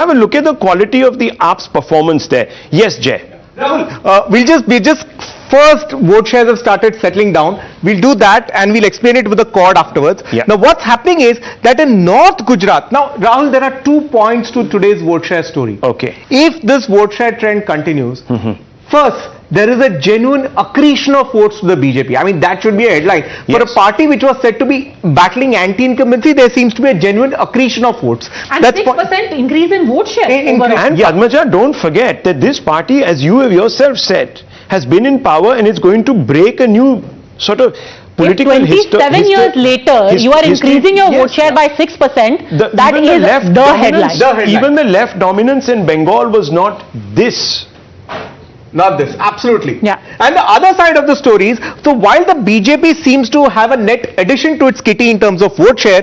Have a look at the quality of the AAP's performance there. Yes, Jay. Rahul, we just first vote shares have started settling down. We'll do that and we'll explain it with the chord afterwards. Yeah. Now what's happening is that in North Gujarat, now Rahul, there are 2 points to today's vote share story. Okay. If this vote share trend continues, first, there is a genuine accretion of votes to the BJP. I mean, that should be a headline. For Yes. a party which was said to be battling anti-incumbency, there seems to be a genuine accretion of votes. And 6% increase in vote share. And Padmaja, don't forget that this party, as you have yourself said, has been in power and it's going to break a new sort of political 27 years later, you are increasing your vote share by 6%. That is the headline. Even the left dominance in Bengal was not this. Not this, absolutely. Yeah. And the other side of the story is, so while the BJP seems to have a net addition to its kitty in terms of vote share,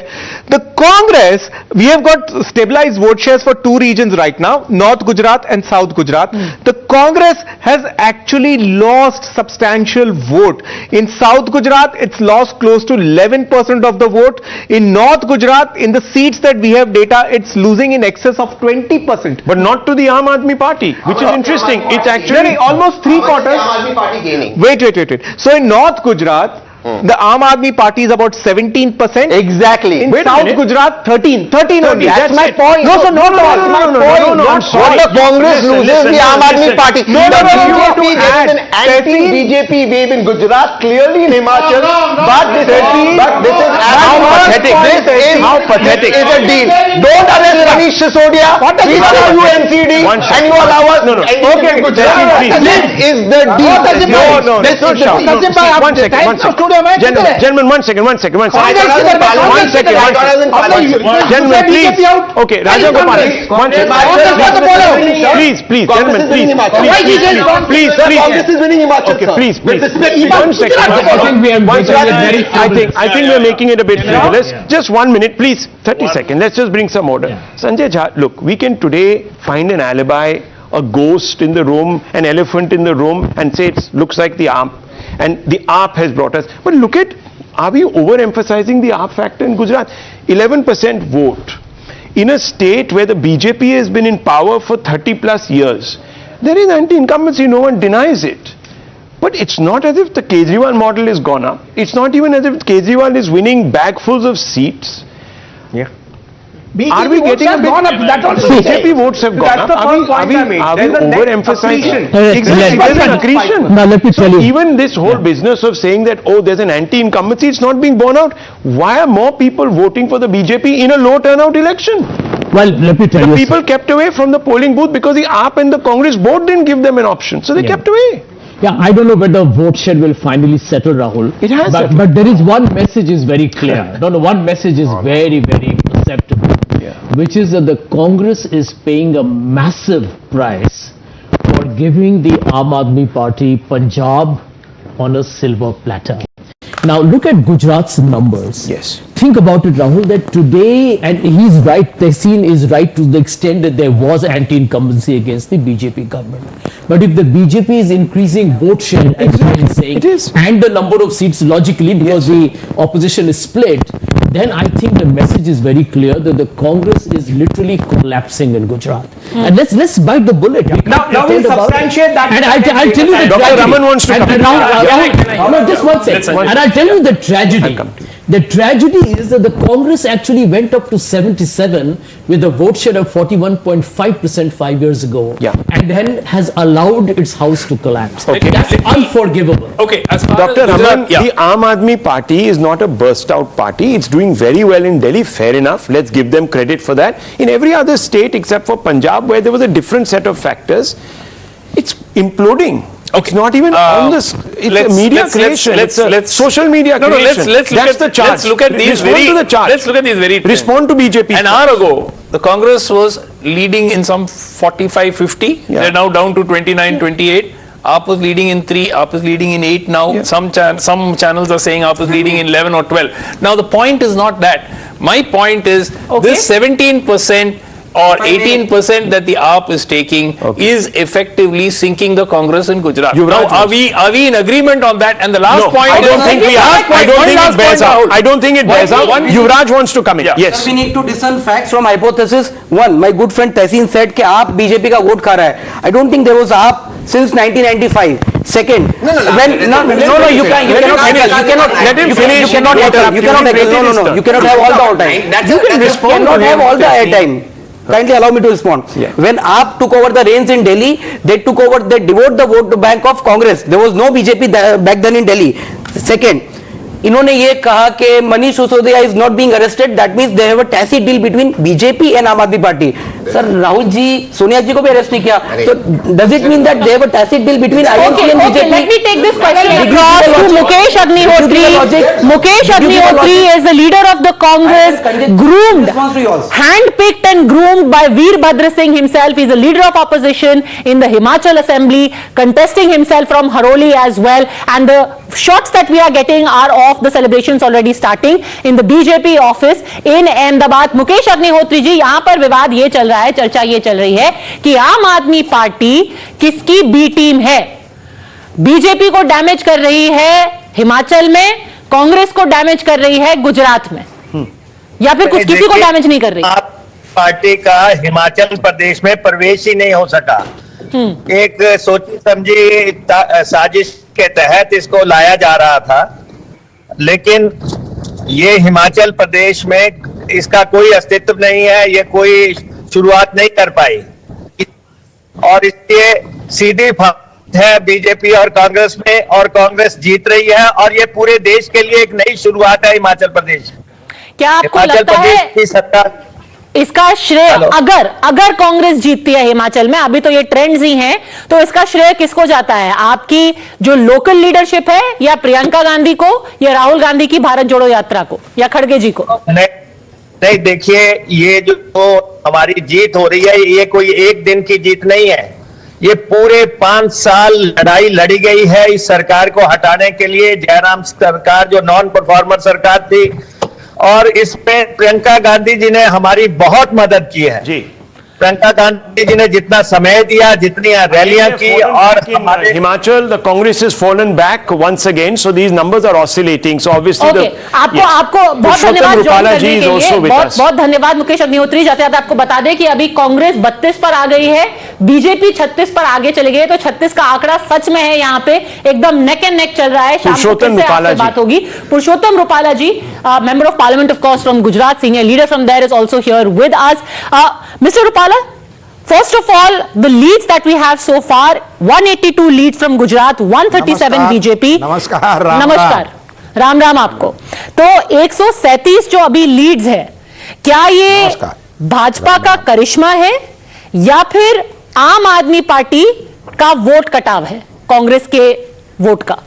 the Congress, we have got stabilized vote shares for 2 regions right now, North Gujarat and South Gujarat. The Congress has actually lost substantial vote. In South Gujarat, it's lost close to 11% of the vote. In North Gujarat, in the seats that we have data, it's losing in excess of 20%. But not to the Aam Aadmi Party, which is interesting. It's actually almost 3/4. Aam Aadmi Party gaining. Wait. So in North Gujarat, the Aam Aadmi Party is about 17%. Exactly. In Wait a South minute. Gujarat, 13 only. That's my it. point. No, No, I'm sorry. What the Congress loses the Aam Aadmi Party. No, The BJP you there is an anti-BJP wave in Gujarat, clearly in Himachal. But this is How pathetic. How pathetic. This is a deal. Don't arrest Manish Sisodia. We allow you NCD One second. and you allow us. No. Okay, Gujarat. Please. This is the deal. No. This is the deal. One second. Gentlemen, one second. Gentlemen, please. Okay, Raja Gopal. One second. Please, gentlemen, please. Please. Congress is winning Himachal. Okay, sir. please. With respect, One second. I I think we are making it a bit frivolous. Just 1 minute, please. 30 seconds. Let's just bring some order. Sanjay Jha, look, we can today find an alibi, a ghost in the room, an elephant in the room, and say it looks like the AAP. And the AAP has brought us. But look at, are we overemphasizing the AAP factor in Gujarat? 11% vote. In a state where the BJP has been in power for 30 plus years, there is anti-incumbency, no one denies it. But it's not as if the Kejriwal model is gone up. It's not even as if Kejriwal is winning bagfuls of seats. Yeah. Are we getting a bit? BJP votes have gone up. Are we overemphasizing? Exactly, there's an accretion. Now let me tell you. Even this whole business of saying that, oh, there's an anti-incumbency, it's not being borne out. Why are more people voting for the BJP in a low turnout election? Well, let me tell you. People kept away from the polling booth because the AAP and the Congress both didn't give them an option. So they kept away. Yeah, I don't know whether vote share will finally settle, Rahul. It has but, settled. but there is one message is very clear. One message is very, very perceptible. Which is that the Congress is paying a massive price for giving the Aam Aadmi Party Punjab on a silver platter. Now look at Gujarat's numbers. Yes. Think about it, Rahul, that today, and he's right, Tehseen is right to the extent that there was anti-incumbency against the BJP government. But if the BJP is increasing vote share, as you're saying, it is. and the number of seats logically, because the opposition is split, then I think the message is very clear that the Congress is literally collapsing in Gujarat. And let's bite the bullet. Now we'll substantiate that. And I'll tell you the Dr. tragedy. Raman wants to come in. No, just one second. And I'll tell you the tragedy. The tragedy is that the Congress actually went up to 77 with a vote share of 41.5% 5 years ago. Yeah. And then has allowed its house to collapse. Okay. That's unforgivable. Okay, as far Dr. as Raman, Gujarat, the Aam Aadmi Party is not a burst out party. It's doing very well in Delhi, fair enough. Let's give them credit for that. In every other state except for Punjab, where there was a different set of factors, it's imploding. Okay. It's not even on this. It's a media creation. It's a social media creation. Let's look at these very trends. Respond to BJP. An hour ago, the Congress was leading in some 45-50. Yeah. They're now down to 29-28. AAP was leading in 3, AAP is leading in 8 now. Yeah. Some channels are saying AAP is leading in 11 or 12. Now the point is not that. My point is this 17% or 18% that the AAP is taking is effectively sinking the Congress in Gujarat. Now, are we in agreement on that? And the last point, I don't think we are. I don't think it bears out. I don't think it bears out. Yuvraj wants to come in. Yes. We need to discern facts from hypothesis. One, my good friend Tehseen said कि आप BJP का vote खा रहा है. I don't think there was AAP since 1995. Second, you cannot have all the airtime. You can respond. You cannot have all the airtime. Kindly allow me to respond. When AAP took over the reins in Delhi, they devoted the vote bank of Congress. There was no BJP back then in Delhi. Second, इन्होंने ये कहा कि Manish Sisodia is not being arrested. That means they have a tacit deal between BJP and Aam Aadmi Party. Sir, Rahul ji, Sonia जी को भी arrest नहीं किया. So does it mean that they have a tacit deal between INC and BJP? Okay, let me take this question across to Mukesh Agnihotri. Mukesh Agnihotri is the leader of the Congress, groomed, hand-picked and groomed by Veerbhadra Singh himself. He is the leader of opposition in the Himachal Assembly, contesting himself from Haroli as well. And the shots that we are getting are of the celebrations already starting in the BJP office in Ahmedabad. Mukesh Agnihotri ji, यहाँ पर विवाद ये चल रहा है, चर्चा ये चल रही है कि आम आदमी पार्टी किसकी बी टीम है. बीजेपी को डैमेज कर रही है हिमाचल में, कांग्रेस को डैमेज कर रही है गुजरात में, या फिर कुछ किसी को डैमेज नहीं कर रही. आप पार्टी का हिमाचल प्रदेश में प्रवेश ही नहीं हो सका. एक सोची समझी साजिश के तहत इसको लाया जा रहा था, लेकिन ये हिमाचल प्रदेश में इसका कोई अस्तित्व नहीं है, ये कोई शुरुआत नहीं कर पाई और इसलिए सीधी फाइट है बीजेपी और कांग्रेस में और कांग्रेस जीत रही है और ये पूरे देश के लिए एक नई शुरुआत है हिमाचल प्रदेश. क्या आपको हिमाचल लगता प्रदेश है की सरकार इसका श्रेय अगर कांग्रेस जीतती है हिमाचल में, अभी तो ये ट्रेंड्स ही हैं, तो इसका श्रेय किसको जाता है? आपकी जो लोकल लीडरशिप है, या प्रियंका गांधी को, या राहुल गांधी की भारत जोड़ो यात्रा को, या खड़गे जी को? नहीं, देखिए, ये जो हमारी जीत हो रही है ये कोई एक दिन की जीत नहीं है. ये पूरे 5 साल लड़ाई लड़ी गई है इस सरकार को हटाने के लिए. जयराम सरकार जो नॉन परफॉर्मर सरकार थी, और इसमें प्रियंका गांधी जी ने हमारी बहुत मदद की है जी. प्रियंका गांधी जी ने जितना समय दिया, जितनी रैलियां की, और हमारे Himachal the Congress is fallen back once again, so these numbers are oscillating. So obviously आपको बहुत धन्यवाद ज्वाइन करने के लिए. बहुत धन्यवाद मुकेश अग्निहोत्री. जाते जाते आपको बता दें कि अभी कांग्रेस 32 पर आ गई है, बीजेपी 36 पर आगे चले गए. तो 36 का आंकड़ा सच में है, यहाँ पे एकदम नेक एंड नेक चल रहा है. पुरुषोत्तम रूपाला जी बात होगी. Purushottam Rupala ji, member of parliament of course from Gujarat, senior leader from there, is also here with us. Mr. Rupala, first of all, the leads that we have so far, 182 leads from Gujarat, 137 BJP. नमस्कार. नमस्कार. राम राम आपको. तो 137 जो अभी Leeds है, क्या ये भाजपा का करिश्मा है या फिर आम आदमी पार्टी का वोट कटाव है कांग्रेस के वोट का?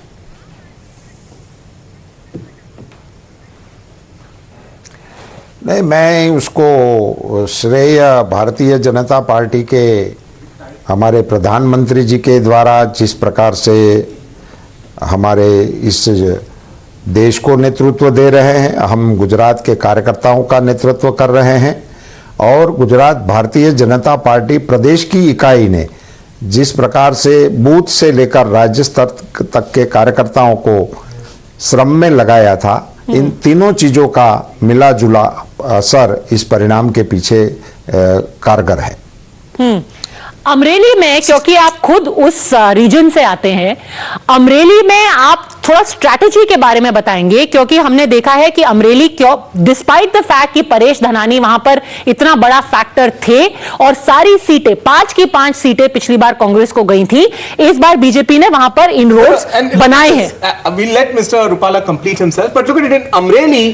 नहीं, मैं उसको श्रेय भारतीय जनता पार्टी के हमारे प्रधानमंत्री जी के द्वारा जिस प्रकार से हमारे इस देश को नेतृत्व दे रहे हैं, हम गुजरात के कार्यकर्ताओं का नेतृत्व कर रहे हैं, और गुजरात भारतीय जनता पार्टी प्रदेश की इकाई ने जिस प्रकार से बूथ से लेकर राज्य स्तर तक के कार्यकर्ताओं को श्रम में लगाया था, इन तीनों चीजों का मिला जुला असर इस परिणाम के पीछे कारगर है. अमरेली में, क्योंकि आप खुद उस रीजन से आते हैं, अमरेली में आप थोड़ा स्ट्रैटेजी के बारे में बताएंगे, क्योंकि हमने देखा है कि अमरेली क्यों, डिस्पाइट द फैक्ट कि परेश धनानी वहां पर इतना बड़ा फैक्टर थे और सारी सीटें 5 की 5 सीटें पिछली बार कांग्रेस को गई थी, इस बार बीजेपी ने वहां पर इनरोड्स बनाए हैं. We'll let Mr. Rupala complete himself, but look at it in Amreli.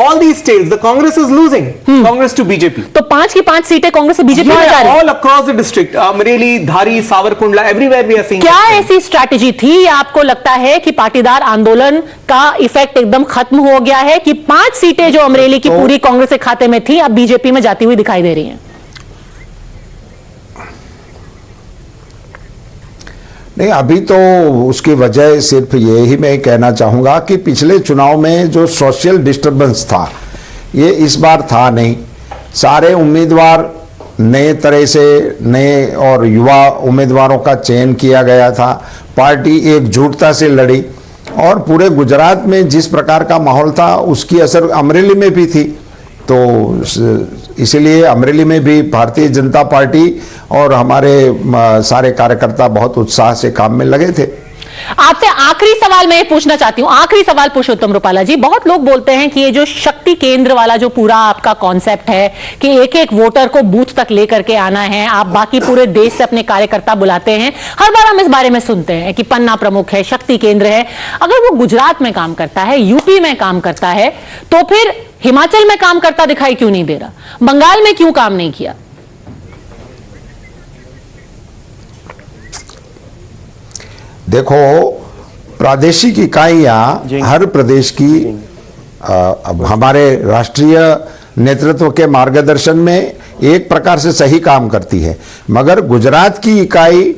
All these states, the Congress is losing. Congress to BJP. तो 5 की 5 सीटें कांग्रेस से बीजेपी में जा रही है. All across the district, Amreli, Dhari, Savarkundla, everywhere we are seeing. क्या ऐसी स्ट्रैटेजी थी या आपको लगता है कि पाटीदार आंदोलन का इफेक्ट एकदम खत्म हो गया है कि 5 सीटें जो अमरेली की पूरी कांग्रेस के खाते में थी, अब बीजेपी में जाती हुई दिखाई दे रही हैं? नहीं, अभी तो उसकी वजह सिर्फ ये ही मैं कहना चाहूँगा कि पिछले चुनाव में जो सोशल डिस्टर्बेंस था, ये इस बार था नहीं. सारे उम्मीदवार नए तरह से नए और युवा उम्मीदवारों का चयन किया गया था। पार्टी एकजुटता से लड़ी और पूरे गुजरात में जिस प्रकार का माहौल था उसकी असर अमरेली में भी थी। तो इसलिए अमरेली में भी भारतीय जनता पार्टी और हमारे सारे कार्यकर्ता बहुत उत्साह से काम में लगे थे। आपसे आखिरी सवाल मैं पूछना चाहती हूं, आखिरी सवाल पुरुषोत्तम रूपाला जी। बहुत लोग बोलते हैं कि ये जो शक्ति केंद्र वाला जो पूरा आपका कॉन्सेप्ट है कि एक एक वोटर को बूथ तक लेकर के आना है, आप बाकी पूरे देश से अपने कार्यकर्ता बुलाते हैं, हर बार हम इस बारे में सुनते हैं कि पन्ना प्रमुख है, शक्ति केंद्र है। अगर वो गुजरात में काम करता है, यूपी में काम करता है, तो फिर हिमाचल में काम करता दिखाई क्यों नहीं दे रहा? बंगाल में क्यों काम नहीं किया? देखो, प्रादेशिक इकाइयां हर प्रदेश की हमारे राष्ट्रीय नेतृत्व के मार्गदर्शन में एक प्रकार से सही काम करती है, मगर गुजरात की इकाई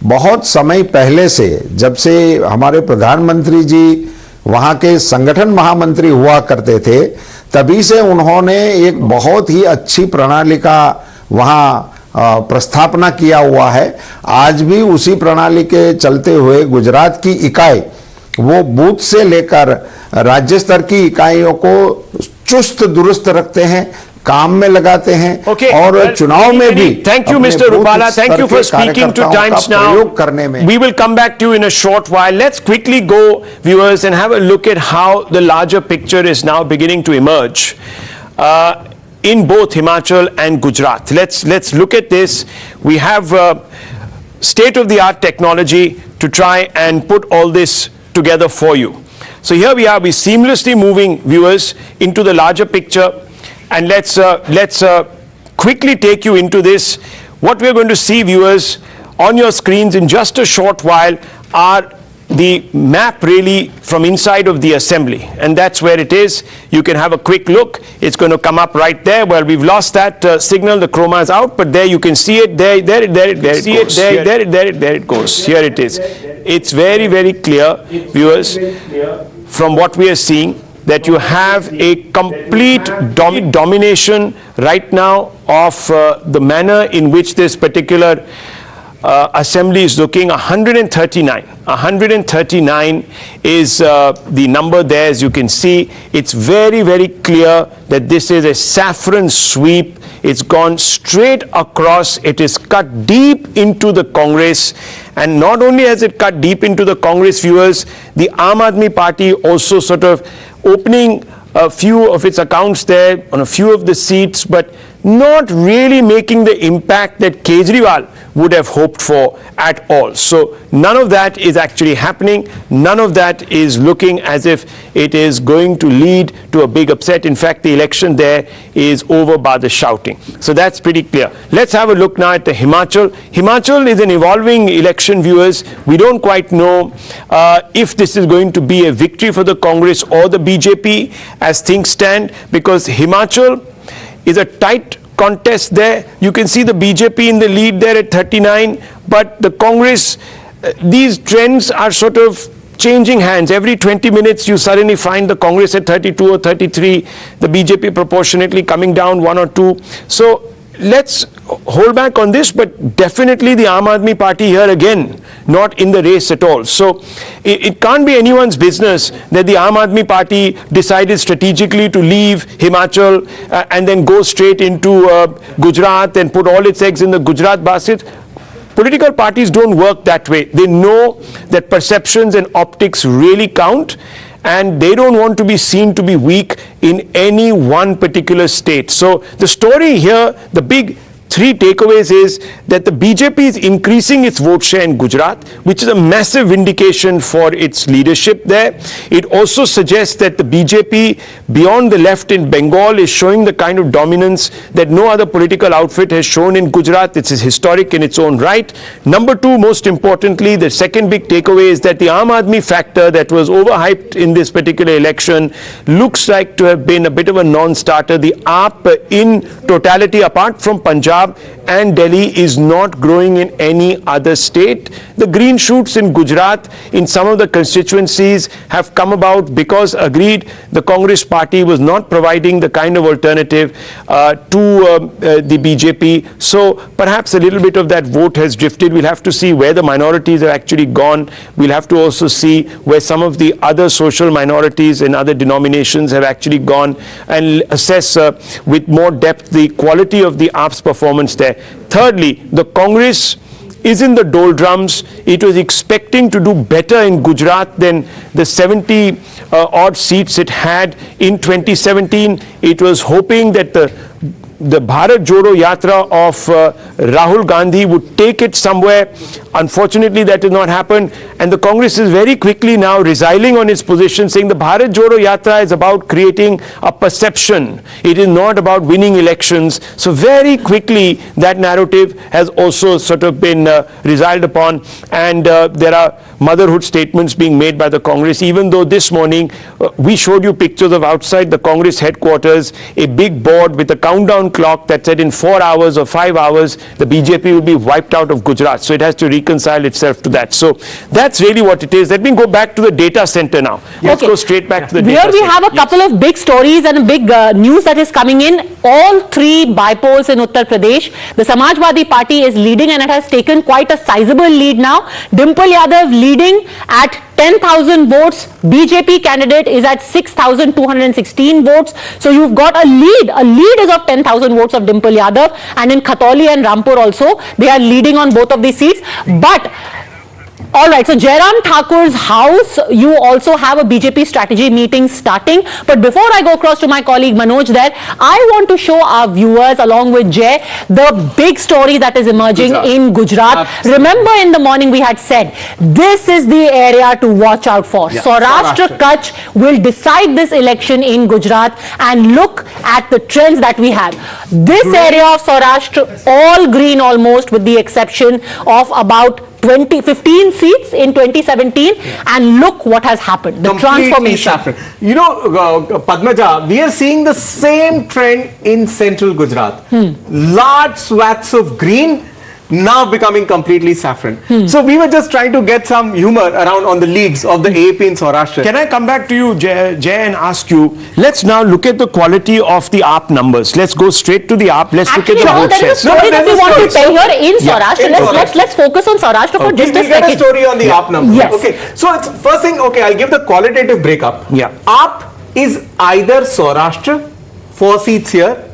बहुत समय पहले से, जब से हमारे प्रधानमंत्री जी वहां के संगठन महामंत्री हुआ करते थे, तभी से उन्होंने एक बहुत ही अच्छी प्रणाली का वहां प्रस्थापना किया हुआ है। आज भी उसी प्रणाली के चलते हुए गुजरात की इकाई वो बूथ से लेकर राज्य स्तर की इकाइयों को चुस्त दुरुस्त रखते हैं, काम में लगाते हैं। और चुनाव में भी। Thank you mister Rupala, thank you for speaking to Times Now. करने में we will come back to in a short while. Let's quickly go viewers and have a look at how the larger picture is now beginning to emerge in both Himachal and Gujarat. Let's look at this. We have state-of-the-art technology to try and put all this together for you. So here we are, we're seamlessly moving, viewers, into the larger picture, and let's quickly take you into this. What we're going to see, viewers, on your screens in just a short while are the map really from inside of the assembly, and that's where it is. You can have a quick look. It's going to come up right there. Well, we've lost that signal, the chroma is out, but there you can see it. There it goes. Here it is. It's very, very clear, viewers, from what we are seeing, that you have a complete domination right now of the manner in which this particular assembly is looking. 139 is the number there. As you can see, it's very, very clear that this is a saffron sweep. It's gone straight across. It is cut deep into the Congress, and not only has it cut deep into the Congress, viewers, the Aam Aadmi Party also sort of opening a few of its accounts there on a few of the seats, but not really making the impact that Kejriwal would have hoped for at all. So none of that is actually happening. None of that is looking as if it is going to lead to a big upset. In fact, the election there is over by the shouting. So that's pretty clear. Let's have a look now at the Himachal. Himachal is an evolving election, viewers. We don't quite know if this is going to be a victory for the Congress or the BJP as things stand, because Himachal is a tight contest there. You can see the BJP in the lead there at 39, but the Congress, these trends are sort of changing hands. Every 20 minutes you suddenly find the Congress at 32 or 33, the BJP proportionately coming down 1 or 2. So let's hold back on this, but definitely the Aam Aadmi Party here again not in the race at all. So it can't be anyone's business that the Aam Aadmi Party decided strategically to leave Himachal and then go straight into Gujarat and put all its eggs in the Gujarat basket. Political parties don't work that way. They know that perceptions and optics really count, and they don't want to be seen to be weak in any one particular state. So the story here, the big three takeaways is that the BJP is increasing its vote share in Gujarat, which is a massive vindication for its leadership there. It also suggests that the BJP beyond the left in Bengal is showing the kind of dominance that no other political outfit has shown in Gujarat. It's historic in its own right. Number two, most importantly, the second big takeaway is that the Aam Aadmi factor that was overhyped in this particular election looks like to have been a bit of a non-starter. The AAP in totality, apart from Punjab, Punjab and Delhi is not growing in any other state. The green shoots in Gujarat in some of the constituencies have come about because, agreed, the Congress party was not providing the kind of alternative to the BJP. So perhaps a little bit of that vote has drifted. We'll have to see where the minorities have actually gone. We'll have to also see where some of the other social minorities in other denominations have actually gone, and assess with more depth the quality of the AAP's performance there. Thirdly, the Congress is in the doldrums. It was expecting to do better in Gujarat than the 70 odd seats it had in 2017. It was hoping that the Bharat Jodo Yatra of Rahul Gandhi would take it somewhere. Unfortunately, that did not happen, and the Congress is very quickly now resiling on its position, saying the Bharat Jodo Yatra is about creating a perception. It is not about winning elections. So very quickly that narrative has also sort of been resiled upon, and there are motherhood statements being made by the Congress, even though this morning we showed you pictures of outside the Congress headquarters, a big board with a countdown clock that said in 4 hours or 5 hours the BJP will be wiped out of Gujarat. So it has to reconcile itself to that. So that's really what it is. Let me go back to the data center now. Let's go straight back to the data center. Here we have a couple of big stories and a big news that is coming in. All three bypolls in Uttar Pradesh. The Samajwadi Party is leading, and it has taken quite a sizable lead now. Dimple Yadav leading at 10,000 votes. BJP candidate is at 6,216 votes. So you've got a lead. A lead is of 10,000 votes of Dimple Yadav, and in Khatholi and Rampur also they are leading on both of these seats. But all right, so Jairam Thakur's house, you also have a BJP strategy meeting starting. But before I go across to my colleague Manoj there, I want to show our viewers along with Jay the big story that is emerging in Gujarat. Absolutely. Remember in the morning we had said this is the area to watch out for. Yeah. Saurashtra Kutch will decide this election in Gujarat, and look at the trends that we have. This area of Saurashtra, all green almost, with the exception of about 15 seats in 2017, and look what has happened, the transformation. You know, Padmaja, we are seeing the same trend in central Gujarat. Large swaths of green now becoming completely saffron. So we were just trying to get some humor around on the leads of the AAP in Saurashtra. Can I come back to you, Jay, and ask you, let's now look at the quality of the AAP numbers. Let's go straight to the AAP. Let's look at the vote shares. There is a story that we want to tell here in Saurashtra. Let's focus on Saurashtra for just a second. We'll get a story on the AAP numbers. Yes. Okay, so it's first thing, okay, I'll give the qualitative breakup. Yeah. AAP is either Saurashtra, 4 seats here,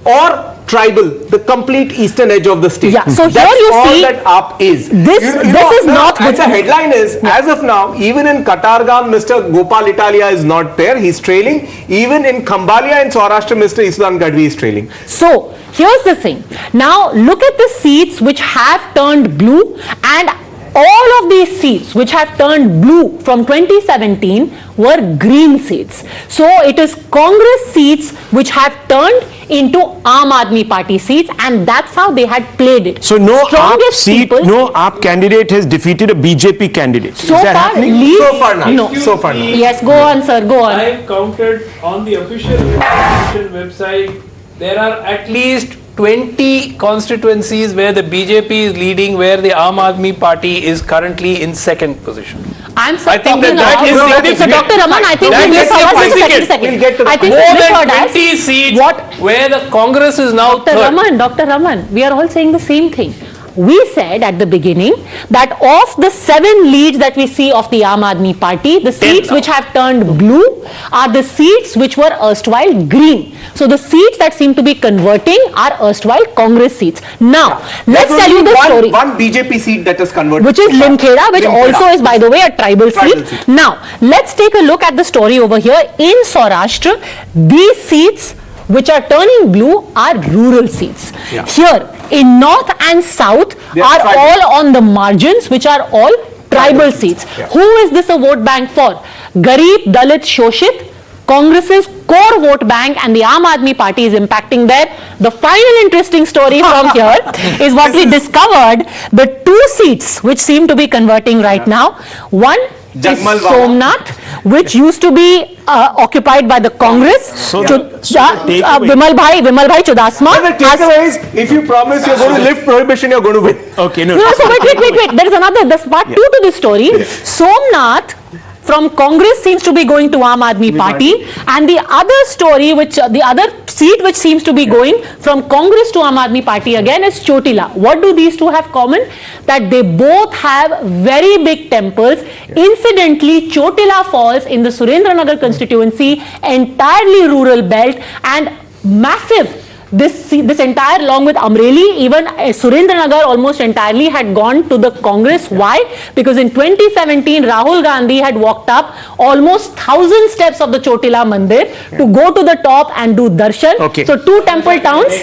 or tribal, the complete eastern edge of the state. Yeah, so that's here you all see that AAP is. This is not good. The headline is, as of now, even in Katargam, Mr. Gopal Italia is not there. He's trailing. Even in Khambalia and Saurashtra, Mr. Islan Gadvi is trailing. So here's the thing. Now look at the seats which have turned blue, and all of these seats which have turned blue from 2017 were green seats. So it is Congress seats which have turned into Aam Aadmi Party seats, and that's how they had played it. So no AAP seat, no AAP candidate has defeated a BJP candidate. So is that far, happening? So far not. No. So far not. Yes, go on, sir, go on. I have counted on the official election website, there are at least 20 constituencies where the BJP is leading, where the Aam Aadmi Party is currently in second position. I'm I think that is significant. So Dr. Raman, I think That we is significant. We'll get to the I think More we than heard us. 20 seats What? where the Congress is now third. Dr. Raman, we are all saying the same thing. We said at the beginning that of the 7 leads that we see of the Aam Aadmi Party, the seats which have turned blue are the seats which were erstwhile green. So the seats that seem to be converting are erstwhile Congress seats. Now, let's tell you the story. One BJP seat that is converted. Which is Limkheda, which also is, by the way, a tribal seat. Now, let's take a look at the story over here. In Saurashtra, these seats which are turning blue are rural seats. Yeah. Here, in north and south are all on the margins, which are all tribal seats. Yeah. Who is this a vote bank for? Garib, Dalit, Shoshit, Congress's core vote bank, and the Aam Aadmi Party is impacting there. The final interesting story from here is what we discovered, the 2 seats which seem to be converting right now. One Somnath, which used to be occupied by the Congress. Vimal Bhai Chudasma. The takeaway is, if you promise you're going to lift prohibition, you're going to win. Okay, no. No, so wait. There is another, there's part 2 to this story. Somnath from Congress seems to be going to Aam Aadmi Party, and the other story, the other seat which seems to be going from Congress to Aam Aadmi Party again is Chotila. What do these two have common? That they both have very big temples. Incidentally, Chotila falls in the Surendranagar constituency, entirely rural belt, and massive. This entire, along with Amreli, even Surendranagar almost entirely had gone to the Congress. Why? Because in 2017, Rahul Gandhi had walked up almost 1,000 steps of the Chotila Mandir to go to the top and do darshan. Okay. So 2 temple towns,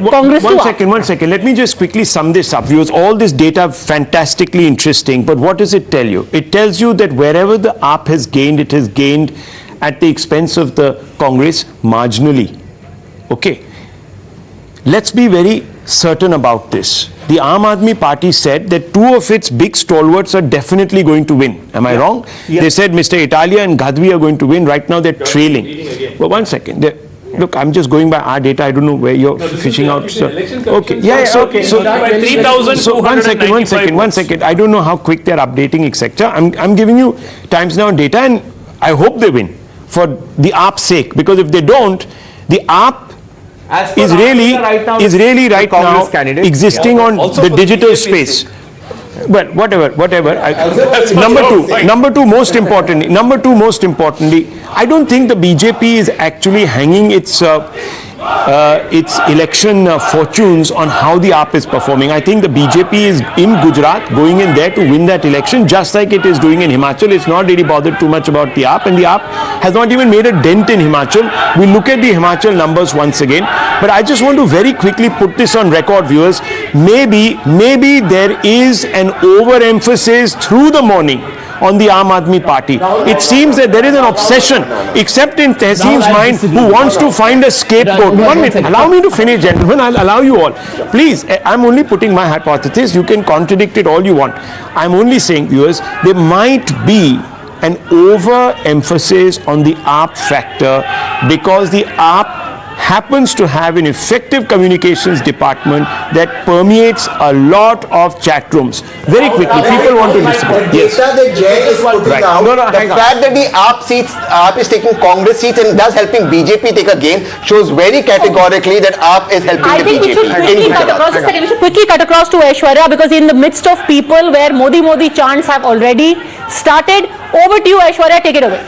Congress to One second. Let me just quickly sum this up. Viewers, all this data fantastically interesting, but what does it tell you? It tells you that wherever the AAP has gained, it has gained at the expense of the Congress marginally. Okay. Let's be very certain about this. The Aam Aadmi Party said that 2 of its big stalwarts are definitely going to win. Am I wrong? Yeah. They said Mr. Italia and Ghadvi are going to win. Right now they're trailing. But one second. Look, I'm just going by our data. I don't know where you're fishing out. So, okay. Yeah. Okay. So, 3,295 one second. I don't know how quick they're updating, etc. I'm giving you Times Now data, and I hope they win for the AAP's sake. Because if they don't, the AAP is really right now existing on the digital space. Well, whatever. Number two, most importantly, I don't think the BJP is actually hanging its election fortunes on how the AAP is performing. I think the BJP is in Gujarat, going in there to win that election, just like it is doing in Himachal. It's not really bothered too much about the AAP, and the AAP has not even made a dent in Himachal. We'll look at the Himachal numbers once again. But I just want to very quickly put this on record, viewers. Maybe there is an overemphasis through the morning on the Aam Aadmi Party. It seems that there is an obsession, except in Tehseem's mind, who wants to find a scapegoat. 1 minute, allow me to finish, gentlemen. I'll allow you all. Please, I'm only putting my hypothesis. You can contradict it all you want. I'm only saying, viewers, there might be an overemphasis on the AAP factor because the AAP happens to have an effective communications department that permeates a lot of chat rooms. Very quickly, people want to disagree. The data that Jay is putting out, the fact that the AAP is taking Congress seats and thus helping BJP take a gain shows very categorically that AAP is helping the BJP. We should quickly cut across to Aishwarya, because in the midst of people where Modi chants have already started, over to you, Aishwarya, take it away.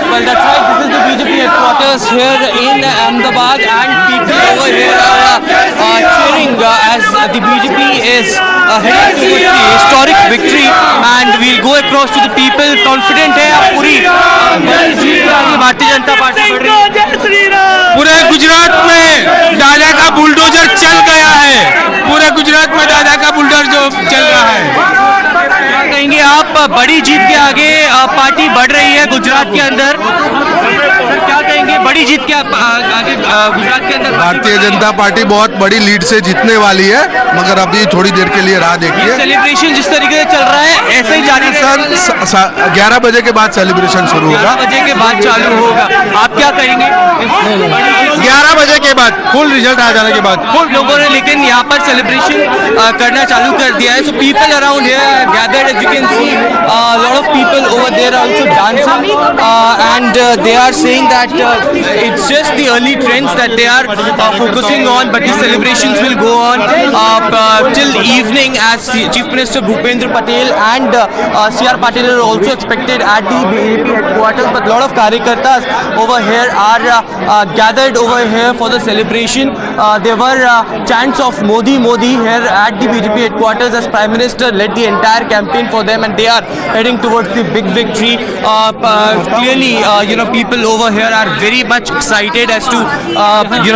Well, that's right. This is the BJP headquarters here in Ahmedabad, and people over here are cheering as the BJP is heading towards the historic victory. And we'll go across to the people. Confident है आप पूरी Bharatiya Janata party बढ़ रही है. पूरे गुजरात में दादा का बुलडोजर चल गया है. पूरे गुजरात में दादा का बुलडोजर चल रहा है. कहेंगे आप बड़ी जीत के आगे पार्टी बढ़ रही है गुजरात के अंदर. क्या कहेंगे बड़ी जीत के आगे गुजरात के अंदर? भारतीय जनता पार्टी बहुत बड़ी लीड से जीतने वाली है, मगर अभी थोड़ी देर के लिए राह देखिए. सेलिब्रेशन जिस तरीके से चल रहा है ऐसे ही जारी सर. 11 बजे के बाद सेलिब्रेशन शुरू होगा. 11 बजे के बाद चालू होगा. आप क्या कहेंगे? 11 बजे के बाद फुल रिजल्ट आ जाने के बाद लोगों ने लेकिन यहाँ पर सेलिब्रेशन करना चालू कर दिया है. So people around here gathered, as you can see, a lot of people over there are also dancing, and they are saying that it's just the early trends that they are focusing on, but the celebrations will go on till evening, as Chief Minister Bhupendra Patel and C.R. Patel are also expected at the BJP headquarters. But a lot of Karyakartas over here are gathered over here for the celebration. There were chants of Modi here at the BJP headquarters as Prime Minister led the entire campaign for them, and they are heading towards the big victory. Clearly, people over here are very much excited as to,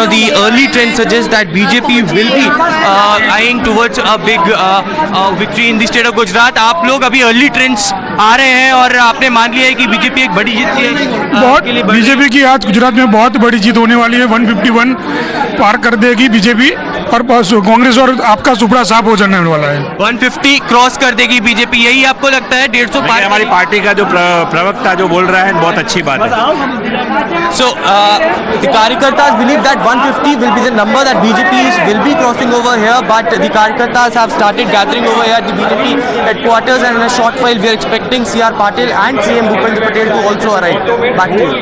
the early trend suggests that BJP will be eyeing towards a big victory in the state of Gujarat. आप लोग अभी early trends आ रहे हैं और आपने मान लिया है कि बीजेपी एक बड़ी जीत की है. बहुत बीजेपी की आज गुजरात में बहुत बड़ी जीत होने वाली है. 151 पार कर देगी बीजेपी और कांग्रेस और आपका सुपड़ा साफ हो जाने वाला है। 150 क्रॉस कर देगी बीजेपी, यही आपको लगता है? 150 पार? हमारी पार्टी का जो प्रवक्ता जो बोल रहा है बहुत अच्छी बात है। So the Karyakartas believe that 150 will be the number that BJP will be crossing over here, but the Karyakartas have started gathering over here at the BJP headquarters, and in a short while we are expecting CR Patil and CM Bhupendra Patel to also arrive. Back to you.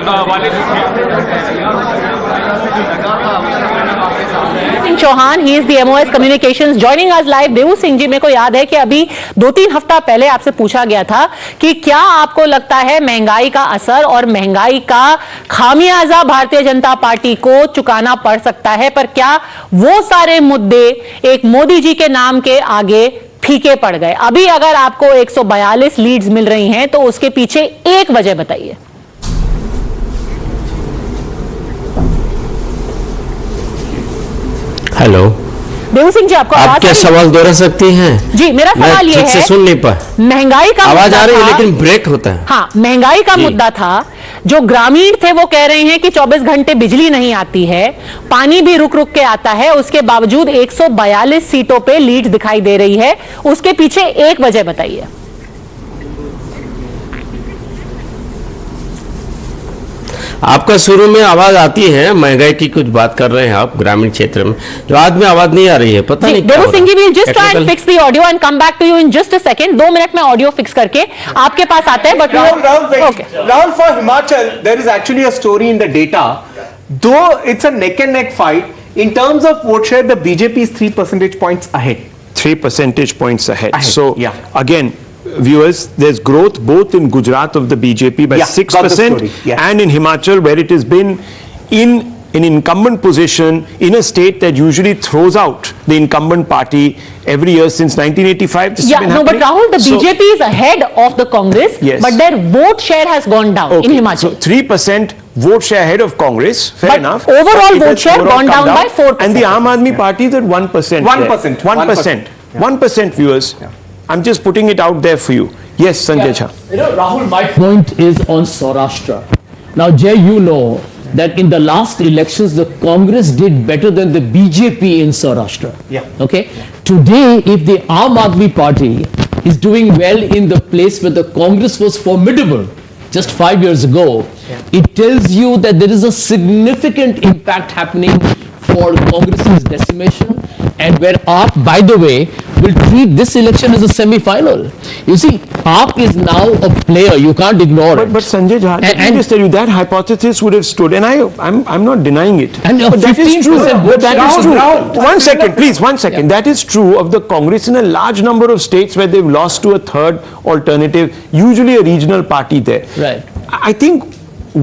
Chauhan, he is the MOS communications, joining us live. Devu Singh ji, मेरे को याद है कि अभी 2-3 हफ्ता पहले आपसे पूछा गया था कि क्या आपको लगता है महंगाई का असर और महंगाई का खामियाजा भारतीय जनता पार्टी को चुकाना पड़ सकता है, पर क्या वो सारे मुद्दे एक मोदी जी के नाम के आगे फीके पड़ गए? अभी अगर आपको 142 लीड्स मिल रही हैं तो उसके पीछे एक वजह बताइए। हेलो देवू सिंह जी, आपको आप क्या सवाल दोहरा सकती हैं? जी, मेरा सवाल ये है, सुन नहीं पाए, महंगाई का आवाज आ रही है लेकिन ब्रेक होता है। हाँ, महंगाई का मुद्दा था। जो ग्रामीण थे वो कह रहे हैं कि 24 घंटे बिजली नहीं आती है, पानी भी रुक रुक के आता है, उसके बावजूद 142 सीटों पे लीड दिखाई दे रही है। उसके पीछे एक वजह बताइए। आपका शुरू में आवाज आती है, महंगाई की कुछ बात कर रहे हैं आप ग्रामीण क्षेत्र में, जो आज में आवाज नहीं आ रही है, पता नहीं। देवू सिंह जी, we'll just try and fix the audio and come back to you in just a second. 2 minute में ऑडियो फिक्स करके आपके पास आते हैं। But Rahul, for Himachal, there is actually a story in the data. Though it's a neck and neck fight, in terms of vote share, the BJP is 3 percentage points ahead. 3 percentage points ahead. So again, viewers, there's growth both in Gujarat of the BJP by 6% and in Himachal, where it has been in an incumbent position in a state that usually throws out the incumbent party every year since 1985. This has been no, but happening. Rahul, the BJP is ahead of the Congress, Yes. but their vote share has gone down in Himachal. So 3% vote share ahead of Congress, fair But enough. overall But it vote has share overall gone come down by 4%. And the Aam Aadmi Party is at 1%. 1%. 1%. 1%, viewers. I'm just putting it out there for you. Yes, Sanjay Jha. Rahul, my point is on Saurashtra. Now, Jay, you know that in the last elections, the Congress did better than the BJP in Saurashtra. Okay? Today, if the Aam Aadmi Party is doing well in the place where the Congress was formidable just 5 years ago, it tells you that there is a significant impact happening for Congress's decimation, and where AAP, by the way, will treat this election as a semi-final. You see, AAP is now a player. You can't ignore it. But Sanjay Jha, let me just tell you, that hypothesis would have stood, and I'm not denying it. And but that is true. but that is true. One second, please, 1 second. That is true of the Congress in a large number of states where they've lost to a third alternative, usually a regional party there. Right. I think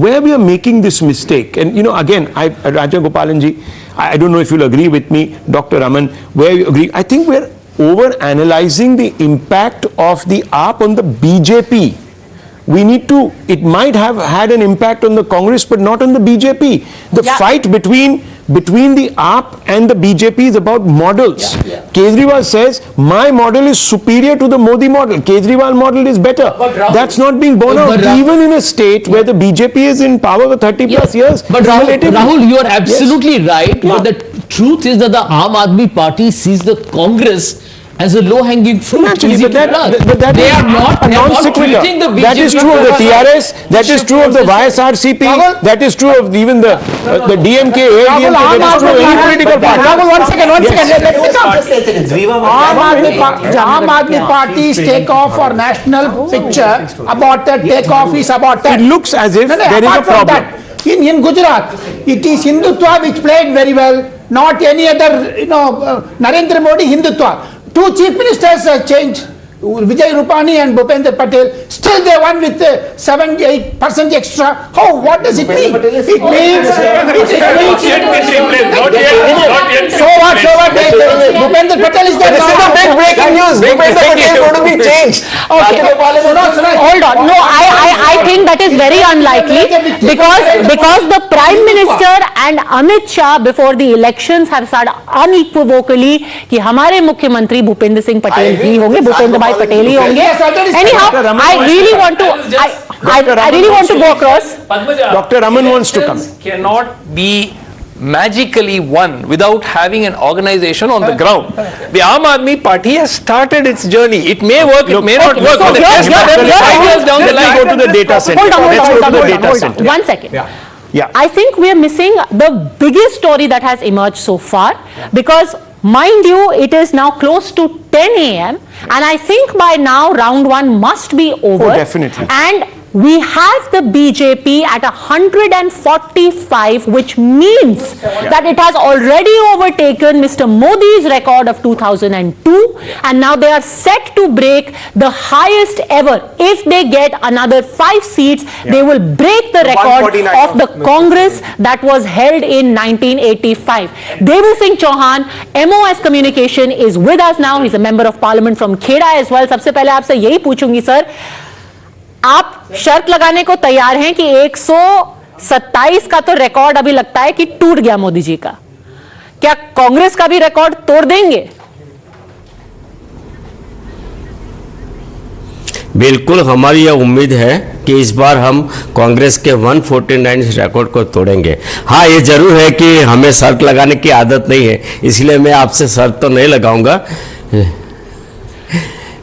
where we are making this mistake, and again, Raja Gopalanji, I don't know if you'll agree with me, Dr. Raman, where you agree. I think we're over-analyzing the impact of the AAP on the BJP. We need to, it might have had an impact on the Congress, but not on the BJP. The fight between the AAP and the BJP is about models. Kejriwal says, my model is superior to the Modi model. Kejriwal model is better. That's not being borne out even in a state where the BJP is in power for 30 plus years. But Rahul, you are absolutely right. But the truth is that the Aam Aadmi Party sees the Congress as a low-hanging fruit. Naturally, but that they is are not treating the BJP. That is true of the TRS, that is true of the YSRCP, that is true of even the DMK, AIDMK, that is true of any political party. Rahul, one second, let me come. Aam Aadmi Party's takeoff or national picture about that takeoff is about that. It looks as if there is a problem. In Gujarat, it is Hindutva which played very well, not any other, Narendra Modi Hindutva. 2 chief ministers changed, Vijay Rupani and Bhupendra Patel. Still they won with 7-8% extra. How? What does it mean? It means. So what? Bhupendra Patel is there. This is a big breaking news. Bhupendra Patel is going to be changed. Okay. Hold on. No, I think that is very unlikely because the Prime Minister and Amit Shah before the elections have said unequivocally कि हमारे मुख्यमंत्री भूपेंद्र सिंह पटेल ही होंगे, भूपेंद्र भाई पटेल ही होंगे. Anyhow, I really want to go across. Dr. Raman wants to come. Cannot be magically won without having an organization on the ground. The Aam Aadmi Party has started its journey. It may work, it may not work. So But here's 5 years down the Let's line. go to the data center. Let's go to the data center. 1 second. Yeah. I think we are missing the biggest story that has emerged so far, because mind you, it is now close to 10 a.m. and I think by now round 1 must be over. Oh, definitely. And we have the BJP at 145, which means that it has already overtaken Mr. Modi's record of 2002, and now they are set to break the highest ever. If they get another 5 seats, they will break the record of the Congress that was held in 1985. Devu Singh Chauhan, MOS Communication, is with us now. He's a member of Parliament from Kheda as well. सबसे पहले आपसे यही पूछूंगी sir, आप शर्त लगाने को तैयार हैं कि 127 का तो रिकॉर्ड अभी लगता है कि टूट गया मोदी जी का, क्या कांग्रेस का भी रिकॉर्ड तोड़ देंगे? बिल्कुल, हमारी यह उम्मीद है कि इस बार हम कांग्रेस के 149 रिकॉर्ड को तोड़ेंगे। हाँ, ये जरूर है कि हमें शर्त लगाने की आदत नहीं है, इसलिए मैं आपसे शर्त तो नहीं लगाऊंगा,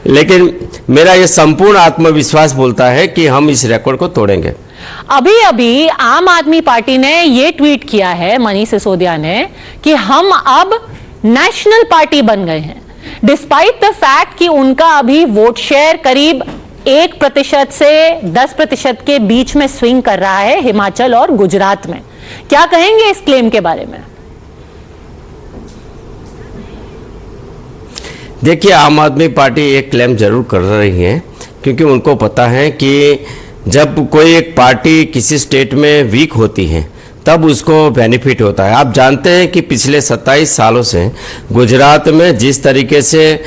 लेकिन मेरा ये संपूर्ण आत्मविश्वास बोलता है कि हम इस रिकॉर्ड को तोड़ेंगे। अभी अभी आम आदमी पार्टी ने ये ट्वीट किया है, मनीष सिसोदिया ने, कि हम अब नेशनल पार्टी बन गए हैं, डिस्पाइट द फैक्ट कि उनका अभी वोट शेयर करीब 1% से 10% के बीच में स्विंग कर रहा है हिमाचल और गुजरात में। क्या कहेंगे इस क्लेम के बारे में? देखिए, आम आदमी पार्टी एक क्लेम जरूर कर रही है, क्योंकि उनको पता है कि जब कोई एक पार्टी किसी स्टेट में वीक होती है तब उसको बेनिफिट होता है। आप जानते हैं कि पिछले 27 सालों से गुजरात में जिस तरीके से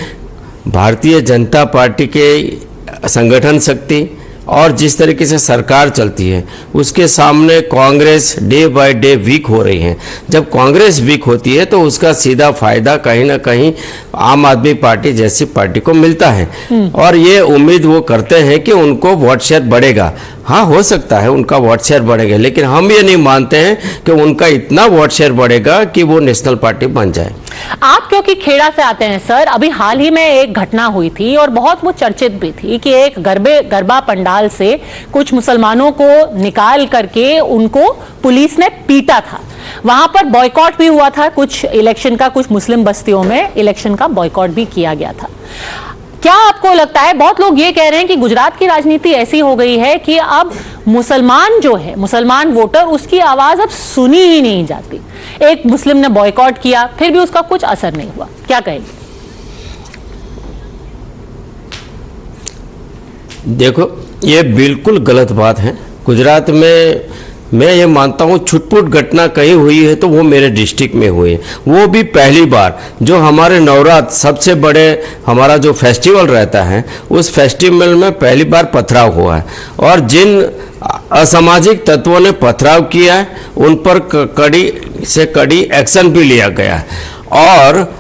भारतीय जनता पार्टी के संगठन शक्ति और जिस तरीके से सरकार चलती है, उसके सामने Congress day by day weak हो रही है। जब कांग्रेस वीक होती है तो उसका सीधा फायदा कहीं ना कहीं आम आदमी पार्टी जैसी पार्टी को मिलता है, और ये उम्मीद वो करते हैं कि उनको वोट शेयर बढ़ेगा। हाँ, हो सकता है उनका वोट शेयर बढ़ेगा, लेकिन हम ये नहीं मानते हैं कि उनका इतना वोट शेयर बढ़ेगा कि वो नेशनल पार्टी बन जाए। आप क्योंकि खेड़ा से आते हैं सर, अभी हाल ही में एक घटना हुई थी और बहुत वो चर्चित भी थी कि एक गरबा पंडाल से कुछ मुसलमानों को निकाल करके उनको पुलिस ने पीटा था। वहां पर बॉयकॉट भी हुआ था, कुछ इलेक्शन का, कुछ मुस्लिम बस्तियों में इलेक्शन का बॉयकॉट भी किया गया था। क्या आपको लगता है, बहुत लोग ये कह रहे हैं कि गुजरात की राजनीति ऐसी हो गई है कि अब मुसलमान जो है, मुसलमान वोटर, उसकी आवाज अब सुनी ही नहीं जाती। एक मुस्लिम ने बॉयकॉट किया, फिर भी उसका कुछ असर नहीं हुआ, क्या कहेंगे? देखो, ये बिल्कुल गलत बात है। गुजरात में मैं ये मानता हूँ छुटपुट घटना कहीं हुई है तो वो मेरे डिस्ट्रिक्ट में हुई है, वो भी पहली बार। जो हमारे नवरात्र सबसे बड़े हमारा जो फेस्टिवल रहता है, उस फेस्टिवल में पहली बार पथराव हुआ है, और जिन असामाजिक तत्वों ने पथराव किया है उन पर कड़ी से कड़ी एक्शन भी लिया गया है। और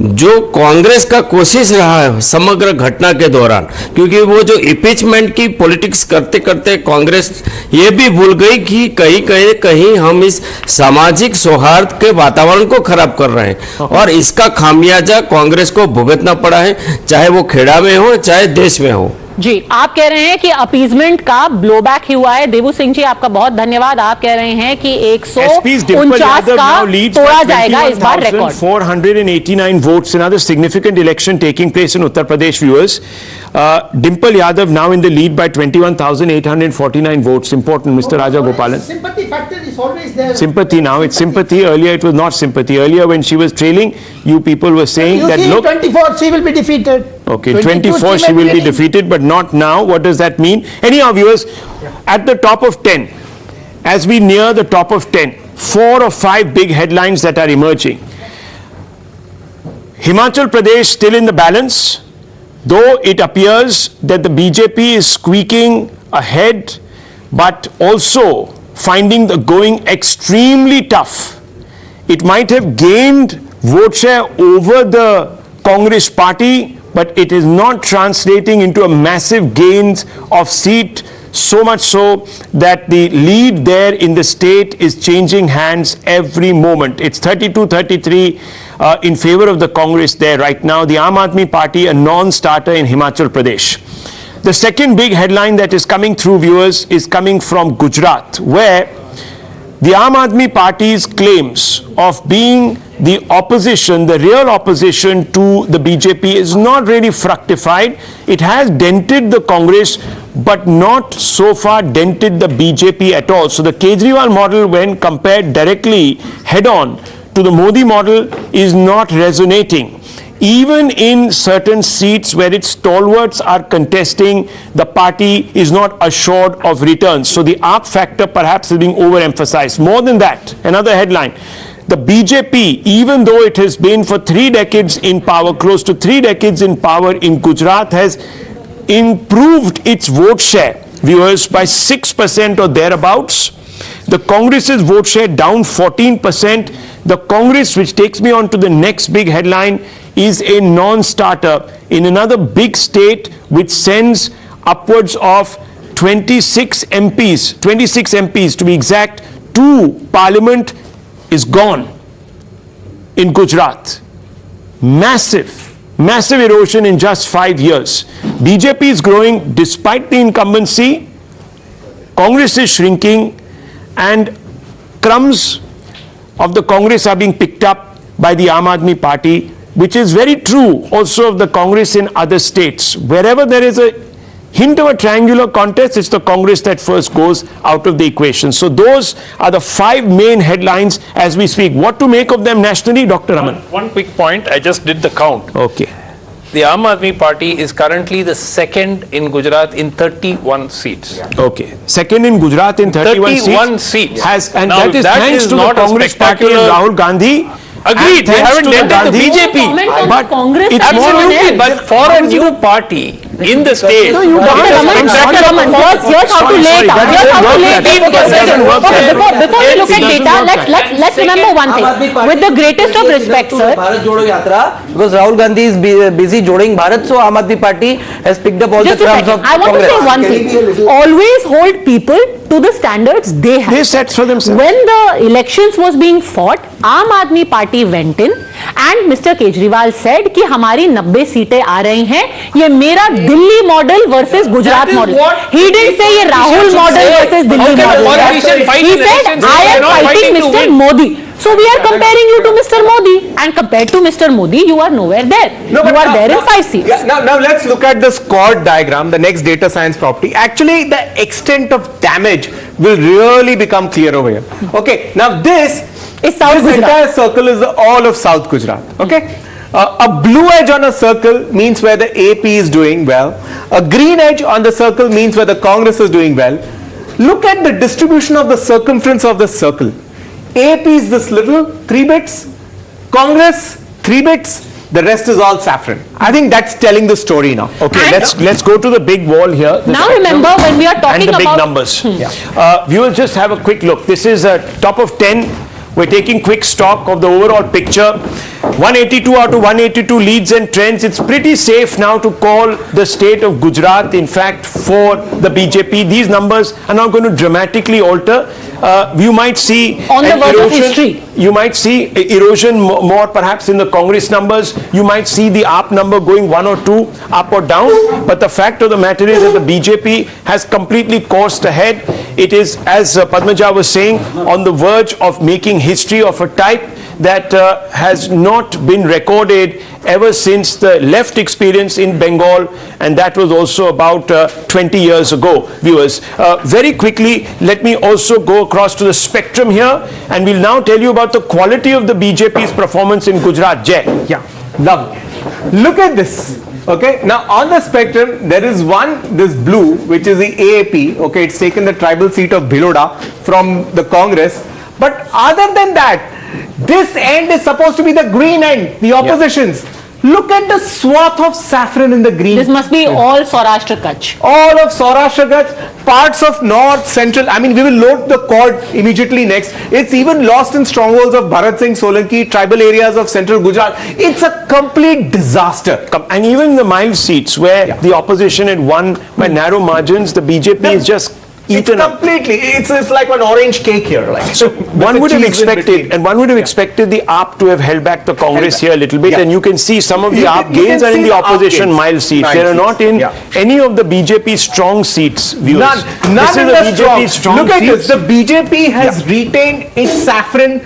जो कांग्रेस का कोशिश रहा है समग्र घटना के दौरान, क्योंकि वो जो इम्पीचमेंट की पॉलिटिक्स करते करते कांग्रेस ये भी भूल गई कि कहीं हम इस सामाजिक सौहार्द के वातावरण को खराब कर रहे हैं, और इसका खामियाजा कांग्रेस को भुगतना पड़ा है, चाहे वो खेड़ा में हो चाहे देश में हो। जी, आप कह रहे हैं कि अपीजमेंट का ब्लोबैक ही हुआ है। देवू सिंह जी, आपका बहुत धन्यवाद। आप कह रहे हैं कि 149 का तोड़ा जाएगा इस बार record. 489 votes, another significant election taking place in Uttar Pradesh, viewers. Dimple Yadav now in the lead by 21,849 votes. Important, Mr. Raja Gopalan. Sympathy factor is always there. Sympathy now, it's sympathy. Earlier it was not sympathy. Earlier when she was trailing, you people were saying You that see, look... 24 she will be defeated. Okay, 24 she will be defeated, but not now. What does that mean? Anyhow, viewers, at the top of 10, as we near the top of 10, 4 or 5 big headlines that are emerging. Himachal Pradesh still in the balance, though it appears that the BJP is squeaking ahead, but also finding the going extremely tough. It might have gained vote share over the Congress party, but it is not translating into a massive gains of seat. So much so that the lead there in the state is changing hands every moment. It's 32-33 in favor of the Congress there right now. The Aam Aadmi Party, a non-starter in Himachal Pradesh. The second big headline that is coming through, viewers, is coming from Gujarat, where the Aam Aadmi Party's claims of being the opposition, the real opposition to the BJP, is not really fructified. It has dented the Congress, but not so far dented the BJP at all. So the Kejriwal model, when compared directly head-on to the Modi model, is not resonating. Even in certain seats where its stalwarts are contesting, the party is not assured of returns. So the AAP factor perhaps is being overemphasized. More than that, another headline, the BJP, even though it has been for 3 decades in power, close to 3 decades in power in Gujarat, has improved its vote share, viewers, by 6% or thereabouts. The Congress's vote share down 14%. The Congress, which takes me on to the next big headline, is a non-starter in another big state which sends upwards of 26 MPs to be exact, to Parliament, is gone in Gujarat. Massive erosion in just 5 years. BJP is growing despite the incumbency. Congress is shrinking, and crumbs of the Congress are being picked up by the Aam Aadmi Party, which is very true also of the Congress in other states. Wherever there is a hint of a triangular contest, it's the Congress that first goes out of the equation. So those are the 5 main headlines as we speak. What to make of them nationally, Dr. Raman? One quick point, I just did the count. Okay. The Aam Aadmi Party is currently the second in Gujarat in 31 seats. Okay. Second in Gujarat in 31 seats. And now, that is thanks to the Congress party and Rahul Gandhi. Agreed, they haven't dented the BJP. But it's absolutely, but for a new party in the state. No, you Dr. Raman, here's how to lay it out. Before we look at data, let's remember one thing. With the greatest of respect, sir. Bharat Jodo Yatra, because Rahul Gandhi is busy joining Bharat, so Aam Aadmi Party has picked up all the crumbs of Congress. I want to say one thing. Always hold people to the standards they have. They set for themselves. When the elections was being fought, Aam Aadmi Party went in and Mr. Kejriwal said कि हमारी 90 सीटें आ रही हैं, ये मेरा Delhi model versus Gujarat model. He didn't say ये Rahul model versus Delhi model. He said I am fighting Mr. Modi. So we are comparing you to Mr. Modi, and compared to Mr. Modi, you are nowhere there. You are there in 5 seats. Yeah, now let's look at the squad diagram, the next data science property. Actually, the extent of damage will really become clear over here. Okay, now this entire circle is all of South Gujarat. Okay, a blue edge on a circle means where the AAP is doing well. A green edge on the circle means where the Congress is doing well. Look at the distribution of the circumference of the circle. AAP is this little 3 bits, Congress 3 bits, the rest is all saffron. I think that's telling the story now. Okay, let's go to the big wall here. Now remember when we are talking about... And the big about numbers. Viewers, just have a quick look. This is a top of 10. We're taking quick stock of the overall picture. 182 out of 182 leads and trends. It's pretty safe now to call the state of Gujarat, in fact, for the BJP. These numbers are not going to dramatically alter. You might see on the verge of history. You might see erosion more perhaps in the Congress numbers. You might see the AAP number going 1 or 2 up or down. But the fact of the matter is that the BJP has completely coursed ahead. It is, as Padmaja was saying, on the verge of making history of a type that has not been recorded ever since the left experience in Bengal, and that was also about 20 years ago, viewers. Very quickly, let me also go across to the spectrum here, and we'll now tell you about the quality of the BJP's performance in Gujarat. Jay. Yeah, lovely. Look at this. Okay, now on the spectrum, there is this blue, which is the AAP. Okay, it's taken the tribal seat of Bhiloda from the Congress. But other than that, this end is supposed to be the green end, the oppositions. Look at the swath of saffron in the green. This must be all Saurashtra Kutch. All of Saurashtra Kutch, parts of north, central. I mean, we will load the cord immediately next. It's even lost in strongholds of Bharat Singh Solanki, tribal areas of central Gujarat. It's a complete disaster. And even the mild seats where the opposition had won by narrow margins, the BJP is just eaten up. Completely. It's like an orange cake here. Like so, one would have expected, the AAP to have held back the Congress here a little bit, and you can see some of the AAP gains are in the opposition mild seats. They are not in any of the BJP strong seats. None in the strong. Look at this. The BJP has retained its saffron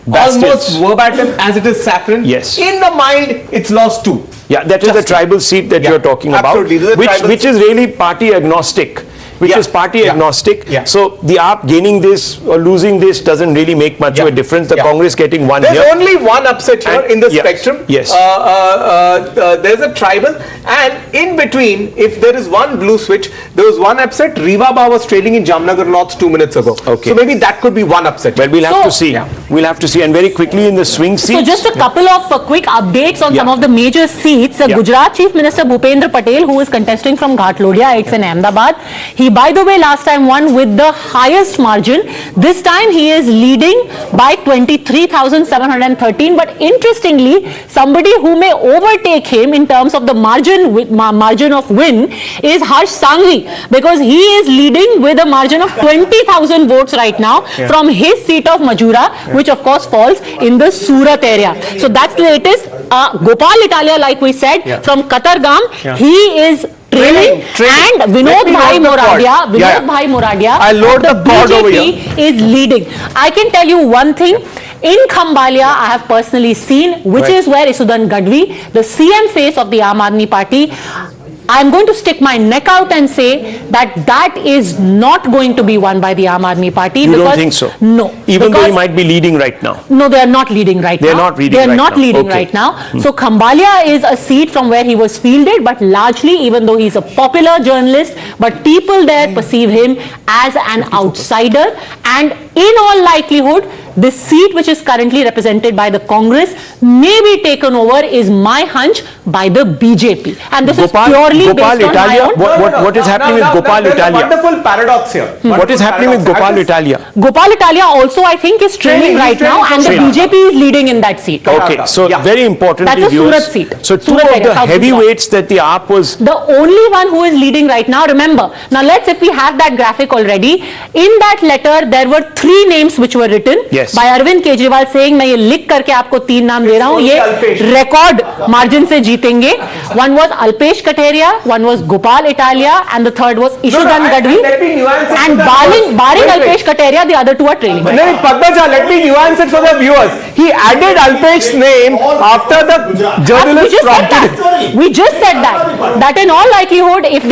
almost verbatim as it is saffron. Yes. In the mild, it's lost 2. Yeah, that is the tribal seat that you're talking about, which is really party agnostic. Agnostic. So the AAP gaining this or losing this doesn't really make much of a difference. The Congress getting one here. There's only one upset here in the spectrum. Yes. There's a tribal, and in between, if there is one blue switch, there was one upset. Rivaba was trailing in Jamnagar North 2 minutes ago. Okay. So maybe that could be one upset. Well, we'll have to see. We'll have to see. And very quickly in the swing seats. So just a couple of quick updates on some of the major seats. Gujarat Chief Minister Bhupendra Patel, who is contesting from Ghatlodiya, it's in Ahmedabad. He, by the way, last time won with the highest margin. This time he is leading by 23,713. But interestingly, somebody who may overtake him in terms of the margin of win is Harsh Sanghvi, because he is leading with a margin of 20,000 votes right now from his seat of Majura, which of course falls in the Surat area. So that's the latest. Gopal Italia, like we said, from Katargam, he is trailing, and Vinod Bhai Moradia, the BJP is leading. I can tell you one thing. In Khambalia, I have personally seen, which is where Isudan Gadvi, the CM face of the Aam Aadmi Party, I'm going to stick my neck out and say that that is not going to be won by the Aam Aadmi Party. You don't think so? No. Even though he might be leading right now? No, they are not leading right now. They are not leading right now. So Khambalia is a seat from where he was fielded, but largely, even though he's a popular journalist, but people there perceive him as an outsider, and in all likelihood, this seat which is currently represented by the Congress may be taken over, is my hunch, by the BJP. And this is purely based on my own. What is happening with Gopal Italia? There's a wonderful paradox here. What is happening with Gopal Italia? Gopal Italia also, I think, is trailing right now, and the BJP is leading in that seat. Okay, so very important. That's a Surat seat. So two of the heavyweights that the AAP was... The only one who is leading right now, remember, now if we have that graphic already, in that letter there were 3 names which were written by Arvind Kejriwal saying, मैं ये लिख करके आपको 3 नाम दे रहा हूँ, ये record margin से जीतेंगे. One was Alpesh Katheria, one was Gopal Italia, and the third was Ishudan Gadvi. And barring Alpesh Katheria, the other 2 are trailing. No, Padmaja, let me nuance it for the viewers. He added Alpesh's name after the journalist prompted. We just said that. That in all likelihood, if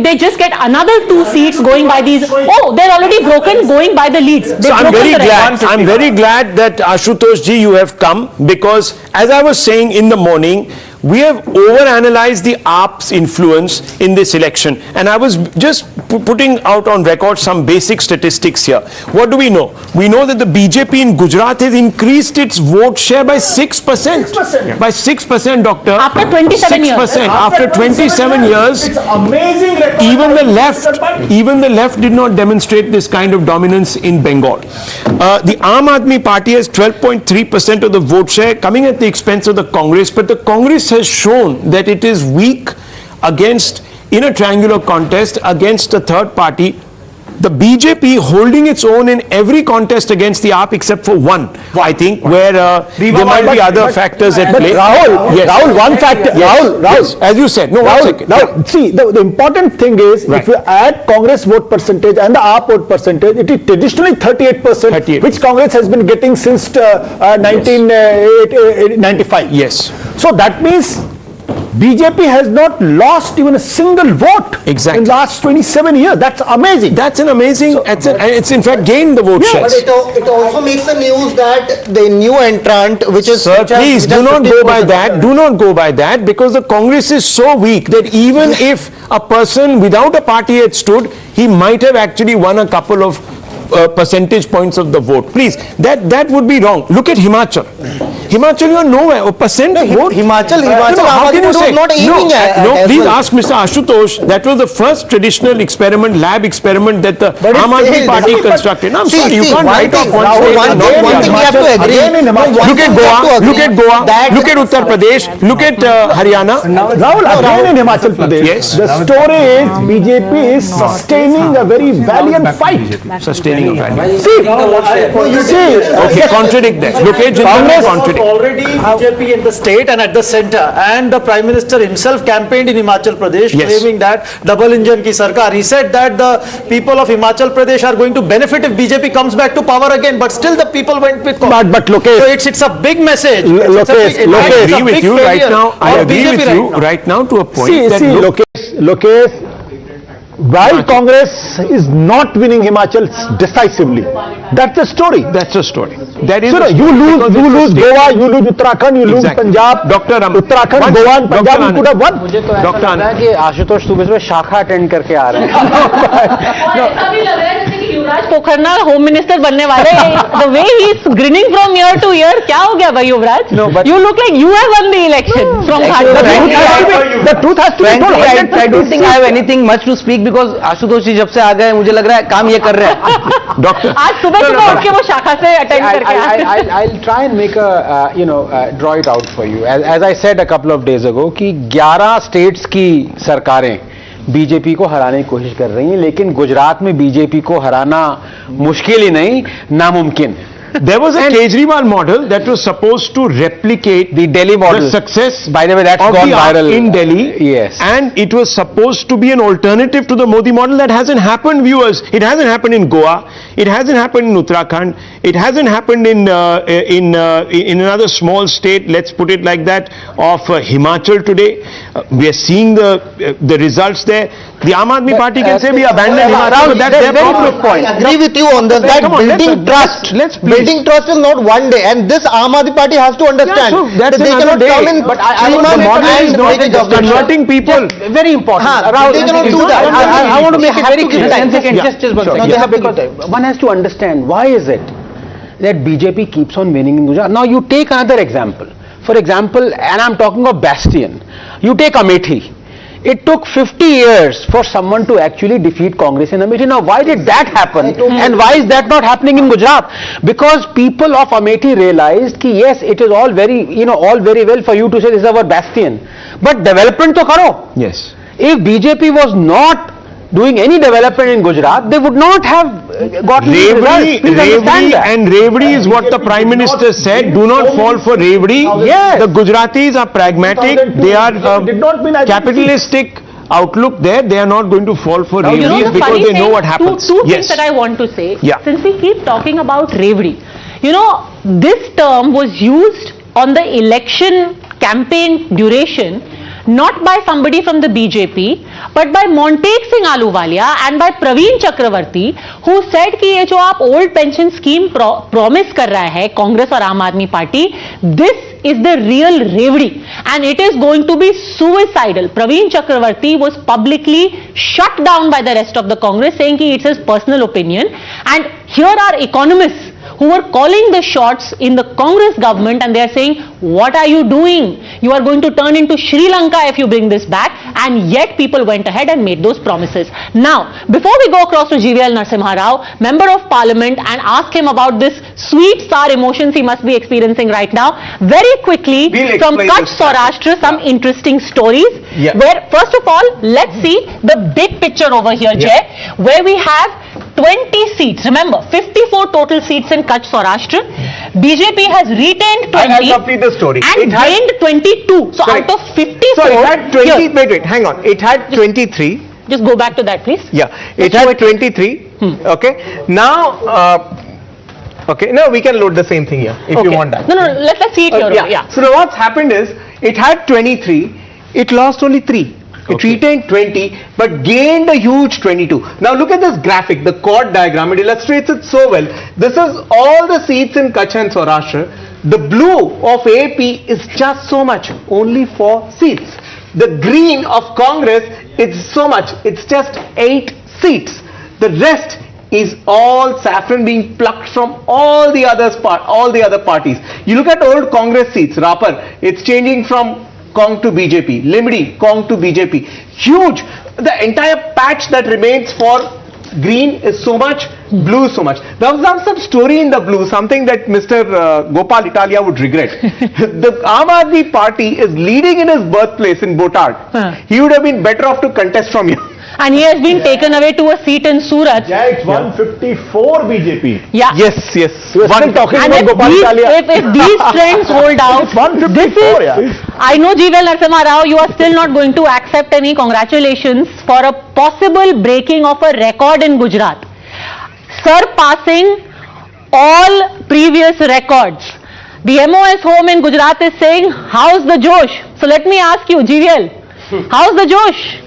they just get another 2 seats going by these, they're already broken going by the leads. So I'm very glad that Ashutosh ji, you have come, because as I was saying in the morning, we have overanalyzed the AAP's influence in this election, and I was just putting out on record some basic statistics here. What do we know? We know that the BJP in Gujarat has increased its vote share by 6%. By 6%, doctor. After 27 years. After 27 years. It's amazing record. Even the left did not demonstrate this kind of dominance in Bengal. The Aam Aadmi Party has 12.3% of the vote share, coming at the expense of the Congress, but the Congress has shown that it is weak in a triangular contest against a third party. The BJP holding its own in every contest against the AAP except for one, I think, where there might be other factors at play. Rahul, one factor. Rahul, as you said. No, one second. Now, see, the important thing is, if you add Congress vote percentage and the AAP vote percentage, it is traditionally 38%, which Congress has been getting since 1995. Yes. So that means BJP has not lost even a single vote in the last 27 years. That's amazing. That's an amazing, it's in fact gained the vote shares. But it also makes the news that the new entrant, which is... Sir, please do not go by that. Do not go by that, because the Congress is so weak that even if a person without a party had stood, he might have actually won a couple of percentage points of the vote. Please, that would be wrong. Look at Himachal. Himachal, you are nowhere. A percent vote. Himachal, how can you say? not aiming at. No, please ask Mr. Ashutosh. That was the first traditional experiment, lab experiment that the Aam Aadmi Party constructed. No, I'm sorry, you can't write off one state. One thing we have to agree. Look at Goa. Look at Goa. Look at Uttar Pradesh. Look at Haryana. Rahul, again in Himachal Pradesh, yes. the story is BJP is sustaining a very valiant fight. Sustaining a valiant. See, okay, contradict that. Look at Congress contradict. Already BJP in the state and at the center, and the Prime Minister himself campaigned in Himachal Pradesh, claiming that double engine ki sarkar. He said that the people of Himachal Pradesh are going to benefit if BJP comes back to power again, but still the people went with Congress. But Lokesh, so it's a big message. I agree with you right now. I agree with you right now to a point. Lokesh, while Congress is not winning Himachal decisively, that's the story. That's a story. That is. So you lose Goa, you lose Uttarakhand, you lose Punjab. Uttarakhand, Goa and Punjab, you could have won. मुझे तो ऐसा लग रहा है कि आशुतोष सुबह सुबह शाखा अटेंड करके आ रहे हैं युवराज पोखरना होम मिनिस्टर बनने वाले the way he is grinning from year to year. क्या हो गया भाई युवराज? You look like you have won the election from The truth has to be told. I don't think I have anything much to speak because Ashutosh जी जब से आ गए मुझे लग रहा है काम ये कर रहे हैं डॉक्टर आज सुबह सुबह उठ के वो शाखा से अटेंड करके आए I'll try and make a draw it out for you. As I said a couple of days ago कि 11 states की सरकारें बीजेपी को हराने की कोशिश कर रही हैं, लेकिन गुजरात में बीजेपी को हराना मुश्किल ही नहीं, नामुमकिन. There was a Kejriwal model that was supposed to replicate the Delhi model. The success, by the way, that's of gone the viral in Delhi. Yes, and it was supposed to be an alternative to the Modi model. That hasn't happened, viewers. It hasn't happened in Goa. It hasn't happened in Uttarakhand. It hasn't happened in another small state. Let's put it like that, of Himachal today. We are seeing the results there. The Aam Aadmi Party can say we abandoned Himachal, but that's their problem. I agree with you on that. Building trust. Building trust is not one day, and this Aam Aadmi Party has to understand that they cannot come in. But the model is not converting people. Very important. They cannot do that. I want to make it very clear. Just one second. Because one has to understand why is it that BJP keeps on winning in Gujarat. Now you take another example. For example, and I'm talking of Bastion. You take Amethi. It took 50 years for someone to actually defeat Congress in Amethi. Now, why did that happen? And why is that not happening in Gujarat? Because people of Amethi realized that yes, it is all very, all very well for you to say this is our bastion, but development to karo. Yes. If BJP was not doing any development in Gujarat, they would not have gotten these results. Revdi is what the Prime Minister said. Do not fall for Revdi. Yes. The Gujaratis are pragmatic. They are capitalistic outlook there. They are not going to fall for Revdi because they know what happens. Two things that I want to say. Yeah. Since we keep talking about Revdi, this term was used on the election campaign duration not by somebody from the BJP, but by Montek Singh Ahluwalia and by Praveen Chakravarti, who said कि ये जो आप old pension scheme promise कर रहा है कांग्रेस और आम Aadmi party, this is the real Revdi and it is going to be suicidal. Praveen Chakravarti was publicly shut down by the rest of the Congress, saying कि it's his personal opinion, and here are economists who were calling the shots in the Congress government, and they are saying, what are you doing? You are going to turn into Sri Lanka if you bring this back, and yet people went ahead and made those promises. Now, before we go across to GVL Narasimha Rao, Member of Parliament, and ask him about this sweet sour emotions he must be experiencing right now, very quickly, from Kutch Saurashtra, some interesting stories, where, first of all, let's see the big picture over here, Jay, where we have 20 seats. Remember, 54 total seats in Kutch Saurashtra. BJP has retained 20 I'll complete the story. and gained 22. So out of 54... So it had 20... Wait, hang on. It had 23. Just go back to that, please. Yeah. It had 23. Okay. Now... Okay, now we can load the same thing here if you want that. No, let's see it here. Yeah. So now what's happened is, it had 23, it lost only 3. It retained 20 but gained a huge 22. Now look at this graphic, the chord diagram, it illustrates it so well. This is all the seats in Kutch and Saurashtra. The blue of AAP is just so much, only 4 seats. The green of Congress is so much, it's just 8 seats. The rest is all saffron being plucked from all the other parties. You look at old Congress seats, Rapar, it's changing from Cong to BJP, Limdi, Cong to BJP. Huge. The entire patch that remains for green is so much, blue is so much. There was some story in the blue, something that Mr. Gopal Italia would regret. The Aam Aadmi Party is leading in his birthplace in Botad. He would have been better off to contest from here. And he has been taken away to a seat in Surat. Yeah, it's 154 BJP. Yeah. Yes. And if these trends hold out, this is, I know GVL Narasimha Rao, you are still not going to accept any congratulations for a possible breaking of a record in Gujarat, surpassing all previous records. The MOS home in Gujarat is saying, how's the Josh? So let me ask you, GVL, how's the Josh?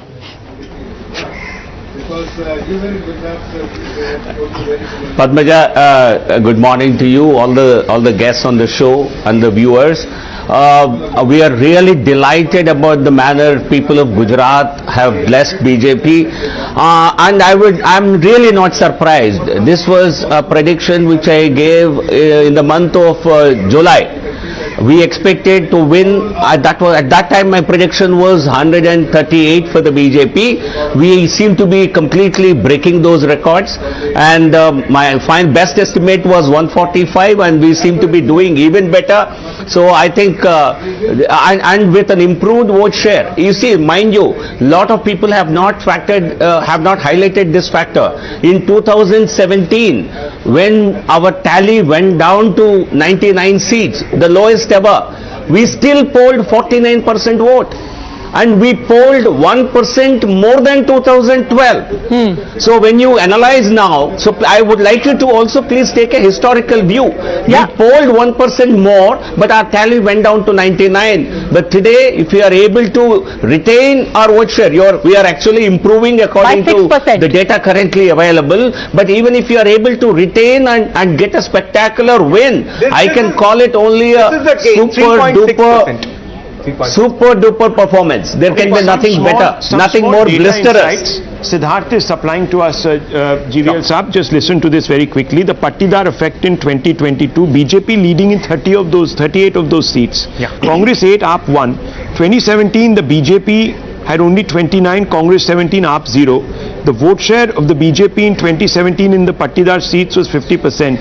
Padmaja, good morning to you, all the guests on the show and the viewers. We are really delighted about the manner people of Gujarat have blessed BJP, and I'm really not surprised. This was a prediction which I gave in the month of July. We expected to win. At that time my prediction was 138 for the BJP. We seem to be completely breaking those records, and my best estimate was 145, and we seem to be doing even better. So I think, and with an improved vote share, you see, mind you, lot of people have not highlighted this factor. In 2017, when our tally went down to 99 seats, the lowest ever, we still polled 49% vote. And we polled 1% more than 2012. So when you analyze now, so I would like you to also please take a historical view. Yeah. We polled 1% more, but our tally went down to 99. But today, if we are able to retain our vote share, we are actually improving according to the data currently available. But even if you are able to retain and get a spectacular win, I can call it only a super duper performance. There can be nothing better, nothing more blisterous. Siddharth is supplying to us, GVL Saab, just listen to this very quickly. The Patidar effect in 2022, BJP leading in 38 of those seats. Yeah. Congress 8, AAP 1. 2017, the BJP had only 29, Congress 17, AAP 0. The vote share of the BJP in 2017 in the Patidar seats was 50%.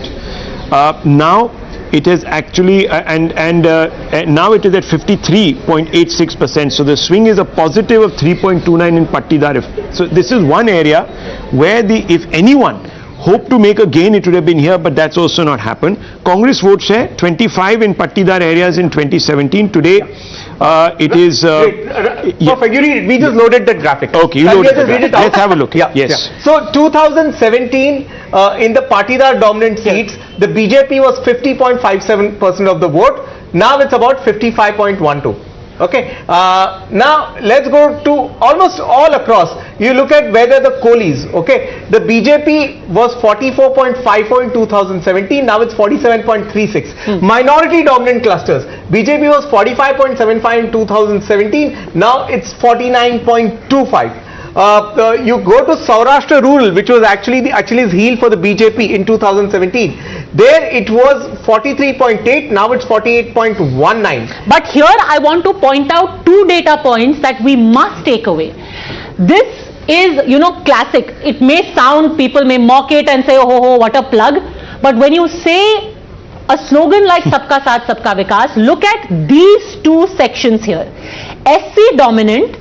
Now it is actually, now it is at 53.86%. So the swing is a positive of 3.29 in Patidar. So this is one area where if anyone hoped to make a gain, it would have been here, but that's also not happened. Congress vote share 25 in Patidar areas in 2017. Today it is. Perfect. You read it. We just loaded that graphic. Okay, you loaded the graphic. Let's have a look. Yeah. Yes. Yeah. So 2017 in the Patidar dominant seats, the BJP was 50.57% of the vote. Now it's about 55.12. Okay. Now let's go to almost all across. You look at whether the coalies. Okay. The BJP was 44.54 in 2017. Now it's 47.36. Minority dominant clusters. BJP was 45.75 in 2017. Now it's 49.25. You go to Saurashtra rural, which was actually the Achilles heel for the BJP in 2017. There it was 43.8, now it's 48.19. But here I want to point out two data points that we must take away. This is, classic. It may sound, people may mock it and say, oh, what a plug. But when you say a slogan like Sabka Saath, Sabka Vikas, look at these two sections here. SC dominant,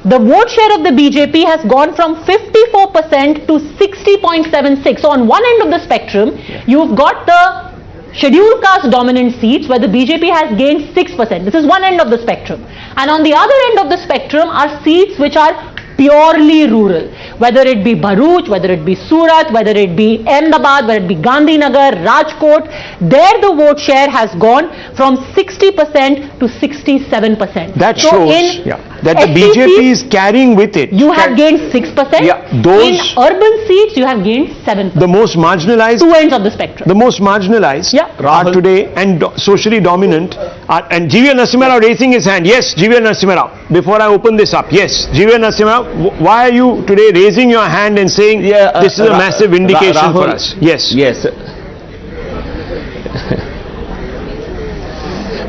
the vote share of the BJP has gone from 54% to 60.76. So on one end of the spectrum, you've got the scheduled caste dominant seats where the BJP has gained 6%. This is one end of the spectrum. And on the other end of the spectrum are seats which are purely rural, whether it be Bharuch, whether it be Surat, whether it be Ahmedabad, whether it be Gandhinagar, Rajkot. There the vote share has gone from 60% to 67%. That shows that the BJP is carrying with it. You have gained 6%. Yeah, in urban seats, you have gained 7%. The most marginalized. Two ends of the spectrum. The most marginalized are today and socially dominant. And GVL Narasimha Rao raising his hand. Yes, GVL Narasimha Rao. Before I open this up, yes, GVL Narasimha Rao. why are you today raising your hand and saying this is a massive indication for us? Yes. Yes.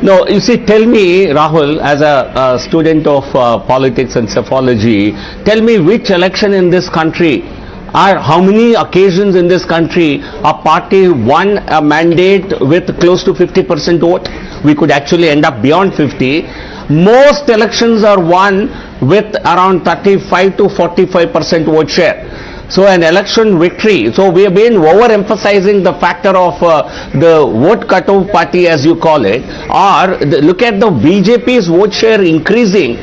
No, you see, tell me, Rahul, as a student of politics and psephology, tell me which election in this country, or how many occasions in this country a party won a mandate with close to 50% vote? We could actually end up beyond 50. Most elections are won with around 35 to 45% vote share. So an election victory. So we have been overemphasizing the factor of the vote cutoff party, as you call it, or look at the BJP's vote share increasing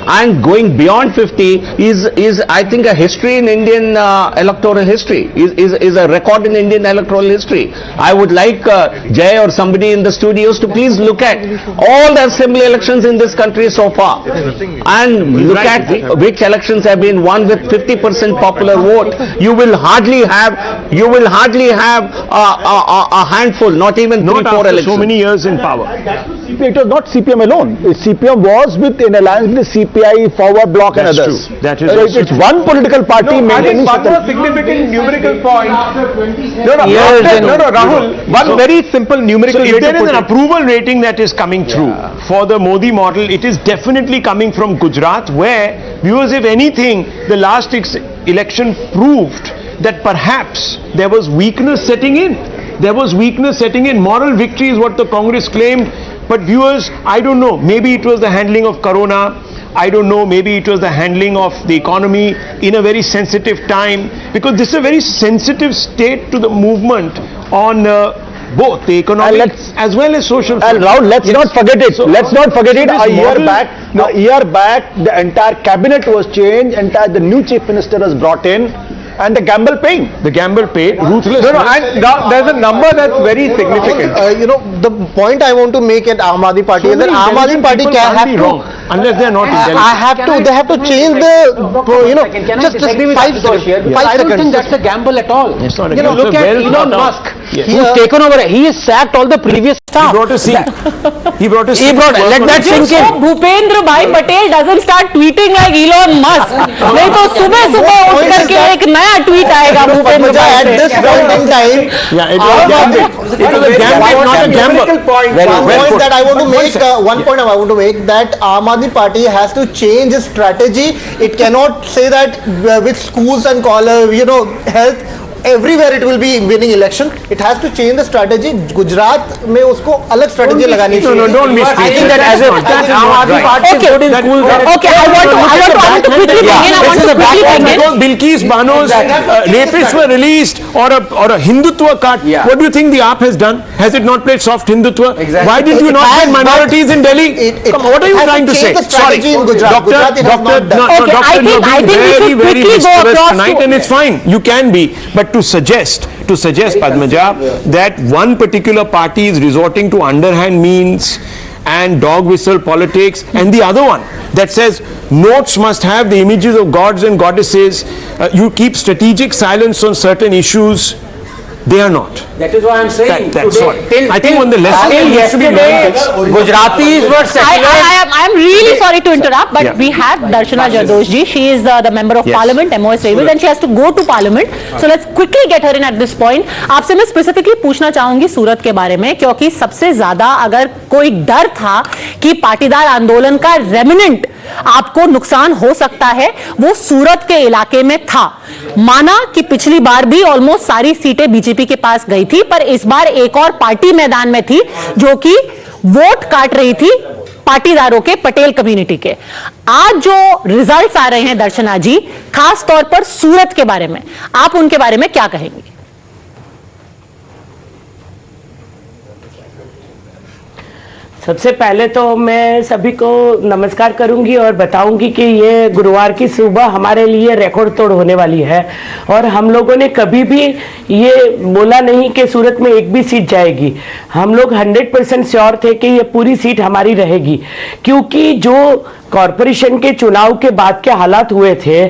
and going beyond 50 is I think a history in Indian electoral history, is a record in Indian electoral history. I would like Jay or somebody in the studios to please look at all the assembly elections in this country so far and look at which elections have been won with 50% popular vote. You will hardly have a handful, not even 3-4 elections. So many years in power. It was not CPM alone. CPM was with an alliance with the CPI, Forward Bloc and others. True. That is it's one political party maintaining. One more significant numerical point. Rahul, one very simple numerical. So if there is an approval rating that is coming through for the Modi model, it is definitely coming from Gujarat, where viewers, if anything, the last election proved that perhaps there was weakness setting in. Moral victory is what the Congress claimed. But viewers, I don't know, maybe it was the handling of Corona, I don't know, maybe it was the handling of the economy in a very sensitive time, because this is a very sensitive state to the movement on both the economic as well as social. And Rahul, let's not forget it. Let's not forget it. A year back, the entire cabinet was changed, the new chief minister was brought in. And the gamble paid. Ruthless. And there's a number that's very significant. The point I want to make at Aam Aadmi Party is that Aam Aadmi Party have to, unless they are not intelligent. they have to change the, just 5 seconds. I don't think that's a gamble at all. It's not a gamble. Look at Elon Musk. He's taken over. He has sacked all the previous staff. He brought a seat. Let that sink in. Bhupendra Bhai Patel doesn't start tweeting like Elon Musk. नहीं तो सुबह उठ करके एक नया tweet आएगा भूपेंद्र भाई at this point in time. It was a gambit, not a gamble. One point I want to make that Aam Aadmi Party has to change its strategy. It cannot say that with schools and health. Everywhere it will be winning election. It has to change the strategy. Gujarat में उसको अलग strategy लगानी चाहिए. No, don't be I think that as a Aam Aadmi Party is good in schools. Okay, I want to quickly begin. Because Bilkis Bano's rapists were released or a Hindutva cut. What do you think the AAP has done? Has it not played soft Hindutva? Exactly. Why did you not get minorities in Delhi? What are you trying to say? Sorry, Doctor, you're being very mischievous tonight, and it's fine. You can be, but to suggest Padmaja, that one particular party is resorting to underhand means and dog whistle politics, and the other one that says notes must have the images of gods and goddesses, you keep strategic silence on certain issues. They are not. That is why I am saying that's today, what. I think when the lesson needs to be learned, Gujaratis were secular. I am really sorry to interrupt, but we have Darshana Jardosh ji. She is the member of Parliament, MOS Railways, and she has to go to Parliament. So let's quickly get her in at this point. आपसे मैं specifically पूछना चाहूंगी सूरत के बारे में, क्योंकि सबसे ज्यादा अगर कोई डर था कि पाटीदार आंदोलन का रेमिनेंट आपको नुकसान हो सकता है, वो सूरत के इलाके में था. माना कि पिछली बार भी ऑलमोस्ट सारी सीटें बीजेपी के पास गई थी, पर इस बार एक और पार्टी मैदान में थी जो कि वोट काट रही थी पाटीदारों के, पटेल कम्युनिटी के. आज जो रिजल्ट्स आ रहे हैं दर्शना जी, खास तौर पर सूरत के बारे में, आप उनके बारे में क्या कहेंगे? सबसे पहले तो मैं सभी को नमस्कार करूंगी और बताऊंगी कि ये गुरुवार की सुबह हमारे लिए रिकॉर्ड तोड़ होने वाली है, और हम लोगों ने कभी भी ये बोला नहीं कि सूरत में एक भी सीट जाएगी. हम लोग 100% श्योर थे कि ये पूरी सीट हमारी रहेगी, क्योंकि जो कॉरपोरेशन के चुनाव के बाद के हालात हुए थे,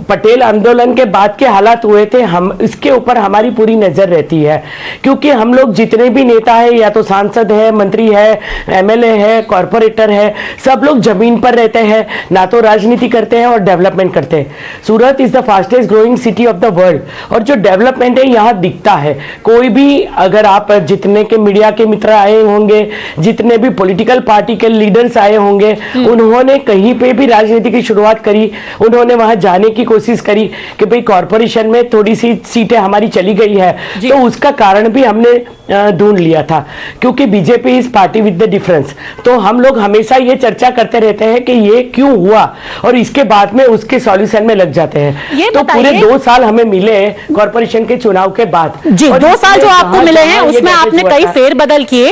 पटेल आंदोलन के बाद के हालात हुए थे, हम इसके ऊपर हमारी पूरी नजर रहती है, क्योंकि हम लोग जितने भी नेता है, या तो सांसद है, मंत्री है, एमएलए है, कॉरपोरेटर है, सब लोग जमीन पर रहते हैं, ना तो राजनीति करते हैं और डेवलपमेंट करते हैं। Surat is the fastest growing city of the world, और जो डेवलपमेंट है यहाँ दिखता है। कोई भी, अगर आप जितने के मीडिया के मित्र आए होंगे, जितने भी पॉलिटिकल पार्टी के लीडर्स आए होंगे, उन्होंने कहीं पे भी राजनीति की शुरुआत करी, उन्होंने वहां जाने की कोशिश करी कि भाई कॉरपोरेशन में थोड़ी सी सीटें हमारी चली गई है, तो उसका कारण भी हमने ढूंढ लिया था, क्योंकि BJP is party with the difference. तो हम लोग हमेशा ये चर्चा करते रहते हैं कि ये क्यों हुआ, और इसके बाद में उसके सॉल्यूशन में लग जाते हैं। तो पूरे 2 साल हमें मिले कॉरपोरेशन के चुनाव के बाद। जी, 2 साल जो आपको मिले हैं उसमें आपने कई फेरबदल किए।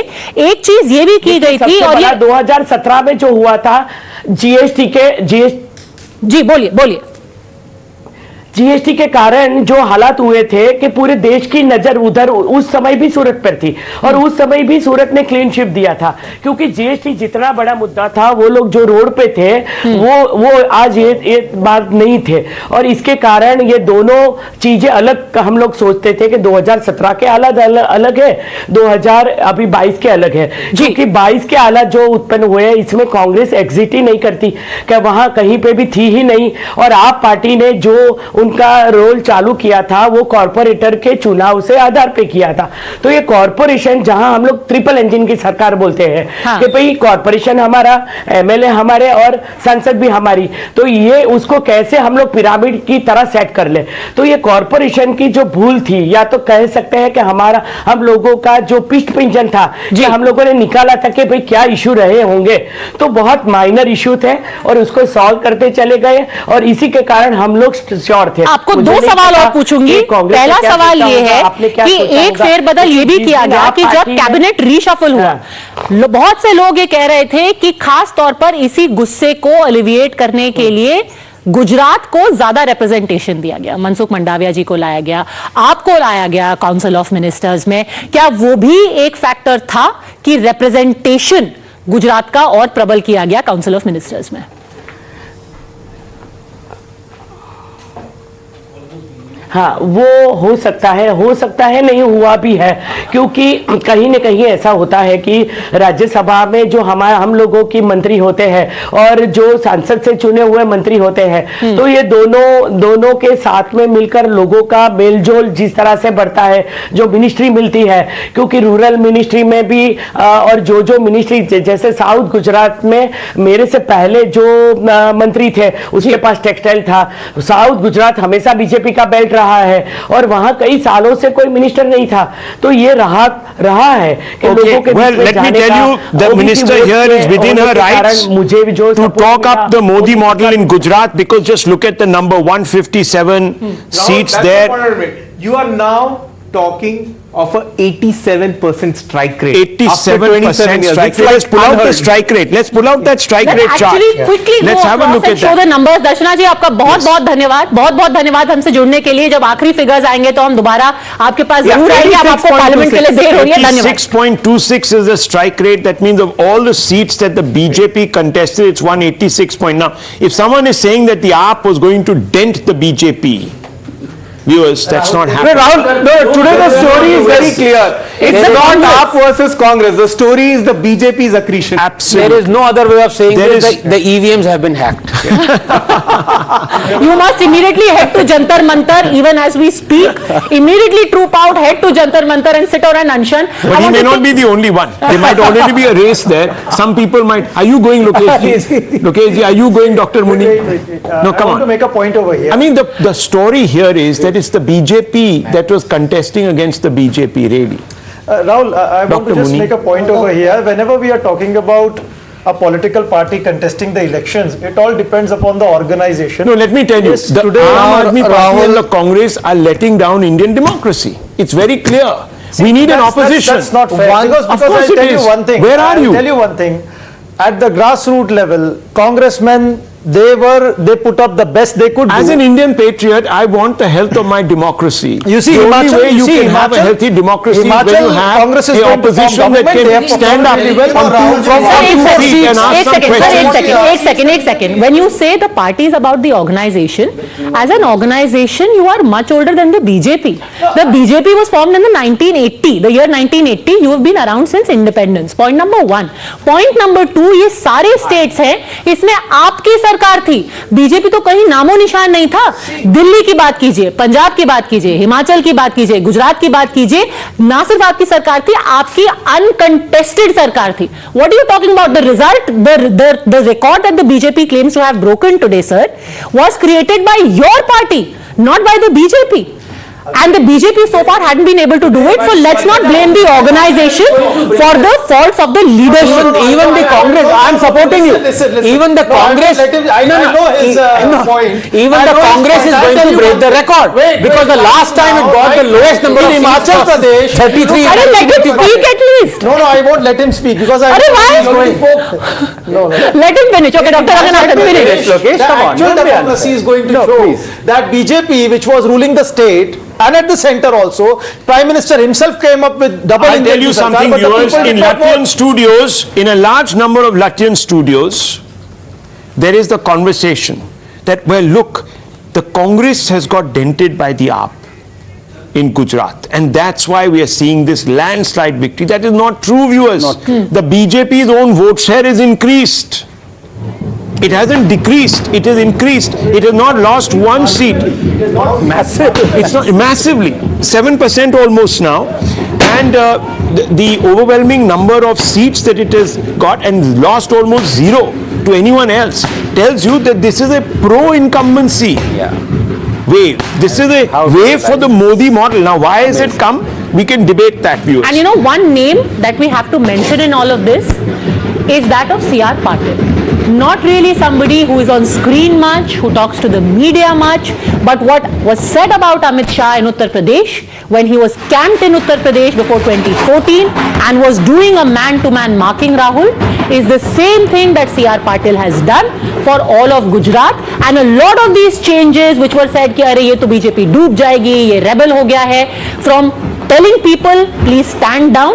एक चीज ये भी की गई थी, और ये 2017 में जो हुआ था जीएसटी जी बोलिए। जीएसटी के कारण जो हालात हुए थे कि पूरे देश की नजर उधर उस समय भी सूरत पर थी, और उस समय भी सूरत ने क्लीन शिप दिया था, क्योंकि जीएसटी जितना बड़ा मुद्दा था, वो लोग जो रोड पे थे वो आज ये बात नहीं थे, और इसके कारण ये दोनों चीजें अलग हम लोग सोचते थे कि 2017 के हालात अलग है, 2022 के अलग है, क्योंकि 22 के हालात जो उत्पन्न हुए हैं इसमें कांग्रेस एग्जिट ही नहीं करती, क्या वहां कहीं पे भी थी ही नहीं, और आप पार्टी ने जो उनका रोल चालू किया था वो कॉरपोरेटर के चुनाव से आधार पे किया था। तो ये कॉरपोरेशन, जहां हम लोग ट्रिपल इंजन की सरकार बोलते हैं कि भाई कॉरपोरेशन हमारा, एमएलए हमारे और संसद भी हमारी, तो ये उसको कैसे हम लोग पिरामिड की तरह सेट कर ले। तो ये कॉरपोरेशन की जो भूल थी, या तो कह सकते हैं कि हमारा, हम लोगों का जो पिष्ट पिंजन था, कि हम लोगों ने निकाला था कि भाई क्या इश्यू रहे होंगे, तो बहुत माइनर इश्यू थे और उसको सॉल्व करते चले गए, और इसी के कारण हम लोग श्योर थे। आपको 2 सवाल और पूछूंगी। पहला सवाल ये है कि एक फेरबदल ये भी किया गया कि जब कैबिनेट रीशफल हुआ, बहुत से लोग ये कह रहे थे कि खास तौर पर इसी गुस्से को एलिविएट करने के लिए गुजरात को ज्यादा रिप्रेजेंटेशन दिया गया, मनसुख मंडाविया जी को लाया गया, आपको लाया गया काउंसिल ऑफ मिनिस्टर्स में। क्या वो भी एक फैक्टर था कि रिप्रेजेंटेशन गुजरात का और प्रबल किया गया काउंसिल ऑफ मिनिस्टर्स में? हाँ, वो हो सकता है नहीं हुआ भी है, क्योंकि कहीं न कहीं ऐसा होता है कि राज्यसभा में जो हम लोगों की मंत्री होते हैं और जो सांसद से चुने हुए मंत्री होते हैं, तो ये दोनों के साथ में मिलकर लोगों का मेलजोल जिस तरह से बढ़ता है, जो मिनिस्ट्री मिलती है, क्योंकि रूरल मिनिस्ट्री में भी और जो मिनिस्ट्री, जैसे साउथ गुजरात में मेरे से पहले जो मंत्री थे उसके पास टेक्सटाइल था, साउथ गुजरात हमेशा बीजेपी का बेल्ट रहा है, और वहां कई सालों से कोई मिनिस्टर नहीं था, तो ये रहा है कि लोगों के well, let me tell you, the minister here is within her rights to talk up the Modi model in Gujarat, because just look at the number 157 seats there. You are now talking of a 87% strike rate. 87% strike rate. Let's pull out the strike rate. Let's pull out that strike rate chart. Quickly Let's have a look at show the numbers. दर्शना जी, आपका बहुत धन्यवाद, बहुत धन्यवाद हमसे जुड़ने के लिए। जब आखिरी फिगर्स आएंगे तो हम दोबारा आपके पास जरूर आएंगे। अब आपको पार्लियामेंट के लिए देर हो रही है। धन्यवाद। 6.26 is the strike rate. That means of all the seats that the BJP contested, it's 186 point. Now, if someone is saying that the AAP was going to dent the BJP, viewers, that's not happening. Rahul, no, today the story is very clear. It's not AAP versus Congress. The story is the BJP's accretion. Absolutely. There is no other way of saying this. The EVMs have been hacked. You must immediately head to Jantar Mantar, even as we speak. Immediately troop out, head to Jantar Mantar and sit on an anshan. But he may not be the only one. There might already be a race there. Some people might. Are you going, Lokesh? Lokesh, are you going, Dr. Muni? No, come on. I want to make a point over here. I mean, the story here is that it's the BJP that was contesting against the BJP, really. Rahul, I want to just make a point over here. Whenever we are talking about a political party contesting the elections, it all depends upon the organization. No, let me tell you, the Aam Aadmi Party and the Congress are letting down Indian democracy. It's very clear. We need an opposition. That's not fair. Because of course I'll tell you one thing. Where are you? I'll tell you one thing. At the grassroots level, congressmen they put up the best they could As do. an Indian patriot, I want the health of my democracy. You see, the only Himachal, way you can have a Himachal- healthy democracy is when Himachal you have Congress is the going to form opposition that government. They can have stand up performed really well. on 244 feet and ask some questions. एक second. When you say the party is about the organization, as an organization, you are much older than the BJP. The BJP was formed in the 1980, the year 1980. You have been around since independence. Point number one. Point number two, ये सारे states हैं, इसमें आपकी सरकार थी. BJP तो कहीं नामो निशान नहीं था. दिल्ली की बात कीजिए, पंजाब की बात कीजिए, हिमाचल की बात कीजिए, गुजरात की बात कीजिए, ना सिर्फ आपकी सरकार थी, आपकी uncontested सरकार थी. What are you talking about? The result, the record that the BJP claims to have broken today, sir, was created by your party, not by the BJP. And the BJP so far hadn't been able to do it, so let's not blame the organization for the faults of the leadership. Even the Congress, I am supporting you. Even the Congress, I know his point. Even the Congress is going to break the record because the last time it got the lowest number of in seats Himachal was Pradesh. 33. Let him speak at least. No, I won't let him speak because I. No. Let him finish. Okay, Dr. Ranganathan, finish. The actual democracy is going to show that BJP, which was ruling the state and at the center also, Prime Minister himself came up with double I'll engine tell you sarkar, something, but the viewers, people in did not Latvian vote. studios, in a large number of Latvian studios, there is the conversation that, well, look, the Congress has got dented by the AAP in Gujarat, and that's why we are seeing this landslide victory. That is not true, viewers. The BJP's own vote share is increased. It hasn't decreased, it has increased. It has not lost one seat. Massive. It's not massively. 7% almost now. And the overwhelming number of seats that it has got and lost almost zero to anyone else tells you that this is a pro-incumbency wave. This is a wave for the Modi model. Now, why has it come? We can debate that, viewers. And you know, one name that we have to mention in all of this is that of C.R. Patil. Not really somebody who is on screen much, who talks to the media much, but what was said about Amit Shah in Uttar Pradesh when he was camped in Uttar Pradesh before 2014 and was doing a man-to-man marking Rahul is the same thing that C.R. Patil has done for all of Gujarat. And a lot of these changes which were said कि अरे ये तो BJP डूब जाएगी, ये rebel हो गया है, from telling people please stand down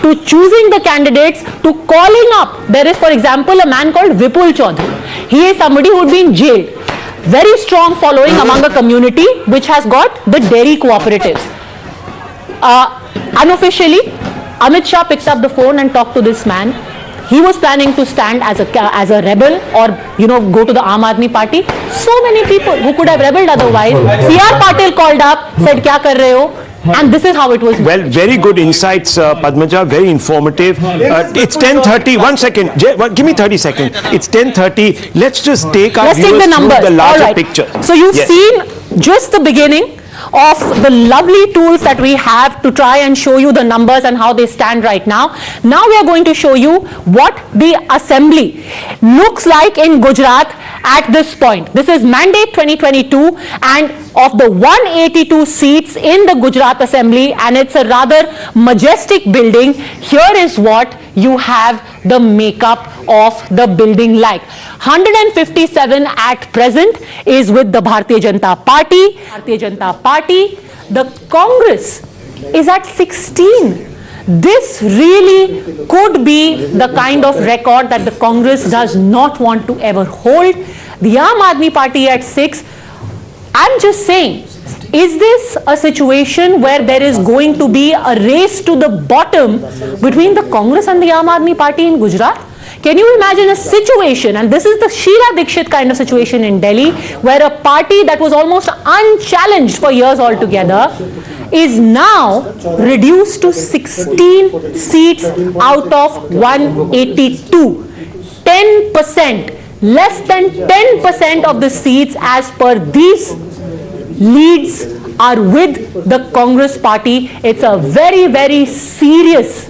to choosing the candidates to calling up. There is, for example, a man called Vipul Chaudhary. He is somebody who would be in jail. Very strong following among a community which has got the dairy cooperatives. Unofficially, Amit Shah picked up the phone and talked to this man. He was planning to stand as a rebel or, you know, go to the Aam Aadmi Party. So many people who could have rebelled otherwise. C.R. Patil called up, said, "Kya kar rahe ho?" And this is how it was. Well, very good insights, Padmaja, very informative. It's 10:30. 1 second. Give me 30 seconds. It's 10:30. Let's just take our viewers through the larger picture. So you've seen just the beginning of the lovely tools that we have to try and show you the numbers and how they stand right now. Now we are going to show you what the assembly looks like in Gujarat at this point. This is mandate 2022, and of the 182 seats in the Gujarat Assembly, and it's a rather majestic building. Here is what you have the makeup of the building like. 157 at present is with the Bharatiya Janata Party. The Congress is at 16. This really could be the kind of record that the Congress does not want to ever hold. The Aam Aadmi Party at 6. I'm just saying, is this a situation where there is going to be a race to the bottom between the Congress and the Aam Aadmi Party in Gujarat? Can you imagine a situation, and this is the Sheila Dikshit kind of situation in Delhi, where a party that was almost unchallenged for years altogether is now reduced to 16 seats out of 182. 10%, less than 10% of the seats as per these leads are with the Congress party. It's a very, very serious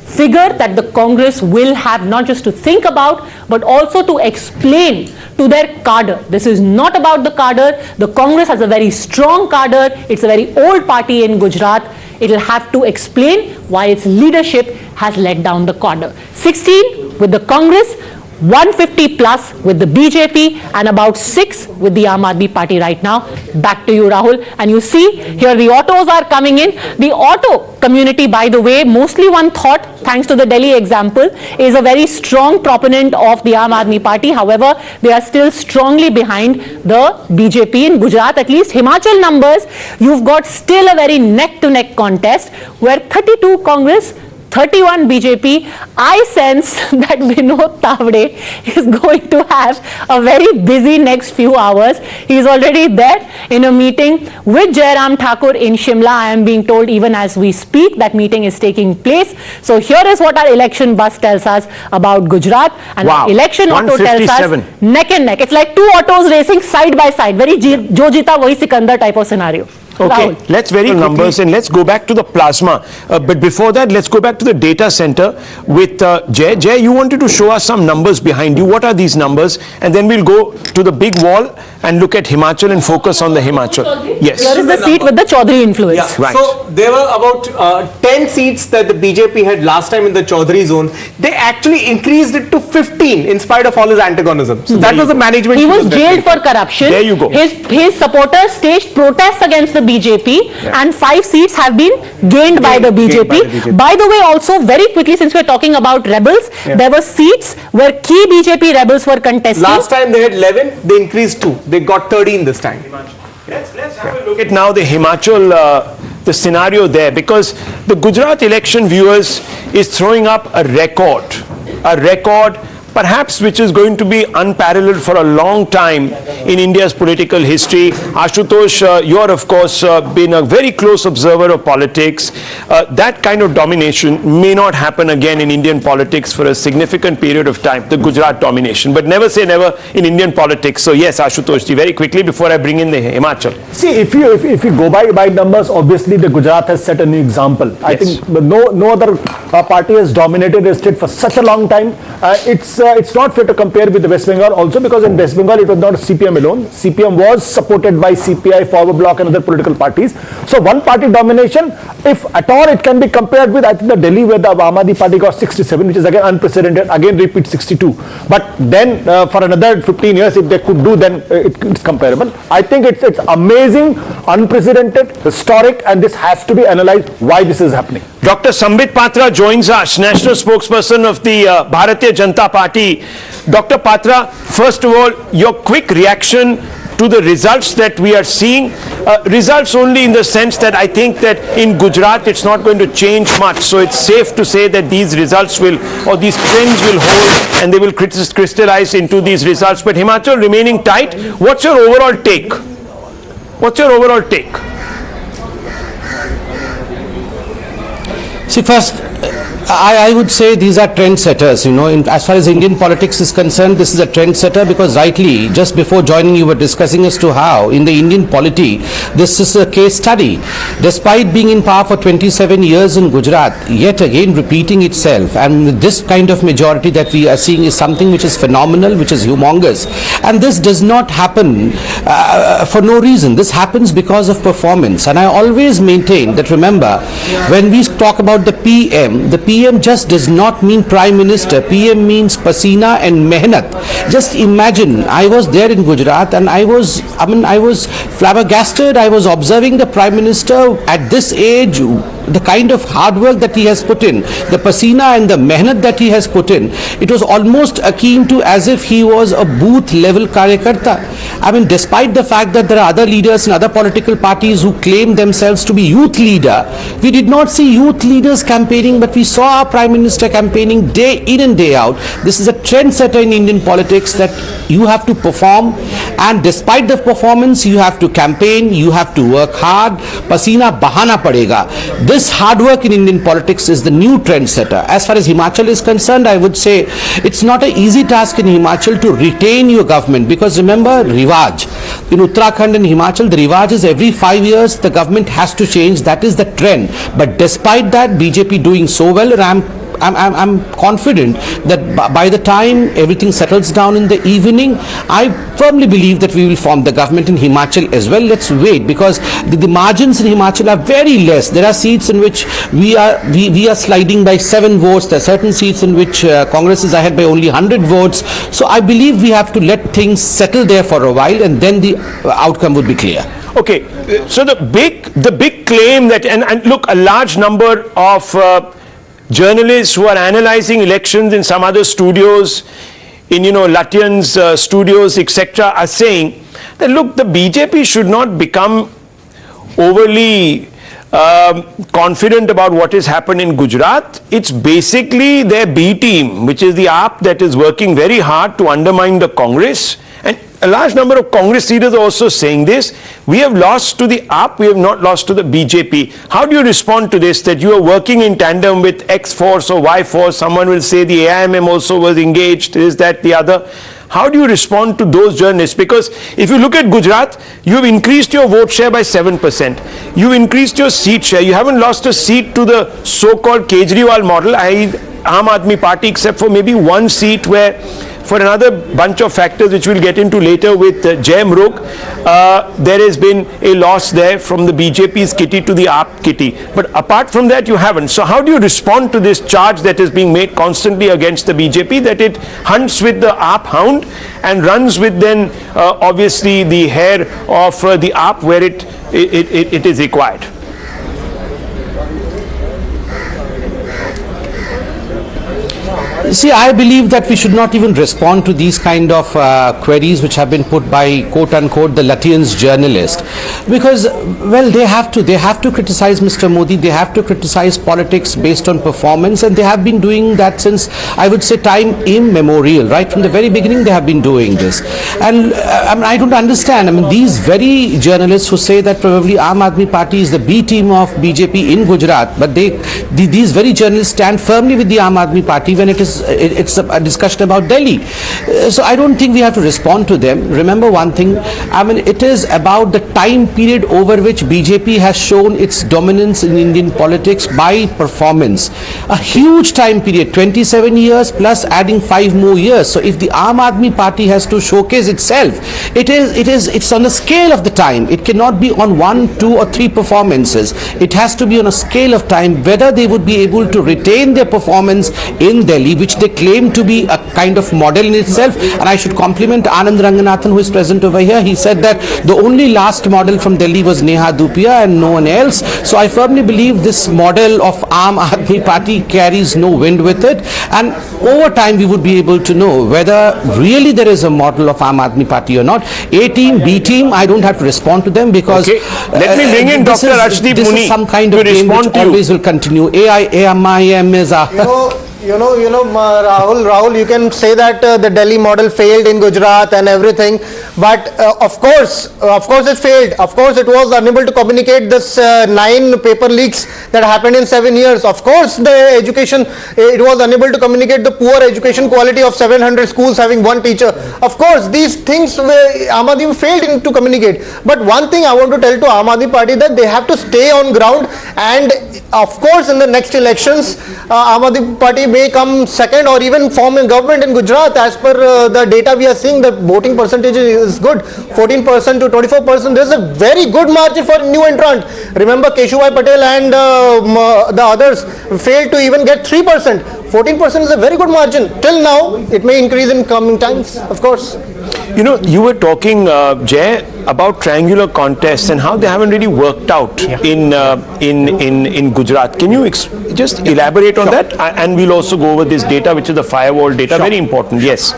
figure that the Congress will have not just to think about, but also to explain to their cadre. This is not about the cadre. The Congress has a very strong cadre. It's a very old party in Gujarat. It will have to explain why its leadership has let down the cadre. 16 with the Congress, 150 plus with the BJP and about 6 with the Aam Aadmi Party right now. Back to you, Rahul. And you see here the autos are coming in. The auto community, by the way, mostly one thought, thanks to the Delhi example, is a very strong proponent of the Aam Aadmi Party. However, they are still strongly behind the BJP in Gujarat. At least Himachal numbers, you've got still a very neck-to-neck contest where 32 Congress, 31 BJP. I sense that Vinod Tavade is going to have a very busy next few hours. He is already there in a meeting with Jairam Thakur in Shimla. I am being told even as we speak that meeting is taking place. So here is what our election bus tells us about Gujarat, and our election auto tells us neck and neck. It's like two autos racing side by side. Very Jo Jeeta Wahi Sikandar type of scenario. Okay, let's very numbers and let's go back to the plasma. But before that, let's go back to the data center with Jay. Jay, you wanted to show us some numbers behind you. What are these numbers? And then we'll go to the big wall and look at Himachal and focus on the Himachal. Yes. Here is the seat with the Chaudhary influence. Yeah. Right. So there were about 10 seats that the BJP had last time in the Chaudhary zone. They actually increased it to 15 in spite of all his antagonism. So that was the management. He was jailed for corruption. There you go. His supporters staged protests against the BJP, and 5 seats have been gained by the BJP. By the way, also very quickly, since we're talking about rebels, there were seats where key BJP rebels were contesting. Last time they had 11, they increased 2. They got 13 this time. Let's have a look at now the Himachal, the scenario there, because the Gujarat election, viewers, is throwing up a record perhaps which is going to be unparalleled for a long time in India's political history. Ashutosh, you're of course been a very close observer of politics. That kind of domination may not happen again in Indian politics for a significant period of time, the Gujarat domination. But never say never in Indian politics. So yes, Ashutosh ji, very quickly before I bring in the Himachal. See, if you go by numbers, obviously the Gujarat has set a new example. I think no other party has dominated the state for such a long time. It's not fair to compare with the West Bengal also, because in West Bengal it was not CPM alone. CPM was supported by CPI, Forward Bloc and other political parties. So one party domination, if at all it can be compared with, I think, the Delhi where the Aam Aadmi Party got 67, which is again unprecedented, again repeat 62. But then for another 15 years, if they could do, then it's comparable. I think it's amazing, unprecedented, historic, and this has to be analyzed why this is happening. Dr. Sambit Patra joins us, national spokesperson of the Bharatiya Janata Party. Dr. Patra, first of all, your quick reaction to the results that we are seeing. Results only in the sense that I think that in Gujarat it's not going to change much. So it's safe to say that these results will, or these trends will hold and they will crystallize into these results. But Himachal remaining tight, what's your overall take? What's your overall take? See, first, I would say these are trendsetters, you know. As far as Indian politics is concerned, this is a trendsetter, because rightly, just before joining, you were discussing as to how in the Indian polity, this is a case study. Despite being in power for 27 years in Gujarat, yet again repeating itself, and this kind of majority that we are seeing is something which is phenomenal, which is humongous. And this does not happen for no reason. This happens because of performance. And I always maintain that, remember, when we talk about the PM just does not mean Prime Minister. PM means pasina and mehnat. Just imagine, I was there in Gujarat and I was flabbergasted. I was observing the Prime Minister at this age, the kind of hard work that he has put in, the pasina and the mehnat that he has put in. It was almost akin to as if he was a booth level karyakarta. I mean, despite the fact that there are other leaders in other political parties who claim themselves to be youth leader, we did not see youth leaders campaigning, but we saw our Prime Minister campaigning day in and day out. This is a trendsetter in Indian politics, that you have to perform, and despite the performance, you have to campaign, you have to work hard. Pasina bahana padega. This hard work in Indian politics is the new trendsetter. As far as Himachal is concerned, I would say it's not an easy task in Himachal to retain your government, because remember, Rivaj. In Uttarakhand and Himachal, the Rivaj is every 5 years the government has to change. That is the trend. But despite that, BJP doing so well, and I'm confident that by the time everything settles down in the evening, I firmly believe that we will form the government in Himachal as well. Let's wait, because the margins in Himachal are very less. There are seats in which we are sliding by 7 votes. There are certain seats in which Congress is ahead by only 100 votes. So I believe we have to let things settle there for a while, and then the outcome would be clear. Okay, so the big claim that, and look, a large number of journalists who are analyzing elections in some other studios, in Latyan's studios, etc., are saying that, look, the BJP should not become overly confident about what has happened in Gujarat. It's basically their B team, which is the AAP, that is working very hard to undermine the Congress. And a large number of Congress leaders are also saying this. We have lost to the AAP, we have not lost to the BJP. How do you respond to this, that you are working in tandem with X force or Y force? Someone will say the AIMM also was engaged, is that the other? How do you respond to those journalists? Because if you look at Gujarat, you have increased your vote share by 7%. You increased your seat share. You haven't lost a seat to the so-called Kejriwal model, i.e. Aam Aadmi Party, except for maybe one seat where, for another bunch of factors which we'll get into later with Jai Mruk, there has been a loss there from the BJP's kitty to the AAP kitty. But apart from that, you haven't. So how do you respond to this charge that is being made constantly against the BJP, that it hunts with the AAP hound and runs with then obviously the hair of the AAP where it is required? See, I believe that we should not even respond to these kind of queries which have been put by quote-unquote the Latvians journalist, because, well, they have to criticize Mr. Modi, they have to criticize politics based on performance, and they have been doing that since, I would say, time immemorial. Right from the very beginning they have been doing this. And I don't understand, these very journalists who say that probably Aam Aadmi Party is the B team of BJP in Gujarat, but these very journalists stand firmly with the Aam Aadmi Party when it's a discussion about Delhi. So I don't think we have to respond to them. Remember one thing, it is about the time period over which BJP has shown its dominance in Indian politics by performance. A huge time period, 27 years plus adding 5 more years. So if the Aam Aadmi Party has to showcase itself, it's on a scale of the time. It cannot be on 1, 2 or 3 performances. It has to be on a scale of time, whether they would be able to retain their performance in Delhi, which they claim to be a kind of model in itself. And I should compliment Anand Ranganathan, who is present over here. He said that the only last model from Delhi was Neha Dupia and no one else. So I firmly believe this model of Aam Aadmi Party carries no wind with it, and over time we would be able to know whether really there is a model of Aam Aadmi Party or not. A team, B team, I don't have to respond to them, because let me bring in Dr. Arshdeep Muni. This is some kind of game which always will continue. AIM is a... Rahul, you can say that the Delhi model failed in Gujarat and everything, but of course it failed. Of course it was unable to communicate this 9 paper leaks that happened in 7 years. Of course the education, it was unable to communicate the poor education quality of 700 schools having 1 teacher. Of course these things Aam Aadmi failed to communicate. But one thing I want to tell to Aam Aadmi Party, that they have to stay on ground, and of course in the next elections Aam Aadmi Party may come second or even form a government in Gujarat. As per the data we are seeing, the voting percentage is good, 14% to 24%. There is a very good margin for new entrant. Remember, Kejriwal Patel and the others failed to even get 3%. 14% is a very good margin. Till now, it may increase in coming times, of course. You were talking, Jay, about triangular contests and how they haven't really worked out in Gujarat. Can you just elaborate on that? And we'll also go over this data, which is the firewall data, very important. Yes.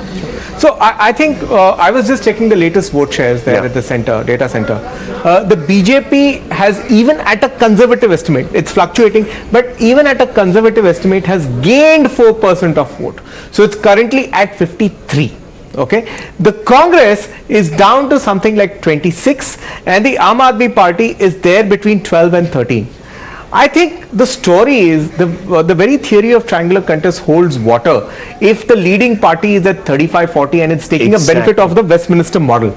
So I think I was just checking the latest vote shares there at the data center. The BJP has, even at a conservative estimate, it's fluctuating, but even at a conservative estimate has gained 4% of vote. So it's currently at 53. Okay, the Congress is down to something like 26, and the Aam Aadmi Party is there between 12 and 13. I think the story is the very theory of triangular contest holds water if the leading party is at 35-40 and it's taking a benefit of the Westminster model.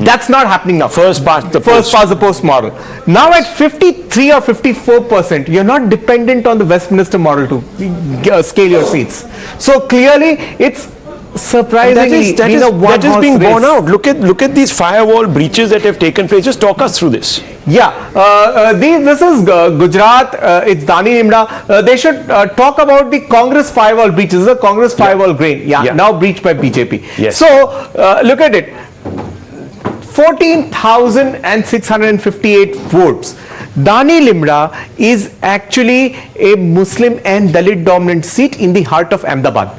That's not happening now. First past the post model. Now at 53 or 54%, you're not dependent on the Westminster model to scale your seats. So clearly, it's surprisingly that is being borne out. Look at these firewall breaches that have taken place. Just talk us through this. Yeah, this is Gujarat, it's Dani Nimda. They should talk about the Congress firewall breaches. This is a Congress firewall grain. Yeah, now breached by BJP. Yes. So, look at it. 14,658 votes. Dani Limra is actually a Muslim and Dalit dominant seat in the heart of Ahmedabad.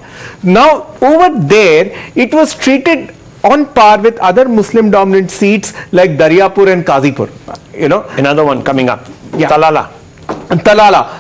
Now, over there, it was treated on par with other Muslim dominant seats like Daryapur and Kazipur. You know, another one coming up. Yeah. Talala.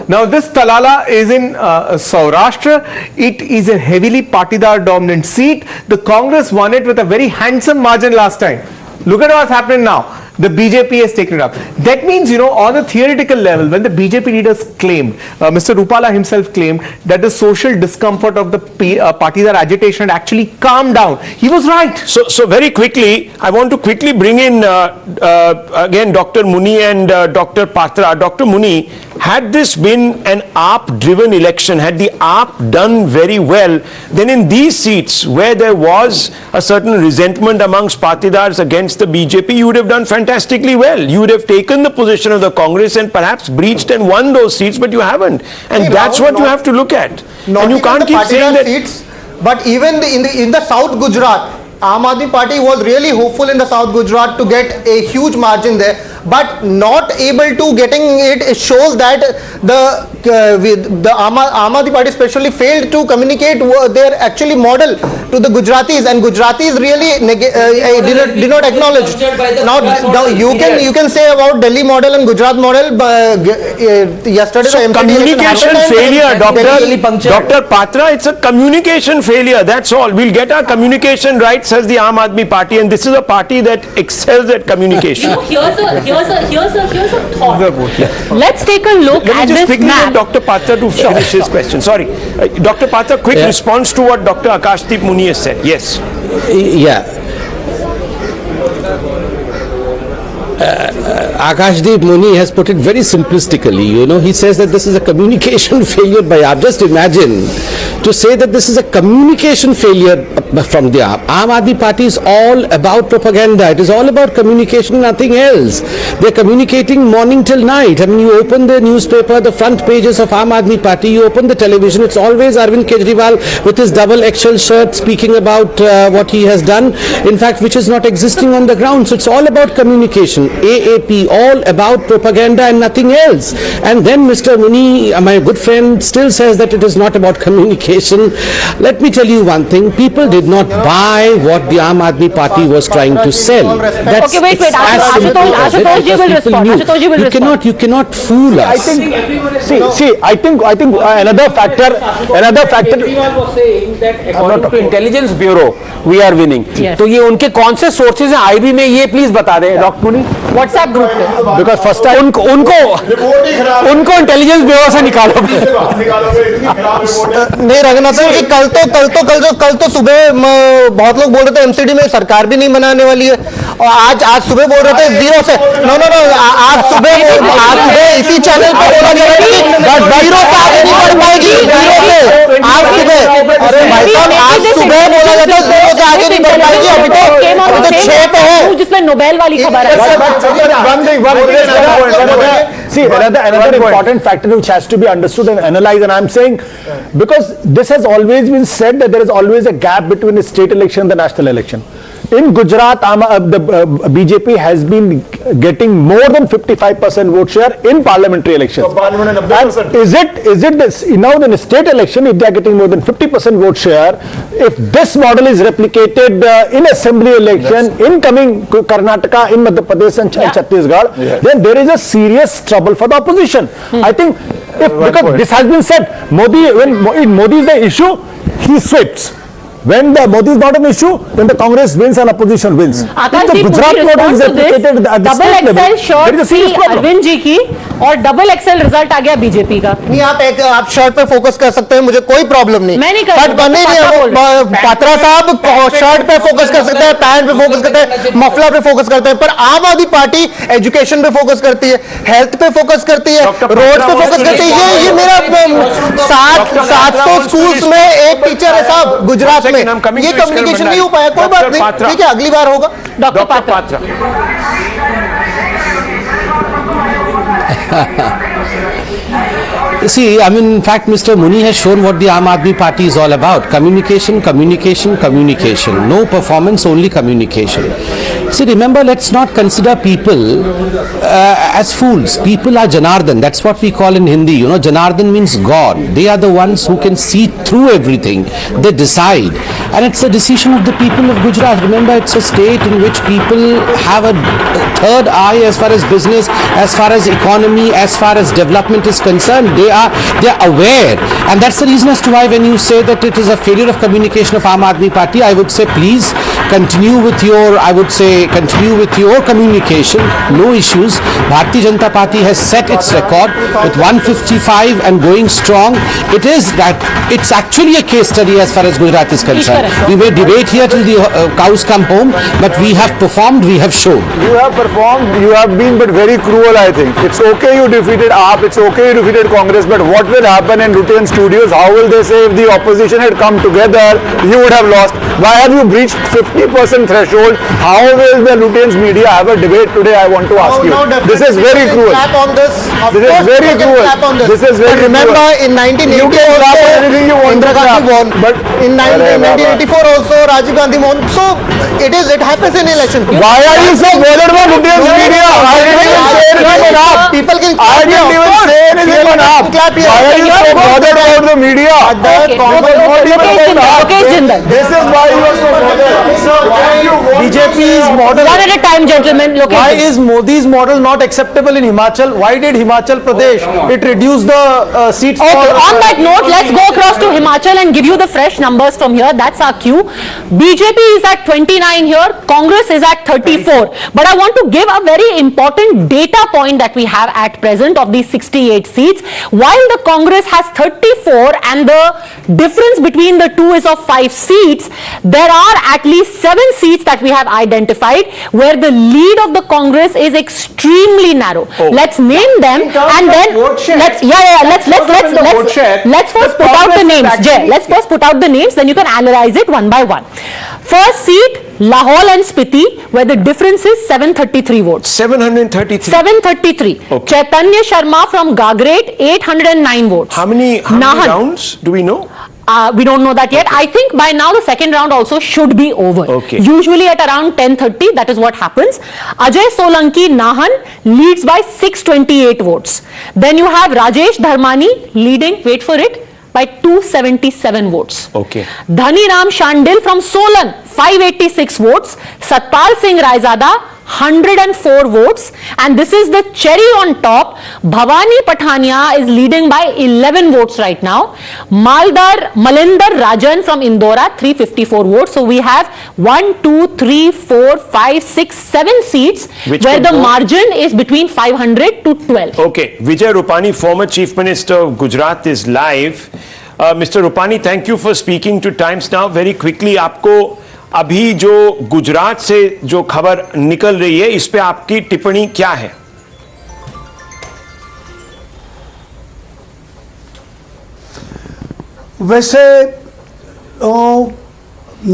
Now, this Talala is in Saurashtra. It is a heavily Patidar dominant seat. The Congress won it with a very handsome margin last time. Look at what's happening now. The BJP has taken it up. That means, you know, on a theoretical level, when the BJP leaders claimed, Mr. Rupala himself claimed that the social discomfort of the Patidar agitation had actually calmed down. He was right. So very quickly, I want to quickly bring in again Dr. Muni and Dr. Patra. Dr. Muni, had this been an AAP-driven election, had the AAP done very well, then in these seats where there was a certain resentment amongst Patidars against the BJP, you would have done fantastically well. You would have taken the position of the Congress and perhaps breached and won those seats, but you haven't. And that's what you have to look at. And you can't keep saying that seats, but even in the South Gujarat, Aam Aadmi Party was really hopeful in the South Gujarat to get a huge margin there, but not able to getting it shows that the Aam Aadmi Party especially failed to communicate their actually model to the Gujaratis, and Gujaratis really did not acknowledge. Now you can say about Delhi model and Gujarat model. Yesterday, so the communication failure, Dr. Patra. It's a communication failure. That's all. We'll get our communication right, says the Aam Aadmi Party, and this is a party that excels at communication. Here's a thought. Let's take a look at this map. Dr. Patra to finish his question. Sorry. Dr. Patra, quick response to what Dr. Akashdeep Muni has said. Yes. Yeah. Akashdeep Muni has put it very simplistically. You know, he says that this is a communication failure by AAP. Just imagine to say that this is a communication failure from the AAP. Aam Aadmi Party is all about propaganda. It is all about communication, nothing else. They are communicating morning till night. I mean, you open the newspaper, the front pages of Aam Aadmi Party, you open the television, it's always Arvind Kejriwal with his double XL shirt speaking about what he has done, in fact, which is not existing on the ground. So it's all about communication. AAP, all about propaganda and nothing else. And then Mr. Muni, my good friend, still says that it is not about communication. Let me tell you one thing, people did not buy what the Aam Aadmi Party was trying to sell. That's, okay, wait, Ashutosh ji will respond. You cannot fool us. I think, I think another factor. Kejriwal was saying that according to Intelligence Bureau, we are winning. तो ये उनके कौन से sources हैं IB में, ये please बता दें डॉक्टर मुनी. व्हाट्सएप ग्रुप पे. बिकॉज फर्स्ट टाइम उनको इंटेलिजेंस ब्यूरो से निकालो. नहीं रघुनाथ जी, कल तो सुबह बहुत लोग बोल रहे थे एमसीडी में सरकार भी नहीं बनाने वाली है, और आज सुबह बोल रहे थे जीरो से. नो आज सुबह इसी चैनल पे बोला जा रहा है जीरो से आगे नहीं बढ़ पाएगी. जीरो से आज सुबह, अरे भाई साहब आज सुबह बोला जाता है जीरो से आगे नहीं बढ़ पाएगी. अभी तो 6 पे है, जिसमें नोबेल वाली खबर है. See, another important factor which has to be understood and analyzed, and I am saying, because this has always been said that there is always a gap between the state election and the national election. In Gujarat, the BJP has been getting more than 55% vote share in parliamentary elections. And is it this, now in the state election, if they are getting more than 50% vote share, if this model is replicated in assembly election, in coming Karnataka, in Madhya Pradesh and Chhattisgarh, then there is a serious trouble for the opposition. I think, because this has been said, Modi, when Modi is the issue, he sweeps. When the Modi is not an issue, then the Congress wins and opposition wins. Akash If the ji, Gujarat could you model is respond to replicated this? at the Double state level, XL there is short a सी serious problem. Arvind ji की और double XL result आ गया BJP का। नहीं, आप shirt पे focus कर सकते हैं, मुझे कोई प्रॉब्लम नहीं। मैं नहीं कर रही, बट नहीं, पात्रा साहब शर्ट पे फोकस कर सकते हैं, पैंट पे फोकस करते हैं, मफलर पे फोकस करते हैं, पर आम आदमी पार्टी एजुकेशन पे फोकस करती है, हेल्थ पे फोकस करती है, रोड पे फोकस करती है। ये मेरा 700 स्कूल्स में एक टीचर है साहब गुजरात में, ये कम्युनिकेशन नहीं हो पाया। कोई बात नहीं, ठीक है, अगली बार होगा। Doctor Patra. See, I mean, in fact, Mr. Muni has shown what the Aam Aadmi Party is all about. Communication, communication, communication. No performance, only communication. See, remember, let's not consider people as fools. People are Janardhan. That's what we call in Hindi. You know, Janardhan means God. They are the ones who can see through everything. They decide. And it's a decision of the people of Gujarat. Remember, it's a state in which people have a third eye as far as business, as far as economy, as far as development is concerned. They are aware, and that's the reason as to why when you say that it is a failure of communication of Aam Aadmi Party, I would say please continue with your communication. No issues. Bharatiya Janata Party has set its record with 155 and going strong. It is that it's actually a case study as far as Gujarat is concerned. We may debate here till the cows come home, but we have performed, we have shown. You have performed, you have been but very cruel, I think. It's okay you defeated AAP, it's okay you defeated Congress, but what will happen in Lutyens Studios? How will they say if the opposition had come together, you would have lost? Why have you breached 50% threshold? How will the Lutyens media have a debate today? I want to ask you. This is very cruel. This is very cruel. This is very cruel. Remember in 1984 Indira Gandhi won, but in 1984 also Rajiv Gandhi won. So it happens in election. Why are you so bothered about Lutyens media? I didn't even say anything on AAP. People can I didn't even say anything on AAP. Why are you so bothered about the media? This is why you are so bothered. BJP's model. One at a time, gentlemen. Why is Modi's model not acceptable in Himachal? Why did Himachal Pradesh it reduce the seats? Okay, on that note, let's go across to Himachal and give you the fresh numbers from here. That's our cue. BJP is at 29 here. Congress is at 34. But I want to give a very important data point that we have at present of these 68 seats. While the Congress has 34 and the difference between the two is of 5 seats, there are at least 7 seats that we have identified where the lead of the Congress is extremely narrow. Let's name them and then let's first put out the names. Jay, let's first put out the names, then you can analyze it one by one. First seat, Lahore and Spiti, where the difference is 733 votes. 733. 733. Okay. Chaitanya Sharma from Gagrate, 809 votes. How many rounds do we know? We don't know that yet. I think by now the second round also should be over. Okay. Usually at around 10:30, that is what happens. Ajay Solanki Nahan leads by 628 votes. Then you have Rajesh Dharmani leading, wait for it, by 277 votes. Okay. Dhani Ram Shandil from Solan, 586 votes. Satpal Singh Raizada, 104 votes, and this is the cherry on top. Bhavani Pathania is leading by 11 votes right now. Malinder Rajan from Indora, 354 votes. So we have 1, 2, 3, 4, 5, 6, 7 seats where the margin is between 500 to 12. Okay, Vijay Rupani, former Chief Minister of Gujarat, is live. Mr. Rupani, thank you for speaking to Times Now. Very quickly, आपको अभी जो गुजरात से जो खबर निकल रही है, इस पे आपकी टिप्पणी क्या है? वैसे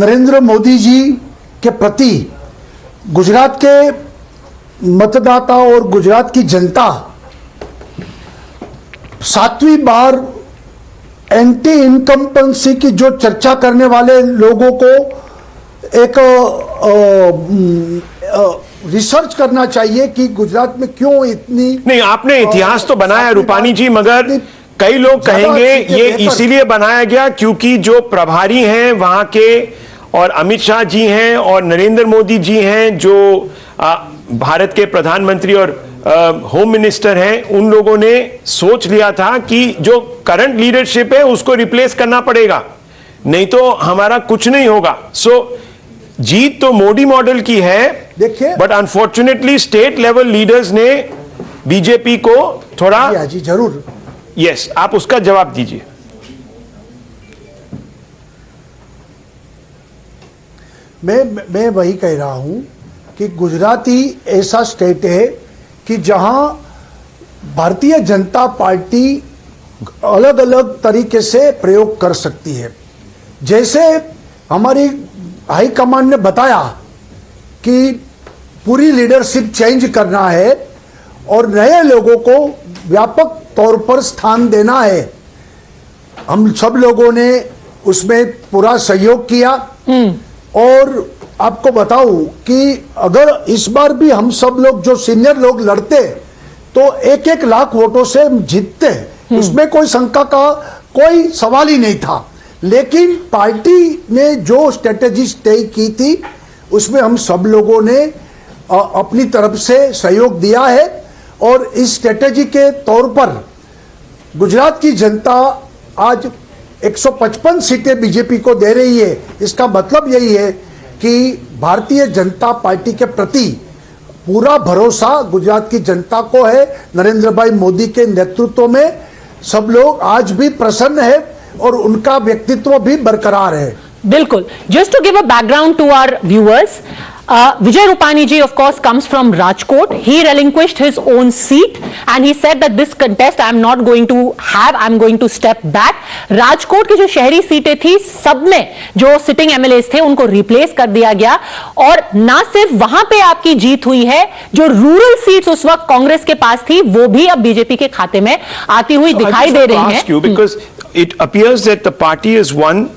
नरेंद्र मोदी जी के प्रति गुजरात के मतदाता और गुजरात की जनता 7वीं बार एंटी इनकम्पेंसी की जो चर्चा करने वाले लोगों को एक रिसर्च करना चाहिए कि गुजरात में क्यों इतनी नहीं, आपने इतिहास तो बनाया रूपानी जी, मगर कई लोग कहेंगे ये इसीलिए बनाया गया क्योंकि जो प्रभारी हैं वहां के और अमित शाह जी हैं और नरेंद्र मोदी जी हैं जो भारत के प्रधानमंत्री और होम मिनिस्टर हैं, उन लोगों ने सोच लिया था कि जो करंट लीडरशिप है उसको रिप्लेस करना पड़ेगा, नहीं तो हमारा कुछ नहीं होगा. सो जीत तो मोदी मॉडल की है, देखिए, but unfortunately state level leaders ने बीजेपी को थोड़ा. जी जरूर. यस, आप उसका जवाब दीजिए. मैं वही कह रहा हूं कि गुजरात ही ऐसा स्टेट है कि जहां भारतीय जनता पार्टी अलग अलग तरीके से प्रयोग कर सकती है. जैसे हमारी हाईकमान ने बताया कि पूरी लीडरशिप चेंज करना है और नए लोगों को व्यापक तौर पर स्थान देना है. हम सब लोगों ने उसमें पूरा सहयोग किया. और आपको बताऊं कि अगर इस बार भी हम सब लोग जो सीनियर लोग लड़ते तो 1-1 लाख वोटों से जीतते, उसमें कोई शंका का कोई सवाल ही नहीं था. लेकिन पार्टी ने जो स्ट्रेटेजी तय की थी उसमें हम सब लोगों ने अपनी तरफ से सहयोग दिया है. और इस स्ट्रेटेजी के तौर पर गुजरात की जनता आज 155 सीटें बीजेपी को दे रही है. इसका मतलब यही है कि भारतीय जनता पार्टी के प्रति पूरा भरोसा गुजरात की जनता को है. नरेंद्र भाई मोदी के नेतृत्व में सब लोग आज भी प्रसन्न है और उनका व्यक्तित्व भी बरकरार है. बिल्कुल. Just to give a background to our viewers, Vijay Rupani ji of course comes from Rajkot. He relinquished his own seat and he said that this contest I am not going to have, I am going to step back. Rajkot की जो शहरी सीटें थी सब में जो sitting MLAs थे उनको रिप्लेस कर दिया गया. और ना सिर्फ वहां पे आपकी जीत हुई है, जो रूरल सीट्स उस वक्त कांग्रेस के पास थी वो भी अब बीजेपी के खाते में आती हुई दिखाई दे रही हैं. Because it appears that the party has won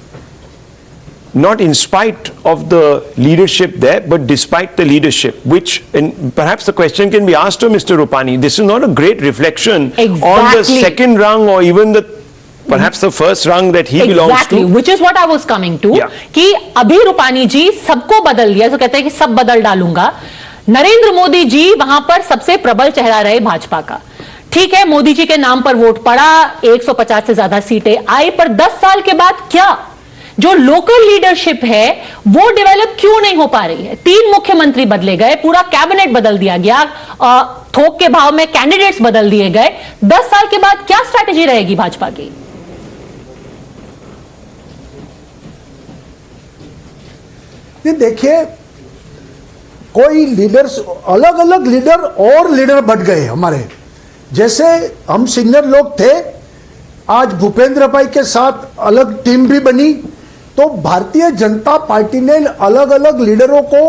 not in spite of the leadership there, but despite the leadership, which, and perhaps the question can be asked to Mr. Rupani, this is not a great reflection on the second rung or even the perhaps the first rung that he belongs to. Which is what I was coming to. कि अभी रूपानी जी सबको बदल दिया, तो कहते हैं कि सब बदल डालूंगा. नरेंद्र मोदी जी वहां पर सबसे प्रबल चेहरा रहे भाजपा का. ठीक है, मोदी जी के नाम पर वोट पड़ा, 150 से ज्यादा सीटें आई, पर 10 साल के बाद क्या जो लोकल लीडरशिप है वो डेवलप क्यों नहीं हो पा रही है? 3 मुख्यमंत्री बदले गए, पूरा कैबिनेट बदल दिया गया, थोक के भाव में कैंडिडेट्स बदल दिए गए. 10 साल के बाद क्या स्ट्रैटेजी रहेगी भाजपा की? देखिए, कोई लीडर्स अलग अलग लीडर और लीडर बढ़ गए हमारे. जैसे हम सीनियर लोग थे, आज भूपेंद्र भाई के साथ अलग टीम भी बनी. तो भारतीय जनता पार्टी ने अलग अलग लीडरों को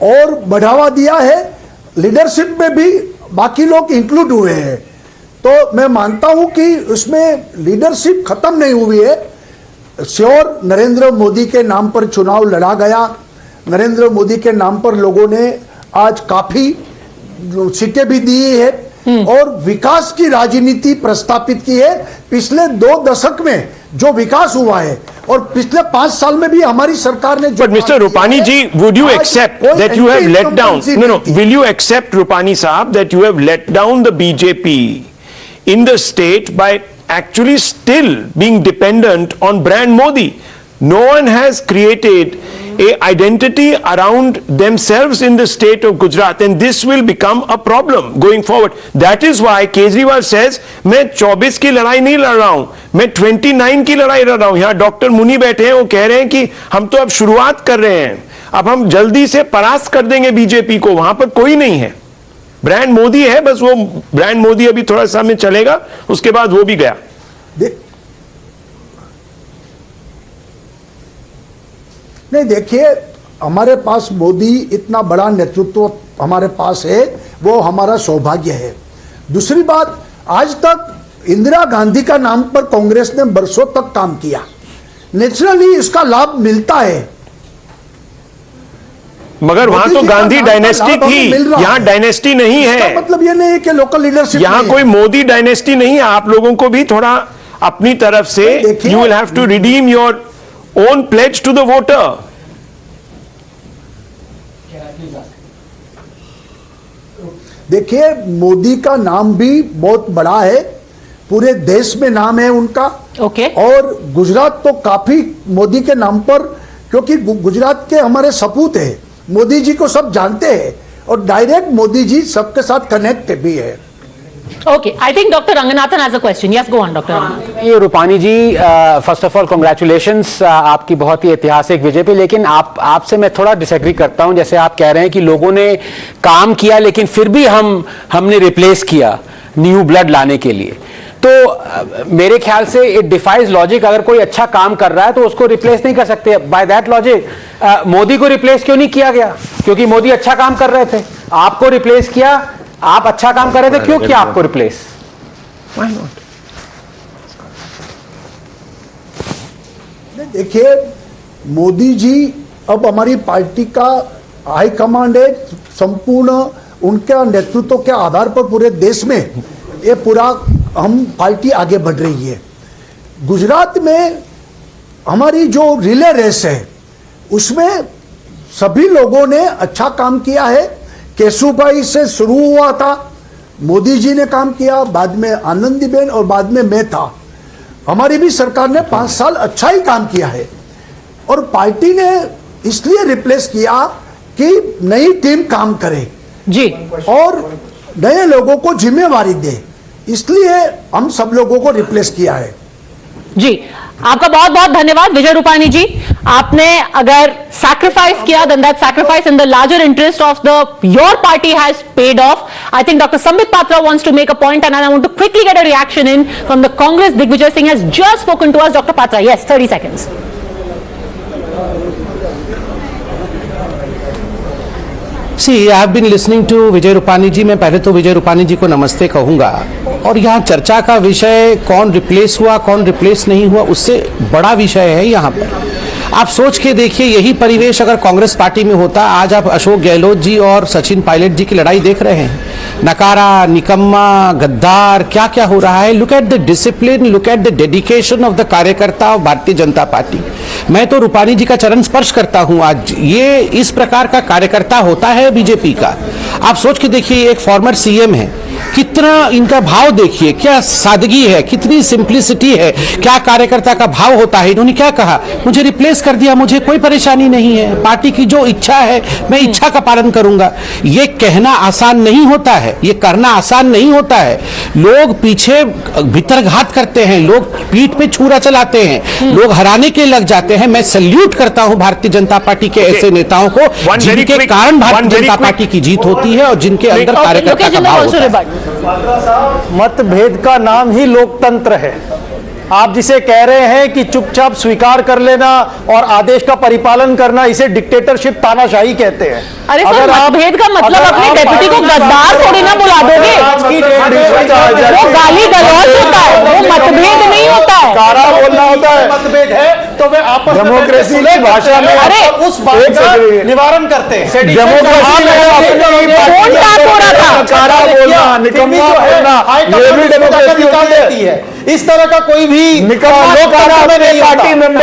और बढ़ावा दिया है. लीडरशिप में भी बाकी लोग इंक्लूड हुए हैं. तो मैं मानता हूं कि उसमें लीडरशिप खत्म नहीं हुई है. श्योर नरेंद्र मोदी के नाम पर चुनाव लड़ा गया. नरेंद्र मोदी के नाम पर लोगों ने आज काफी सीटें भी दी है और विकास की राजनीति प्रस्तापित की है. पिछले 2 दशक में जो विकास हुआ है और पिछले 5 साल में भी हमारी सरकार ने. But Mr. Rupani ji, would you accept that you have let down? No. Will you accept, Rupani Saab, that you have let down the BJP in the state by actually still being dependent on brand Modi? No one has created a identity around themselves in the state of Gujarat, and this will become a problem going forward. That is why Kejriwal says, मैं 24 की लड़ाई नहीं लड़ रहा हूं, मैं 29 की लड़ाई लड़ रहा हूं. यहाँ डॉक्टर मुनी बैठे हैं, वो कह रहे हैं कि हम तो अब शुरुआत कर रहे हैं, अब हम जल्दी से परास्त कर देंगे बीजेपी को. वहां पर कोई नहीं है, ब्रांड मोदी है, बस वो ब्रांड मोदी अभी थोड़ा सा में चलेगा, उसके बाद वो भी गया. नहीं, देखिए, हमारे पास मोदी इतना बड़ा नेतृत्व हमारे पास है, वो हमारा सौभाग्य है. दूसरी बात, आज तक इंदिरा गांधी का नाम पर कांग्रेस ने बरसों तक काम किया. नेचुरली इसका लाभ मिलता है. मगर वहां तो गांधी डायनेस्टी थी, यहाँ डायनेस्टी नहीं है. मतलब ये नहीं है कि लोकल लीडरशिप, यहाँ कोई मोदी डायनेस्टी नहीं है. आप लोगों को भी थोड़ा अपनी तरफ से you will have to redeem your own pledge to the voter. देखिए, मोदी का नाम भी बहुत बड़ा है, पूरे देश में नाम है उनका. ओके। और गुजरात तो काफी मोदी के नाम पर, क्योंकि गुजरात के हमारे सपूत है, मोदी जी को सब जानते हैं और डायरेक्ट मोदी जी सबके साथ कनेक्ट भी है। Okay, I think Dr. Ranganathan has a question. Yes, go on, Dr. Ranganathan. ये रूपानी जी, फर्स्ट ऑफ ऑल कॉन्ग्रेचुलेशंस, आपकी बहुत ही ऐतिहासिक विजय पे। लेकिन आपसे मैं थोड़ा डिसएग्री करता हूं। जैसे आप कह रहे हैं कि लोगों ने काम किया लेकिन फिर भी हमने रिप्लेस किया न्यू ब्लड लाने के लिए, तो मेरे ख्याल से इट डिफाइज लॉजिक। अगर कोई अच्छा काम कर रहा है तो उसको रिप्लेस नहीं कर सकते। बाय दैट लॉजिक मोदी को रिप्लेस क्यों नहीं किया गया? क्योंकि मोदी अच्छा काम कर रहे थे, आपको रिप्लेस किया। आप अच्छा काम कर रहे थे, क्यों किया आपको रिप्लेस? Why not? देखिए, मोदी जी अब हमारी पार्टी का हाई कमांड है, संपूर्ण उनके नेतृत्व के आधार पर पूरे देश में ये पूरा हम पार्टी आगे बढ़ रही है। गुजरात में हमारी जो रिले रेस है उसमें सभी लोगों ने अच्छा काम किया है। केशुभाई से शुरू हुआ था, मोदी जी ने काम किया, बाद में आनंदीबेन और बाद में मैं था। हमारी भी सरकार ने 5 साल अच्छा ही काम किया है और पार्टी ने इसलिए रिप्लेस किया कि नई टीम काम करे जी और नए लोगों को जिम्मेवारी दे, इसलिए हम सब लोगों को रिप्लेस किया है। जी, आपका बहुत बहुत धन्यवाद विजय रूपानी जी। आपने अगर सैक्रिफाइस किया, then that sacrifice in the larger interest of your party has paid off. I think Dr. Sambit Patra wants to make a point, and I want to quickly get a reaction in from the Congress. Digvijay Singh has just spoken to us. Dr. Patra, yes, 30 seconds. See, I have been listening to Vijay Rupani जी। मैं पहले तो विजय रूपानी जी को नमस्ते कहूंगा। और यहाँ चर्चा का विषय कौन रिप्लेस हुआ कौन रिप्लेस नहीं हुआ, उससे बड़ा विषय है यहाँ पर। आप सोच के देखिए, यही परिवेश अगर कांग्रेस पार्टी में होता, आज आप अशोक गहलोत जी और सचिन पायलट जी की लड़ाई देख रहे हैं। नकारा, निकम्मा, गद्दार, क्या क्या हो रहा है। Look at the discipline, look at the dedication of the कार्यकर्ता ऑफ भारतीय जनता पार्टी। मैं तो रूपानी जी का चरण स्पर्श करता हूं। आज ये इस प्रकार का कार्यकर्ता होता है बीजेपी का। आप सोच के देखिए, एक फॉर्मर सीएम है, कितना इनका भाव देखिए, क्या सादगी है, कितनी सिंप्लिसिटी है, क्या कार्यकर्ता का भाव होता है। इन्होंने क्या कहा, मुझे रिप्लेस कर दिया, मुझे कोई परेशानी नहीं है, पार्टी की जो इच्छा है मैं इच्छा का पालन करूंगा। ये कहना आसान नहीं होता है, ये करना आसान नहीं होता है। लोग पीछे भीतरघात करते हैं, लोग पीठ पे छुरा चलाते हैं, लोग हराने के लग जाते हैं। मैं सैल्यूट करता हूं भारतीय जनता पार्टी के ऐसे नेताओं को जिनके कारण भारतीय जनता पार्टी की जीत होती है और जिनके अंदर कार्यकर्ता का भाव होता है। मतभेद का नाम ही लोकतंत्र है। आप जिसे कह रहे हैं कि चुपचाप स्वीकार कर लेना और आदेश का परिपालन करना, इसे डिक्टेटरशिप, तानाशाही कहते हैं। अरे सर, मतभेद का मतलब अपने डेप्यूटी को गद्दार थोड़ी ना बुला दोगे। वो गाली गलौज होता है, वो मतभेद नहीं होता है। कारा बोलना होता है। मतभेद है तो वे आपस में डेमोक्रेसी की भाषा में अरे उस बात का निवारण करते हैं। डेमोक्रेसी कौन बात हो रहा था? कारा बोलना, निकम्मा बोलना, ये भी डेमोक्रेसी होती है। इस तरह का कोई भी लोकतंत्र में नहीं पार्टी मेंबर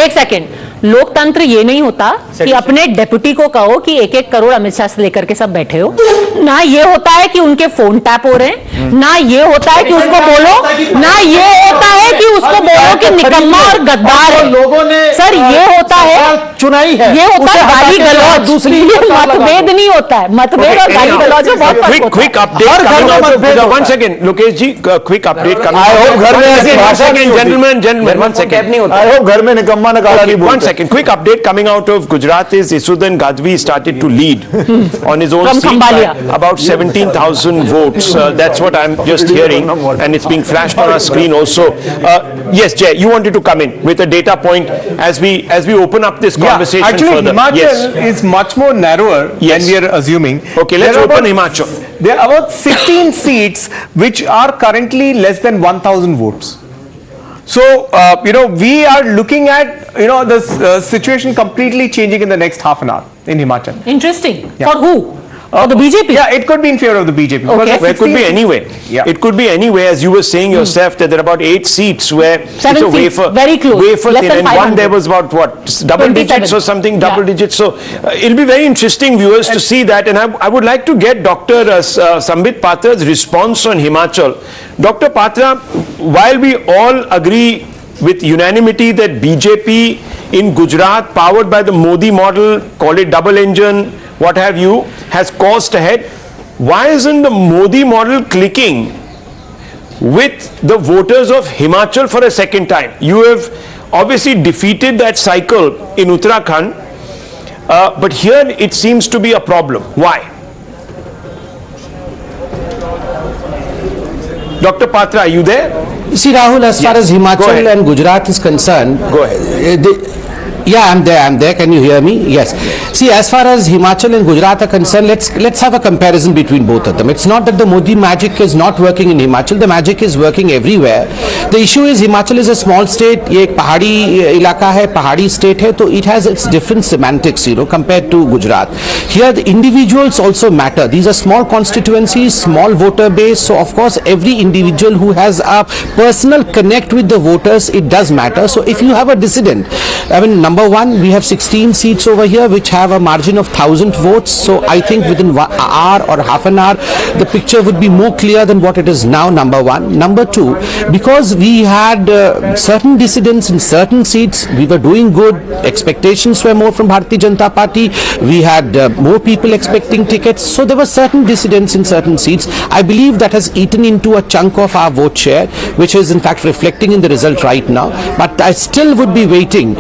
एक सेकेंड। लोकतंत्र ये नहीं होता कि अपने डेप्यूटी को कहो कि 1-1 करोड़ अमित शाह से लेकर के सब बैठे हो। ना ये होता है कि उनके फोन टैप हो रहे हैं, ना ये होता है कि उसको बोलो, ना ये होता है कि उसको बोलो कि निकम्मा और गद्दार है। लोगों ने सर ये होता है, चुनाई है, ये होता है गाली गलौज। दूसरी मतभेद नहीं होता है, मतभेद और गाली गलौज में बहुत फर्क होता है। Quick update, one second Lokesh ji, quick update. I hope घर में ऐसी भाषा नहीं होती। Gentleman, one second. I hope घर में निकम्मा नकारा नहीं बोलते। Second, quick update coming out of Gujarat is Isudan Gadvi started to lead on his own From seat Khambhalia. by about 17,000 votes. That's what I'm just hearing, and it's being flashed on our screen also. Yes, Jay, you wanted to come in with a data point as we open up this conversation actually, further. Himachal is much more narrower than we are assuming. Okay, let's open Himachal. There are about 16 seats which are currently less than 1,000 votes. So, we are looking at, the situation completely changing in the next half an hour in Himachal. Interesting. Yeah. For who? Or the BJP? Yeah, it could be in favor of the BJP. Okay. Well, it could be anyway. Yeah. It could be anyway, as you were saying yourself, that there are about 8 seats where it's a wafer, very close, wafer less thin, than and one 500. there was about what, double digits or something, double digits. So it'll be very interesting, viewers, to see that. And I would like to get Dr. Sambit Patra's response on Himachal. Dr. Patra, while we all agree with unanimity that BJP in Gujarat, powered by the Modi model, call it double engine, what have you, has caused ahead, why isn't the Modi model clicking with the voters of Himachal for a second time? You have obviously defeated that cycle in Uttarakhand, but here it seems to be a problem. Why? Dr. Patra, are you there? See, Rahul, as far as Himachal and Gujarat is concerned, go ahead. Yeah, I'm there. Can you hear me? Yes. See, as far as Himachal and Gujarat are concerned, let's have a comparison between both of them. It's not that the Modi magic is not working in Himachal. The magic is working everywhere. The issue is Himachal is a small state. ये एक पहाड़ी इलाका है, पहाड़ी state है, तो it has its different semantics, compared to Gujarat. Here, the individuals also matter. These are small constituencies, small voter base. So, of course, every individual who has a personal connect with the voters, it does matter. So, if you have a dissident, I mean, number one, we have 16 seats over here which have a margin of 1,000 votes. So I think within 1 hour or half an hour, the picture would be more clear than what it is now, number one. Number two, because we had certain dissidents in certain seats, we were doing good. Expectations were more from Bharatiya Janata Party. We had more people expecting tickets. So there were certain dissidents in certain seats. I believe that has eaten into a chunk of our vote share, which is in fact reflecting in the result right now. But I still would be waiting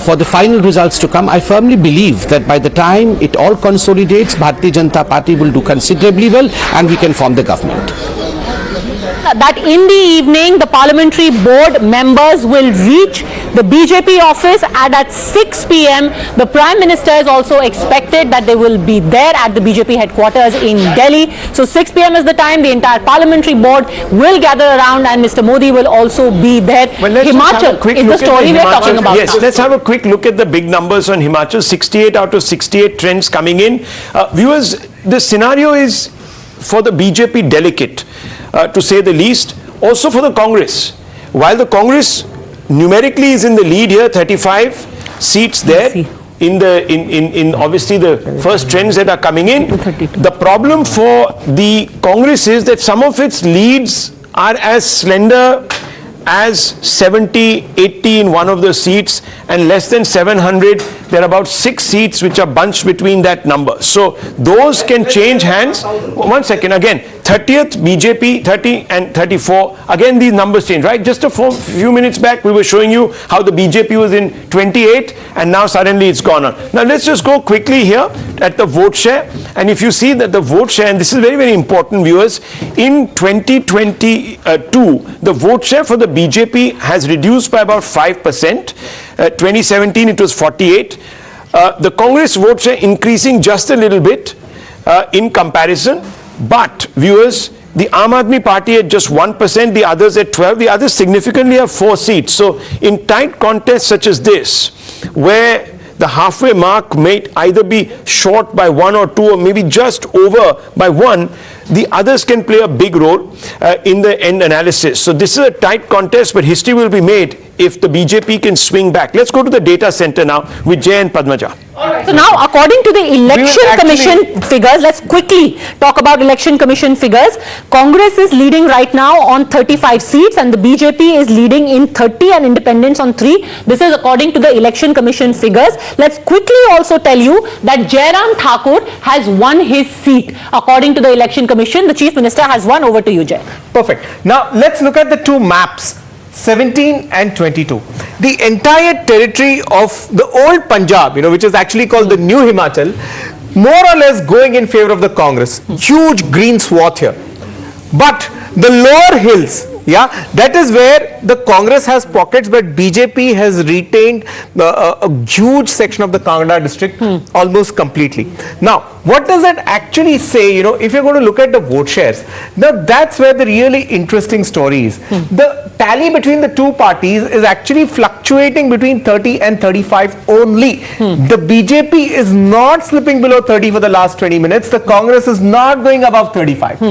for the final results to come. I firmly believe that by the time it all consolidates, Bharatiya Janata Party will do considerably well and we can form the government. That in the evening, the parliamentary board members will reach the BJP office, and at 6 p.m. the Prime Minister is also expected that they will be there at the BJP headquarters in Delhi. So 6 p.m. is the time. The entire parliamentary board will gather around and Mr. Modi will also be there. Himachal is the story we are talking about. Yes, now. let's have a quick look at the big numbers on Himachal. 68 out of 68 trends coming in. Viewers, the scenario is for the BJP delicate, to say the least. Also for the Congress. While the Congress numerically is in the lead here, 35 seats there. In obviously the first trends that are coming in. The problem for the Congress is that some of its leads are as slender as 70, 80 in one of the seats, and less than 700. There are about 6 seats which are bunched between that number. So those can change hands. 1 second, again, 30th BJP, 30 and 34. Again, these numbers change, right? Just a few minutes back, we were showing you how the BJP was in 28 and now suddenly it's gone on. Now let's just go quickly here at the vote share. And if you see that the vote share, and this is very, very important, viewers, in 2022, the vote share for the BJP has reduced by about 5%. 2017 it was 48. The Congress vote share increasing just a little bit in comparison. But viewers, the Aam Aadmi Party at just 1%, the others at 12, the others significantly have 4 seats. So in tight contests such as this, where the halfway mark may either be short by 1 or 2 or maybe just over by 1, the others can play a big role in the end analysis. So this is a tight contest, but history will be made if the BJP can swing back. Let's go to the data center now with Jay and Padmaja. So now, according to the Election Commission figures, let's quickly talk about Election Commission figures. Congress is leading right now on 35 seats and the BJP is leading in 30 and independents on 3. This is according to the Election Commission figures. Let's quickly also tell you that Jairam Thakur has won his seat. According to the Election Commission, the Chief Minister has won. Over to you, Jay. Perfect. Now, let's look at the two maps. 17 and 22. The entire territory of the old Punjab, which is actually called the new Himachal, more or less going in favor of the Congress. Huge green swath here. But the lower hills, that is where the Congress has pockets, but BJP has retained a huge section of the Kangra district almost completely. Now, what does that actually say? You know, if you're going to look at the vote shares, now that's where the really interesting story is. The tally between the two parties is actually fluctuating between 30 and 35 only. The BJP is not slipping below 30 for the last 20 minutes. The Congress is not going above 35.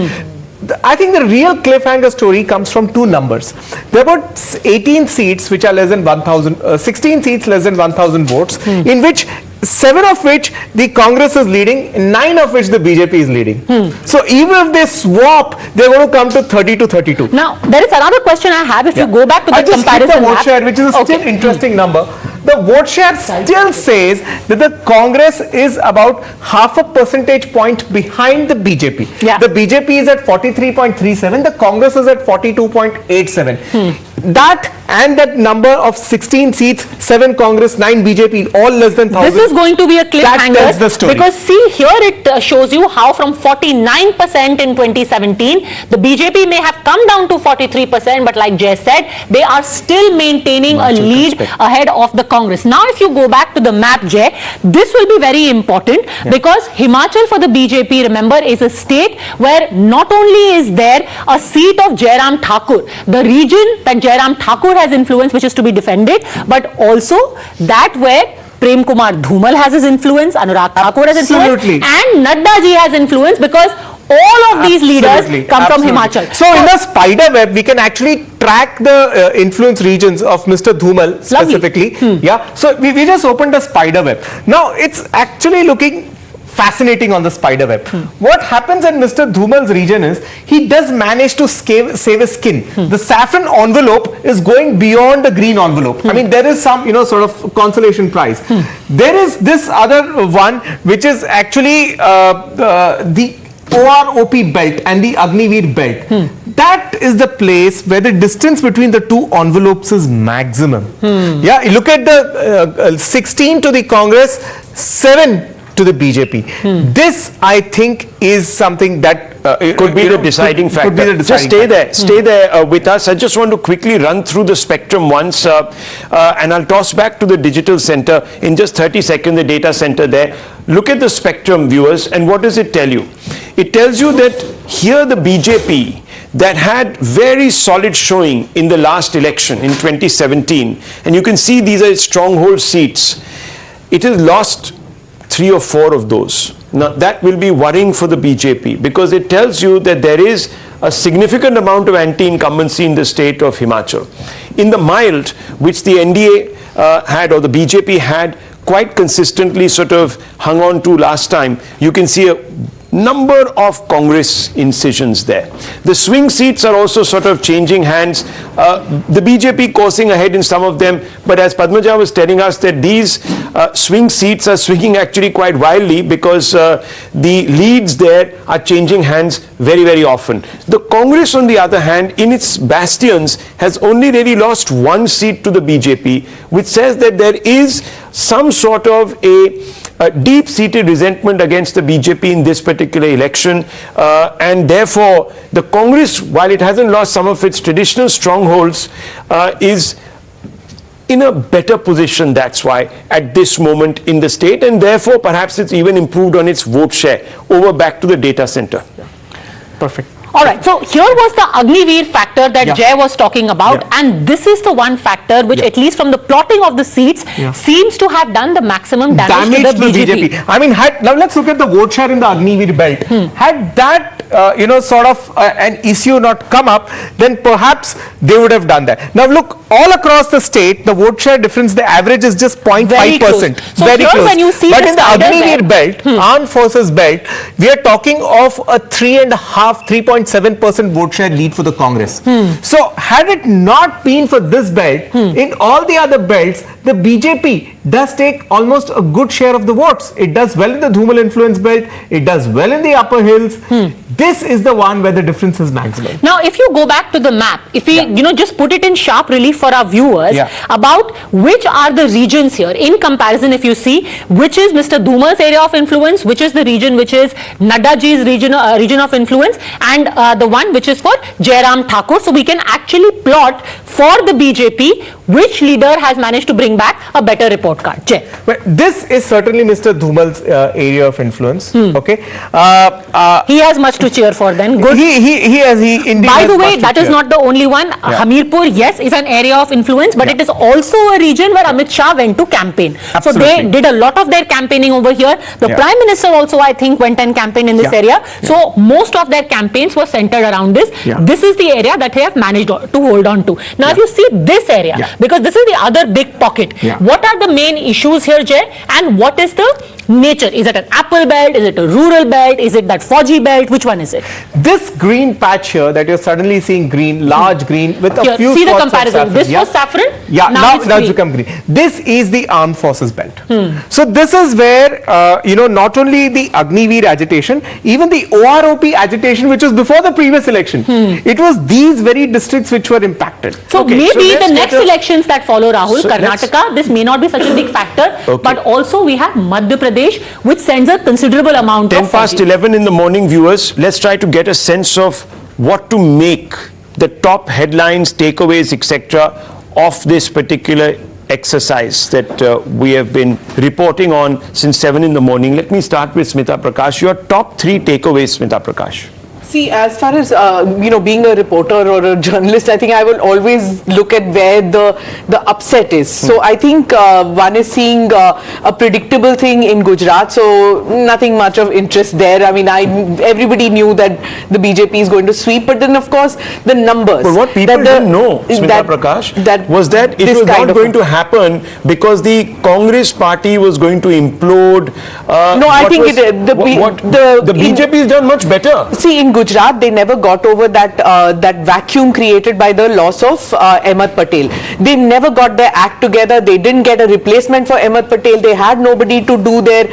I think the real cliffhanger story comes from two numbers. There are about 18 seats which are less than 1,000, 16 seats less than 1,000 votes, in which 7 of which the Congress is leading, 9 of which the BJP is leading. So even if they swap, they're going to come to 30 to 32. Now, there is another question I have. If you go back to the comparison the vote share, which is a still interesting number. The vote share still says that the Congress is about half a percentage point behind the BJP. The BJP is at 43.37, the Congress is at 42.87. That and that number of 16 seats, 7 Congress, 9 BJP, all less than 1,000. This is going to be a cliffhanger. That tells the story. Because see, here it shows you how from 49% in 2017, the BJP may have come down to 43%, but like Jay said, they are still maintaining a lead ahead of the Congress. Now, if you go back to the map, Jay, this will be very important because Himachal for the BJP, remember, is a state where not only is there a seat of Jairam Thakur, the region that Jairam Thakur has influence, which is to be defended, but also that where Prem Kumar Dhumal has his influence, Anurag Thakur has influence, and Nadda ji has influence, because all of these leaders come from Himachal. So in the spider web, we can actually track the influence regions of Mr. Dhumal specifically. Yeah. So we just opened a spider web. Now it's actually looking fascinating on the spider web. What happens in Mr. Dhumal's region is he does manage to save his skin. The saffron envelope is going beyond the green envelope. I mean, there is some, you know, sort of consolation prize. There is this other one which is actually the OROP belt and the Agniveer belt. That is the place where the distance between the two envelopes is maximum. Yeah, look at the 16 to the Congress, 7 to the BJP. This, I think, is something that could be the deciding factor. Just stay there with us. I just want to quickly run through the spectrum once, and I'll toss back to the digital center in just 30 seconds, the data center there. Look at the spectrum, viewers, and what does it tell you? It tells you that here the BJP that had very solid showing in the last election in 2017, and you can see these are stronghold seats. It has lost 3 or 4 of those. Now that will be worrying for the BJP because it tells you that there is a significant amount of anti-incumbency in the state of Himachal. In the mild, which the NDA had, or the BJP had quite consistently sort of hung on to last time, you can see a number of Congress incisions there. The swing seats are also sort of changing hands. The BJP coursing ahead in some of them, but as Padmaja was telling us that these swing seats are swinging actually quite wildly because the leads there are changing hands very, very often. The Congress, on the other hand, in its bastions has only really lost 1 seat to the BJP, which says that there is some sort of a deep-seated resentment against the BJP in this particular election, and therefore the Congress, while it hasn't lost some of its traditional strongholds, is in a better position, that's why, at this moment in the state, and therefore perhaps it's even improved on its vote share. Over back to the data center. Perfect. All right, so here was the Agniveer factor that Jay was talking about, and this is the one factor which, at least from the plotting of the seats, seems to have done the maximum damage to the BJP. I mean, now let's look at the vote share in the Agniveer belt. Had that, you know, sort of an issue not come up, then perhaps they would have done that. Now look, all across the state, the vote share difference, the average is just 0.5%. So very close. When you see but in the Agniveer belt, Armed Forces belt, we are talking of a 3.7% vote share lead for the Congress. So had it not been for this belt, in all the other belts, the BJP does take almost a good share of the votes. It does well in the Dhumal influence belt. It does well in the upper hills. This is the one where the difference is maximum. Now, if you go back to the map, if we, just put it in sharp relief for our viewers about which are the regions here in comparison, if you see, which is Mr. Dhumal's area of influence, which is the region which is Naddaji's region of influence, and the one which is for Jairam Thakur. So we can actually plot for the BJP which leader has managed to bring back a better report card. Jay. Well, this is certainly Mr. Dhumal's area of influence. Okay. He has much to cheer for then. Good. He indeed. By the has way, much to that is cheer. not the only one. Hamirpur, yes, is an area of influence, but it is also a region where Amit Shah went to campaign. Absolutely. So they did a lot of their campaigning over here. The Prime Minister also, I think, went and campaigned in this area. So most of their campaigns were centered around this. This is the area that they have managed to hold on to. Now, if you see this area, because this is the other big pocket, what are the main issues here, Jay? And what is the nature? Is it an apple belt? Is it a rural belt? Is it that Fauji belt? Which one is it? This green patch here that you're suddenly seeing green, large green with a few see the spots of comparison. saffron. This was saffron. Yeah, now it's green. become green. This is the armed forces belt. So this is where not only the Agniveer agitation, even the OROP agitation, which was before the previous election, it was these very districts which were impacted. So maybe the next elections that follow, Rahul, Karnataka, this may not be such a big factor, but also we have Madhya Pradesh, which sends a considerable amount 10 of past 11 in the morning, viewers. Let's try to get a sense of what to make, the top headlines, takeaways, etc. of this particular exercise that we have been reporting on since 7 in the morning. Let me start with Smita Prakash. Your top 3 takeaways, Smita Prakash. See, as far as being a reporter or a journalist, I think I will always look at where the upset is. So I think one is seeing a predictable thing in Gujarat, so nothing much of interest there. I mean, everybody knew that the BJP is going to sweep, but then of course the numbers. But what people didn't know, Smita Prakash, was that it was not going to happen because the Congress party was going to implode. No, I think the BJP has done much better. See, in Gujarat, they never got over that vacuum created by the loss of Ahmed Patel. They never got their act together. They didn't get a replacement for Ahmed Patel. They had nobody to do their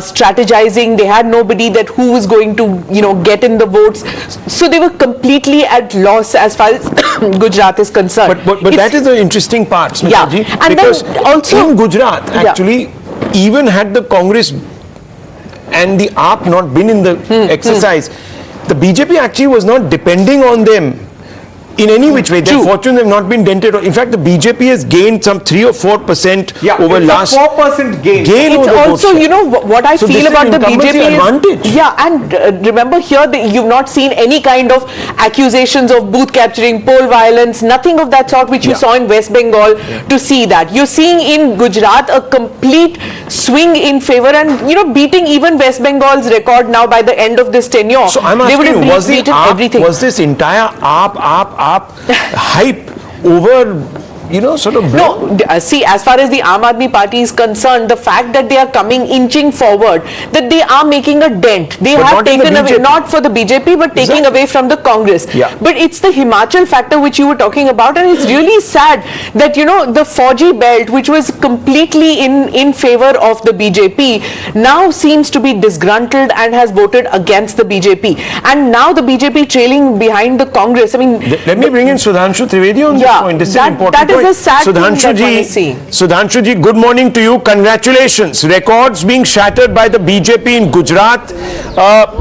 strategizing. They had nobody who was going to get in the votes. So they were completely at loss as far as Gujarat is concerned. But that is the interesting part, Smita ji, and because also in Gujarat, actually, even had the Congress and the AAP not been in the exercise, the BJP actually was not depending on them in any which way. Their fortunes have not been dented. In fact, the BJP has gained some 3 or 4% over last 4% gain. It's also, what I feel about the BJP advantage. is, and remember here you've not seen any kind of accusations of booth capturing, poll violence, nothing of that sort which you saw in West Bengal to see that. You're seeing in Gujarat a complete swing in favor and, beating even West Bengal's record now by the end of this tenure. So I'm asking you, was this entire AAP hype over, sort of No, see, as far as the Aam Aadmi Party is concerned, the fact that they are coming inching forward, that they are making a dent. They have taken away, not for the BJP, but taking away from the Congress. But it's the Himachal factor which you were talking about, and it's really sad that, the Fauji belt, which was completely in favor of the BJP, now seems to be disgruntled and has voted against the BJP. And now the BJP trailing behind the Congress. I mean, let me bring in Sudhanshu Trivedi on this point. This is an important point. That is a sad thing that one is seeing. Sudhanshu ji, good morning to you. Congratulations. Records being shattered by the BJP in Gujarat.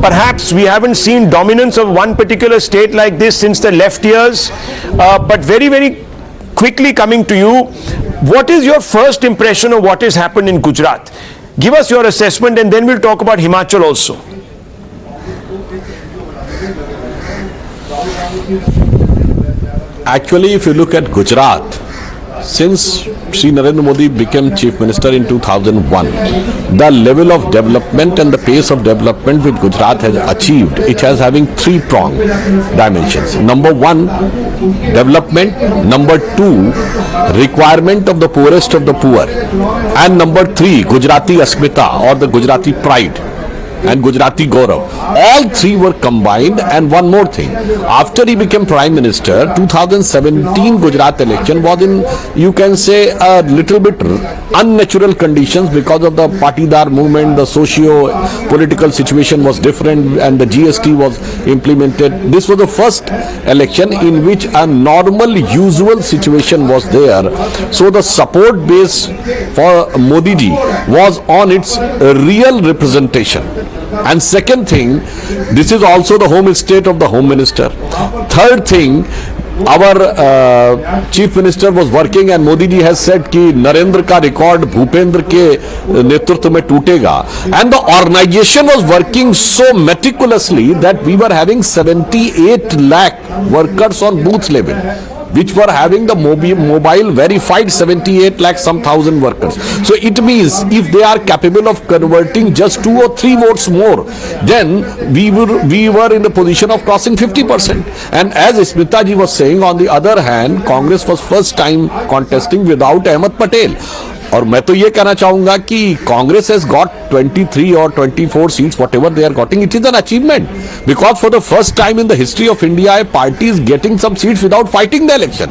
Perhaps we haven't seen dominance of one particular state like this since the left years. But very, very quickly coming to you, what is your first impression of what has happened in Gujarat? Give us your assessment and then we'll talk about Himachal also. Actually, if you look at Gujarat, since Sri Narendra Modi became Chief Minister in 2001, the level of development and the pace of development which Gujarat has achieved, it has having 3-pronged dimensions. Number 1, development. Number 2, requirement of the poorest of the poor. And number 3, Gujarati Asmita or the Gujarati pride. and Gujarati Gaurav. All three were combined. And one more thing, after he became Prime Minister, 2017 Gujarat election was in, you can say, a little bit unnatural conditions because of the Patidar movement, the socio-political situation was different and the GST was implemented. This was the first election in which a normal, usual situation was there. So the support base for Modi ji was on its real representation. And second thing, this is also the home state of the Home Minister. Third thing, our Chief Minister was working and Modi ji has said कि नरेंद्र का record Bhupendra के नेतृत्व में टूटेगा. And the organization was working so meticulously that we were having 78 lakh workers on booth level, which were having the mobile verified 78 lakh some thousand workers. So it means if they are capable of converting just 2 or 3 votes more, then we were in the position of crossing 50%. And as Smita ji was saying, on the other hand, Congress was first time contesting without Ahmed Patel. और मैं तो ये कहना चाहूंगा कि Congress has got 23 or 24 seats, whatever they are getting, it is an achievement because for the first time in the history of India a party is getting some seats without fighting the election.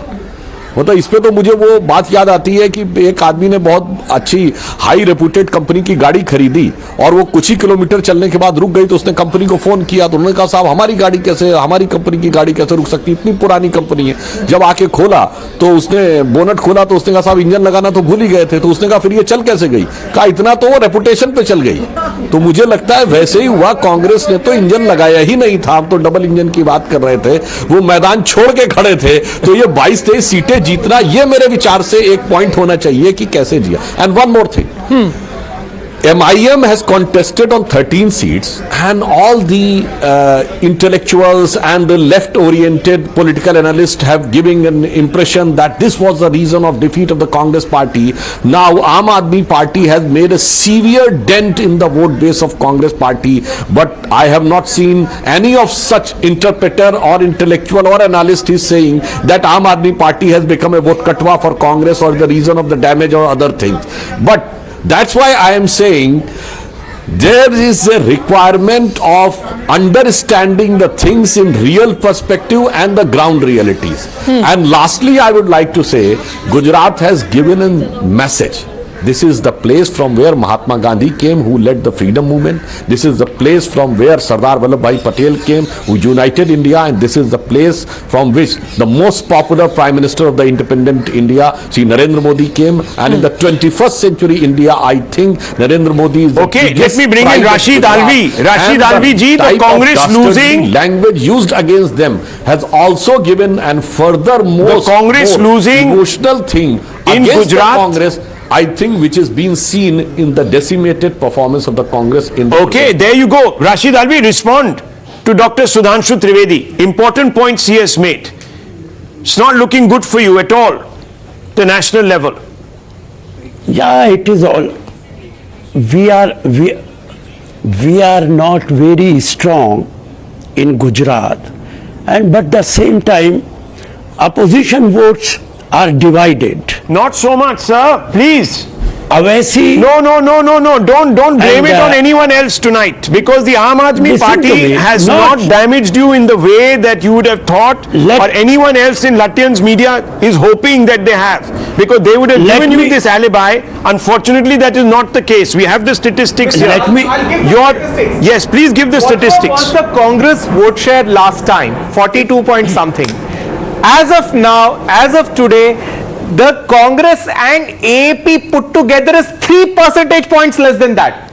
मतलब इस पे तो मुझे वो बात याद आती है कि एक आदमी ने बहुत अच्छी हाई रेपुटेड कंपनी की गाड़ी खरीदी और वो कुछ ही किलोमीटर चलने के बाद रुक गई, तो उसने कंपनी को फोन किया तो उन्होंने कहा साहब हमारी गाड़ी कैसे, हमारी कंपनी की गाड़ी कैसे रुक सकती, इतनी पुरानी कंपनी है. जब आके खोला तो उसने बोनट खोला तो उसने कहा साहब इंजन लगाना तो भूल ही गए थे. तो उसने कहा फिर ये चल कैसे गई, कहा इतना तो वो रेपुटेशन पे चल गई. तो मुझे लगता है वैसे ही हुआ, कांग्रेस ने तो इंजन लगाया ही नहीं था. आप तो डबल इंजन की बात कर रहे थे, वो मैदान छोड़ के खड़े थे. तो ये 22-23 सीटें जीतना, ये मेरे विचार से एक पॉइंट होना चाहिए कि कैसे जिया. And one more thing, MIM has contested on 13 seats and all the intellectuals and the left-oriented political analysts have given an impression that this was the reason of defeat of the Congress party. Now Aam Aadmi Party has made a severe dent in the vote base of Congress party, but I have not seen any of such interpreter or intellectual or analyst is saying that Aam Aadmi Party has become a vote katwa for Congress or the reason of the damage or other things. But that's why I am saying there is a requirement of understanding the things in real perspective and the ground realities. And lastly, I would like to say Gujarat has given a message. This is the place from where Mahatma Gandhi came, who led the freedom movement. This is the place from where Sardar Vallabhbhai Patel came, who united India. And this is the place from which the most popular Prime Minister of the independent India, Shri Narendra Modi, came. And in the 21st century India, I think Narendra Modi is the let me bring in Rashid Alvi. Rashid Alvi ji, the Congress losing. Language used against them has also given and furthermore the Congress losing emotional thing in against Gujarat. The Congress, I think, which is being seen in the decimated performance of the Congress in the Okay, there you go. Rashid Alvi, respond to Dr. Sudhanshu Trivedi. Important points he has made. It's not looking good for you at all, the national level. Yeah, it is all. We are not very strong in Gujarat, but at the same time, opposition votes are divided. Not so much, sir. Please. Avesi. No. Don't blame it on anyone else tonight, because the Aam Aadmi Party has not damaged you in the way that you would have thought, or anyone else in Lutyens media is hoping that they have, because they would have given you this alibi. Unfortunately, that is not the case. We have the statistics here. Yes, please give the statistics. What was the Congress vote share last time? 42 point something. As of now, as of today, the Congress and AAP put together is 3 percentage points less than that.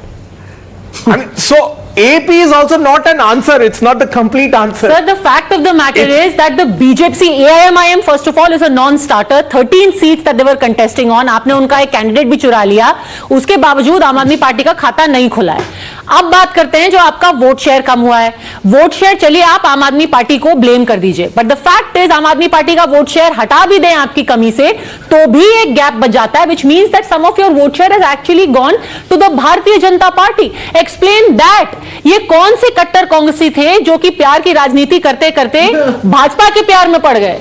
I mean, so AAP is also not an answer. It's not the complete answer. Sir, the fact of the matter is that the BJP, AIMIM first of all is a non-starter. 13 seats that they were contesting on. आपने उनका एक candidate भी चुरा लिया. उसके बावजूद आम Aadmi party का खाता नहीं खुला है. अब बात करते हैं जो आपका वोट शेयर कम हुआ है. वोट शेयर चलिए आप आम आदमी पार्टी को ब्लेम कर दीजिए, बट द फैक्ट इज आम आदमी पार्टी का वोट शेयर हटा भी दें आपकी कमी से तो भी एक गैप बच जाता है, which means that some of your vote share has actually gone to the Bharatiya Janata party. Explain that. ये कौन से कट्टर कांग्रेसी थे जो कि प्यार की राजनीति करते करते भाजपा के प्यार में पड़ गए?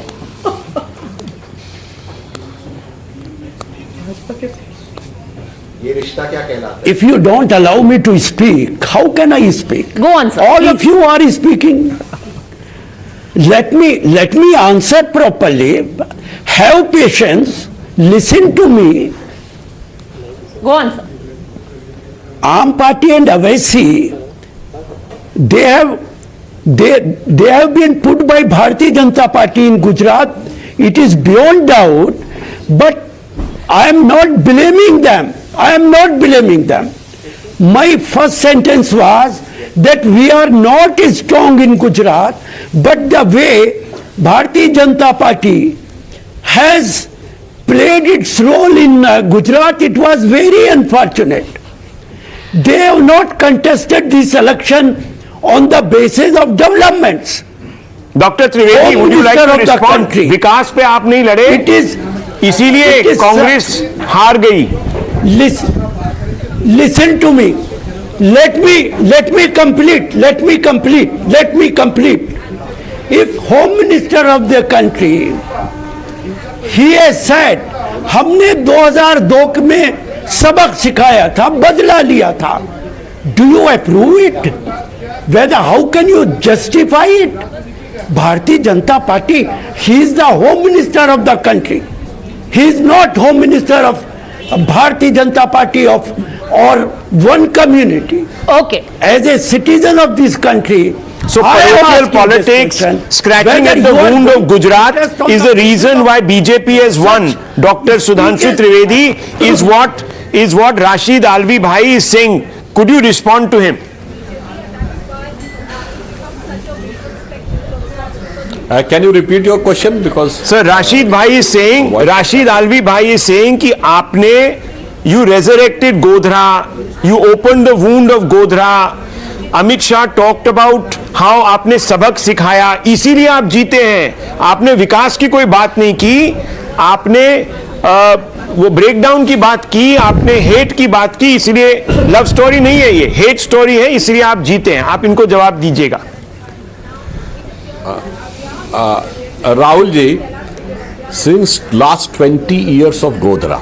If you don't allow me to speak, how can I speak? Go on, sir. All please. of you are speaking. Let me answer properly. Have patience. Listen to me. Go on, sir. Aam Party and Awaisi, they have been put by Bharatiya Janata Party in Gujarat. It is beyond doubt, but I am not blaming them. I am not blaming them. My first sentence was that we are not strong in Gujarat, but the way Bharatiya Janata Party has played its role in Gujarat, it was very unfortunate. They have not contested this election on the basis of developments. Dr. Trivedi, would you like to respond? विकास पे आप नहीं लड़े, इसीलिए कांग्रेस हार गई. Listen to me. Let me complete. If Home Minister of the country, he has said, हमने 2002 में सबक सिखाया था, बदला लिया था. Do you approve it? Whether how can you justify it? Bharatiya Janata Party, he is the Home Minister of the country. He is not Home Minister of Bharatiya Janata Party or one community. Okay. As a citizen of this country, so parochial politics, scratching at the wound of Gujarat is the reason why BJP has won. Dr. Sudhanshu Trivedi is what Rashid Alvi Bhai is saying. Could you respond to him? Can you repeat your question? Because Sir, Rashid Alvi Bhai is saying कि आपने you resurrected Godhra, you opened the wound of Godhra. Amit Shah talked about how आपने सबक सिखाया, इसीलिए आप जीते हैं. आपने विकास की कोई बात नहीं की, आपने वो ब्रेकडाउन की बात की, आपने हेट की बात की, इसलिए लव स्टोरी नहीं है, ये हेट स्टोरी है, इसलिए आप जीते हैं. आप इनको जवाब दीजिएगा. Rahul ji, since last 20 years of Godhra,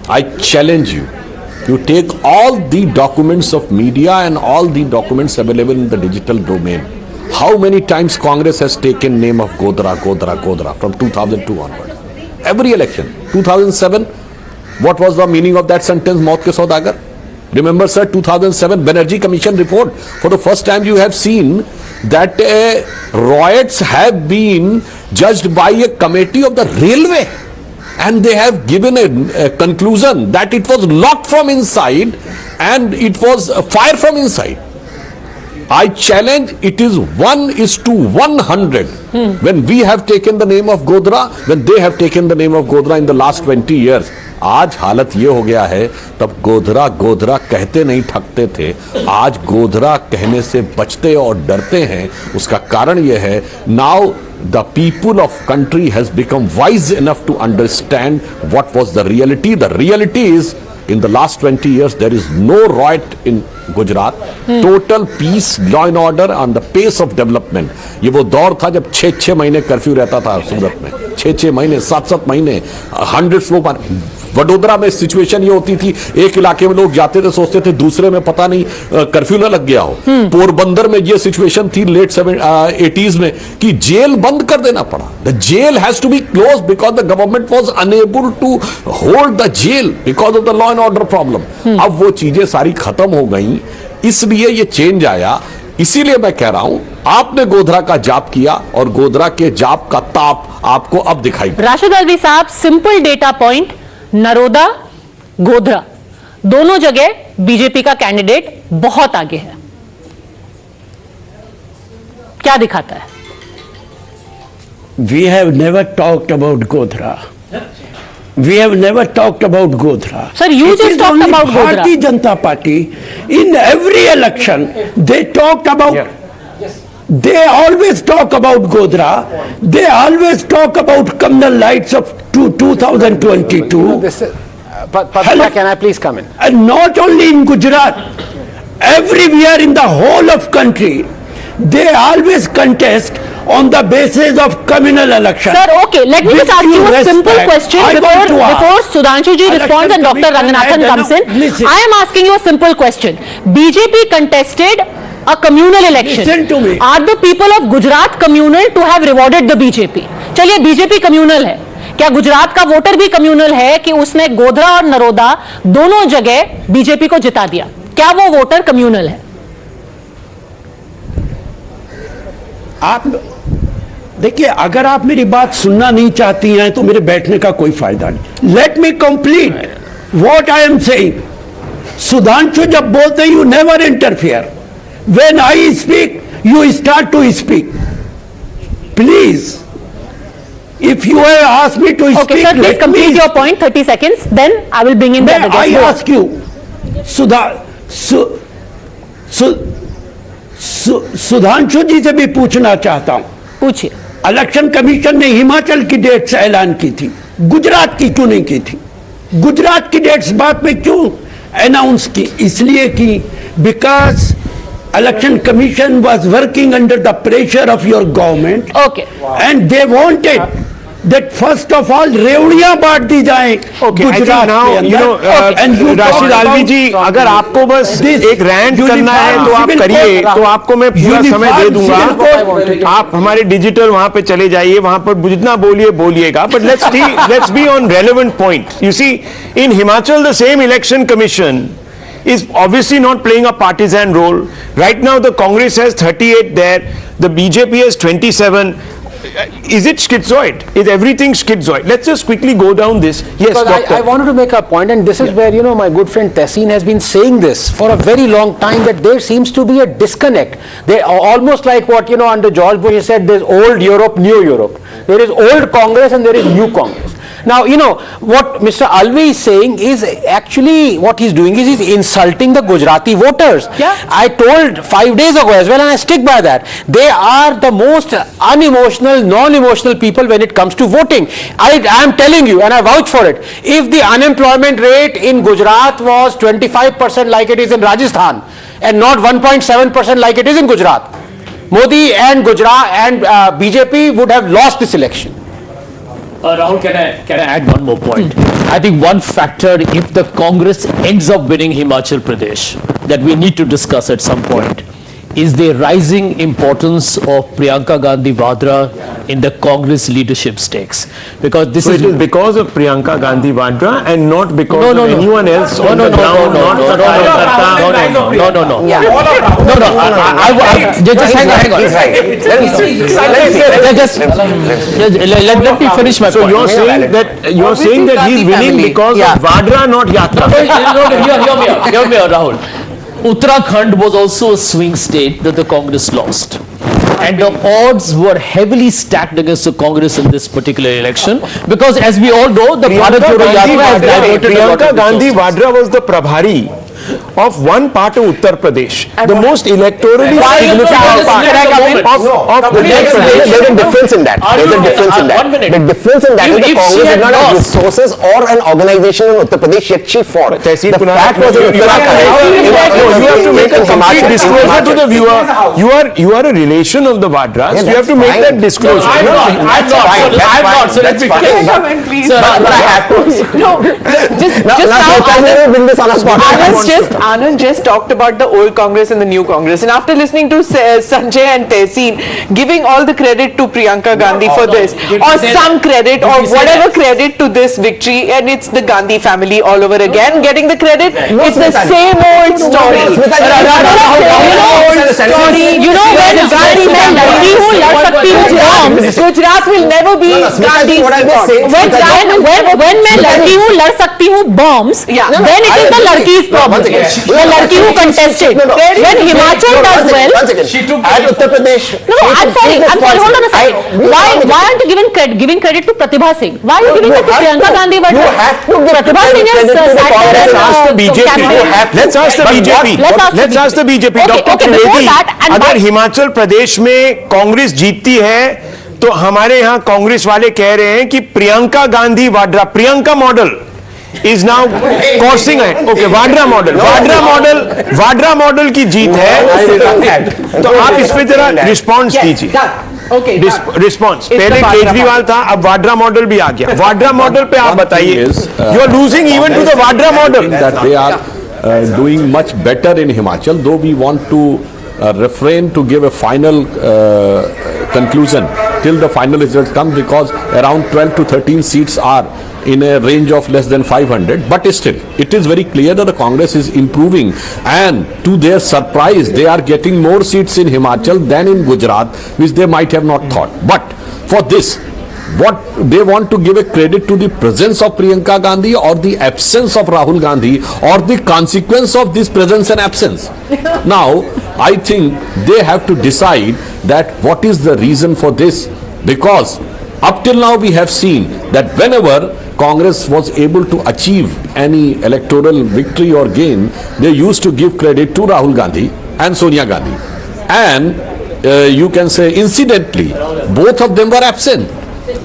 I challenge you, you take all the documents of media and all the documents available in the digital domain. How many times Congress has taken name of Godhra from 2002 onward? Every election. 2007, what was the meaning of that sentence, Maut ke Saudagar? Remember, sir, 2007 Banerjee Commission report. For the first time, you have seen that riots have been judged by a committee of the railway, and they have given a conclusion that it was locked from inside and it was fire from inside. I challenge, it is 1:100 when we have taken the name of Godhra, when they have taken the name of Godhra in the last 20 years. आज हालत ये हो गया है, तब गोधरा कहते नहीं थकते थे, आज गोधरा कहने से बचते और डरते हैं. उसका कारण ये है, now the people of country has become wise enough to understand what was the reality. The reality is, in the last 20 years, there is no riot in Gujarat. Total peace, law and order, on the pace of development. ये वो दौर था जब 6-6 महीने curfew रहता था सूरत में, 6-6 महीने, 7-7 महीने, 100 लोग. वडोदरा में सिचुएशन ये होती थी, एक इलाके में लोग जाते थे, सोचते थे दूसरे में पता नहीं कर्फ्यू ना लग गया हो. पोरबंदर में ये सिचुएशन थी लेट 80s में कि जेल बंद कर देना पड़ा. The jail has to be close because the government was unable to hold the jail because of the law and order problem. अब वो चीजें सारी खत्म हो गई, इसलिए ये चेंज आया. इसीलिए मैं कह रहा हूं, आपने गोधरा का जाप किया और गोधरा के जाप का ताप आपको अब दिखाई. राशिद अलवी साहब, simple data point, Naroda, Godhra दोनों जगह बीजेपी का कैंडिडेट बहुत आगे है. क्या दिखाता है? We have never talked about Godhra. We have never talked about Godhra. Sir, you just talked about Godhra. Bharatiya Janata Party, in every election, they talked about. They always talk about Godhra. They always talk about communal lights of 2022. Padma, can I please come in? And not only in Gujarat, everywhere in the whole of country, they always contest on the basis of communal election. Sir, okay, let me just ask you a simple question before Sudhanshu ji responds and Dr. Ranganathan comes in. I am asking you a simple question. BJP contested a communal election. Listen to me. Are the people of Gujarat communal to have rewarded the BJP? चलिए BJP communal है. क्या गुजरात का voter भी communal है कि उसने गोधरा और नरोदा दोनों जगह बीजेपी को जिता दिया? क्या वो वोटर कम्युनल है? आप देखिए, अगर आप मेरी बात सुनना नहीं चाहती हैं तो मेरे बैठने का कोई फायदा नहीं. Let me complete what I am saying. Sudhanshu जब बोलते you never interfere. When I speak you start to speak. Please, if you have asked me to speak, okay, sir, please complete your point. 30 seconds. Then I will bring in the other guests. I ask you, Sudhanshu ji से भी पूछना चाहता हूं. पूछिए. Election commission ने हिमाचल की dates ऐलान की थी, गुजरात की क्यों नहीं की थी? गुजरात की डेट्स बाद में क्यों अनाउंस की? इसलिए की because Election Commission was working under the pressure of your government. Okay. And they wanted that first of all रेवड़ियां बांट दी जाए. Okay, I think now you know, Rashid आलवी जी, अगर आपको बस एक रैंट करना है तो आप करिए, तो आपको मैं पूरा समय दे दूंगा. आप हमारे डिजिटल वहां पे चले जाइए, वहां पर जितना बोलिएगा. But let's be on relevant point. You see, in Himachal the same election commission is obviously not playing a partisan role. Right now the Congress has 38 there, the BJP has 27. Is it schizoid? Is everything schizoid? Let's just quickly go down this. Yes, because I wanted to make a point, and this is where, you know, my good friend Tehseen has been saying this for a very long time, that there seems to be a disconnect. They are almost like what, you know, under George Bush he said, there's old Europe, new Europe. There is old Congress and there is new Congress. Now, you know, what Mr. Alvi is saying is actually what he's doing is he's insulting the Gujarati voters. Yeah. I told 5 days ago as well, and I stick by that. They are the most unemotional, non-emotional people when it comes to voting. I am telling you, and I vouch for it. If the unemployment rate in Gujarat was 25% like it is in Rajasthan, and not 1.7% like it is in Gujarat, Modi and Gujarat and BJP would have lost this election. Rahul, can I add one more point? I think one factor, if the Congress ends up winning Himachal Pradesh, that we need to discuss at some point, is the rising importance of Priyanka Gandhi Vadra in the Congress leadership stakes. Because this is because of Priyanka Gandhi Vadra and not because of anyone else on the ground. Just hang on. Let me finish my point. So you're saying that he's winning because of Vadra, not Yatra. Hear me out, Rahul. Uttarakhand was also a swing state that the Congress lost. And the odds were heavily stacked against the Congress in this particular election, because as we all know, the Bharat Jodo Yatra has diverted a lot of Priyanka Gandhi Vadra was the Prabhari of one part of Uttar Pradesh, the most electorally significant part of Uttar Pradesh. There's a difference in that. There's a difference in that. The difference in that is the Congress did not have resources or an organization in Uttar Pradesh, yet she fought. The fact was in Uttarakhand. You have to make a complete disclosure to the viewer. You are a relation of the Vadras. You have to make that disclosure. I'm not. So let me please. Anand just talked about the old Congress and the new Congress, and after listening to Sanjay and Tehseen giving all the credit to Priyanka Gandhi for this, or some credit or whatever credit to this victory, and it's the Gandhi family all over again getting the credit. It's the same old story. You know, when Gandhi mein ladki hu lad sakti hu bombs, Gujarat will never be Gandhi's when main ladki hu lad sakti hu bombs, then it is the ladki's problem. The ladki who contested. When Himachal does well, she took Uttar Pradesh. No, I'm sorry, hold on a second. Why aren't you giving credit to Pratibha Singh? Why are you giving it to Priyanka Gandhi Vadra? You have to give Pratibha Singh is Let's ask the BJP. Let's ask the BJP. Dr. Trivedi, अगर हिमाचल प्रदेश में कांग्रेस जीतती है तो हमारे यहाँ कांग्रेस वाले कह रहे हैं कि Priyanka Gandhi Vadra, Priyanka model is now coursing ahead. Okay, Vadra model की जीत है, तो आप इस पे जरा रिस्पॉन्स दीजिए। रिस्पॉन्स पहले केजरीवाल था, अब वाड्रा मॉडल भी आ गया। वाड्रा मॉडल पे आप बताइए, you are losing even to the Vadra model. That they are doing much better in Himachal, though we want to refrain to give a final conclusion till the final results come, because around 12 to 13 seats are in a range of less than 500, but still it is very clear that the Congress is improving, and to their surprise they are getting more seats in Himachal than in Gujarat, which they might have not thought. But for this, what they want to give a credit to the presence of Priyanka Gandhi or the absence of Rahul Gandhi, or the consequence of this presence and absence. Now I think they have to decide that what is the reason for this, because up till now we have seen that whenever Congress was able to achieve any electoral victory or gain, they used to give credit to Rahul Gandhi and Sonia Gandhi, and you can say incidentally both of them were absent.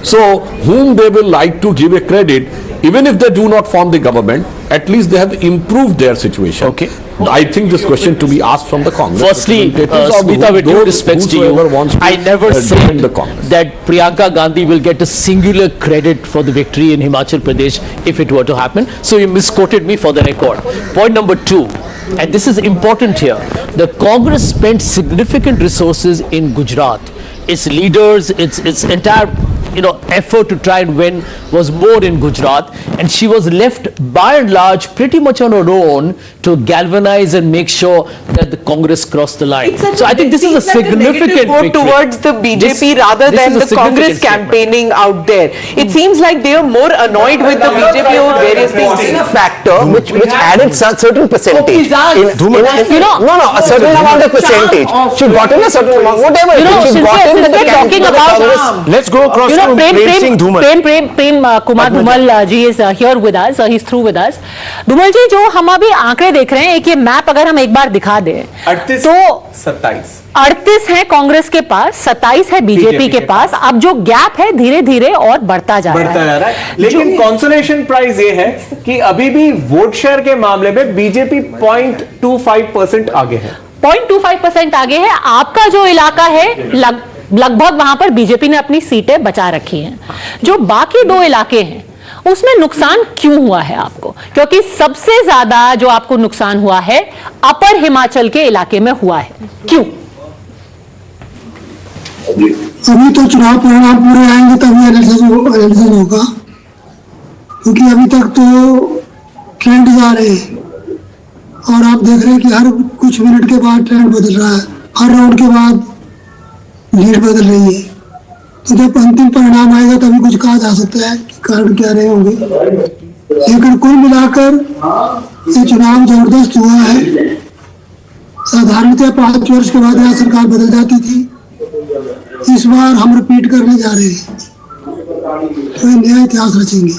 So whom they will like to give a credit, even if they do not form the government, at least they have improved their situation. Okay. I think this question to be asked from the Congress. Firstly, Smita, with due respect to you, I never said that Priyanka Gandhi will get a singular credit for the victory in Himachal Pradesh if it were to happen. So you misquoted me for the record. Point number 2, and this is important here, the Congress spent significant resources in Gujarat. Its leaders, its entire effort to try and win was more in Gujarat, and she was left by and large pretty much on her own to galvanize and make sure that the Congress crossed the line. So I think this is a significant vote towards the BJP rather than the Congress campaigning out there. It seems like they are more annoyed with the BJP over various things. A factor which added certain percentage. A certain amount of percentage. She got in a certain amount, whatever. Since we're talking about, let's go across. Prem Kumar Dhumal ji is here with us. He's through with us. Dhumal ji, जो हम अभी आंकड़े देख रहे हैं, एक ये map अगर हम एक बार दिखा दें, 38 है कांग्रेस के पास, 27 है बीजेपी के पास। अब जो गैप है धीरे धीरे और बढ़ता जा रहा है। लेकिन कंसोलेशन प्राइज ये है कि अभी भी वोट शेयर के मामले में बीजेपी 0.25% आगे है। 0.25% आगे है। आपका जो इलाका है लगभग वहां पर बीजेपी ने अपनी सीटें बचा रखी हैं। जो बाकी 2 इलाके हैं उसमें नुकसान क्यों हुआ है आपको? क्योंकि सबसे ज्यादा जो आपको नुकसान हुआ है अपर हिमाचल के इलाके में हुआ है। क्यों? अभी तो चुनाव परिणाम पूरे आएंगे तभी एनालिसिस होगा, क्योंकि अभी तक तो ट्रेंड जा रहे हैं और आप देख रहे हैं कि हर कुछ मिनट के बाद ट्रेंड बदल रहा है, हर राउंड के बाद लीड बदल रही है। तो जब अंतिम परिणाम आएगा तभी कुछ कहा जा सकता है कि कारण क्या रहे होंगे। लेकिन कुल मिलाकर ये चुनाव जबरदस्त हुआ है। साधारणतः 5 वर्ष के बाद यहाँ सरकार बदल जाती थी, इस बार हम रिपीट करने जा रहे हैं, तो नया इतिहास रचेंगे।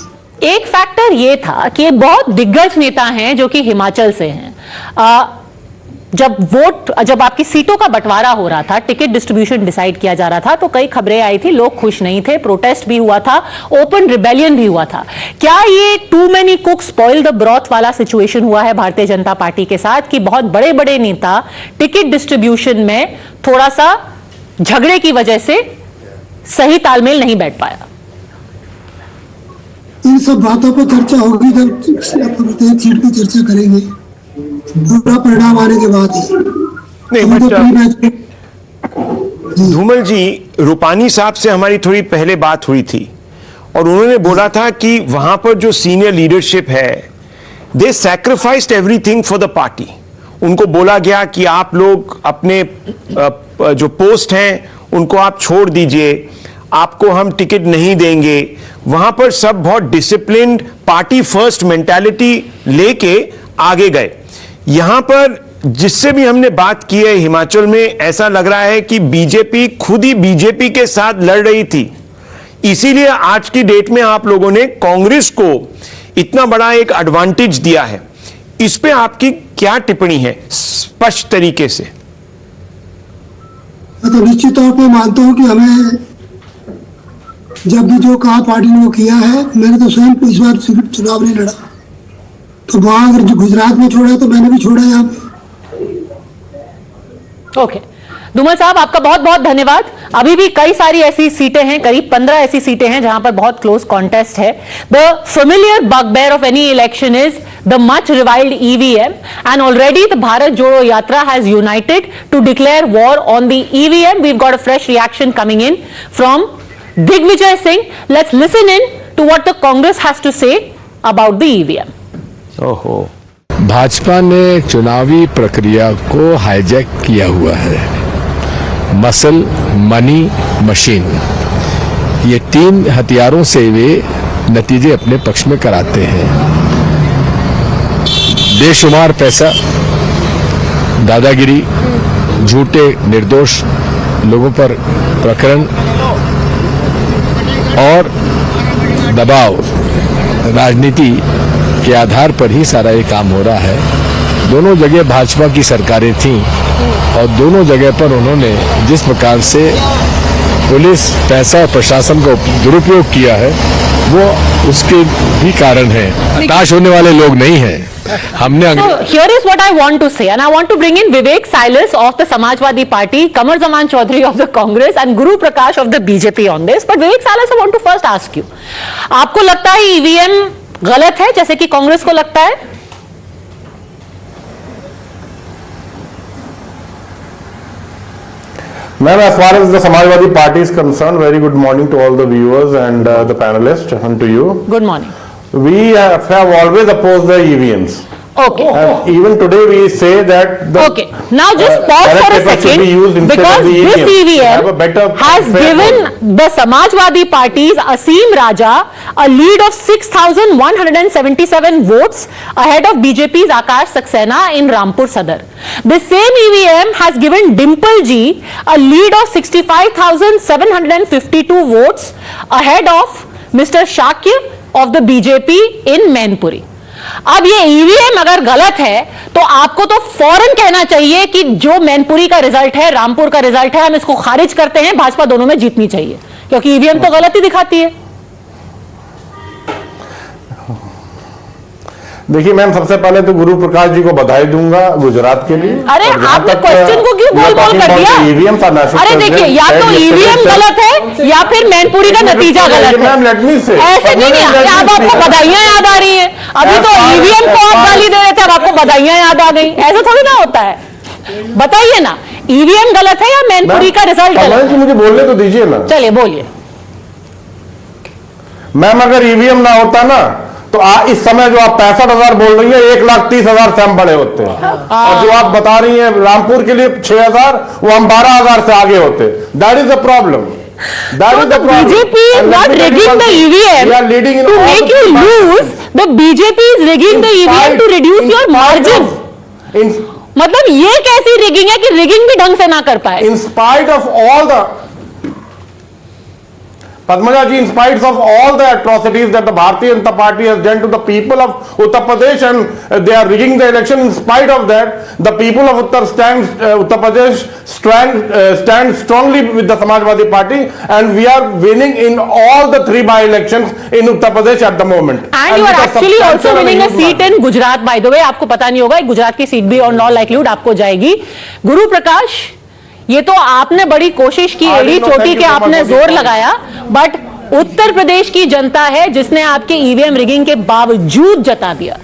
एक फैक्टर ये था कि बहुत दिग्गज नेता हैं जो कि हिमाचल से हैं। जब आपकी सीटों का बंटवारा हो रहा था, टिकट डिस्ट्रीब्यूशन डिसाइड किया जा रहा था, तो कई खबरें आई थी, लोग खुश नहीं थे, प्रोटेस्ट भी हुआ था, ओपन रिबेलियन भी हुआ था। क्या ये too many cook spoil the broth वाला सिचुएशन हुआ है भारतीय जनता पार्टी के साथ कि बहुत बड़े बड़े नेता टिकट डिस्ट्रीब्यूशन में थोड़ा सा झगड़े की वजह से सही तालमेल नहीं बैठ पाया? इन सब बातों पर चर्चा होगी जब प्रत्येक सीट की चर्चा करेंगे, पूरा परिणाम आने के बाद ही। धूमल जी, रूपानी साहब से हमारी थोड़ी पहले बात हुई थी और उन्होंने बोला था कि वहां पर जो सीनियर लीडरशिप है, they sacrificed everything for the party. उनको बोला गया कि आप लोग अपने जो पोस्ट हैं उनको आप छोड़ दीजिए, आपको हम टिकट नहीं देंगे। वहां पर सब बहुत डिसिप्लिन्ड पार्टी फर्स्ट मेंटालिटी लेके आगे गए। यहां पर जिससे भी हमने बात की है हिमाचल में, ऐसा लग रहा है कि बीजेपी खुद ही बीजेपी के साथ लड़ रही थी। इसीलिए आज की डेट में आप लोगों ने कांग्रेस को इतना बड़ा एक एडवांटेज दिया है। इस पे आपकी क्या टिप्पणी है स्पष्ट तरीके से? मैं तो निश्चित तौर पे मानता हूं कि हमें जब भी जो कहा पार्टी ने वो किया है। मैंने तो स्वयं इस बार चुनाव नहीं लड़ा, तो वहां अगर जो गुजरात में छोड़ा तो मैंने भी छोड़ा यहाँ पे। ओके धूमल साहब, आपका बहुत बहुत धन्यवाद। अभी भी कई सारी ऐसी सीटें हैं, करीब 15 ऐसी सीटें हैं जहां पर बहुत क्लोज कॉन्टेस्ट है। The familiar bugbear of any election is the much reviled EVM, and already the Bharat Jodo Yatra has united to declare war on the EVM. We've got a fresh reaction coming in from Digvijaya Singh. Let's listen in to what the Congress has to say about the EVM. ओहो, भाजपा ने चुनावी प्रक्रिया को hijack किया हुआ है. Muscle, money, machine, ये 3 हथियारों से वे नतीजे अपने पक्ष में कराते हैं. बेशुमार पैसा, दादागिरी, झूठे निर्दोष लोगों पर प्रकरण और दबाव, राजनीति के आधार पर ही सारा ये काम हो रहा है. दोनों जगह भाजपा की सरकारें थीं और दोनों जगह पर उन्होंने जिस प्रकार से पुलिस, पैसा और प्रशासन को दुरुपयोग किया है, वो उसके भी कारण है. हताश होने वाले लोग नहीं हैं. हमने So here is what I want to say, and I want to bring in Vivek Silas of the Samajwadi Party, Kamar Zaman Chaudhary of the Congress, and Guru Prakash of the BJP on this. But Vivek Silas, I want to first ask you, आपको लगता है EVM गलत है जैसे कि कांग्रेस को लगता है? Ma'am, as far as the Samajwadi Party is concerned, very good morning to all the viewers and the panelists, and to you. Good morning. We have always opposed the EVMs. Okay. And even today we say that the Okay. Now just pause for a second, because this EVM has given the Samajwadi Party's Asim Raja a lead of 6,177 votes ahead of BJP's Akash Saxena in Rampur Sadar. The same EVM has given Dimple Ji a lead of 65,752 votes ahead of Mr. Shakir of the BJP in Mainpuri. अब ये EVM अगर गलत है तो आपको तो फौरन कहना चाहिए कि जो मैनपुरी का रिजल्ट है, रामपुर का रिजल्ट है, हम इसको खारिज करते हैं, भाजपा दोनों में जीतनी चाहिए, क्योंकि ईवीएम तो गलत ही दिखाती है. देखिए मैम, सबसे पहले तो गुरु प्रकाश जी को बधाई दूंगा गुजरात के लिए. अरे आपने क्वेश्चन को क्यों बोल कर दिया? अरे देखिए, या तो ईवीएम गलत है या फिर मैनपुरी का नतीजा गलत है. ऐसे नहीं है. अब आपको बधाइयां याद आ रही हैं. अभी तो ईवीएम को आप गाली दे रहे थे, अब आपको बधाइयां याद आ गई. ऐसा थोड़ी ना होता है. बताइए ना, ईवीएम गलत है या मैनपुरी का रिजल्ट गलत है? मुझे बोलने तो दीजिए ना. चलिए बोलिए. मैम, अगर ईवीएम ना होता ना तो इस समय जो आप 65,000 बोल रही हैं, 1,30,000 से हम बड़े होते हैं. और जो आप बता रही हैं रामपुर के लिए 6,000, वो हम 12,000 से आगे होते. That is the problem. That is the problem. BJP is not rigging the EVM to make you lose. The BJP is rigging the EVM to reduce your margin. मतलब ये कैसी रिगिंग है कि रिगिंग भी ढंग से ना कर पाए? In spite of all the Padmaja ji, in spite of all the atrocities that the Bharatiya Janata Party has done to the people of Uttar Pradesh, and they are rigging the election, in spite of that, the people of Uttar Pradesh stand strongly with the Samajwadi Party, and we are winning in all the 3 by-elections in Uttar Pradesh at the moment. And you are actually also winning a seat in Gujarat, by the way. आपको पता नहीं होगा, गुजरात की seat भी और non likelihood आपको जाएगी. गुरु प्रकाश, ये तो आपने बड़ी कोशिश की, एड़ी चोटी के आपने जोर लगाया, बट उत्तर प्रदेश की जनता है जिसने आपके ईवीएम रिगिंग के बावजूद जता दिया.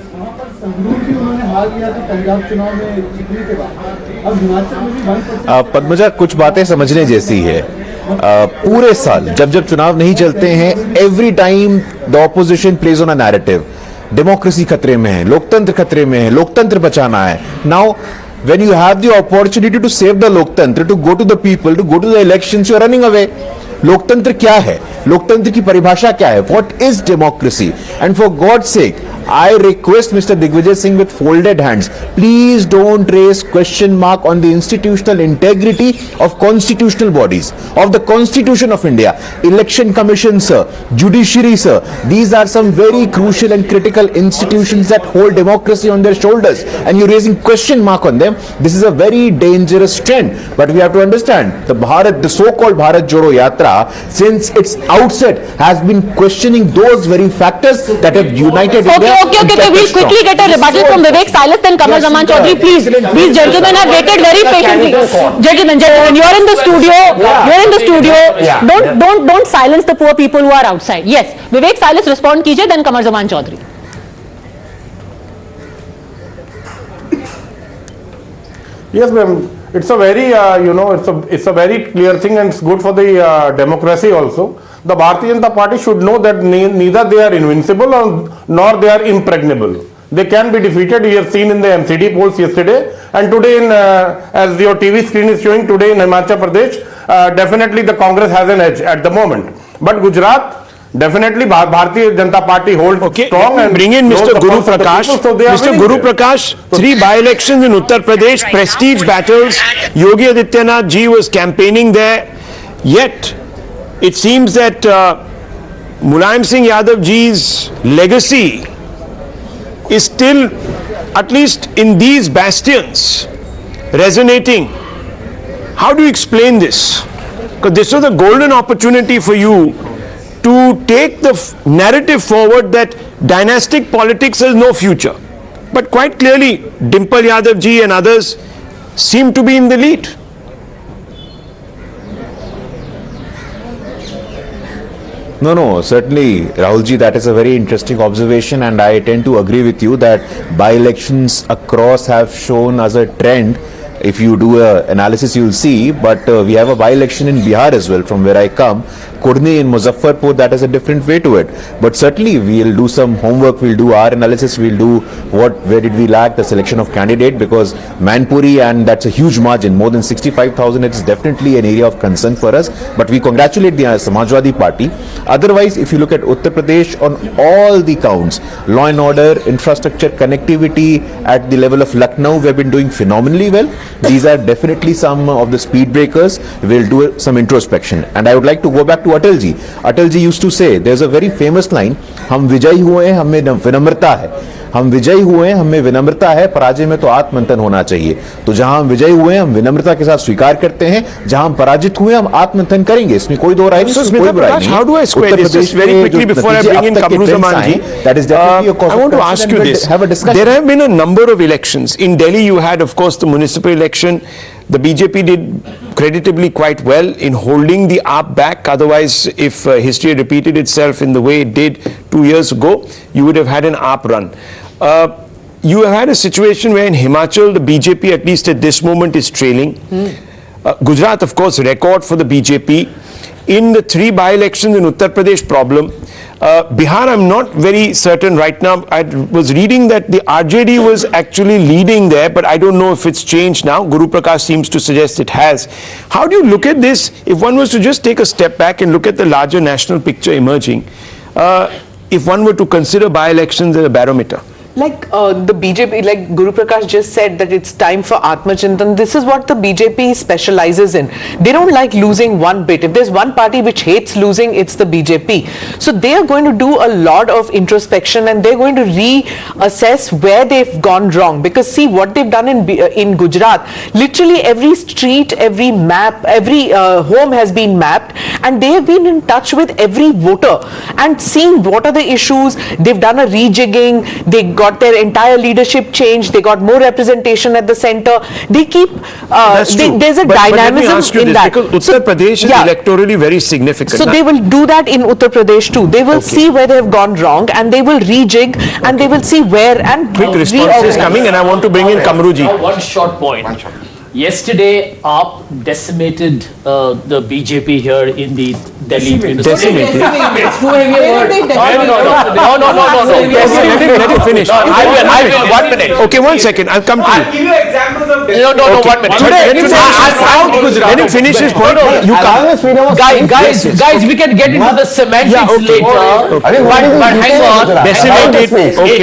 पद्मजा, कुछ बातें समझने जैसी है. पूरे साल जब जब चुनाव नहीं चलते हैं, every time the opposition plays on a narrative. Democracy खतरे में है, लोकतंत्र खतरे में है, लोकतंत्र बचाना है. Now when you have the opportunity to save the loktantra, to go to the people, to go to the elections, you are running away. लोकतंत्र क्या है? लोकतंत्र की परिभाषा क्या है? What is democracy? And for God's sake, I request Mr. Digvijay Singh with folded hands, please don't raise question mark on the institutional integrity of constitutional bodies, of the Constitution of India, Election Commission, sir, Judiciary, sir. These are some very crucial and critical institutions that hold democracy on their shoulders, and you're raising question mark on them. This is a very dangerous trend. But we have to understand, the so-called Bharat Jodo Yatra, since its outset, has been questioning those very factors that have united India Okay. We'll quickly get a rebuttal from Vivek Silas, then Kamar Zaman Chaudhary. Please, these gentlemen have waited very patiently. Gentlemen, you're in the studio. You're in the studio. Don't silence the poor people who are outside. Yes, Vivek Silas, respond कीजिए, then Kamar Zaman Chaudhary. Yes, ma'am. It's a very, it's a very clear thing, and it's good for the democracy also. The Bharatiya Janata Party should know that neither they are invincible nor they are impregnable. They can be defeated. We have seen in the MCD polls yesterday, and today in, as your TV screen is showing, today in Himachal Pradesh, definitely the Congress has an edge at the moment. But Gujarat, definitely Bharatiya Janata Party holds strong. And bring in Mr. Guru Prakash. Mr. Guru Prakash, 3 by-elections in Uttar Pradesh, prestige battles. Yogi Adityanath ji was campaigning there. Yet, it seems that Mulayam Singh Yadav ji's legacy is still, at least in these bastions, resonating. How do you explain this? Because this was a golden opportunity for you to take the narrative forward that dynastic politics has no future. But quite clearly, Dimple Yadav ji and others seem to be in the lead. No, certainly, Rahul ji, that is a very interesting observation, and I tend to agree with you that by-elections across have shown as a trend. If you do an analysis, you will see, but we have a by-election in Bihar as well, from where I come. Kurni in Muzaffarpur, that has a different way to it. But certainly, we'll do some homework, we'll do our analysis, we'll do where did we lack the selection of candidate, because Manpuri, and that's a huge margin, more than 65,000, it's definitely an area of concern for us. But we congratulate the Samajwadi Party. Otherwise, if you look at Uttar Pradesh on all the counts, law and order, infrastructure, connectivity at the level of Lucknow, we have been doing phenomenally well. These are definitely some of the speed breakers. We'll do some introspection. And I would like to go back to Atal ji. Atal ji used to say, there's a very famous line, हम विजयी हुए हैं, हमें विनम्रता है. हम विजयी हुए हैं, हमें विनम्रता है, पराजय में तो आत्ममंथन होना चाहिए. तो जहां हम विजयी हुए हैं, हम विनम्रता के साथ स्वीकार करते हैं. जहां हम पराजित हुए, हम आत्ममंथन करेंगे. इसमें कोई दो राय नहीं, कोई बुराई नहीं. How do I square this? Just very quickly before I bring in Kamru Zaman ji, that is definitely a cause. I want to ask you this. Have a discussion. There have been a number of elections. In Delhi, you had, of course, the municipal election. The BJP did creditably quite well in holding the AAP back. Otherwise, if history had repeated itself in the way it did 2 years ago, you would have had an AAP run. You have had a situation where in Himachal, the BJP, at least at this moment, is trailing. Gujarat, of course, record for the BJP. In the 3 by-elections in Uttar Pradesh, problem. Bihar, I'm not very certain right now. I was reading that the RJD was actually leading there, but I don't know if it's changed now. Guru Prakash seems to suggest it has. How do you look at this if one was to just take a step back and look at the larger national picture emerging? If one were to consider by-elections as a barometer? Like the BJP, like Guru Prakash just said, that it's time for Atmachintan. This is what the BJP specializes in. They don't like losing one bit. If there's one party which hates losing, it's the BJP. So they are going to do a lot of introspection, and they're going to reassess where they've gone wrong. Because see what they've done in Gujarat. Literally every street, every map, every home has been mapped, and they have been in touch with every voter and seen what are the issues. They've done a rejigging. They got their entire leadership changed. They got more representation at the center. They keep there's a dynamism in that. Because Uttar Pradesh is electorally very significant. So they will do that in Uttar Pradesh too. They will see where they have gone wrong, and they will rejig, and they will see where and quick response is coming, and I want to bring in Kamruji. One short point. Yesterday, AAP decimated the BJP here in the Delhi. Decimated? It's too heavy a word. No. Let him finish. I will. 1 minute. Okay, 1 second. I'll come to you. I'll give you examples of this. No, 1 minute. Let him finish his point. You can't. Guys, we can get into the semantics later. But hang on. Decimated. Okay.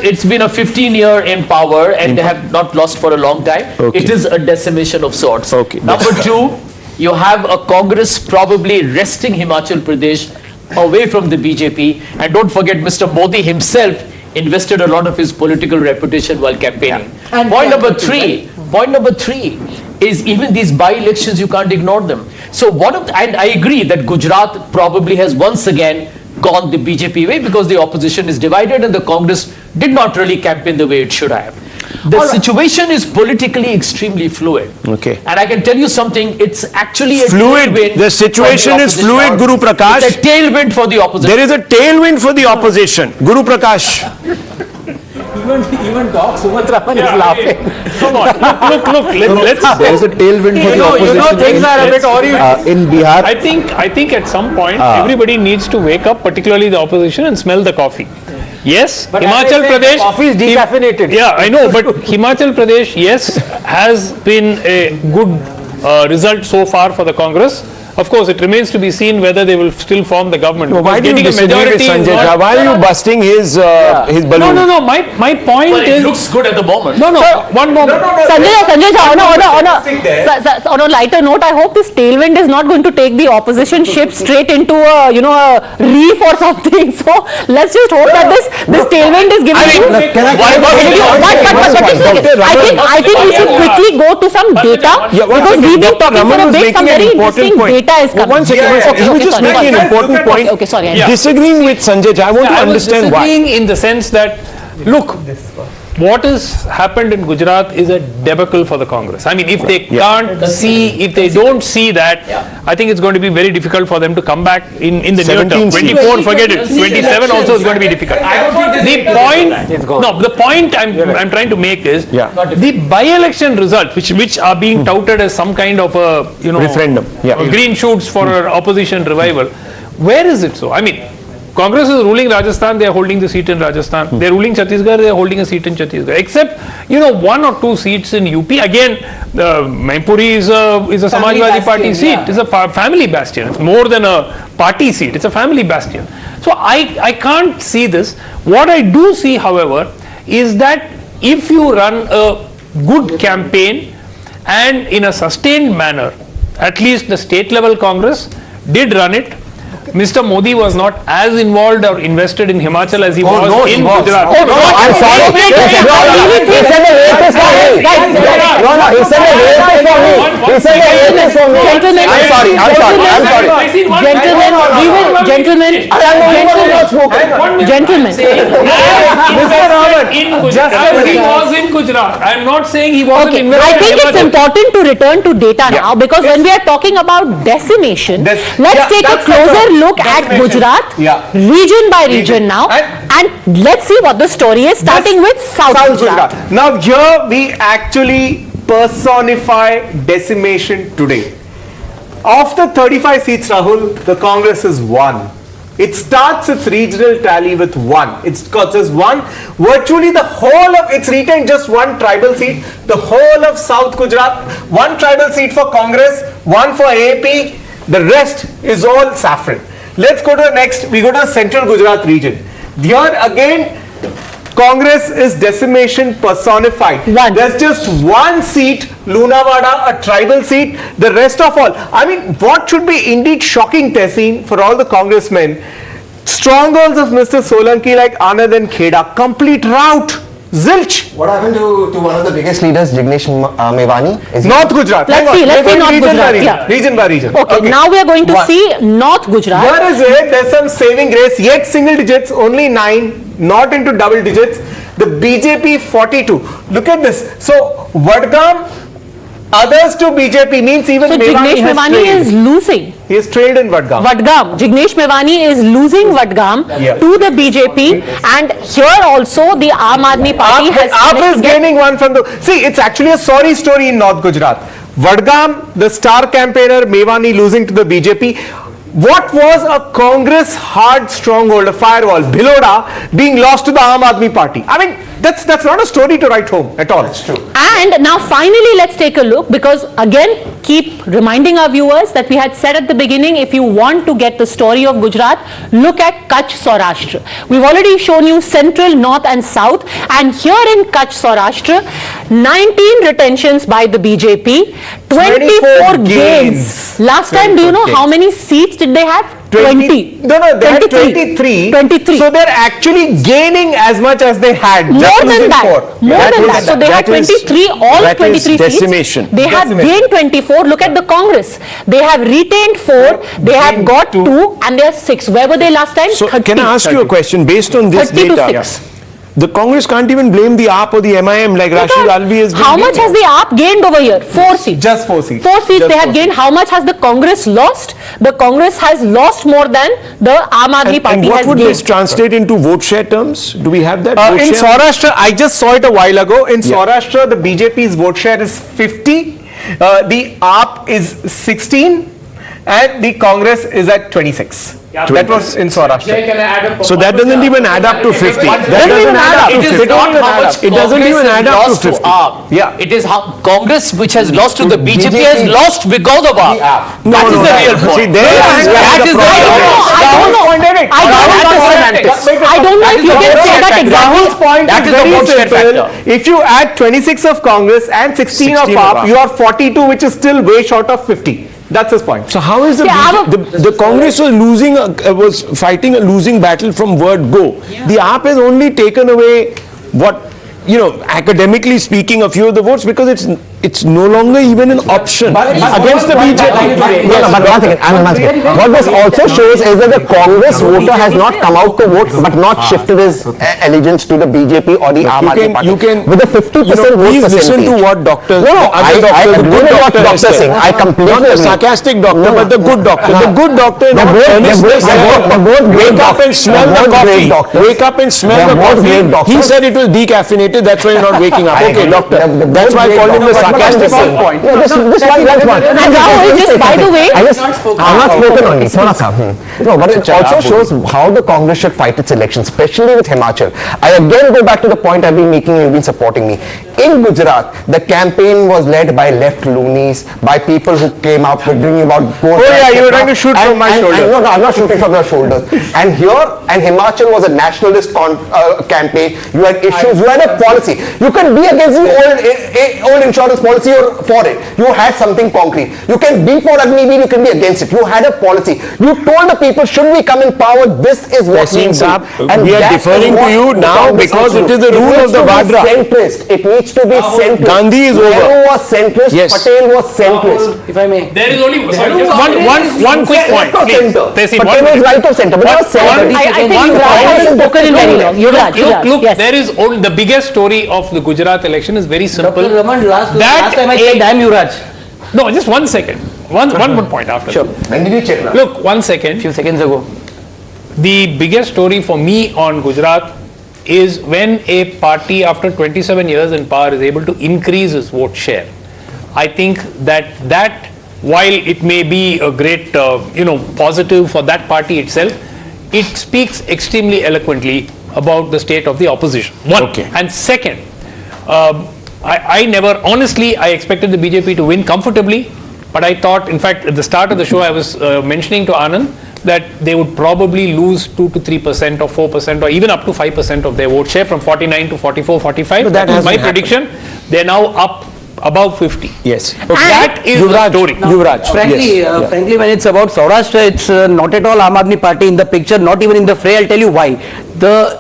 It's been a 15-year in power, and they have not lost for a long time. It is a decimation of sorts. Number 2, you have a Congress probably wresting Himachal Pradesh away from the BJP, and don't forget Mr. Modi himself invested a lot of his political reputation while campaigning. And point number three is even these by-elections, you can't ignore them. So and I agree that Gujarat probably has once again gone the BJP way because the opposition is divided and the Congress did not really campaign the way it should have. The situation is politically extremely fluid. Okay. And I can tell you something, it's actually a fluid. tailwind. The situation is fluid, Guru Prakash. It's a tailwind for the opposition. There is a tailwind for the opposition. Guru Prakash. Even Doc Sumatraman is laughing. Come on, look. Let's. There is a tailwind for the opposition. Things are a bit In Bihar. I think at some point everybody needs to wake up, particularly the opposition, and smell the coffee. Yes, But Himachal Pradesh. Coffee is decaffeinated. Yeah, I know, but Himachal Pradesh, yes, has been a good result so far for the Congress. Of course, it remains to be seen whether they will still form the government. Why do you disagree with Sanjay Jha? Why are you busting his balloon? No. My point Well, is. it looks good at the moment. No, one moment. Sanjay Jha, on a lighter note, I hope this tailwind is not going to take the opposition ship straight into a reef or something. So let's just hope that this tailwind is giving I think we should quickly go to some data because we've been talking for a bit. Some very interesting data is coming. One second. He was just making an important point. Okay, sorry. Disagreeing with Sanjay Jha, I want to understand why. Disagreeing in the sense that, look, what has happened in Gujarat is a debacle for the Congress. I mean, if they can't see, if they don't see that, I think it's going to be very difficult for them to come back in the near term. 24, forget it. 27 also is going to be difficult. The point I'm trying to make is the by-election results, which are being touted as some kind of a referendum, green shoots for opposition revival. Where is it so? I mean, Congress is ruling Rajasthan, they are holding the seat in Rajasthan. They are ruling Chhattisgarh, they are holding a seat in Chhattisgarh. Except, one or two seats in UP. Again, Maipuri is a Samajwadi Party seat. It's a family bastion. It's more than a party seat. It's a family bastion. So I can't see this. What I do see, however, is that if you run a good campaign and in a sustained manner, at least the state level Congress did run it. Mr. Modi was not as involved or invested in Himachal as he was in Gujarat. I'm sorry. He said the rapist for me. He said the rapist for me. He said the rapist for me. I'm sorry. Gentlemen. Mr. Raman, he was in Gujarat. I'm not saying he wasn't invested. I think it's important to return to data now because when we are talking about decimation, let's take a closer look at Gujarat, region by region now, and let's see what the story is, starting with South Gujarat. Now here we actually personify decimation today. Of the 35 seats, Rahul, the Congress has won. It starts its regional tally with 1. It's got just 1. Virtually the whole of, it's retained just 1 tribal seat. The whole of South Gujarat, 1 tribal seat for Congress, 1 for AAP. The rest is all saffron. Let's go to the next. We go to the central Gujarat region. Here again, Congress is decimation personified. There's just 1 seat, Lunawada, a tribal seat. The rest of all, I mean, what should be indeed shocking, Tehseen, for all the congressmen, strongholds of Mr. Solanki like Anand and Kheda, complete rout. Zilch. What happened to one of the biggest leaders, Jignesh Mevani? North Gujarat. Let's see North Gujarat. Region by region. Okay, now we are going to see North Gujarat. Here is it. There's some saving grace. Yet single digits, only 9, not into double digits. The BJP 42. Look at this. So Vadgam, others to BJP means even so Jignesh Mevani is losing. He is trailed in Vadgam. Jignesh Mevani is losing Vadgam to the BJP, and here also the Aam Aadmi Party AAP is gaining 1 from the. See, it's actually a sorry story in North Gujarat. Vadgam, the star campaigner Mevani losing to the BJP. What was a Congress hard stronghold, a firewall, Bhiloda, being lost to the Aam Aadmi Party? I mean, that's not a story to write home at all. That's true. And now finally let's take a look, because again keep reminding our viewers that we had said at the beginning, if you want to get the story of Gujarat, look at Kutch Saurashtra. We've already shown you central, north and south, and here in Kutch Saurashtra, 19 retentions by the BJP, 24 gains. Last time, do you know how many seats did they have? 20. No, they had 23. 23. So they're actually gaining as much as they had. More than that. More than that. So they had 23, all 23 decimation. seats. They have gained 24. Look at the Congress. They have retained 4. They have got 2 and they are 6. Where were they last time? So 30. can I ask you a question based on this 30 data? to 6. The Congress can't even blame the AAP or the MIM like Rashid Alvi has been. How much has the AAP gained over here? 4 seats. Just 4 seats. 4 seats they have gained. How much has the Congress lost? The Congress has lost more than the Aam Aadmi Party and what has would gained. this translate into vote share terms? Do we have that? Vote In share? Saurashtra, I just saw it a while ago. In Saurashtra, the BJP's vote share is 50. The AAP is 16. And the Congress is at 26. That was in Saurashtra. So that doesn't even add up to 50. That doesn't add up to 50. It is not how much It doesn't even add up to 50. Yeah. It is how Congress, which has lost to the BJP, has lost because of AAP. That is the real point. See, that is the I don't know if you can say that exactly. That is the vote share factor. If you add 26 of Congress and 16 of AAP, you are 42, which is still way short of 50. That's his point. So how is the Congress was losing, was fighting a losing battle from word go. The AAP has only taken away what, academically speaking, a few of the votes because it's no longer even an option against the BJP. But one second. What this also shows is that the Congress voter has not come out to vote but not shifted his allegiance to the BJP or the Aam Aadmi Party. With the 50% vote please listen to what doctors, I agree with what Dr. Singh. I completely not the agree. sarcastic doctor, but the good doctor. The good doctor wake up and smell the coffee. Wake up and smell the coffee. He said it was decaffeinated, that's why you're not waking up. Okay, doctor. That's why I called him the sarcastic point. This one, that's one. And Rahul, just by the way, I'm not spoken only. No, but it also shows how the Congress should fight its elections, especially with Himachal. I again go back to the point I've been making and you've been supporting me. In Gujarat, the campaign was led by left loonies, by people who came up with bringing about... you were trying to shoot from my shoulder. No, I'm not shooting from your shoulders. And Himachal was a nationalist campaign. You had issues, you had a policy. You can be against the old insurance policy or for it. You had something concrete. You can be for Agnivir, you can be against it. You had a policy. You told the people, should we come in power, this is what we do. And we are deferring to you now because it is the rule of the Vadra. It needs to be centrist. Gandhi is over. Nehru was centrist, Patel was centrist. If I may. There is only one quick point. Patel was right of center, but not centrist. I think Yuvraj has spoken in very long. Look, there is only the biggest story of the Gujarat election is very simple. Dr. Raman, last time I said I am Yuvraj. No, just 1 second. One more point after. Sure. When did you check now? Look, 1 second. Few seconds ago. The biggest story for me on Gujarat is when a party after 27 years in power is able to increase its vote share. I think that while it may be a great positive for that party itself, it speaks extremely eloquently about the state of the opposition. One. Okay. And second, I expected the BJP to win comfortably, but I thought, in fact, at the start of the show, I was mentioning to Anand that they would probably lose 2 to 3% or 4% or even up to 5% of their vote share from 49 to 44, 45. But that was my hasn't prediction. They're now up above 50. Yes. Okay. That is the story. Yuvraj. Frankly, when it's about Saurashtra, it's not at all Aam Aadmi Party in the picture, not even in the fray. I'll tell you why. The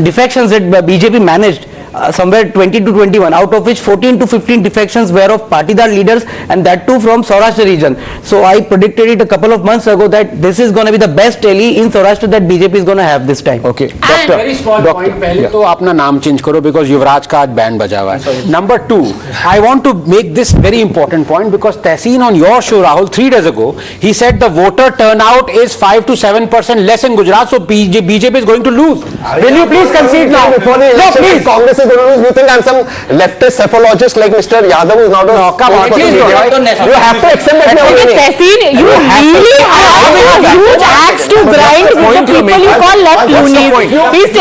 defections that BJP managed, somewhere 20 to 21, out of which 14 to 15 defections were of Patidar leaders, and that too from Saurashtra region. So I predicted it a couple of months ago that this is going to be the best rally in Saurashtra that BJP is going to have this time. Okay. Doctor, very small point. पहले तो अपना नाम change करो because युवराज का आज band बजा हुआ है. Number 2, I want to make this very important point because Tehseen on your show, Rahul, 3 days ago, he said the voter turnout is 5 to 7% less in Gujarat, so BJP is going to lose. Will you please concede now? No, please. Congress is going to lose. You think I'm some leftist cephalogist like Mr. Yadav who's not a... No, come on, please don't. You have to accept that. Tehseen, you really have a huge axe to grind with the people you call left loonies. He's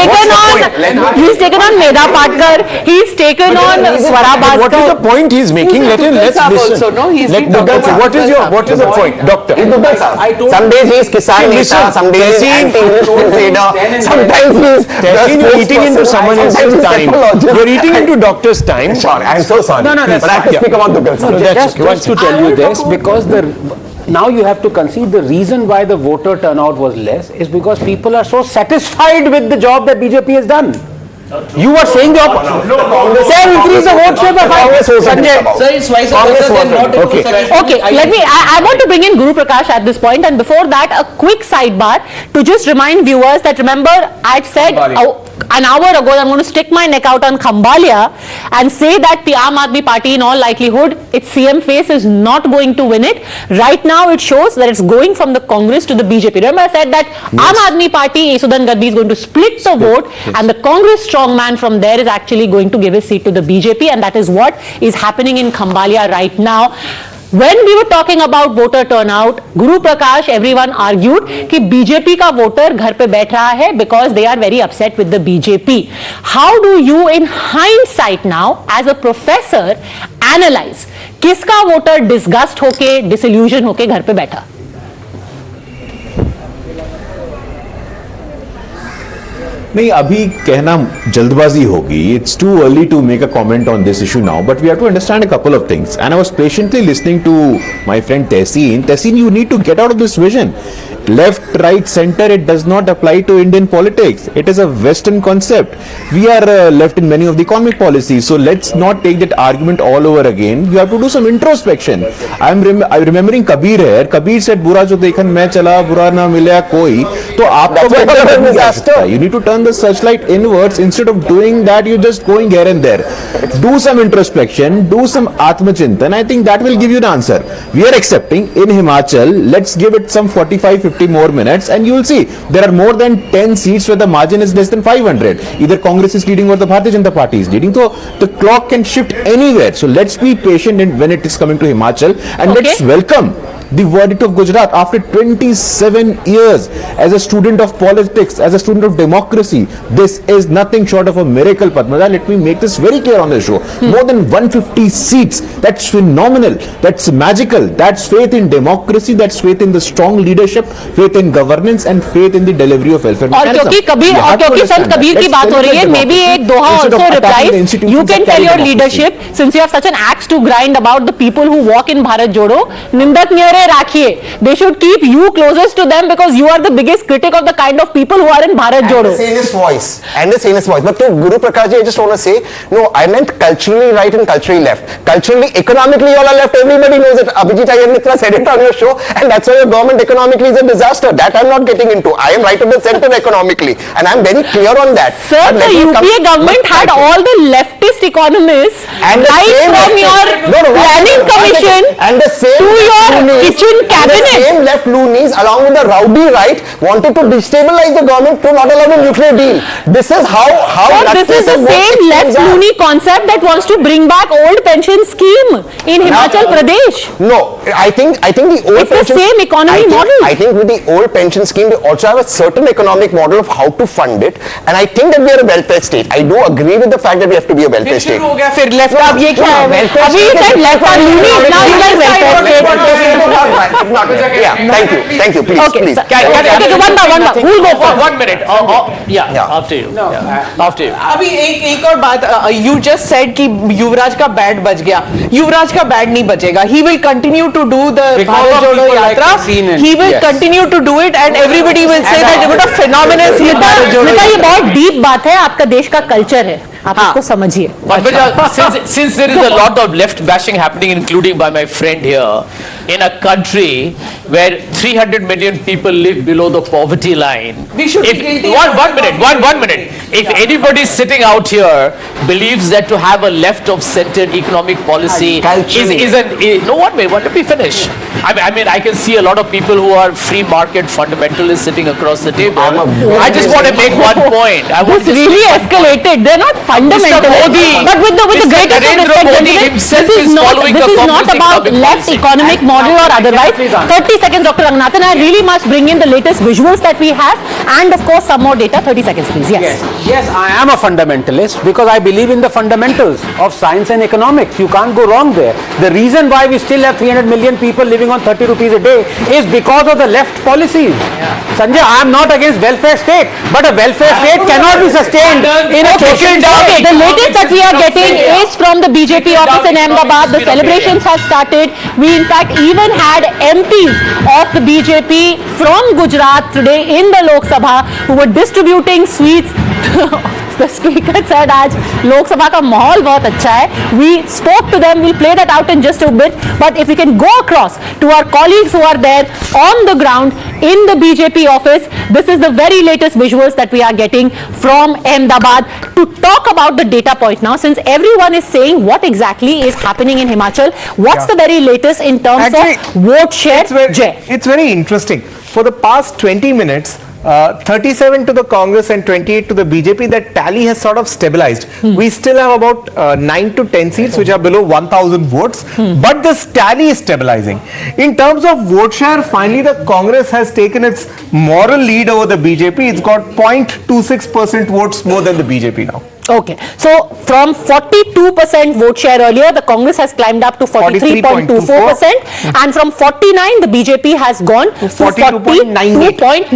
taken on Medha Patkar. He's taken on Swara Bhaskar. What is the point he's making? Let's listen. What is the point, Doctor? Some days he's Kisan Neta, some days he's anti-Muslim trader, sometimes he's... Tehseen, you're eating into someone else's time. You're eating into doctor's time. Sorry, I'm so sorry. No, but I have to speak about the bill. Just to tell you this, because now you have to concede the reason why the voter turnout was less is because people are so satisfied with the job that BJP has done. You were saying the opposite. They have increased the vote share by 5%. Sanjay. Sir, it's vice versa. Okay, I want to bring in Guru Prakash at this point, and before that, a quick sidebar to just remind viewers that, remember, I said an hour ago I'm going to stick my neck out on Khambalia and say that the Aam Aadmi Party, in all likelihood, its CM face is not going to win it. Right now, it shows that it's going from the Congress to the BJP. Remember, I said that Aam Aadmi Party, Isudan Gadbi, is going to split the vote, and the Congress strongman from there is actually going to give his seat to the BJP, and that is what is happening in Khambalia right now. When we were talking about voter turnout, Guru Prakash, everyone argued कि BJP का voter घर पे बैठ रहा है because they are very upset with the BJP. How do you, in hindsight now, as a professor, analyze किसका voter disgust होके, disillusion होके घर पे बैठा? नहीं, अभी कहना जल्दबाजी होगी. It's too early to make a comment on this issue now, but we have to understand a couple of things. And I was patiently listening to my friend Tehseen. Tehseen, you need to get out of this vision. Left, right, center, it does not apply to Indian politics. It is a Western concept. We are left in many of the economic policies. So let's not take that argument all over again. You have to do some introspection. I'm remembering Kabir here. Kabir said, "Bura jo dekhan main chala, bura na milya koi." So aapka you need to turn the searchlight inwards. Instead of doing that, you're just going here and there. Do some introspection, do some Atmachintan. I think that will give you the answer. We are accepting in Himachal. Let's give it some 45-50 more minutes, and you will see there are more than 10 seats where the margin is less than 500. Either Congress is leading or the Bharatiya Janata Party is leading. So the clock can shift anywhere. So let's be patient when it is coming to Himachal, and let's welcome the verdict of Gujarat after 27 years. As a student of politics, as a student of democracy, this is nothing short of a miracle, Padmaja. Let me make this very clear on the show. More than 150 seats. That's phenomenal. That's magical. That's faith in democracy. That's faith in the strong leadership, faith in governance, and faith in the delivery of welfare mechanism. क्योंकि संत कबीर की बात हो रही है, maybe एक दोहा also replies, you can tell your leadership, since you have such an axe to grind about the people who walk in Bharat Jodo, निंदक न्यारे राखिए. They should keep you closest to them because you are the biggest critic of the kind of people who are in Bharat Jodo. And the sanest voice. But to Guru Prakash ji, I just want to say, no, I meant culturally right and culturally left. Culturally, economically, all are left. Everybody knows it. Abhijit Iyer Mitra said it on your show, and that's why your government economically is a disaster. That I'm not getting into. I am right of the center economically, and I'm very clear on that. Sir, the UPA government had all the leftist economists, and right from your planning commission to your kitchen cabinet. The same left loonies, along with the rowdy right, wanted to destabilize the government to not allow the nuclear deal. This is how. Sir, this is the same left loony concept that wants to bring back old pension scheme in Himachal Pradesh. No, I think the old pension. It's the same economy model. I think with the old pension scheme, they also have a certain economic model of how to fund it, and I think that we are a welfare state. I do agree with the fact that we have to be a welfare state. left अब ये क्या है? अभी you said left are loonies, now you are welfare state. Yeah, thank you, please. Okay, please. Okay, one by one. Who will go first? 1 minute. After you. After you. अभी एक और बात, you just said कि युवराज का bat बच गया. युवराज का bat नहीं बचेगा. He will continue to do the Bharat Jodo Yatra. He will continue to do it, and everybody will say that what a phenomenal. Smita, ये बहुत डीप बात है. आपका देश का कल्चर है. आप इसको समझिए. Since there is a lot of left bashing happening, including by my friend here, in a country where 300 million people live below the poverty line. We should one minute. If anybody sitting out here believes that to have a left of center economic policy let me finish. I mean, I can see a lot of people who are free market fundamentalists sitting across the table. I just want to make one point. This really escalated. They're not fundamentalists. But with the greatest respect, this is not about left economic model or otherwise. 30 seconds, Dr. Ranganathan. I really must bring in the latest visuals that we have, and of course some more data. 30 seconds, please. Yes. Yes, I am a fundamentalist because I believe in the fundamentals of science and economics. You can't go wrong there. The reason why we still have 300 million people living on 30 rupees a day is because of the left policies. Sanjay, I am not against welfare state, but a welfare state cannot be sustained in a social Okay, the latest that we are getting is from the BJP office in Ahmedabad. The celebrations have started. We in fact even had MPs of the BJP from Gujarat today in the Lok Sabha who were distributing sweets. The speaker said आज लोक सभा का माहौल बहुत अच्छा है. We spoke to them. We'll play that out in just a bit. But if we can go across to our colleagues who are there on the ground in the BJP office, this is the very latest visuals that we are getting from Ahmedabad to talk about the data point now. Since everyone is saying what exactly is happening in Himachal, what's the very latest in terms of vote share? It's very interesting. For the past 20 minutes, 37 to the Congress and 28 to the BJP, that tally has sort of stabilized. We still have about 9 to 10 seats which are below 1,000 votes, but this tally is stabilizing. In terms of vote share, finally the Congress has taken its moral lead over the BJP. It's got 0.26% votes more than the BJP now. Okay, so from 42% vote share earlier, the Congress has climbed up to 43.24%, and from 49, the BJP has gone to 42.98%.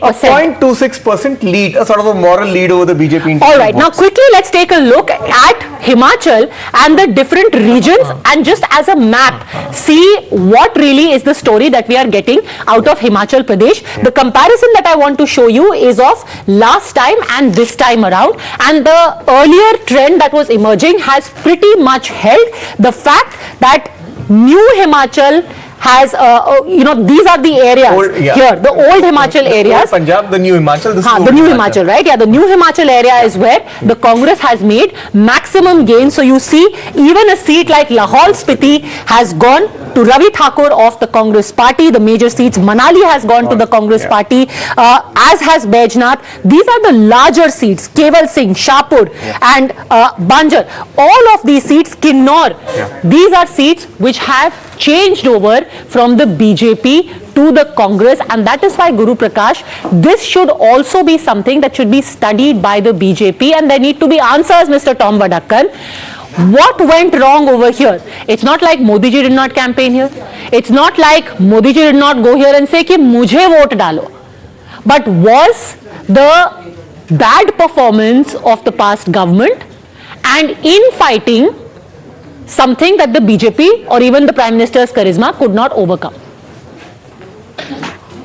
0.26% lead, a sort of a moral lead over the BJP. All right, now quickly let's take a look at Himachal and the different regions, and just as a map, see what really is the story that we are getting out of Himachal Pradesh. The comparison that I want to show you is of last time and this time around, and the earlier trend that was emerging has pretty much held. The fact that new Himachal has, these are the areas here, the old Himachal areas. Punjab, the new Himachal. The new Himachal, right? Yeah, the new Himachal area is where the Congress has made maximum gains. So you see, even a seat like Lahaul Spiti has gone to Ravi Thakur of the Congress party. The major seats, Manali has gone to the Congress party, as has Baijnath. These are the larger seats, Keval Singh, Shahpur and Banjar. All of these seats, Kinnor, these are seats which have changed over from the BJP to the Congress, and that is why, Guru Prakash, this should also be something that should be studied by the BJP, and there need to be answers, Mr. Tom Vadakkan. What went wrong over here? It's not like Modi ji did not campaign here. It's not like Modi ji did not go here and say ki mujhe vote dalo. But was the bad performance of the past government and infighting something that the BJP or even the Prime Minister's charisma could not overcome?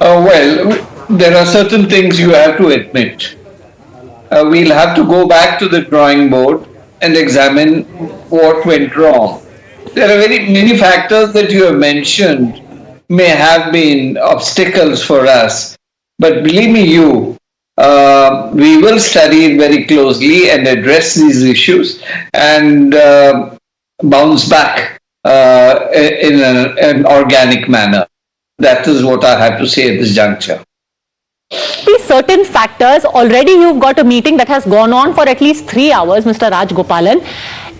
Well, there are certain things you have to admit. We'll have to go back to the drawing board and examine what went wrong. There are very many factors that you have mentioned may have been obstacles for us, but believe me, we will study it very closely and address these issues and bounce back in an organic manner. That is what I have to say at this juncture. These certain factors, already you've got a meeting that has gone on for at least 3 hours, Mr. Raj Gopalan.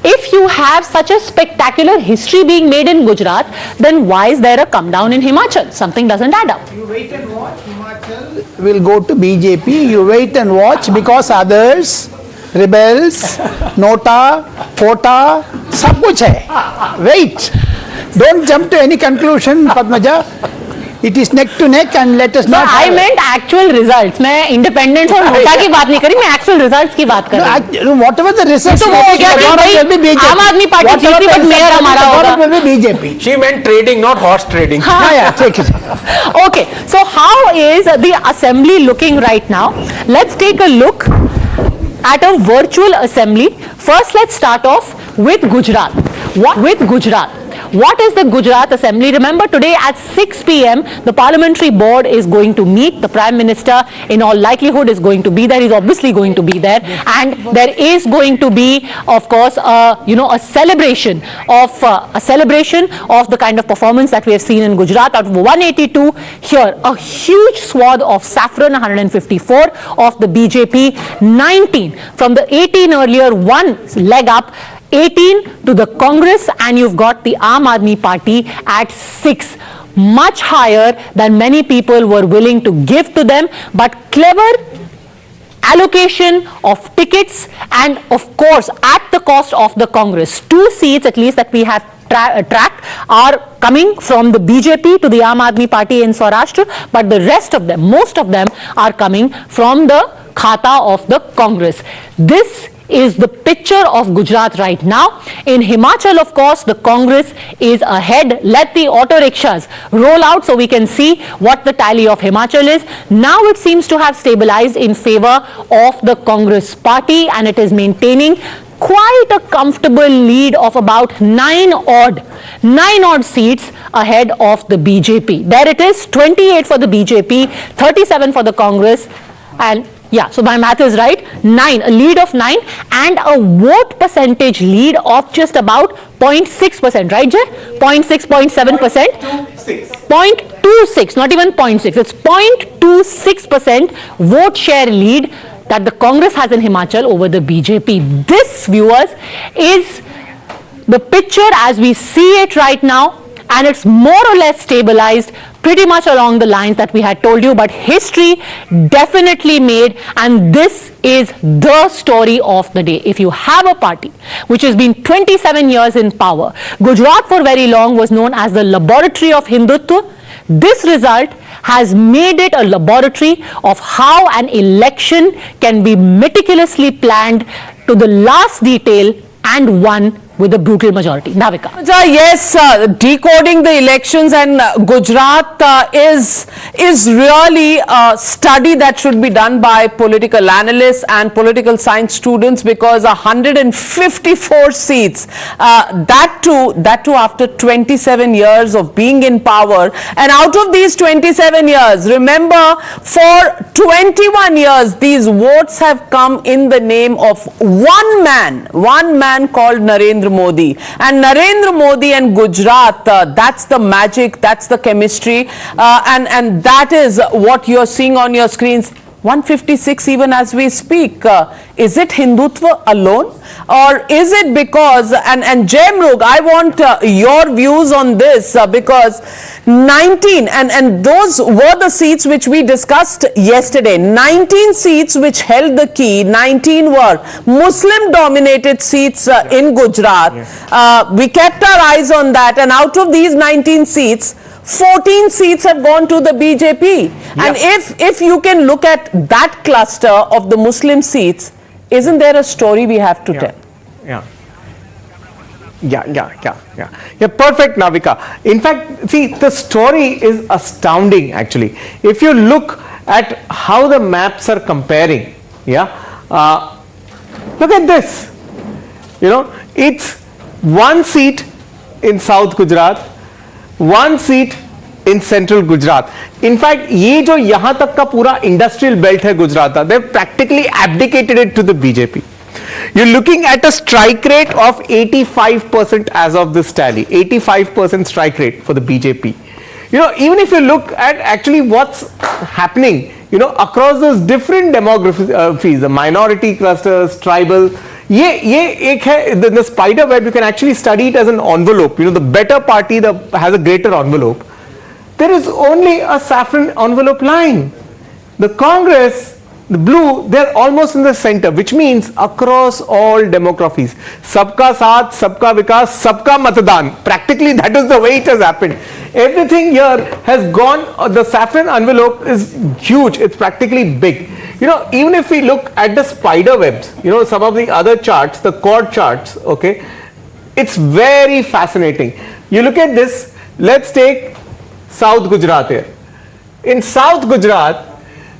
If you have such a spectacular history being made in Gujarat, then why is there a come down in Himachal? Something doesn't add up. You wait and watch, Himachal will go to BJP. You wait and watch, because others, rebels, Nota, Kota, सब कुछ है. Wait. Don't jump to any conclusion, Padmaja. It is neck to neck, and let us not. I meant actual results. मैं independence और NOTA की बात नहीं करी, मैं actual results की बात कर रही हूँ. Whatever the results, तो वो हो गया भाई, आम आदमी पार्टी जीती but मेयर हमारा होगा. will be BJP. She meant trading, not horse trading. Yeah, take it. Okay, so how is the assembly looking right now? Let's take a look at a virtual assembly. First, let's start off with Gujarat. What is the Gujarat Assembly? Remember, today at 6 p.m. the Parliamentary Board is going to meet. The Prime Minister, in all likelihood, is going to be there. He's obviously going to be there, and there is going to be, of course, a celebration of the kind of performance that we have seen in Gujarat. Out of 182 here, a huge swath of saffron, 154 of the BJP, 19 from the 18 earlier, one leg up, 18 to the Congress, and you've got the Aam Aadmi Party at 6, much higher than many people were willing to give to them. But clever allocation of tickets, and of course at the cost of the Congress. 2 seats at least that we have tracked are coming from the BJP to the Aam Aadmi Party in Saurashtra, but the rest of them, most of them, are coming from the khata of the Congress. This is the picture of Gujarat right now. In Himachal, of course, the Congress is ahead. Let the auto rickshaws roll out so we can see what the tally of Himachal is. Now it seems to have stabilized in favor of the Congress party, and it is maintaining quite a comfortable lead of about 9 odd seats ahead of the BJP. There it is, 28 for the BJP, 37 for the Congress, and yeah, so my math is right, a lead of 9 and a vote percentage lead of just about 0.6%, right Jay? 0.6, 0.7%? 0.26, not even 0.6, it's 0.26% vote share lead that the Congress has in Himachal over the BJP. This, viewers, is the picture as we see it right now, and it's more or less stabilized pretty much along the lines that we had told you, but history definitely made, and this is the story of the day. If you have a party which has been 27 years in power, Gujarat for very long was known as the laboratory of Hindutva. This result has made it a laboratory of how an election can be meticulously planned to the last detail and won with a brutal majority. Navika. Yes, decoding the elections, and Gujarat is really a study that should be done by political analysts and political science students, because 154 seats, that too after 27 years of being in power, and out of these 27 years, remember, for 21 years these votes have come in the name of one man called Narendra Modi. And Narendra Modi and Gujarat, that's the magic, that's the chemistry, and that is what you're seeing on your screens. 156 even as we speak. Is it Hindutva alone, or is it because, and Jemrug, I want your views on this, because 19, and those were the seats which we discussed yesterday, 19 seats which held the key, 19 were Muslim dominated seats in Gujarat. We kept our eyes on that, and out of these 19 seats, 14 seats have gone to the BJP. And if you can look at that cluster of the Muslim seats, isn't there a story we have to tell? Yeah, perfect, Navika. In fact, see, the story is astounding actually. If you look at how the maps are comparing, look at this. You know, it's 1 seat in South Gujarat, 1 seat in central Gujarat. In fact, ये जो यहाँ तक का पूरा industrial belt है गुजरात का, they've practically abdicated it to the BJP. You're looking at a strike rate of 85% as of this tally, 85% strike rate for the BJP. You know, even if you look at actually what's happening, you know, across those different demographies, the minority clusters, tribal, the spider web, you can actually study it as an envelope. You know, the better party has a greater envelope. There is only a saffron envelope line. The Congress, the blue, they're almost in the center, which means across all demographies. Sabka saath, sabka vikas, sabka matadan. Practically that is the way it has happened. Everything here has gone, the saffron envelope is huge, it's practically big. You know, even if we look at the spider webs, you know, some of the other charts, the chord charts, okay, it's very fascinating. You look at this, let's take South Gujarat here. In South Gujarat,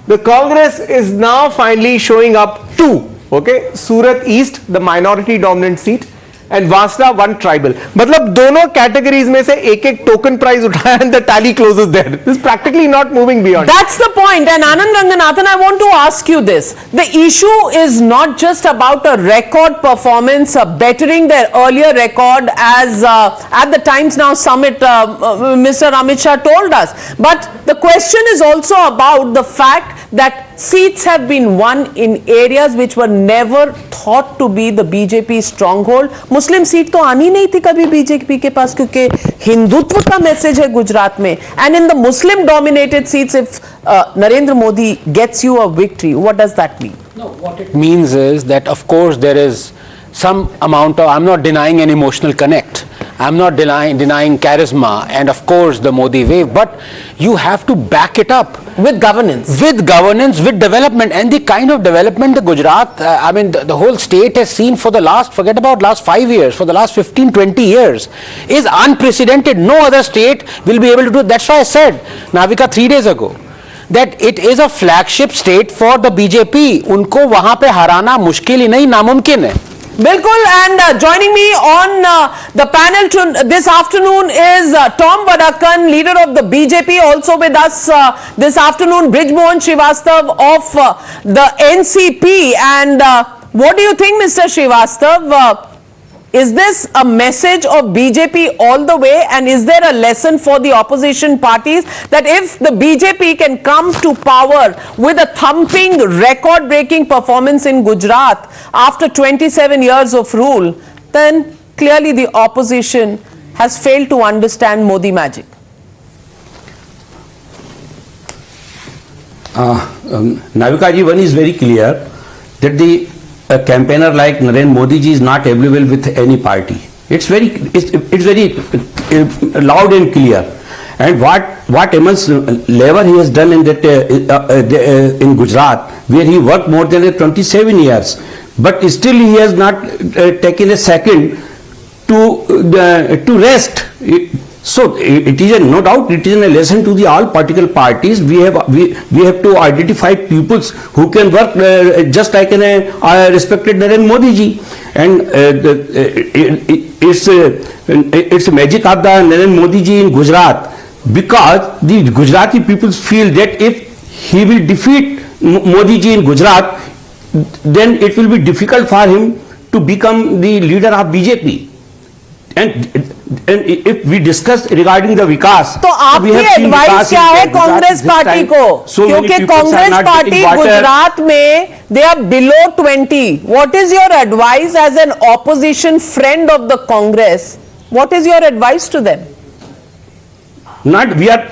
the Congress is now finally showing up 2, okay, Surat East, the minority dominant seat, and Vasna, 1 tribal. मतलब दोनों categories में से एक token prize उठाया and the tally closes there. This is practically not moving beyond. That's the point. And Anand Ranganathan, I want to ask you this. The issue is not just about a record performance, bettering their earlier record as at the Times Now Summit, Mr. Amit Shah told us. But the question is also about the fact that seats have been won in areas which were never thought to be the BJP stronghold. Muslim seat तो आनी नहीं थी कभी BJP के पास, क्योंकि हिंदुत्व का message है गुजरात में. And in the Muslim dominated seats, if Narendra Modi gets you a victory, what does that mean? What it means is that, of course, there is some amount of, I'm not denying an emotional connect, I'm not denying charisma and of course the Modi wave, but you have to back it up with governance, with development, and the kind of development the Gujarat, the whole state has seen for the last, forget about last 5 years, for the last 15-20 years is unprecedented. No other state will be able to do. That's why I said, Navika, 3 days ago, that it is a flagship state for the BJP. उनको वहां पे हराना मुश्किल ही नहीं, नामुमकिन है. Bilkul, and joining me on the panel this afternoon is Tom Vadakan, leader of the BJP, also with us this afternoon, Brijmohan Srivastav of the NCP. And what do you think, Mr. Srivastav? Is this a message of BJP all the way, and is there a lesson for the opposition parties that if the BJP can come to power with a thumping, record-breaking performance in Gujarat after 27 years of rule, then clearly the opposition has failed to understand Modi magic? Navika ji, one is very clear that a campaigner like Narendra Modi ji is not available with any party. It's very loud and clear. And what immense labor he has done in that in Gujarat, where he worked more than 27 years, but still he has not taken a second to rest. So it is no doubt it is a lesson to the all political parties. We have to identify peoples who can work just like a respected Narendra Modi ji, and it's a magic of the Narendra Modi ji in Gujarat, because the Gujarati peoples feel that if he will defeat Modi ji in Gujarat, then it will be difficult for him to become the leader of BJP. And if we discuss regarding the विकास, तो आपकी advice क्या है Congress party को, क्योंकि Congress party Gujarat में they are below 20. What is your advice as an opposition friend of the Congress? What is your advice to them? Not we are.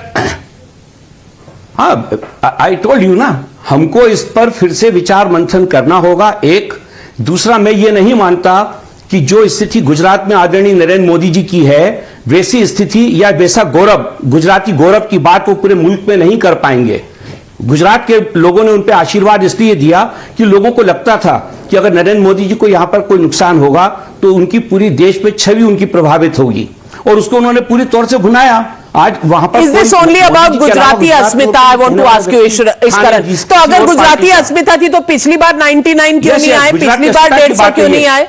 I told you ना, हमको इस पर फिर से विचार मंथन करना होगा. एक दूसरा, मैं ये नहीं मानता कि जो स्थिति गुजरात में आदरणीय नरेंद्र मोदी जी की है, वैसी स्थिति या वैसा गौरव, गुजराती गौरव की बात वो पूरे मुल्क में नहीं कर पाएंगे. गुजरात के लोगों ने उन पे आशीर्वाद इसलिए दिया कि लोगों को लगता था कि अगर नरेंद्र मोदी जी को यहां पर कोई नुकसान होगा तो उनकी पूरी देश में छवि उनकी प्रभावित होगी, और उसको उन्होंने पूरी तौर से भुनाया. आज वहां पर Is this only about Gujarati Asmita? I want to ask you, Ishkaran. तो अगर गुजराती अस्मिता थी तो पिछली बार 99 क्यों नहीं आए, पिछली बार 150 क्यों नहीं आए?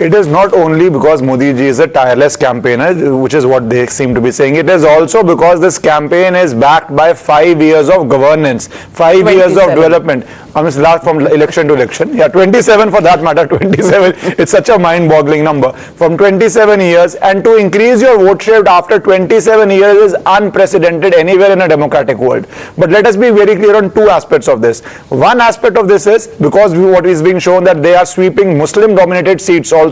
It is not only because Modi ji is a tireless campaigner, which is what they seem to be saying. It is also because this campaign is backed by 5 years of governance, 5 years of development. I mean, last from election to election. Yeah, 27 for that matter. 27. It's such a mind-boggling number. From 27 years, and to increase your vote share after 27 years is unprecedented anywhere in a democratic world. But let us be very clear on two aspects of this. One aspect of this is because what is being shown that they are sweeping Muslim-dominated seats also.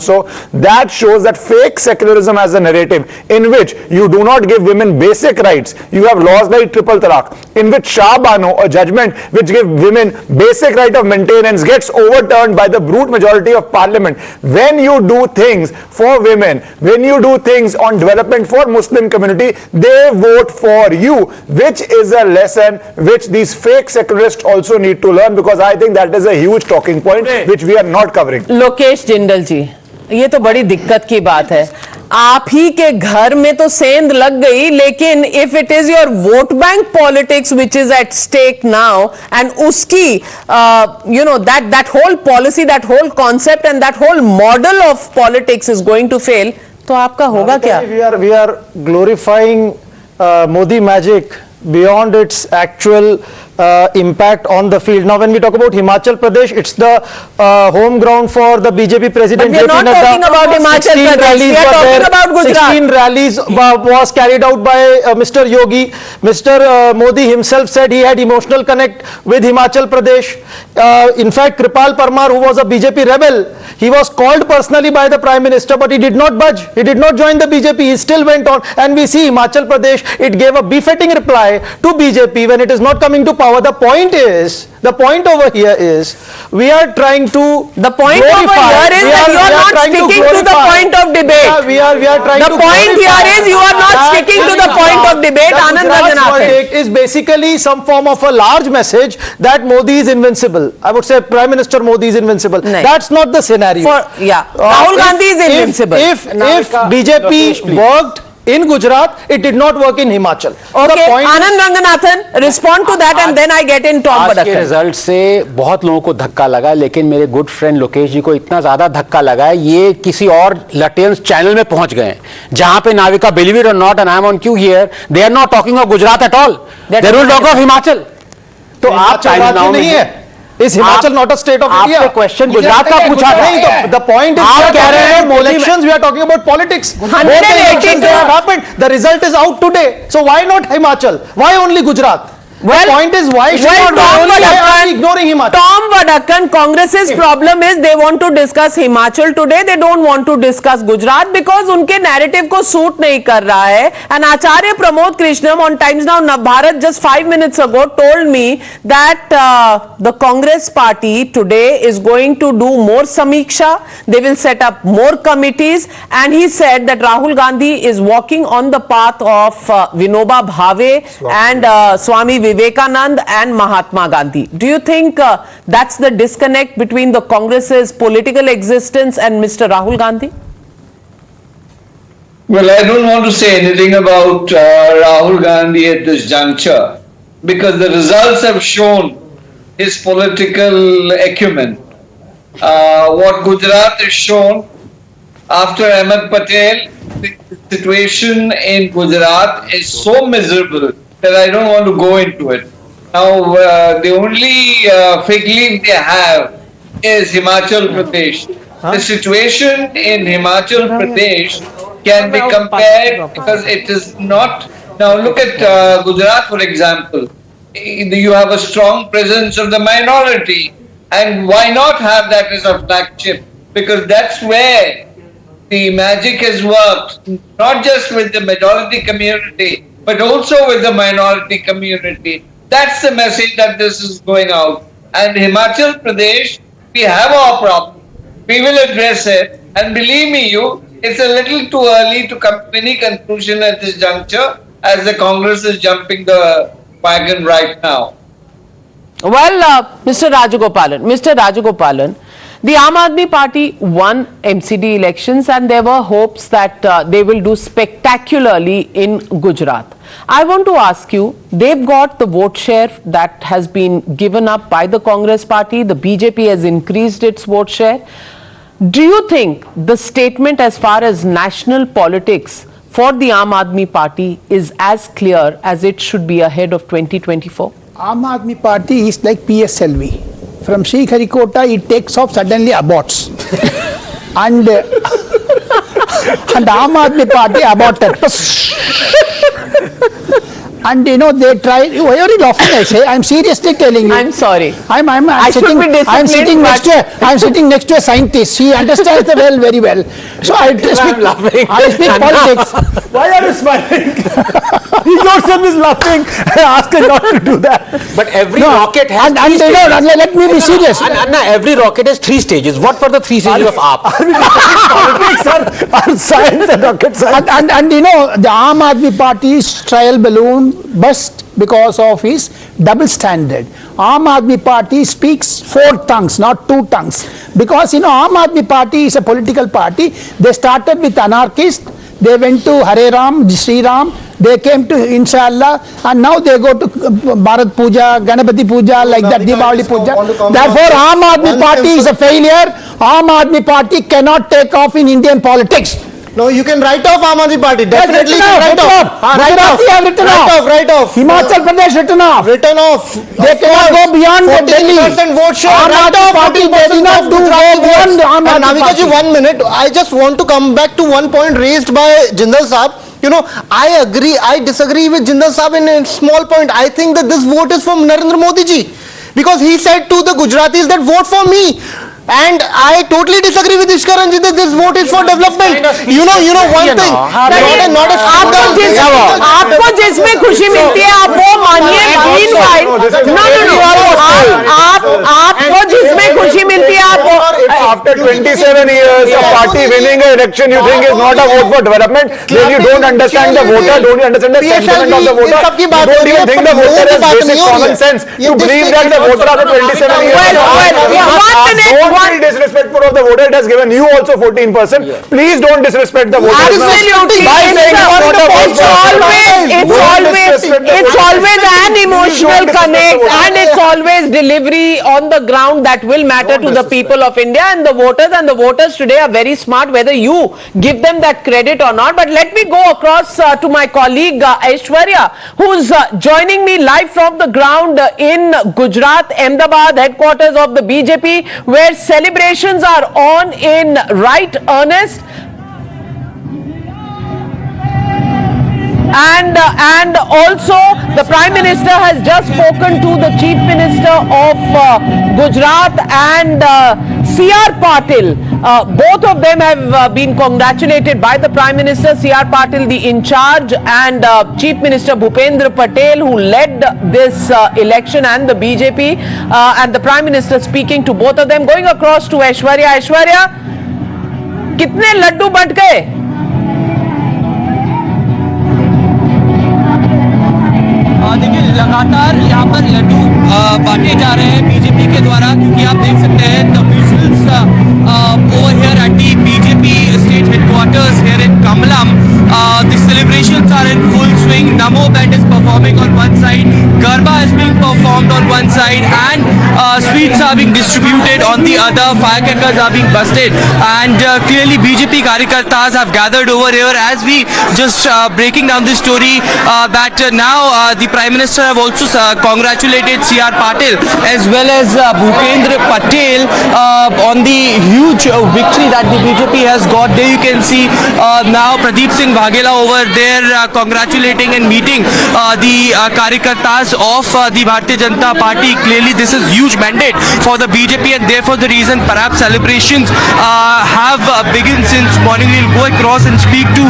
That shows that fake secularism as a narrative in which you do not give women basic rights. You have laws like triple talaq, in which Shah Bano, a judgment which gives women basic right of maintenance, gets overturned by the brute majority of parliament. When you do things for women, when you do things on development for Muslim community, they vote for you, which is a lesson which these fake secularists also need to learn, because I think that is a huge talking point which we are not covering. Lokesh Jindal जी, ये तो बड़ी दिक्कत की बात है. आप ही के घर में तो सेंध लग गई, लेकिन if it is your vote bank politics which is at stake now, and उसकी that whole policy, that whole concept and that whole model of politics is going to fail, तो आपका होगा क्या? We are glorifying Modi magic beyond its actual impact on the field. Now when we talk about Himachal Pradesh, it's the home ground for the BJP president. But we are not talking about Himachal Pradesh, we are talking about Gujarat. 16 rallies was carried out by Mr. Yogi. Mr. Modi himself said he had emotional connect with Himachal Pradesh. In fact, Kripal Parmar, who was a BJP rebel, he was called personally by the Prime Minister, but he did not budge. He did not join the BJP. He still went on. And we see Himachal Pradesh, it gave a befitting reply to BJP when it is not coming to power. However, the point over here is, we are trying to The point over here is that you are not sticking to the point of debate. We are trying the to point here is you are not sticking to the point of debate, Anand Rajanathan. Is basically some form of a large message that Modi is invincible. I would say Prime Minister Modi is invincible. That's not the scenario. Rahul Gandhi is invincible. If BJP worked in Gujarat, it did not work in Himachal. Okay, Anand Rajanathan, respond to that and then I get in Tom आज के Badakan. Result से बहुत लोगों को धक्का लगा, लेकिन मेरे गुड फ्रेंड लोकेश जी को इतना ज्यादा धक्का लगा है, ये किसी और लटेंस चैनल में पहुंच गए हैं, जहां पे Navika, believe it or not, and I am on cue here, they are not talking of Gujarat at all, they will talk of Himachal. तो आप टाइम नहीं है. Is Himachal not a state of India? आपने क्वेश्चन गुजरात का पूछा था. The point is, आप कह रहे हैं elections, we are talking about politics. Both the elections that have happened, the result is out today. So why not Himachal? Why only Gujarat? The point is, why should not why are we ignoring Himachal? Tom Badakan, Congress's problem is they want to discuss Himachal today, they don't want to discuss Gujarat because उनके narrative को suit नहीं कर रहा है. And Acharya Pramod Krishnam on Times Now Navbharat just 5 minutes ago told me that the Congress party today is going to do more samiksha, they will set up more committees, and he said that Rahul Gandhi is walking on the path of Vinoba Bhave and Swami Vivekanand and Mahatma Gandhi. Do you think that's the disconnect between the Congress's political existence and Mr. Rahul Gandhi? Well, I don't want to say anything about Rahul Gandhi at this juncture because the results have shown his political acumen. What Gujarat has shown after Ahmed Patel, the situation in Gujarat is so miserable that I don't want to go into it. Now, the only fig leaf they have is Himachal Pradesh. The situation in Himachal Pradesh can be compared because it is not. Now, look at Gujarat, for example. You have a strong presence of the minority, and why not have that as a flagship? Because that's where the magic has worked, not just with the majority community, but also with the minority community. That's the message that this is going out. And Himachal Pradesh, we have our problem. We will address it. And believe me, it's a little too early to come to any conclusion at this juncture as the Congress is jumping the wagon right now. Well, Mr. Rajagopalan, the Aam Aadmi Party won MCD elections and there were hopes that they will do spectacularly in Gujarat. I want to ask you, they've got the vote share that has been given up by the Congress party. The BJP has increased its vote share. Do you think the statement as far as national politics for the Aam Aadmi Party is as clear as it should be ahead of 2024? Aam Aadmi Party is like PSLV. From Sriharikota, it takes off, suddenly aborts. and Aam Aadmi Party aborted. And they try. Why are you laughing? I say, I'm seriously telling you. I'm sorry. I'm sitting next to a scientist. He understands the well very well. So I speak politics. Why are you smiling? He yourself is laughing. I asked him not to do that. But every rocket has three stages. Let me be serious. Every rocket has 3 stages. What were the 3 stages of AAP? Politics are science and rocket science. And the Aam Aadmi Party's trial balloon burst because of his double standard. Aam Aadmi Party speaks 4 tongues, not 2 tongues. Because Aam Aadmi Party is a political party. They started with anarchists. They went to Hare Ram, Sri Ram. They came to Inshallah, and now they go to Bharat Puja, Ganapati Puja, like that, Diwali Puja. Therefore, Aam Aadmi Party is a failure. Aam Aadmi Party cannot take off in Indian politics. No, you can write off Aam Aadmi Party. Definitely you can write off. Write off. Himachal Pradesh written off. Written off. They cannot go beyond the Delhi. 40% vote share. Aam Aadmi Party did not go beyond Aam Aadmi Party. Navika ji, 1 minute. I just want to come back to one point raised by Jindal Saab. I disagree with Jindal Saab in a small point. I think that this vote is from Narendra Modi ji. Because he said to the Gujaratis that vote for me. And I totally disagree with Ishkaran ji that this vote is for development. You know one thing. Not a आपको जिसमें खुशी मिलती है आप वो मानिए. आपको जिसमें खुशी मिलती है आप. After 27 years, a party winning an election you think is not a vote for development, then you don't understand the voter, don't you understand the sentiment of the voter, you don't even think the voter has basic common sense. You believe that the voter after 27 years don't be disrespectful of the voter. It has given you also 14%. Please don't disrespect the voter. Absolutely. It's always an emotional connect, and it's always delivery on the ground that will matter to the people of India and the voters today are very smart, whether you give them that credit or not. But let me go across to my colleague Aishwarya, who's joining me live from the ground in Gujarat, Ahmedabad, headquarters of the BJP, where celebrations are on in right earnest. And also the Prime Minister has just spoken to the Chief Minister of Gujarat and C.R. Patil. Both of them have been congratulated by the Prime Minister. C.R. Patil, the in charge, and Chief Minister Bhupendra Patel, who led this election, and the BJP, and the Prime Minister speaking to both of them. Going across to Aishwarya. Aishwarya, कितने लड्डू बंट गए? देखिए लगातार यहाँ पर लड्डू बांटे जा रहे हैं बीजेपी के द्वारा, क्योंकि आप देख सकते हैं the visuals over here at the BJP state headquarters here in Kamalam. The celebrations are in full swing. Namo band is performing on one side, Garba is being performed on one side, and sweets are being distributed on the other. Firecrackers are being busted, and clearly BJP Karyakartas have gathered over here as we just breaking down this story that now the Prime Minister have also congratulated C.R. Patil as well as Bhupendra Patel on the huge victory that the BJP has got. There you can see now Pradeep Singh Vaghela over there congratulating and meeting the Karyakartas of the Bharatiya Janata Party. Clearly this is huge mandate for the BJP, and therefore the reason perhaps celebrations have begun since morning. We'll go across and speak to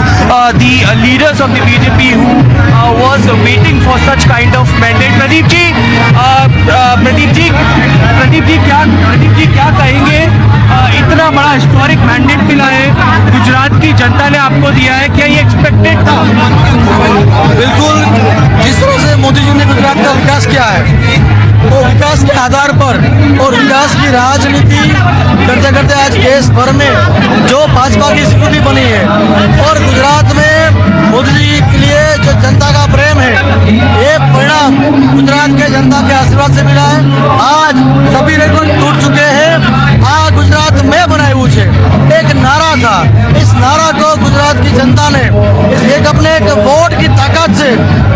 the leaders of the BJP who was waiting for such kind of mandate. Pradeep जी क्या कहेंगे? इतना बड़ा historic mandate मिला है, गुजरात की जनता ने आपको दिया है, क्या ये एक्सपेक्टेड था? बिल्कुल, जिस तरह से मोदी जी ने गुजरात का विकास किया है, वो विकास के आधार पर और विकास की राजनीति करते करते आज देश भर में जो भाजपा की स्थिति बनी है और गुजरात में मोदी जी के लिए जो जनता का प्रेम है, ये परिणाम गुजरात के जनता के आशीर्वाद से मिला है। आज सभी रेकॉर्ड टूट चुके हैं। आज गुजरात में बनाए हुए एक नारा था, इस नारा को गुजरात की जनता ने एक अपने एक वोट की ताकत से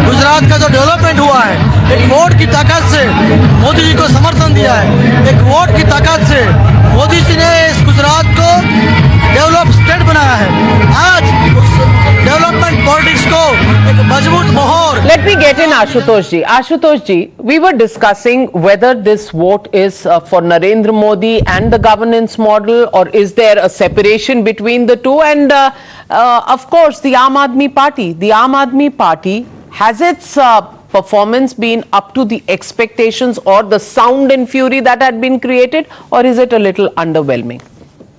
गुजरात का जो डेवलपमेंट हुआ है, एक वोट की ताकत से मोदी जी को समर्थन दिया है, एक वोट की ताकत से मोदी जी ने इस गुजरात को डेवलप स्टेट बनाया है। आज उस डेवलपमेंट पॉलिटिक्स को एक मजबूत मोहर। Let me get in Ashutosh ji. Ashutosh ji, we were discussing whether this vote is for Narendra Modi and the governance model, or is there a separation between the two? And of course, the Aam Aadmi Party. The Aam Aadmi Party, has its performance been up to the expectations or the sound and fury that had been created, or is it a little underwhelming?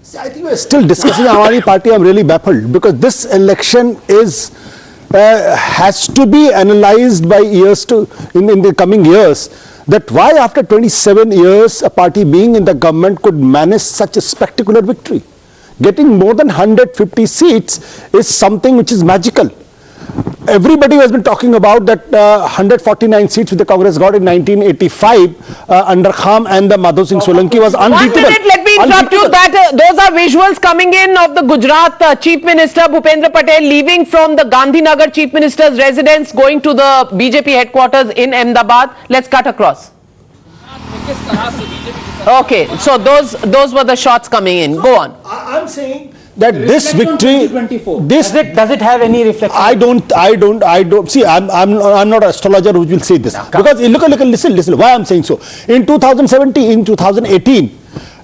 See, I think we're still discussing Aam Aadmi Party. I'm really baffled because this election is has to be analyzed by years in the coming years, that why after 27 years a party being in the government could manage such a spectacular victory. Getting more than 150 seats is something which is magical. Everybody has been talking about that 149 seats which the Congress got in 1985 under Kham and the Madhav Singh Solanki was unbeatable. 1 minute, let me interrupt you. Those are visuals coming in of the Gujarat Chief Minister Bhupendra Patel leaving from the Gandhinagar Chief Minister's residence going to the BJP headquarters in Ahmedabad. Let's cut across. Okay, so those were the shots coming in. Go on. I'm saying that this victory, does it have any reflection? I don't see. I'm not an astrologer who will say this, because listen. Why I'm saying so? In 2017, in 2018,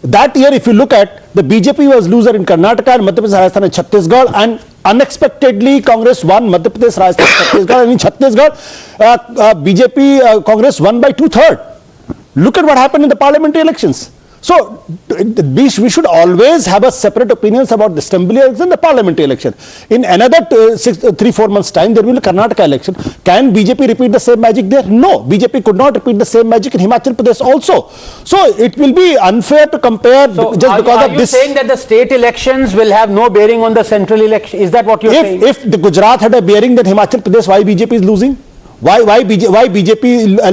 That year, if you look at, the BJP was loser in Karnataka, and Madhya Pradesh, Rajasthan and Chhattisgarh, and unexpectedly Congress won Madhya Pradesh, Rajasthan, Chhattisgarh, and in Chhattisgarh, BJP Congress won by 2/3. Look at what happened in the parliamentary elections. So we should always have a separate opinions about the assembly election and the parliamentary election. In another 3-4 months time, there will be a Karnataka election. Can BJP repeat the same magic there? No, BJP could not repeat the same magic in Himachal Pradesh also. So it will be unfair to compare just because of this. Are you saying that the state elections will have no bearing on the central election? Is that what you're saying? If the Gujarat had a bearing, then Himachal Pradesh, why BJP is losing? Why BJP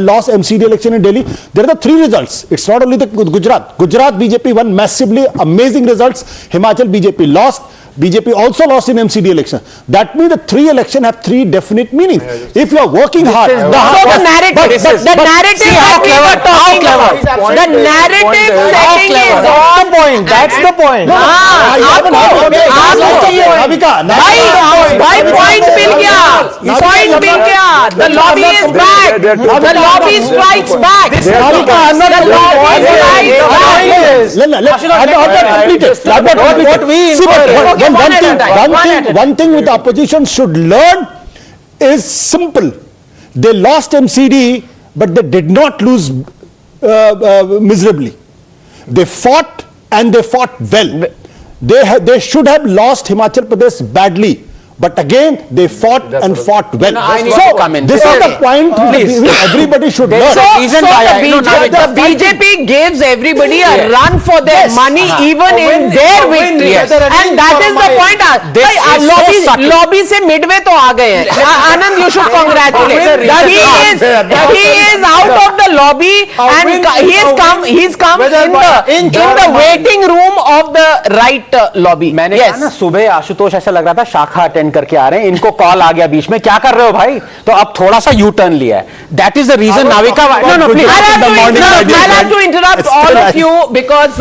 lost MCD election in Delhi? There are the 3 results. It's not only the Gujarat. Gujarat BJP won massively, amazing results. Himachal BJP lost. BJP also lost in MCD election. That means the 3 elections have 3 definite meanings. If you are working hard, the narrative that we were talking about, the narrative setting is on point. That's the point. Why point मिल गया? Point मिल गया. The lobby is back. The lobby strikes back. The lobby strikes back. One thing with the opposition should learn is simple. They lost MCD, but they did not lose miserably. They fought, and they fought well. They should have lost Himachal Pradesh badly. But again, they fought and fought well. So, this is the point everybody should learn. The BJP gives everybody a run for their money even in their victory. And that is the point. Lobby se midway to aa gaye hain. Anand, you should congratulate. He is out of the lobby and he's come in the waiting room of the right lobby. मैंने कहा ना सुबह आशुतोष ऐसा लग रहा था शाखा attend करके आ रहे हैं, इनको कॉल आ गया बीच में, क्या कर रहे हो भाई? तो अब थोड़ा सा यू टर्न लिया है. That is the reason Navika. No, please. I'll have to interrupt all of you because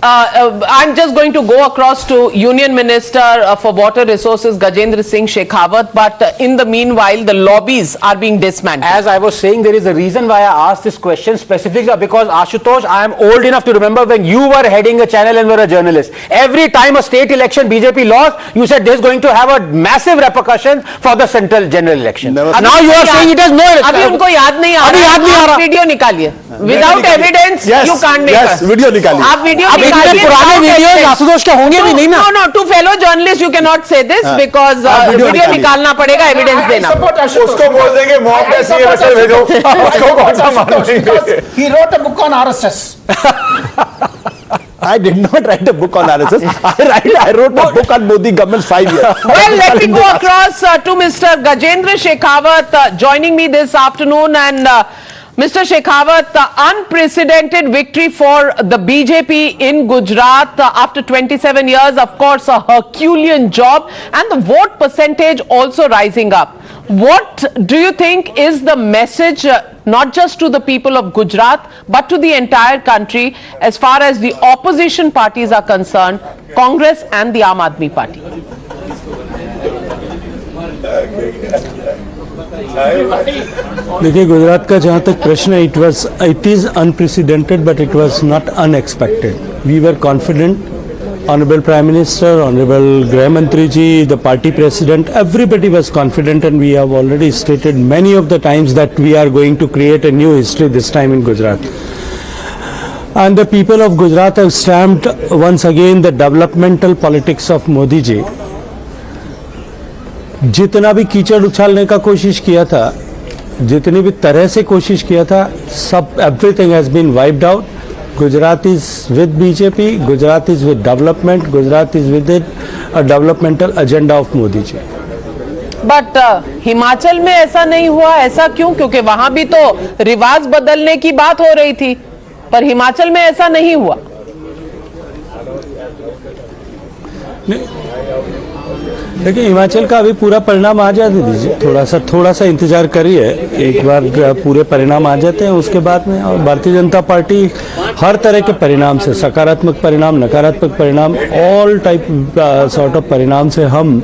I'm just going to go across to Union Minister for Water Resources Gajendra Singh Shekhawat, but in the meanwhile the lobbies are being dismantled. As I was saying, there is a reason why I asked this question specifically, because Ashutosh, I am old enough to remember when you were heading a channel and were a journalist. Every time a state election BJP lost, you said this is going to have a massive repercussion for the central general election. Now you are saying it has no. अभी उनको याद नहीं आ रहा. आप video निकालिए. Without evidence, you can't make us. Video निकालिए. आप video पुराने वीडियोस आशुतोष के होंगे भी नहीं ना. No, to fellow journalists you cannot say this because video निकालना पड़ेगा, एविडेंस देना. उसको बोल देंगे मॉब कैसी है वैसे भेजो. उसको कौन सा मानेंगे? He wrote a book on RSS. I did not write a book on RSS. I wrote a book on Modi government's 5 years. Well, let me go across to Mr. Gajendra Shekhawat joining me this afternoon. And Mr. Shekhawat, unprecedented victory for the BJP in Gujarat after 27 years. Of course, a Herculean job, and the vote percentage also rising up. What do you think is the message, not just to the people of Gujarat, but to the entire country as far as the opposition parties are concerned, Congress and the Aam Aadmi Party? देखिए, गुजरात का जहाँ तक प्रश्न है, it is unprecedented, but it was not unexpected. We were confident. Honorable Prime Minister, Honorable Graha Mantri ji, the party president, everybody was confident, and we have already stated many of the times that we are going to create a new history this time in Gujarat. And the people of Gujarat have stamped once again the developmental politics of Modi ji. जितना भी कीचड़ उछालने का कोशिश किया था, जितनी भी तरह से कोशिश किया था, सब everything has been wiped out. Gujarat is with BJP, Gujarat is with development, Gujarat is with it a developmental agenda of Modi ji. But Himachal में ऐसा नहीं हुआ. ऐसा क्यों? क्योंकि वहां भी तो रिवाज बदलने की बात हो रही थी, पर हिमाचल में ऐसा नहीं हुआ. देखिए, हिमाचल का अभी पूरा परिणाम आ जाते दीजिए, थोड़ा सा इंतजार करिए, एक बार पूरे परिणाम आ जाते हैं उसके बाद में. और भारतीय जनता पार्टी हर तरह के परिणाम से, सकारात्मक परिणाम, नकारात्मक परिणाम, ऑल टाइप सॉर्ट ऑफ परिणाम से हम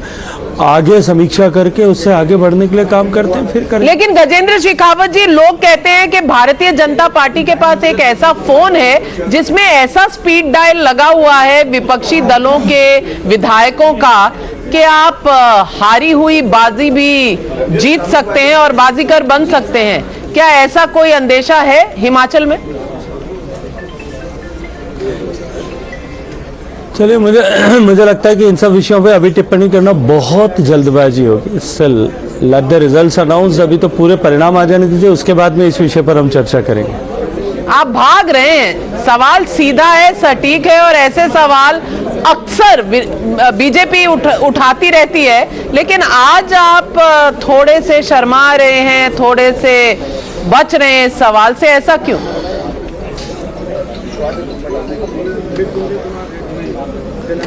आगे समीक्षा करके उससे आगे बढ़ने के लिए काम करते हैं, फिर करें। लेकिन गजेंद्र शेखावत जी, लोग कहते हैं कि भारतीय जनता पार्टी के पास एक ऐसा फोन है जिसमें ऐसा स्पीड डायल लगा हुआ है विपक्षी दलों के विधायकों का कि आप हारी हुई बाजी भी जीत सकते हैं और बाजीगर बन सकते हैं। क्या ऐसा कोई अंदेशा है हिमाचल में? चलिए, मुझे लगता है कि इन सब विषयों पे अभी टिप्पणी करना बहुत जल्दबाजी होगी। Still let the results announce, अभी तो पूरे परिणाम आ जाने दीजिए, उसके बाद में इस विषय पर हम चर्चा करेंगे। आप भाग रहे हैं, सवाल सीधा है, सटीक है, और ऐसे सवाल अक्सर बीजेपी उठाती रहती है, लेकिन आज आप थोड़े से शर्मा रहे हैं, थोड़े से बच रहे हैं इस सवाल से, ऐसा क्यों?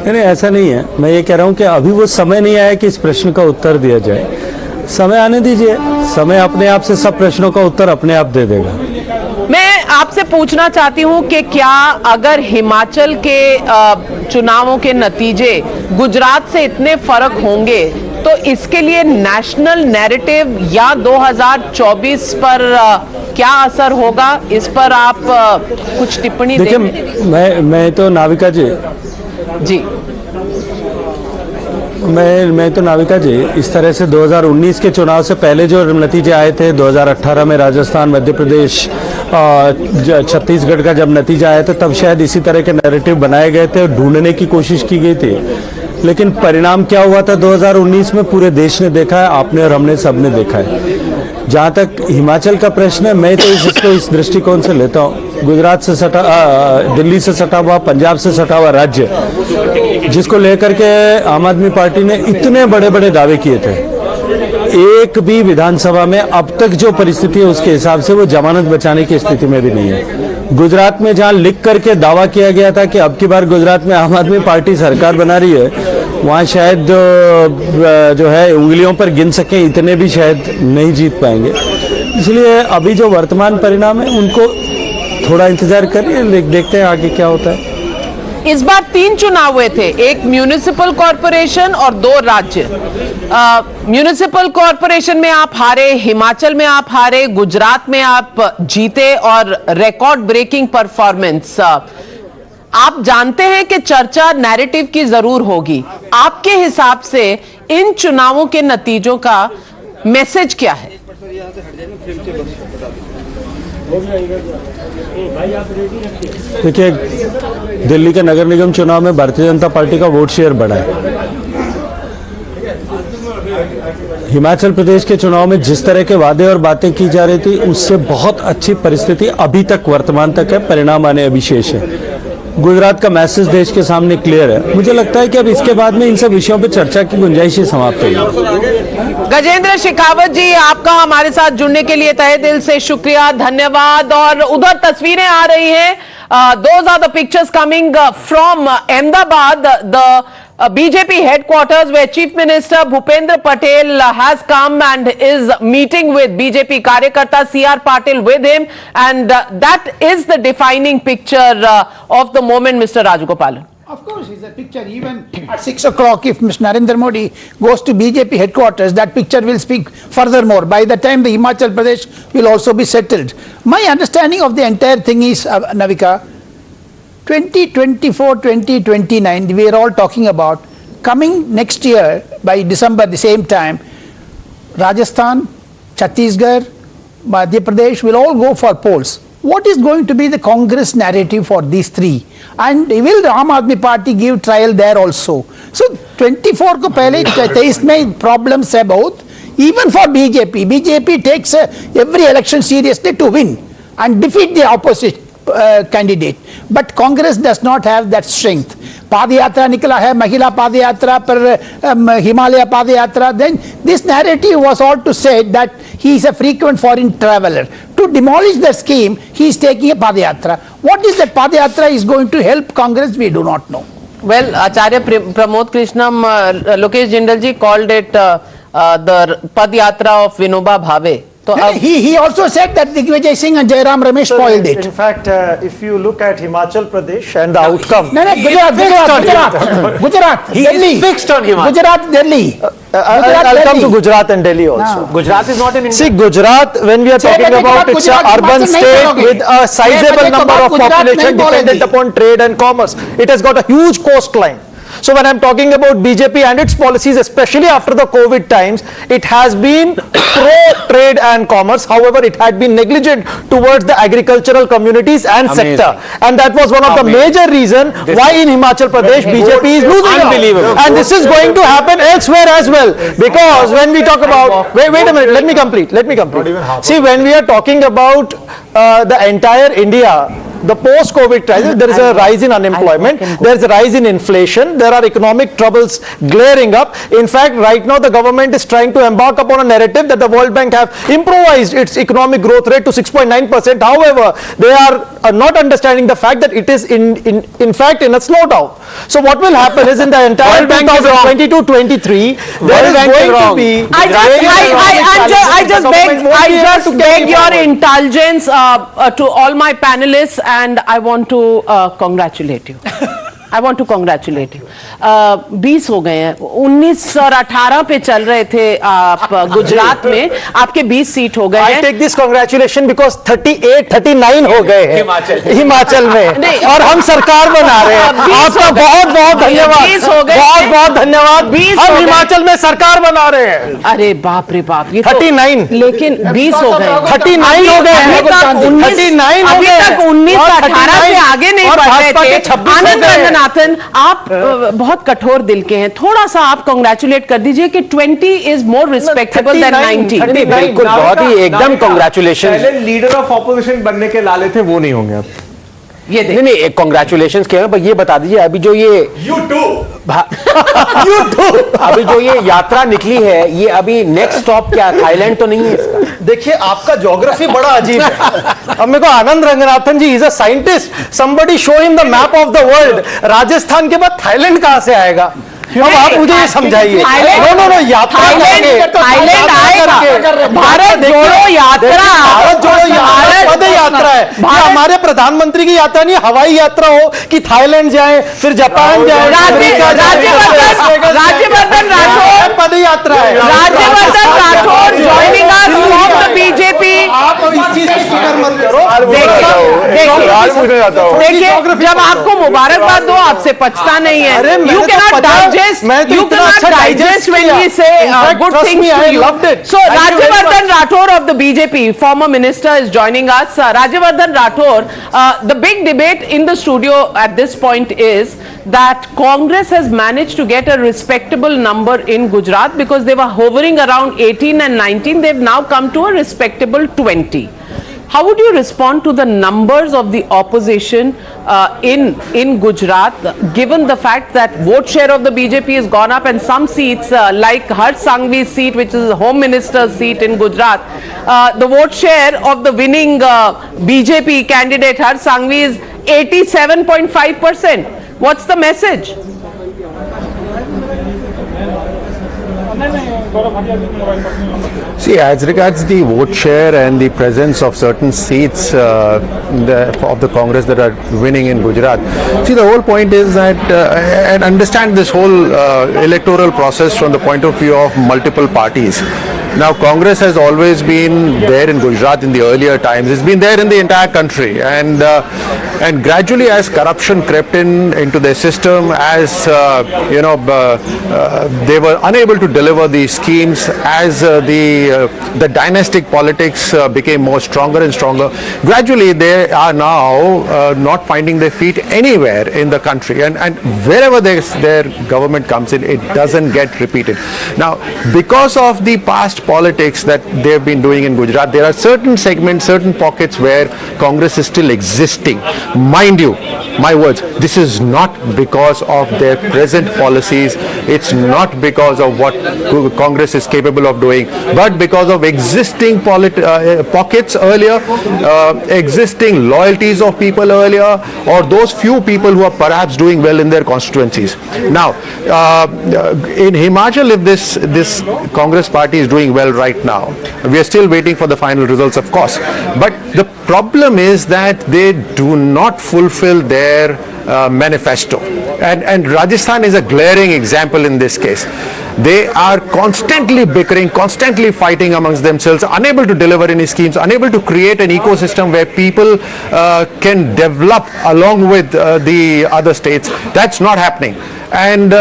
नहीं, ऐसा नहीं है। मैं ये कह रहा हूं कि अभी वो समय नहीं आया कि इस प्रश्न का उत्तर दिया जाए। समय आने दीजिए, समय अपने आप से सब प्रश्नों का उत्तर अपने आप दे देगा। मैं आपसे पूछना चाहती हूं कि क्या अगर हिमाचल के चुनावों के नतीजे गुजरात से इतने फर्क होंगे तो इसके लिए नेशनल नैरेटिव या 2024 पर क्या असर होगा? इस पर आप कुछ टिप्पणी देंगे? देखिए, मैं तो नाविका जी मैं तो नाविका जी, इस तरह से 2019 के चुनाव से पहले जो नतीजे आए थे, 2018 में राजस्थान, मध्य प्रदेश, छत्तीसगढ़ का जब नतीजा आया था, तब शायद इसी तरह के नैरेटिव बनाए गए थे और ढूंढने की कोशिश की गई थी। लेकिन परिणाम क्या हुआ था 2019 में, पूरे देश ने देखा है, आपने और हमने सबने देखा है। जहाँ तक हिमाचल का प्रश्न है, मैं तो इसको इस दृष्टिकोण से लेता हूँ, गुजरात से सटा, दिल्ली से सटा हुआ, पंजाब से सटा हुआ राज्य, जिसको लेकर के आम आदमी पार्टी ने इतने बड़े बड़े दावे किए थे, एक भी विधानसभा में अब तक जो परिस्थिति है उसके हिसाब से वो जमानत बचाने की स्थिति में भी नहीं है। गुजरात में जहां लिख करके दावा किया गया था कि अब की बार गुजरात में आम आदमी पार्टी सरकार बना रही है, वहां शायद जो है उंगलियों पर गिन सके इतने भी शायद नहीं जीत पाएंगे। इसलिए अभी जो वर्तमान परिणाम है उनको थोड़ा इंतजार करिए, देखते हैं आगे क्या होता है। इस बार 3 चुनाव हुए थे, एक म्यूनिसिपल कॉर्पोरेशन और 2 राज्य। म्यूनिसिपल कॉर्पोरेशन में आप हारे, हिमाचल में आप हारे, गुजरात में आप जीते और रिकॉर्ड ब्रेकिंग परफॉर्मेंस। आप जानते हैं कि चर्चा नैरेटिव की जरूर होगी। आपके हिसाब से इन चुनावों के नतीजों का मैसेज क्या है? देखिए, दिल्ली के नगर निगम चुनाव में भारतीय जनता पार्टी का वोट शेयर बढ़ा है। हिमाचल प्रदेश के चुनाव में जिस तरह के वादे और बातें की जा रही थी, उससे बहुत अच्छी परिस्थिति अभी तक वर्तमान तक है, परिणाम आने अभी शेष है। गुजरात का मैसेज देश के सामने क्लियर है। मुझे लगता है कि अब इसके बाद में इन सब विषयों पर चर्चा की गुंजाइश ही समाप्त होगी। गजेंद्र शेखावत जी, आपका हमारे साथ जुड़ने के लिए तहे दिल से शुक्रिया, धन्यवाद। और उधर तस्वीरें आ रही हैं, those are the pictures coming from Ahmedabad, the BJP headquarters, where Chief Minister Bhupendra Patel has come and is meeting with BJP Karyakarta, C.R. Patil with him, and that is the defining picture of the moment, Mr. Rajagopalan. Of course, it's a picture. Even at 6 o'clock, if Mr. Narendra Modi goes to BJP headquarters, that picture will speak furthermore. By the time the Himachal Pradesh will also be settled. My understanding of the entire thing is, Navika, 2024, 2029, we are all talking about coming next year by December, the same time, Rajasthan, Chhattisgarh, Madhya Pradesh will all go for polls. What is going to be the Congress narrative for these 3? And will the Aam Aadmi Party give trial there also? So 24 को पहले 23 में problems है बहुत. Even for BJP, BJP takes every election seriously to win and defeat the opposite candidate. But Congress does not have that strength. Padyatra निकला है, महिला पादयात्रा पर Himalaya padyatra. Then this narrative was all to say that he is a frequent foreign traveler. To demolish the scheme, he is taking a padayatra. What is that padayatra is going to help Congress? We do not know. Well, Acharya Pramod Krishnam, Lokesh Jindal ji called it the Padayatra of Vinoba Bhave. तो he also said that Digvijay Singh and Jairam Ramesh spoiled it. In fact, if you look at Himachal Pradesh and the outcome, No, Gujarat, he Delhi. is fixed on Himachal. Gujarat, Delhi. I'll come to Gujarat and Delhi also. No. Gujarat is not in India. See, Gujarat, when we are talking about, it's an urban state with a sizable number of population dependent upon trade and commerce. It has got a huge coastline. So when I'm talking about BJP and its policies, especially after the COVID times, it has been pro-trade and commerce. However, it had been negligent towards the agricultural communities and sector. And that was one of the major reasons why in Himachal Pradesh, BJP is losing out. And this is going to happen elsewhere as well. Because when we talk about, wait a minute, let me complete. See, when we are talking about the entire India, the post-COVID crisis, there is a rise in unemployment, there is a rise in inflation, there are economic troubles glaring up. In fact, right now the government is trying to embark upon a narrative that the World Bank have improvised its economic growth rate to 6.9%. However, they are not understanding the fact that it is in fact in a slowdown. So what will happen is in the entire 2022-23, there is going to be... I just beg your indulgence to all my panelists, and I want to congratulate you. I want to congratulate you. 20 हो गए हैं, 19 और 18 पे चल रहे थे आप गुजरात में, आपके 20 सीट हो गए हैं. I take this congratulation because 38, 39 हो गए हैं हिमाचल में, और हम सरकार बना रहे हैं. आपका बहुत बहुत धन्यवाद, बहुत बहुत धन्यवाद. हम हिमाचल में सरकार बना रहे हैं. अरे बाप रे बाप, ये 39, लेकिन 20 हो गए, 39 हो गए हैं, 39 हो गए, 19 18 से आगे नहीं बढ़ रहे थे. आनंद रंगनाथन, आप बहुत कठोर दिल के हैं, थोड़ा सा आप कांग्रेचुलेट कर दीजिए कि 20 इज मोर रिस्पेक्टेबल देन 90. बिल्कुल, बहुत ही एकदम कांग्रेचुलेशन. पहले लीडर ऑफ ऑपोजिशन बनने के लाले थे, वो नहीं होंगे अब. ये नहीं कांग्रेचुलेशन कह रहे हैं, ये बता दीजिए अभी जो ये अभी जो ये यात्रा निकली है, ये अभी नेक्स्ट स्टॉप क्या, थाईलैंड तो नहीं है इसका? देखिए, आपका ज्योग्राफी बड़ा अजीब है. अब मेरे को Anand Ranganathan ji, is a scientist, somebody show him the map of the world. Rajasthan के बाद थाईलैंड कहां से आएगा? अब आप मुझे ये समझाइए. नो यात्रा थाईलैंड आएगा. भारत जोड़ो यात्रा, भारत जोड़ो यात्रा पद यात्रा है. हमारे प्रधानमंत्री की यात्रा नहीं, हवाई यात्रा हो कि थाईलैंड जाए, फिर जापान जाए. राज्यवर्धन राठौर पद यात्रा है. Rajyavardhan Rathore joining us from the BJP. आप इस चीज की फिक्र मत करो. देखिए, जब आपको मुबारकबाद दो, आपसे पछता नहीं है. You cannot digest, you cannot digest when we say good things to you. So Rajyavardhan Rathore of the BJP, former minister, is joining us. Rajyavardhan Rathore, the big debate in the studio at this point is that Congress has managed to get a respectable number in Gujarat because they were hovering around 18 and 19. They've now come to a respectable 20. How would you respond to the numbers of the opposition in Gujarat, given the fact that vote share of the BJP has gone up and some seats like Harsh Sanghvi's seat, which is the Home Minister's seat in Gujarat, the vote share of the winning BJP candidate Harsh Sanghvi is 87.5%. What's the message? See, as regards the vote share and the presence of certain seats of the Congress that are winning in Gujarat, see, the whole point is that, and understand this whole electoral process from the point of view of multiple parties. Now, Congress has always been there in Gujarat in the earlier times. It's been there in the entire country, and gradually, as corruption crept into their system, as they were unable to deliver these schemes, as the dynastic politics became more stronger and stronger. Gradually, they are now not finding their feet anywhere in the country, and wherever their government comes in, it doesn't get repeated. Now, because of the past politics that they've been doing in Gujarat, there are certain segments, certain pockets where Congress is still existing. Mind you, my words, this is not because of their present policies, it's not because of what Congress is capable of doing, but because of existing pockets earlier, existing loyalties of people earlier, or those few people who are perhaps doing well in their constituencies. Now, in Himachal, if this Congress party is doing well right now, we are still waiting for the final results, of course, but the problem is that they do not fulfill their manifesto, and Rajasthan is a glaring example in this case. They are constantly bickering, constantly fighting amongst themselves, unable to deliver any schemes, unable to create an ecosystem where people can develop along with the other states. That's not happening. And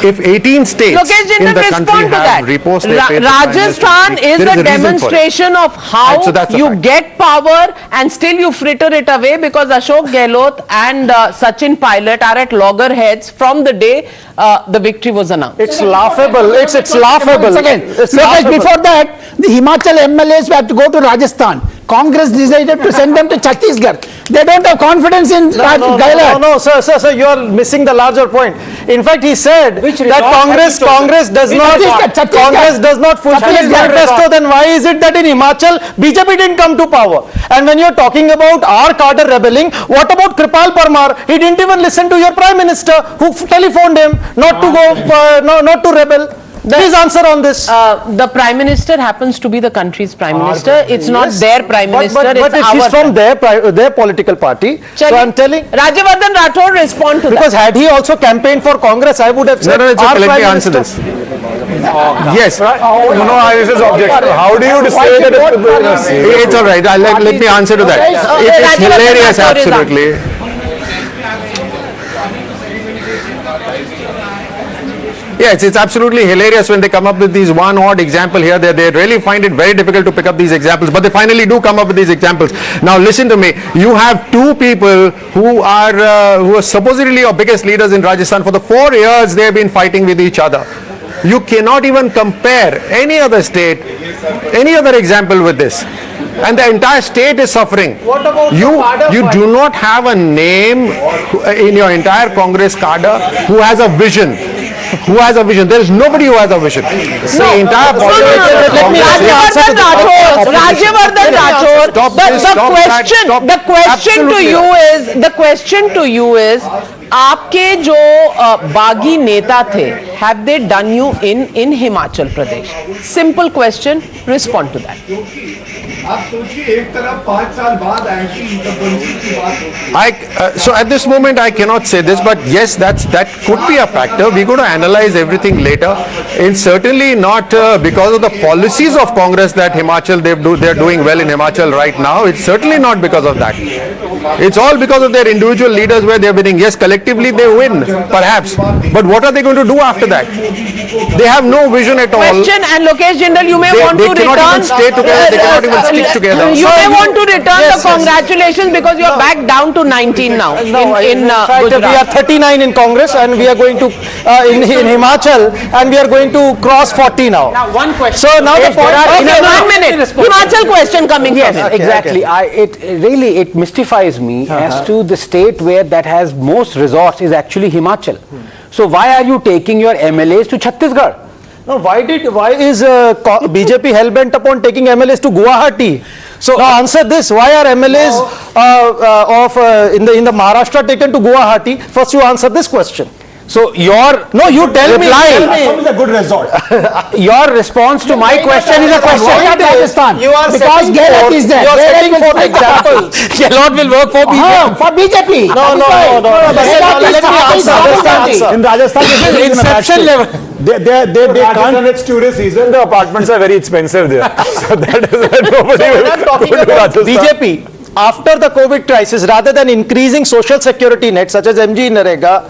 if 18 states in the country have reposed their faith, Rajasthan is a demonstration of how you get power and still you fritter it away, because Ashok Gehlot and Sachin Pilot are at loggerheads from the day the victory was announced. It's laughable. It's laughable. Before that, the Himachal MLAs have to go to Rajasthan. Congress decided to send them to Chhattisgarh. They don't have confidence in Gehlot. No, sir, you are missing the larger point. In fact, he said that Congress does not fulfill its manifesto. Then why is it that in Himachal BJP didn't come to power? And when you're talking about our cadre rebelling, what about Kripal Parmar? He didn't even listen to your Prime Minister, who telephoned him not to go, not to rebel. Please answer on this. The Prime Minister happens to be the country's Prime Minister. It's not their Prime Minister. But she's from their political party. So I'm telling. Rajyavardhan Rathore, respond to that. Because had he also campaigned for Congress, I would have said. No, it's okay. Let me answer this. Yes. This is objective. How do you say that? It's all right. Let me answer to that. It is hilarious, absolutely. Yes, it's absolutely hilarious when they come up with these one odd example here. They really find it very difficult to pick up these examples, but they finally do come up with these examples. Now listen to me. You have two people who are supposedly your biggest leaders in Rajasthan. For the 4 years they have been fighting with each other. You cannot even compare any other state, any other example with this. And the entire state is suffering. What about you do not have a name in your entire Congress cadre who has a vision. There is nobody who has a vision. The entire Rajyavardhan Rathore, the question to you is, आपके जो बागी नेता थे, have they done you in Himachal Pradesh? Simple question, respond to that. So at this moment I cannot say this, but yes, that could be a factor. We're going to analyze everything later. It's certainly not because of the policies of Congress that Himachal they're doing well in Himachal right now. It's certainly not because of that. It's all because of their individual leaders where they're winning. Yes, collectively they win, perhaps. But what are they going to do after that? They have no vision at all. Question, and Lokesh Jindal, you may want to return. They cannot even stay together. They cannot even stick together. You may want to return the congratulations because you are back down to 19 now. In Gujarat. We are 39 in Congress, and we are going to in Himachal, and we are going to cross 40 now. Now one question. So now the point. Okay, 1 minute. Himachal question coming. Yes, exactly. It mystifies me as to the state where that has most resource is actually Himachal. So why are you taking your MLAs to Chhattisgarh? No, why is BJP hell-bent upon taking MLAs to Guwahati? So now answer this: why are MLAs in the Maharashtra taken to Guwahati? First, you answer this question. So you tell me. Assam is a good result. Your response to my question is a question. You are because Gehlot is there. You are setting for example. Gehlot will work for BJP. For BJP. No. Let me answer. In Rajasthan, Inception level. They can't. It's tourist season. The apartments are very expensive there. So that is why nobody will go to Rajasthan. BJP. After the COVID crisis, rather than increasing social security net such as MG Narega,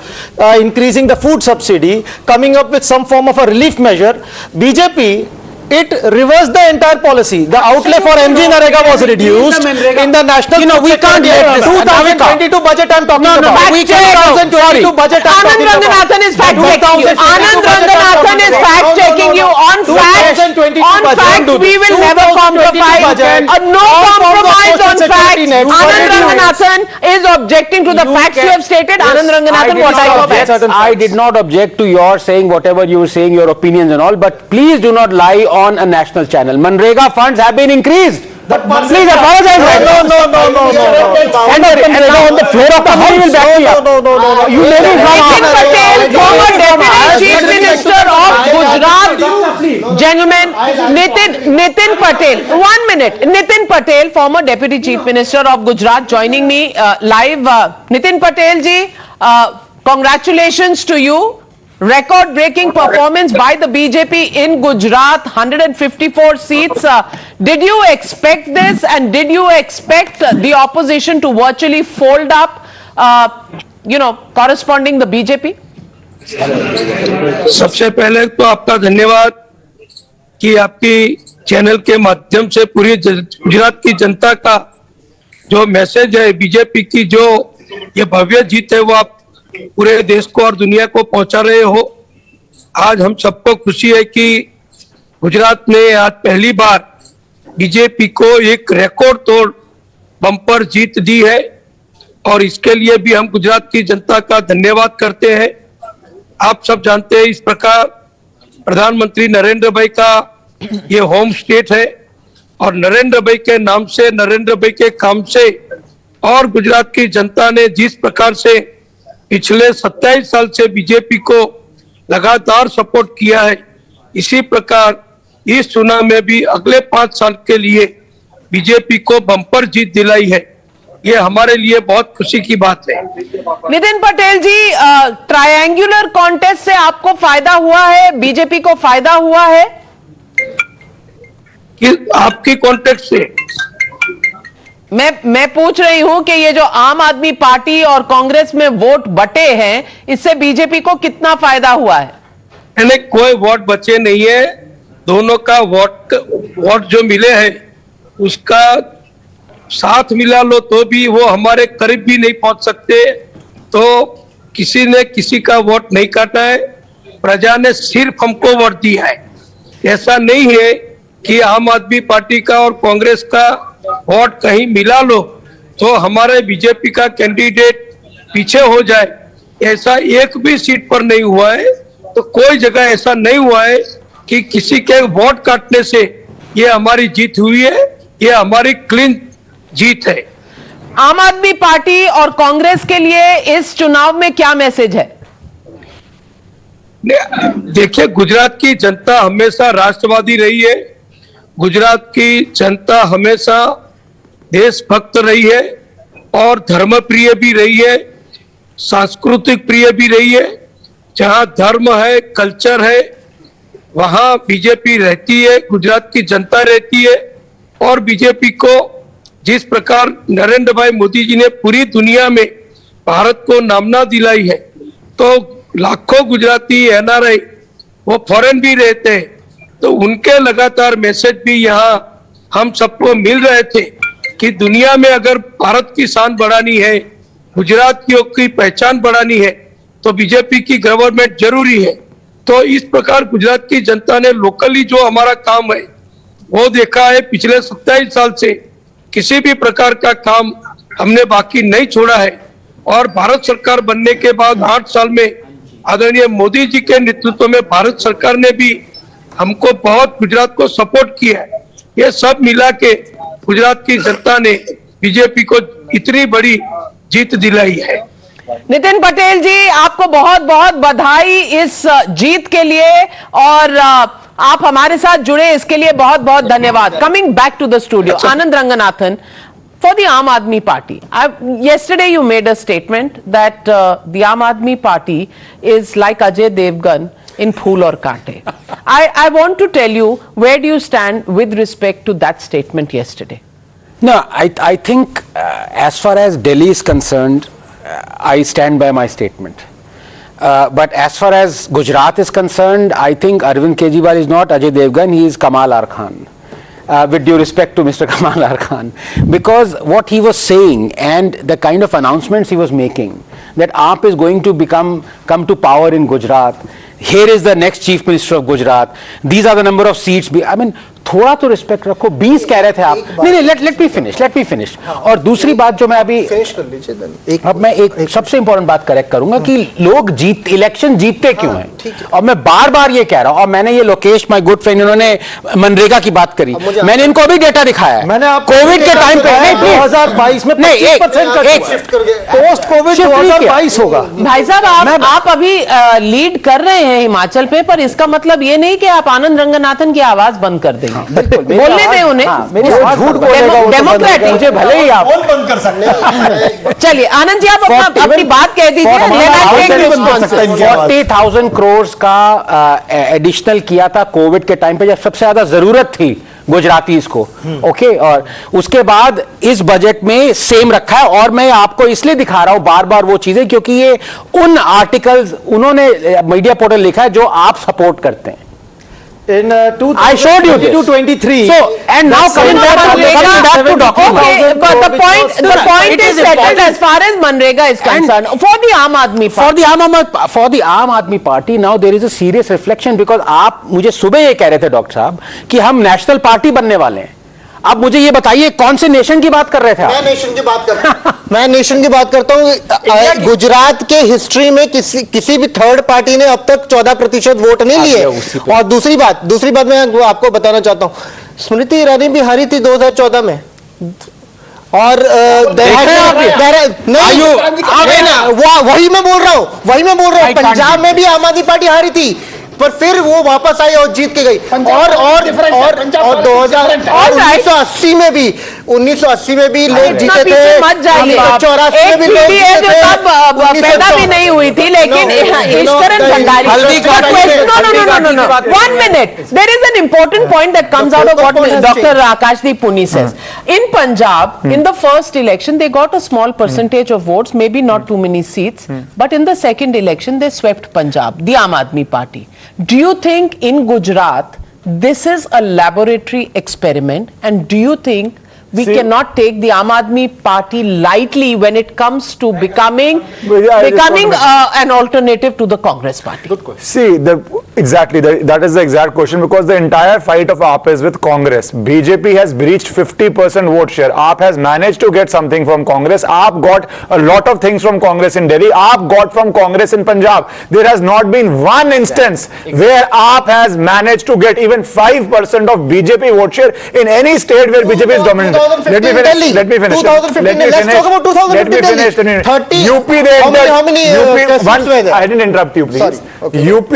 increasing the food subsidy, coming up with some form of a relief measure, BJP, it reversed the entire policy. The outlay for MG Narega was reduced in the national. We can't let this. 2022 budget I'm talking about. We can't. 2022 budget I'm talking about. Anand Ranganathan is fact checking you. Anand Ranganathan is fact checking you. On fact, we will never compromise. No compromise on fact. Anand Ranganathan is objecting to the facts you have stated? Anand Ranganathan, what are your facts? I did not object to your saying whatever you were saying, your opinions and all, but please do not lie on a national channel. Manrega funds have been increased. Please apologize. No. And on the floor of the house will back me up. You may be Nitin Patel, former Deputy Chief Minister of Gujarat. Gentlemen, Nitin Patel, 1 minute. Nitin Patel, former Deputy Chief Minister of Gujarat, joining me live. Nitin Patel ji, congratulations to you. Record-breaking performance by the BJP in Gujarat, 154 seats. Did you expect this, and did you expect the opposition to virtually fold up, corresponding the BJP? सबसे पहले तो आपका धन्यवाद कि आपकी channel के माध्यम से पूरी गुजरात की जनता का जो मैसेज है बीजेपी की, जो ये भव्य जीत है, वो आप पूरे देश को और दुनिया को पहुंचा रहे हो। आज हम सबको खुशी है कि गुजरात ने आज पहली बार बीजेपी को एक रिकॉर्ड तोड़ बम्पर जीत दी है, और इसके लिए भी हम गुजरात की जनता का धन्यवाद करते हैं। आप सब जानते हैं, इस प्रकार प्रधानमंत्री नरेंद्र भाई का ये होम स्टेट है, और नरेंद्र भाई के नाम से, नरेंद्र भाई के काम से, और गुजरात की जनता ने जिस प्रकार से पिछले 27 साल से बीजेपी को लगातार सपोर्ट किया है, इसी प्रकार इस चुनाव में भी अगले 5 साल के लिए बीजेपी को बम्पर जीत दिलाई है। ये हमारे लिए बहुत खुशी की बात है। नितिन पटेल जी, ट्रायंगुलर कॉन्टेस्ट से आपको फायदा हुआ है, बीजेपी को फायदा हुआ है? कि आपकी कॉन्टेक्स्ट से मैं पूछ रही हूं कि ये जो आम आदमी पार्टी और कांग्रेस में वोट बटे हैं, इससे बीजेपी को कितना फायदा हुआ है? यानी कोई वोट बचे नहीं है, दोनों का वोट जो मिले हैं उसका साथ मिला लो तो भी वो हमारे करीब भी नहीं पहुंच सकते। तो किसी ने किसी का वोट नहीं काटा है, प्रजा ने सिर्फ हमको वोट दिया है। ऐसा नहीं है कि आम आदमी पार्टी का और कांग्रेस का वोट कहीं मिला लो तो हमारे बीजेपी का कैंडिडेट पीछे हो जाए, ऐसा एक भी सीट पर नहीं हुआ है। तो कोई जगह ऐसा नहीं हुआ है कि किसी के वोट काटने से ये हमारी जीत हुई है, ये हमारी क्लीन जीत है। आम आदमी पार्टी और कांग्रेस के लिए इस चुनाव में क्या मैसेज है? देखिए, गुजरात की जनता हमेशा राष्ट्रवादी रही है, गुजरात की जनता हमेशा देशभक्त रही है और धर्म प्रिय भी रही है, सांस्कृतिक प्रिय भी रही है। जहां धर्म है, कल्चर है, वहां बीजेपी रहती है, गुजरात की जनता रहती है। और बीजेपी को जिस प्रकार नरेंद्र भाई मोदी जी ने पूरी दुनिया में भारत को नामना दिलाई है, तो लाखों गुजराती एनआरआई वो फॉरेन भी रहते हैं, तो उनके लगातार मैसेज भी यहाँ हम सबको मिल रहे थे कि दुनिया में अगर भारत की शान बढ़ानी है, गुजरातियों की पहचान बढ़ानी है, तो बीजेपी की गवर्नमेंट जरूरी है। तो इस प्रकार गुजरात की जनता ने लोकली जो हमारा काम है वो देखा है। पिछले 27 साल से किसी भी प्रकार का काम हमने बाकी नहीं छोड़ा है, और भारत सरकार बनने के बाद 8 साल में आदरणीय मोदी जी के नेतृत्व में भारत सरकार ने भी हमको बहुत गुजरात को सपोर्ट किया है। ये सब मिला के गुजरात की जनता ने बीजेपी को इतनी बड़ी जीत दिलाई है। नितिन पटेल जी, आपको बहुत बहुत बधाई इस जीत के लिए, और आप हमारे साथ जुड़े इसके लिए बहुत बहुत धन्यवाद। Coming back to the studio, Anand Ranganathan, for the Aam Aadmi Party, yesterday you made a statement that the Aam Aadmi Party is like Ajay Devgan in Phool Aur Kaante. I want to tell you, where do you stand with respect to that statement yesterday? No, I think as far as Delhi is concerned, I stand by my statement. But as far as Gujarat is concerned, I think Arvind Kejriwal is not Ajay Devgan, he is Kamal R. Khan. With due respect to Mr. Kamal R. Khan, because what he was saying and the kind of announcements he was making, that AAP is going to come to power in Gujarat, here is the next chief minister of Gujarat, these are the number of seats, I mean थोड़ा तो respect रखो. 20 कह रहे थे आप. नहीं, let me finish. और दूसरी बात जो मैं अभी अब मैं एक सबसे इंपॉर्टेंट बात करेक्ट करूंगा कि लोग इलेक्शन जीतते क्यों हैं. और मैं बार बार ये कह रहा हूं, और मैंने ये लोकेश माय गुड फ्रेंड, इन्होंने मनरेगा की बात करी, मैंने इनको अभी डेटा दिखाया है. मैंने कोविड के टाइम पे 2022 में 25% पोस्ट कोविड 2022 होगा. भाई साहब आप अभी लीड कर रहे हैं हिमाचल पे, पर इसका मतलब ये नहीं कि आप आनंद रंगनाथन की आवाज बंद कर देंगे. बोलने दें उन्हें. झूठ बोलेगा डेमोक्रेटिक. मुझे भले ही आप बंद कर सकते हैं. चलिए आनंद जी, आप अपनी बात कह दीजिए. 40,000 करोड़ का एडिशनल किया था कोविड के टाइम पे, जब सबसे ज्यादा जरूरत थी गुजरातीज को. ओके, और उसके बाद इस बजट में सेम रखा है. और मैं आपको इसलिए दिखा रहा हूं बार बार वो चीजें, क्योंकि ये उन आर्टिकल्स उन्होंने मीडिया पोर्टल लिखा है जो आप सपोर्ट करते हैं. In I showed you this. 22-23. So, and now coming back to document. Okay, but the point is settled as far as Manrega is concerned. For the Aam Aadmi Party. For the Aam Aadmi Party, now there is a serious reflection, because आप मुझे सुबह ये कह रहे थे doctor साहब कि हम नेशनल पार्टी बनने वाले हैं. अब मुझे ये बताइए कौन से नेशन की बात कर रहे थे आप? मैं नेशन की बात करता हूं. मैं नेशन की बात करता हूं. गुजरात के हिस्ट्री में किसी भी थर्ड पार्टी ने अब तक 14% वोट नहीं लिए. और दूसरी बात मैं आपको बताना चाहता हूं, स्मृति ईरानी भी हारी थी 2014 में. और वही मैं बोल रहा हूं. पंजाब में भी आम आदमी पार्टी हारी थी, पर फिर वो वापस आई और जीत के गई. और 1980 में भी 1980 में भी लोग जीते थे. 1984 में भी लोग जीते थे. पैदा भी नहीं हुई थी, लेकिन Eswaran Bhandari. No. 1 minute. There is an important point that comes out of what Dr. Akashdeep Puni says. In Punjab, in the first election, they got a small percentage of votes, maybe not too many seats, but in the second election, they swept Punjab, the Aam Aadmi Party. Do you think in Gujarat, this is a laboratory experiment, and do you think we cannot take the Aam Aadmi Party lightly when it comes to becoming an alternative to the Congress Party? Good question. See, that is the exact question, because the entire fight of AAP is with Congress. BJP has breached 50% vote share. AAP has managed to get something from Congress. AAP got a lot of things from Congress in Delhi. AAP got from Congress in Punjab. There has not been one instance where AAP has managed to get even 5% of BJP vote share in any state where BJP is dominant. Let me finish. 2015. Let's talk about 2015 Delhi. 30. UP they entered. How many I didn't interrupt you, please. Sorry. UP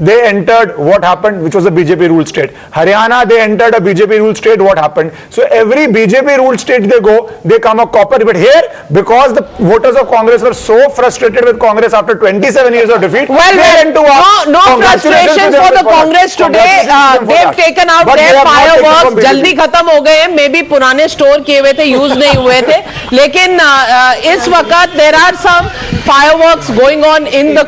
they entered. What happened? Which was a BJP ruled state. Haryana they entered a BJP ruled state. What happened? So every BJP ruled state they go, they come a copper. But here, because the voters of Congress were so frustrated with Congress after 27 years of defeat, no frustration for the Congress today. They've taken out their fireworks. जल्दी खत्म हो गए. Maybe पुराने store किए हुए थे, use नहीं हुए थे, लेकिन इस वक्त there are some fireworks going on in the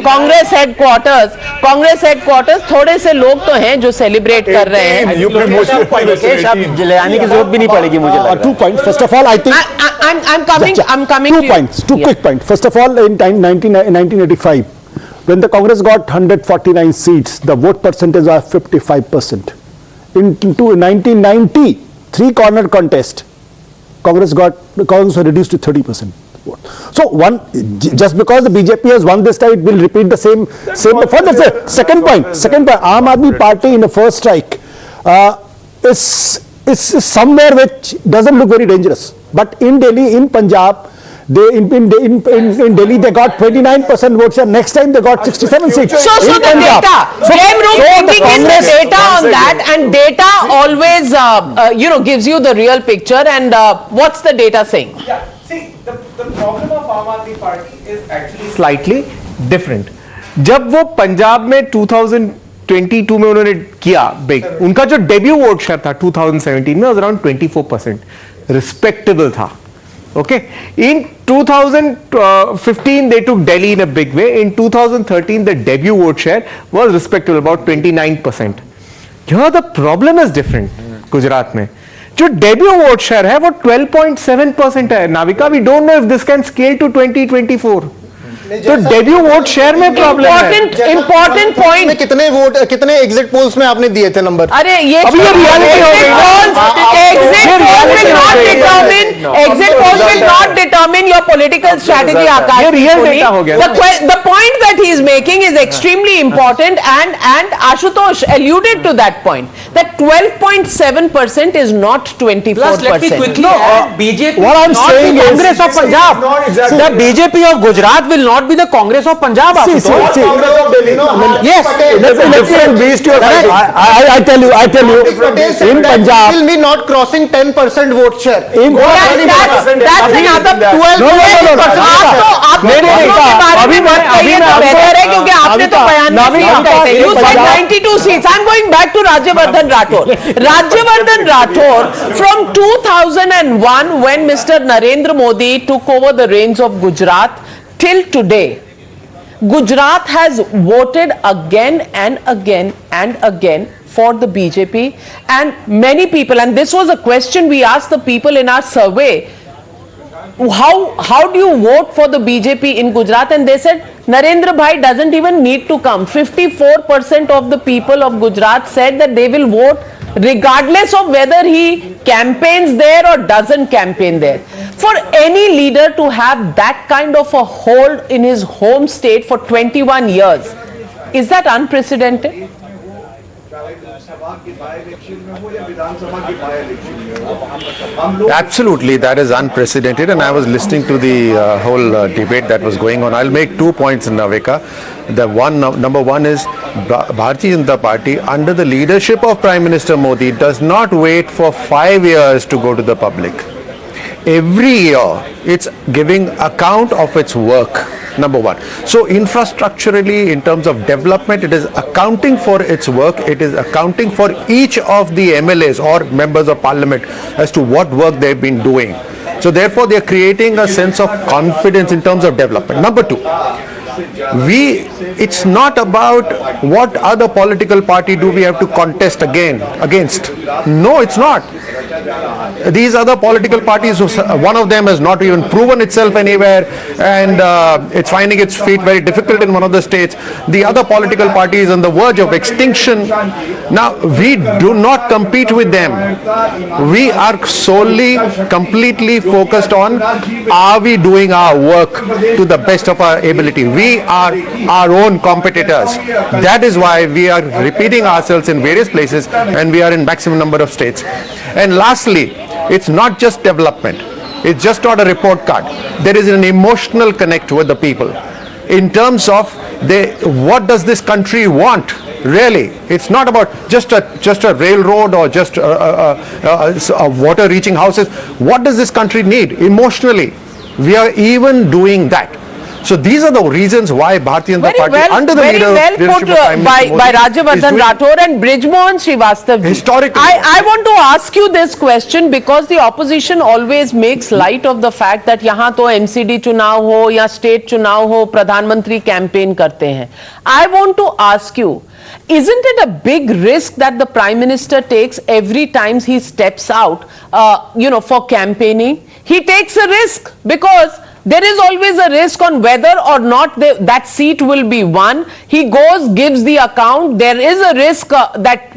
Congress headquarters. Congress headquarters थोड़े से लोग तो हैं जो सेलिब्रेट कर रहे हैं. आने की जरूरत भी नहीं पड़ेगी मुझे. 2 points. First of all, I think I'm coming. 2 points. 2 quick points. First of all, in 1985, when the Congress got 149 seats, the vote percentage was 55%. In 1990, 3-corner contest, Congress was reduced to 30% vote. So just because the BJP has won this time, it will repeat the same. That's the second point. Aam Aadmi Party in the first strike is somewhere which doesn't look very dangerous. But in Delhi, in Punjab, in Delhi they got 29% votes, and next time they got 67 seats. So the data, thinking in the data on that, and data always gives you the real picture. And what's the data saying? Yeah, see, the problem of Aam Aadmi Party is actually slightly different. जब वो पंजाब में 2022 में उन्होंने किया big, उनका जो debut vote share था 2017 में अराउंड 24%, रिस्पेक्टेबल था. Okay, in 2015 they took Delhi in a big way. In 2013 the debut vote share was respectable, about 29%. Here the problem is different. Gujarat में जो debut vote share है वो 12.7% है. Navika, we don't know if this can scale to 2024. तो debut vote share में problem है। Important point, कितने vote, कितने एग्जिट पोल्स में आपने दिए थे नंबर? अरे ये अभी ये reality हो गई। exit polls will not determine your political strategy, Akash. ये real data हो गया। The point that he is making is extremely important, and Ashutosh alluded to that point, that 12.7% is not 24%. Plus, let me quickly add, BJP what I'm not saying the is- Congress of Punjab. The BJP of Gujarat will not be the Congress of Punjab. See, Yes. Different beast you are fighting. I tell you, in Punjab, Will be not crossing 10% vote share. That's another 12%. आप के बारे में मत कहिए तो बेहतर है, क्योंकि आपने तो बयान में सीट कहे थे. You said 92 seats. I'm going back to Rajyavardhan Rathore. Rajyavardhan Rathore, from 2001, when Mr. Narendra Modi took over the reins of Gujarat till today, Gujarat has voted again and again and again for the BJP, and many people, and this was a question we asked the people in our survey, how do you vote for the BJP in Gujarat? And they said Narendra Bhai doesn't even need to come. 54% of the people of Gujarat said that they will vote regardless of whether he campaigns there or doesn't campaign there. For any leader to have that kind of a hold in his home state for 21 years, is that unprecedented? Absolutely, that is unprecedented, and I was listening to the whole debate that was going on. I'll make 2 points in Navika. Number one is Bharatiya Janata Party, under the leadership of Prime Minister Modi, does not wait for 5 years to go to the public. Every year, it's giving account of its work. Number one. So infrastructurally, in terms of development, it is accounting for its work. It is accounting for each of the MLAs or members of parliament as to what work they've been doing. So therefore, they are creating a sense of confidence in terms of development. Number two, it's not about what other political party do we have to contest against. No, it's not. These other political parties, one of them has not even proven itself anywhere, and it's finding its feet very difficult in one of the states. The other political party is on the verge of extinction. Now, we do not compete with them. We are solely, completely focused on, are we doing our work to the best of our ability? We are our own competitors. That is why we are repeating ourselves in various places, and we are in maximum number of states. And lastly, it's not just development. It's just not a report card. There is an emotional connect with the people in terms of what does this country want. Really, it's not about just a railroad or just water reaching houses. What does this country need emotionally? We are even doing that. So these are the reasons why Bharatiya Janata Party, under the leadership of Prime Minister by Modi, Rajyavardhan Rathore and Brijmohan Srivastav. Historically, I want to ask you this question because the opposition always makes light of the fact that यहाँ तो MCD चुनाव हो या state चुनाव हो, प्रधानमंत्री campaign करते हैं. I want to ask you, isn't it a big risk that the Prime Minister takes every time he steps out, for campaigning? He takes a risk because there is always a risk on whether or not that seat will be won. He goes, gives the account. There is a risk that,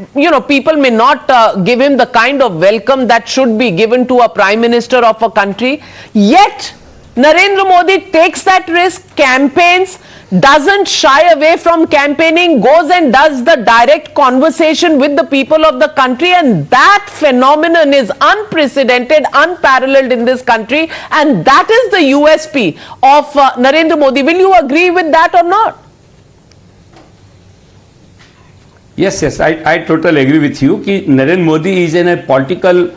people may not give him the kind of welcome that should be given to a Prime Minister of a country. Yet, Narendra Modi takes that risk, campaigns, doesn't shy away from campaigning, goes and does the direct conversation with the people of the country, and that phenomenon is unprecedented, unparalleled in this country, and that is the USP of Narendra Modi. Will you agree with that or not? Yes, I totally agree with you. Ki Narendra Modi is a political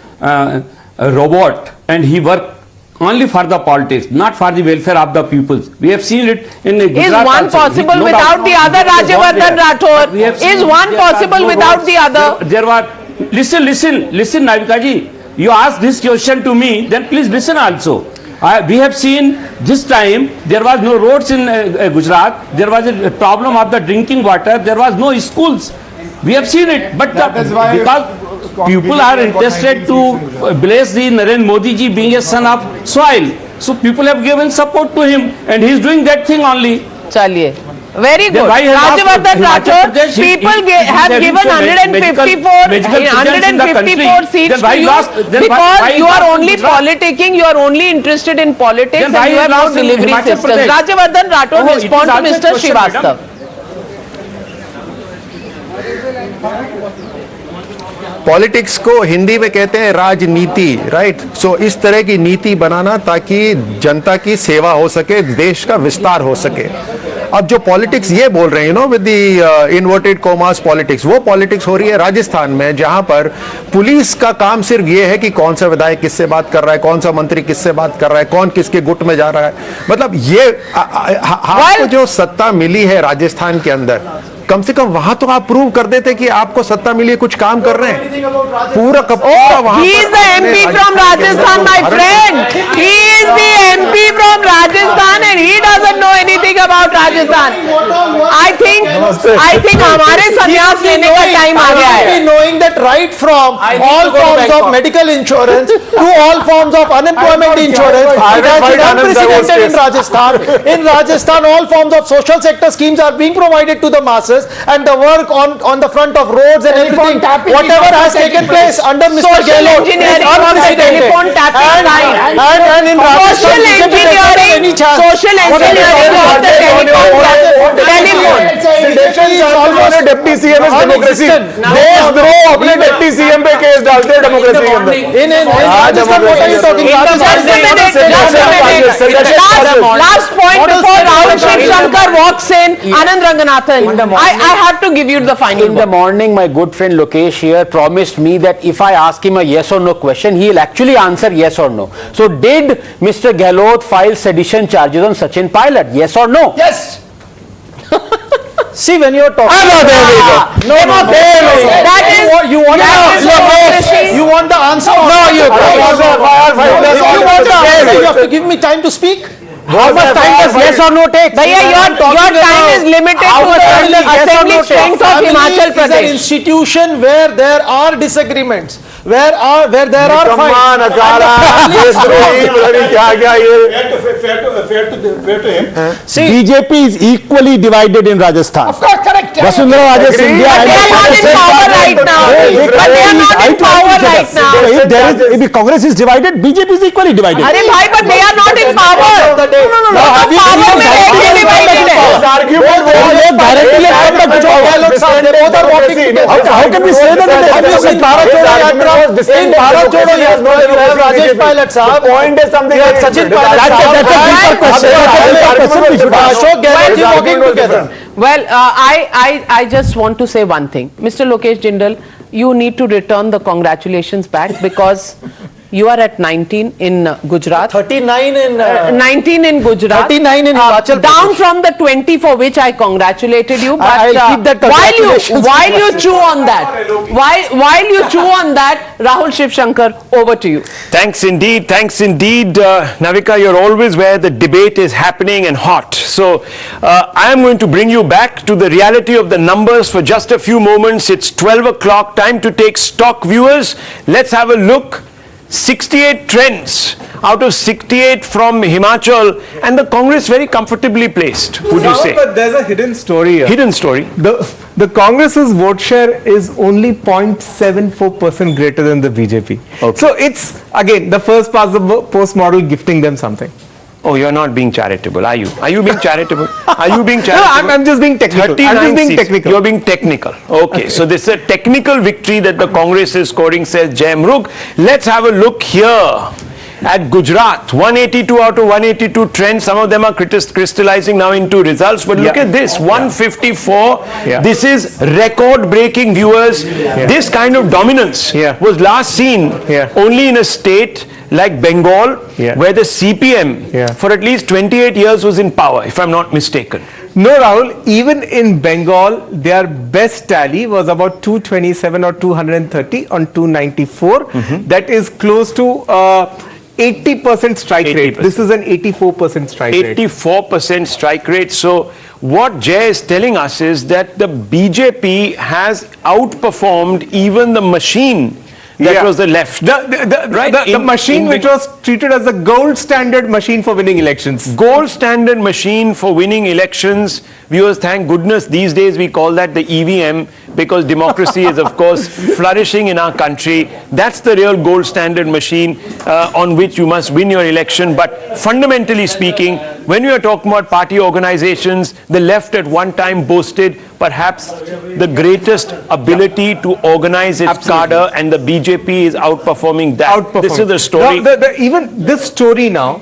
robot, and he works only for the politics, not for the welfare of the peoples. We have seen it in Gujarat. Is one possible without the other, Rajyavardhan Rathore? Is one possible without the other? There were, listen, Navika ji. You asked this question to me, then please listen also. We have seen this time there was no roads in Gujarat. There was a problem of the drinking water. There was no schools. We have seen it, but because people are interested to bless the Narendra Modi ji being a son of soil. So people have given support to him, and he is doing that thing only. Chaliye. Very Then good. why he has asked Rajavardhan Himachal Rathod, Pradesh, people he's have having given so medical 154 seats Then to why you lost- then because why you are lost only Gujarat? politicking, you are only interested in politics, Then why and you he have no lost in delivery Himachal systems. Pradesh? Rajavardhan Rathod, Oh, it is respond to answered Mr. question, Srivastav. Politics को हिंदी में कहते हैं राजनीति, right? सो इस तरह की नीति बनाना ताकि जनता की सेवा हो सके, देश का विस्तार हो सके। अब जो पॉलिटिक्स ये बोल रहे हैं, with the inverted commas politics, वो पॉलिटिक्स हो रही है राजस्थान में, जहां पर पुलिस का काम सिर्फ ये है कि कौन सा विधायक किससे बात कर रहा है, कौन सा मंत्री किससे बात कर रहा है, कौन किसके गुट में जा रहा है। मतलब ये आपको जो सत्ता मिली है राजस्थान के अंदर, कम से कम वहां तो आप प्रूव कर देते कि आपको सत्ता मिली है, कुछ काम कर रहे हैं। पूरा वहां He is the MP from Rajasthan, my friend. He is the MP from Rajasthan, and he doesn't know anything about Rajasthan. I think हमारे संन्यास लेने का टाइम आ गया है. Knowing that right from all forms of medical insurance to all forms of unemployment insurance, it has been unprecedented in Rajasthan. In Rajasthan, all forms of social sector schemes are being provided to the masses, and the work on the front of roads and everything, whatever has taken place under Mr. Gehlot, is unprecedented. And in Rajasthan, Social engineering of the telephone. almost deputy CM is democracy. देशद्रोह अपने deputy CM पे case डालते हैं democracy के अंदर। In Rajasthan, what are you talking about? Last point before Rahul Shankar walks in, Anand Ranganathan, I have to give you the final In the morning, my good friend Lokesh here promised me that if I ask him a yes or no question, he will actually answer yes or no. So did Mr. Gehlot file sedition charges on Sachin Pilot? Yes or no? Yes. See, when you're talking, you want the answer. No, you have to give me time to speak. How much time does yes or no take? Bhaiya, your time is limited to the assembly strength of Himachal Pradesh. It is an institution where there are disagreements, where there are fights. Fair to him. BJP is equally divided in Rajasthan. Of course, correct. Vasundhara Raje Scindia But they are not in power right now. But they are not in power right now. If the Congress is divided, BJP is equally divided. अरे भाई, but they are not in power. No. Power में एक divided है. How can we say that? In Bharat Jodo Yatra, you have Rajesh Pilot Sahab. The point is something like Sachin Pilot Sahab. Well, I just want to say one thing. Mr. Lokesh Jindal, you need to return the congratulations back because you are at 19 in Gujarat. 39 in 19 in Gujarat. 39 in Himachal down Pradesh. from the 20 for which I congratulated you. But I'll keep that while you chew on that, while you chew on that, Rahul Shiv Shankar, over to you. Thanks indeed. Navika, you're always where the debate is happening and hot. So I am going to bring you back to the reality of the numbers for just a few moments. It's 12 o'clock, time to take stock, viewers. Let's have a look. 68 trends out of 68 from Himachal, and the Congress very comfortably placed, would you say? But there's a hidden story here. Hidden story. The Congress's vote share is only 0.74% greater than the BJP. Okay. So it's, again, the first past the post model gifting them something. Oh, you're not being charitable, are you? Are you being charitable? Are you being charitable? No, I'm just being technical. 39 seats. You're being technical. Okay, so this is a technical victory that the Congress is scoring, says Jai Mrug. Let's have a look here at Gujarat. 182 out of 182 trends. Some of them are crystallizing now into results. But look at this, 154. This is record-breaking, viewers. This kind of dominance was last seen only in a state like Bengal, where the CPM for at least 28 years was in power, if I'm not mistaken. No, Rahul, even in Bengal, their best tally was about 227 or 230 on 294. That is close to 80% strike rate. This is an 84% strike rate. 84% strike rate. So what Jay is telling us is that the BJP has outperformed even the machine that was the left. The machine which was treated as the gold standard machine for winning elections. Gold standard machine for winning elections. Viewers, thank goodness these days we call that the EVM, because democracy is of course flourishing in our country. That's the real gold standard machine on which you must win your election. But fundamentally speaking, when you are talking about party organizations, the left at one time boasted perhaps the greatest ability to organize its cadre, and the BJP is outperforming that. This is the story. Now, even this story now,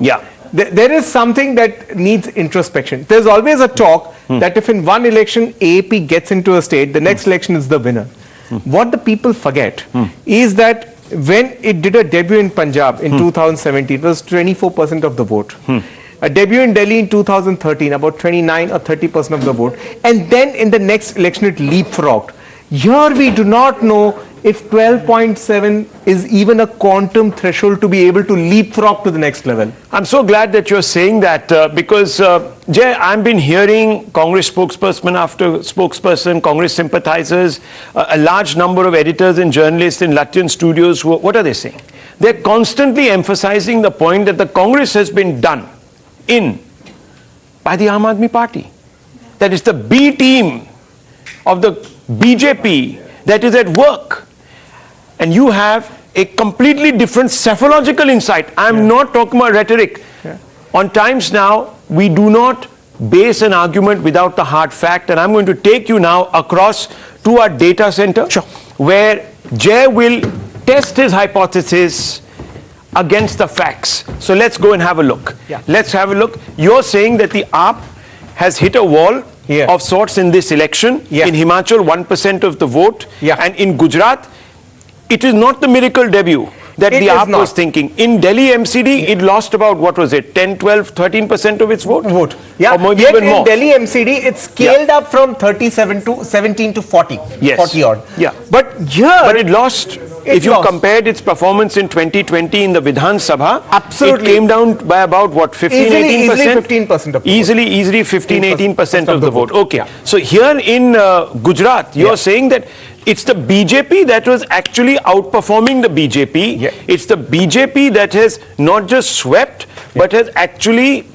there is something that needs introspection. There's always a talk that if in one election AAP gets into a state, the next election is the winner. What the people forget is that when it did a debut in Punjab in 2017, it was 24% of the vote. A debut in Delhi in 2013, about 29 or 30% of the vote. And then in the next election, it leapfrogged. Here we do not know if 12.7 is even a quantum threshold to be able to leapfrog to the next level. I'm so glad that you're saying that because, Jay, I've been hearing Congress spokesperson after spokesperson, Congress sympathizers, a large number of editors and journalists in Latvian studios. What are they saying? They're constantly emphasizing the point that the Congress has been done by the Aam Aadmi Party. That is the B team of the BJP that is at work. And you have a completely different psephological insight. I'm not talking about rhetoric. On times now, we do not base an argument without the hard fact. And I'm going to take you now across to our data center, where Jay will test his hypothesis against the facts. So let's go and have a look. Let's have a look. You're saying that the AAP has hit a wall of sorts in this election. In Himachal, 1% of the vote. And in Gujarat, it is not the miracle debut that the AAP was thinking. In Delhi MCD, it lost about, what was it, 10, 12, 13% of its vote? Yeah, or yet even in more. Delhi MCD, it scaled up from 37 to 17 to 40. 40 odd. But here... But it lost... If you compared its performance in 2020 in the Vidhan Sabha, it came down by about what, 15, 18%? Easily 15% of the vote. Easily 15, 18% of the vote. Okay. So here in Gujarat, you're saying that it's the BJP that was actually outperforming the BJP. It's the BJP that has not just swept, but has actually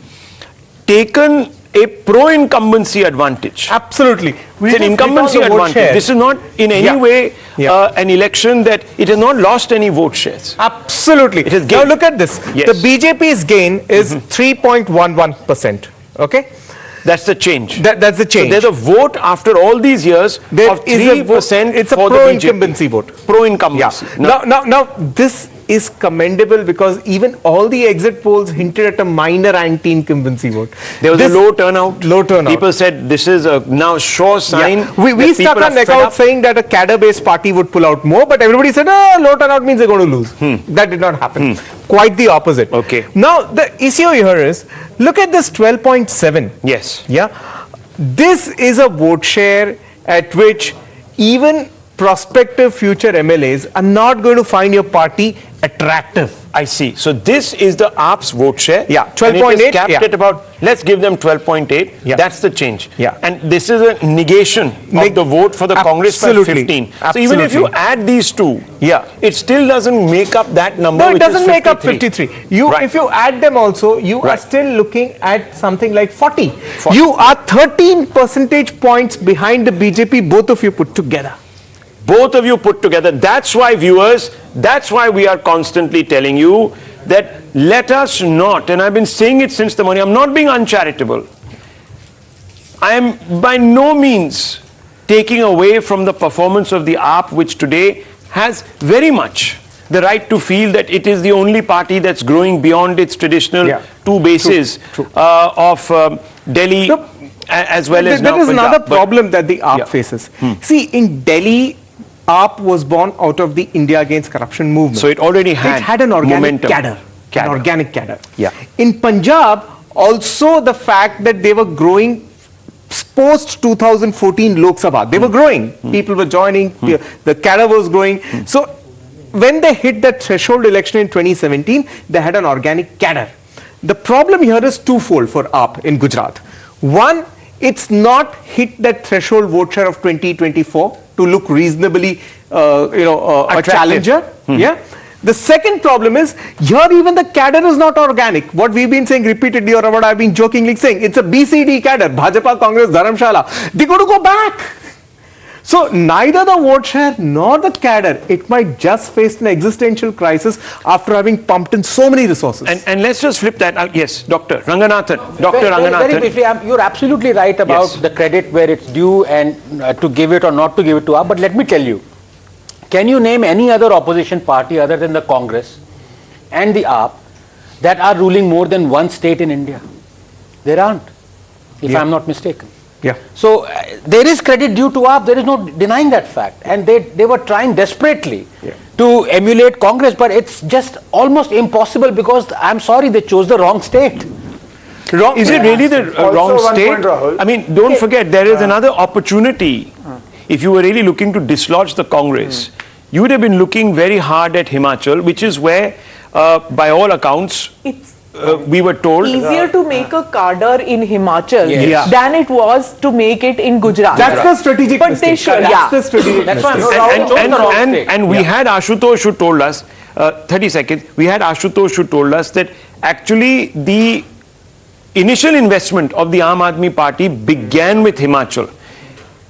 taken a pro-incumbency advantage. Absolutely. It's an incumbency advantage. This is not in any way an election that it has not lost any vote shares. Absolutely. It has gained. Now look at this. The BJP's gain is 3.11%. Okay? That's the change. That's the change. So there's a vote after all these years of 3%. It's a pro-incumbency vote. Pro-incumbency. Now, this is commendable because even all the exit polls hinted at a minor anti-incumbency vote. There was a low turnout. Low turnout. People said this is a now sure sign. We stuck our neck out saying that a cadre-based party would pull out more, but everybody said, low turnout means they're going to lose. That did not happen. Quite the opposite. Okay. Now, the issue here is, look at this 12.7. Yes. This is a vote share at which even prospective future MLAs are not going to find your party attractive. I see. So this is the AAP's vote share. 12.8. It is capped at about, let's give them 12.8. That's the change. And this is a negation of the vote for the Congress by 15. So even if you add these two, it still doesn't make up that number. No, it doesn't make up 53. If you add them also, you are still looking at something like 40. You are 13 percentage points behind the BJP, both of you put together. Both of you put together. That's why, viewers, that's why we are constantly telling you that let us not, and I've been saying it since the morning, I'm not being uncharitable. I am by no means taking away from the performance of the AAP, which today has very much the right to feel that it is the only party that's growing beyond its traditional two bases of Delhi as well as now There is Punjab. another problem that the AAP faces. See, in Delhi, AAP was born out of the India Against Corruption movement. So it already had an organic momentum. cadre. An organic cadre. In Punjab, also the fact that they were growing post 2014 Lok Sabha, they were growing. People were joining, the cadre was growing. So when they hit that threshold election in 2017, they had an organic cadre. The problem here is twofold for AAP in Gujarat. One it's not hit that threshold vote share of 2024 to look reasonably, a challenger. Yeah. The second problem is, here even the cadre is not organic. What we've been saying repeatedly, or what I've been jokingly saying, it's a BCD cadre, Bhajapa, Congress, Dharamshala. They're going to go back. So neither the vote share nor the cadre, it might just face an existential crisis after having pumped in so many resources. And let's just flip that. Yes, Dr. Ranganathan. Dr. Ranganathan. Very briefly, you're absolutely right about the credit where it's due and to give it or not to give it to AAP. But let me tell you, can you name any other opposition party other than the Congress and the AAP that are ruling more than one state in India? There aren't, if I'm not mistaken. Yeah. So there is credit due to AAP, there is no denying that fact. And they were trying desperately to emulate Congress, but it's just almost impossible because, I'm sorry, they chose the wrong state. Is it really the wrong state? I mean, don't forget, there is another opportunity. If you were really looking to dislodge the Congress, you would have been looking very hard at Himachal, which is where, by all accounts, we were told easier to make a cadre in Himachal than it was to make it in Gujarat. That's the strategic but mistake. They should, That's the strategic mistake. And we had Ashutosh who told us, 30 seconds, we had Ashutosh who told us that actually the initial investment of the Aam Aadmi Party began with Himachal.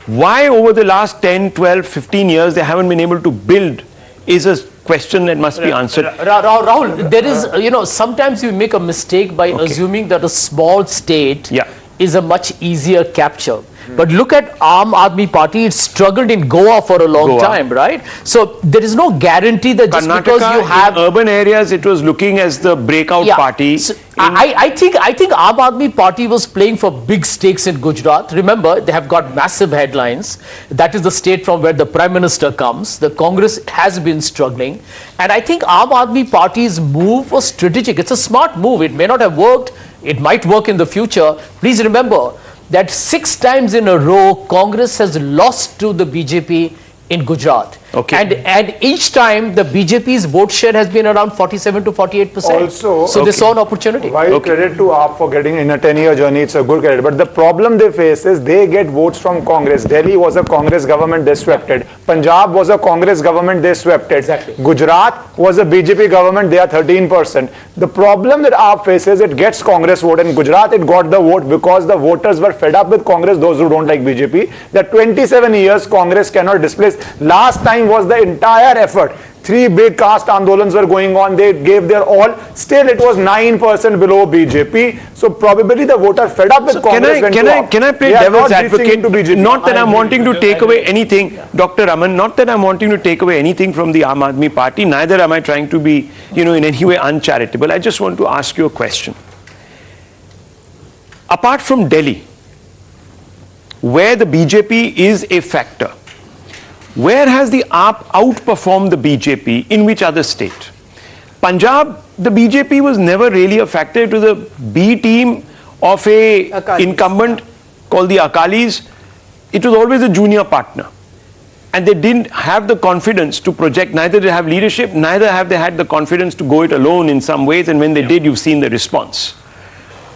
Why over the last 10, 12, 15 years they haven't been able to build is a question that must be answered. Rahul, there is, sometimes you make a mistake by assuming that a small state is a much easier capture. But look at Aam Aadmi Party, it struggled in Goa for a long time, right? So there is no guarantee that just Karnataka, because you have in urban areas, it was looking as the breakout party. So I think Aam Aadmi Party was playing for big stakes in Gujarat. Remember, they have got massive headlines. That is the state from where the Prime Minister comes. The Congress has been struggling. And I think Aam Aadmi Party's move was strategic. It's a smart move. It may not have worked. It might work in the future. Please remember that 6 times in a row, Congress has lost to the BJP in Gujarat. And each time the BJP's vote share has been around 47 to 48%. Also, so they saw an opportunity. While credit to AAP for getting in a 10-year journey, it's a good credit. But the problem they face is they get votes from Congress. Delhi was a Congress government, they swept it. Punjab was a Congress government, they swept it. Gujarat was a BJP government, they are 13%. The problem that AAP faces, it gets Congress vote. In Gujarat, it got the vote because the voters were fed up with Congress, those who don't like BJP. That 27 years Congress cannot displace. Last time was the entire effort. 3 big caste andolans were going on. They gave their all. Still, it was 9% below BJP. So probably the voter fed up with Congress. Can I play devil's advocate? Not that I'm wanting to take away anything, Dr. Raman. Not that I'm wanting to take away anything from the Aam Aadmi Party. Neither am I trying to be, in any way uncharitable. I just want to ask you a question. Apart from Delhi, where the BJP is a factor, where has the AAP outperformed the BJP? In which other state? Punjab, the BJP was never really a factor to the B team of a incumbent called the Akalis. It was always a junior partner. And they didn't have the confidence to project, neither did they have leadership, neither have they had the confidence to go it alone in some ways. And when they did, you've seen the response.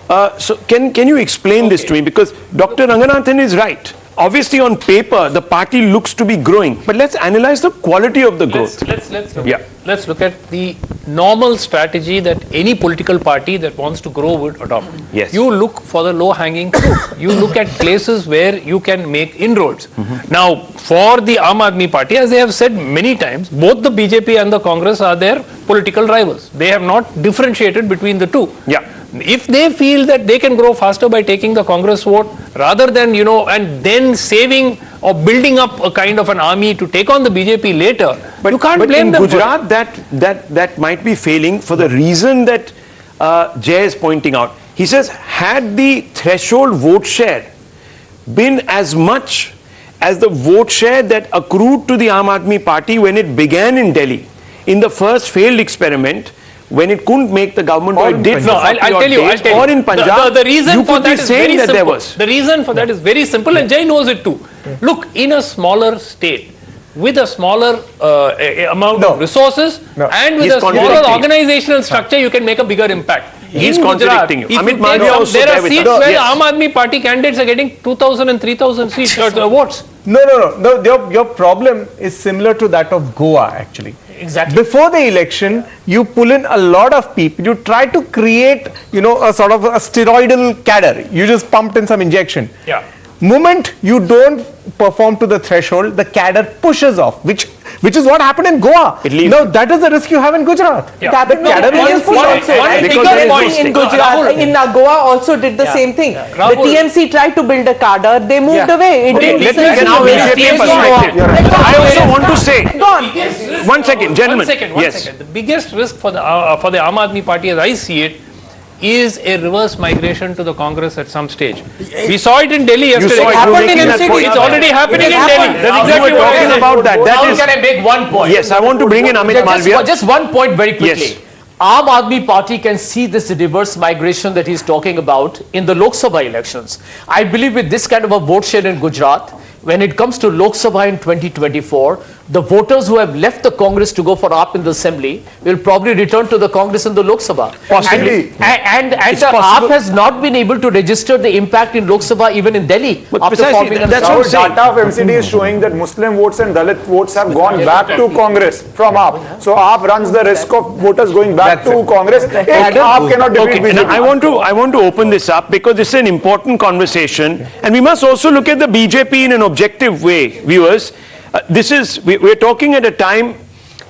So can you explain this to me? Because Dr. Ranganathan is right. Obviously, on paper, the party looks to be growing, but let's analyze the quality of the growth. Let's look at the normal strategy that any political party that wants to grow would adopt. Yes. You look for the low-hanging fruit. You look at places where you can make inroads. Now, for the Aam Aadmi Party, as they have said many times, both the BJP and the Congress are their political rivals. They have not differentiated between the two. If they feel that they can grow faster by taking the Congress vote rather than, and then saving or building up a kind of an army to take on the BJP later, you can't blame them. But in Gujarat, that might be failing for the reason that Jay is pointing out. He says, had the threshold vote share been as much as the vote share that accrued to the Aam Aadmi Party when it began in Delhi, in the first failed experiment, when it couldn't make the government, or it did. No, I'll tell you. Or in Punjab, the reason for that is very simple. There was. The reason for that is very simple, and Jay knows it too. Look, in a smaller state, with a smaller amount of resources, and with a smaller organizational structure, you can make a bigger impact. He's in contradicting Gujarat, you. if Amit take Malviya some- also there there are with seats us. where Yes. Aam Aadmi Party candidates are getting 2,000 and 3,000 seats votes. No. Your problem is similar to that of Goa, actually. Exactly. Before the election, you pull in a lot of people. You try to create, a sort of a steroidal cadre. You just pumped in some injection. Yeah. Moment you don't perform to the threshold, the cadre pushes off, which is what happened in Goa. Now that is the risk you have in Gujarat. Yeah, but The cadre one will push point, also. one Because bigger there is point no in stake. Gujarat, in Goa also did the same thing. The Rahul. TMC tried to build a cadre, they moved away. It didn't Let me listen get to now it. BJP perspective. I also want to say, Go on. one second, gentlemen. One Yes. second. The biggest risk for the Aam Aadmi Party, as I see it, is a reverse migration to the Congress at some stage. We saw it in Delhi yesterday. saw it. Happened You're in making that MCD. point. It's already happening in Delhi. That's You exactly were what I talking said. about that. That Now, is. can I make one point? Yes, I want to bring in Amit Malviya. Just one point very quickly. Yes. Aam Aadmi Party can see this reverse migration that he's talking about in the Lok Sabha elections. I believe with this kind of a vote share in Gujarat, when it comes to Lok Sabha in 2024, the voters who have left the Congress to go for AAP in the Assembly will probably return to the Congress in the Lok Sabha. Possibly. And It's the possible. AAP has not been able to register the impact in Lok Sabha even in Delhi. But after precisely, forming an that's what I'm saying. Data of MCD is showing that Muslim votes and Dalit votes have gone back to Congress from AAP. So AAP runs the risk of voters going back to Congress if AAP cannot defeat Okay, and BJP. I want to open this up because this is an important conversation, and we must also look at the BJP in an objective way, viewers. We're talking at a time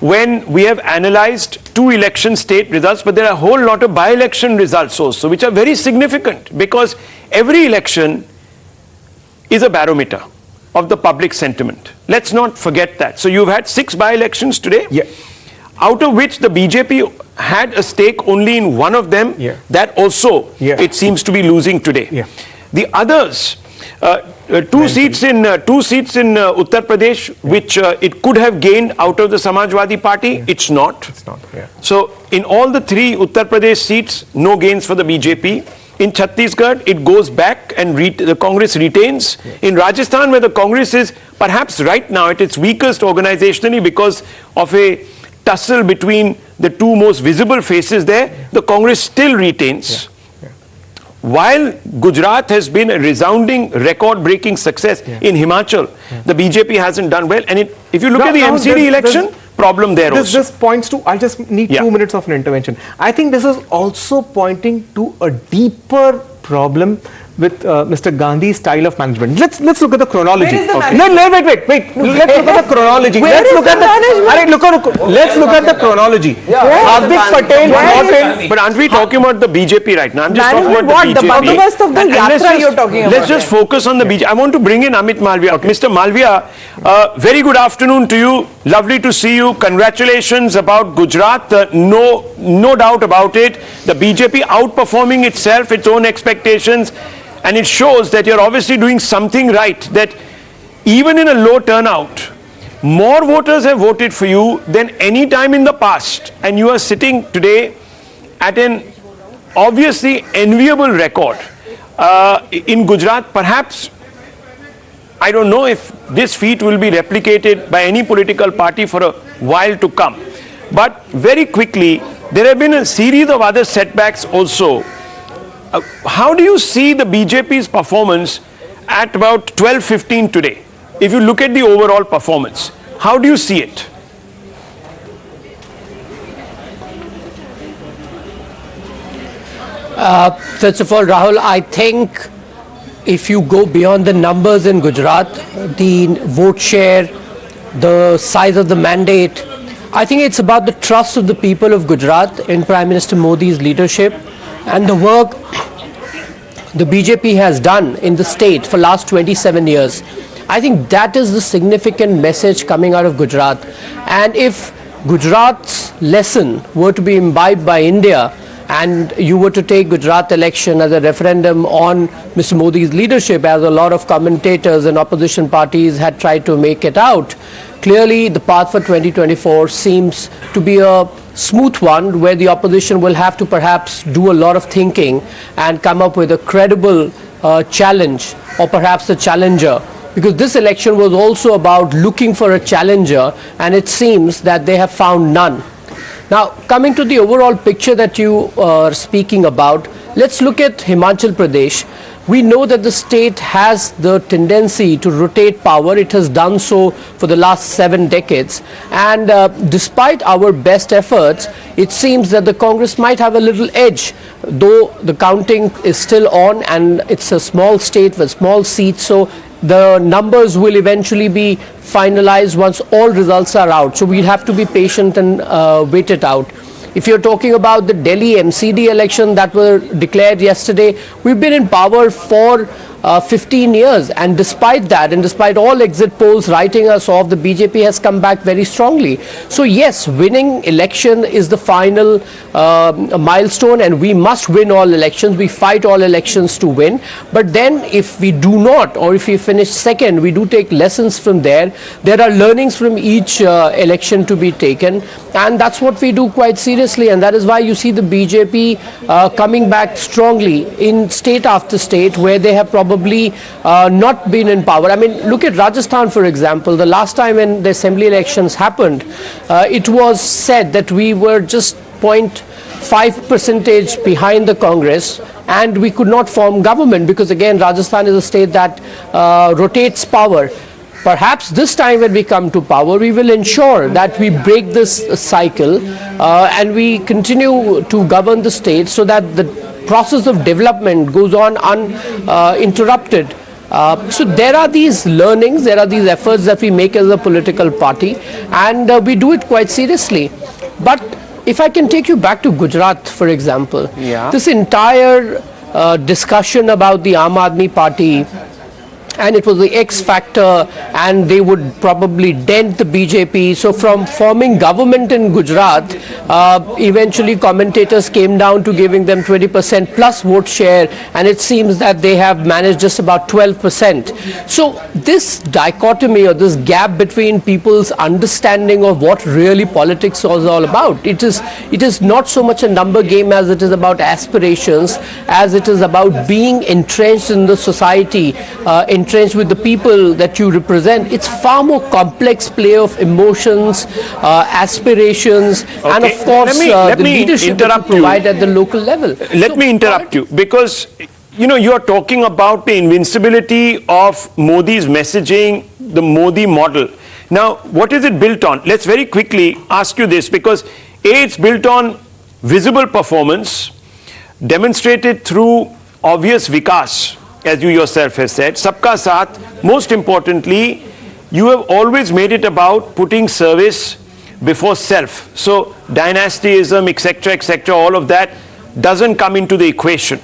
when we have analyzed 2 election state results, but there are a whole lot of by-election results also, which are very significant because every election is a barometer of the public sentiment. Let's not forget that. So you've had 6 by-elections today. Yeah. Out of which the BJP had a stake only in one of them. Yeah. That also, Yeah. it seems to be losing today. Yeah. The others, two seats in Uttar Pradesh, which it could have gained out of the Samajwadi Party, it's not. It's not, yeah. So in all the 3 Uttar Pradesh seats, no gains for the BJP. In Chhattisgarh, it goes back and the Congress retains. In Rajasthan, where the Congress is perhaps right now at its weakest organizationally because of a tussle between the 2 most visible faces there, the Congress still retains. While Gujarat has been a resounding record-breaking success in Himachal, the BJP hasn't done well. And if you look at the MCD election, problem there also. This points to, I just need 2 minutes of an intervention. I think this is also pointing to a deeper problem with Mr. Gandhi's style of management. Let's look at the chronology. Where is the Okay. management? Wait. Let's look at the chronology. Where Let's is look the at the management? Let's look at the chronology. Hardik Patel brought in. But aren't we talking about the BJP right now? I'm just talking about Management the what? BJP. The bandobast of the And let's yatra just- you're talking about. Let's just focus on the BJP. I want to bring in Amit Malviya. Mr. Malviya, very good afternoon to you. Lovely to see you. Congratulations about Gujarat. No doubt about it. The BJP outperforming itself, its own expectations. And it shows that you're obviously doing something right. That even in a low turnout, more voters have voted for you than any time in the past. And you are sitting today at an obviously enviable record. In Gujarat, perhaps, I don't know if this feat will be replicated by any political party for a while to come. But very quickly, there have been a series of other setbacks also. How do you see the BJP's performance at about 12:15 today? If you look at the overall performance, how do you see it? First of all, Rahul, I think if you go beyond the numbers in Gujarat, the vote share, the size of the mandate, I think it's about the trust of the people of Gujarat in Prime Minister Modi's leadership and the work the BJP has done in the state for last 27 years. I think that is the significant message coming out of Gujarat. And if Gujarat's lesson were to be imbibed by India, and you were to take Gujarat election as a referendum on Mr. Modi's leadership, as a lot of commentators and opposition parties had tried to make it out, clearly the path for 2024 seems to be a smooth one, where the opposition will have to perhaps do a lot of thinking and come up with a credible challenge, or perhaps a challenger. Because this election was also about looking for a challenger, and it seems that they have found none. Now, coming to the overall picture that you are speaking about, let's look at Himachal Pradesh. We know that the state has the tendency to rotate power. It has done so for the last 7 decades. And despite our best efforts, it seems that the Congress might have a little edge, though the counting is still on and it's a small state with small seats. So the numbers will eventually be finalized once all results are out. So we'll have to be patient and wait it out. If you're talking about the Delhi MCD election that were declared yesterday, we've been in power for 15 years, and despite that, and despite all exit polls writing us off, the BJP has come back very strongly. So yes, winning election is the final milestone, and we must win all elections. We fight all elections to win. But then if we do not, or if we finish second, we do take lessons from there. There are learnings from each election to be taken, and that's what we do quite seriously. And that is why you see the BJP coming back strongly in state after state where they have probably not been in power. I mean, look at Rajasthan, for example. The last time when the assembly elections happened, it was said that we were just 0.5% behind the Congress and we could not form government because, again, Rajasthan is a state that rotates power. Perhaps this time when we come to power, we will ensure that we break this cycle and we continue to govern the state so that the process of development goes on uninterrupted. So there are these learnings, there are these efforts that we make as a political party, and we do it quite seriously. But if I can take you back to Gujarat, for example, this entire discussion about the Aam Aadmi Party, and it was the X factor, and they would probably dent the BJP. So from forming government in Gujarat, eventually commentators came down to giving them 20% plus vote share, and it seems that they have managed just about 12%. So this dichotomy or this gap between people's understanding of what really politics was all about, it is not so much a number game as it is about aspirations, as it is about being entrenched in the society, entrenched with the people that you represent. It's far more complex play of emotions, aspirations, and of course the leadership that you provide at the local level. Let me interrupt you, because you're talking about the invincibility of Modi's messaging, the Modi model. Now, what is it built on? Let's very quickly ask you this, because it's built on visible performance demonstrated through obvious vikas, as you yourself have said, Sabka Saath. Most importantly, you have always made it about putting service before self. So dynastyism, etc., all of that doesn't come into the equation.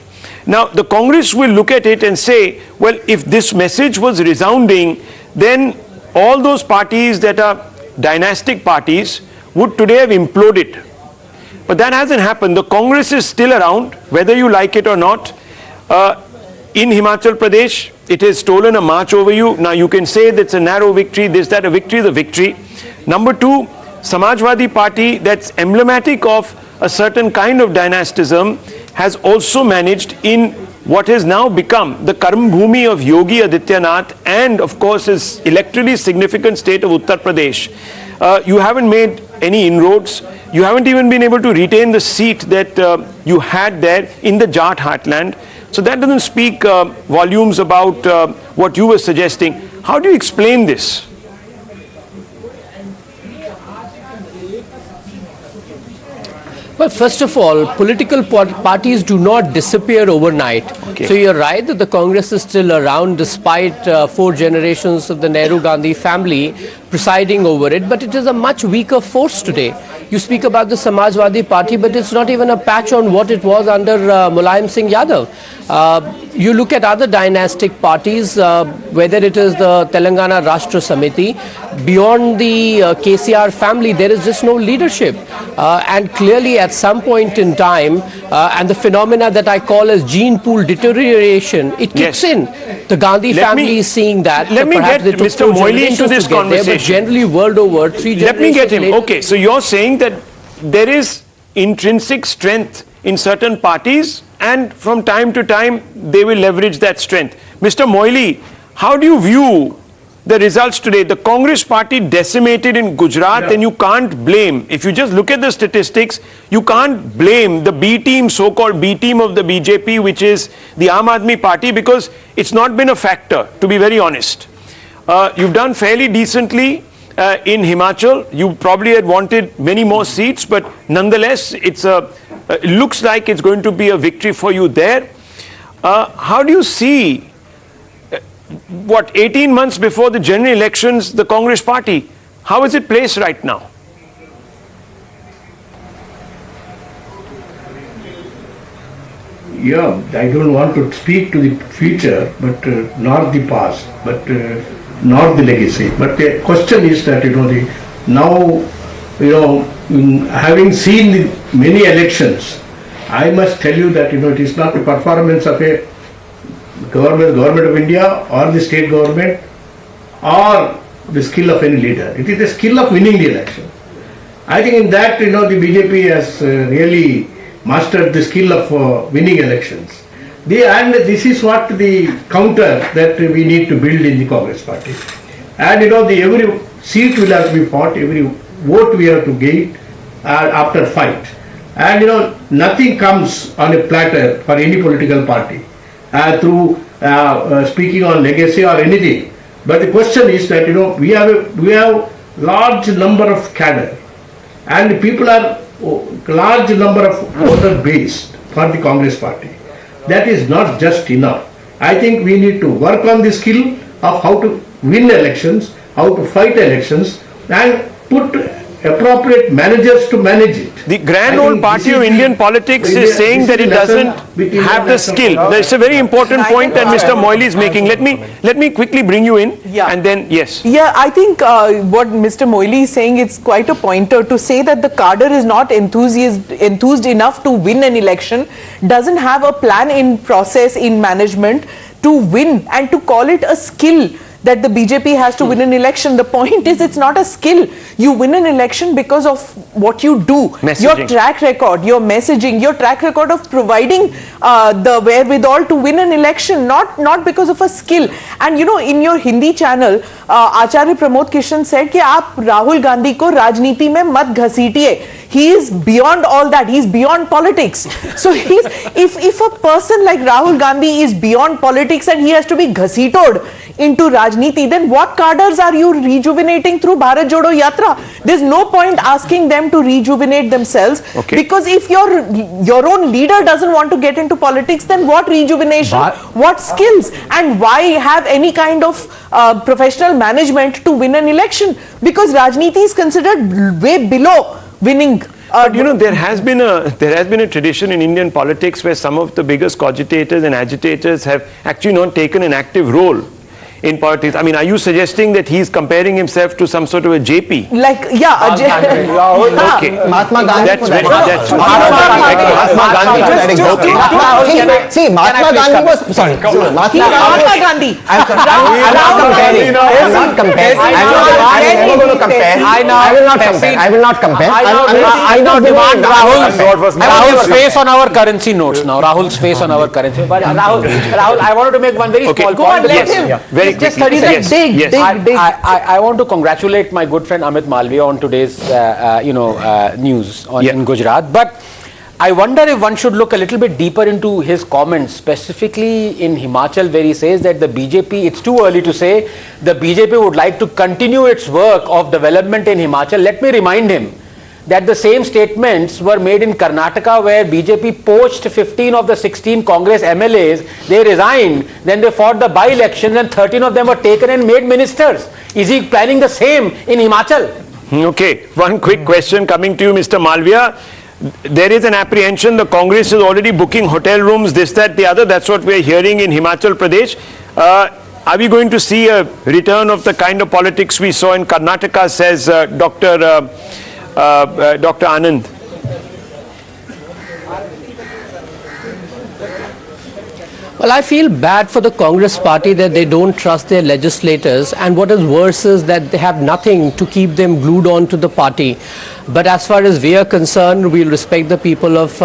Now, the Congress will look at it and say, well, if this message was resounding, then all those parties that are dynastic parties would today have imploded. But that hasn't happened. The Congress is still around, whether you like it or not. In Himachal Pradesh, it has stolen a march over you. Now you can say that's a narrow victory, this, that, a victory is a victory. Number two, Samajwadi Party, that's emblematic of a certain kind of dynastism, has also managed in what has now become the Karm Bhumi of Yogi Adityanath and of course his electorally significant state of Uttar Pradesh. You haven't made any inroads. You haven't even been able to retain the seat that you had there in the Jat heartland. So that doesn't speak volumes about what you were suggesting. How do you explain this? Well, first of all, political parties do not disappear overnight. Okay. So you're right that the Congress is still around despite 4 generations of the Nehru-Gandhi family presiding over it, but it is a much weaker force today. You speak about the Samajwadi Party, but it's not even a patch on what it was under Mulayam Singh Yadav. You look at other dynastic parties, whether it is the Telangana Rashtra Samiti, beyond the KCR family, there is just no leadership. And clearly at some point in time, and the phenomena that I call as gene pool deterioration, it kicks in. The Gandhi family is seeing that. Let me get Mr. Moily into this conversation. But generally world over, 3 generations. Let me get him. Okay, so you're saying that there is intrinsic strength in certain parties, and from time to time they will leverage that strength. Mr. Moily, how do you view the results today. The Congress party decimated in Gujarat, and you can't blame, if you just look at the statistics, you can't blame the B team, so-called B team of the BJP, which is the Aam Aadmi Party, because it's not been a factor, to be very honest. You've done fairly decently in Himachal. You probably had wanted many more seats, but nonetheless, it looks like it's going to be a victory for you there. How do you see, 18 months before the general elections, the Congress party, how is it placed right now? Yeah, I don't want to speak to the future, but not the past, but not the legacy. But the question is that, having seen many elections, I must tell you that, it is not the performance of a government of India or the state government or the skill of any leader. It is the skill of winning the election. I think in that, the BJP has really mastered the skill of winning elections. And this is what the counter that we need to build in the Congress party. And every seat will have to be fought, every vote we have to gain after fight. And nothing comes on a platter for any political party through speaking on legacy or anything. But the question is that we have large number of cadre, and people are large number of voter base for the Congress party. That is not just enough. I think we need to work on the skill of how to win elections, how to fight elections, and put appropriate managers to manage it. The grand old party of Indian politics is saying that it doesn't have the skill. That's a very important point that Mr. Moily is making. Let me quickly bring you in, and then yes. Yeah, I think what Mr. Moily is saying, it's quite a pointer to say that the cadre is not enthused enough to win an election, doesn't have a plan in process in management to win, and to call it a skill that the BJP has to win an election. The point is, it's not a skill. You win an election because of what you do, your track record, your messaging, your track record of providing the wherewithal to win an election, not because of a skill. And in your Hindi channel, Acharya Pramod Kishan said कि आप राहुल गांधी को राजनीति में मत घसीटिए. He is beyond all that. He's beyond politics. So if a person like Rahul Gandhi is beyond politics and he has to be ghasitoed into Rajniti, then what cadres are you rejuvenating through Bharat Jodo Yatra? There's no point asking them to rejuvenate themselves, because if your own leader doesn't want to get into politics, then what rejuvenation, what skills, and why have any kind of professional management to win an election? Because Rajniti is considered way below winning. There has been a tradition in Indian politics where some of the biggest cogitators and agitators have actually not taken an active role in politics. I mean, are you suggesting that he's comparing himself to some sort of a JP? Like, yeah, okay. Mahatma Gandhi. That's very, Mahatma Gandhi. Okay. See, Mahatma Gandhi was, sorry. Mahatma Gandhi. I'm not comparing. I'm never going to compare. I will not compare. I now demand Rahul's face on our currency notes now. Rahul's face on our currency. But Rahul, I wanted to make one very small point. Go on, let him. Very just 30 seconds. Dig. I want to congratulate my good friend Amit Malviya on today's news in Gujarat. But I wonder if one should look a little bit deeper into his comments, specifically in Himachal, where he says that the BJP, it's too early to say, the BJP would like to continue its work of development in Himachal. Let me remind him that the same statements were made in Karnataka, where BJP poached 15 of the 16 Congress MLAs. They resigned, then they fought the by-elections, and 13 of them were taken and made ministers. Is he planning the same in Himachal? Okay, one quick question coming to you, Mr. Malviya. There is an apprehension the Congress is already booking hotel rooms, this, that, the other. That's what we are hearing in Himachal Pradesh. Are we going to see a return of the kind of politics we saw in Karnataka, says Dr. Anand? Well, I feel bad for the Congress party that they don't trust their legislators, and what is worse is that they have nothing to keep them glued on to the party. But as far as we are concerned, we'll respect the people of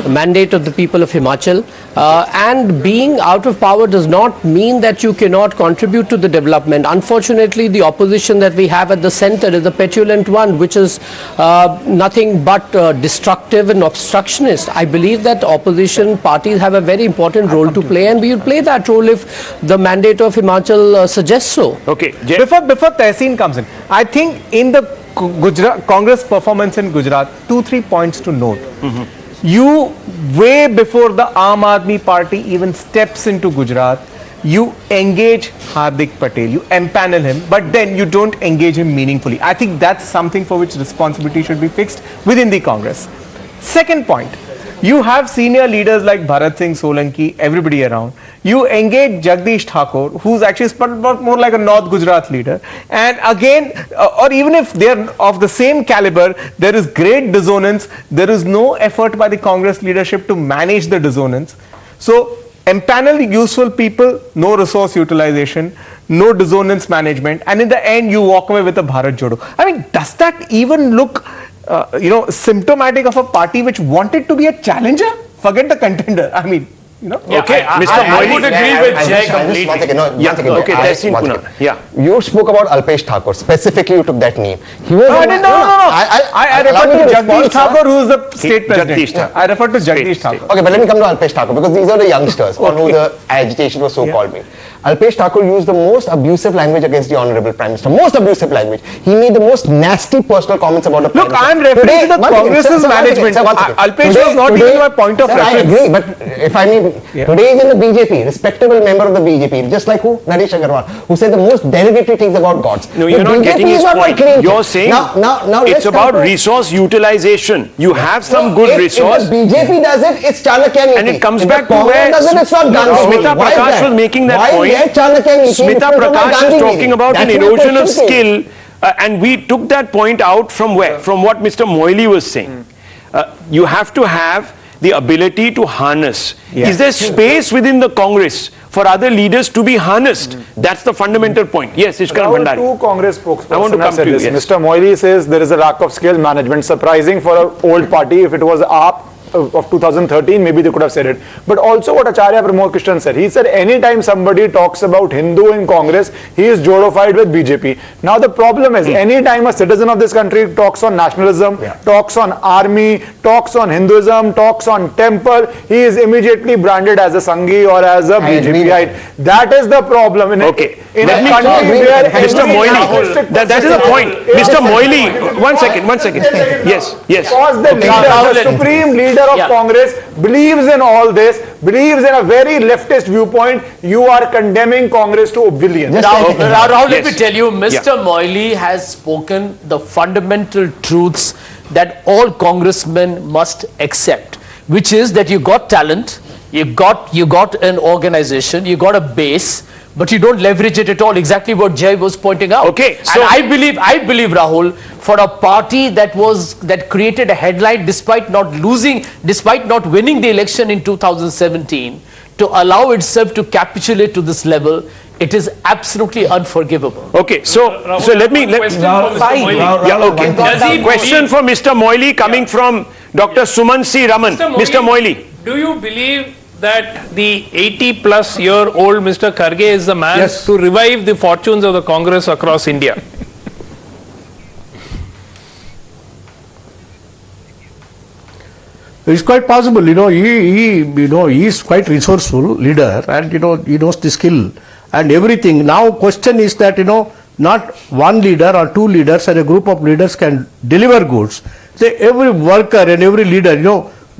mandate of the people of Himachal. And being out of power does not mean that you cannot contribute to the development. Unfortunately, the opposition that we have at the center is the petulant one, which is nothing but destructive and obstructionist. I believe that opposition parties have a very important role to play, and we will play that role if the mandate of Himachal suggests so. Okay. Before Tehseen comes in, I think in the Gujarat Congress performance in Gujarat, 2-3 points to note. You, way before the Aam Aadmi Party even steps into Gujarat, you engage Hardik Patel, you empanel him, but then you don't engage him meaningfully. I think that's something for which responsibility should be fixed within the Congress. Second point, you have senior leaders like Bharat Singh Solanki, everybody around. You engage Jagdish Thakur, who's actually more like a North Gujarat leader. And again, or even if they're of the same caliber, there is great dissonance. There is no effort by the Congress leadership to manage the dissonance. So, empanel useful people, no resource utilization, no dissonance management, and in the end, you walk away with a Bharat Jodo. I mean, does that even look symptomatic of a party which wanted to be a challenger? Forget the contender. I mean, Okay, Mr. I would agree with Jay completely. Okay, Tehseen Kunal. Yeah. You spoke about Alpesh Thakur. Specifically, you took that name. He was No. I refer to Jagdish Thakur, who is the state president. I refer to Jagdish Thakur. Okay, but let me come to Alpesh Thakur, because these are the youngsters on who the agitation was so-called made. Alpesh Thakur used the most abusive language against the Honorable Prime Minister. Most abusive language. He made the most nasty personal comments about the Prime Minister. I am referring to the Congress's management. Alpesh was not even my point of reference. I agree, but if I may, today is in the BJP, respectable member of the BJP, just like who? Naresh Agarwal, who said the most derogatory things about gods. No, you're not getting his point. You're saying it's about resource utilization. You have some good resource. If the BJP does it, it's Chanakya Niti. And it comes back to where Smita Prakash was making that point. Smita Prakash is talking about an erosion of skill, and we took that point out from where? From what Mr. Moily was saying. You have to have the ability to harness. Is there space within the Congress for other leaders to be harnessed? That's the fundamental point. Yes, Ishkar Bhandari. Two Congress spokespersons I want to come to you. Yes. Mr. Moily says there is a lack of skill management. Surprising for an old party. If it was AAP of 2013, maybe they could have said it. But also what Acharya Pramod Krishnan said. He said anytime somebody talks about Hindu in Congress, he is jodified with BJP. Now the problem is, anytime a citizen of this country talks on nationalism, talks on army, talks on Hinduism, talks on temple, he is immediately branded as a Sanghi or as a BJPite. That is the problem. In a country where Mr. Moily, that is the point. Mr. Moily, one second. Yes. Because the leader, the supreme leader of Congress believes in all this, believes in a very leftist viewpoint, you are condemning Congress to oblivion. Rahul, let me tell you, Mr. Moily has spoken the fundamental truths that all congressmen must accept, which is that you got talent, you got an organization, you got a base, but you don't leverage it at all. Exactly what Jay was pointing out. Okay, so and I believe Rahul, for a party that created a headline despite not winning the election in 2017, to allow itself to capitulate to this level, it is absolutely unforgivable. Okay, so let me question for Mr. Moily coming from Dr. Suman C. Raman. Mr. Moily, do you believe that the 80-plus-year-old Mr. Kharge is the man to revive the fortunes of the Congress across India? It's quite possible, he is quite resourceful leader, and he knows the skill and everything. Now question is that not one leader or two leaders or a group of leaders can deliver goods. Say every worker and every leader,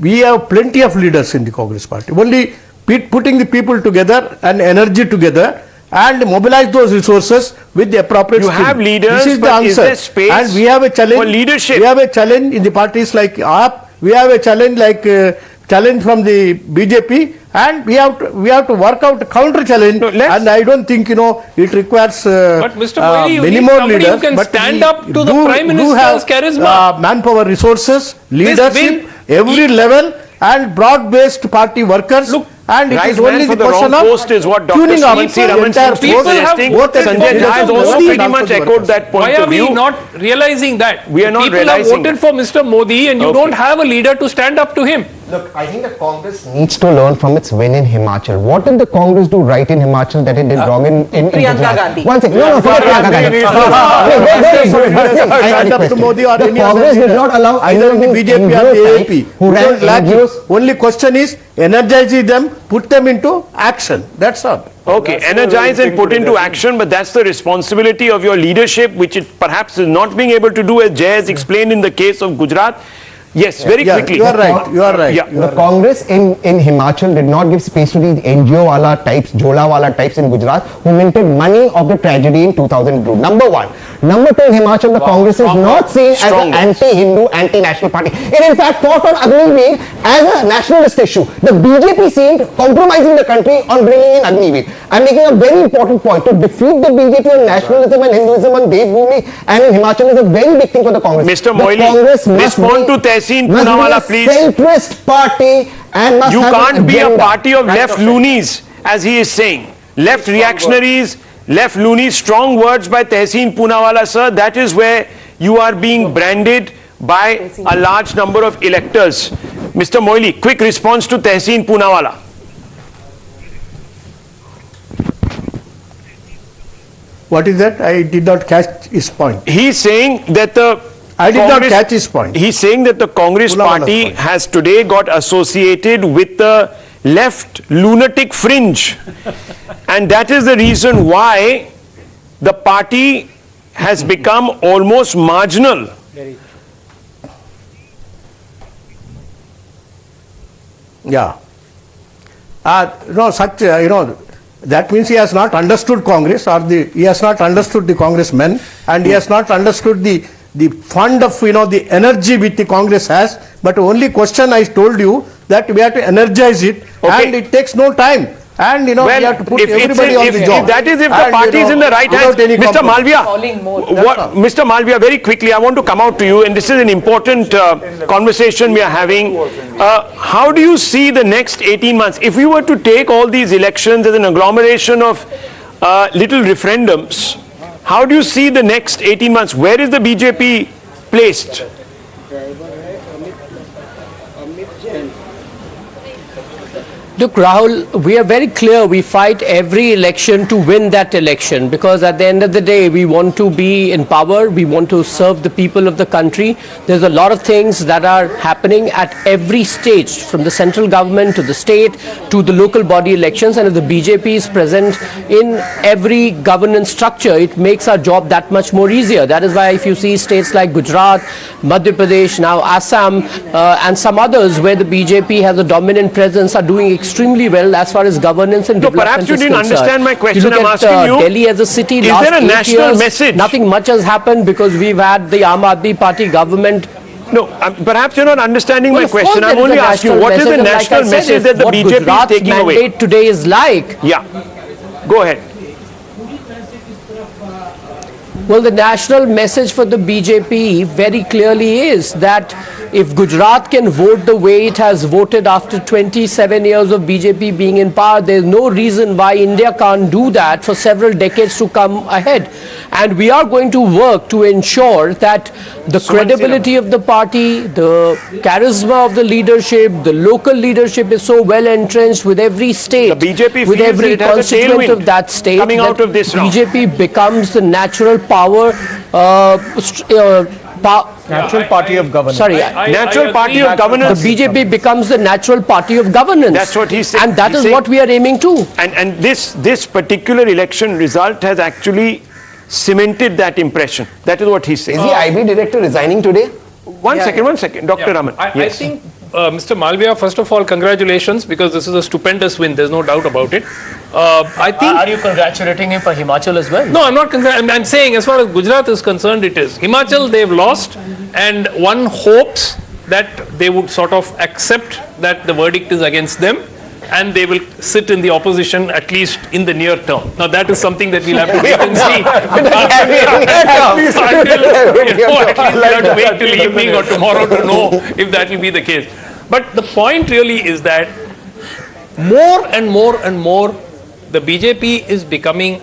we have plenty of leaders in the Congress party. Only putting the people together and energy together and mobilize those resources with the appropriate skill. You have leaders, this is the but answer. Is there space and we have a challenge for leadership? We have a challenge in the parties like AAP. We have a challenge like challenge from the BJP, and we have to work out a counter challenge. And I don't think it requires but Mr. Moily, many more leaders. Who can stand up to the Prime Minister's charisma. Manpower, resources, leadership, every level, and broad-based party workers. and it Right is only man for the the question wrong of post is what Dr. tuning up. C. Raman Entire seems to be suggesting. Sanjay Jha has also pretty much echoed that point Why of are we view. not realizing that? We are not People realizing have voted for Mr. Modi and you don't have a leader to stand up to him. Look, I think the Congress needs to learn from its win in Himachal. What did the Congress do right in Himachal that it did wrong in Priyanka Gujarat? Gandhi. One second. No, forget Priyanka Gandhi. stand up to Modi or any other Congress did leader, not allow either in the BJP or the AAP. who ran Don't lack NGOs. it. Only question is energizing them, put them into action. That's all. Okay, energize and put into action, but that's the responsibility of your leadership, which it perhaps is not being able to do, as Jay has explained in the case of Gujarat. Yes, very quickly. You are right. You are right. Yeah. The Congress in Himachal did not give space to these NGO wala types, Jola wala types in Gujarat who minted money of the tragedy in 2002. Number one. Number two, in Himachal, the Congress is not seen as an anti-Hindu, anti-national party. It in fact fought on Agniveer as a nationalist issue. The BJP seemed compromising the country on bringing in Agniveer. I'm making a very important point. To defeat the BJP on nationalism and Hinduism on Devbhoomi and in Himachal is a very big thing for the Congress. Mr. The Moily, Congress must respond be- to Tehseen must be Poonawalla, a please. centrist party and must You have an can't be a agenda. party of left loonies, as he is saying. Left reactionaries, left loonies, strong words by Tehseen Poonawalla, sir. That is where you are being branded by a large number of electors. Mr. Moily, quick response to Tehseen Poonawalla. What is that? I did not catch his point. He's saying that the I did not catch his point. He's saying that the Congress Poonawalla's party point. has today got associated with the left lunatic fringe. And that is the reason why the party has become almost marginal. Yeah. No, such, that means he has not understood Congress or he has not understood the congressmen and he has not understood the fund of, the energy which the Congress has. But only question I told you that we have to energize it and it takes no time. And we have to put everybody on the job. If that is if the party is in the right hands, Mr. Malviya, Mr. Malviya, very quickly, I want to come out to you, and this is an important conversation we are having. How do you see the next 18 months? If we were to take all these elections as an agglomeration of little referendums, how do you see the next 18 months? Where is the BJP placed? Look, Rahul, we are very clear. We fight every election to win that election because at the end of the day, we want to be in power. We want to serve the people of the country. There's a lot of things that are happening at every stage, from the central government to the state to the local body elections. And if the BJP is present in every governance structure, it makes our job that much more easier. That is why if you see states like Gujarat, Madhya Pradesh, now Assam, and some others where the BJP has a dominant presence are doing extremely well as far as governance and development perhaps you is didn't concerned. understand my question. You look I'm at, asking you, Delhi as a city, is last there a 8 national years, message? Nothing much has happened because we've had the Aam Aadmi Party government. No, perhaps you're not understanding my Of course question. there I'm is a only asking you, what is the message, and national like I said, message if that the what BJP is Gujarat's taking away? mandate today is like. Yeah, go ahead. Well, the national message for the BJP very clearly is that if Gujarat can vote the way it has voted after 27 years of BJP being in power, there's no reason why India can't do that for several decades to come ahead. And we are going to work to ensure that the credibility of the party, the charisma of the leadership, the local leadership is so well entrenched with every state, The BJP with feels every that it has a constituent tailwind of that state, coming that out of this round. BJP becomes the natural power, Natural party of governance. Sorry, Natural party of governance. The BJP becomes the natural party of governance. That's what he's saying. And that He's is saying- what we are aiming to. And this particular election result has actually cemented that impression. That is what he's saying. Is the IB director resigning today? One second, Dr. Raman. I think, Mr. Malviya, first of all, congratulations, because this is a stupendous win. There's no doubt about it. I think. Are you congratulating him for Himachal as well? No, I'm not. I'm saying, as far as Gujarat is concerned, it is. Himachal, they've lost, and one hopes that they would sort of accept that the verdict is against them, and they will sit in the opposition at least in the near term. Now, that is something that we'll have to wait and see. At least we'll have to wait till evening or tomorrow to know if that will be the case. But the point really is that more and more and more, the BJP is becoming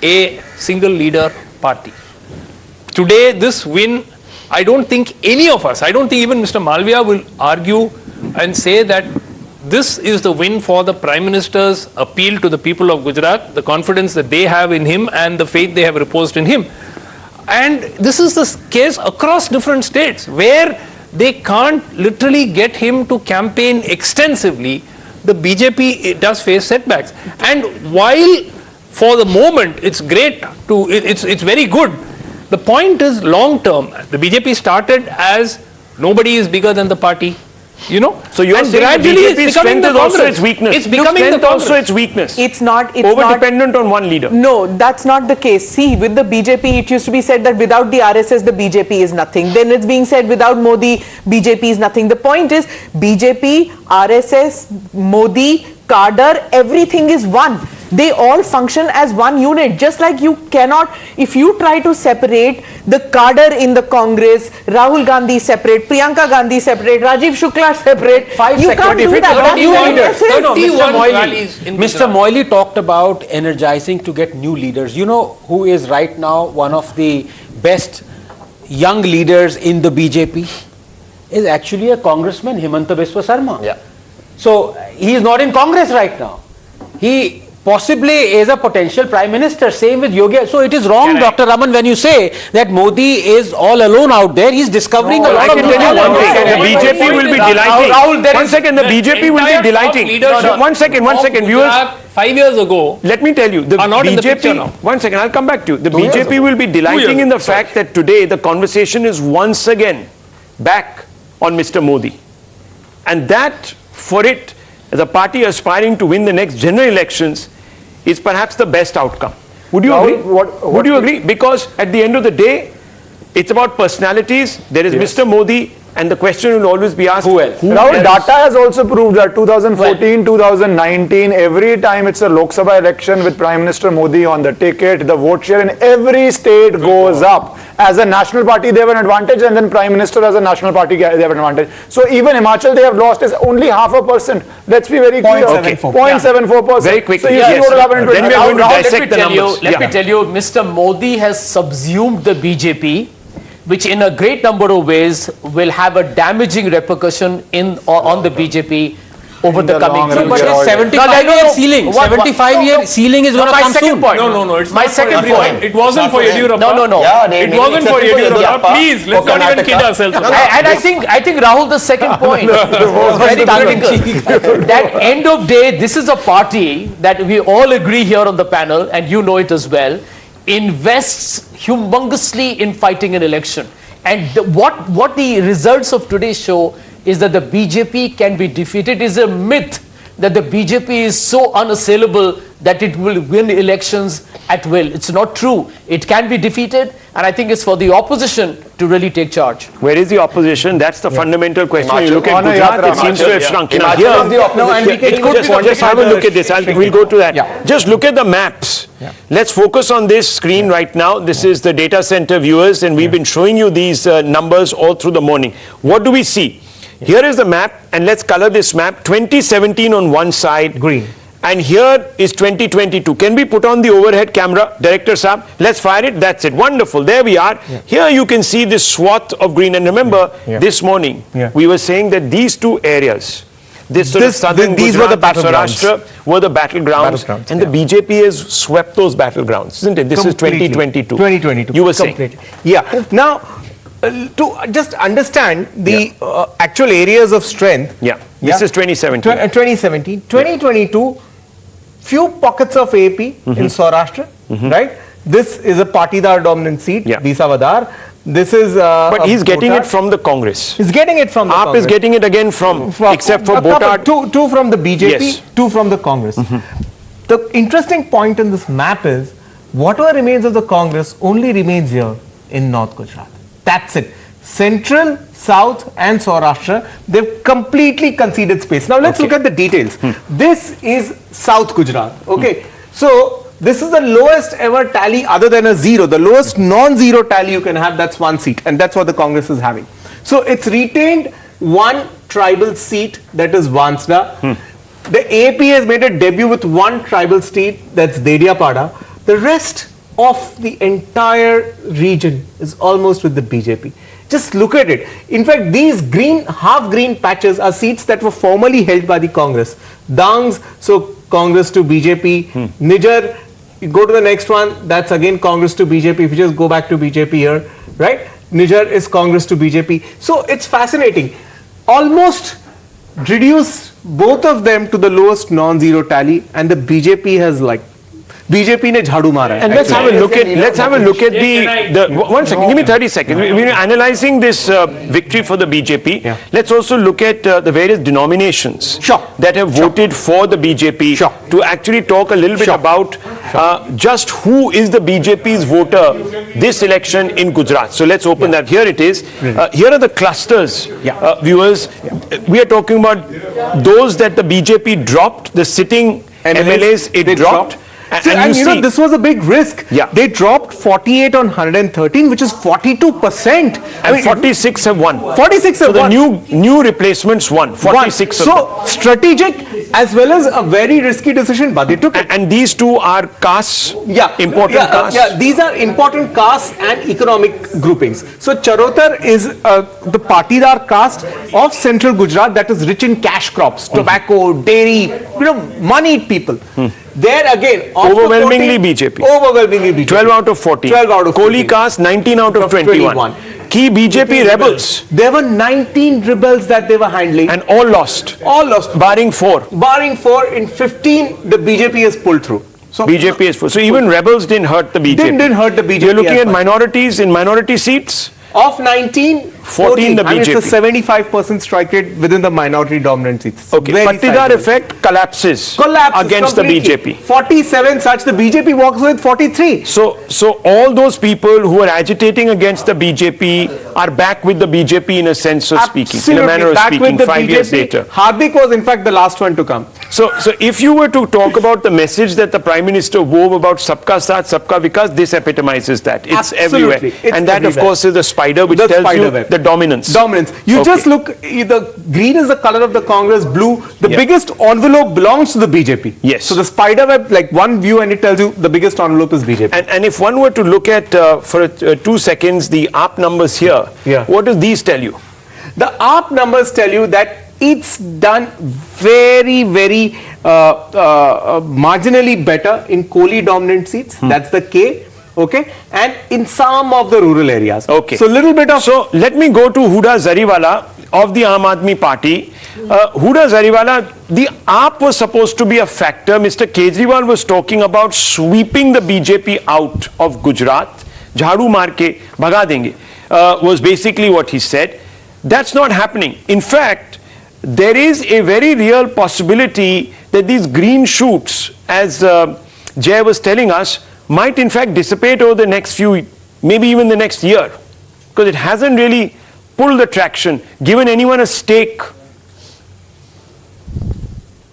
a single leader party. Today, this win, I don't think any of us, I don't think even Mr. Malviya will argue and say that this is the win for the Prime Minister's appeal to the people of Gujarat, the confidence that they have in him and the faith they have reposed in him. And this is the case across different states where they can't literally get him to campaign extensively. The BJP does face setbacks. And while for the moment it's great to, it's very good, the point is long term. The BJP started as nobody is bigger than the party. You know, so you are saying the BJP's strength is also its weakness. It's becoming the also its weakness. It's not. It's over dependent on one leader. No, that's not the case. See, with the BJP, it used to be said that without the RSS, the BJP is nothing. Then it's being said without Modi, BJP is nothing. The point is, BJP, RSS, Modi, cadre, everything is one. They all function as one unit. Just like you cannot, if you try to separate the cadre in the Congress, Rahul Gandhi separate, Priyanka Gandhi separate, Rajiv Shukla separate, you can't do that. Mr. Moily talked about energizing to get new leaders. You know who is right now one of the best young leaders in the BJP? Is actually a congressman, Himanta Biswa Sarma. Yeah. So he is not in Congress right now. He possibly is a potential Prime Minister. Same with Yogi. So it is wrong, Dr. Raman, when you say that Modi is all alone out there. He's discovering a lot of new talent. The BJP will be delighting. One second, the BJP will be delighting. One second, viewers. 5 years ago, let me tell you, the BJP, one second, I'll come back to you. The BJP will be delighting in the fact that today the conversation is once again back on Mr. Modi. And that, for it, as a party aspiring to win the next general elections, is perhaps the best outcome. Would you agree? Would you agree? Because at the end of the day, it's about personalities. There is Mr. Modi, and the question will always be asked, who else? Rahul, data has also proved that 2014, 2019, every time it's a Lok Sabha election with Prime Minister Modi on the ticket, the vote share in every state goes up. As a national party, they have an advantage, and then Prime Minister as a national party, they have an advantage. So even Himachal, they have lost is only 0.5%. Let's be very clear. 0.74%. Very quickly. So you see what will happen in Then we are going to dissect the numbers. Let me tell you, Mr. Modi has subsumed the BJP, which in a great number of ways will have a damaging repercussion on the BJP over the coming years. But 75-year ceiling, 75-year ceiling is going to come soon. No, it's my second point. It wasn't for Yediyurappa. No. It wasn't for Yediyurappa. Please, let's not even kid ourselves. And I think Rahul, the second point was very critical. That end of day, this is a party that we all agree here on the panel, and you know it as well, invests humongously in fighting an election. And what the results of today show is that the BJP can be defeated. It is a myth that the BJP is so unassailable that it will win elections at will. It's not true. It can be defeated, and I think it's for the opposition to really take charge. Where is the opposition? That's the fundamental question. You look at Gujarat, it seems to have shrunk. Just have a look at this. We'll go to that. Just look at the maps. Let's focus on this screen right now. This is the data center viewers, and we've been showing you these numbers all through the morning. What do we see? Here is the map, and let's color this map. 2017 on one side. Green. And here is 2022. Can we put on the overhead camera, Director Saab? Let's fire it. That's it. Wonderful. There we are. Here you can see this swath of green. And remember, this morning, we were saying that these two areas, these were the battlegrounds. Were the battlegrounds. And the BJP has swept those battlegrounds, isn't it? This is 2022. 2022. You were saying. Yeah. Now, to just understand the actual areas of strength. This is 2017. 2017. 2022, few pockets of AP in Saurashtra, right? This is a Patidar dominant seat, Visavadar. This is but he's getting it from the Congress. He's getting it from the AAP Congress. is getting it again from except for Botad. Two from the BJP, two from the Congress. The interesting point in this map is whatever remains of the Congress only remains here in North Gujarat. That's it. Central, South and Saurashtra, they've completely conceded space. Now let's look at the details. This is South Gujarat. Okay. So this is the lowest ever tally other than a zero. The lowest non-zero tally you can have, that's one seat. And that's what the Congress is having. So it's retained one tribal seat, that is Vansda. The AAP has made a debut with one tribal state, that's Dediapada. The rest of the entire region is almost with the BJP. Just look at it. In fact, these green, half green patches are seats that were formerly held by the Congress. Dangs, so Congress to BJP. Niger, you go to the next one, that's again Congress to BJP. If you just go back to BJP here, right? Niger is Congress to BJP. So it's fascinating. Almost reduced both of them to the lowest non-zero tally, and the BJP has like BJP ne jhadu mara. And let's have a look at the one second, give me 30 seconds. We're analyzing this victory for the BJP. Let's also look at the various denominations that have voted for the BJP to actually talk a little bit about just who is the BJP's voter this election in Gujarat. So let's open that. Here it is. Here are the clusters, viewers. We are talking about those that the BJP dropped, the sitting MLAs it dropped. And you know, this was a big risk. They dropped 48 on 113, which is 42%. I mean, 46 have won. 46 have won. So the new replacements won. 46 of them. So strategic as well as a very risky decision, but they took it. And these two are castes, important castes. These are important castes and economic groupings. So Charotar is the Patidar caste of central Gujarat that is rich in cash crops, tobacco, dairy, moneyed people. There again, overwhelmingly BJP. Overwhelmingly BJP. 12 out of 14. 12 out of 14. Koli caste, 19 out of 21. Key BJP rebels. There were 19 rebels that they were handling. And all lost. All lost. Barring 4. Barring 4, in 15, the BJP has pulled through. So BJP is full. So even rebels didn't hurt the BJP. Didn't hurt the BJP. You're looking at minorities in minority seats. Of 19, 14 the BJP. I mean, it's a 75% strike rate within the minority dominant seats. Okay, Patidar effect collapses against completely. the BJP. 47 such, the BJP walks with 43. So all those people who are agitating against the BJP are back with the BJP in a sense of speaking, in a manner of speaking, 5 years later. Hardik was in fact the last one to come. So if you were to talk about the message that the Prime Minister wove about Sabka Saath, Sabka Vikas, this epitomizes that. It's everywhere. And that of course is the spider which tells you the dominance. You just look, the green is the color of the Congress, blue. The biggest envelope belongs to the BJP. Yes. So the spider web, like one view and it tells you the biggest envelope is BJP. And if one were to look at, for 2 seconds, the AAP numbers here, what do these tell you? The AAP numbers tell you that it's done very, very marginally better in Koli dominant seats. That's the K. Okay, and in some of the rural areas. Okay. So little bit of. So let me go to Huda Zariwala of the Aam Aadmi Party. Huda Zariwala, the AAP was supposed to be a factor. Mr. Kejriwal was talking about sweeping the BJP out of Gujarat. Jhadu maar ke bhaga denge was basically what he said. That's not happening. In fact, there is a very real possibility that these green shoots, as Jay was telling us, might in fact dissipate over the next few, maybe even the next year, because it hasn't really pulled the traction, given anyone a stake.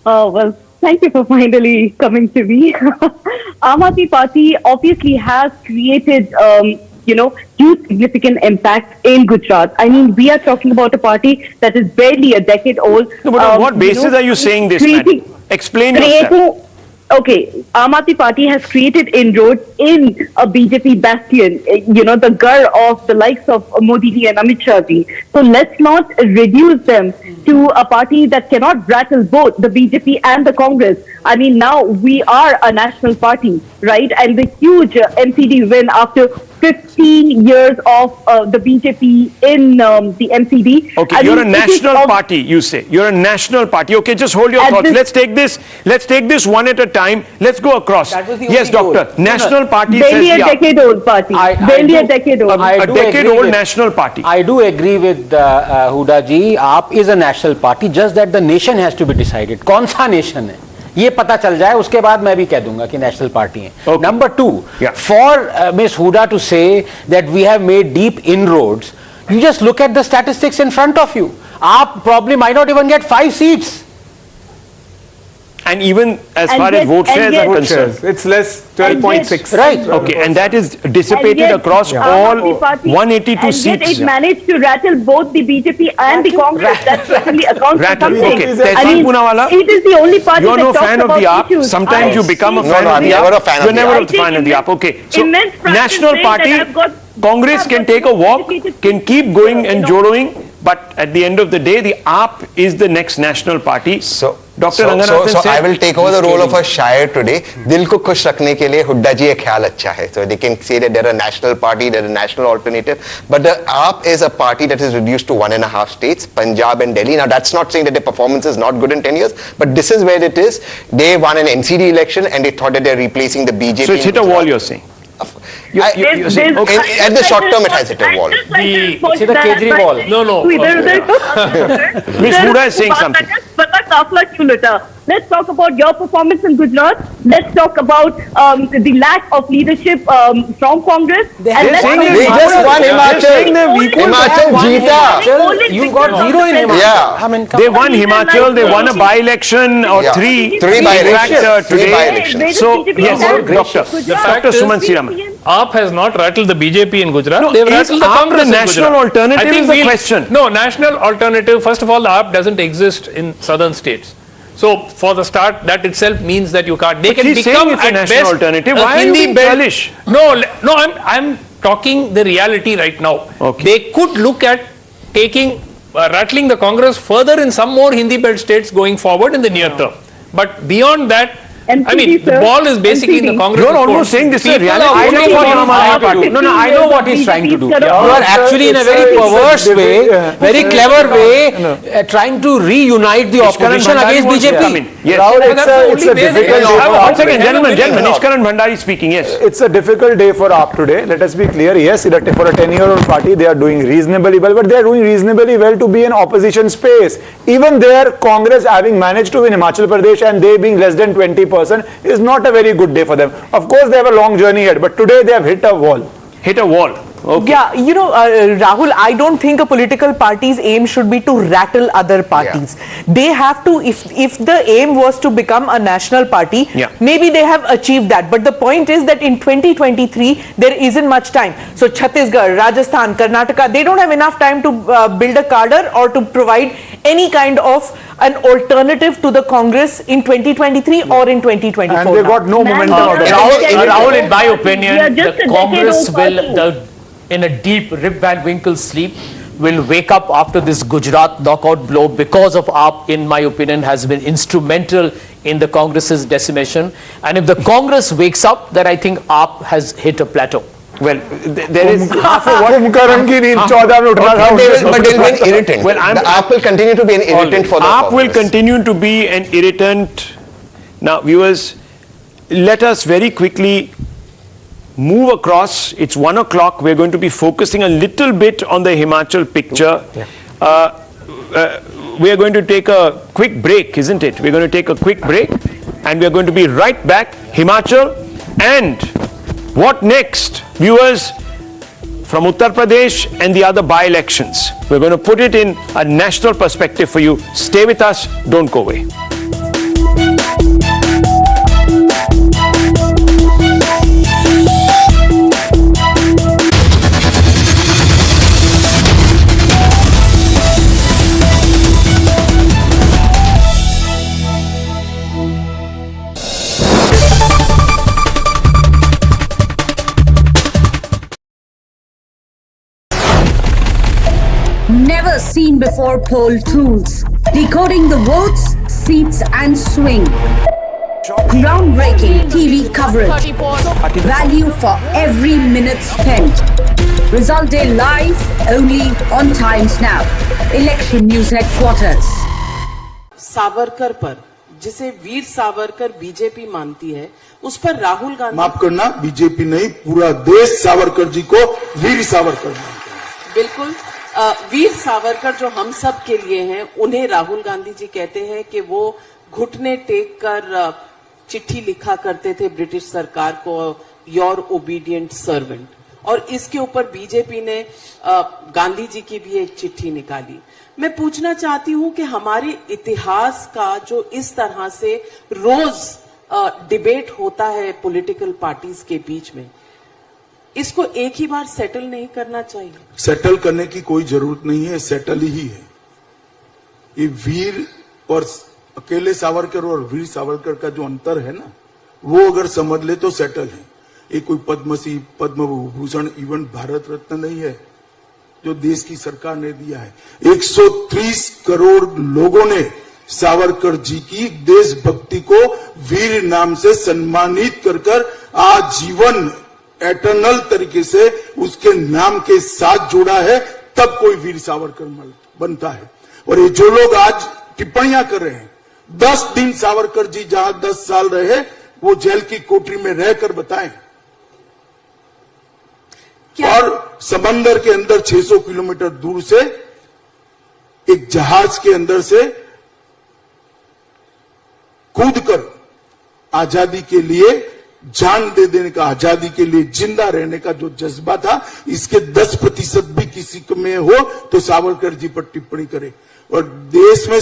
Well, thank you for finally coming to me. Aam Aadmi Party obviously has created, huge significant impact in Gujarat. I mean, we are talking about a party that is barely a decade old. No, but on what basis are you saying this, madam? Explain yourself. Okay, Aam Aadmi Party has created inroads in a BJP bastion, the gur of the likes of Modi ji and Amit Shah ji. So let's not reduce them to a party that cannot rattle both the BJP and the Congress. I mean, now we are a national party, right? And the huge MCD win after 15 years of the BJP in the MCD. Okay, you're a national party, you say. You're a national party. Okay, just hold your thoughts. Let's take this one at a time. Let's go across. Yes, doctor. National party says barely a decade-old party. Barely a decade-old. A decade-old national party. I do agree with Huda ji. AAP is a national party. Just that the nation has to be decided. कौन सा nation है? ये पता चल जाए उसके बाद मैं भी कह दूंगा कि नेशनल पार्टी है. Number 2, for Ms. Huda to say that we have made deep inroads, you just look at the statistics in front of you. AAP probably might not even get 5 seats. And even as And far yet- as vote and shares yet- are concerned. It's less 12.6. Right. Okay, and that is dissipated And yet, across Aam all Aadmi Party- 182 and seats. yet it managed to rattle both the BJP and the Congress. That certainly accounts for Rattle. something. Okay, I Tehsil mean, Poonawalla, it is the only party you're that no talks fan of about the AAP. issues. Sometimes you become a No, fan no, of I'm the never AAP. a fan of You're the never AAP. a fan of the AAP. Okay, so immense pride in National saying that Party, I've got- Congress can take a walk, can keep going and jodoing, but at the end of the day, the AAP is the next national party. So, Dr. so Ranganathan I said, will take over the role of a shire today. Dil ko khush rakhne ke liye Hudda ji ka ख्याल अच्छा है. So they can say that they're a national party, they're a national alternative. But the AAP is a party that is reduced to 1.5 states, Punjab and Delhi. Now that's not saying that their performance is not good in 10 years, but this is where it is. They won an NCD election and they thought that they're replacing the BJP. so it's hit a wall, you're saying. You're saying, okay. At the short term, it has hit a wall. It's the Kejriwal. No. Miss Huda is saying something. Let's talk about your performance in Gujarat. Let's talk about the lack of leadership from Congress. They're saying They just won Himachal. Himachal jeeta. You got zero in Himachal. Yeah. I mean, They won Himachal, they won a by-election or Yeah. three. Three In by-elections. fact, Three today. by-elections. So, yes, Doctor. The fact Dr. is, Suman Siraman. AAP has not rattled the BJP in Gujarat. No, They've is rattled the AAP Congress the in national Gujarat. alternative I think is the we'll- question. No, national alternative. First of all, the AAP doesn't exist in southern states. So, for the start, that itself means that you can't. They But can he's become saying it's a at national best alternative. a Why are you Hindi being belt- churlish? No, I'm talking the reality right now. Okay. They could look at taking, rattling the Congress further in some more Hindi belt states going forward in the near term. But beyond that, I mean, the ball is basically in the Congress. You're almost saying this is a reality. I know what Aam Aadmi Party. No, I know what he's trying to do. You are actually in a very perverse way, very clever way, trying to reunite the opposition against BJP. Yes. Rahul, it's a difficult day. One second, gentlemen. Ishkaran Bhandari speaking, yes. It's a difficult day for AAP today. Let us be clear. Yes, for a 10-year-old party, they are doing reasonably well, but they are doing reasonably well to be in opposition space. Even there, Congress having managed to win Himachal Pradesh and they being less than 20% is not a very good day for them. Of course, they have a long journey ahead, but today they have hit a wall. Hit a wall. Okay. Yeah, you know, Rahul, I don't think a political party's aim should be to rattle other parties. They have to, if the aim was to become a national party, maybe they have achieved that. But the point is that in 2023, there isn't much time. So Chhattisgarh, Rajasthan, Karnataka, they don't have enough time to build a cadre or to provide any kind of an alternative to the Congress in 2023 or in 2024. And they got no momentum out of it. Rahul, in my opinion, just the a Congress decade-old will, in a deep Rip Van Winkle sleep, will wake up after this Gujarat knockout blow because of AAP, in my opinion, has been instrumental in the Congress's decimation. And if the Congress wakes up, then I think AAP has hit a plateau. Well, there is half of what... But they'll be an irritant. Well, the AAP will continue to be an irritant for the AAP will Congress. continue to be an irritant. Now, viewers, let us very quickly move across. It's 1 o'clock. We're going to be focusing a little bit on the Himachal picture. We are going to take a quick break, isn't it? We're going to take a quick break and we're going to be right back. Himachal and what next? Viewers, from Uttar Pradesh and the other by-elections. We're going to put it in a national perspective for you. Stay with us. Don't go away. Never seen before poll tools. Decoding the votes, seats and swing. Groundbreaking TV coverage. Value for every minute spent. Result day live only on Times Now. Election News Headquarters. Savarkar पर, जिसे Veer Savarkar BJP मानती है, उस पर राहुल गांधी माफ करना, BJP नहीं पूरा देश सावरकर जी को वीर सावरकर मानता है। बिल्कुल वीर सावरकर जो हम सब के लिए हैं, उन्हें राहुल गांधी जी कहते हैं कि वो घुटने टेक कर चिट्ठी लिखा करते थे ब्रिटिश सरकार को, योर ओबीडियंट सर्वेंट, और इसके ऊपर बीजेपी ने गांधी जी की भी एक चिट्ठी निकाली। मैं पूछना चाहती हूं कि हमारे इतिहास का जो इस तरह से रोज डिबेट होता है पॉलिटिकल पार्टीज के बीच में, इसको एक ही बार सेटल नहीं करना चाहिए? सेटल करने की कोई जरूरत नहीं है, सेटल ही है। ये वीर और अकेले सावरकर और वीर सावरकर का जो अंतर है ना, वो अगर समझ ले तो सेटल है। ये कोई पद्मश्री, पद्म विभूषण, इवन भारत रत्न नहीं है जो देश की सरकार ने दिया है। 130 करोड़ लोगों ने सावरकर जी की देशभक्ति को वीर नाम से सम्मानित कर आजीवन एटर्नल तरीके से उसके नाम के साथ जोड़ा है, तब कोई वीर सावरकर बनता है। और ये जो लोग आज टिप्पणियां कर रहे हैं, 10 दिन सावरकर जी जहां 10 साल रहे वो जेल की कोठरी में रहकर बताएं। और समंदर के अंदर 600 किलोमीटर दूर से एक जहाज के अंदर से कूदकर आजादी के लिए जान दे देने का, आजादी के लिए जिंदा रहने का जो जज्बा था, इसके 10% भी किसी में हो तो सावरकर जी पर टिप्पणी करे। और देश में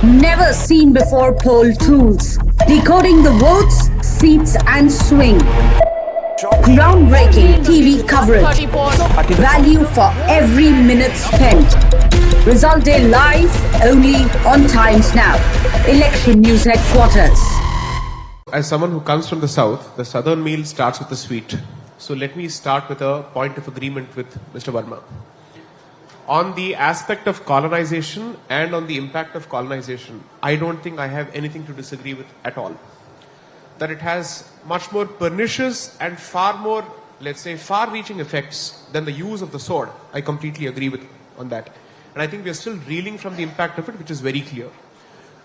Never seen before poll tools. Decoding the votes, seats and swing. Groundbreaking TV coverage. Value for every minute spent. Result day live only on Times Now. Election News Headquarters. As someone who comes from the south, the southern meal starts with the sweet. So let me start with a point of agreement with Mr. Verma. On the aspect of colonization and on the impact of colonization, I don't think I have anything to disagree with at all. That it has much more pernicious and far more, let's say, far-reaching effects than the use of the sword. I completely agree with on that. And I think we are still reeling from the impact of it, which is very clear.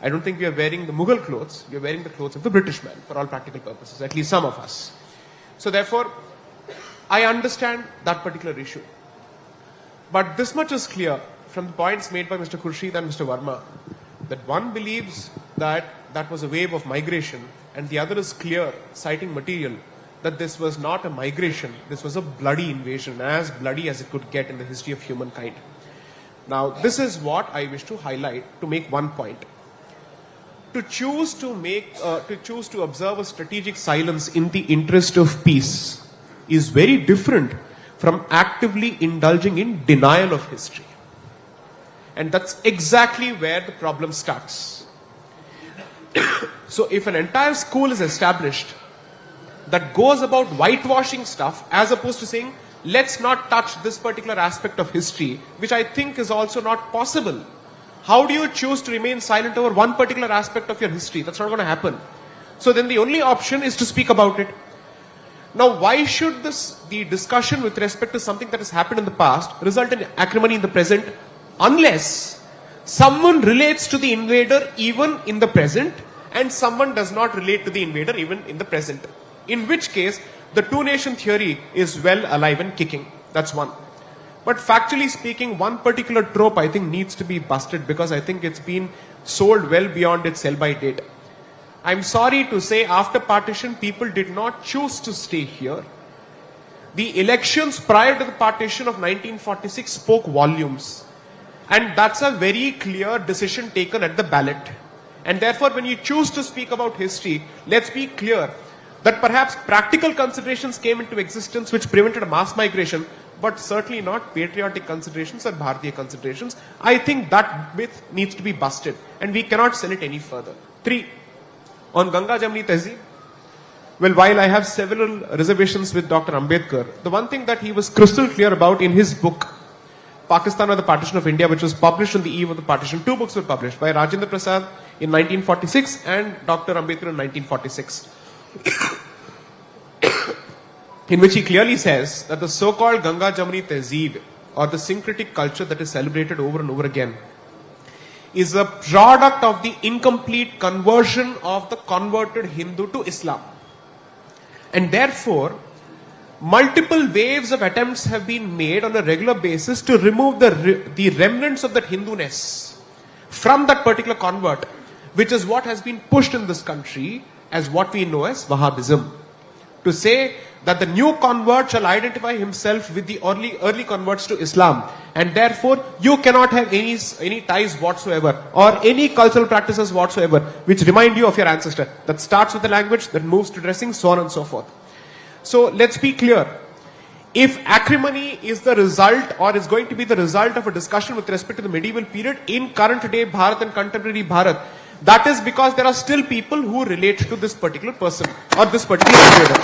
I don't think we are wearing the Mughal clothes, we are wearing the clothes of the British man for all practical purposes, at least some of us. So therefore, I understand that particular issue. But this much is clear from the points made by Mr. Khurshid and Mr. Verma, that one believes that that was a wave of migration, and the other is clear, citing material, that this was not a migration, this was a bloody invasion, as bloody as it could get in the history of humankind. Now, this is what I wish to highlight to make one point. To choose to observe a strategic silence in the interest of peace is very different from actively indulging in denial of history. And that's exactly where the problem starts. So if an entire school is established that goes about whitewashing stuff as opposed to saying, let's not touch this particular aspect of history, which I think is also not possible. How do you choose to remain silent over one particular aspect of your history? That's not going to happen. So then the only option is to speak about it. Now, why should the discussion with respect to something that has happened in the past result in acrimony in the present, unless someone relates to the invader even in the present and someone does not relate to the invader even in the present? In which case, the two-nation theory is well alive and kicking. That's one. But factually speaking, one particular trope I think needs to be busted because I think it's been sold well beyond its sell-by date. I'm sorry to say, after partition, people did not choose to stay here. The elections prior to the partition of 1946 spoke volumes. And that's a very clear decision taken at the ballot. And therefore, when you choose to speak about history, let's be clear that perhaps practical considerations came into existence which prevented a mass migration, but certainly not patriotic considerations or Bharatiya considerations. I think that myth needs to be busted and we cannot sell it any further. 3. On Ganga Jamni Tehzeeb, well, while I have several reservations with Dr. Ambedkar, the one thing that he was crystal clear about in his book Pakistan or the Partition of India, which was published on the eve of the partition. Two books were published by Rajendra Prasad in 1946 and Dr. Ambedkar in 1946. In which he clearly says that the so-called Ganga Jamuni Tehzeeb, or the syncretic culture that is celebrated over and over again, is a product of the incomplete conversion of the converted Hindu to Islam. And therefore, multiple waves of attempts have been made on a regular basis to remove the remnants of that Hindu-ness from that particular convert, which is what has been pushed in this country as what we know as Wahhabism. To say that the new convert shall identify himself with the early converts to Islam, and therefore you cannot have any ties whatsoever or any cultural practices whatsoever which remind you of your ancestor. That starts with the language, that moves to dressing, so on and so forth. So let's be clear. If acrimony is the result or is going to be the result of a discussion with respect to the medieval period in current day Bharat and contemporary Bharat, that is because there are still people who relate to this particular person or this particular period.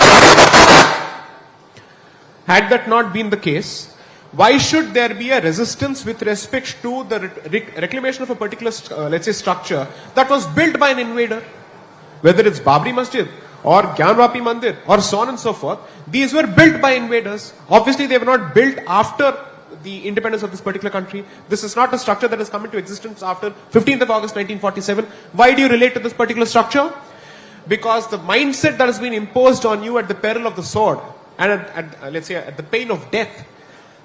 Had that not been the case, why should there be a resistance with respect to the reclamation of a particular, let's say, structure that was built by an invader? Whether it's Babri Masjid or Gyanvapi Mandir or so on and so forth, these were built by invaders. Obviously, they were not built after the independence of this particular country. This is not a structure that has come into existence after 15th of August 1947. Why do you relate to this particular structure? Because the mindset that has been imposed on you at the peril of the sword and let's say at the pain of death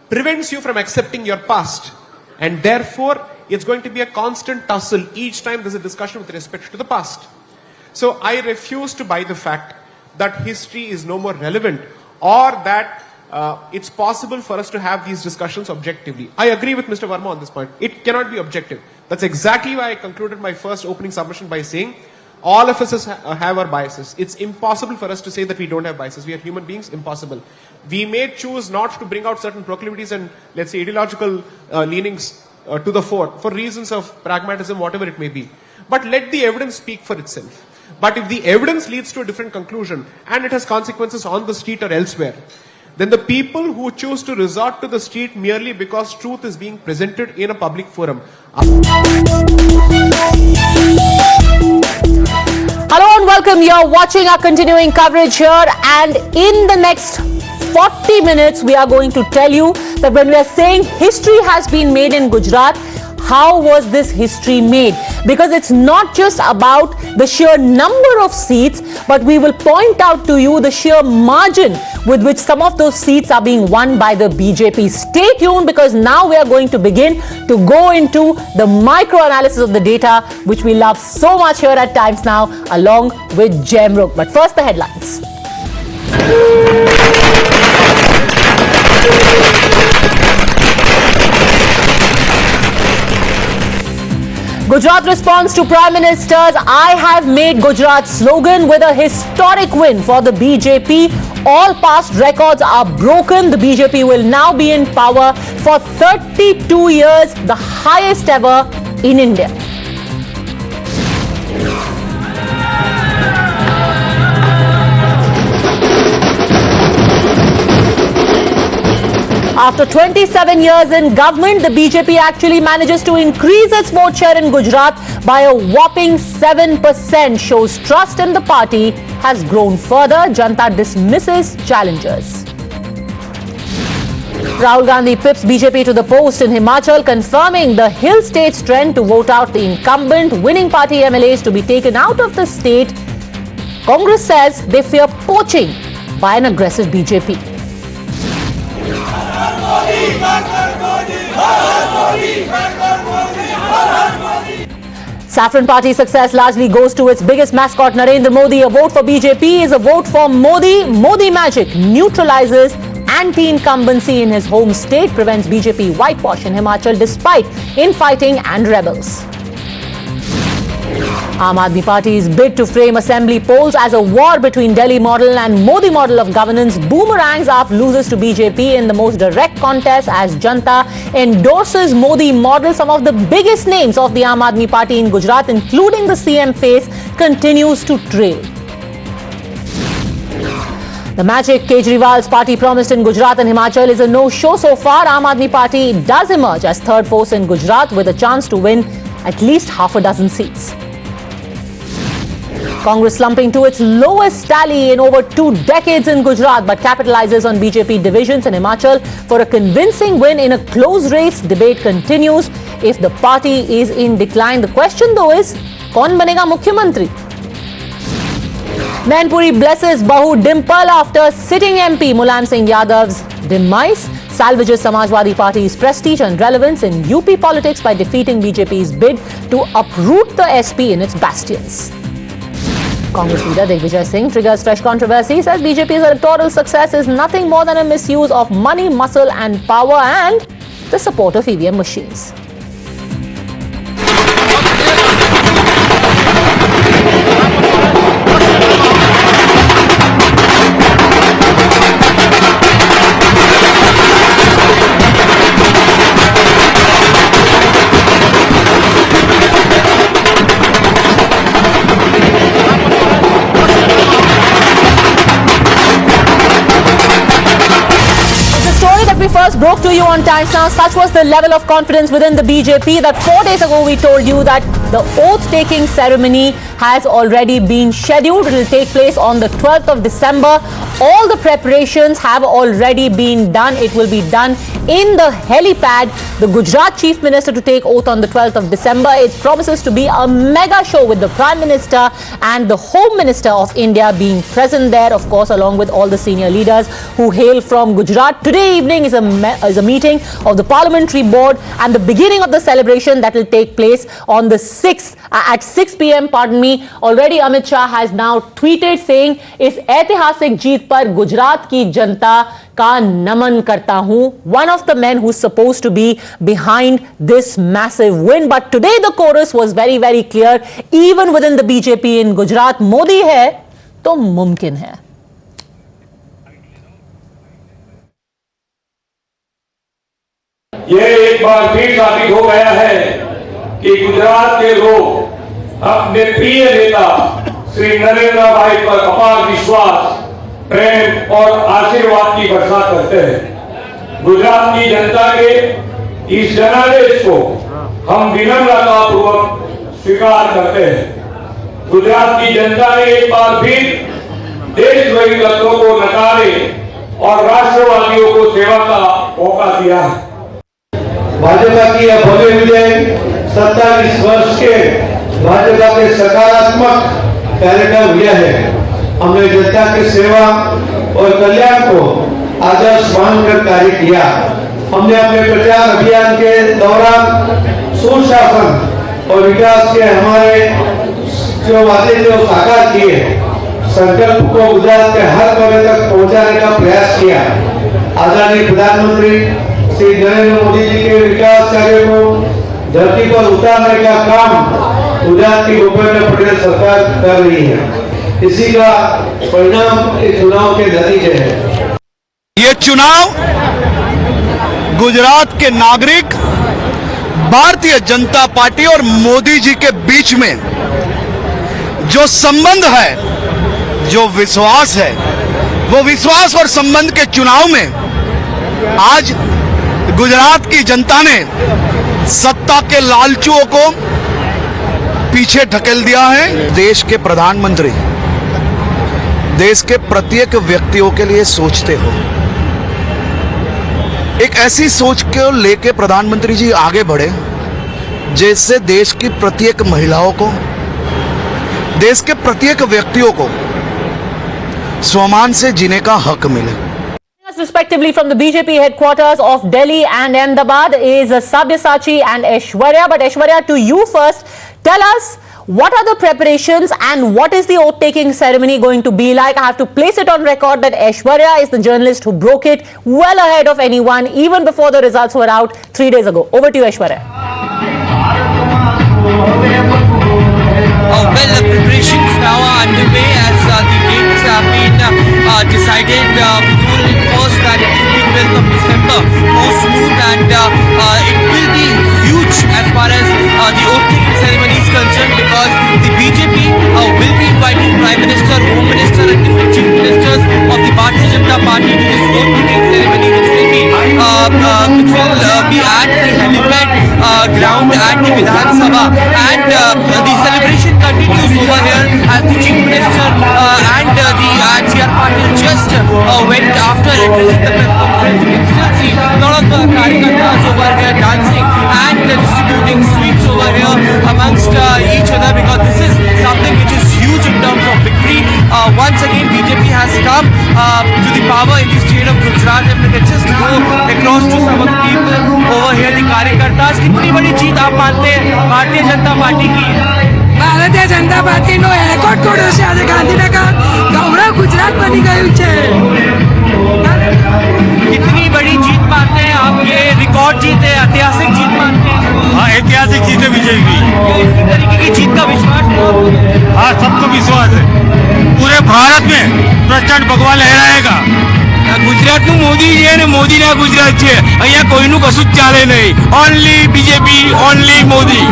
prevents you from accepting your past, and therefore it's going to be a constant tussle each time there's a discussion with respect to the past. So I refuse to buy the fact that history is no more relevant or that it's possible for us to have these discussions objectively. I agree with Mr. Verma on this point. It cannot be objective. That's exactly why I concluded my first opening submission by saying all of us have our biases. It's impossible for us to say that we don't have biases. We are human beings. Impossible. We may choose not to bring out certain proclivities and, let's say, ideological leanings to the fore for reasons of pragmatism, whatever it may be. But let the evidence speak for itself. But if the evidence leads to a different conclusion and it has consequences on the street or elsewhere, then the people who choose to resort to the street merely because truth is being presented in a public forum. Hello and welcome. You're watching our continuing coverage here, and in the next 40 minutes we are going to tell you that when we are saying history has been made in Gujarat, how was this history made? Because it's not just about the sheer number of seats, but we will point out to you the sheer margin with which some of those seats are being won by the BJP. Stay tuned, because now we are going to begin to go into the micro analysis of the data, which we love so much here at Times Now, along with Jamruk. But first, the headlines. Gujarat responds to Prime Minister's "I have made Gujarat" slogan with a historic win for the BJP. All past records are broken. The BJP will now be in power for 32 years, the highest ever in India. After 27 years in government, the BJP actually manages to increase its vote share in Gujarat by a whopping 7%. Shows trust in the party has grown further. Janata dismisses challengers. Rahul Gandhi pips BJP to the post in Himachal, confirming the hill state's trend to vote out the incumbent. Winning party MLAs to be taken out of the state. Congress says they fear poaching by an aggressive BJP. Saffron Party success largely goes to its biggest mascot, Narendra Modi. A vote for BJP is a vote for Modi. Modi magic neutralizes anti-incumbency in his home state, prevents BJP whitewash in Himachal despite infighting and rebels. Aam Aadmi Party's bid to frame assembly polls as a war between Delhi model and Modi model of governance boomerangs up, loses to BJP in the most direct contest as Janata endorses Modi model. Some of the biggest names of the Aam Aadmi Party in Gujarat, including the CM face, continues to trail. The magic Kejriwal's party promised in Gujarat and Himachal is a no-show so far. Aam Aadmi Party does emerge as third force in Gujarat with a chance to win at least half a dozen seats. Congress slumping to its lowest tally in over 2 decades in Gujarat, but capitalizes on BJP divisions in Himachal for a convincing win in a close race. Debate continues if the party is in decline. The question though is, kaun banega Mukhyamantri? Mainpuri blesses Bahu Dimple after sitting MP Mulayam Singh Yadav's demise. Salvages Samajwadi Party's prestige and relevance in UP politics by defeating BJP's bid to uproot the SP in its bastions. Congress leader Digvijay Singh triggers fresh controversy, says BJP's electoral success is nothing more than a misuse of money, muscle and power and the support of EVM machines. First broke to you on Times Now. Such was the level of confidence within the BJP that 4 days ago we told you that the oath-taking ceremony has already been scheduled. It will take place on the 12th of December. All the preparations have already been done. It will be done in the helipad. The Gujarat Chief Minister to take oath on the 12th of December. It promises to be a mega show with the Prime Minister and the Home Minister of India being present there, of course, along with all the senior leaders who hail from Gujarat. Today evening is a meeting of the Parliamentary Board and the beginning of the celebration that will take place on the 6th at 6 p.m. Pardon me. Already Amit Shah has now tweeted saying, "इस ऐतिहासिक जीत पर गुजरात की जनता का नमन करता हूं." One of the men who's supposed to be behind this massive win. But today the chorus was very, very clear. Even within the BJP in Gujarat, Modi है तो मुमकिन है. ये एक बार फिर साबित हो गया है कि गुजरात के लोग अपने प्रिय नेता श्री नरेंद्र भाई पर अपार विश्वास, प्रेम और आशीर्वाद की वर्षा करते हैं। गुजरात की जनता के इस जनादेश को हम विनम्रतापूर्वक स्वीकार करते हैं। गुजरात की जनता ने एक बार फिर देशद्रोही तत्वों को नकारे और राष्ट्रवादियों को सेवा का मौका दिया है। भाजपा की यह भव्य विजय 27 वर्ष के भाजपा के सकारात्मक कार्यक्रम यह है। हमने जनता की सेवा और कल्याण को आदर्श मानकर कार्य किया। हमने अपने प्रचार अभियान के दौरान सुशासन और विकास के हमारे जो वादे थे वो साकार किए, संकल्प को गुजरात के हर कोने तक पहुंचाने का प्रयास किया। आदरणीय प्रधानमंत्री श्री नरेंद्र मोदी जी के विकास कार्य को धरती पर उतारने का काम गुजरात की भूपेंद्र पटेल सरकार कर रही है। इसी का परिणाम इस चुनाव के नतीजे हैं। ये चुनाव गुजरात के नागरिक, भारतीय जनता पार्टी और मोदी जी के बीच में जो संबंध है, जो विश्वास है, वो विश्वास और संबंध के चुनाव में आज गुजरात की जनता ने सत्ता के लालचुओं को पीछे ढकेल दिया है। देश के प्रधानमंत्री देश के प्रत्येक व्यक्तियों के लिए सोचते हो, एक ऐसी सोच को लेके प्रधानमंत्री जी आगे बढ़े जिससे देश की प्रत्येक महिलाओं को, देश के प्रत्येक व्यक्तियों को स्वाभिमान से जीने का हक मिले। Respectively from the BJP headquarters of Delhi and Ahmedabad is Sabyasachi and Aishwarya. But Aishwarya, to you first, tell us what are the preparations and what is the oath-taking ceremony going to be like? I have to place it on record that Aishwarya is the journalist who broke it well ahead of anyone, even before the results were out 3 days ago. Over to you, Aishwarya. Well, the preparations now are underway as the dates have been decided. First that it will be 12th of December, most noon, and it will be huge as far as the oath-taking ceremony is concerned, because the BJP will be inviting Prime Minister, Home Minister and different Chief Ministers supporters of the Bharatiya Janata Party to this vote taking ceremony, which will be at the helipad ground at the Vidhan Sabha, and the celebration continues over here as the Chief Minister and the HCR Patil just went after addressing the press conference. You can still see a lot of Karyakartas over here dancing and distributing sweets over here amongst each other, because this is something which is huge in terms of victory. Once again BJP has come to the power in the state of Gujarat, and we can just go across to some of the people over here, the Karyakartas. कितनी बड़ी जीत आप मानते हैं Bharatiya Janata party की? ભારતીય જનતા પાર્ટીનો record તોડ્યો છે આજે ગાંધીનગર ગૌરવ ગુજરાત બની ગયું છે. कितनी बड़ी जीत मानते हैं आप? ये रिकॉर्ड जीत है, ऐतिहासिक जीत मानते हैं? हाँ, ऐतिहासिक जीत है बीजेपी की. इसी तरीके की जीत का विश्वास? हाँ, सबको विश्वास है. पूरे भारत में प्रचंड भगवा लहराएगा. ગુજરાતનું મોદી છે ને મોદીના ગુજરાત છે. અહીંયા કોઈનું કશું જ ચાલે નહીં. Only BJP, only Modi.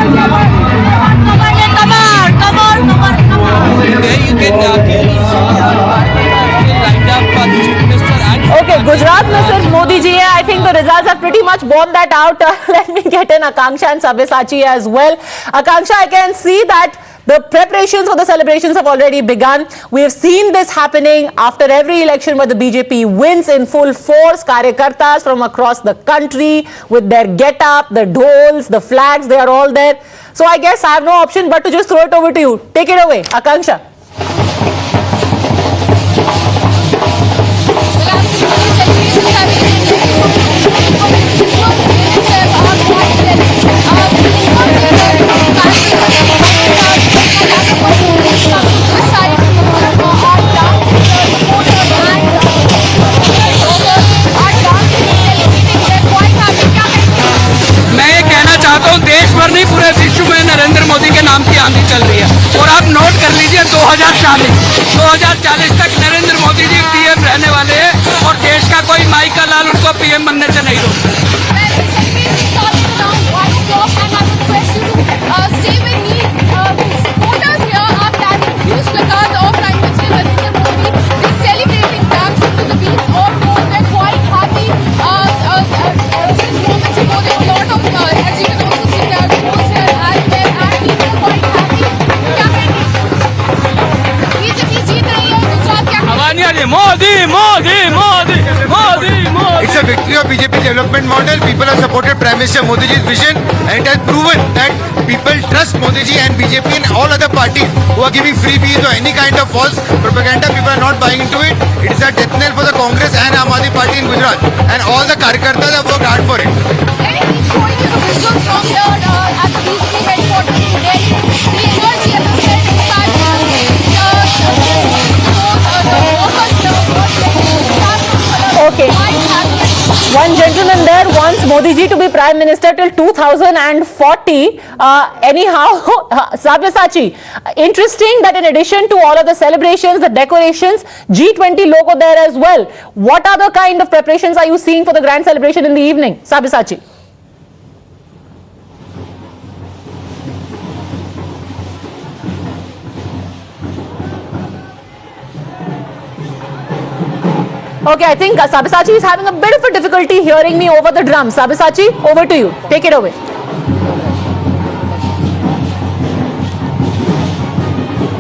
Okay, Gujarat में सिर्फ मोदी जी है. I think the results have pretty much borne that out. Let me get in Akanksha and Sabyasachi as well. Akanksha, I can see that the preparations for the celebrations have already begun. We have seen this happening after every election where the BJP wins in full force. Karyakartas from across the country with their get-up, the dhols, the flags, they are all there. So I guess I have no option but to just throw it over to you. Take it away, Akanksha. मैं ये कहना चाहता हूँ, देश भर नहीं पूरे विश्व में नरेंद्र मोदी के नाम की आंधी चल रही है. और आप नोट कर लीजिए 2040 तक नरेंद्र मोदी जी पीएम रहने वाले हैं और देश का कोई माई का लाल उनको पीएम बनने से नहीं रोकता. Modi Modi Modi Modi Modi. It's a victory of BJP development model. People have supported Prime Minister Modi ji's vision, and it has proven that people trust Modi ji and BJP and all other parties who are giving freebies or any kind of false propaganda. People are not buying into it. It is a death knell for the Congress and Aam Aadmi Party in Gujarat, and all the Karyakartas have worked hard for it. Showing you the visuals from here at the BJP headquarters in Delhi. The energy, as I said, in fact, Okay. One gentleman there wants Modi ji to be Prime Minister till 2040. Anyhow, Sabyasachi, interesting that in addition to all of the celebrations, the decorations, G20 logo there as well. What other kind of preparations are you seeing for the grand celebration in the evening? Sabyasachi. Okay, I think Sabyasachi is having a bit of a difficulty hearing me over the drums. Sabyasachi, over to you. Take it away.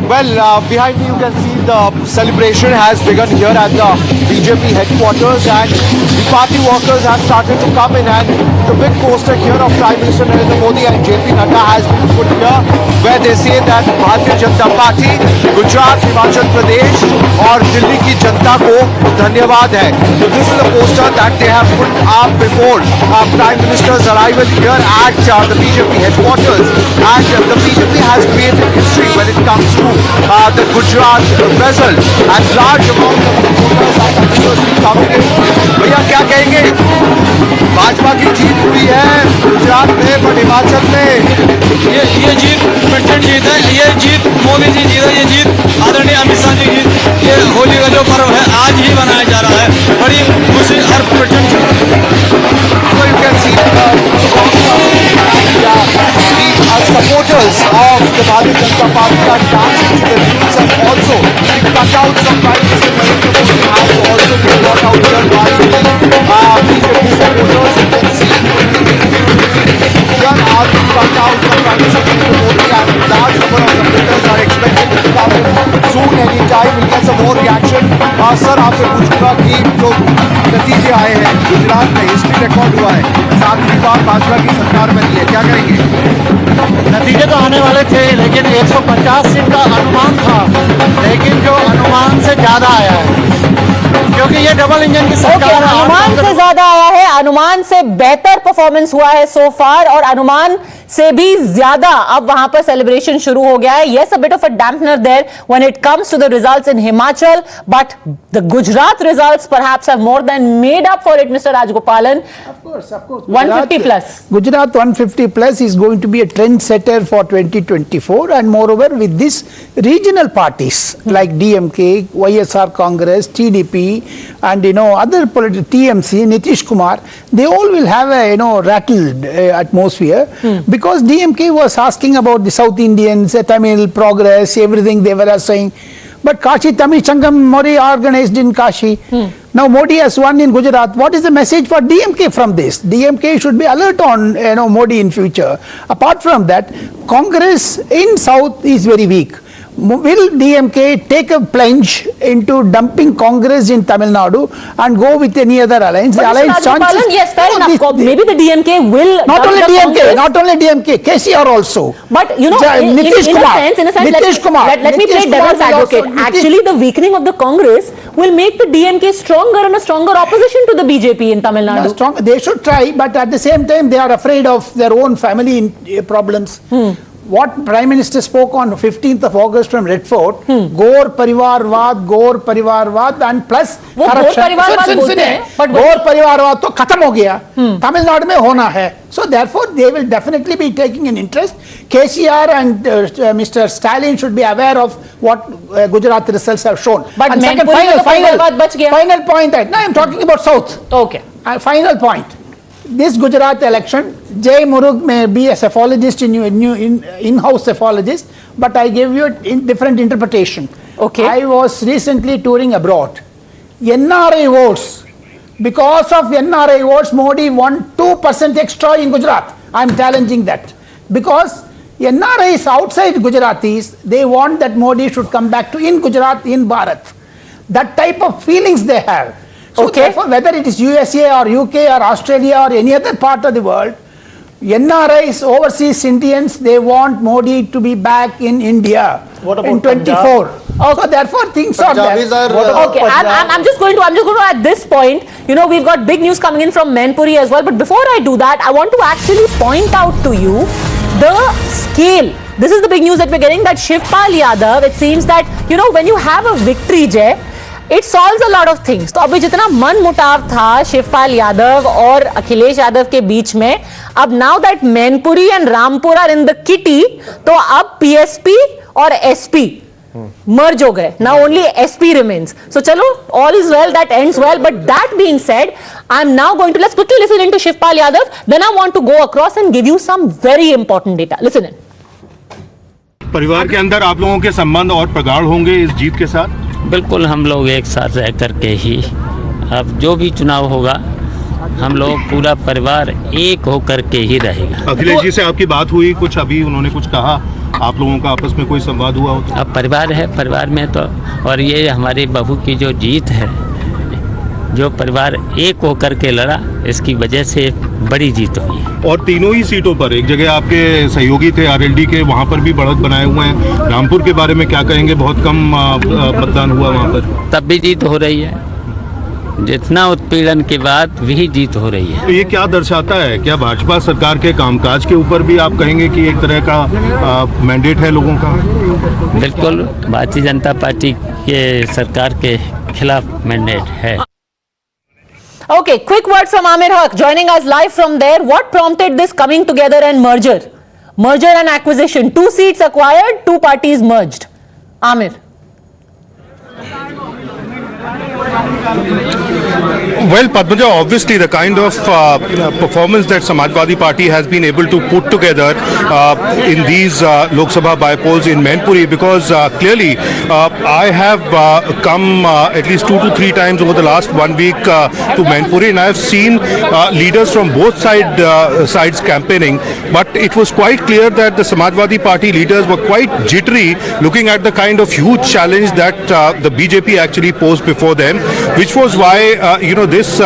Well, behind me you can see the celebration has begun here at the BJP headquarters, and the party workers have started to come in, and the big poster here of Prime Minister Narendra Modi and JP Nadda has been put here, where they say that Bharatiya Janata Party, Gujarat, Himachal Pradesh और दिल्ली की जनता को धन्यवाद है. So this is a poster that they have put up before Prime Minister's arrival here at the BJP headquarters, and the BJP has created history when it comes to the Gujarat result, and large amount of voters are continuously coming in. भैया क्या कहेंगे? भाजपा की जीत हुई है गुजरात में, but Himachal में ये जीत प्रचंड जीत है. ये जीत मोदी जी जीत है. ये जीत आदरणीय अमित शाह जी जीत. ये होली का जो पर्व है आज ही मनाया जा रहा है. बड़ी खुशी हर प्रचंड जीत. So you can see the supporters members of the Bharatiya Janata Party are dancing to the rhythms and also the cutouts of Prime Minister Narendra Modi have also been brought out here by BJP supporters. You can see here are the cutouts of Prime Minister Narendra Modi and large number of supporters are expected to come in soon anytime. We'll get some more reaction. Sir आपसे पूछूंगा कि जो नतीजे आए हैं गुजरात में history record हुआ है 7वीं बार भाजपा की सरकार बनी है क्या कहेंगे? नतीजे तो आने वाले थे लेकिन 150 सीट का अनुमान था लेकिन जो अनुमान से ज्यादा आया है क्योंकि ये डबल इंजन की सरकार है। अनुमान से ज्यादा आया है, अनुमान से बेहतर परफॉर्मेंस हुआ है सो फार और अनुमान से भी ज्यादा अब वहां पर सेलिब्रेशन शुरू हो गया है. Yes, a bit of a dampener there when it comes to the results in Himachal, but the Gujarat results perhaps have more than made up for it, Mr. Rajgopalan. Of course. 150 plus. Gujarat 150 plus is going to be a trendsetter for 2024, and moreover with this regional parties like DMK, YSR Congress, TDP, and other political TMC, Nitish Kumar, they all will have a rattled atmosphere. Because DMK was asking about the South Indians, Tamil progress, everything they were saying. But Kashi Tamil Sangam Modi organized in Kashi. Now Modi has won in Gujarat. What is the message for DMK from this? DMK should be alert on Modi in future. Apart from that, Congress in South is very weak. Will DMK take a plunge into dumping Congress in Tamil Nadu and go with any other alliance? But The alliance chances. Yes, fair enough. Maybe the DMK will Not dump only the DMK, Congress. not only DMK, KCR also. But in a sense, let me play devil's advocate. Actually, the weakening of the Congress will make the DMK stronger and a stronger opposition to the BJP in Tamil Nadu. They should try, but at the same time, they are afraid of their own family problems. What Prime Minister spoke on 15th of August from Red Fort, Gaur Parivarvad and plus corruption. Gaur Parivarvad to khatam ho gaya. Tamil Nadu mein hona hai. So therefore, they will definitely be taking an interest. KCR and Mr. Stalin should be aware of what Gujarat results have shown. But and second, final point. No, I am talking about South. Okay. Final point. This Gujarat election, Jay Murug may be a cephalogist in-house cephalogist, but I gave you a different interpretation. Okay. I was recently touring abroad. NRI votes. Because of NRI votes, Modi won 2% extra in Gujarat. I am challenging that. Because NRIs outside Gujaratis, they want that Modi should come back to in Gujarat, in Bharat. That type of feelings they have. So therefore, whether it is USA or UK or Australia or any other part of the world, NRIs, overseas Indians, they want Modi to be back in India in 24. So therefore, things are there. Okay, I'm just going to at this point, we've got big news coming in from Mainpuri as well. But before I do that, I want to actually point out to you the scale. This is the big news that we're getting, that Shivpal Yadav, it seems that, when you have a victory, Jay, it solves a lot of things. तो अभी जितना मन मुटाव था शिवपाल यादव और अखिलेश यादव के बीच में, अब now that Mainpuri and Rampur are in the kitty, तो अब PSP और SP merge हो गए. Now only SP remains. So चलो, all is well that ends well. But that being said, I'm now going to, let's quickly listen into Shivpal Yadav. Then I want to go across and give you some very important data. Listen in. परिवार के अंदर आप लोगों के संबंध और प्रगाढ़ होंगे इस जीत के साथ? बिल्कुल, हम लोग एक साथ रह करके ही अब जो भी चुनाव होगा हम लोग पूरा परिवार एक होकर के ही रहेगा. अखिलेश जी से आपकी बात हुई कुछ? अभी उन्होंने कुछ कहा? आप लोगों का आपस में कोई संवाद हुआ हो? अब परिवार है, परिवार में तो, और ये हमारी बहू की जो जीत है, जो परिवार एक होकर के लड़ा, इसकी वजह से बड़ी जीत हुई है. और तीनों ही सीटों पर एक जगह आपके सहयोगी थे आरएलडी के, वहाँ पर भी बढ़त बनाए हुए हैं. रामपुर के बारे में क्या कहेंगे? बहुत कम मतदान हुआ वहाँ पर. तब भी जीत हो रही है, जितना उत्पीड़न के बाद भी जीत हो रही है. तो ये क्या दर्शाता है? क्या भाजपा सरकार के कामकाज के ऊपर भी आप कहेंगे कि एक तरह का मैंडेट है लोगों का? बिल्कुल, भारतीय जनता पार्टी के सरकार के खिलाफ मैंडेट है. Okay, quick word from Amir Haq joining us live from there. What prompted this coming together and merger? Merger and acquisition. 2 seats acquired, 2 parties merged. Amir. Well, Padmaja, obviously the kind of performance that Samajwadi Party has been able to put together in these Lok Sabha by-polls in Mainpuri, because clearly I have come at least 2 to 3 times over the last 1 week to Mainpuri, and I have seen leaders from both sides campaigning, but it was quite clear that the Samajwadi Party leaders were quite jittery looking at the kind of huge challenge that the BJP actually posed before them, which was why this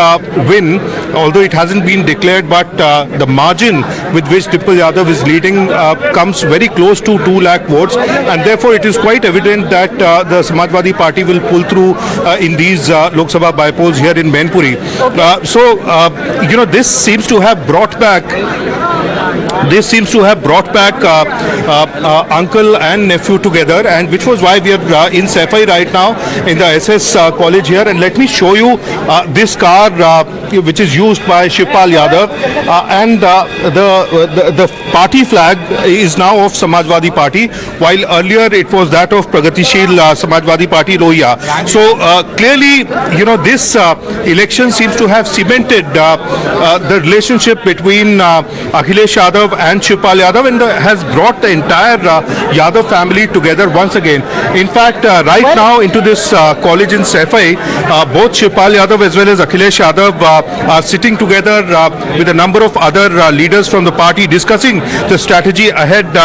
win, although it hasn't been declared, but the margin with which Dipal Yadav is leading comes very close to 2 lakh votes, and therefore it is quite evident that the Samajwadi Party will pull through in these Lok Sabha by-polls here in Mainpuri. This seems to have brought back uncle and nephew together, and which was why we are in Saifai right now in the SS college here. And let me show you this car which is used by Shivpal Yadav, and the party flag is now of Samajwadi Party, while earlier it was that of Pragatishil Samajwadi Party Lohiya. So clearly, this election seems to have cemented the relationship between Akhilesh Yadav and Shivpal Yadav, and has brought the entire Yadav family together once again. In fact, right now into this college in Saifai, both Shivpal Yadav as well as Akhilesh Yadav are sitting together with a number of other leaders from the party, discussing the strategy ahead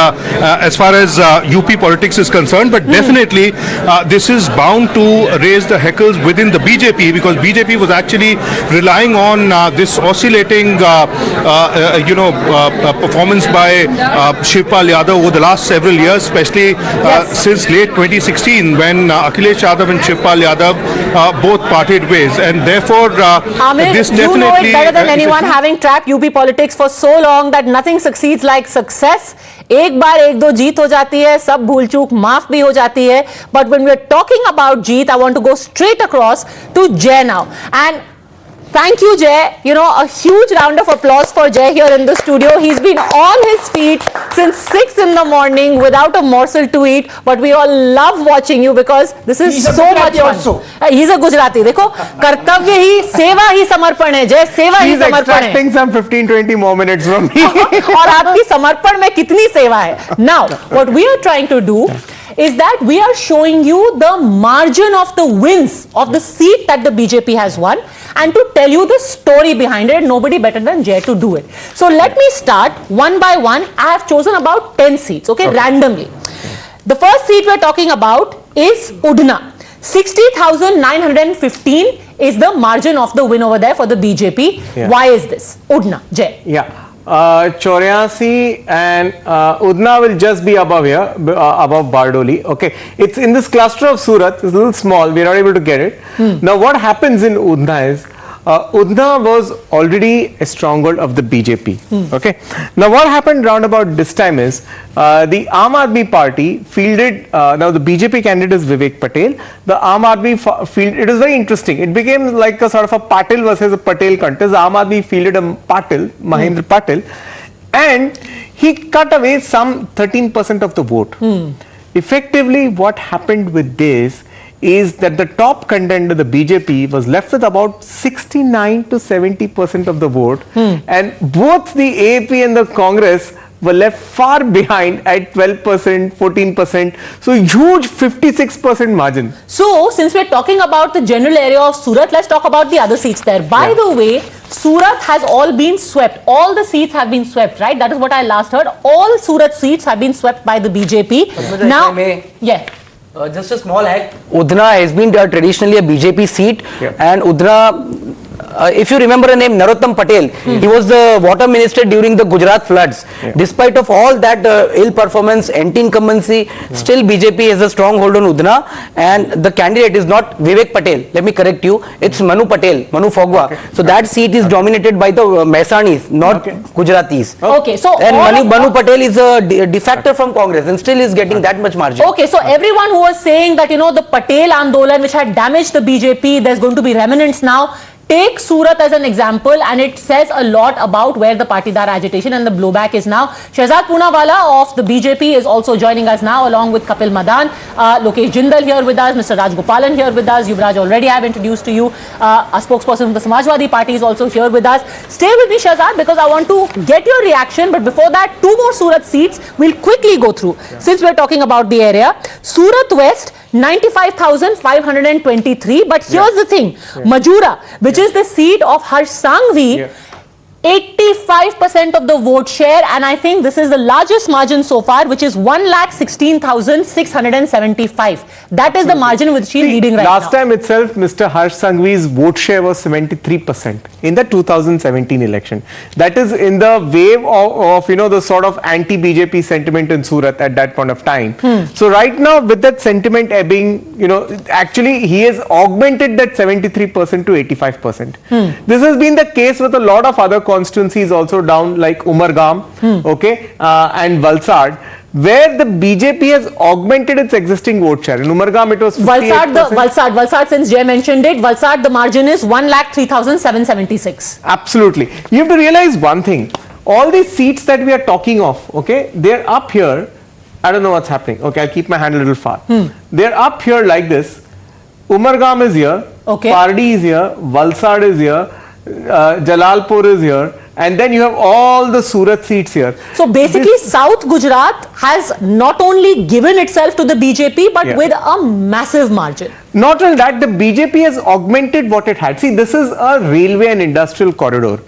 as far as UP politics is concerned. But definitely this is bound to raise the heckles within the BJP, because BJP was actually relying on this oscillating performance by Shivpal Yadav over the last several years, especially since late 2016, when Akhilesh Yadav and Shivpal Yadav both parted ways, and therefore this definitely, you know it better than anyone, having tracked UP politics for so long, that nothing succeeds like success. एक बार एक दो जीत हो जाती है, सब भूल चूक माफ भी हो जाती है. But when we are talking about Jeet, I want to go straight across to Jay now. And thank you, Jay. A huge round of applause for Jay here in the studio. He's been on his feet since 6 in the morning without a morsel to eat. But we all love watching you, because this is so much fun. Also. He's a Gujarati. देखो, कर्तव्य ही, सेवा ही समर्पण है. Jay, सेवा ही समर्पण है. He's extracting some 15-20 more minutes from me. और आपकी समर्पण में कितनी सेवा है. Now, what we are trying to do is that we are showing you the margin of the wins of the seat that the BJP has won, and to tell you the story behind it. Nobody better than Jay to do it. So let me start one by one. I have chosen about 10 seats, okay, randomly. The first seat we're talking about is Udna. 60,915 is the margin of the win over there for the BJP. Yeah. Why is this? Udna, Jay. Yeah. 84 and Udna will just be above here, above Bardoli. Okay, it's in this cluster of Surat. It's a little small. We're not able to get it. Now, what happens in Udna is Udna was already a stronghold of the BJP. Okay. Now, what happened round about this time is the Aam Aadmi Party fielded. Now, the BJP candidate is Vivek Patel. The Aam Aadmi field. It is very interesting. It became like a sort of a Patel versus a Patel contest. The Aam Aadmi fielded a Patel, Mahendra Patel, and he cut away some 13% of the vote. Effectively, what happened with this is that the top contender, the BJP, was left with about 69 to 70% of the vote, and both the AAP and the Congress were left far behind at 12%, 14%. So huge 56% margin. So since we're talking about the general area of Surat, let's talk about the other seats there. By the way, Surat has all been swept. All the seats have been swept, right? That is what I last heard. All Surat seats have been swept by the BJP. Now, just a small hack. Udna has been traditionally a BJP seat, and Udna, if you remember the name Narottam Patel, he was the water minister during the Gujarat floods. Despite of all that ill performance, anti-incumbency, still BJP has a strong hold on Udna, and the candidate is not Vivek Patel. Let me correct you. It's Manu Patel, Manu Fogwa. So that seat is dominated by the Mehsanis, not Gujaratis. Okay, so and Manu Patel is a defector from Congress and still is getting that much margin. Okay, so everyone who was saying that, the Patel Andolan, which had damaged the BJP, there's going to be remnants now. take Surat as an example, and it says a lot about where the Patidar agitation and the blowback is now. Shehzad Poonawala of the BJP is also joining us now, along with Kapil Madan, Lokesh Jindal here with us, Mr. Rajgopalan here with us, Yuvraj already I have introduced to you, a spokesperson of the Samajwadi Party is also here with us. Stay with me, Shehzad, because I want to get your reaction, but before that, 2 more Surat seats we'll quickly go through, since we're talking about the area. Surat West, 95,523, but here's the thing, Majura, which is the seat of Harsh Sanghvi, 85% of the vote share, and I think this is the largest margin so far, which is 1,16,675. That is the margin which she is leading right now. Last time itself, Mr. Harsh Sanghvi's vote share was 73% in the 2017 election. That is in the wave of the sort of anti-BJP sentiment in Surat at that point of time. So right now, with that sentiment ebbing, actually he has augmented that 73% to 85%. This has been the case with a lot of other constituencies also down, like Umargam, and Valsad, where the BJP has augmented its existing vote share. In Umargam, it was 58%. Valsad, since Jay mentioned it, Valsad, the margin is 1,03,776. Absolutely. You have to realize one thing. All these seats that we are talking of, they're up here. I don't know what's happening. I'll keep my hand a little far. They're up here like this. Umargam is here. Pardi is here. Valsad is here. Jalalpur is here, and then you have all the Surat seats here. So basically, South Gujarat has not only given itself to the BJP, but with a massive margin. Not only that, the BJP has augmented what it had. See, this is a railway and industrial corridor.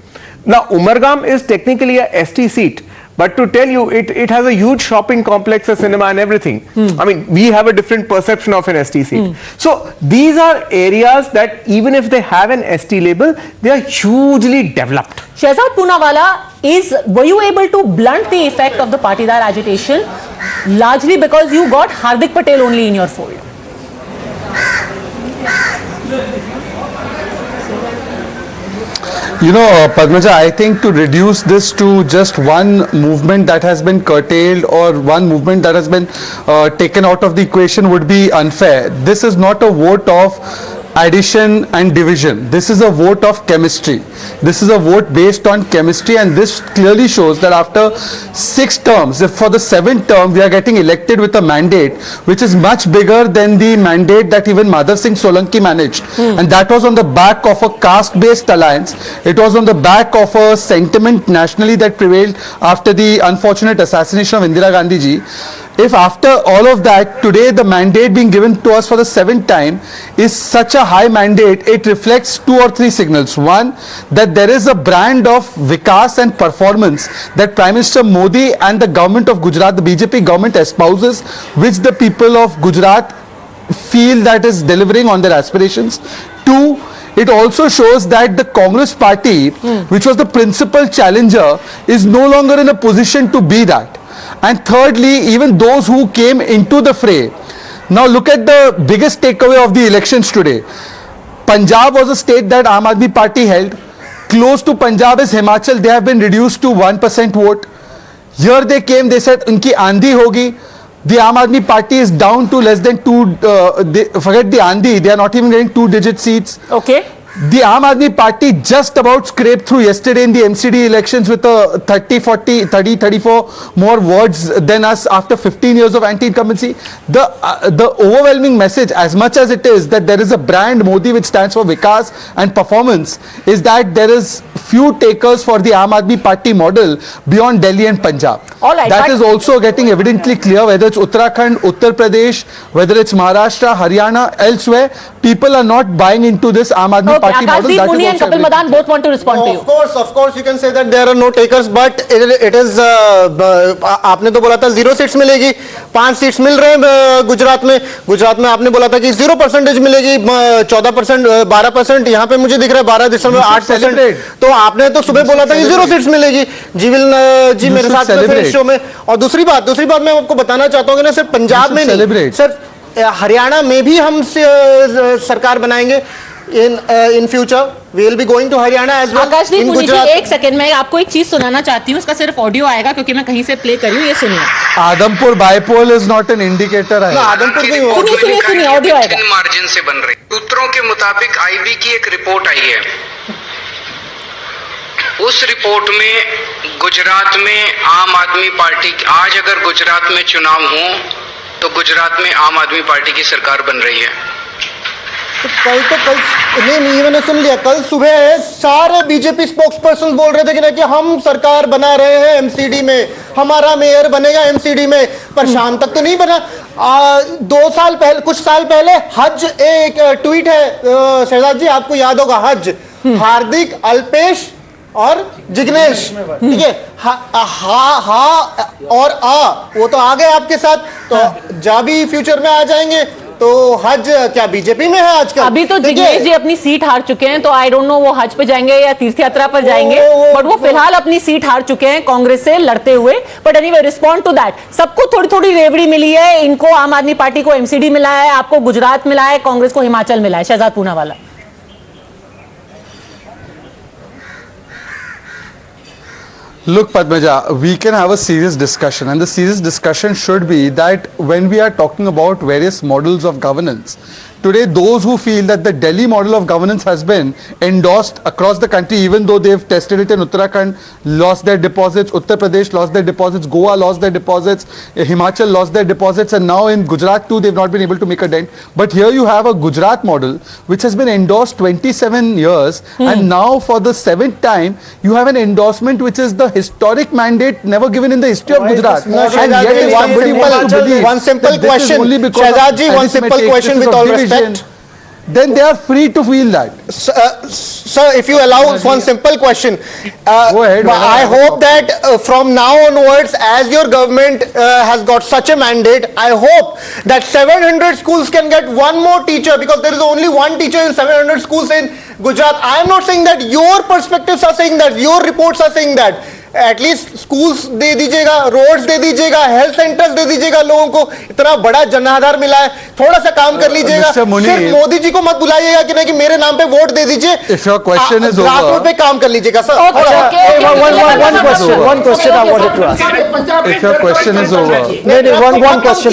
Now, Umargam is technically a ST seat, but to tell you, it has a huge shopping complex, a cinema and everything. I mean, we have a different perception of an ST seat. So these are areas that even if they have an ST label, they are hugely developed. Shehzad Poonawala, were you able to blunt the effect of the Patidar agitation largely because you got Hardik Patel only in your fold? Padmaja, I think to reduce this to just one movement that has been curtailed or one movement that has been taken out of the equation would be unfair. This is not a vote of addition and division. This is a vote of chemistry. This is a vote based on chemistry, and this clearly shows that after 6 terms, if for the 7th term we are getting elected with a mandate which is much bigger than the mandate that even Madhav Singh Solanki managed, and that was on the back of a caste-based alliance. It was on the back of a sentiment nationally that prevailed after the unfortunate assassination of Indira Gandhi ji. If after all of that, today the mandate being given to us for the 7th time is such a high mandate, it reflects 2 or 3 signals. One, that there is a brand of vikas and performance that Prime Minister Modi and the government of Gujarat, the BJP government, espouses, which the people of Gujarat feel that is delivering on their aspirations. 2, it also shows that the Congress party, which was the principal challenger, is no longer in a position to be that. And thirdly, even those who came into the fray. Now look at the biggest takeaway of the elections today. Punjab was a state that Aam Aadmi Party held. Close to Punjab is Himachal. They have been reduced to 1% vote. Here they came, they said, unki Andhi hogi. The Aam Aadmi Party is down to less than 2, forget the Andhi, they are not even getting 2-digit seats. The Aam Aadmi Party just about scraped through yesterday in the MCD elections with a 34 more words than us after 15 years of anti-incumbency. The overwhelming message, as much as it is that there is a brand Modi which stands for Vikas and performance, is that there is few takers for the Aam Aadmi Party model beyond Delhi and Punjab. That is also getting evidently clear, whether it's Uttarakhand, Uttar Pradesh, whether it's Maharashtra, Haryana, elsewhere, people are not buying into this Aam Aadmi Party model. Akash Muni and Kapil Madan both want to respond to you. Of course, you can say that there are no takers, but it is. आपने तो बोला था 0 seats मिलेगी, 5 seats मिल रहे हैं गुजरात में आपने बोला था कि 0% मिलेगी, 14%, 12%, यहाँ पे मुझे दिख रहा है 12.8%. तो आपने तो सुबह बोला था कि 0 सीट्स मिलेगी. जी मेरे साथ थे शो में. और दूसरी बात मैं आपको बताना चाहता हूँ कि ना सिर्फ पंजाब में नहीं, सिर्फ हरियाणा में भी हम सरकार बनाएंगे. in future. We will be going to Haryana as well. Akashdeep in मुनि जी, Gujarat. एक सेकंड में आपको एक चीज सुनाना चाहती हूँ, उसका सिर्फ ऑडियो आएगा क्योंकि मैं कहीं से प्ले कर रही हूँ, ये सुनिए। Adampur bypoll is not an indicator है। आदमपुर भी सुनिए ऑडियो आएगा। मार्जिन से बन रही सूत्रों के मुताबिक आईबी की एक रिपोर्ट आई है। उस रिपोर्ट में गुजरात में आम आदमी पार्टी, आज अगर गुजरात में चुनाव हो तो गुजरात में आम आदमी पार्टी की सरकार बन रही है। तो कल नहीं मैंने सुन लिया। कल सुबह सारे बीजेपी स्पोक्स पर्सन बोल रहे थे कि हम सरकार बना रहे हैं एमसीडी में, हमारा मेयर बनेगा एमसीडी में, पर शाम तक तो नहीं बना। 2 साल पहले, कुछ साल पहले हज, एक ट्वीट है शहजाद जी, आपको याद होगा, हज हार्दिक, अल्पेश और जिग्नेश, ठीक है, हा और वो तो आ गए आपके साथ, तो जा भी फ्यूचर में आ जाएंगे। तो हज क्या बीजेपी में है आजकल? अभी तो जिग्नेश जी अपनी सीट हार चुके हैं, तो आई डोंट नो वो हज पे जाएंगे या तीर्थ यात्रा पर जाएंगे, बट वो फिलहाल अपनी सीट हार चुके हैं कांग्रेस से लड़ते हुए। But anyway, respond to that, सबको थोड़ी थोड़ी रेवड़ी मिली है। इनको आम आदमी पार्टी को एमसीडी मिला है, आपको गुजरात मिला है, कांग्रेस को हिमाचल मिला है। Shehzad Poonawalla. Look, Padmaja, we can have a serious discussion, and the serious discussion should be that when we are talking about various models of governance, today those who feel that the Delhi model of governance has been endorsed across the country, even though they've tested it in Uttarakhand, lost their deposits, Uttar Pradesh lost their deposits, Goa lost their deposits, Himachal lost their deposits, and now in Gujarat too they've not been able to make a dent. But here you have a Gujarat model which has been endorsed 27 years, and now for the 7th time you have an endorsement which is the historic mandate never given in the history of Gujarat. And yet if somebody wants to believe one simple question, Shehzad ji, one simple question with all respect, then they are free to feel that. Sir, if you allow one simple question, go ahead. I hope that from now onwards, as your government has got such a mandate, I hope that 700 schools can get one more teacher, because there is only one teacher in 700 schools in Gujarat. I am not saying that, your perspectives are saying that, your reports are saying that. At least schools दे दीजिएगा, roads they दीजिएगा, health centres दे दीजिएगा, लोगों को इतना बड़ा जनाधार मिला है, थोड़ा सा काम कर लीजिएगा। सिर्फ मोदी जी को मत बुलाइएगा कि नहीं कि मेरे नाम पे वोट दे दीजिए। If your question is over, grassroot पे काम कर लीजिएगा sir. One question I wanted to ask. If your question is over, one question.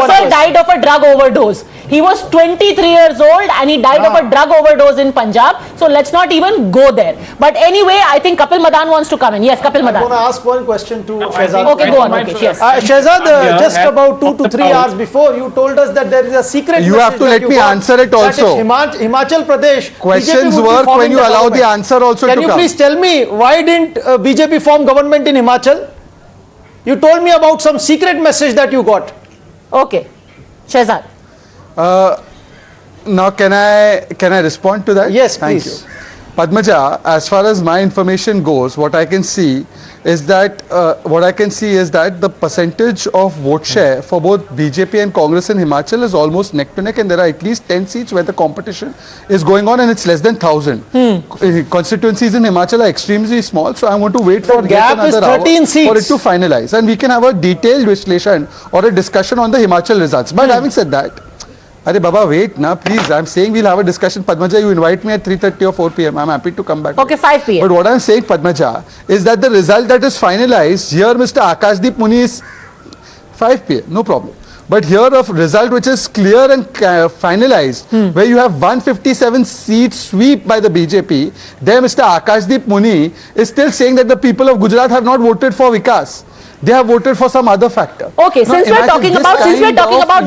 Sir died of a drug overdose. He was 23 years old and he died of a drug overdose in Punjab. So let's not even go there. But anyway, I think Kapil Madan wants to come in. Yes, Kapil Madan. I want to ask one question to Shehzad. Okay, go on. Okay, yes. Shehzad, just about 2 to 3 hours before, you told us that there is a secret. You have to let me answer it also. Himachal Pradesh. Questions work when you allow the answer also to come. Can you please tell me why didn't BJP form government in Himachal? You told me about some secret message that you got. Okay, Shehzad. Now can I respond to that? Yes, Thank please. you. Padmaja, as far as my information goes, what I can see is that the percentage of vote share for both BJP and Congress in Himachal is almost neck to neck, and there are at least 10 seats where the competition is going on, and it's less than 1,000. Constituencies in Himachal are extremely small, so I want to wait for gap is 13 seats for it to finalize, and we can have a detailed vislation or a discussion on the Himachal results. But having said that, Arey Baba, wait na, please. I'm saying we'll have a discussion. Padmaja, you invite me at 3:30 or 4 p.m. I'm happy to come back. Okay, 5 p.m. But what I'm saying, Padmaja, is that the result that is finalized, here Mr. Akashdeep Muni is 5 p.m. No problem. But here a result which is clear and finalized, where you have 157 seats sweep by the BJP, there Mr. Akashdeep Muni is still saying that the people of Gujarat have not voted for Vikas. They have voted for some other factor. Okay, since we're talking about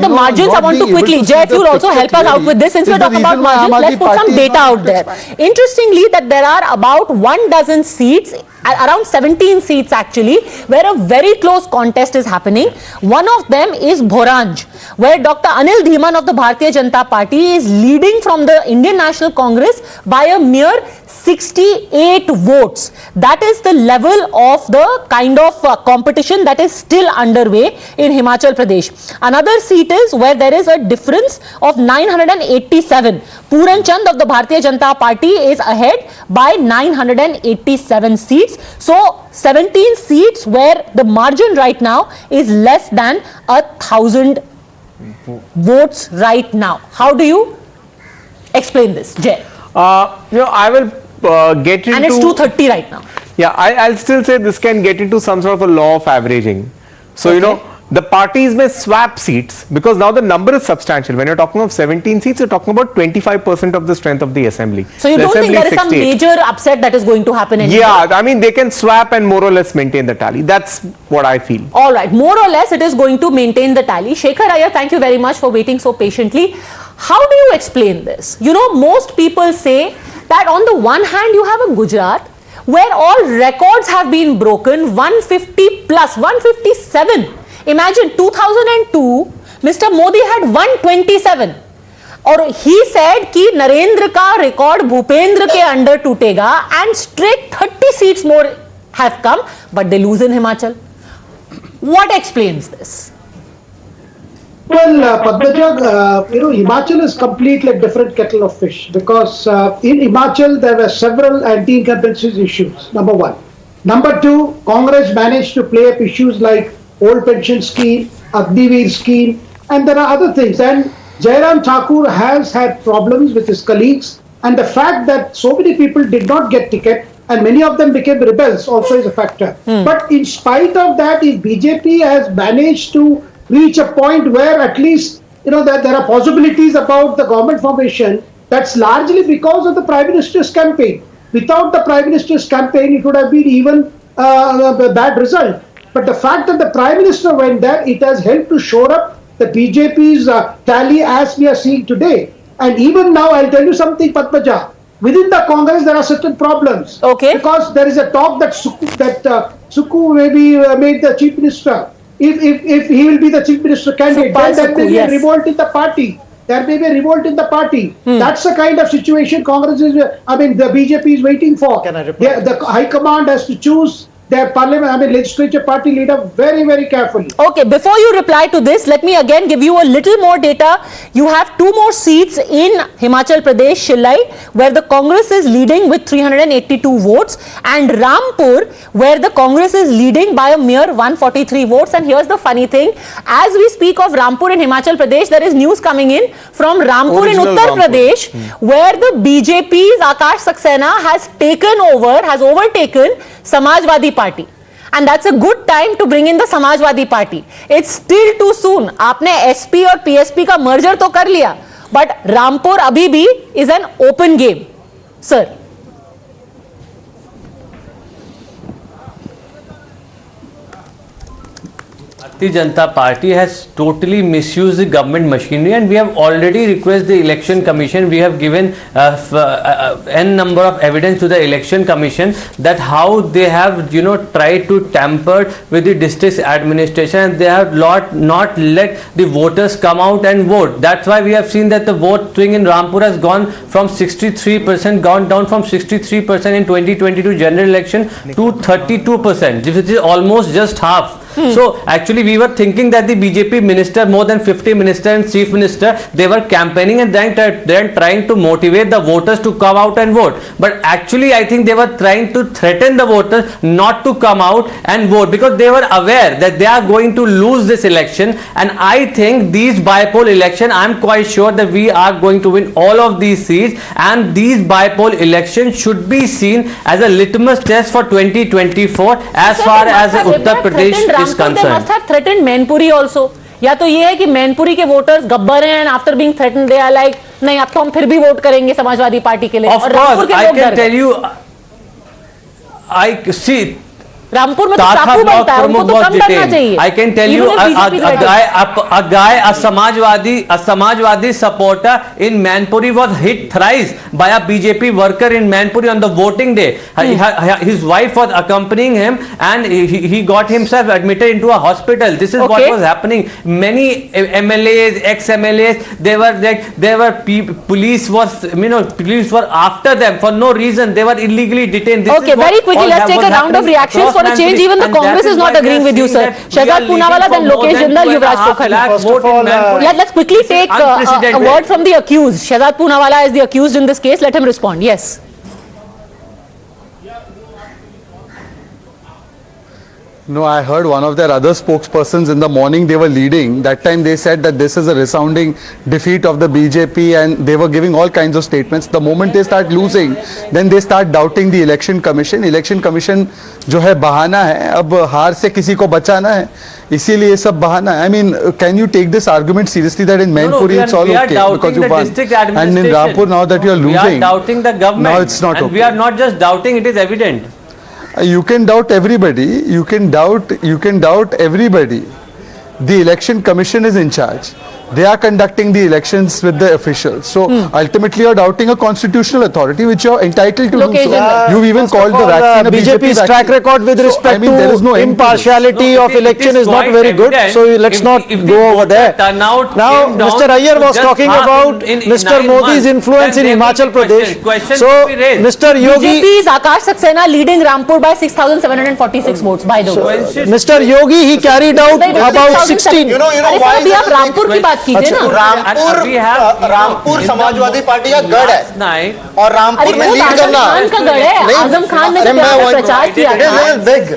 the margins, I want to quickly, Jet, you'll also help us out with this. Since we're talking about margins, let's put some data out there. Interestingly, that there are about 12 seats, around 17 seats actually, where a very close contest is happening. One of them is Bhoranj, where Dr. Anil Dhiman of the Bharatiya Janata Party is leading from the Indian National Congress by a mere 68 votes. That is the level of the kind of competition that is still underway in Himachal Pradesh. Another seat is where there is a difference of 987. Puran Chand of the Bharatiya Janata Party is ahead by 987 seats. seats. So 17 seats where the margin right now is less than 1,000 votes right now. How do you explain this, Jay? I will get into... And it's 230 right now. Yeah, I'll still say this can get into some sort of a law of averaging. So, the parties may swap seats because now the number is substantial. When you're talking of 17 seats, you're talking about 25% of the strength of the assembly. So you don't think there is some major upset that is going to happen anymore? Yeah, I mean, they can swap and more or less maintain the tally. That's what I feel. All right, more or less it is going to maintain the tally. Shekhar Iyer, thank you very much for waiting so patiently. How do you explain this? Most people say that on the one hand, you have a Gujarat where all records have been broken, 150 plus, 157. Imagine 2002, Mr. Modi had 127. और he said कि नरेंद्र का record Bhupendra के under टूटेगा and straight 30 seats more have come, but they lose in Himachal. What explains this? Well, Padmaja, Himachal is completely a different kettle of fish because in Himachal there were several anti-incumbency issues, number one. Number two, Congress managed to play up issues like old pension scheme, Agniveer scheme, and there are other things. And Jairam Thakur has had problems with his colleagues, and the fact that so many people did not get ticket and many of them became rebels also is a factor. But in spite of that, if BJP has managed to reach a point where at least that there are possibilities about the government formation, that's largely because of the Prime Minister's campaign. Without the Prime Minister's campaign, it would have been even a bad result. But the fact that the Prime Minister went there, it has helped to shore up the BJP's tally as we are seeing today. And even now, I'll tell you something, Padmaja. Within the Congress, there are certain problems. Okay. Because there is a talk that Suku may be made the Chief Minister. If he will be the Chief Minister candidate, then there may be a revolt in the party. There may be a revolt in the party. That's the kind of situation Congress is, the BJP is waiting for. Can I reply? The High Command has to choose their parliament, legislature party leader very, very carefully. Okay, before you reply to this, let me again give you a little more data. You have 2 more seats in Himachal Pradesh, Shillai, where the Congress is leading with 382 votes, and Rampur, where the Congress is leading by a mere 143 votes. And here's the funny thing, as we speak of Rampur in Himachal Pradesh, there is news coming in from Rampur in Uttar Pradesh, where the BJP's Akash Saxena has overtaken Samajwadi Party. And that's a good time to bring in the Samajwadi Party. It's still too soon. आपने SP और PSP का merger तो कर लिया, but Rampur अभी भी is an open game. Sir. Bharatiya Janata Party has totally misused the government machinery, and we have already requested the election commission. We have given n number of evidence to the election commission that how they have tried to tamper with the district administration, and they have not let the voters come out and vote. That's why we have seen that the vote swing in Rampur has gone from 63%, gone down from 63% in 2022 general election to 32%. This is almost just half. So actually we were thinking that the BJP minister, more than 50 minister and chief minister, they were campaigning and then trying to motivate the voters to come out and vote. But actually I think they were trying to threaten the voters not to come out and vote, because they were aware that they are going to lose this election. And I think these by-poll election, I am quite sure that we are going to win all of these seats, and these by-poll elections should be seen as a litmus test for 2024 as far as Uttar Pradesh is concerned. They must have threatened Mainpuri also. या तो ये है कि मैनपुरी के voters Gabbar हैं, and after being threatened they are like, नहीं अब तो हम फिर भी वोट करेंगे समाजवादी पार्टी के लिए. Of course, I can tell you, I see. Rampur में तो टापू बनता है, उनको तो कम करना चाहिए. I can tell you, a Samajwadi supporter in Mainpuri was hit thrice by a BJP worker in Mainpuri on the voting day. His wife was accompanying him, and he got himself admitted into a hospital. This is what was happening. Many MLAs, ex-MLAs, police were after them for no reason. They were illegally detained. Okay, very quickly, let's take a round of reactions. For a change, even the Congress is not agreeing with you, sir. Shahzad Poonawala, then Lokesh Jindal, Yuvraj Pokhariya. First of all, let's quickly take a word from the accused. Shahzad Poonawala is the accused in this case. Let him respond. Yes. No, I heard one of their other spokespersons in the morning, they were leading. That time they said that this is a resounding defeat of the BJP and they were giving all kinds of statements. The moment they start losing, then they start doubting the election commission. Election commission जो है बहाना है, अब हार से किसी को बचाना है, इसीलिए ये सब बहाना है. I mean, can you take this argument seriously that in Mainpuri it's all okay because you won, and in Rampur now that you are losing, we are doubting the government. Now it's not and okay. We are not just doubting; it is evident. You can doubt everybody. You can doubt everybody. The election commission is in charge. They are conducting the elections with the officials. So ultimately you are doubting a constitutional authority which you are entitled to do so. You've even called the vaccine a BJP's track record with respect to impartiality of election is not very good. So let's not go over there. Now Mr. Iyer was talking about Mr. Modi's influence in Himachal Pradesh. So Mr. Yogi... BJP is Akash Saxena leading Rampur by 6,746 votes, by the way. Mr. Yogi, he carried out about 16... You know why is Rampur कीजिए ना. Rampur Samajwadi party का गढ़ है और रामपुर में lead करना का गढ़ है. आजम खान ने प्रचार किया था.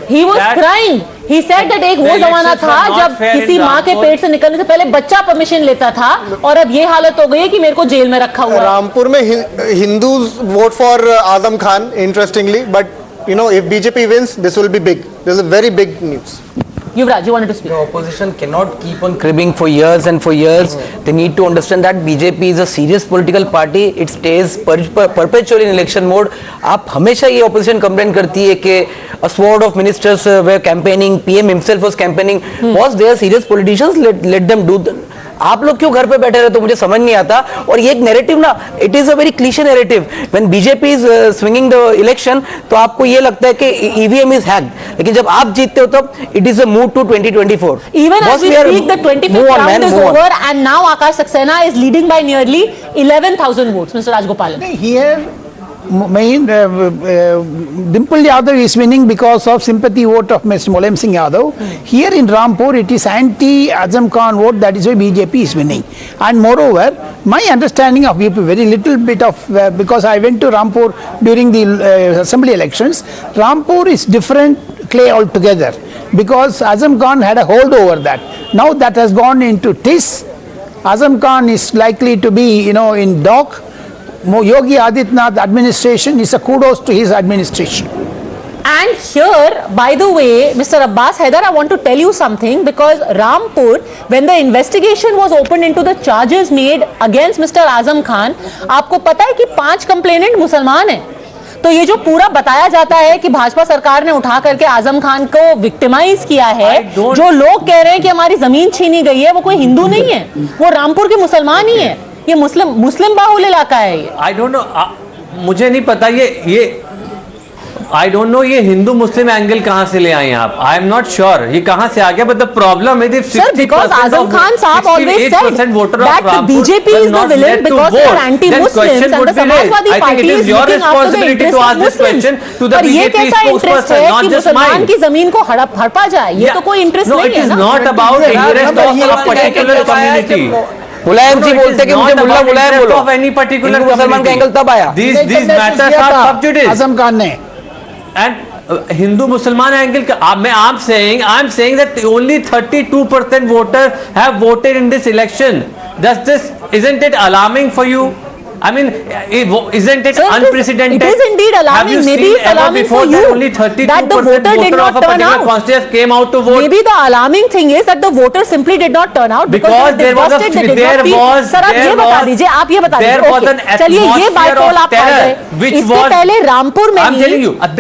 He was crying. He said that एक वो जमाना था जब किसी माँ के पेट से निकलने से पहले बच्चा परमिशन लेता था और अब ये हालत हो गई है कि मेरे को जेल में रखा हुआ है. रामपुर में Hindus vote for Azam Khan interestingly, but you know, if BJP wins, this will be big. This is a very big news. Yuvraj, you wanted to speak. The opposition cannot keep on cribbing for years and for years. They need to understand that BJP is a serious political party. It stays perpetually in election mode. आप हमेशा ये opposition complain करती है कि a sword of ministers were campaigning, PM himself was campaigning. Was there serious politicians? Let them do that. आप लोग क्यों घर पे बैठे रहे तो मुझे समझ नहीं आता. और ये एक नैरेटिव ना, it is a very cliche narrative. When BJP is swinging the election तो आपको ये लगता है कि ईवीएम इज हैक्ड, लेकिन जब आप जीतते हो तब it is a move to 2024. Even as we speak, the 25th round is over and now Akash Saxena is leading by nearly 11,000 votes. Mr. Rajgopalan. Here Dimple Yadav is winning because of sympathy vote of Mr. Mulayam Singh Yadav. Here in Rampur, it is anti-Azam Khan vote, that is why BJP is winning. And moreover, my understanding of UP, very little bit of, because I went to Rampur during the assembly elections, Rampur is different clay altogether because Azam Khan had a hold over that. Now that has gone into TIS. Azam Khan is likely to be, in dock. Yogi Adityanath administration is a kudos to his administration. And here, by the way, Mr. Abbas Haider, I want to tell you something, because Rampur, when the investigation was opened into the charges made against Mr. Azam Khan, आपको पता है कि 5 complainant मुसलमान हैं. तो ये जो पूरा बताया जाता है कि भाजपा सरकार ने उठा करके आजम खान को विक्टिमाइज किया है, जो लोग कह रहे हैं कि हमारी जमीन छीनी गई है, वो कोई हिंदू नहीं है, वो रामपुर के मुसलमान ही है. ये मुस्लिम बाहुल इलाका है. ये आई डोंट नो, मुझे नहीं पता ये आई डोंट नो ये हिंदू मुस्लिम एंगल कहां से ले आए आप. आई एम नॉट श्योर ये कहां से आ गया, but the problem is if 60% Azam Khan साहब always said that the BJP is the villain because they are anti-Muslims and the Samajwadi Party is looking after the interest of Muslims. पर ये कैसा interest है कि मुसलमान की जमीन को हड़पा जाए? ये तो कोई इंटरेस्ट नहीं है ना. It is not about interest of a particular community. Mulayam ji बोलते कि मुझे मुल्ला मुलायम बोलो. ऑफ एनी पर्टिकुलर मुसलमान का एंगल तब आया. These matters are sub judice. Azam Khan ने and Hindu Musliman angle, I'm saying that only 32% voters have voted in this election. Isn't it alarming for you? I mean, isn't it unprecedented? It is indeed alarming. Maybe it's alarming for you only 32% that the voter did not turn out. Came out to vote. Maybe the alarming thing is that the voter simply did not turn out because there was a sir आप ये बता दीजिए, आप ये बता दीजिए. चलिए ये बाइपोल आप आ गए. इससे पहले रामपुर में ही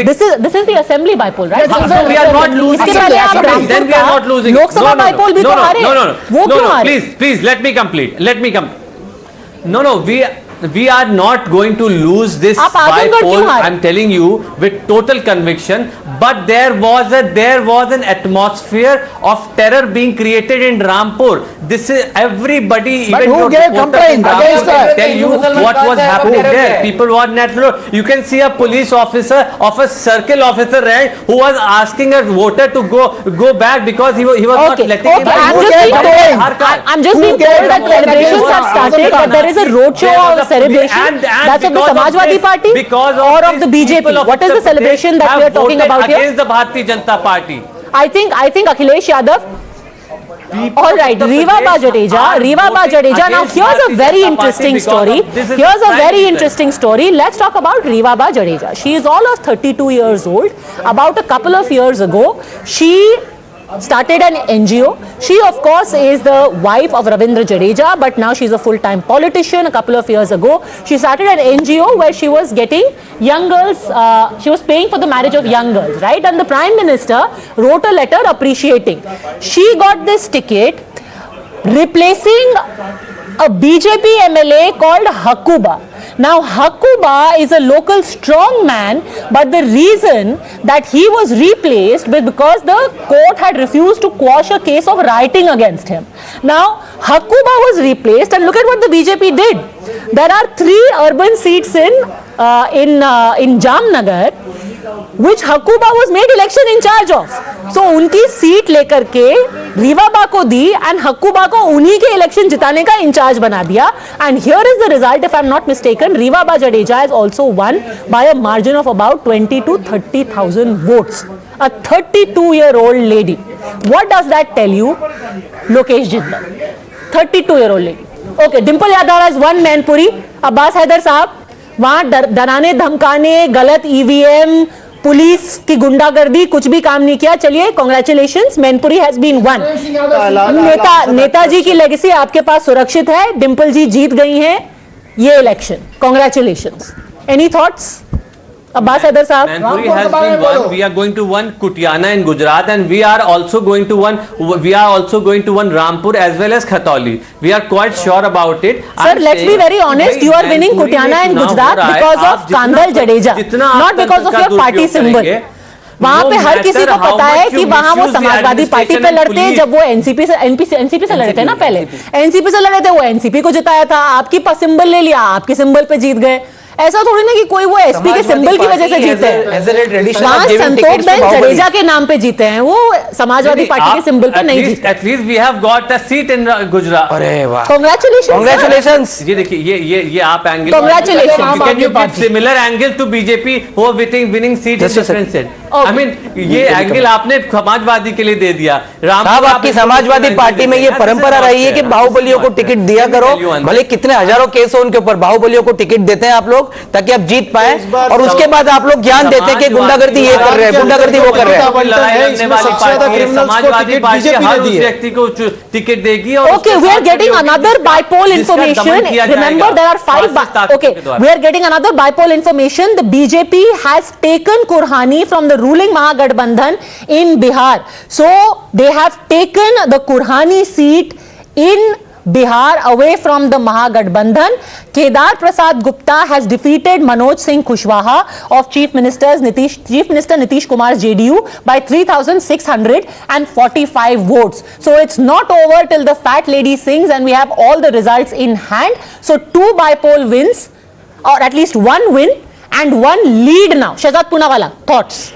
this is the assembly bipole, right? We are not losing. इसके पहले आप रामपुर का लोकसभा बाइपोल भी तो हारे. वो क्यों हारे? Please let me complete. No, we are not going to lose this by-poll. I'm telling you with total conviction. But there was an atmosphere of terror being created in Rampur. This is everybody. But even who gave complaint against that? Tell you what was happening there. People were natural. You can see a police officer of a circle officer rank who was asking a voter to go back because he was not letting him. I'm just being told that celebrations have started. That there is a roadshow celebration. That's of the Samajwadi Party or of the BJP. What is the celebration that we are talking about here? Against the Bharatiya Janata Party. I think Akhilesh Yadav. All right, Reeva Ba Jadeja. Now here's a very interesting story. Let's talk about Reeva Ba Jadeja. She is all of 32 years old. About a couple of years ago, she started an NGO. She of course is the wife of Ravindra Jadeja, but now she's a full-time politician. A couple of years ago, she started an NGO where she was getting young girls, she was paying for the marriage of young girls, right? And the Prime Minister wrote a letter appreciating. She got this ticket replacing a BJP MLA called Hakuba. Now Hakuba is a local strong man, but the reason that he was replaced was because the court had refused to quash a case of rioting against him. Now Hakuba was replaced, and look at what the BJP did. There are 3 urban seats in Jamnagar which Hakuba was made election in charge of. So उनकी seat लेकर के रीवा बा को दी and Hakuba को उन्हीं के election जिताने का इंचार्ज बना दिया. And here is the result, if I am not mistaken, Reeva Ba Jadeja has also won by a margin of about 20 to 30,000 votes. A 32-year-old lady. What does that tell you? Lokesh Jindal, 32-year-old lady. Okay, Dimple Yadav has won Mainpuri. Abbas Haider साहब वहाँ डराने धमकाने, गलत EVM, police की गुंडागर्दी, कुछ भी काम नहीं किया. चलिए, congratulations, Mainpuri has been won. Netaji की लेगेसी आपके पास सुरक्षित है. डिंपल जी जीत गई हैं ये election. Congratulations. Any thoughts? Abbas Haider sahab. Mainpuri has been won. We are going to win Kutiana in Gujarat, and we are also going to win Rampur as well as Khatoli. We are quite sure about it. Sir, let's be very honest. You are winning Kutiana in Gujarat because of Kandal Jadeja, not because of your party symbol. वहाँ पे हर किसी को पता है कि वहाँ वो Samajwadi party पे लड़ते हैं. जब वो एनसीपी से लड़े थे ना, पहले एनसीपी से लड़े थे, वो एनसीपी को जिताया था. आपकी सिंबल ले लिया, आपके सिंबल पे जीत गए. ऐसा थोड़ी ना कि कोई वो एसपी के सिंबल की वजह से जीते हैं. वहाँ संतोष बेन जडेजा के नाम पे जीते हैं, वो समाजवादी पार्टी के सिंबल पे नहीं जीते. At least we have got a seat in Gujarat. अरे वाह, Congratulations. ये देखिए, ये आप angle. Congratulations. Can you give similar angle to BJP who are winning seats in different states? I mean, ये एंगल आपने समाजवादी के लिए दे दिया. साहब, आपकी समाजवादी पार्टी में ये परंपरा रही है कि बाहुबलियों को टिकट दिया करो, भले कितने हजारों केस हो उनके ऊपर, बाहुबलियों को टिकट देते हैं आप लोग ताकि आप जीत पाए, और उसके बाद आप लोग ज्ञान देते हैं कि गुंडागर्दी ये कर रहे हैं, गुंडागर्दी वो कर रहे हैं. समाजवादी पार्टी हर उस व्यक्ति को टिकट देगी. Okay, we are getting another bypoll information. Remember, there are 5. Okay, we are getting another bypoll information. The BJP has taken Kurhani from the ruling Mahagathbandhan in Bihar. So they have taken the Kurhani seat in Bihar away from the Mahagathbandhan. Kedar Prasad Gupta has defeated Manoj Singh Kushwaha of Chief Minister Nitish Kumar's JDU by 3,645 votes. So it's not over till the fat lady sings, and we have all the results in hand. So 2 bypoll wins, or at least 1 win and 1 lead now. Shahzad Poonawala, thoughts?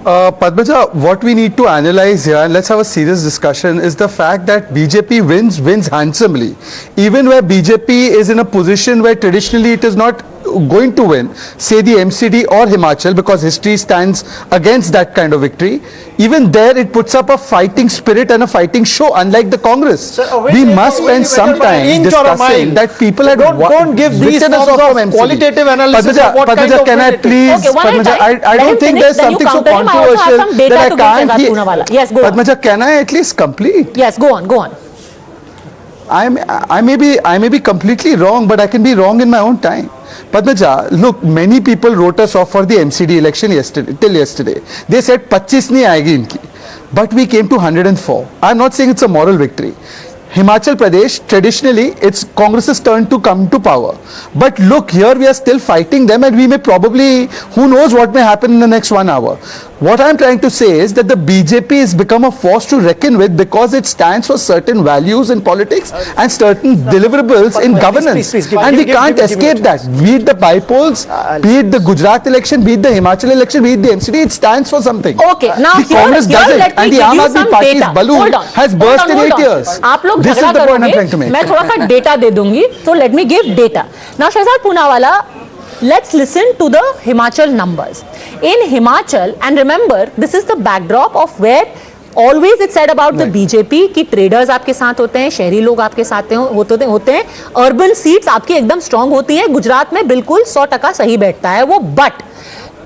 Padmaja, what we need to analyze here, and let's have a serious discussion, is the fact that BJP wins handsomely. Even where BJP is in a position where traditionally it is not going to win, say the MCD or Himachal, because history stands against that kind of victory. Even there it puts up a fighting spirit and a fighting show, unlike the Congress. We must spend some time discussing that people had don't give these forms of qualitative analysis of what kind of can I please, I don't think there's something so controversial that I can't hear. Yes, go on. Padmaja, can I at least complete? Yes, go on. I may be completely wrong, but I can be wrong in my own time. Padmaja, look, many people wrote us off for the MCD election till yesterday. They said 25 nahi aayegi inki. But we came to 104. I'm not saying it's a moral victory. Himachal Pradesh, traditionally, it's Congress's turn to come to power. But look, here we are still fighting them, and we may probably, who knows what may happen in the next 1 hour. What I'm trying to say is that the BJP has become a force to reckon with because it stands for certain values in politics and certain deliverables in governance. And we can't escape that. Be it the bypolls, be it the Gujarat election, be it the Himachal election, be it the MCD, it stands for something. Okay, now the Congress doesn't, and the Aam Aadmi Party's balloon has burst in 8 years. This is the point I'm trying to make. मैं थोड़ा सा data दे दूंगी, so let me give data. Now Shahzad Poonawala, let's listen to the Himachal numbers. In Himachal, and remember, this is the backdrop of where always it's said about the BJP कि traders आपके साथ होते हैं, शहरी लोग आपके साथ होते हैं, urban seats आपकी एकदम strong होती हैं. गुजरात में बिल्कुल 100% सही बैठता है वो. But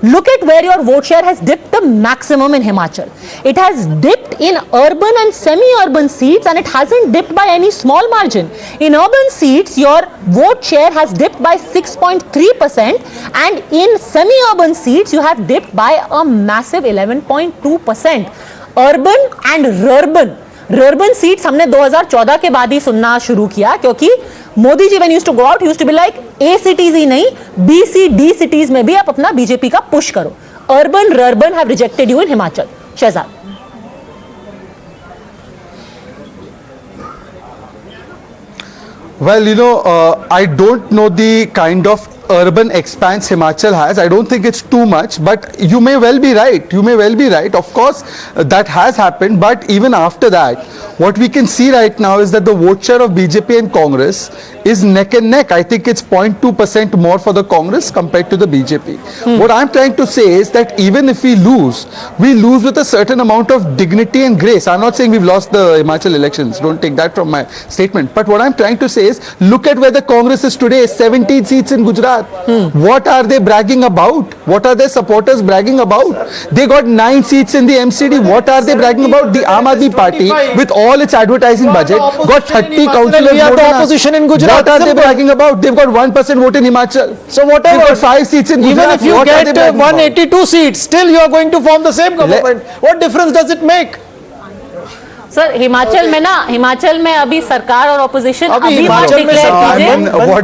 look at where your vote share has dipped the maximum in Himachal. It has dipped in urban and semi-urban seats, and it hasn't dipped by any small margin. In urban seats, your vote share has dipped by 6.3%, and in semi-urban seats, you have dipped by a massive 11.2%. Urban and rurban seats हमने 2014 के बाद ही सुनना शुरू किया, क्योंकि Modi ji when used to go out, used to be like A cities ही नहीं, B, C, D cities में भी आप अपना बीजेपी का पुश करो. Urban, rurban have rejected you in Himachal. Shehzad. Well, I don't know the kind of urban expanse Himachal has. I don't think it's too much, but you may well be right. You may well be right. Of course, that has happened, but even after that, what we can see right now is that the vote share of BJP and Congress is neck and neck. I think it's 0.2% more for the Congress compared to the BJP. What I'm trying to say is that even if we lose with a certain amount of dignity and grace. I'm not saying we've lost the Himachal elections. Don't take that from my statement. But what I'm trying to say is, look at where the Congress is today. 17 seats in Gujarat. What are they bragging about? What are their supporters bragging about? They got 9 seats in the MCD. What are they bragging about? The Aam Aadmi Party, with all its advertising budget, got 30 councillors. We are the opposition in Gujarat. What are they bragging about? They've got 1% vote in Himachal. So whatever. They've got 5 seats in Gujarat. Even if you get 182 seats, still you are going to form the same government. What difference does it make? Sir Himachal में अभी सरकार और opposition अभी मत declare कीजिए.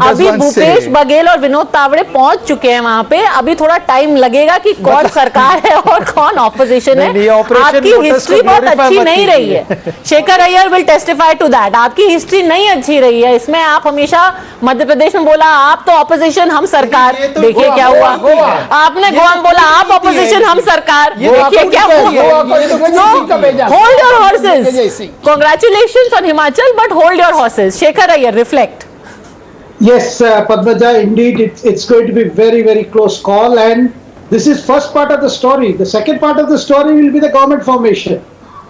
अभी भूपेश बघेल और विनोद तावड़े पहुंच चुके हैं वहां पे. अभी थोड़ा टाइम लगेगा कि कौन सरकार है और कौन ऑपोजिशन है. आपकी हिस्ट्री बहुत अच्छी नहीं रही है. Shekhar Aiyar will testify to that. आपकी हिस्ट्री नहीं अच्छी रही है. इसमें आप हमेशा मध्य प्रदेश में बोला आप तो ऑपोजिशन हम सरकार, देखिए क्या हुआ. आपने गोवा में बोला आप ऑपोजिशन हम सरकार, देखिए क्या हुआ. Hold your horses. Congratulations on Himachal, but hold your horses. Shekhar Ayyar, reflect. Yes, Padmaja, indeed, it's going to be very, very close call, and this is first part of the story. The second part of the story will be the government formation.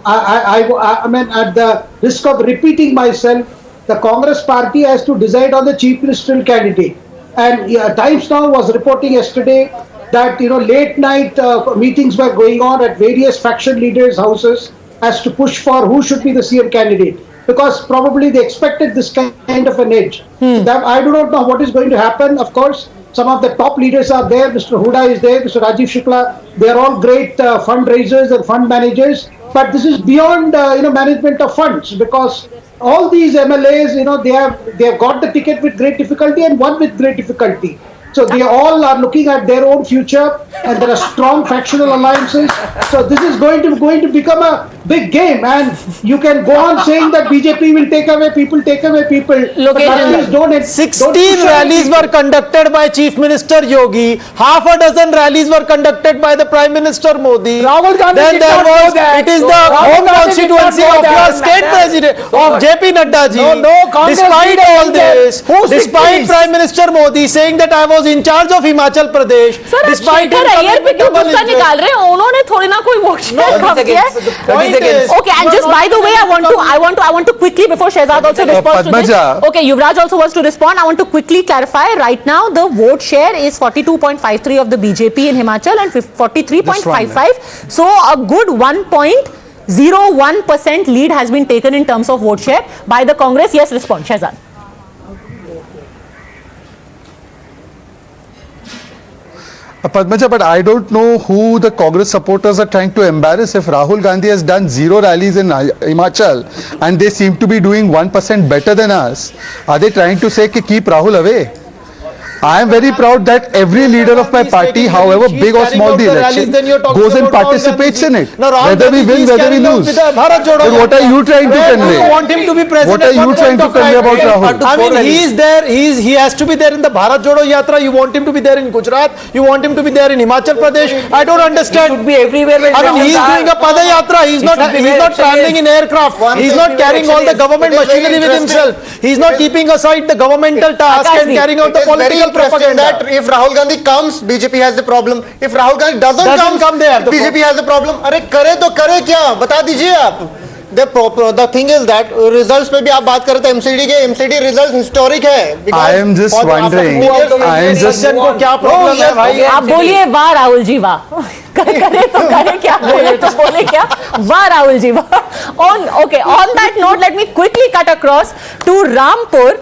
I mean, at the risk of repeating myself, the Congress party has to decide on the chief ministerial candidate. And Times Now was reporting yesterday that late night meetings were going on at various faction leaders' houses as to push for who should be the CM candidate, because probably they expected this kind of an edge. That I do not know what is going to happen. Of course, some of the top leaders are there. Mr. Huda is there. Mr. Rajiv Shukla. They are all great fundraisers and fund managers. But this is beyond management of funds, because all these MLAs, they have got the ticket with great difficulty and won with great difficulty. So they all are looking at their own future, and there are strong factional alliances. So this is going to become a big game, and you can go on saying that BJP will take away people. 16 rallies were conducted by Chief Minister Yogi. Half a dozen rallies were conducted by the Prime Minister Modi. Then there was, it is the home constituency of your state president, of JP Nadda ji. Despite all this, despite Prime Minister Modi saying that I was in charge of Himachal Pradesh, despite Shekhar Iyer पे क्यों गुस्सा निकाल रहे हैं? उन्होंने थोड़ी ना कोई वोट शेयर कम किया है. Okay, and just by the way, I want to quickly, before Shehzad also responds to this. Okay, Yuvraj also wants to respond. I want to quickly clarify. Right now, the vote share is 42.53 of the BJP in Himachal and 43.55. So a good 1.01% lead has been taken in terms of vote share by the Congress. Yes, respond, Shehzad. Padmaja, but I don't know who the Congress supporters are trying to embarrass. If Rahul Gandhi has done 0 rallies in Himachal and they seem to be doing 1% better than us, are they trying to say, keep Rahul away? I am very proud that every leader of my party, however big or small the election, goes and participates in it. Whether we win, whether we lose. Then what are you trying to convey? Want him to be president? What are you trying to convey about Rahul? I mean, he is there. He has to be there in the Bharat Jodo Yatra. You want him to be there in Gujarat. You want him to be there in Himachal Pradesh. I don't understand. He should be everywhere. I mean, he is doing a Pada Yatra. He is not traveling in aircraft. He is not carrying all the government machinery with himself. He is not keeping aside the governmental task and carrying out the political interesting that if Rahul Gandhi comes, BJP has the problem. If Rahul Gandhi doesn't come there, BJP has the problem. अरे करे तो करे क्या, बता दीजिए आप. The thing is that results पे भी आप बात कर रहे थे MCD के, MCD results historic है. I am just wondering. I am just. को क्या प्रॉब्लम है भाई? आप बोलिए वाह राहुल जी वाह. करे तो करे क्या, बोले तो बोले क्या, वाह राहुल जी वाह. On that note, let me quickly cut across to Rampur.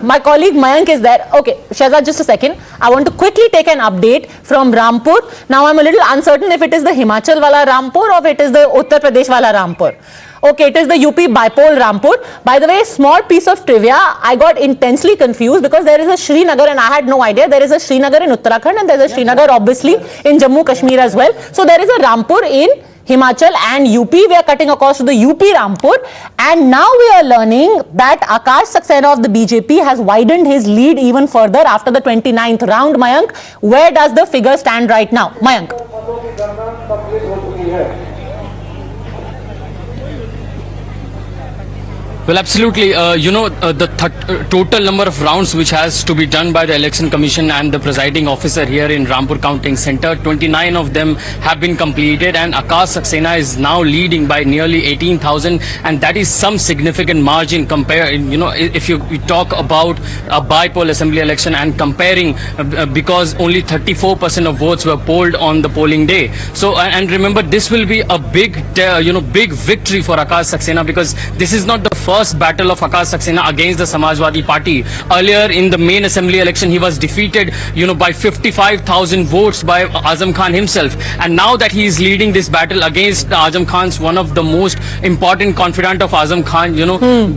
My colleague Mayank is there. Okay, Shahzad, just a second. I want to quickly take an update from Rampur. Now I'm a little uncertain if it is the Himachal wala Rampur or if it is the Uttar Pradesh wala Rampur. Okay, it is the UP bipole Rampur. By the way, small piece of trivia, I got intensely confused because there is a Srinagar and I had no idea. There is a Srinagar in Uttarakhand and there is a Srinagar obviously in Jammu Kashmir as well. So there is a Rampur in Himachal and UP. We are cutting across to the UP Rampur, and now we are learning that Akash Saxena of the BJP has widened his lead even further after the 29th round. Mayank, where does the figure stand right now? Mayank. Well, absolutely. The total number of rounds which has to be done by the Election Commission and the presiding officer here in Rampur Counting Center, 29 of them have been completed, and Akash Saxena is now leading by nearly 18,000, and that is some significant margin compared, if you talk about a bipole assembly election and comparing, because only 34% of votes were polled on the polling day. So, and remember, this will be a big victory for Akash Saxena, because this is not the first battle of Akash Saxena against the Samajwadi Party. Earlier in the main assembly election, he was defeated, by 55,000 votes by Azam Khan himself. And now that he is leading this battle against Azam Khan's one of the most important confidant of Azam Khan,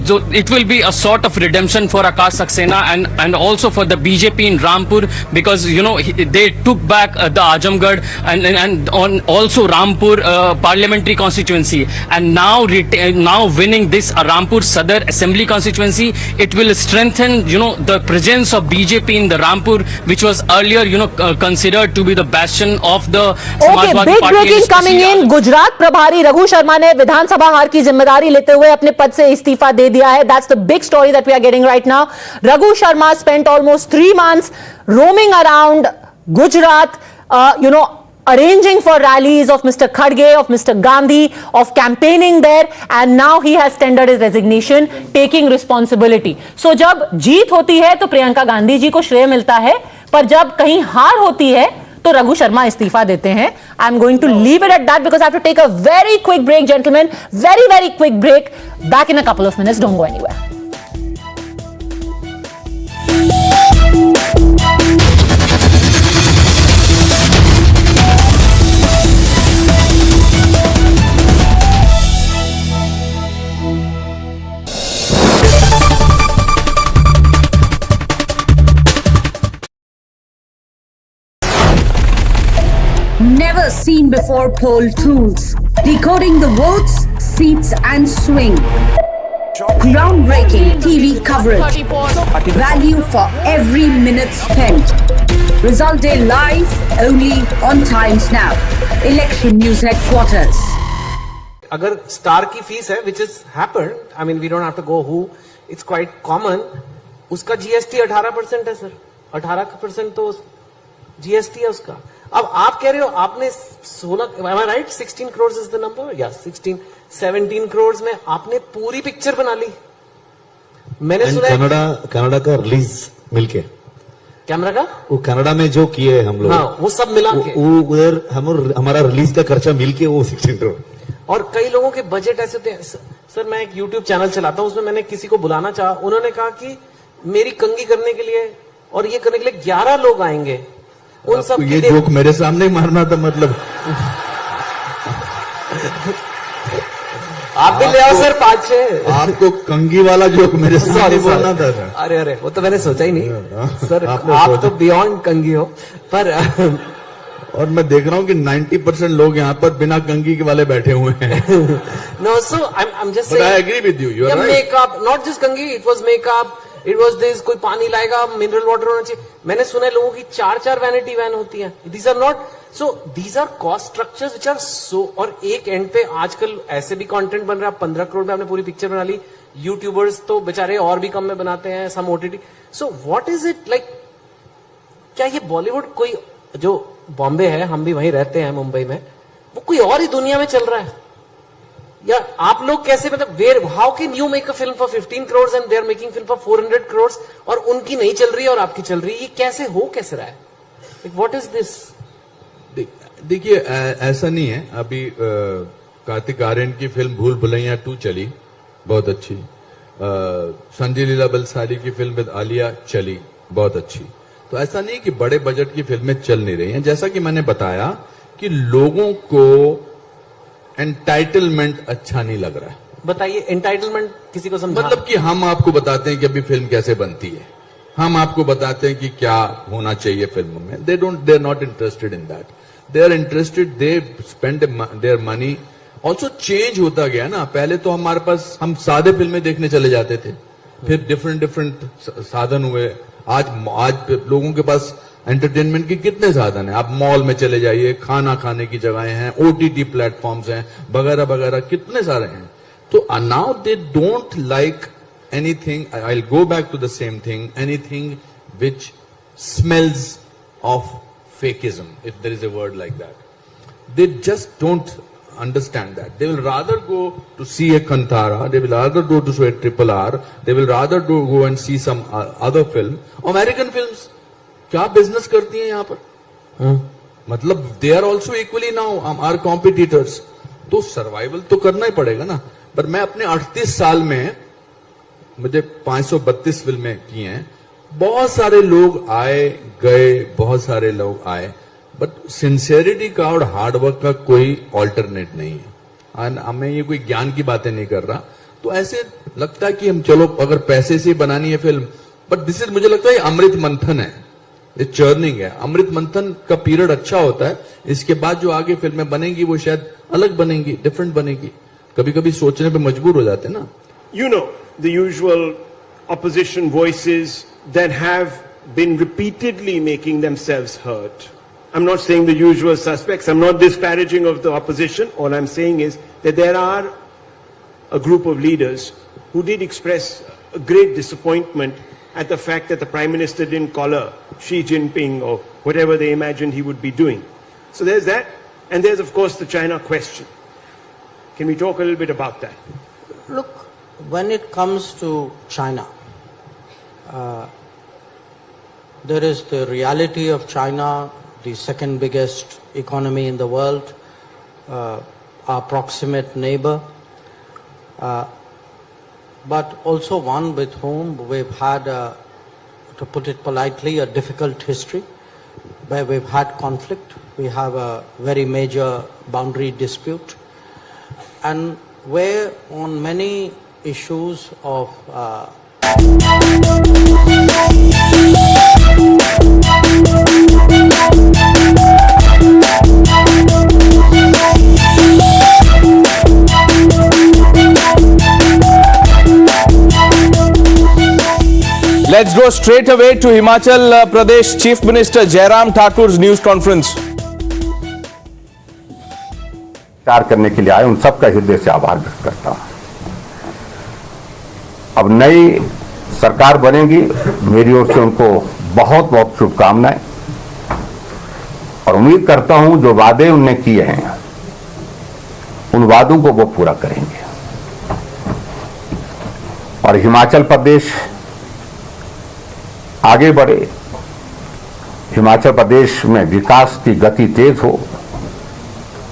so it will be a sort of redemption for Akash Saxena and also for the BJP in Rampur, because, they took back the Azamgarh and on also Rampur parliamentary constituency. And now winning this Rampur Sadar Assembly constituency, it will strengthen, the presence of BJP in the Rampur, which was earlier, considered to be the bastion of the Samajwadi big Party. Breaking coming in. Gujarat प्रभारी रघु शर्मा ने विधानसभा हार की जिम्मेदारी लेते हुए अपने पद से इस्तीफा दे दिया है. That's the big story that we are getting right now. Raghu Sharma spent almost 3 months roaming around Gujarat, arranging for rallies of Mr. Khadge, of Mr. Gandhi, of campaigning there, and now he has tendered his resignation, taking responsibility. So जब जीत होती है तो प्रियंका गांधी जी को श्रेय मिलता है, पर जब कहीं हार होती है तो रघु शर्मा इस्तीफा देते हैं. I am going to leave it at that because I have to take a very quick break, gentlemen. Very, very quick break. Back in a couple of minutes. Don't go anywhere. Never seen before poll tools, decoding the votes, seats and swing. Groundbreaking TV coverage, value for every minute spent. Result day live only on Times Now. Election News Headquarters. अगर star की fees है, which is happened, I mean we don't have to go who, it's quite common, उसका GST 18% है sir, 18% तो GST है उसका. अब आप कह रहे हो आपने 16, am I right? 16 crores is the number? Yeah, 17 crores में आपने पूरी पिक्चर बना ली. मैंने सुना कनाडा का रिलीज मिलके, कैमरा का वो कनाडा में जो किए हम लोग, हाँ, वो सब मिला के उधर हमारा रिलीज का खर्चा मिलके वो 16 करोड़. और कई लोगों के बजट ऐसे होते हैं. सर मैं एक YouTube चैनल चलाता हूं, उसमें मैंने किसी को बुलाना चाहा, उन्होंने कहा कि मेरी कंगी करने के लिए और ये करने के लिए 11 लोग आएंगे. उन सब ये जोक मेरे सामने मारना था, मतलब आप भी ले आओ सर 5-6. आपको कंगी वाला जोक मेरे सामने बोलना था. अरे वो तो मैंने सोचा ही नहीं सर, आप तो बियॉन्ड कंगी हो. पर और मैं देख रहा हूँ कि 90% लोग यहाँ पर बिना कंगी के वाले बैठे हुए हैं. No, so I'm just saying. But I agree with you. You are right. Makeup, not just कंगी. It was makeup. It was this. कोई पानी लाएगा, मिनरल वाटर होना चाहिए. मैंने सुना है लोगों की 4 वैनिटी वैन होती है. These are not. So these are cost structures which are so. और एक एंड पे आजकल ऐसे भी कंटेंट बन रहा है. 15 करोड़ में आपने पूरी पिक्चर बना ली. यूट्यूबर्स तो बेचारे और भी कम में बनाते हैं, some OTT. So what is it like? क्या ये बॉलीवुड कोई, जो बॉम्बे है, हम भी वहीं रहते हैं मुंबई में, वो कोई और ही दुनिया में चल रहा है? या आप लोग कैसे, मतलब where, how can you make a film for 15 crore and they are making film for 400 crore और उनकी नहीं चल रही है और आपकी चल रही है? ये कैसे हो, कैसे रहा है? What is this? देखिए, ऐसा नहीं है. अभी कार्तिक आर्यन की फिल्म भूल भुलैया 2 चली, बहुत अच्छी. संजय लीला बंसाली की फिल्म विद आलिया चली, बहुत अच्छी. तो ऐसा नहीं कि बड़े बजट की फिल्में चल नहीं रही हैं. जैसा कि मैंने बताया कि लोगों को एंटाइटलमेंट अच्छा नहीं लग रहा है. बताइए, एंटाइटलमेंट किसी को समझा? मतलब कि हम आपको बताते हैं कि अभी फिल्म कैसे बनती है, हम आपको बताते हैं कि क्या होना चाहिए फिल्म में. They are not interested in that. They are interested, they spend their money. Also change होता गया ना. पहले तो हमारे पास, हम सादे फिल्में देखने चले जाते थे, फिर डिफरेंट साधन हुए. आज लोगों के पास एंटरटेनमेंट के कितने साधन हैं. आप मॉल में चले जाइए, खाना खाने की जगहें हैं, ओटीटी प्लेटफॉर्म्स हैं, वगैरह वगैरह, कितने सारे हैं. तो now they don't like anything. I will go back to the same thing, anything which smells of fakeism, if there is a word like that. They just don't understand that. They will rather go to see a Kantara, they will rather go to see a RRR, they will rather go and see some other film. American films क्या business करती हैं यहाँ पर? मतलब they are also equally now our competitors. तो survival तो करना ही पड़ेगा ना. पर मैं अपने 38 साल में, मुझे 532 फिल्में की हैं. बहुत सारे लोग आए गए, बहुत सारे लोग आए, बट सिंसेरिटी का और हार्डवर्क का कोई ऑल्टरनेट नहीं है. मैं ये कोई ज्ञान की बातें नहीं कर रहा. तो ऐसे लगता है कि हम चलो अगर पैसे से बनानी है फिल्म, बट दिस इज, मुझे लगता है अमृत मंथन है, ये चर्निंग है. अमृत मंथन का पीरियड अच्छा होता है. इसके बाद जो आगे फिल्में बनेंगी वो शायद अलग बनेंगी, डिफरेंट बनेंगी. कभी कभी सोचने पे मजबूर हो जाते हैं ना. You know, the usual opposition voices that have been repeatedly making themselves heard. I'm not saying the usual suspects. I'm not disparaging of the opposition. All I'm saying is that there are a group of leaders who did express a great disappointment at the fact that the Prime Minister didn't collar Xi Jinping or whatever they imagined he would be doing. So there's that. And there's, of course, the China question. Can we talk a little bit about that? Look, when it comes to China, there is the reality of China, the second biggest economy in the world, our proximate neighbor, but also one with whom we've had, to put it politely, a difficult history, where we've had conflict. We have a very major boundary dispute, and where on many issues of Let's go straight away to Himachal Pradesh Chief Minister Jairam Thakur's news conference. कार्य करने के लिए आए, उन सबका हृदय से आभार व्यक्त करता हूं. अब नई सरकार बनेगी, मेरी ओर से उनको बहुत बहुत शुभकामनाएं, और उम्मीद करता हूं जो वादे उनने किए हैं उन वादों को वो पूरा करेंगे. और हिमाचल प्रदेश आगे बढ़े, हिमाचल प्रदेश में विकास की गति तेज हो,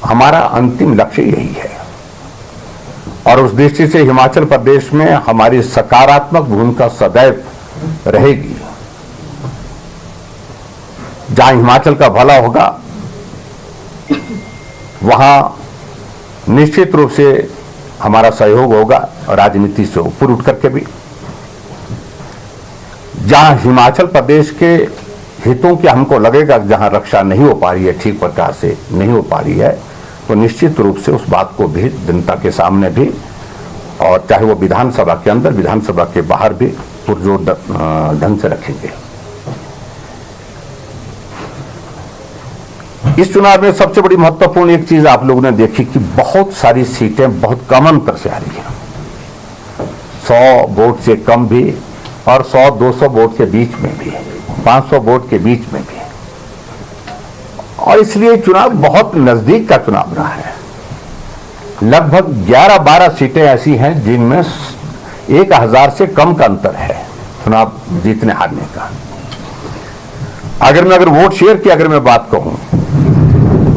हमारा अंतिम लक्ष्य यही है. और उस दृष्टि से हिमाचल प्रदेश में हमारी सकारात्मक भूमिका सदैव रहेगी. जहां हिमाचल का भला होगा वहां निश्चित रूप से हमारा सहयोग होगा, राजनीति से ऊपर उठ करके भी. जहां हिमाचल प्रदेश के हितों की हमको लगेगा जहां रक्षा नहीं हो पा रही है, ठीक प्रकार से नहीं हो पा रही है, तो निश्चित रूप से उस बात को भी जनता के सामने भी, और चाहे वो विधानसभा के अंदर, विधानसभा के बाहर भी पुरजोर ढंग से रखेंगे. इस चुनाव में सबसे बड़ी महत्वपूर्ण एक चीज आप लोगों ने देखी कि बहुत सारी सीटें बहुत कम अंतर से आ रही हैं. 100 वोट से कम भी और 100-200 वोट के बीच में भी, 500 वोट के बीच में भी। और इसलिए चुनाव बहुत नजदीक का चुनाव रहा है। लगभग 11-12 सीटें ऐसी हैं जिनमें 1000 से कम का अंतर है चुनाव जीतने हारने का। अगर वोट शेयर की अगर मैं बात कहूं,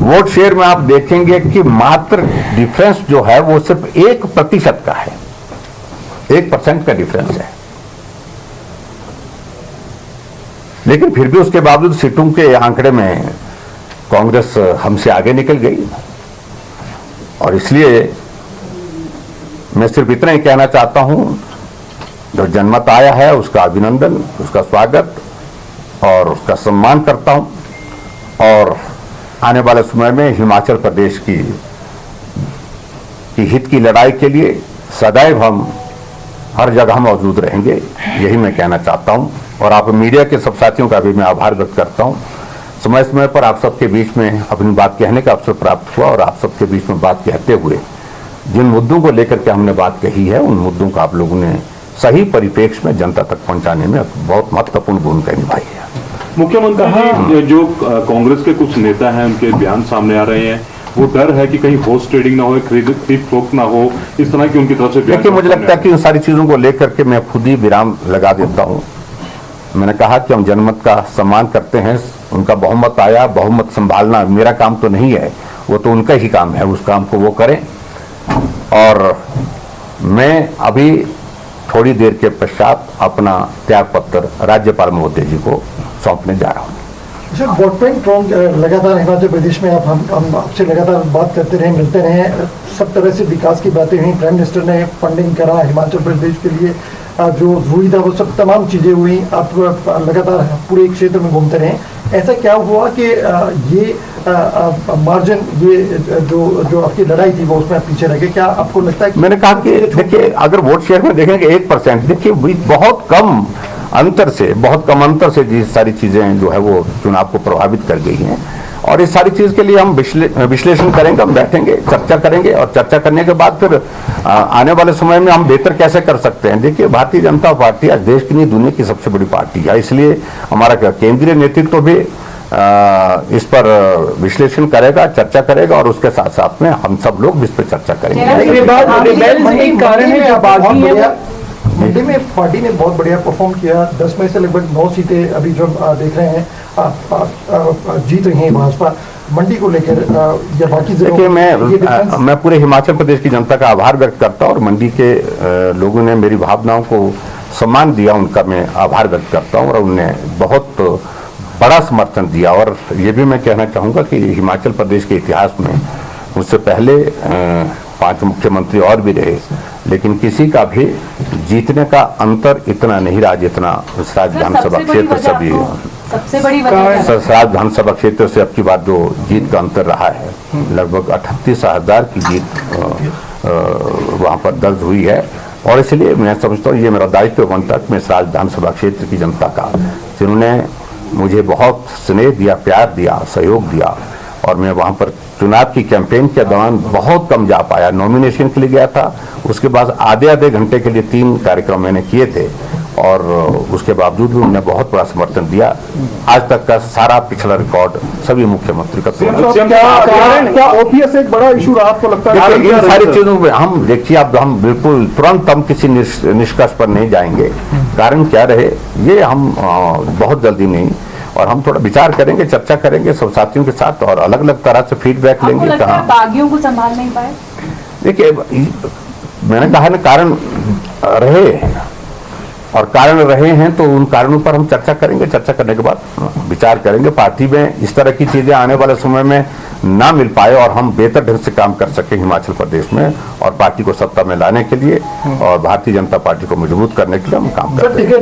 वोट शेयर में आप देखेंगे कि मात्र डिफरेंस जो है वो सिर्फ 1% का है, 1% का डिफरेंस है। लेकिन फिर भी उसके बावजूद सीटों के आंकड़े में कांग्रेस हमसे आगे निकल गई। और इसलिए मैं सिर्फ इतना ही कहना चाहता हूं, जो जनमत आया है उसका अभिनंदन, उसका स्वागत और उसका सम्मान करता हूं। और आने वाले समय में हिमाचल प्रदेश की हित की लड़ाई के लिए सदैव हम हर जगह मौजूद रहेंगे, यही मैं कहना चाहता हूं। और आप मीडिया के सब साथियों का भी मैं आभार व्यक्त करता हूं। समय समय पर आप सबके बीच में अपनी बात कहने का अवसर प्राप्त हुआ और आप सबके बीच में बात कहते हुए जिन मुद्दों को लेकर के हमने बात कही है, उन मुद्दों का आप लोगों ने सही परिप्रेक्ष्य में जनता तक पहुंचाने में बहुत महत्वपूर्ण भूमिका निभाई है। मुख्यमंत्री जी, जो कांग्रेस के कुछ नेता हैं उनके बयान सामने आ रहे हैं, वो डर है कि कहीं हॉर्स ट्रेडिंग ना हो, खरीद फरोख्त ना हो, इस तरह की उनकी तरफ से बयान। देखिए, मुझे लगता है कि इन सारी चीजों को लेकर के मैं खुद ही विराम लगा देता हूं। मैंने कहा कि हम जनमत का सम्मान करते हैं, उनका बहुमत आया, बहुमत संभालना मेरा काम तो नहीं है, वो तो उनका ही काम है, उस काम को वो करें। और मैं अभी थोड़ी देर के पश्चात अपना त्याग पत्र राज्यपाल महोदय जी को सौंपने जा रहा हूँ। सर, वोट बैंक ट्रॉन्ग लगातार हिमाचल प्रदेश में हम आपसे लगातार बात करते रहे, मिलते रहे, सब तरह से विकास की बातें हुई, प्राइम मिनिस्टर ने फंडिंग करा हिमाचल प्रदेश के लिए, जो हुई था वो सब तमाम चीज़ें हुई। आप लगातार पूरे क्षेत्र में घूमते रहे, ऐसा क्या हुआ कि ये मार्जिन, ये जो आपकी लड़ाई थी वो उसमें पीछे रह गए? क्या आपको लगता है कि मैंने कहा कि देखिए, अगर वोट शेयर में देखेंगे 1%, देखिए बहुत कम अंतर से ये सारी चीजें जो है वो चुनाव को प्रभावित कर गई हैं। और इस सारी चीज के लिए हम विश्लेषण करेंगे, हम बैठेंगे, चर्चा करेंगे और चर्चा करने के बाद फिर आने वाले समय में हम बेहतर कैसे कर सकते हैं। देखिए, भारतीय जनता पार्टी आज देश की नहीं दुनिया की सबसे बड़ी पार्टी है, इसलिए हमारा केंद्रीय नेतृत्व भी इस पर विश्लेषण करेगा, चर्चा करेगा और उसके साथ साथ में हम सब लोग भी इस पर चर्चा करेंगे। मंडी में पार्टी ने बहुत बढ़िया परफॉर्म किया, 10 में से लगभग 9 सीटें अभी जो देख रहे हैं जीत रही हैं भाजपा। मंडी को लेकर या बाकी देखिए, मैं पूरे हिमाचल प्रदेश की जनता का आभार व्यक्त करता हूँ और मंडी के लोगों ने मेरी भावनाओं को सम्मान दिया, उनका मैं आभार व्यक्त करता हूँ और उन्होंने बहुत बड़ा समर्थन दिया। और ये भी मैं कहना चाहूँगा कि हिमाचल प्रदेश के इतिहास में उससे पहले 5 मुख्यमंत्री और भी रहे, लेकिन किसी का भी जीतने का अंतर इतना नहीं रहा जितना सराज विधानसभा क्षेत्र से भी, सबसे बड़ी वजह सराज विधानसभा क्षेत्र से अब की बात जो जीत का अंतर रहा है, लगभग 38,000 की जीत वहां पर दर्ज हुई है। और इसलिए मैं समझता हूँ ये मेरा दायित्व बनता है कि मैं सराज विधानसभा क्षेत्र की जनता का, जिन्होंने मुझे बहुत स्नेह दिया, प्यार दिया, सहयोग दिया, और मैं वहां पर चुनाव की कैंपेन के दौरान बहुत कम जा पाया। नॉमिनेशन के लिए गया था, उसके बाद आधे घंटे के लिए 3 कार्यक्रम मैंने किए थे और उसके बावजूद भी उन्होंने बहुत बड़ा समर्थन दिया। आज तक का सारा पिछला रिकॉर्ड सभी मुख्यमंत्री का क्या ओपीएस एक बड़ा इशू रहा आपको लगता है? इन सारी चीजों में हम देखिए, अब हम बिल्कुल तुरंत हम किसी निष्कर्ष पर नहीं जाएंगे। कारण क्या रहे ये हम बहुत जल्दी नहीं, और हम थोड़ा विचार करेंगे, चर्चा करेंगे सब साथियों के साथ और अलग अलग तरह से फीडबैक लेंगे। कहाँ बागियों को संभाल नहीं पाए? देखिए, मैंने कहा ना, कारण रहे और कारण रहे हैं तो उन कारणों पर हम चर्चा करेंगे, चर्चा करने के बाद विचार करेंगे। पार्टी में इस तरह की चीजें आने वाले समय में ना मिल पाए और हम बेहतर ढंग से काम कर सके हिमाचल प्रदेश में और पार्टी को सत्ता में लाने के लिए और भारतीय जनता पार्टी को मजबूत करने के लिए हम काम कर रहे हैं। देखिए,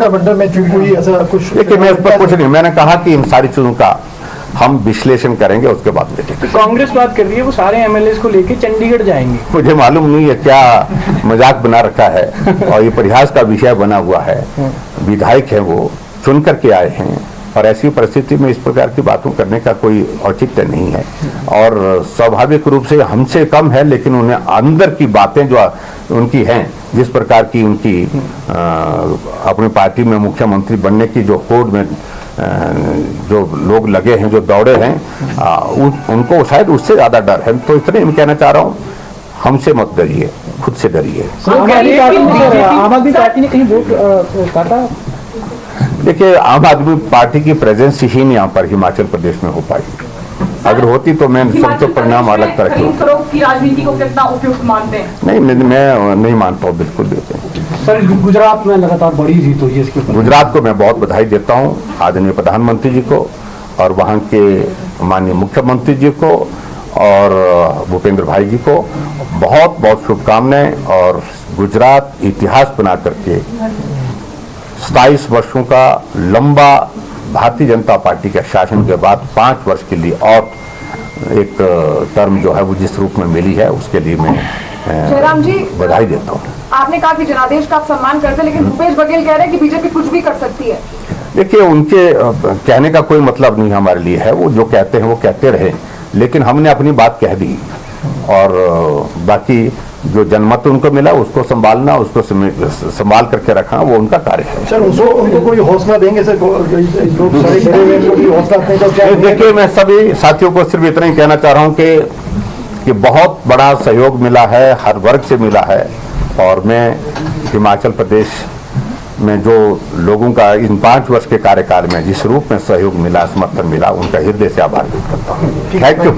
मैं इस पर कुछ नहीं, मैंने कहा कि इन सारी चीजों का हम विश्लेषण करेंगे, उसके बाद देखेंगे। कांग्रेस बात कर रही है वो सारे एमएलए को लेके चंडीगढ़ जाएंगे। मुझे मालूम नहीं है क्या मजाक बना रखा है और ये परिहास का विषय बना हुआ है। विधायक है, वो चुन करके आए हैं, और ऐसी परिस्थिति में इस प्रकार की बातों करने का कोई औचित्य नहीं है। और स्वाभाविक रूप से हमसे कम है, लेकिन उन्हें अंदर की बातें जो उनकी हैं, जिस प्रकार की उनकी अपनी पार्टी में मुख्यमंत्री बनने की जो होड़ में जो लोग लगे हैं, जो दौड़े हैं, उनको शायद उससे ज्यादा डर है। तो इतने मैं कहना चाह रहा हूँ, हमसे मत डरिए, खुद से डरिए। आम आदमी पार्टी ने कहीं वोट काटा? देखिए, आम आदमी पार्टी की प्रेजेंस ही नहीं यहाँ पर हिमाचल प्रदेश में हो पाई। अगर होती तो मैं सबसे परिणाम अलग तरह की राजनीति को कितना उपयुक्त मानते हैं? नहीं, मैं नहीं मानता हूँ, बिल्कुल भी। सर, गुजरात में लगातार बड़ी जीत हुई है, इसके ऊपर गुजरात को मैं बहुत बधाई देता हूँ, आदरणीय प्रधानमंत्री जी को और वहाँ के माननीय मुख्यमंत्री जी को और भूपेंद्र भाई जी को बहुत बहुत शुभकामनाएं। और गुजरात इतिहास बना करके 27 वर्षों का लंबा भारतीय जनता पार्टी के शासन के बाद 5 वर्ष के लिए और एक टर्म जो है वो जिस रूप में मिली है, उसके लिए मैं जयराम जी बधाई देता हूँ। आपने कहा कि जनादेश का आप सम्मान करते हैं, लेकिन भूपेश बघेल कह रहे हैं कि बीजेपी कुछ भी कर सकती है। देखिए, उनके कहने का कोई मतलब नहीं हमारे लिए है। वो जो कहते हैं वो कहते रहे, लेकिन हमने अपनी बात कह दी और बाकी जो जनमत उनको मिला उसको संभालना, उसको संभाल करके रखना, वो उनका कार्य है। सर, उनको कोई हौसला देंगे सर? देखिए, मैं सभी साथियों को सिर्फ इतना ही कहना चाह रहा हूँ कि बहुत बड़ा सहयोग मिला है, हर वर्ग से मिला है। और मैं हिमाचल प्रदेश में जो लोगों का इन 5 वर्ष के कार्यकाल में जिस रूप में सहयोग मिला, समर्थन मिला, उनका हृदय से आभार व्यक्त करता हूँ। Thank you.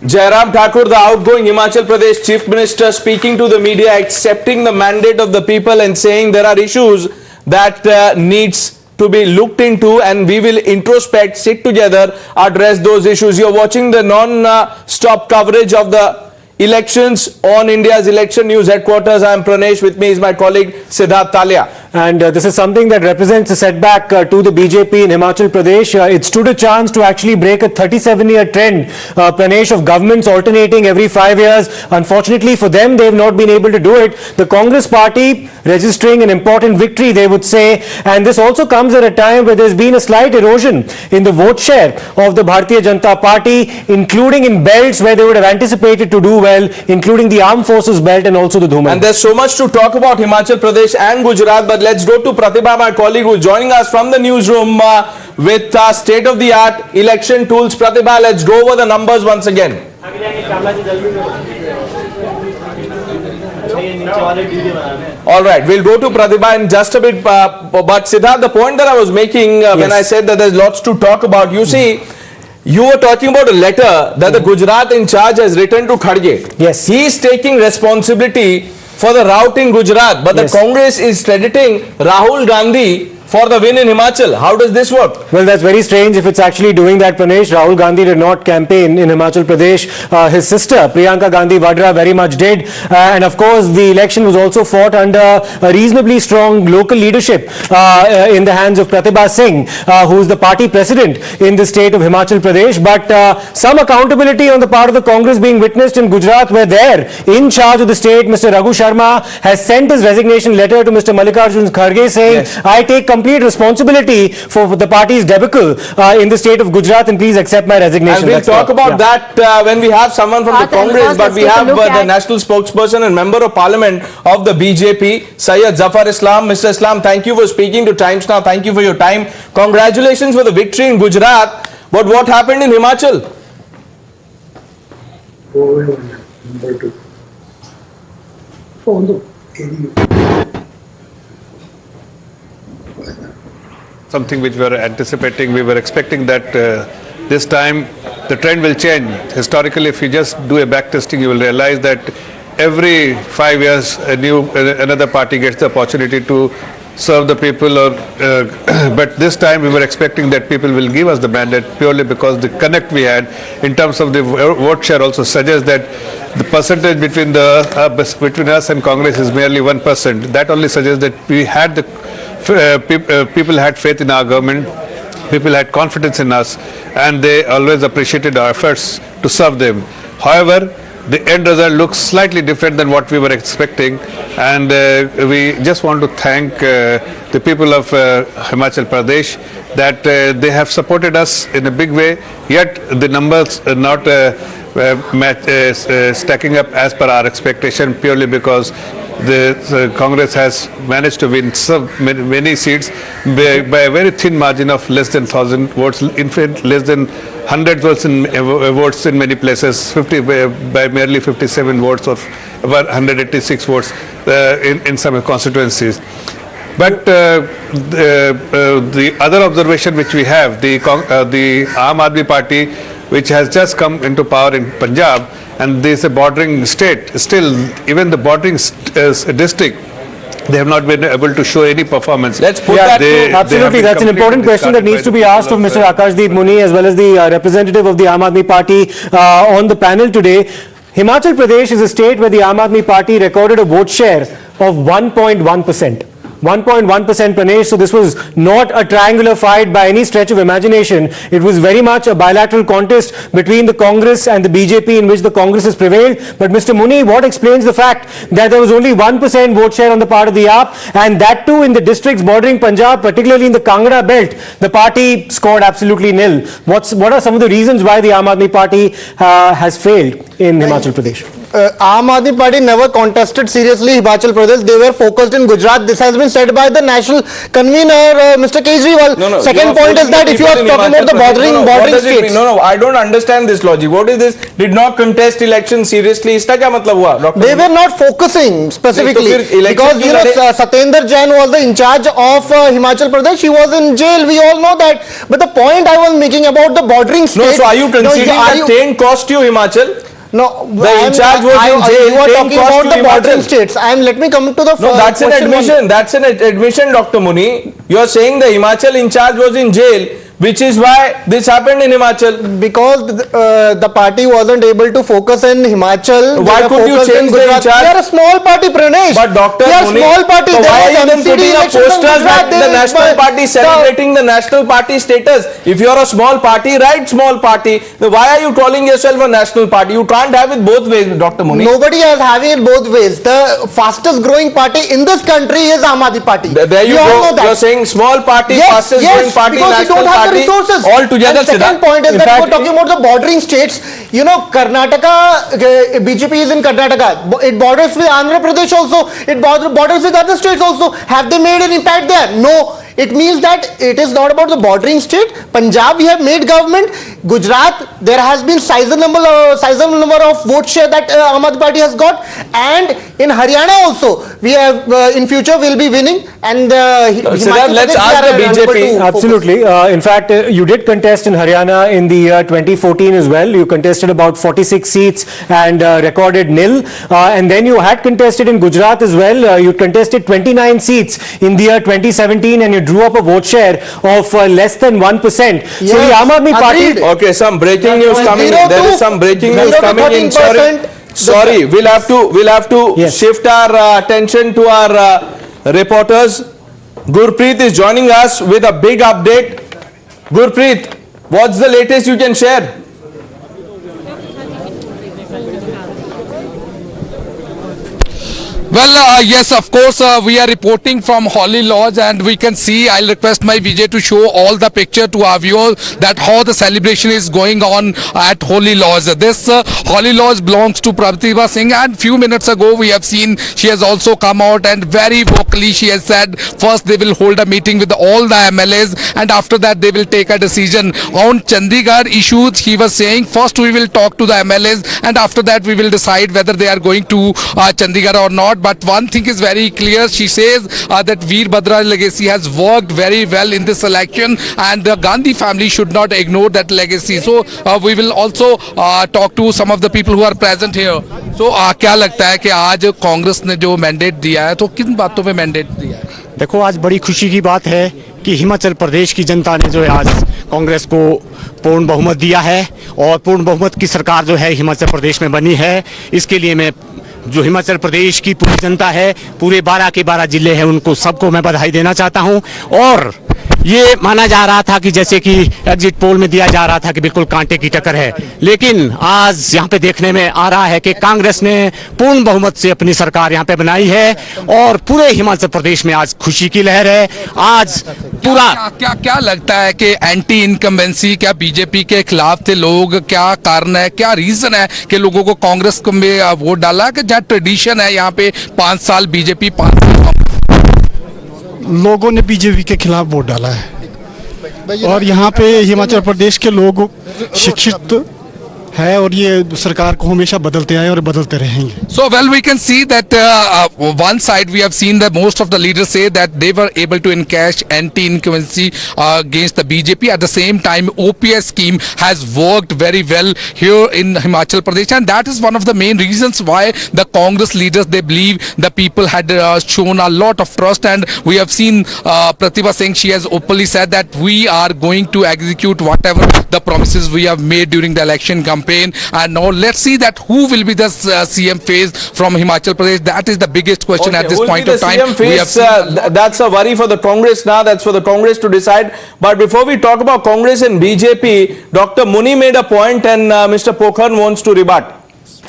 Jairam Thakur, the outgoing Himachal Pradesh Chief Minister, speaking to the media, accepting the mandate of the people and saying there are issues that needs to be looked into and we will introspect, sit together, address those issues. You're watching the non-stop coverage of the elections on India's election news headquarters. I am Pranesh. With me is my colleague Siddharth Talia. And this is something that represents a setback to the BJP in Himachal Pradesh. It stood a chance to actually break a 37-year trend, Pranesh, of governments alternating every 5 years. Unfortunately for them, they have not been able to do it. The Congress party registering an important victory, they would say. And this also comes at a time where there's been a slight erosion in the vote share of the Bharatiya Janata Party, including in belts where they would have anticipated to do well, including the armed forces belt and also the Dhuman. And there's so much to talk about Himachal Pradesh and Gujarat, but let's go to Pratibha, my colleague, who is joining us from the newsroom with state-of-the-art election tools. Pratibha, let's go over the numbers once again. All right, we'll go to Pratibha in just a bit, but Siddharth, the point that I was making when I said that there's lots to talk about, you see, you were talking about a letter that the Gujarat in charge has written to Khadge. Yes. He is taking responsibility for the rout in Gujarat, but the Congress is crediting Rahul Gandhi for the win in Himachal. How does this work? Well, that's very strange if it's actually doing that, Pranesh. Rahul Gandhi did not campaign in Himachal Pradesh. His sister, Priyanka Gandhi Vadra, very much did. And of course, the election was also fought under a reasonably strong local leadership in the hands of Pratibha Singh, who is the party president in the state of Himachal Pradesh. But some accountability on the part of the Congress being witnessed in Gujarat, where there, in charge of the state, Mr. Raghu Sharma has sent his resignation letter to Mr. Mallikarjun Kharge saying, I take complete responsibility for the party's debacle in the state of Gujarat, and please accept my resignation. And we'll talk about that when we have someone from the Congress, but we have the national spokesperson and member of parliament of the BJP, Syed Zafar Islam. Mr. Islam, thank you for speaking to Times Now. Thank you for your time. Congratulations for the victory in Gujarat. But what happened in Himachal? Something which we were anticipating. We were expecting that this time the trend will change. Historically, if you just do a back testing, you will realize that every 5 years another party gets the opportunity to serve the people. But this time we were expecting that people will give us the mandate purely because the connect we had in terms of the vote share also suggests that the percentage between us and Congress is merely 1%. That only suggests that we had the people had faith in our government, people had confidence in us, and they always appreciated our efforts to serve them. However, the end result looks slightly different than what we were expecting, and we just want to thank the people of Himachal Pradesh that they have supported us in a big way, yet the numbers are not stacking up as per our expectation, purely because the Congress has managed to win so many seats by a very thin margin of less than 1,000 votes, in fact less than 100 votes in many places, by merely 57 votes of about 186 votes in some constituencies. But the other observation which we have, the Aam Aadmi Party, which has just come into power in Punjab, and this is a bordering state, still even the bordering district, they have not been able to show any performance. Let's put absolutely, that's an important question that needs to be asked of Mr. Akashdeep Muni as well as the representative of the Aam Aadmi Party on the panel today. Himachal Pradesh is a state where the Aam Aadmi Party recorded a vote share of 1.1%. 1.1%, Pranesh. So this was not a triangular fight by any stretch of imagination. It was very much a bilateral contest between the Congress and the BJP in which the Congress has prevailed. But Mr. Muni, what explains the fact that there was only 1% vote share on the part of the AAP, and that too in the districts bordering Punjab, particularly in the Kangra belt, the party scored absolutely nil. What are some of the reasons why the Aam Aadmi Party has failed in Himachal Pradesh? Aam Aadmi Party never contested seriously Himachal Pradesh. They were focused in Gujarat. This has been said by the national convener, Mr. Kejriwal. Second point is that if you are talking about the bordering states. No, I don't understand this logic. What is this? Did not contest election seriously. Iska kya matlab hua, Dr. They were not focusing specifically because Satyendra Jain was the in charge of Himachal Pradesh. He was in jail. We all know that. But the point I was making about the bordering states. No, so are you conceding that 10 cost you Himachal? No, the in charge was in jail. You are talking about the bordering states. Let me come to the no, that's an admission. That's an admission, Dr. Muni. You are saying the Himachal in charge was in jail, which is why this happened in Himachal. Because the party wasn't able to focus in Himachal. Why could you change the in charge? They are a small party, Pranesh. But Dr. Muni, small party. So why are you then putting up posters that the national party celebrating the national party status? If you are a small party, write small party. Why are you calling yourself a national party? You can't have it both ways, Dr. Muni. Nobody is having it both ways. The fastest growing party in this country is Aam Aadmi Party. There you go. You are saying small party, fastest growing party, national party. Resources. All together. And second point is that we're talking about the bordering states. You know, Karnataka, BJP is in Karnataka. It borders with Andhra Pradesh also. It borders with other states also. Have they made an impact there? No. It means that it is not about the bordering state. Punjab, we have made government. Gujarat, there has been sizable number of vote share that Aam Aadmi Party has got. And in Haryana also, we have in future will be winning. And let's ask the BJP. Absolutely. In fact, you did contest in Haryana in the year 2014 as well. You contested about 46 seats and recorded nil. And then you had contested in Gujarat as well. You contested 29 seats in the year 2017 and you drew up a vote share of less than 1%. Yes, so the Aam Aadmi Party... Okay, some breaking news coming in. There is some breaking news coming in. Sorry, we'll have to shift our attention to our reporters. Gurpreet is joining us with a big update. Gurpreet, what's the latest you can share? Well, yes, of course, we are reporting from Holy Lodge and we can see, I'll request my Vijay to show all the picture to our viewers that how the celebration is going on at Holy Lodge. This Holy Lodge belongs to Pratibha Singh, and few minutes ago we have seen she has also come out and very vocally she has said first they will hold a meeting with all the MLAs and after that they will take a decision on Chandigarh issues. He was saying first we will talk to the MLAs and after that we will decide whether they are going to Chandigarh or not. But one thing is very clear. She says that Veerbhadra legacy has worked very well in this election and the Gandhi family should not ignore that legacy. So we will also talk to some of the people who are present here. So क्या लगता है कि आज कांग्रेस ने जो mandate दिया है तो किन बातों पे मैंडेट दिया है? देखो, आज बड़ी खुशी की बात है कि हिमाचल प्रदेश की जनता ने जो है आज कांग्रेस को पूर्ण बहुमत दिया है और पूर्ण बहुमत की सरकार जो है हिमाचल प्रदेश में बनी है। इसके लिए मैं जो हिमाचल प्रदेश की पूरी जनता है, पूरे 12 के 12 जिले हैं, उनको सबको मैं बधाई देना चाहता हूं। और ये माना जा रहा था कि जैसे कि एग्जिट पोल में दिया जा रहा था कि बिल्कुल कांटे की टक्कर है, लेकिन आज यहाँ पे देखने में आ रहा है कि कांग्रेस ने पूर्ण बहुमत से अपनी सरकार यहाँ पे बनाई है और पूरे हिमाचल प्रदेश में आज खुशी की लहर है। आज पूरा क्या लगता है कि एंटी इनकम्बेंसी, क्या बीजेपी के खिलाफ थे लोग, क्या कारण है, क्या रीजन है कि लोगों को कांग्रेस में वोट डाला? कि जहाँ ट्रेडिशन है यहाँ पे 5 साल बीजेपी, 5 साल लोगों ने बीजेपी के खिलाफ वोट डाला है और यहाँ पे हिमाचल प्रदेश के लोग शिक्षित है और ये सरकार को हमेशा बदलते आए और बदलते रहेंगे. So well, we can see that one side we have seen that most of the leaders say that they were able to encash anti-incumbency against the BJP. At the same time, OPS scheme has worked very well here in Himachal Pradesh, and that is one of the main reasons why the Congress leaders, they believe the people had shown a lot of trust. And we have seen Pratibha Singh, she has openly said that we are going to execute whatever the promises we have made during the election campaign. And now let's see that who will be the CM phase from Himachal Pradesh. That is the biggest question at this point of time. We have that's a worry for the Congress now. That's for the Congress to decide. But before we talk about Congress and BJP, Dr. Muni made a point and Mr. Pokhran wants to rebut.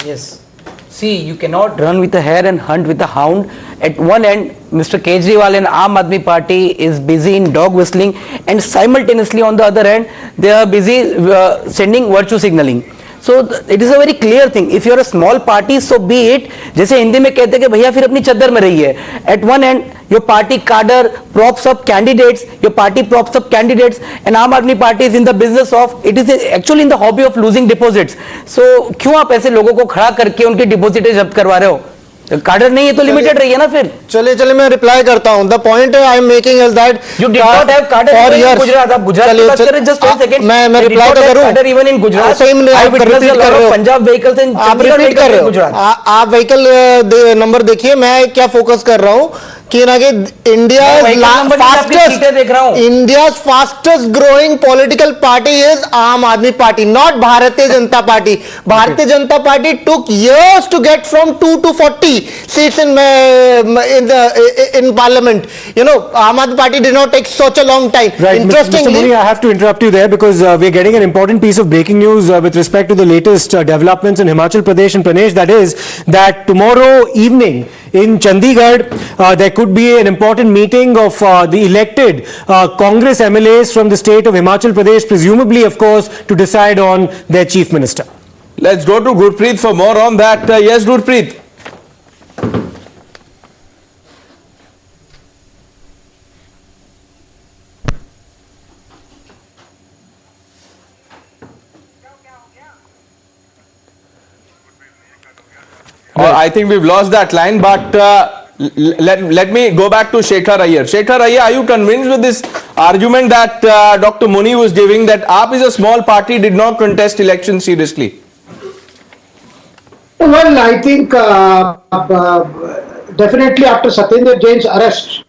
Yes. See, you cannot run with a hare and hunt with a hound. At one end, Mr. Kejriwal and Aam Aadmi Party is busy in dog whistling, and simultaneously on the other end, they are busy sending virtue signaling. So it is a very clear thing. If you are a small party, so be it. जैसे हिंदी में कहते हैं कि भैया फिर अपनी चद्दर में रहिए. At one end, your party cadre props up candidates, your party props up candidates, and Aam Aadmi Party is in the business of, it is actually in the hobby of losing deposits. So क्यों आप ऐसे लोगों को खड़ा करके उनकी डिपॉजिटें जब्त करवा रहे हो? कार्डर नहीं है तो लिमिटेड रही है ना फिर. चलिए मैं रिप्लाई करता हूं. The point I am making is that you did not have कार्डर इन गुजरात. आप गुजरात की बात कर रहे हैं. Just 1 second. मैं रिप्लाई तो करूं. कार्डर इवन इन गुजरात. आप रिपीट कर रहे हो. पंजाब व्हीकल्स इन आप रिपीट कर रहे हो. आप व्हीकल नंबर देखिए. मैं क्या फोकस कर रहा हूं कि ना कि India fastest growing political party is आम Aadmi party, not Bharatiya Janata party. Bharatiya Janata party took years to get from 2 to 40 seats in parliament. You know, Aam Aadmi Party did not take such a long time. Right, Mr. Muni, I have to interrupt you there because we are getting an important piece of breaking news with respect to the latest developments in Himachal Pradesh and Pradesh. That is that tomorrow evening in Chandigarh, there could be an important meeting of the elected Congress MLAs from the state of Himachal Pradesh, presumably, of course, to decide on their chief minister. Let's go to Gurpreet for more on that. Yes, Gurpreet. I think we've lost that line, but let me go back to Shekhar Iyer. Shekhar Iyer, are you convinced with this argument that Dr. Muni was giving, that AAP is a small party, did not contest elections seriously? Well, I think definitely after Satyendra Jain's arrest,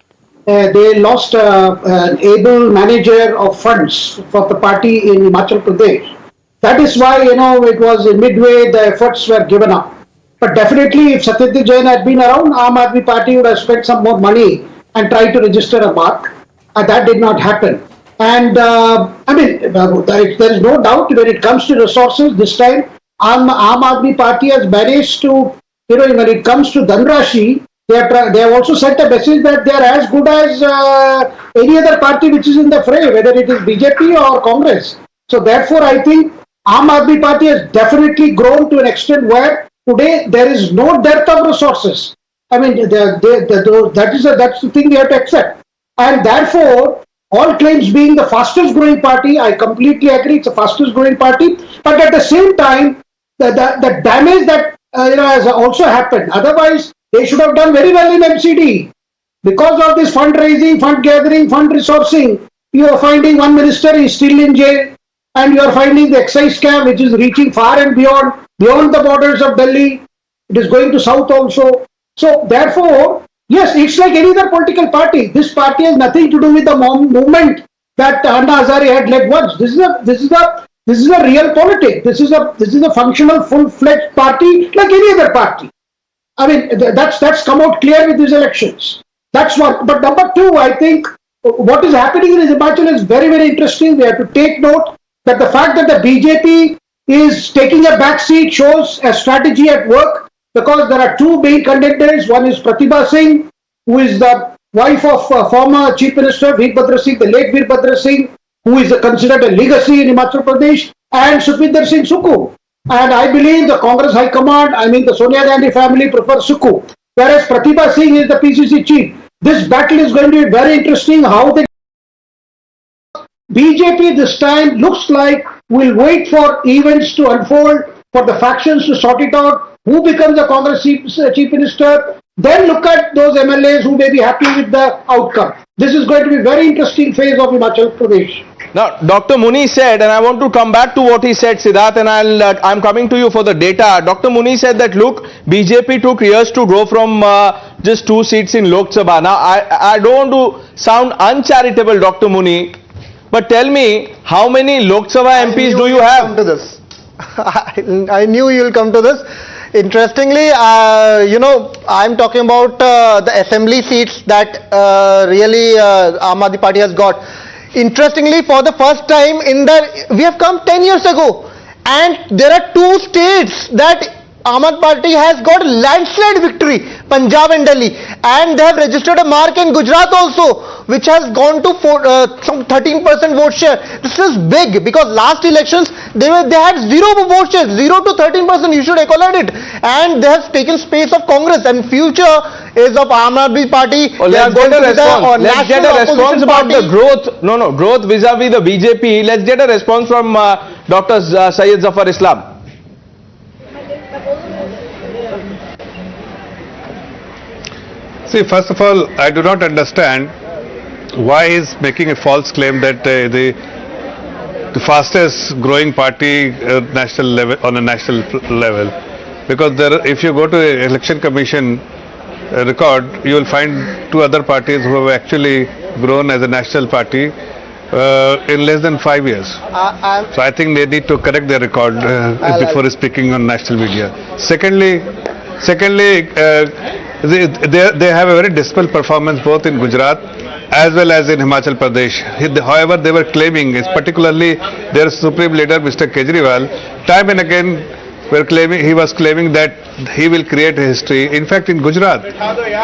they lost an able manager of funds for the party in Himachal Pradesh. That is why, you know, it was in midway the efforts were given up. But definitely, if Satyendra Jain had been around, Aam Aadmi Party would have spent some more money and tried to register a mark. That did not happen. And I mean, there is no doubt when it comes to resources, this time Aam Aadmi Party has managed to, you know, when it comes to Dhanrashi, they have also sent a message that they are as good as any other party which is in the fray, whether it is BJP or Congress. So therefore, I think Aam Aadmi Party has definitely grown to an extent where today there is no dearth of resources. I mean, that's the thing we have to accept. And therefore, all claims being the fastest growing party, I completely agree, it's the fastest growing party. But at the same time, the damage that has also happened. Otherwise, they should have done very well in MCD. Because of this fundraising, fund gathering, fund resourcing, you are finding one minister is still in jail, and you are finding the excise scam which is reaching far and beyond the borders of Delhi. It is going to south also. So therefore, yes, it's like any other political party. This party has nothing to do with the movement that Anna Hazare had led once. This is a real politics. This is a functional, full-fledged party like any other party. I mean, that's come out clear with these elections. That's one. But number two, I think what is happening in Himachal is very, very interesting. We have to take note that the fact that the BJP is taking a back seat shows a strategy at work, because there are two main contenders. One is Pratibha Singh, who is the wife of former Chief Minister Veerbhadra Singh, the late Veerbhadra Singh, who is considered a legacy in Himachal Pradesh, and Sukhvinder Singh Sukhu. And I believe the Congress High Command, the Sonia Gandhi family prefers Sukhu, whereas Pratibha Singh is the PCC chief. This battle is going to be very interesting. How the BJP this time looks like will wait for events to unfold, for the factions to sort it out, who becomes the Congress chief minister, then look at those MLAs who may be happy with the outcome. This is going to be a very interesting phase of Himachal Pradesh. Now, Dr. Muni said, and I want to come back to what he said, Siddharth, and I'm coming to you for the data. Dr. Muni said that, look, BJP took years to grow from just 2 seats in Lok Sabha. Now, I don't want to sound uncharitable, Dr. Muni, but tell me, how many Lok Sabha MPs do you have? Come to this. I knew you will come to this. Interestingly, I'm talking about the assembly seats that really Aam Aadmi Party has got. Interestingly, for the first time we have come 10 years ago, and there are 2 states that Aam Aadmi Party has got landslide victory, Punjab and Delhi, and they have registered a mark in Gujarat also, which has gone to some 13% vote share. This is big, because last elections they had 0 vote share, 0 to 13%. You should acknowledge it, and they have taken space of Congress, and future is of Aam Aadmi Party. Let's get a response about the growth. Growth vis-a-vis the BJP. Let's get a response from Dr. Syed Zafar Islam. See, first of all, I do not understand why he is making a false claim that the fastest growing party national level, on a national level, because if you go to the Election Commission record, you will find 2 other parties who have actually grown as a national party in less than 5 years. So I think they need to correct their record before speaking on national media. Secondly, they have a very dismal performance both in Gujarat as well as in Himachal Pradesh. However, they were claiming, particularly their supreme leader Mr. Kejriwal, time and again he was claiming that he will create a history. In fact, in Gujarat,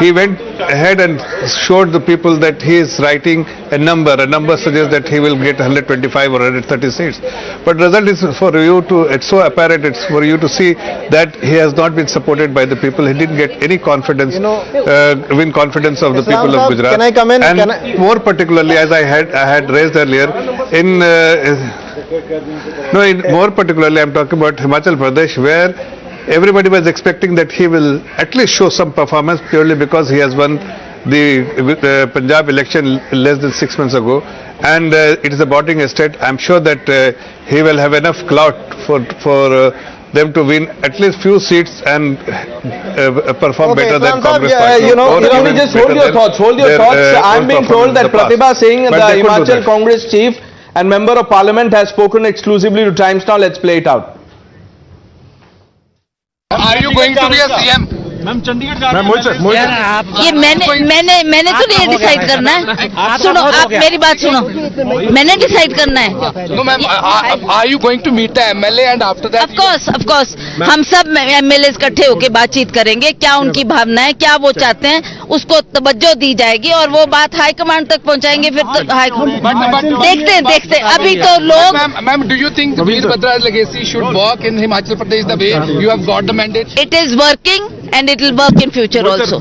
he went ahead and showed the people that he is writing a number. A number suggests that he will get 125 or 130 seats. But result is for you to, it's so apparent, it's for you to see that he has not been supported by the people. He didn't get any confidence, win confidence of the people of Gujarat. Can I come in? And more particularly, as I had raised earlier, more particularly, I'm talking about Himachal Pradesh, where everybody was expecting that he will at least show some performance, purely because he has won the Punjab election less than 6 months ago, and it is a bordering estate. I'm sure that he will have enough clout for them to win at least few seats and perform better than Congress party. Just hold your thoughts. I'm being told that Pratibha Singh, the Himachal Congress chief and member of parliament, has spoken exclusively to Times Now. Let's play it out. Are you going to be a CM? Ma'am Chandigarh जा रहे हैं। ये मैंने तो नहीं decide करना है। सुनो, आप मेरी बात सुनो, मैंने डिसाइड करना है। No, ma'am. Are you going to meet the MLA and after that? Of course. हम सब MLA इकट्ठे होकर बातचीत करेंगे, क्या उनकी भावना है, क्या वो चाहते हैं, उसको तवज्जो दी जाएगी और वो बात हाई कमांड तक पहुंचाएंगे। फिर देखते अभी तो लोग। Ma'am, do you think Veerbhadra's legacy should work in Himachal Pradesh the way you have got the mandate? It is working and it will work in future also.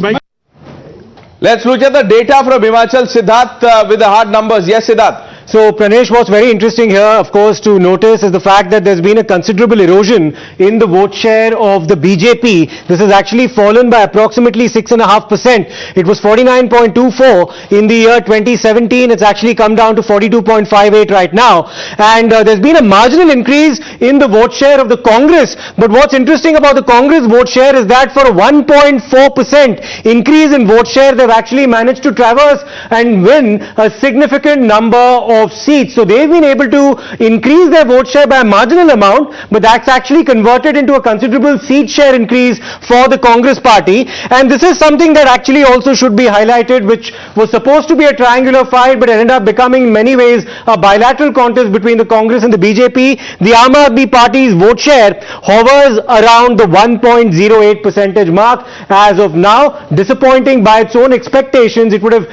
Let's look at the data from Himachal. Siddharth with the hard numbers. Yes, Siddharth. So, Pranesh, what's very interesting here, of course, to notice is the fact that there's been a considerable erosion in the vote share of the BJP. This has actually fallen by approximately 6.5%. It was 49.24 in the year 2017. It's actually come down to 42.58 right now. And there's been a marginal increase in the vote share of the Congress. But what's interesting about the Congress vote share is that for a 1.4% increase in vote share, they've actually managed to traverse and win a significant number of seats. So they've been able to increase their vote share by a marginal amount, but that's actually converted into a considerable seat share increase for the Congress party. And this is something that actually also should be highlighted, which was supposed to be a triangular fight, but ended up becoming in many ways a bilateral contest between the Congress and the BJP. The Aam Aadmi Party's vote share hovers around the 1.08% mark as of now. Disappointing by its own expectations. It would have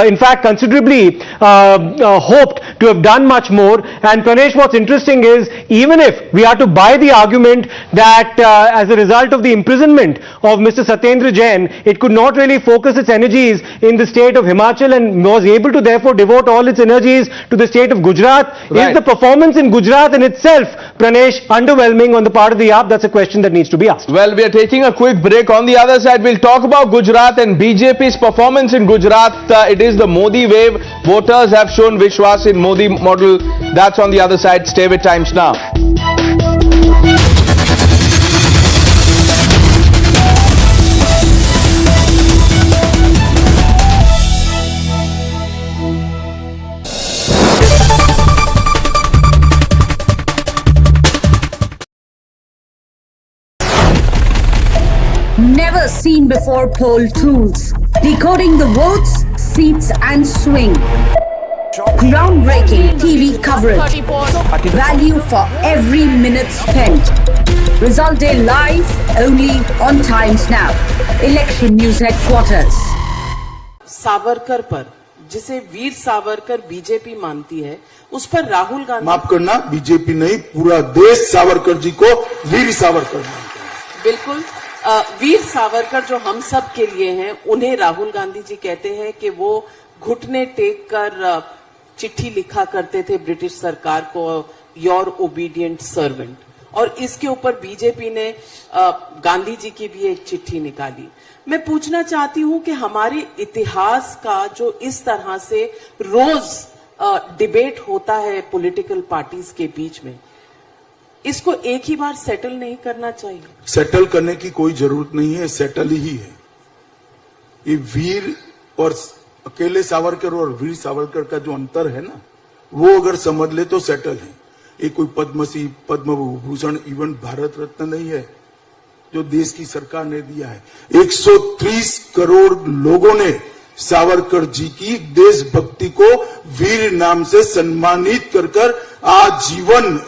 in fact considerably hoped to have done much more. And Pranesh, what's interesting is, even if we are to buy the argument that as a result of the imprisonment of Mr. Satyendra Jain, it could not really focus its energies in the state of Himachal and was able to therefore devote all its energies to the state of Gujarat. Right. Is the performance in Gujarat in itself, Pranesh, underwhelming on the part of the AAP? That's a question that needs to be asked. Well, we are taking a quick break. On the other side, we'll talk about Gujarat and BJP's performance in Gujarat. It is the Modi wave. Voters have shown Vishwas in Modi model. That's on the other side. Stay with Times Now. Never seen before poll tools, decoding the votes, seats and swing. Groundbreaking TV coverage, value for every minute spent. Result day live only on Times Now. Election News Headquarters. Savarkar पर, जिसे Veer Savarkar BJP मानती है, उस पर राहुल गांधी, माफ करना, BJP नहीं, पूरा देश सावरकर जी को वीर सावरकर मानता है। बिल्कुल, वीर सावरकर जो हम सब के लिए हैं, उन्हें राहुल गांधी जी कहते हैं कि वो घुटने टेक कर चिट्ठी लिखा करते थे ब्रिटिश सरकार को, योर ओबीडियंट सर्वेंट। और इसके ऊपर बीजेपी ने गांधी जी की भी एक चिट्ठी निकाली। मैं पूछना चाहती हूं कि हमारे इतिहास का जो इस तरह से रोज डिबेट होता है पॉलिटिकल पार्टीज के बीच में, इसको एक ही बार सेटल नहीं करना चाहिए? सेटल करने की कोई जरूरत नहीं है, सेटल ही है। ये वीर और अकेले सावरकर और वीर सावरकर का जो अंतर है ना, वो अगर समझ ले तो सेटल है। ये कोई पद्मश्री, पद्म विभूषण, इवन भारत रत्न नहीं है जो देश की सरकार ने दिया है। 130 करोड़ लोगों ने सावरकर जी की देशभक्ति को वीर नाम से सम्मानित कर आजीवन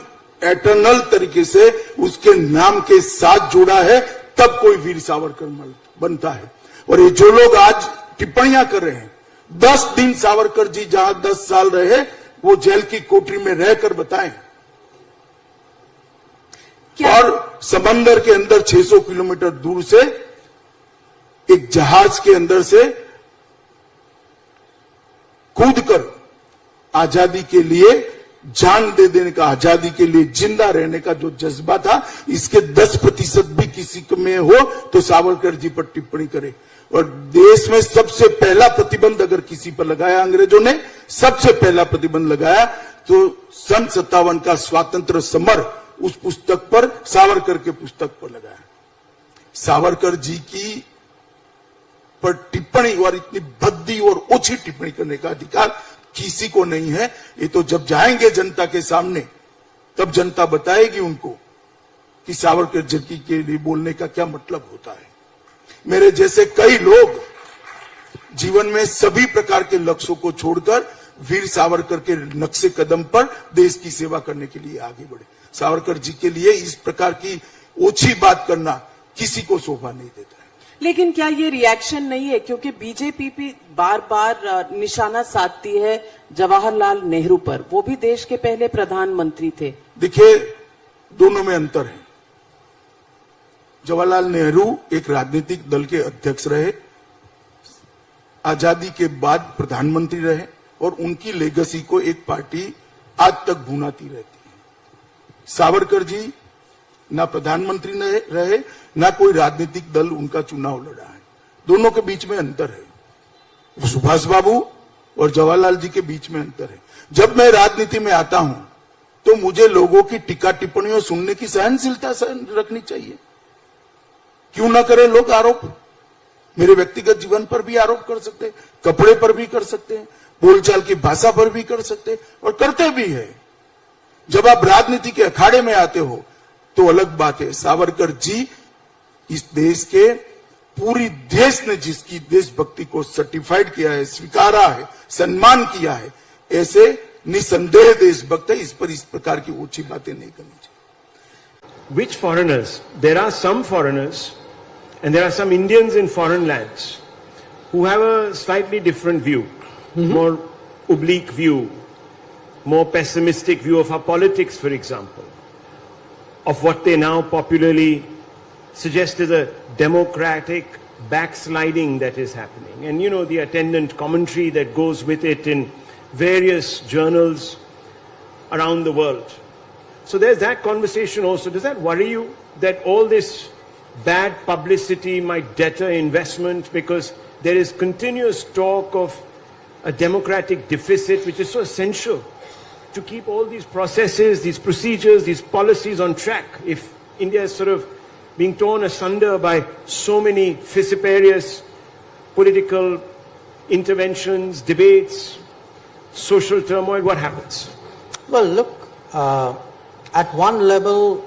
एटर्नल तरीके से उसके नाम के साथ जोड़ा है, तब कोई वीर सावरकर बनता है। और ये जो लोग आज टिप्पणियां कर रहे हैं, 10 दिन सावरकर जी जहां 10 साल रहे, वो जेल की कोठरी में रहकर बताएं। और समंदर के अंदर 600 किलोमीटर दूर से एक जहाज के अंदर से कूदकर आजादी के लिए जान दे देने का, आजादी के लिए जिंदा रहने का जो जज्बा था, इसके 10% भी किसी में हो तो सावरकर जी पर टिप्पणी करे। और देश में सबसे पहला प्रतिबंध अगर किसी पर लगाया अंग्रेजों ने, सबसे पहला प्रतिबंध लगाया तो सन 57 का स्वातंत्र समर, उस पुस्तक पर, सावरकर के पुस्तक पर लगाया। सावरकर जी की पर टिप्पणी और इतनी भद्दी और ओछी टिप्पणी करने का अधिकार किसी को नहीं है। ये तो जब जाएंगे जनता के सामने, तब जनता बताएगी उनको कि सावरकर जी के लिए बोलने का क्या मतलब होता है। मेरे जैसे कई लोग जीवन में सभी प्रकार के लक्ष्यों को छोड़कर वीर सावरकर के नक्शे कदम पर देश की सेवा करने के लिए आगे बढ़े। सावरकर जी के लिए इस प्रकार की ओछी बात करना किसी को शोभा नहीं देता है। लेकिन क्या ये रिएक्शन नहीं है, क्योंकि बीजेपी भी बार बार निशाना साधती है जवाहरलाल नेहरू पर, वो भी देश के पहले प्रधानमंत्री थे। देखिए, दोनों में अंतर है। जवाहरलाल नेहरू एक राजनीतिक दल के अध्यक्ष रहे, आजादी के बाद प्रधानमंत्री रहे, और उनकी लेगेसी को एक पार्टी आज तक भुनाती रहती है। सावरकर जी ना प्रधानमंत्री रहे, ना कोई राजनीतिक दल उनका चुनाव लड़ा है। दोनों के बीच में अंतर है। सुभाष बाबू और जवाहरलाल जी के बीच में अंतर है। जब मैं राजनीति में आता हूं तो मुझे लोगों की टीका टिप्पणियों सुनने की सहनशीलता रखनी चाहिए। क्यों ना करें लोग आरोप? मेरे व्यक्तिगत जीवन पर भी आरोप कर सकते हैं, कपड़े पर भी कर सकते हैं, बोलचाल की भाषा पर भी कर सकते और करते भी है। जब आप राजनीति के अखाड़े में आते हो तो अलग बात है। सावरकर जी इस देश के पूरी देश ने जिसकी देशभक्ति को सर्टिफाइड किया है, स्वीकारा है, सम्मान किया है, ऐसे निसंदेह देशभक्त है। इस पर इस प्रकार की ऊंची बातें नहीं करनी चाहिए। Which foreigners? There are some foreigners and there are some Indians in foreign lands who have a slightly different view, more oblique view, more pessimistic view of our politics, for example, of what they now popularly suggest is a democratic backsliding that is happening. And you know, the attendant commentary that goes with it in various journals around the world. So there's that conversation also. Does that worry you that all this bad publicity might deter investment because there is continuous talk of a democratic deficit which is so essential to keep all these processes, these procedures, these policies on track? If India is sort of being torn asunder by so many vociferous political interventions, debates, social turmoil, what happens? Well, look, at one level,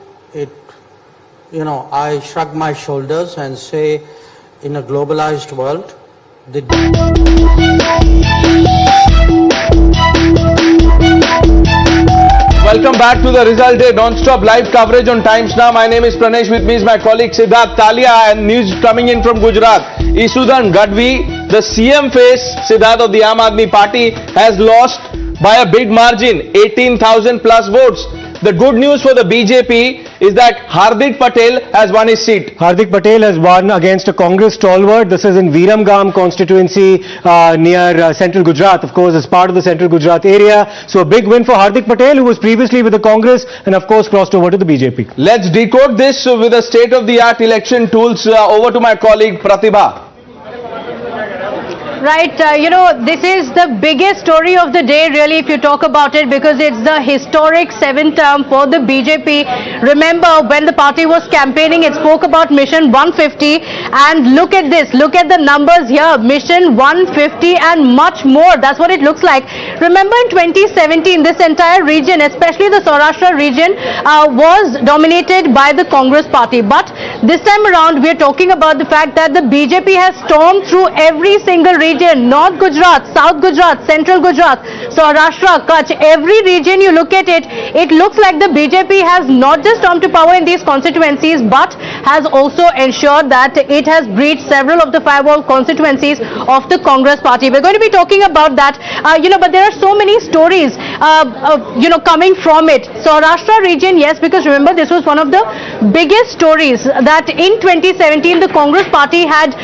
I shrug my shoulders and say, in a globalized world, Welcome back to the Result Day non-stop live coverage on Times Now. My name is Pranesh. With me is my colleague Siddharth Talia, and news coming in from Gujarat. Isudan Gadvi, the CM face, Siddharth, of the Aam Aadmi Party, has lost by a big margin, 18,000 plus votes. The good news for the BJP is that Hardik Patel has won his seat. Hardik Patel has won against a Congress stalwart. This is in Viramgam constituency near central Gujarat, of course, as part of the central Gujarat area. So a big win for Hardik Patel, who was previously with the Congress and of course crossed over to the BJP. Let's decode this with the state-of-the-art election tools. Over to my colleague Pratibha. Right, this is the biggest story of the day, really, if you talk about it, because it's the historic 7th term for the BJP. Remember, when the party was campaigning, it spoke about Mission 150, and look at this, look at the numbers here, Mission 150 and much more. That's what it looks like. Remember, in 2017, this entire region, especially the Saurashtra region, was dominated by the Congress party. But this time around, we're talking about the fact that the BJP has stormed through every single region. North Gujarat, South Gujarat, Central Gujarat, Saurashtra, Kutch, every region you look at it, it looks like the BJP has not just come to power in these constituencies, but has also ensured that it has breached several of the firewall constituencies of the Congress party. We're going to be talking about that, but there are so many stories, coming from it. Saurashtra region, yes, because remember, this was one of the biggest stories that in 2017, the Congress party had,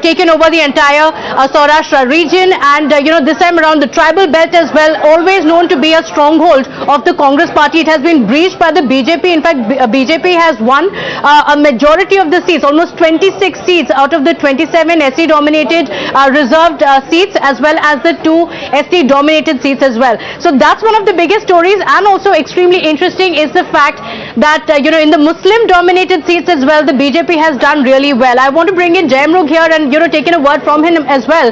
taken over the entire Saurashtra region, and this time around the tribal belt as well, always known to be a stronghold of the Congress party. It has been breached by the BJP. In fact, BJP has won a majority of the seats, almost 26 seats out of the 27 SC dominated reserved seats, as well as the 2 ST dominated seats as well. So that's one of the biggest stories, and also extremely interesting is the fact that in the Muslim dominated seats as well, the BJP has done really well. I want to bring in Jayamrugh here and taking a word from him as well.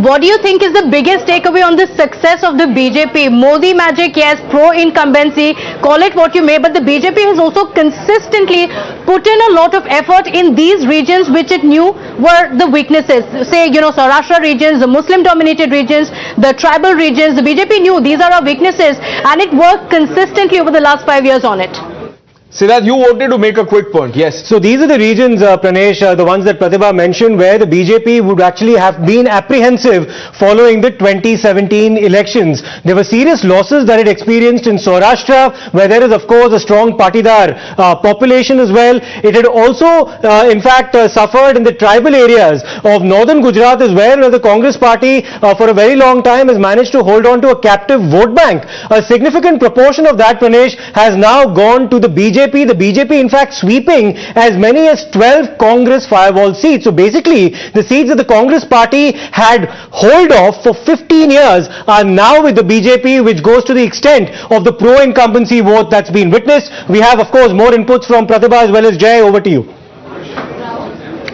What do you think is the biggest takeaway on the success of the BJP? Modi magic, yes, pro-incumbency, call it what you may, but the BJP has also consistently put in a lot of effort in these regions which it knew were the weaknesses. Say, Saurashtra regions, the Muslim-dominated regions, the tribal regions, the BJP knew these are our weaknesses, and it worked consistently over the last 5 years on it. Siddharth, you wanted to make a quick point. Yes. So these are the regions, Pranesh, the ones that Pratibha mentioned, where the BJP would actually have been apprehensive following the 2017 elections. There were serious losses that it experienced in Saurashtra, where there is, of course, a strong Patidar population as well. It had also, suffered in the tribal areas of northern Gujarat as well, where the Congress party, for a very long time, has managed to hold on to a captive vote bank. A significant proportion of that, Pranesh, has now gone to the BJP. The BJP, in fact, sweeping as many as 12 Congress firewall seats. So basically, the seats that the Congress party had hold of for 15 years are now with the BJP, which goes to the extent of the pro-incumbency vote that's been witnessed. We have, of course, more inputs from Pratibha as well as Jay. Over to you.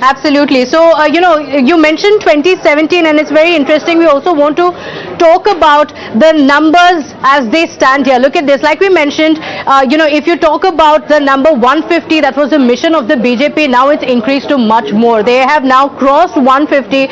Absolutely. So, you mentioned 2017 and it's very interesting. We also want to talk about the numbers as they stand here. Look at this. Like we mentioned, if you talk about the number 150, that was the mission of the BJP. Now it's increased to much more. They have now crossed 150,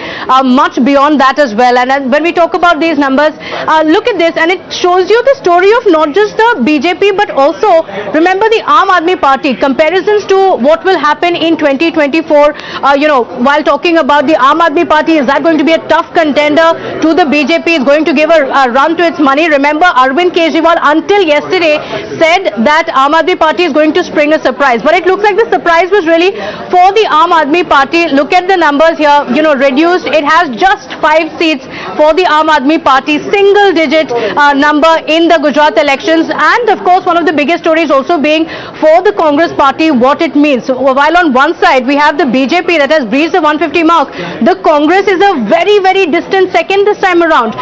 much beyond that as well. And when we talk about these numbers, look at this, and it shows you the story of not just the BJP, but also remember the Aam Aadmi Party. Comparisons to what will happen in 2024. While talking about the Aam Aadmi Party, is that going to be a tough contender to the BJP? Is going to give a run to its money? Remember, Arvind Kejriwal until yesterday said that Aam Aadmi Party is going to spring a surprise, but it looks like the surprise was really for the Aam Aadmi Party. Look at the numbers here, reduced. It has just 5 seats for the Aam Aadmi Party, single digit number in the Gujarat elections. And of course, one of the biggest stories also being for the Congress Party, what it means. So, while on one side we have the BJP that has breached the 150 mark, the Congress is a very, very distant second this time around.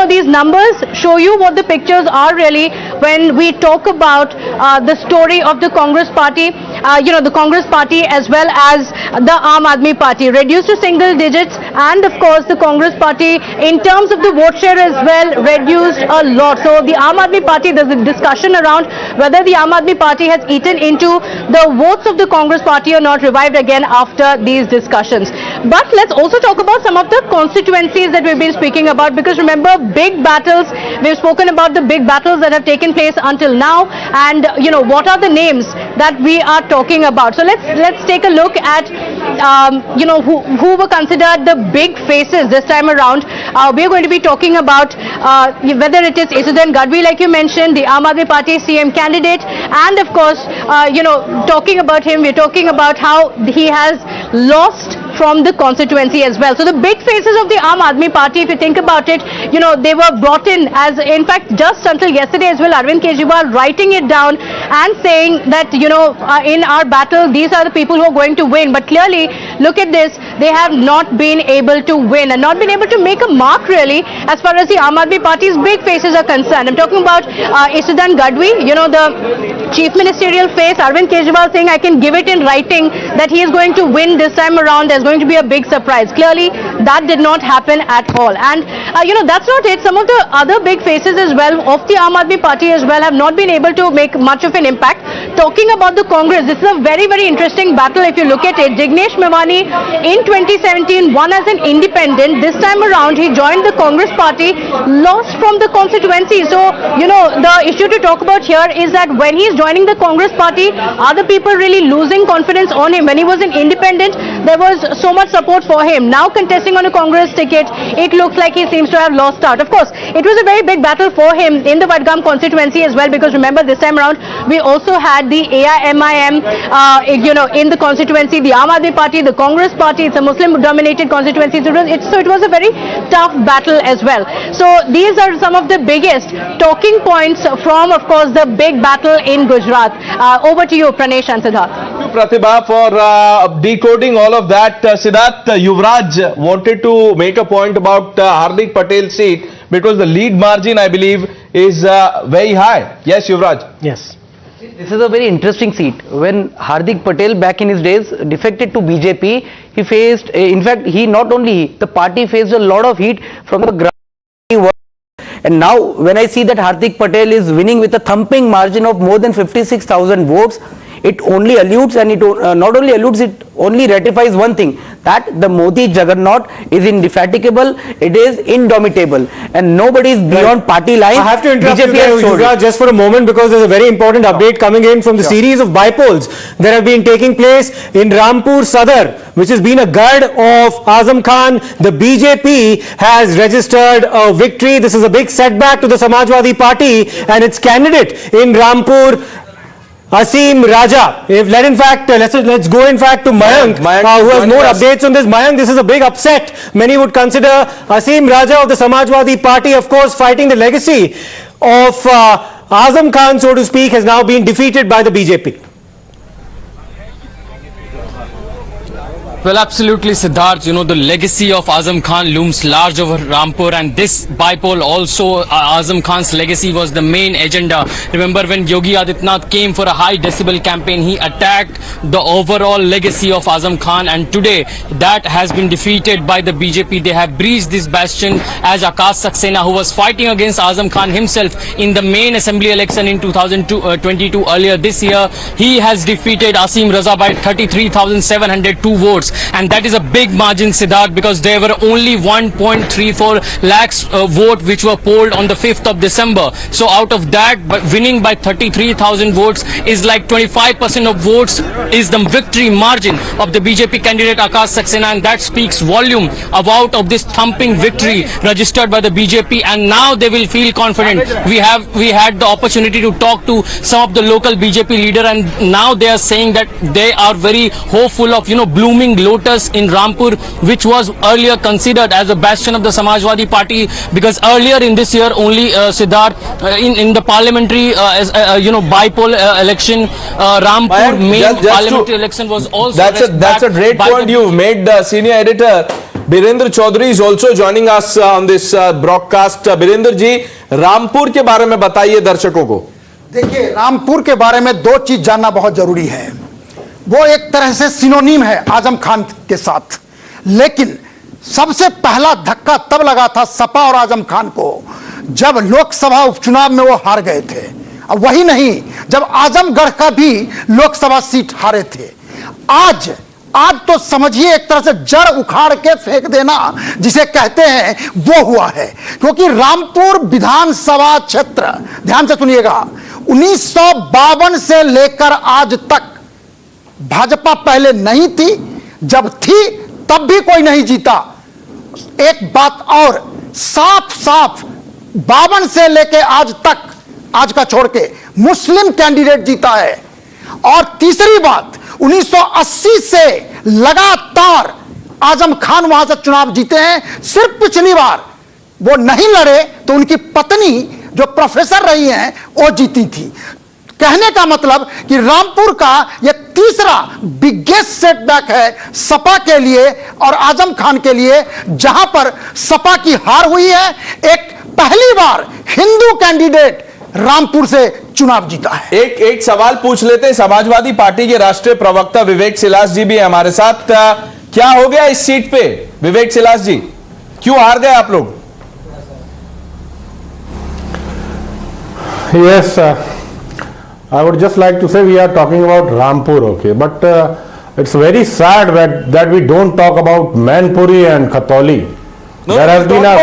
These numbers show you what the pictures are really when we talk about the story of the Congress Party. The Congress Party as well as the Aam Aadmi Party reduced to single digits, and of course the Congress Party in terms of the vote share as well reduced a lot. So the Aam Aadmi Party, there's a discussion around whether the Aam Aadmi Party has eaten into the votes of the Congress Party or not, revived again after these discussions. But let's also talk about some of the constituencies that we've been speaking about, because remember, big battles, we've spoken about the big battles that have taken place until now, and what are the names that we are talking about. So let's take a look at who were considered the big faces this time around. We're going to be talking about whether it is Isudan Gadvi, like you mentioned, the Aam Aadmi Party CM candidate, and of course talking about him, we're talking about how he has lost from the constituency as well. So the big faces of the Aam Aadmi Party, if you think about it, they were brought in as, in fact, just until yesterday as well, Arvind Kejriwal writing it down and saying that, in our battle, these are the people who are going to win. But clearly, look at this, they have not been able to win and not been able to make a mark really as far as the Aam Aadmi Party's big faces are concerned. I'm talking about Isudan Gadvi, the chief ministerial face, Arvind Kejriwal saying, I can give it in writing that he is going to win this time around. There's going to be a big surprise. Clearly, that did not happen at all. And, that's not it. Some of the other big faces as well of the Aam Aadmi Party as well have not been able to make much of an impact. Talking about the Congress, this is a very, very interesting battle if you look at it. Jignesh Mevani in 2017 won as an independent. This time around, he joined the Congress Party, lost from the constituency. So, the issue to talk about here is that when he's joining the Congress Party, are the people really losing confidence on him? When he was an independent, there was so much support for him. Now contesting on a Congress ticket, it looks like he seems to have lost out. Of course, it was a very big battle for him in the Vadgam constituency as well, because remember, this time around, we also had the AIMIM, in the constituency, the Aam Aadmi Party, the Congress Party. It's a Muslim-dominated constituency, so it was a very tough battle as well. So these are some of the biggest talking points from, of course, the big battle in Gujarat. Over to you, Pranesh and Siddharth. Thank you, Pratibha, for decoding all of that. Siddharth, Yuvraj wanted to make a point about Hardik Patel's seat, because the lead margin, I believe, is very high. Yes, Yuvraj? Yes. This is a very interesting seat. When Hardik Patel back in his days defected to BJP, he faced, in fact, the party faced a lot of heat from the ground. And now when I see that Hardik Patel is winning with a thumping margin of more than 56,000 votes, it only alludes, and it not only alludes, it only ratifies one thing, that the Modi juggernaut is indefatigable, it is indomitable, and nobody is beyond party lines. I have to interrupt you there, Yuvraj, just for a moment, because there's a very important update coming in from the series of bypolls that have been taking place in Rampur Sadar, which has been a guard of Azam Khan. The BJP has registered a victory. This is a big setback to the Samajwadi Party and its candidate in Rampur, Asim Raja. Let's go in fact to Mayank, who has more updates on this. Mayank, this is a big upset. Many would consider Asim Raja of the Samajwadi Party, of course, fighting the legacy of Azam Khan, so to speak, has now been defeated by the BJP. Well, absolutely, Siddharth. You know, the legacy of Azam Khan looms large over Rampur, and this bypoll also, Azam Khan's legacy was the main agenda. Remember when Yogi Adityanath came for a high decibel campaign, he attacked the overall legacy of Azam Khan, and today that has been defeated by the BJP. They have breached this bastion, as Akash Saxena, who was fighting against Azam Khan himself in the main assembly election in 2022 earlier this year, he has defeated Asim Raza by 33,702 votes. And that is a big margin, Siddharth, because there were only 1.34 lakhs vote which were polled on the 5th of December. So out of that, winning by 33,000 votes is like 25% of votes is the victory margin of the BJP candidate Akash Saxena, and that speaks volume about of this thumping victory registered by the BJP. And now they will feel confident. We had the opportunity to talk to some of the local BJP leader, and now they are saying that they are very hopeful of, you know, blooming lotus in Rampur, which was earlier considered as a bastion of the Samajwadi Party, because earlier in this year only, Siddharth, in the parliamentary bypoll election, Rampur main parliamentary election was also that's a great point you've made, senior editor. Birendra Chaudhary is also joining us on this broadcast. Birendra जी, रामपुर के बारे में बताइए दर्शकों को। देखिए, रामपुर के बारे में दो चीज जानना बहुत जरूरी है। वो एक तरह से सिनोनिम है आजम खान के साथ, लेकिन सबसे पहला धक्का तब लगा था सपा और आजम खान को जब लोकसभा उपचुनाव में वो हार गए थे। अब वही नहीं, जब आजमगढ़ का भी लोकसभा सीट हारे थे। आज तो समझिए एक तरह से जड़ उखाड़ के फेंक देना जिसे कहते हैं वो हुआ है, क्योंकि रामपुर विधानसभा क्षेत्र, ध्यान से सुनिएगा, 1952 से लेकर आज तक भाजपा पहले नहीं थी, जब थी तब भी कोई नहीं जीता। एक बात और साफ 52 से लेकर आज तक, आज का छोड़ के, मुस्लिम कैंडिडेट जीता है। और तीसरी बात, 1980 से लगातार आजम खान वहां से चुनाव जीते हैं। सिर्फ पिछली बार वो नहीं लड़े तो उनकी पत्नी जो प्रोफेसर रही हैं वो जीती थी। कहने का मतलब कि रामपुर का यह तीसरा बिगेस्ट सेटबैक है सपा के लिए और आजम खान के लिए, जहां पर सपा की हार हुई है। एक पहली बार हिंदू कैंडिडेट रामपुर से चुनाव जीता है। एक सवाल पूछ लेते हैं, समाजवादी पार्टी के राष्ट्रीय प्रवक्ता विवेक सिलास जी भी हमारे साथ। क्या हो गया इस सीट पे विवेक सिलास जी, क्यों हार गए आप लोग? Yes, I would just like to say we are talking about Rampur, okay, but it's very sad that we don't talk about Mainpuri and Khatoli. No, there has been a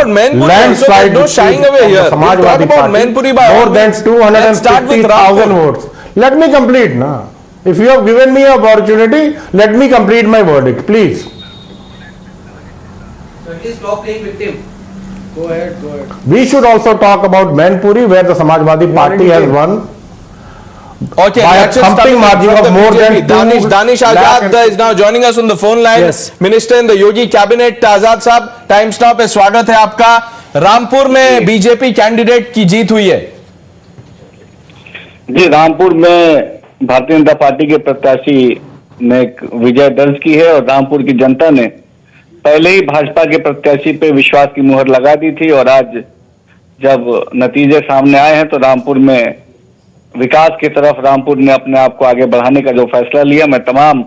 landslide. No shying away here. Samajwadi Party, more than 250,000 votes. Let me complete, na. If you have given me an opportunity, let me complete my verdict, please. So please stop playing victim. Go ahead. We should also talk about Mainpuri, where the Samajwadi Party has won. Okay, by a thumping margin of more than Danish Azad is now joining us on the phone line. Yes. Minister in the Yogi cabinet. Azad साहब, time stop पे स्वागत है आपका। रामपुर में BJP candidate की जीत हुई है। जी, रामपुर में भारतीय जनता पार्टी के प्रत्याशी ने विजय दर्ज की है और रामपुर की जनता ने पहले ही भाजपा के प्रत्याशी पे विश्वास की मुहर लगा दी थी, और आज जब नतीजे सामने आए हैं तो रामपुर में विकास की तरफ रामपुर ने अपने आप को आगे बढ़ाने का जो फैसला लिया, मैं तमाम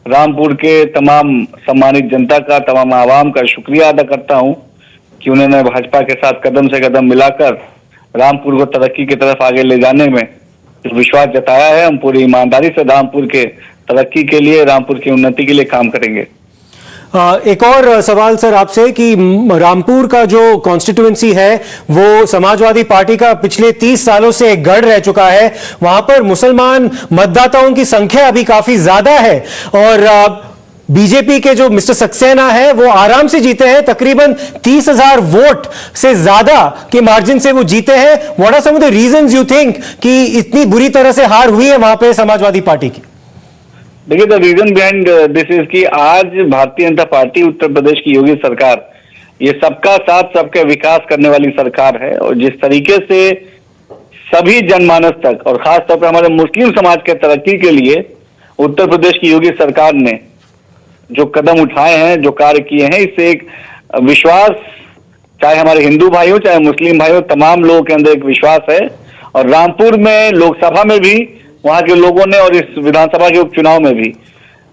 रामपुर के तमाम सम्मानित जनता का, तमाम आवाम का शुक्रिया अदा करता हूं कि उन्होंने भाजपा के साथ कदम से कदम मिलाकर रामपुर को तरक्की की तरफ आगे ले जाने में जो विश्वास जताया है। हम पूरी ईमानदारी से रामपुर के तरक्की के लिए, रामपुर की उन्नति के लिए काम करेंगे। एक और सवाल सर आपसे कि रामपुर का जो कॉन्स्टिट्यूएंसी है वो समाजवादी पार्टी का पिछले 30 सालों से एक गढ़ रह चुका है। वहां पर मुसलमान मतदाताओं की संख्या अभी काफी ज्यादा है, और बीजेपी के जो मिस्टर सक्सेना है वो आराम से जीते हैं, तकरीबन 30,000 वोट से ज्यादा के मार्जिन से वो जीते हैं। What are some of the reasons you think कि इतनी बुरी तरह से हार हुई है वहां पे समाजवादी पार्टी की? देखिए, the reason behind this is कि आज भारतीय जनता पार्टी, उत्तर प्रदेश की योगी सरकार, ये सबका साथ सबका विकास करने वाली सरकार है, और जिस तरीके से सभी जनमानस तक और खास तौर पर हमारे मुस्लिम समाज के तरक्की के लिए उत्तर प्रदेश की योगी सरकार ने जो कदम उठाए हैं, जो कार्य किए हैं, इससे एक विश्वास, चाहे हमारे हिंदू भाई हो चाहे मुस्लिम भाई हो, तमाम लोगों के अंदर एक विश्वास है। और रामपुर में लोकसभा में भी वहां के लोगों ने और इस विधानसभा के उपचुनाव में भी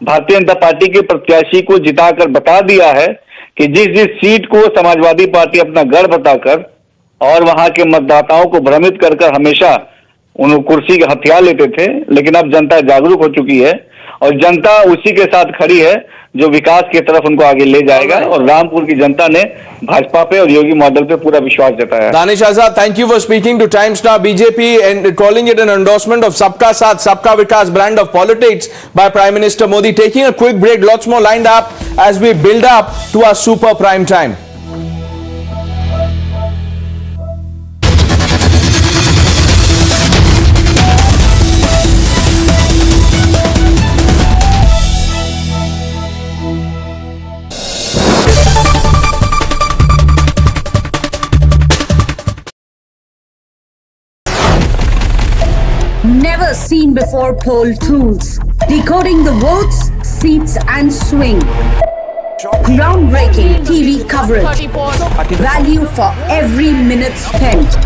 भारतीय जनता पार्टी के प्रत्याशी को जिताकर बता दिया है कि जिस जिस सीट को समाजवादी पार्टी अपना गढ़ बताकर और वहां के मतदाताओं को भ्रमित कर कर हमेशा उन कुर्सी के हथियार लेते थे, लेकिन अब जनता जागरूक हो चुकी है और जनता उसी के साथ खड़ी है जो विकास की तरफ उनको आगे ले जाएगा। और रामपुर की जनता ने भाजपा पे और योगी मॉडल पे पूरा विश्वास जताया। Danish Azad, thank you for speaking to Times Now BJP and calling it an endorsement of Sabka Saath, Sabka Vikas brand of politics by Prime Minister Modi. Taking a quick break, lots more lined up as we build up to our super prime time. Never seen before poll tools, decoding the votes, seats and swing. Groundbreaking TV coverage, value for every minute spent.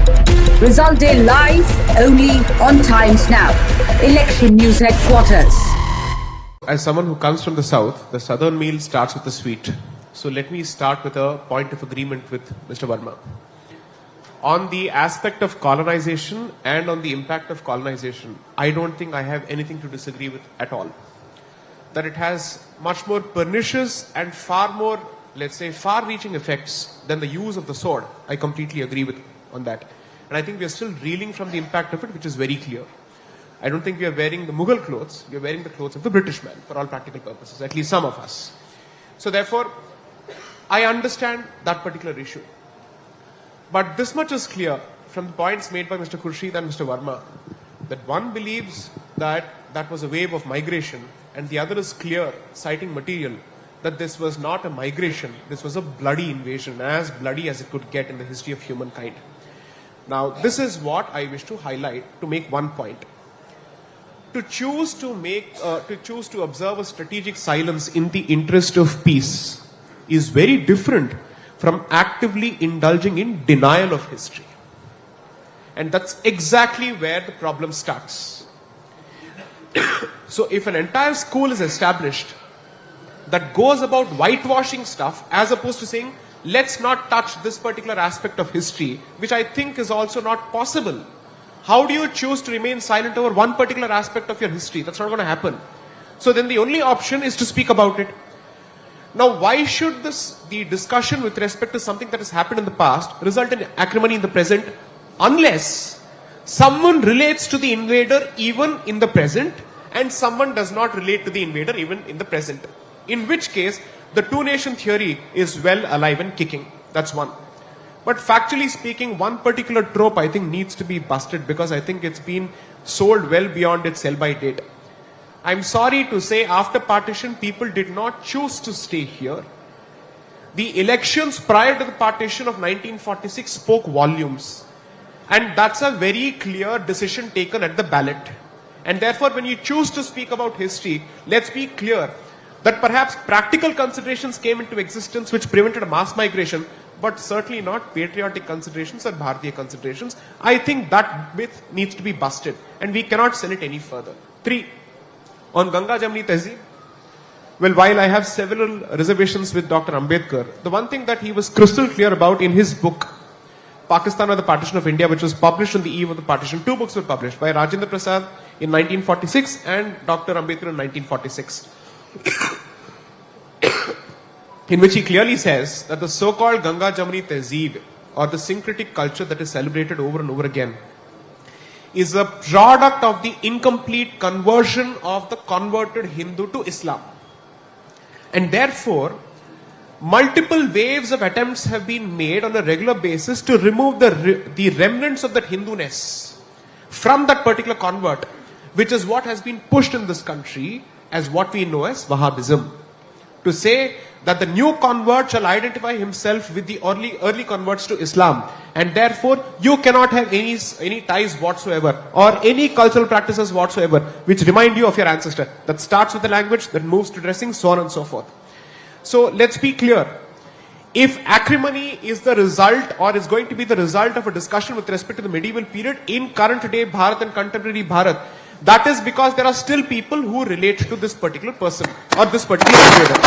Result day live only on Times Now. Election News Headquarters. As someone who comes from the south, the southern meal starts with the sweet. So let me start with a point of agreement with Mr. Verma. On the aspect of colonization and on the impact of colonization, I don't think I have anything to disagree with at all. That it has much more pernicious and far more, let's say, far-reaching effects than the use of the sword. I completely agree with on that. And I think we are still reeling from the impact of it, which is very clear. I don't think we are wearing the Mughal clothes. We are wearing the clothes of the British man for all practical purposes, at least some of us. So therefore, I understand that particular issue. But this much is clear from the points made by Mr. Khurshid and Mr. Verma, that one believes that that was a wave of migration and the other is clear, citing material, that this was not a migration, this was a bloody invasion, as bloody as it could get in the history of humankind. Now, this is what I wish to highlight to make one point. To choose to observe a strategic silence in the interest of peace is very different from actively indulging in denial of history. And that's exactly where the problem starts. So if an entire school is established that goes about whitewashing stuff as opposed to saying, let's not touch this particular aspect of history, which I think is also not possible. How do you choose to remain silent over one particular aspect of your history? That's not going to happen. So then the only option is to speak about it. Now, why should the discussion with respect to something that has happened in the past result in acrimony in the present, unless someone relates to the invader even in the present and someone does not relate to the invader even in the present? In which case, the two-nation theory is well alive and kicking. That's one. But factually speaking, one particular trope I think needs to be busted because I think it's been sold well beyond its sell-by date. I'm sorry to say, after partition, people did not choose to stay here. The elections prior to the partition of 1946 spoke volumes. And that's a very clear decision taken at the ballot. And therefore, when you choose to speak about history, let's be clear that perhaps practical considerations came into existence which prevented a mass migration, but certainly not patriotic considerations or Bharatiya considerations. I think that myth needs to be busted and we cannot send it any further. 3. On Ganga Jamni Tehzeeb, well, while I have several reservations with Dr. Ambedkar, the one thing that he was crystal clear about in his book, Pakistan or the Partition of India, which was published on the eve of the partition, 2 books were published by Rajendra Prasad in 1946 and Dr. Ambedkar in 1946, in which he clearly says that the so-called Ganga Jamni Tehzeeb, or the syncretic culture that is celebrated over and over again, is a product of the incomplete conversion of the converted Hindu to Islam. And therefore, multiple waves of attempts have been made on a regular basis to remove the remnants of that Hindu-ness from that particular convert, which is what has been pushed in this country as what we know as Wahhabism. To say that the new convert shall identify himself with the early converts to Islam, and therefore you cannot have any ties whatsoever or any cultural practices whatsoever which remind you of your ancestor. That starts with the language, that moves to dressing, so on and so forth. So let's be clear. If acrimony is the result or is going to be the result of a discussion with respect to the medieval period in current day Bharat and contemporary Bharat, that is because there are still people who relate to this particular person or this particular invader.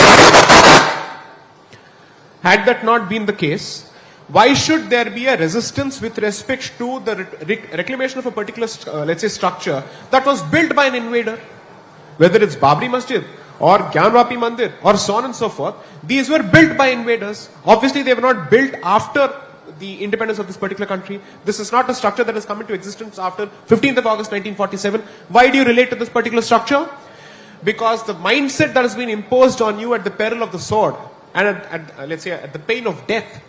Had that not been the case, why should there be a resistance with respect to the reclamation of a particular, let's say, structure that was built by an invader? Whether it's Babri Masjid or Gyanvapi Mandir or so on and so forth, these were built by invaders. Obviously, they were not built after the independence of this particular country. This is not a structure that has come into existence after 15th of August 1947. Why do you relate to this particular structure? Because the mindset that has been imposed on you at the peril of the sword and let's say at the pain of death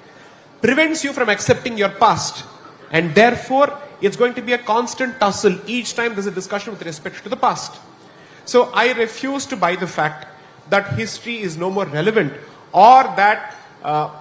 prevents you from accepting your past, and therefore it's going to be a constant tussle each time there's a discussion with respect to the past. So I refuse to buy the fact that history is no more relevant or that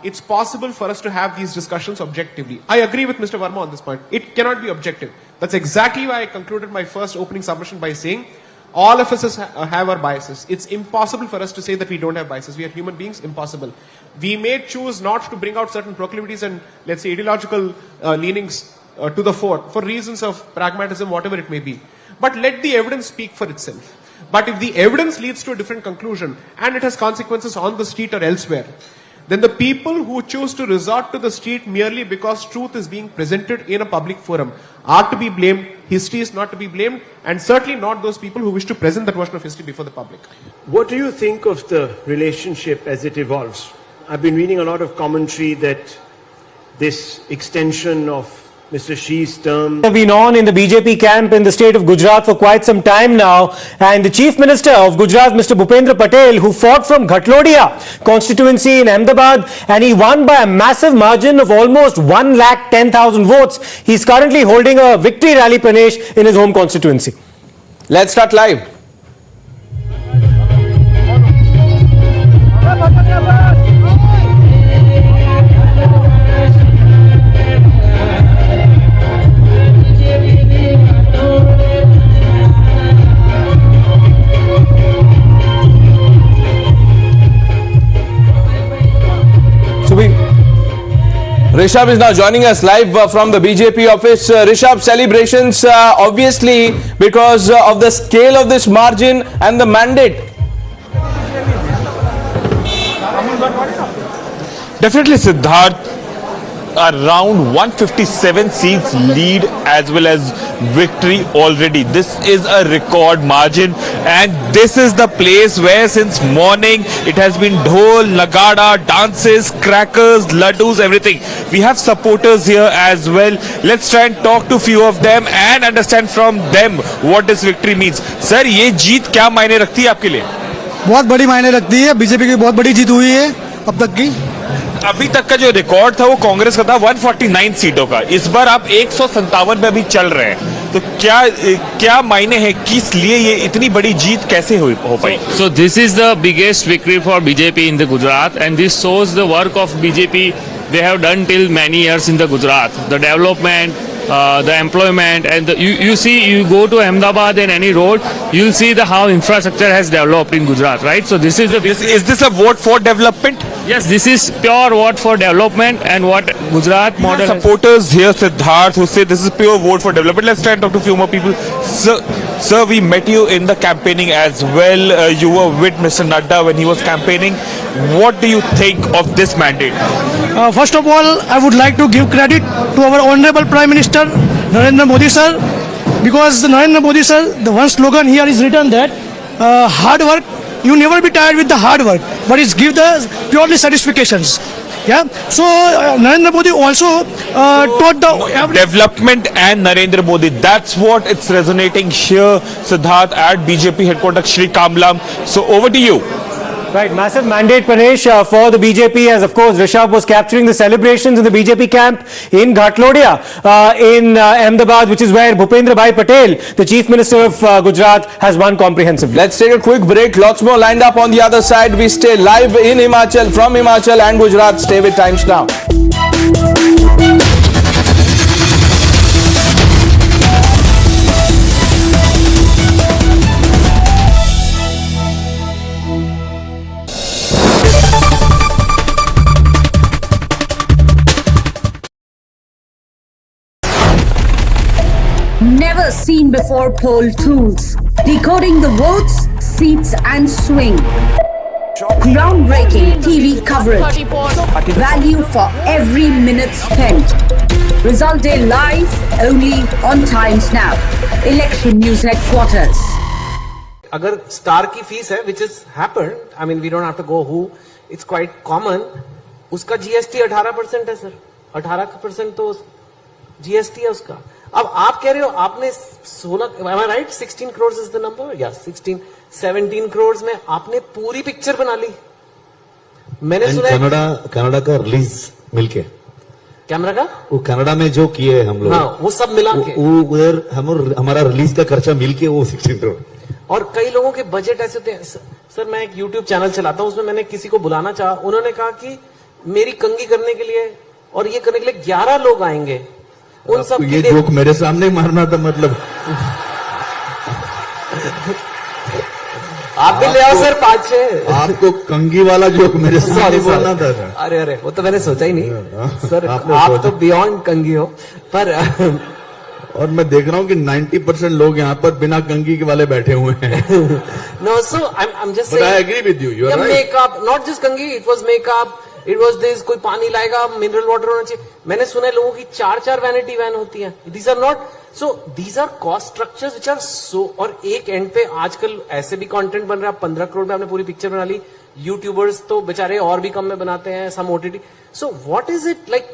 it's possible for us to have these discussions objectively. I agree with Mr. Verma on this point. It cannot be objective. That's exactly why I concluded my first opening submission by saying all of us have our biases. It's impossible for us to say that we don't have biases. We are human beings, impossible. We may choose not to bring out certain proclivities and, let's say, ideological leanings to the fore for reasons of pragmatism, whatever it may be. But let the evidence speak for itself. But if the evidence leads to a different conclusion and it has consequences on the street or elsewhere, then the people who choose to resort to the street merely because truth is being presented in a public forum are to be blamed. History is not to be blamed, and certainly not those people who wish to present that version of history before the public. What do you think of the relationship as it evolves? I've been reading a lot of commentary that this extension of Mr. Shi's term have been on in the BJP camp in the state of Gujarat for quite some time now, and the Chief Minister of Gujarat, Mr. Bhupendra Patel, who fought from Ghatlodia constituency in Ahmedabad, and he won by a massive margin of almost 1,10,000 votes. He's currently holding a victory rally, Pranesh, in his home constituency. Let's start live. Rishabh is now joining us live from the BJP office. Rishabh, celebrations obviously because of the scale of this margin and the mandate. Definitely, Siddharth. Around 157 seats lead as well as victory already. This is a record margin, and this is the place where since morning it has been dhol, nagada, dances, crackers, laddus, everything. We have supporters here as well. Let's try and talk to few of them and understand from them what this victory means. Sir, ये जीत क्या मायने रखती है आपके लिए? बहुत बड़ी मायने रखती है. बीजेपी की बहुत बड़ी जीत हुई है अब तक की. अभी तक का जो रिकॉर्ड था वो कांग्रेस का था 149 सीटों का. इस बार आप 157 पे अभी चल रहे हैं, तो क्या मायने हैं, किस लिए ये इतनी बड़ी जीत कैसे हो पाई? So this is the biggest victory for BJP in the Gujarat, and this shows the work of BJP they have done till many years in the Gujarat. The development, the employment, and you see, you go to Ahmedabad and any road, you'll see the how infrastructure has developed in Gujarat, right? So this is this a vote for development? Yes, this is pure vote for development and what Gujarat model. Supporters here, Siddharth, who say this is pure vote for development. Let's try and talk to a few more people. Sir, we met you in the campaigning as well. You were with Mr. Nadda when he was campaigning. What do you think of this mandate? First of all, I would like to give credit to our Honorable Prime Minister Narendra Modi sir, because Narendra Modi sir, the one slogan here is written that hard work, you never be tired with the hard work, but it's give the purely satisfactions. Yeah. So Narendra Modi also taught the development and Narendra Modi. That's what it's resonating here, Siddharth, at BJP headquarters, Shri Kamlam. So over to you. Right, massive mandate, Pranesh, for the BJP, as of course Rishabh was capturing the celebrations in the BJP camp in Ghatlodia in Ahmedabad, which is where Bhupendra Bhai Patel, the Chief Minister of Gujarat, has won comprehensively. Let's take a quick break. Lots more lined up on the other side. We stay live in Himachal, from Himachal and Gujarat. Stay with Times Now. Never seen before poll tools. Decoding the votes, seats and swing. Groundbreaking TV coverage. Value for every minute spent. Result day live only on Times Now. Election News Headquarters. अगर star की fees है which is happened, I mean we don't have to go who, it's quite common, उसका GST 18% है sir, 18% तो GST है उसका. अब आप कह रहे हो आपने 16, am I right? 16 crores is the number? Yeah, 17 crores में आपने पूरी पिक्चर बना ली. मैंने सुना कनाडा का रिलीज मिलके कैमरा का वो कनाडा में जो किए हम लोग, हाँ, वो सब मिला के वो उधर हमारा रिलीज का खर्चा मिलके वो 16 करोड़. और कई लोगों के बजट ऐसे होते हैं. सर मैं एक YouTube चैनल चलाता हूं, उसमें मैंने किसी को बुलाना चाहा, उन्होंने कहा कि मेरी कंगी करने के लिए और ये करने के लिए 11 लोग आएंगे. उन सब ये जोक मेरे सामने मारना था, मतलब आप भी ले आओ सर 5-6. आपको कंगी वाला जोक मेरे सामने बोलना था. अरे वो तो मैंने सोचा ही नहीं सर. आप तो बियॉन्ड कंगी हो. पर और मैं देख रहा हूँ कि 90% लोग यहाँ पर बिना कंगी के वाले बैठे हुए हैं. No, so I'm just saying. But I agree with you. You are right. Makeup, not just कंगी. It was makeup. It was this. कोई पानी लाएगा, मिनरल वाटर होना चाहिए. मैंने सुना है लोगों की 4 वैनिटी वैन होती है. These are not. So these are cost structures which are so. और एक एंड पे आजकल ऐसे भी कंटेंट बन रहा है. 15 करोड़ में आपने पूरी पिक्चर बना ली. यूट्यूबर्स तो बेचारे और भी कम में बनाते हैं. सम OTT. So what is it like?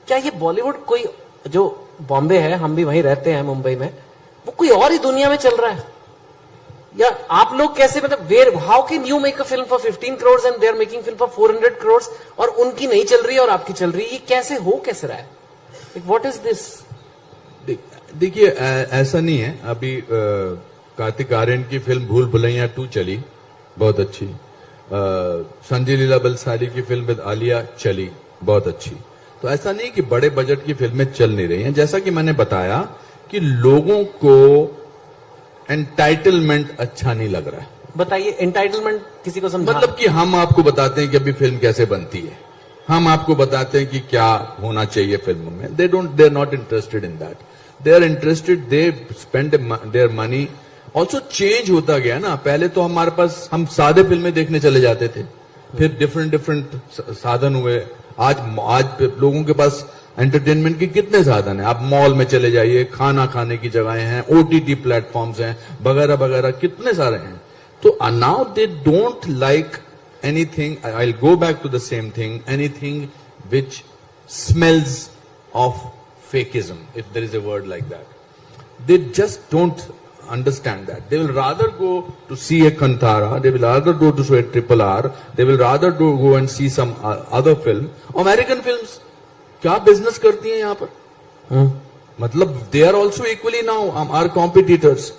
क्या ये बॉलीवुड कोई जो बॉम्बे है, हम भी वहीं रहते हैं मुंबई में, वो कोई और ही दुनिया में चल रहा है? या आप लोग कैसे, मतलब where, how can you make a film for 15 crore and they are making film for 400 crore और उनकी नहीं चल रही है और आपकी चल रही है? ये कैसे हो, कैसे रहा है? What is this? देखिए ऐसा नहीं है. अभी कार्तिक आर्यन की फिल्म भूल भुलैया 2 चली, बहुत अच्छी. संजय लीला बंसाली की फिल्म विद आलिया चली, बहुत अच्छी. तो ऐसा नहीं कि बड़े बजट की फिल्में चल नहीं रही हैं. जैसा कि मैंने बताया कि लोगों को एंटाइटलमेंट अच्छा नहीं लग रहा है. बताइए एंटाइटलमेंट किसी को समझा. मतलब कि हम आपको बताते हैं कि अभी फिल्म कैसे बनती है, हम आपको बताते हैं कि क्या होना चाहिए फिल्म में. They are not interested in that. They are interested, they spend their money. Also change होता गया ना. पहले तो हमारे पास, हम सादे फिल्में देखने चले जाते थे, फिर डिफरेंट साधन हुए. आज लोगों के पास एंटरटेनमेंट के कितने साधन हैं. आप मॉल में चले जाइए, खाना खाने की जगहें हैं, OTT प्लेटफॉर्म्स हैं, वगैरह वगैरह कितने सारे हैं. तो now they don't like anything. I will go back to the same thing. Anything which smells of fakeism, if there is a word like that. They just don't understand that. They will rather go to see a Kantara, they will rather go to see a RRR, they will rather go and see some other film. American films क्या business करती हैं यहाँ पर? मतलब they are also equally now our competitors.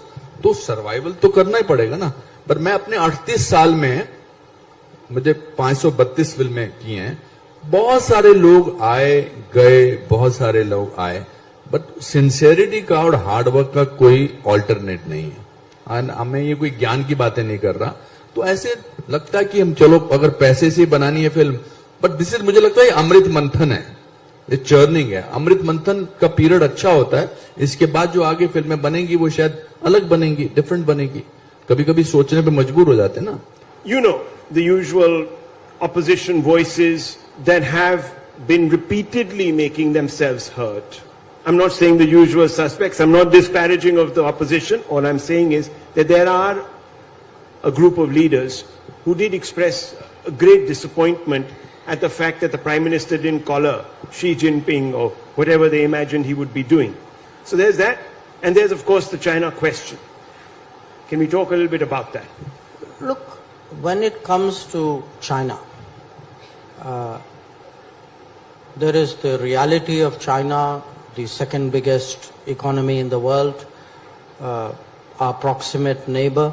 तो survival तो करना ही पड़ेगा ना. पर मैं अपने 38 साल में मुझे 532 फिल्में की हैं. बहुत सारे लोग आए गए, बहुत सारे लोग आए, बट सिंसेरिटी का और हार्डवर्क का कोई ऑल्टरनेट नहीं है. मैं ये कोई ज्ञान की बातें नहीं कर रहा. तो ऐसे लगता है कि हम चलो अगर पैसे से बनानी है फिल्म, बट दिस इज, मुझे लगता है अमृत मंथन है, ये चर्निंग है. अमृत मंथन का पीरियड अच्छा होता है. इसके बाद जो आगे फिल्में बनेंगी वो शायद अलग बनेंगी, डिफरेंट बनेगी. कभी कभी सोचने पे मजबूर हो जाते हैं ना. You know, the usual opposition voices that have been repeatedly making themselves heard. I'm not saying the usual suspects. I'm not disparaging of the opposition. All I'm saying is that there are a group of leaders who did express a great disappointment at the fact that the Prime Minister didn't collar Xi Jinping or whatever they imagined he would be doing. So there's that. And there's, of course, the China question. Can we talk a little bit about that? Look, when it comes to China, there is the reality of China, the second biggest economy in the world, our proximate neighbor,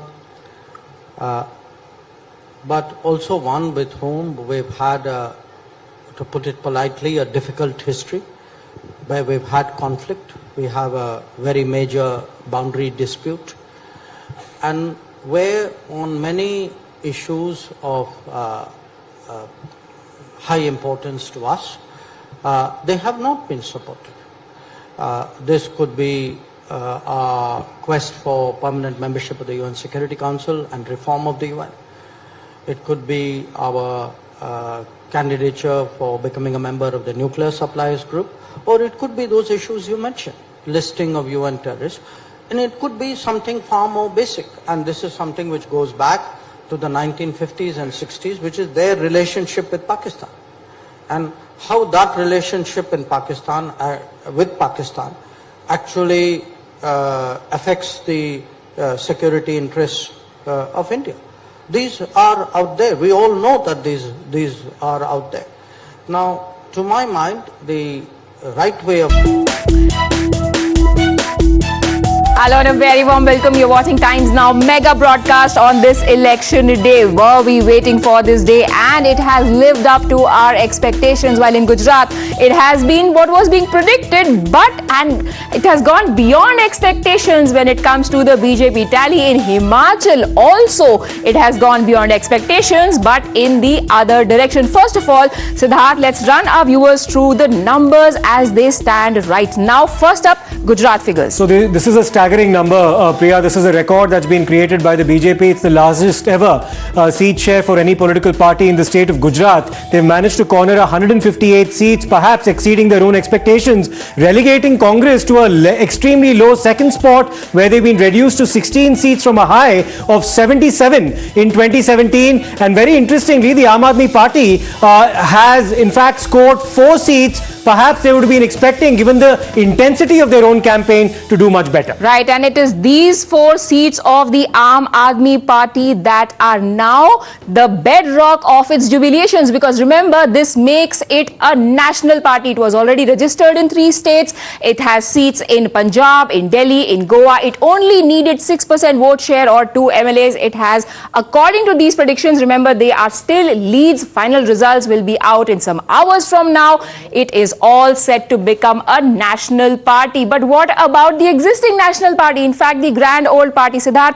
but also one with whom we've had, to put it politely, a difficult history, where we've had conflict. We have a very major boundary dispute, and where on many issues of high importance to us, they have not been supported. This could be our quest for permanent membership of the UN Security Council and reform of the UN. It could be our candidature for becoming a member of the nuclear suppliers group, or it could be those issues you mentioned, listing of UN terrorists, and it could be something far more basic. And this is something which goes back to the 1950s and 60s, which is their relationship with Pakistan, and how that relationship in Pakistan with Pakistan actually affects the security interests of India. These are out there. We all know that these are out there. Now, to my mind, the right way of... Hello and a very warm welcome. You're watching Times Now mega broadcast on this election day. Were we waiting for this day? And it has lived up to our expectations. While in Gujarat, it has been what was being predicted, and it has gone beyond expectations when it comes to the BJP tally. In Himachal also, it has gone beyond expectations, but in the other direction. First of all, Siddharth, let's run our viewers through the numbers as they stand right now. First up, Gujarat figures. So this is a staggering number, Priya. This is a record that's been created by the BJP. It's the largest ever seat share for any political party in the state of Gujarat. They've managed to corner 158 seats, perhaps exceeding their own expectations, relegating Congress to an extremely low second spot, where they've been reduced to 16 seats from a high of 77 in 2017. And very interestingly, the Aam Aadmi Party has in fact scored 4 seats. Perhaps they would have been expecting, given the intensity of their own campaign, to do much better. Right, and it is these 4 seats of the Aam Aadmi Party that are now the bedrock of its jubilations, because remember, this makes it a national party. It was already registered in 3 states. It has seats in Punjab, in Delhi, in Goa. It only needed 6% vote share or 2 MLAs. It has, according to these predictions, remember, they are still leads. Final results will be out in some hours from now. It is all set to become a national party. But what about the existing national party? In fact, the grand old party, Siddharth,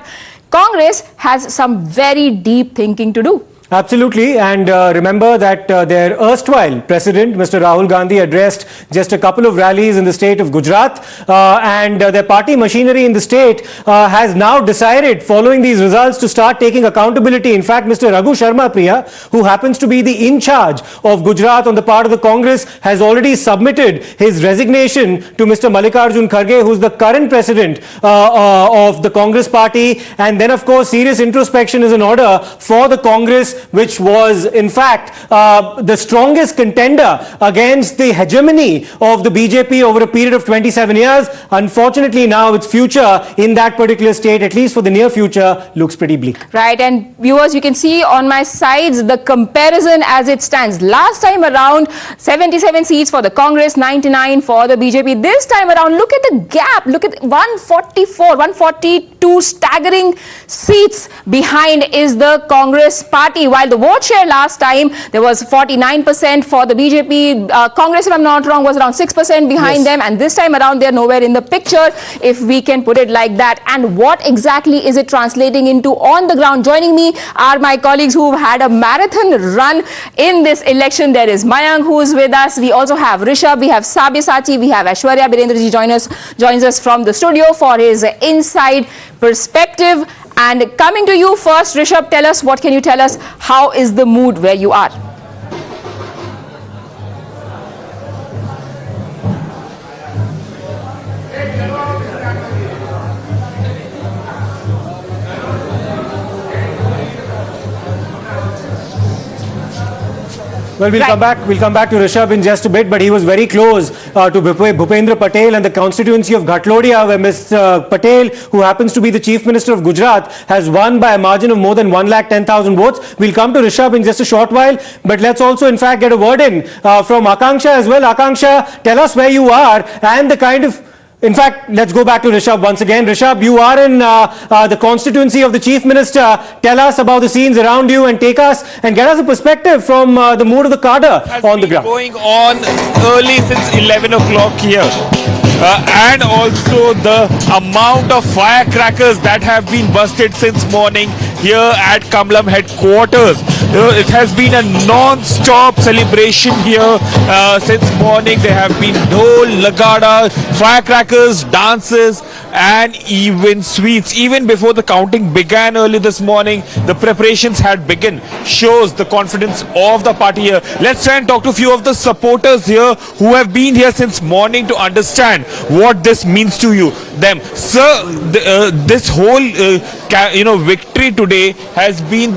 Congress has some very deep thinking to do. Absolutely, and remember that their erstwhile president, Mr. Rahul Gandhi, addressed just a couple of rallies in the state of Gujarat, and their party machinery in the state has now decided, following these results, to start taking accountability. In fact, Mr. Raghu Sharma, Priya, who happens to be the in charge of Gujarat on the part of the Congress, has already submitted his resignation to Mr. Mallikarjun Kharge, who's the current president of the Congress party. And then, of course, serious introspection is in order for the Congress, which was in fact the strongest contender against the hegemony of the BJP over a period of 27 years. Unfortunately, now its future in that particular state, at least for the near future, looks pretty bleak. Right, and viewers, you can see on my sides the comparison as it stands. Last time around, 77 seats for the Congress, 99 for the BJP. This time around, look at the gap. Look at 142 staggering seats behind is the Congress party. While the vote share last time, there was 49% for the BJP. Congress, if I'm not wrong, was around 6% behind them. And this time around, they're nowhere in the picture, if we can put it like that. And what exactly is it translating into on the ground? Joining me are my colleagues who've had a marathon run in this election. There is Mayank, who is with us. We also have Rishabh, we have Sabyasachi, we have Aishwarya. Birendraji joins us from the studio for his inside perspective. And coming to you first, Rishabh, tell us, what can you tell us? How is the mood where you are? Well, we'll come back to Rishabh in just a bit, but he was very close to Bhupendra Patel and the constituency of Ghatlodia, where Mr. Patel, who happens to be the Chief Minister of Gujarat, has won by a margin of more than 110,000 votes. We'll come to Rishabh in just a short while, but let's also in fact get a word in from Akanksha as well. Akanksha, tell us where you are and the kind of... In fact, let's go back to Rishabh once again. Rishabh, you are in the constituency of the Chief Minister. Tell us about the scenes around you and take us and get us a perspective from the mood of the cadre on the ground. Going on early since 11 o'clock here. And also the amount of firecrackers that have been busted since morning here at Kamlam headquarters. It has been a non-stop celebration here since morning. There have been dhol, lagada, firecrackers, dances, and even sweets. Even before the counting began early this morning, the preparations had begun. Shows the confidence of the party here. Let's try and talk to a few of the supporters here who have been here since morning to understand what this means to them. Sir, this whole victory today has been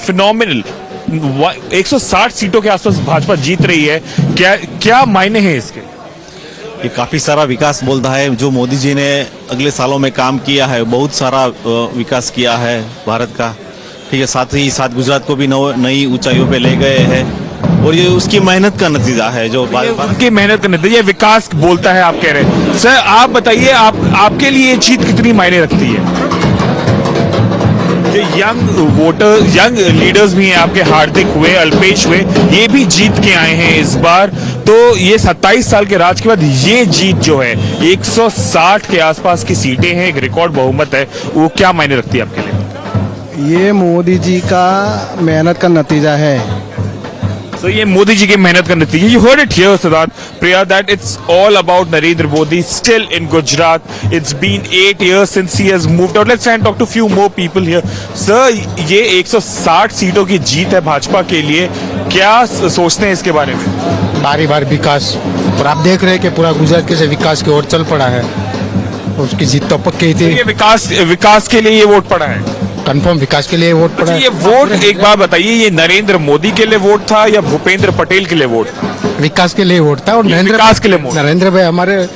phenomenal. 160 सीटों के आसपास भाजपा जीत रही है. क्या मायने हैं इसके? ये काफी सारा विकास बोलता है. जो मोदी जी ने अगले सालों में काम किया है, बहुत सारा विकास किया है भारत का. ठीक है, साथ ही साथ गुजरात को भी नई ऊंचाइयों पे ले गए हैं और ये उसकी मेहनत का नतीजा है. जो उनकी मेहनत का नतीजा, ये विकास बोलता है आप कह रहे हैं. सर आप बताइए, आपके लिए जीत कितनी मायने रखती है? यंग वोटर, यंग लीडर्स भी हैं आपके, हार्दिक हुए, अल्पेश हुए, ये भी जीत के आए हैं इस बार. तो ये 27 साल के राज के बाद ये जीत जो है 160 के आसपास की सीटें हैं, एक रिकॉर्ड बहुमत है, वो क्या मायने रखती है आपके लिए? ये मोदी जी का मेहनत का नतीजा है. So ये मोदी जी के मेहनत का नतीजा. You heard it here, Siddharth, Priya, that it's all about Narendra Modi still in Gujarat. It's been 8 years since he has moved out. Let's try and talk to few more people here. Sir, ये 160 सीटों की जीत है भाजपा के लिए. क्या सोचते हैं इसके बारे में? बारी बार विकास, और आप देख रहे हैं कि पूरा गुजरात कैसे विकास की ओर चल पड़ा है. उसकी जीत तो पक्की थी. ये विकास के लिए ये वोट पड़ा है. कंफर्म विकास के लिए वोट पड़ा. ये वोट एक बार बताइए, ये नरेंद्र मोदी के लिए वोट था या भूपेंद्र पटेल के लिए वोट था? विकास के लिए वोट था. और विकास के लिए नरेंद्र भाई हमारे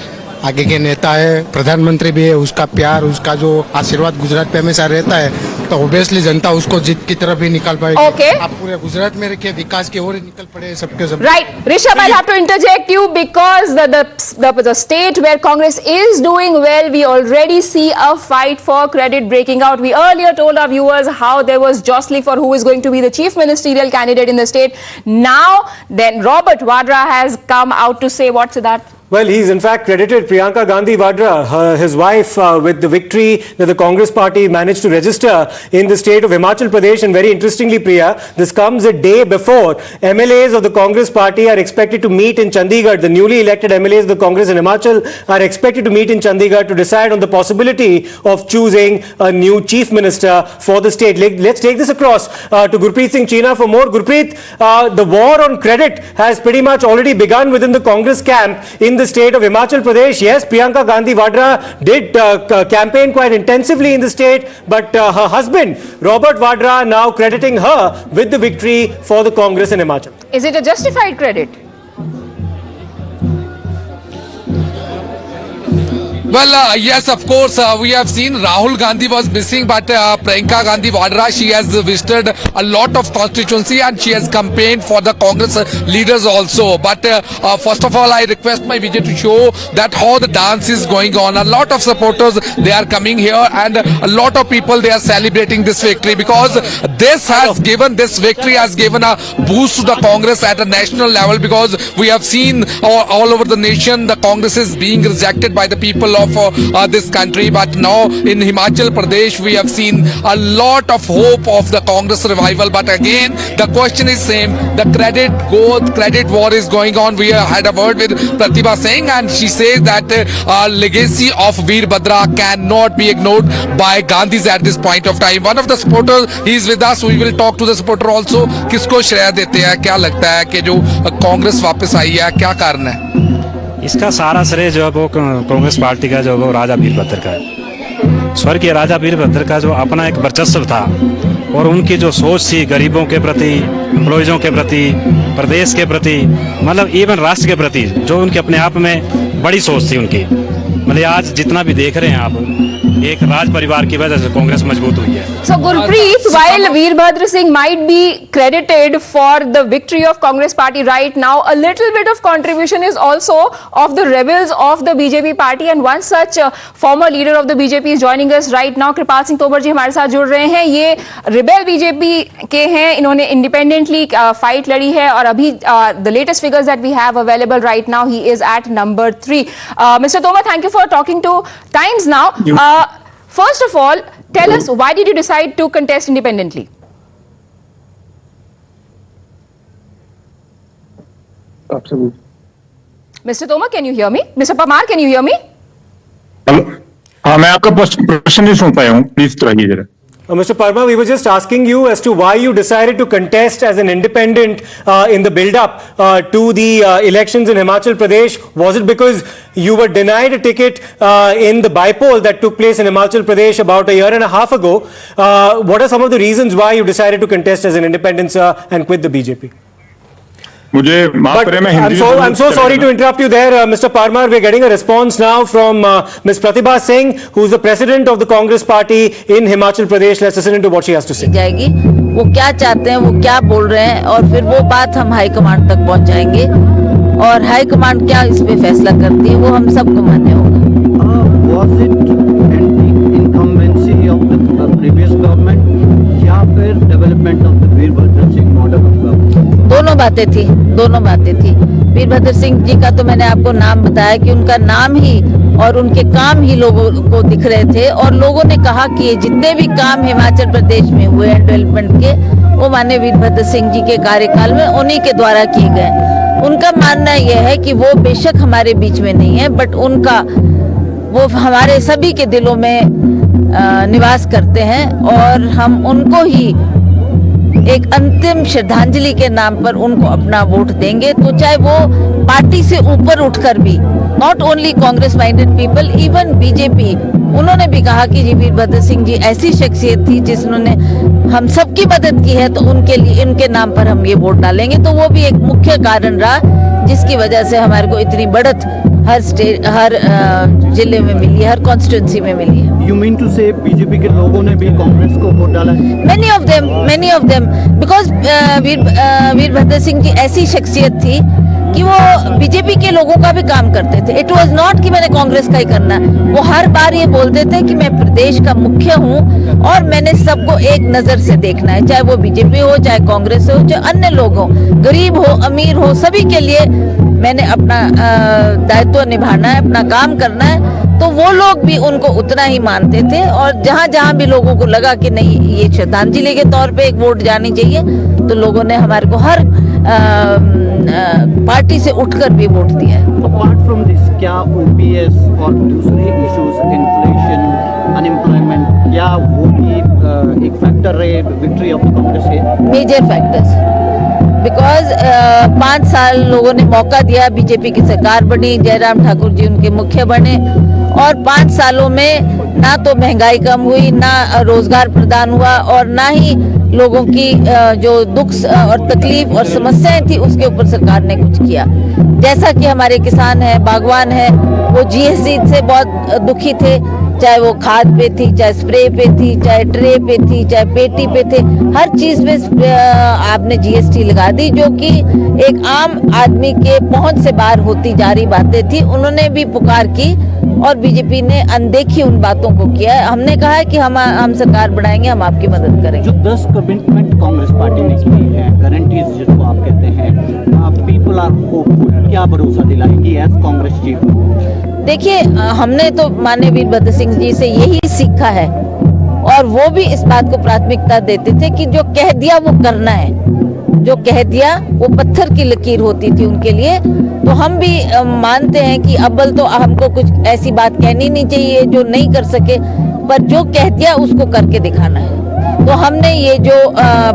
आगे के नेता है, प्रधानमंत्री भी है. उसका प्यार, उसका जो आशीर्वाद गुजरात पे हमेशा रहता है, तो ऑब्वियसली जनता उसको जीत की तरफ ही निकाल पाएगी. Okay. आप पूरे गुजरात में रखिए, विकास की ओर निकल पड़े सबके सब. Right, Rishabh, I'll have to interject you because the state where Congress is doing well, we already see a fight for credit breaking out. We earlier told our viewers how there was jostling for who is going to be the chief ministerial candidate in the state. Now, then Robert Vadra has come out to say what, Siddharth? Well, he's in fact credited Priyanka Gandhi Vadra, his wife, with the victory that the Congress party managed to register in the state of Himachal Pradesh. And very interestingly, Priya, this comes a day before MLAs of the Congress party are expected to meet in Chandigarh. The newly elected MLAs of the Congress in Himachal are expected to meet in Chandigarh to decide on the possibility of choosing a new chief minister for the state. Let's take this across to Gurpreet Singh Cheena for more. Gurpreet, the war on credit has pretty much already begun within the Congress camp in the state of Himachal Pradesh. Yes, Priyanka Gandhi Vadra did campaign quite intensively in the state, but her husband, Robert Vadra, now crediting her with the victory for the Congress in Himachal. Is it a justified credit? Well, yes, of course, we have seen Rahul Gandhi was missing, but Priyanka Gandhi Vadra, she has visited a lot of constituency and she has campaigned for the Congress leaders also. But first of all, I request my Vijay to show that how the dance is going on. A lot of supporters, they are coming here and a lot of people, they are celebrating this victory because this victory has given a boost to the Congress at a national level, because we have seen all over the nation the Congress is being rejected by the people of this country, but now in Himachal Pradesh we have seen a lot of hope of the Congress revival. But again the question is same, the credit war is going on. We had a word with Pratibha Singh and she says that legacy of Veerbhadra cannot be ignored by Gandhis at this point of time. One of the supporters, he is with us, we will talk to the supporter also. किसको श्रेय देते हैं, क्या लगता है कि जो कांग्रेस वापस आई है, क्या कारण है? इसका सारा श्रेय जो है वो कांग्रेस पार्टी का जो है वो राजा वीरभद्र का है. स्वर्गीय राजा वीरभद्र का जो अपना एक वर्चस्व था और उनकी जो सोच थी गरीबों के प्रति, एम्प्लॉइजों के प्रति, प्रदेश के प्रति, मतलब इवन राष्ट्र के प्रति, जो उनके अपने आप में बड़ी सोच थी उनकी. मतलब आज जितना भी देख रहे हैं आप, एक राज परिवार की वजह से कांग्रेस मजबूत हुई है. So Gurpreet, while Veerbhadra Singh might be credited for the victory of Congress party right now, a little bit of contribution is also of the rebels of the BJP party, and one such former leader of the BJP is joining us right now. कृपाल सिंह तोमर जी हमारे साथ जुड़ रहे हैं. ये rebel BJP के हैं, इन्होंने independently fight लड़ी है और अभी the latest figures that we have available right now, he is at number 3. Mr. Tomar, thank you for talking to Times Now. First of all, tell us, why did you decide to contest independently? absolutely. Mr. Toma, can you hear me? Mr. Parmar, can you hear me? Hello, हाँ मैं आपका प्रश्न नहीं सुन पाया हूँ, please दोहराइए जरा। Mr. Parmar, we were just asking you as to why you decided to contest as an independent in the build-up to the elections in Himachal Pradesh. Was it because you were denied a ticket in the bypoll that took place in Himachal Pradesh about a year and a half ago? What are some of the reasons why you decided to contest as an independent, sir, and quit the BJP? मुझे माफ करें, मैं Hindi I'm so sorry to interrupt you there, Mr. Parmar. We're getting a response now from Ms. Pratibha Singh, who's the president of the Congress party in Himachal Pradesh. Let's listen to what she has to say. जाएगी, वो क्या चाहते हैं, वो क्या बोल रहे हैं, और फिर वो बात हम हाई कमांड तक पहुंच जाएंगे, और हाई कमांड क्या इस पे फैसला करती है वो हम सबको मान्य होगा। Was it incumbency of the previous government या फिर development of the Virbhadra Singh model of government? दोनों बातें थी। वीरभद्र सिंह जी का तो मैंने आपको नाम बताया कि उनका नाम ही और उनके काम ही लोगों को दिख रहे थे, और लोगों ने कहा कि ये जितने भी काम हिमाचल प्रदेश में हुए हैं डेवलपमेंट के, वो माननीय वीरभद्र सिंह जी के कार्यकाल में उन्हीं के द्वारा किए गए। उनका मानना यह है कि वो बेशक हमारे बीच में नहीं है, बट वो हमारे सभी के दिलों में निवास करते हैं, और हम उनको ही एक अंतिम श्रद्धांजलि के नाम पर उनको अपना वोट देंगे। तो चाहे वो पार्टी से ऊपर उठकर भी, not only Congress minded people, even BJP, उन्होंने भी कहा कि जी वीरभद्र सिंह जी ऐसी शख्सियत थी जिन्होंने हम सबकी मदद की है, तो उनके लिए, इनके नाम पर हम ये वोट डालेंगे। तो वो भी एक मुख्य कारण रहा जिसकी वजह से हमारे को इतनी बढ़त हर जिले में मिली है, हर कॉन्स्टिट्यूंसी में मिली है। You mean to say BJP के लोगों ने भी कांग्रेस को वोट डाला है? Many of them, because Virbhadra Singh ji ऐसी शख्सियत थी कि वो बीजेपी के लोगों का भी काम करते थे। इट वाज नॉट कि मैंने कांग्रेस का ही करना, वो हर बार ये बोलते थे कि मैं प्रदेश का मुख्य हूँ और मैंने सबको एक नजर से देखना है, चाहे वो बीजेपी हो, चाहे कांग्रेस हो, चाहे अन्य लोग हो, गरीब हो, अमीर हो, सभी के लिए मैंने अपना दायित्व निभाना है, अपना काम करना है। तो वो लोग भी उनको उतना ही मानते थे, और जहाँ जहाँ भी लोगों को लगा कि नहीं ये श्रद्धांजलि के तौर पे एक वोट जानी चाहिए, तो लोगों ने हमारे को हर पार्टी से उठकर भी वोट दिया है। अपार्ट फ्रॉम दिस, क्या ओपीएस और दूसरे इश्यूज, इन्फ्लेशन, अनएम्प्लॉयमेंट, क्या वो भी एक फैक्टर रहे विक्ट्री ऑफ कांग्रेस के? मेजर फैक्टर्स, बिकॉज 5 साल लोगों ने मौका दिया, बीजेपी की सरकार बनी, जयराम ठाकुर जी उनके मुख्य बने, और 5 सालों में ना तो महंगाई कम हुई, ना रोजगार प्रदान हुआ, और ना ही लोगों की जो दुख और तकलीफ और समस्याएं थी उसके ऊपर सरकार ने कुछ किया। जैसा कि हमारे किसान हैं, बागवान हैं, वो जीएसटी से बहुत दुखी थे, चाहे वो खाद पे थी, चाहे स्प्रे पे थी, चाहे ट्रे पे थी, चाहे पेटी पे थे, हर चीज में आपने जीएसटी लगा दी, जो कि एक आम आदमी के पहुंच से बाहर होती जा रही बातें थी। उन्होंने भी पुकार की और बीजेपी ने अनदेखी उन बातों को किया है। हमने कहा है कि हम सरकार बढ़ाएंगे, हम आपकी मदद करेंगे। जो 10 कमिटमेंट कांग्रेस पार्टी ने की है, गारंटीज जिसको आप कहते हैं, पीपल आर होपफुल, क्या भरोसा दिलाएंगी एज कांग्रेस चीफ? देखिए, हमने तो माननीय वीरभद्र सिंह जी से यही सीखा है, और वो भी इस बात को प्राथमिकता देते थे कि जो कह दिया वो करना है, जो कह दिया वो पत्थर की लकीर होती थी उनके लिए। तो हम भी मानते हैं कि अव्वल तो हमको कुछ ऐसी बात कहनी नहीं चाहिए जो नहीं कर सके, पर जो कह दिया उसको करके दिखाना है। तो हमने ये जो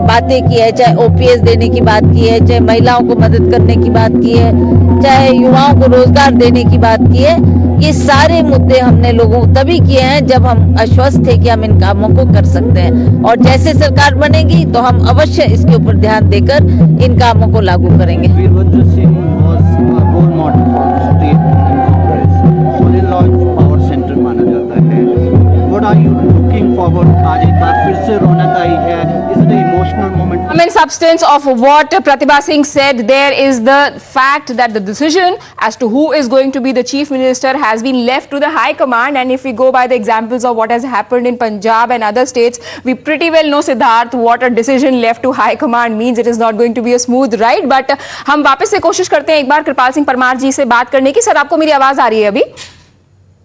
बातें की है, चाहे ओपीएस देने की बात की है, चाहे महिलाओं को मदद करने की बात की है, चाहे युवाओं को रोजगार देने की बात की है, ये सारे मुद्दे हमने लोगों को तभी किए हैं जब हम आश्वस्त थे कि हम इन कामों को कर सकते हैं, और जैसे सरकार बनेगी तो हम अवश्य इसके ऊपर ध्यान देकर इन कामों को लागू करेंगे। Virbhadra Singh was a role model for state Congress, solid power centre माना जाता है। What are you looking forward? आज एक बार फिर से रौनक आई है, is the emotional moment? I mean, substance of what Pratibha Singh said there is the fact that the decision as to who is going to be the chief minister has been left to the high command, and if we go by the examples of what has happened in Punjab and other states, we pretty well know, Siddharth, what a decision left to high command means. It is not going to be a smooth ride, but हम वापस से कोशिश करते हैं एक बार कृपाल सिंह परमार जी से बात करने की। सर, आपको मेरी आवाज आ रही है अभी?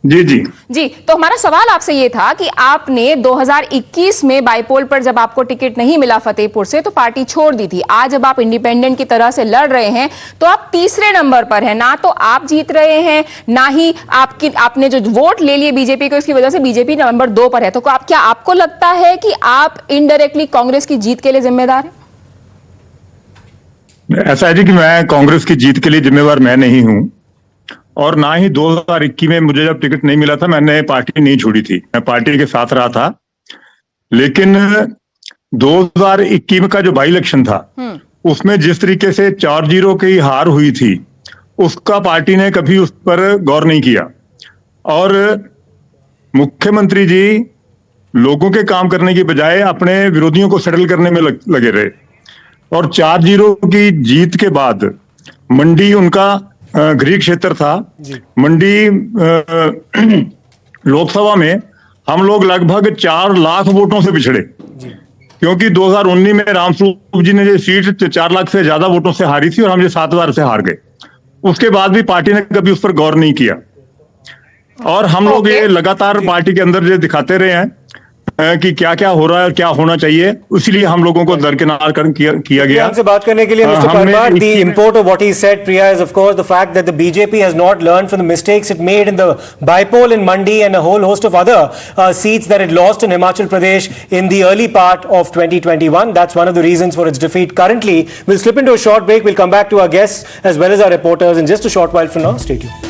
जी जी जी, तो हमारा सवाल आपसे ये था कि आपने 2021 में बाईपोल पर जब आपको टिकट नहीं मिला फतेहपुर से तो पार्टी छोड़ दी थी। आज जब आप इंडिपेंडेंट की तरह से लड़ रहे हैं तो आप तीसरे नंबर पर हैं, ना तो आप जीत रहे हैं ना ही आपने जो वोट ले लिए बीजेपी को, इसकी वजह से बीजेपी नंबर 2 पर है। तो क्या आपको लगता है कि आप इनडायरेक्टली कांग्रेस की जीत के लिए जिम्मेदार हैं? ऐसा है जी कि मैं कांग्रेस की जीत के लिए जिम्मेवार मैं नहीं हूं, और ना ही 2021 में मुझे जब टिकट नहीं मिला था मैंने पार्टी नहीं छोड़ी थी, मैं पार्टी के साथ रहा था। लेकिन 2021 का जो बाई इलेक्शन था उसमें जिस तरीके से 4-0 की हार हुई थी उसका पार्टी ने कभी उस पर गौर नहीं किया, और मुख्यमंत्री जी लोगों के काम करने की बजाय अपने विरोधियों को सेटल करने में लगे रहे। और 4-0 की जीत के बाद मंडी उनका गृह क्षेत्र था। मंडी लोकसभा में हम लोग लगभग 4 लाख वोटों से पिछड़े, क्योंकि 2019 में रामस्वरूप जी ने जो सीट 4 लाख से ज्यादा वोटों से हारी थी और हम ये 7,000 से हार गए। उसके बाद भी पार्टी ने कभी उस पर गौर नहीं किया, और हम लोग ये लगातार पार्टी के अंदर जो दिखाते रहे हैं कि क्या क्या हो रहा है और क्या होना चाहिए, इसलिए हम लोगों को दरकिनार किया गया। हमसे बात करने के लिए mister Parmar, the import of what he said, Priya, is of course the fact that the BJP has not learned from the mistakes it made in the bypoll in Mandi and a whole host of other seats that it lost in Himachal Pradesh in the early part of 2021. That's one of the reasons for its defeat currently. We'll slip into a short break. We'll come back to our guests as well as our reporters in just a short while from now. Stay tuned.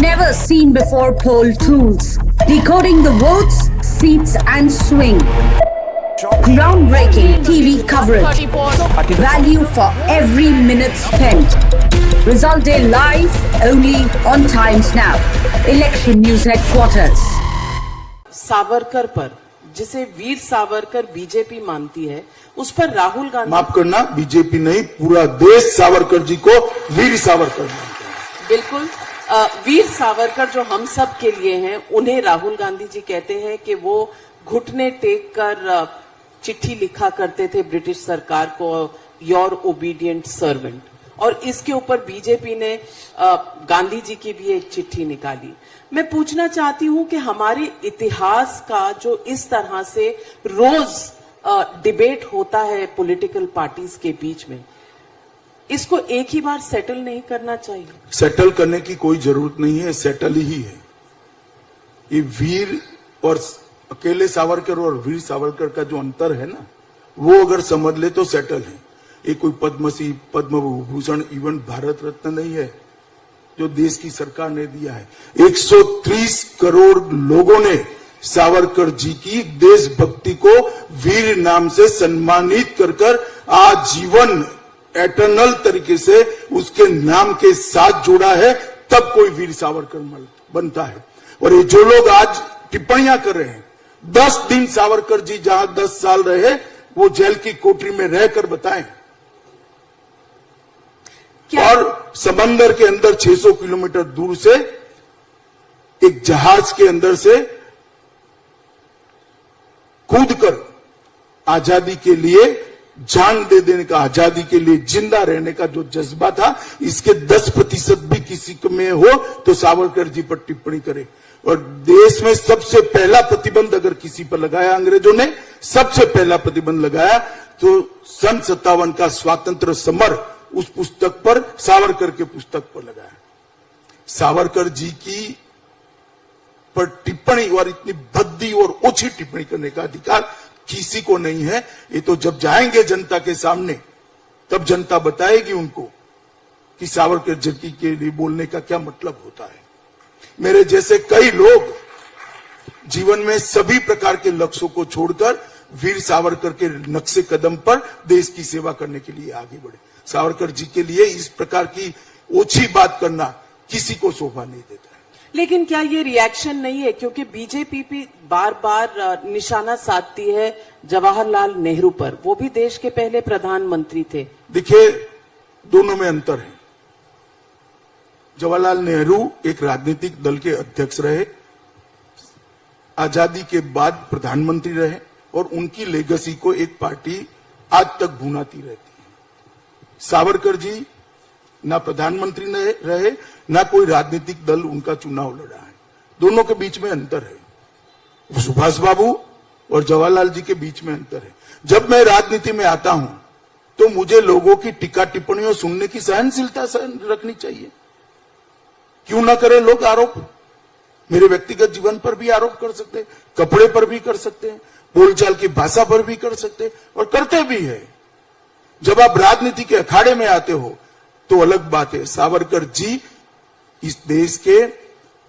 Never seen before poll tools. Decoding the votes, seats and swing. Groundbreaking TV coverage. Value for every minute spent. Result day live only on Times Now. Election News Headquarters. Savarkar पर, जिसे Veer Savarkar BJP मानती है, उस पर राहुल गांधी, माफ करना, BJP नहीं पूरा देश सावरकर जी को वीर सावरकर मानता है। बिल्कुल, वीर सावरकर जो हम सब के लिए हैं, उन्हें राहुल गांधी जी कहते हैं कि वो घुटने टेक कर चिट्ठी लिखा करते थे ब्रिटिश सरकार को, योर ओबीडियंट सर्वेंट। और इसके ऊपर बीजेपी ने गांधी जी की भी एक चिट्ठी निकाली। मैं पूछना चाहती हूं कि हमारे इतिहास का जो इस तरह से रोज डिबेट होता है पॉलिटिकल पार्टीज के बीच में, इसको एक ही बार सेटल नहीं करना चाहिए? सेटल करने की कोई जरूरत नहीं है, सेटल ही है। ये वीर और अकेले सावरकर और वीर सावरकर का जो अंतर है ना, वो अगर समझ ले तो सेटल है। ये कोई पद्मश्री, पद्म विभूषण, इवन भारत रत्न नहीं है जो देश की सरकार ने दिया है। 130 करोड़ लोगों ने सावरकर जी की देशभक्ति को वीर नाम से सम्मानित कर आजीवन एटर्नल तरीके से उसके नाम के साथ जोड़ा है, तब कोई वीर सावरकर बनता है। और ये जो लोग आज टिप्पणियां कर रहे हैं, 10 दिन सावरकर जी जहां 10 साल रहे वो जेल की कोठरी में रहकर बताएं। और समंदर के अंदर 600 किलोमीटर दूर से एक जहाज के अंदर से कूदकर आजादी के लिए जान दे देने का, आजादी के लिए जिंदा रहने का जो जज्बा था, इसके 10% भी किसी में हो तो सावरकर जी पर टिप्पणी करे। और देश में सबसे पहला प्रतिबंध अगर किसी पर लगाया अंग्रेजों ने, सबसे पहला प्रतिबंध लगाया तो सन 57 का स्वातंत्र समर उस पुस्तक पर, सावरकर के पुस्तक पर लगाया। सावरकर जी की पर टिप्पणी और इतनी भद्दी और ओछी टिप्पणी करने का अधिकार किसी को नहीं है। ये तो जब जाएंगे जनता के सामने तब जनता बताएगी उनको कि सावरकर जी के लिए बोलने का क्या मतलब होता है। मेरे जैसे कई लोग जीवन में सभी प्रकार के लक्ष्यों को छोड़कर वीर सावरकर के नक्शे कदम पर देश की सेवा करने के लिए आगे बढ़े। सावरकर जी के लिए इस प्रकार की ओछी बात करना किसी को शोभा नहीं देता है। लेकिन क्या ये रिएक्शन नहीं है, क्योंकि बीजेपी भी बार बार निशाना साधती है जवाहरलाल नेहरू पर, वो भी देश के पहले प्रधानमंत्री थे। देखिए, दोनों में अंतर है। जवाहरलाल नेहरू एक राजनीतिक दल के अध्यक्ष रहे, आजादी के बाद प्रधानमंत्री रहे और उनकी लेगेसी को एक पार्टी आज तक भुनाती रहती है। सावरकर जी ना प्रधानमंत्री रहे, ना कोई राजनीतिक दल उनका चुनाव लड़ा है। दोनों के बीच में अंतर है। सुभाष बाबू और जवाहरलाल जी के बीच में अंतर है। जब मैं राजनीति में आता हूं तो मुझे लोगों की टिक्का टिप्पणियों सुनने की सहनशीलता रखनी चाहिए। क्यों ना करें लोग आरोप? मेरे व्यक्तिगत जीवन पर भी आरोप कर सकते हैं, कपड़े पर भी कर सकते हैं, बोलचाल की भाषा पर भी कर सकते हैं और करते भी है। जब आप राजनीति के अखाड़े में आते हो तो अलग बात है। सावरकर जी इस देश के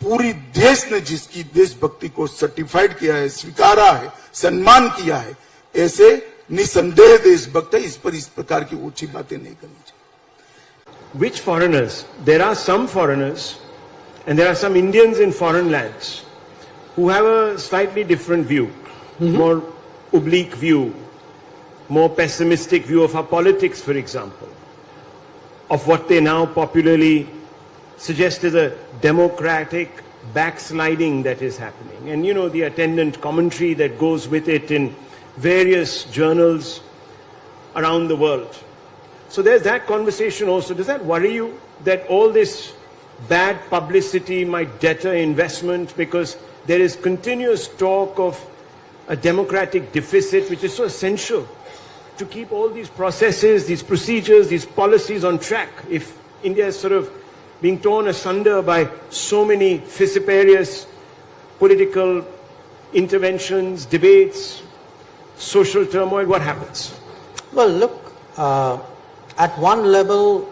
पूरी देश ने जिसकी देशभक्ति को सर्टिफाइड किया है, स्वीकारा है, सम्मान किया है, ऐसे निसंदेह देशभक्त है। इस पर इस प्रकार की ऊंची बातें नहीं करनी चाहिए। Which foreigners? There are some foreigners and there are some Indians in foreign lands who have a slightly different view, more oblique view, more pessimistic view of our politics, for example, of what they now popularly suggest is a democratic backsliding that is happening. And you know, the attendant commentary that goes with it in various journals around the world. So there's that conversation also. Does that worry you that all this bad publicity might deter investment because there is continuous talk of a democratic deficit which is so essential to keep all these processes, these procedures, these policies on track? If India is sort of being torn asunder by so many vociferous political interventions, debates, social turmoil, what happens? Well, look, at one level,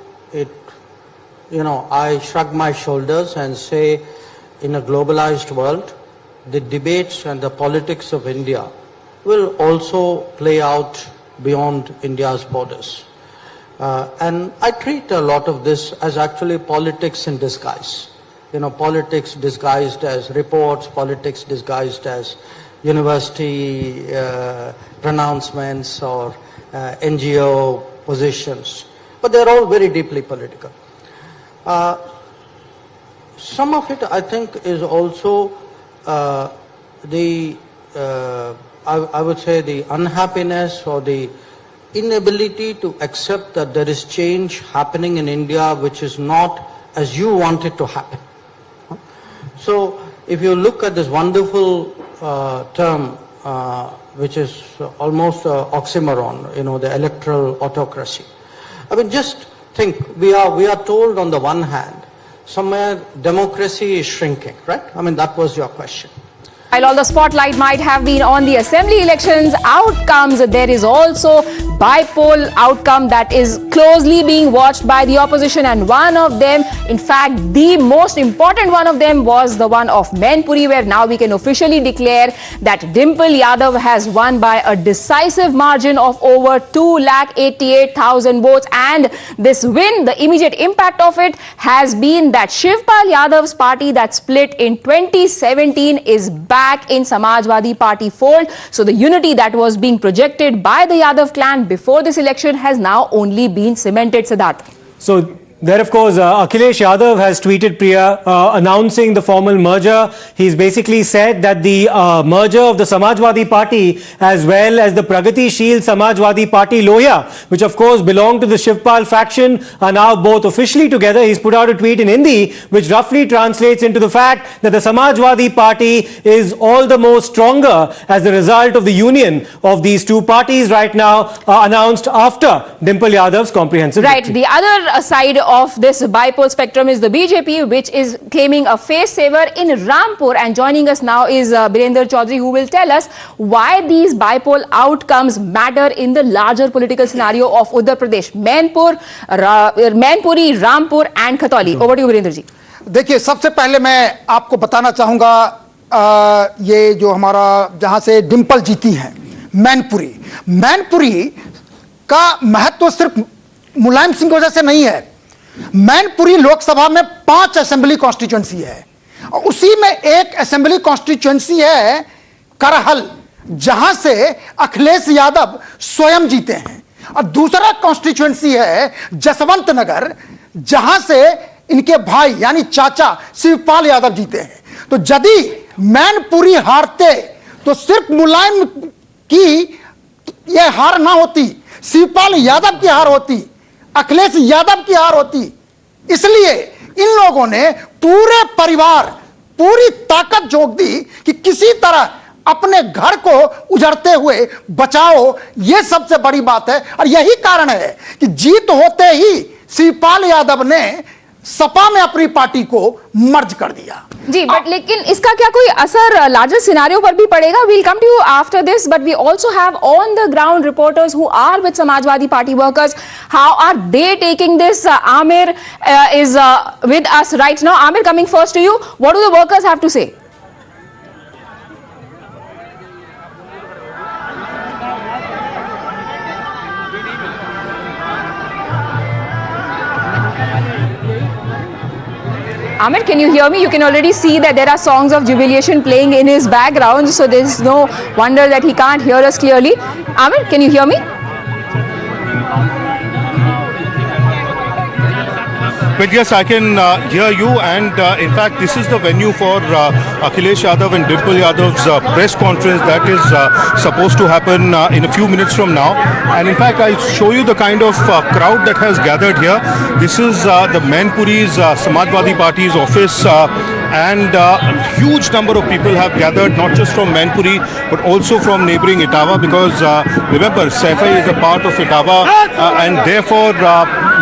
I shrug my shoulders and say, in a globalized world, the debates and the politics of India will also play out beyond India's borders. And I treat a lot of this as actually politics in disguise. Politics disguised as reports, politics disguised as university pronouncements or NGO positions. But they're all very deeply political. Some of it, I think, is also I would say the unhappiness or the inability to accept that there is change happening in India which is not as you want it to happen. So if you look at this wonderful term which is almost an oxymoron, the electoral autocracy. I mean, just think, we are told on the one hand, somewhere democracy is shrinking, right? I mean, that was your question. While all the spotlight might have been on the assembly elections outcomes, there is also bi-poll outcome that is closely being watched by the opposition, and one of them, in fact the most important one of them, was the one of Mainpuri, where now we can officially declare that Dimple Yadav has won by a decisive margin of over 2,88,000 votes. And this win, the immediate impact of it has been that Shivpal Yadav's party that split in 2017 is back in Samajwadi Party fold. So the unity that was being projected by the Yadav clan before this election has now only been cemented, Siddharth. So there, of course, Akhilesh Yadav has tweeted, Priya, announcing the formal merger. He's basically said that the merger of the Samajwadi Party as well as the Pragatisheel Samajwadi Party Lohya, which of course belong to the Shivpal faction, are now both officially together. He's put out a tweet in Hindi which roughly translates into the fact that the Samajwadi Party is all the more stronger as a result of the union of these two parties right now announced after Dimple Yadav's comprehensive victory. The other side of this bi-poll spectrum is the BJP, which is claiming a face saver in Rampur. And joining us now is Birender Chaudhary, who will tell us why these bi-poll outcomes matter in the larger political scenario of Uttar Pradesh. Mainpuri, Rampur and Khatoli. Over to you, Birender ji. देखिए, सबसे पहले मैं आपको बताना चाहूंगा ये जो हमारा जहां से डिंपल जीती है, मैनपुरी का महत्व सिर्फ मुलायम सिंह की वजह से नहीं है। मैनपुरी लोकसभा में 5 असेंबली कॉन्स्टिट्यूएंसी है और उसी में एक असेंबली कॉन्स्टिट्यूएंसी है करहल, जहां से अखिलेश यादव स्वयं जीते हैं, और दूसरा कॉन्स्टिट्यूएंसी है जसवंत नगर, जहां से इनके भाई यानी चाचा शिवपाल यादव जीते हैं। तो यदि मैनपुरी हारते तो सिर्फ मुलायम की यह हार ना होती, शिवपाल यादव की हार होती, अखिलेश यादव की हार होती। इसलिए इन लोगों ने पूरे परिवार, पूरी ताकत झोंक दी कि किसी तरह अपने घर को उजड़ते हुए बचाओ। यह सबसे बड़ी बात है और यही कारण है कि जीत होते ही शिवपाल यादव ने सपा में अपनी पार्टी को मर्ज कर दिया। जी, बट लेकिन इसका क्या कोई असर लार्जर सिनेरियो पर भी पड़ेगा? We'll come to you after this, but we also have on the ground reporters who are with Samajwadi Party workers. How are they taking this? Amir is with us right now. Amir, coming first to you, what do the workers have to say? Amir, can you hear me? You can already see that there are songs of jubilation playing in his background, so there is no wonder that he can't hear us clearly. Amir, can you hear me? But yes, I can hear you, and in fact, this is the venue for Akhilesh Yadav and Dimple Yadav's press conference that is supposed to happen in a few minutes from now. And in fact, I'll show you the kind of crowd that has gathered here. This is the Mainpuri's Samajwadi Party's office, and a huge number of people have gathered, not just from Mainpuri, but also from neighboring Etawah, because remember, Saifai is a part of Etawah, and therefore,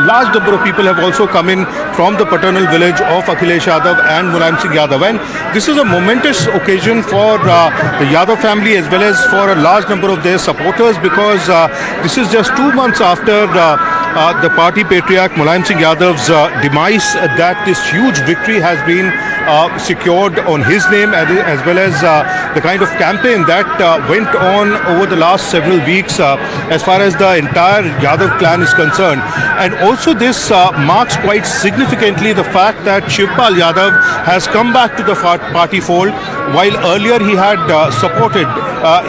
large number of people have also come in from the paternal village of Akhilesh Yadav and Mulayam Singh Yadav. And this is a momentous occasion for the Yadav family as well as for a large number of their supporters, because this is just 2 months after the party patriarch Mulayam Singh Yadav's demise, that this huge victory has been secured on his name, as well as the kind of campaign that went on over the last several weeks as far as the entire Yadav clan is concerned. And also this marks quite significantly the fact that Shivpal Yadav has come back to the party fold, while earlier he had supported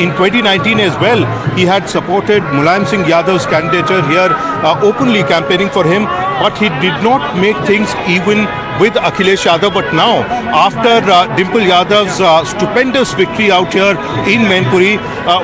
in 2019 as well, he had supported Mulayam Singh Yadav's candidature here, openly campaigning for him, but he did not make things even with Akhilesh Yadav. But now, after Dimple Yadav's stupendous victory out here in Mainpuri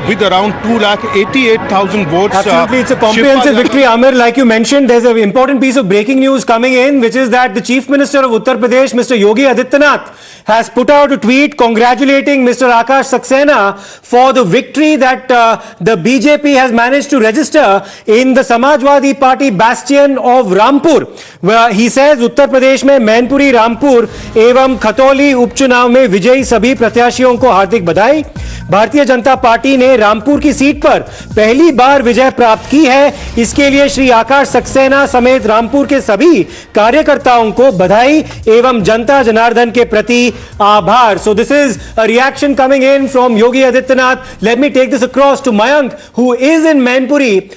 with around 2,88,000 votes. Absolutely, it's a comprehensive victory, Amir. Like you mentioned, there's an important piece of breaking news coming in, which is that the Chief Minister of Uttar Pradesh, Mr. Yogi Adityanath, has put out a tweet congratulating Mr. Akash Saxena for the victory that the BJP has managed to register in the Samajwadi Party bastion of Rampur. Where he says, Uttar Pradesh में मैनपुरी, रामपुर एवं खतौली उपचुनाव में विजयी सभी प्रत्याशियों को हार्दिक बधाई। Bharatiya Janata party ने रामपुर की सीट पर पहली बार विजय प्राप्त की है। इसके लिए श्री आकाश सक्सेना समेत रामपुर के सभी कार्यकर्ताओं को बधाई एवं जनता जनार्दन के प्रति आभार। So this is a reaction coming in from Yogi Adityanath. Let me take this across to Mayank, who is in Mainpuri.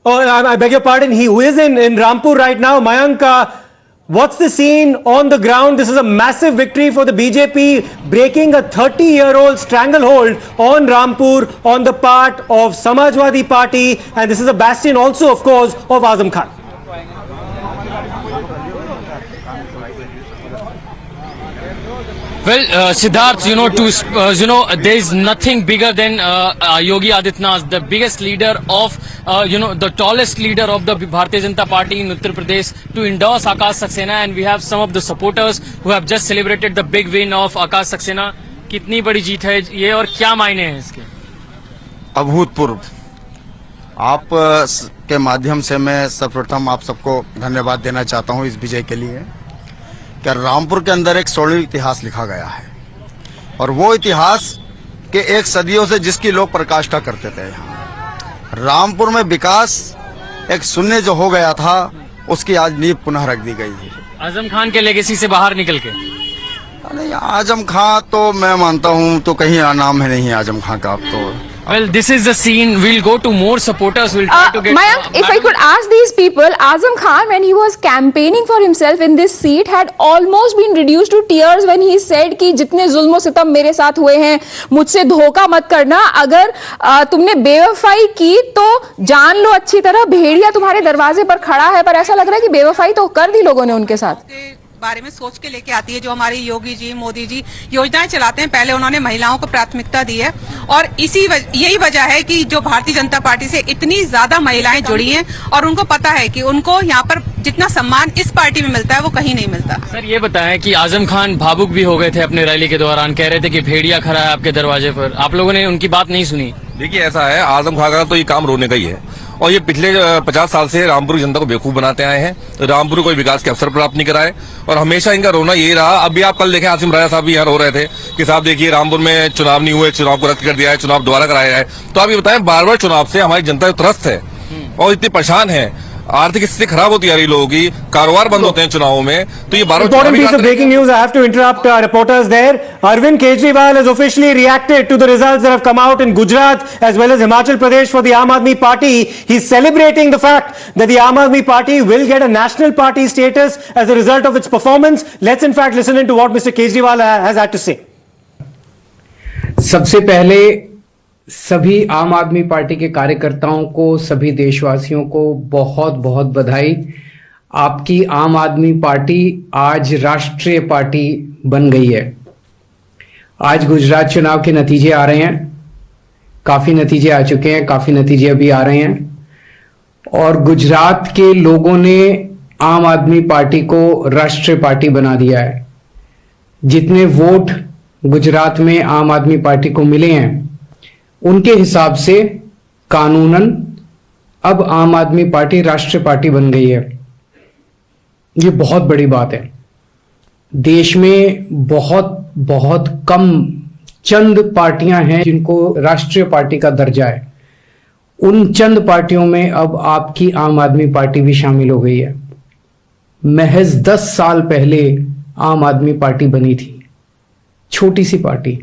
Oh, I beg your pardon, who is in Rampur right now. Mayank, what's the scene on the ground? This is a massive victory for the BJP, breaking a 30-year-old stranglehold on Rampur on the part of Samajwadi Party, and this is a bastion also, of course, of Azam Khan. Well, Siddharth, there is nothing bigger than Yogi Adityanath, the biggest leader of, the tallest leader of the Bharatiya Janata Party in Uttar Pradesh, to endorse Akash Saxena, and we have some of the supporters who have just celebrated the big win of Akash Saxena. कितनी बड़ी जीत है ये और क्या मायने हैं इसके? अभूतपूर्व। आप के माध्यम से मैं सर्वप्रथम आप सबको धन्यवाद देना चाहता हूं इस विजय के लिए। क्या रामपुर के अंदर एक स्वर्णिम इतिहास लिखा गया है, और वो इतिहास के एक सदियों से जिसकी लोग प्रकाष्ठा करते थे। रामपुर में विकास एक शून्य जो हो गया था, उसकी आज नींव पुनः रख दी गई है। आजम खान के लेगेसी से बाहर निकल के। नहीं, आजम खान तो मैं मानता हूं तो कहीं नाम है नहीं आजम खान का। अब तो Well, this is the scene. We'll go to more supporters. We'll try to get. Mayank, if I could ask these people, Azam Khan, when he was campaigning for himself in this seat, had almost been reduced to tears when he said कि जितने जुल्म सितम मेरे साथ हुए हैं, मुझसे धोखा मत करना. अगर तुमने बेवफाई की तो जान लो अच्छी तरह, भेड़िया तुम्हारे दरवाजे पर खड़ा है. पर ऐसा लग रहा है कि बेवफाई तो कर दी लोगों ने उनके साथ. बारे में सोच के लेके आती है. जो हमारी योगी जी, मोदी जी योजनाएं चलाते हैं, पहले उन्होंने महिलाओं को प्राथमिकता दी है और यही वजह है कि जो भारतीय जनता पार्टी से इतनी ज्यादा महिलाएं जुड़ी हैं और उनको पता है कि उनको यहाँ पर जितना सम्मान इस पार्टी में मिलता है वो कहीं नहीं मिलता. सर, ये बताएं कि आजम खान भावुक भी हो गए थे अपने रैली के दौरान, कह रहे थे कि भेड़िया खड़ा है आपके दरवाजे पर. आप लोगों ने उनकी बात नहीं सुनी. देखिए, ऐसा है, आजम खान का तो ये काम रोने का ही है और ये पिछले 50 साल से रामपुर की जनता को बेवकूफ बनाते आए हैं. रामपुर को कोई विकास के अवसर प्राप्त नहीं कराए और हमेशा इनका रोना यही रहा. अभी आप कल देखें, आसिम राजा साहब भी यहाँ रो रहे थे कि साहब देखिए रामपुर में चुनाव नहीं हुए, चुनाव को रद्द कर दिया है, चुनाव दोबारा कराया है. तो आप ये बताएं, बार बार चुनाव से हमारी जनता जो त्रस्त है और इतनी परेशान है, आर्थिक स्थिति खराब होती आ रही लोगों की, कारोबार बंद होते हैं चुनावों में, तो ये बार-बार important piece of breaking news. I have to interrupt reporters there. Arvind Kejriwal has officially reacted to the results that have come out in Gujarat as well as Himachal Pradesh for the Aam Aadmi Party. He's celebrating the fact that the Aam Aadmi Party will get a national party status as a result of its performance. Let's in fact listen into what Mr. Kejriwal has had to say. सबसे पहले सभी आम Aadmi party के कार्यकर्ताओं को, सभी देशवासियों को बहुत बहुत बधाई. आपकी आम आदमी पार्टी आज राष्ट्रीय पार्टी बन गई है. आज गुजरात चुनाव के नतीजे आ रहे हैं, काफी नतीजे आ चुके हैं, काफी नतीजे अभी आ रहे हैं और गुजरात के लोगों ने आम आदमी पार्टी को राष्ट्रीय पार्टी बना दिया है. जितने वोट गुजरात में आम आदमी पार्टी को मिले हैं उनके हिसाब से कानूनन अब आम आदमी पार्टी राष्ट्रीय पार्टी बन गई है. ये बहुत बड़ी बात है. देश में बहुत बहुत कम चंद पार्टियां हैं जिनको राष्ट्रीय पार्टी का दर्जा है. उन चंद पार्टियों में अब आपकी आम आदमी पार्टी भी शामिल हो गई है. महज 10 साल पहले आम आदमी पार्टी बनी थी, छोटी सी पार्टी,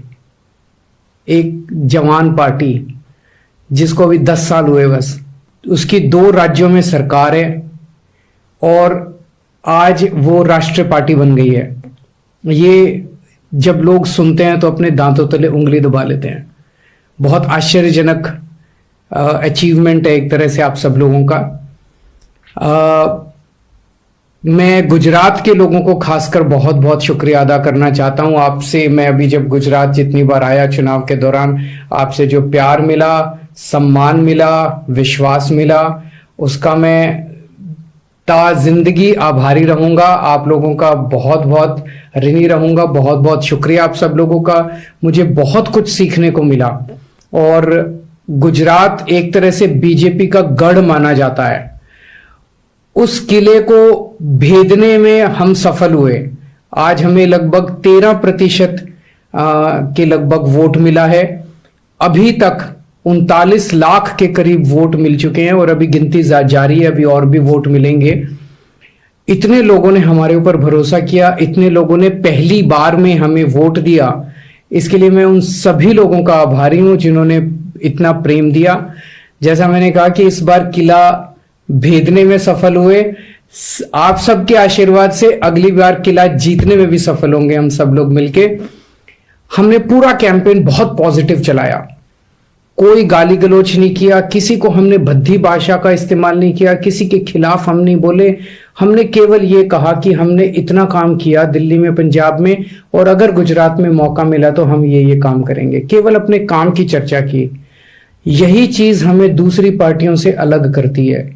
एक जवान पार्टी जिसको अभी 10 साल हुए बस. उसकी 2 राज्यों में सरकार है और आज वो राष्ट्रीय पार्टी बन गई है. ये जब लोग सुनते हैं तो अपने दांतों तले उंगली दबा लेते हैं. बहुत आश्चर्यजनक अचीवमेंट है एक तरह से आप सब लोगों का. मैं गुजरात के लोगों को खासकर बहुत बहुत शुक्रिया अदा करना चाहता हूं आपसे. मैं अभी जब गुजरात जितनी बार आया चुनाव के दौरान, आपसे जो प्यार मिला, सम्मान मिला, विश्वास मिला, उसका मैं जिंदगी आभारी रहूंगा. आप लोगों का बहुत बहुत ऋणी रहूंगा. बहुत बहुत शुक्रिया आप सब लोगों का. मुझे बहुत कुछ सीखने को मिला और गुजरात एक तरह से बीजेपी का गढ़ माना जाता है. उस किले को भेदने में हम सफल हुए. आज हमें लगभग 13% के लगभग वोट मिला है. अभी तक 39 लाख के करीब वोट मिल चुके हैं और अभी गिनती जारी है, अभी और भी वोट मिलेंगे. इतने लोगों ने हमारे ऊपर भरोसा किया, इतने लोगों ने पहली बार में हमें वोट दिया. इसके लिए मैं उन सभी लोगों का आभारी हूं जिन्होंने इतना प्रेम दिया. जैसा मैंने कहा कि इस बार किला भेदने में सफल हुए. आप सबके आशीर्वाद से अगली बार किला जीतने में भी सफल होंगे हम सब लोग मिलके. हमने पूरा कैंपेन बहुत पॉजिटिव चलाया, कोई गाली गलौच नहीं किया, किसी को हमने भद्दी भाषा का इस्तेमाल नहीं किया, किसी के खिलाफ हम नहीं बोले. हमने केवल ये कहा कि हमने इतना काम किया दिल्ली में, पंजाब में, और अगर गुजरात में मौका मिला तो हम ये काम करेंगे. केवल अपने काम की चर्चा की. यही चीज हमें दूसरी पार्टियों से अलग करती है.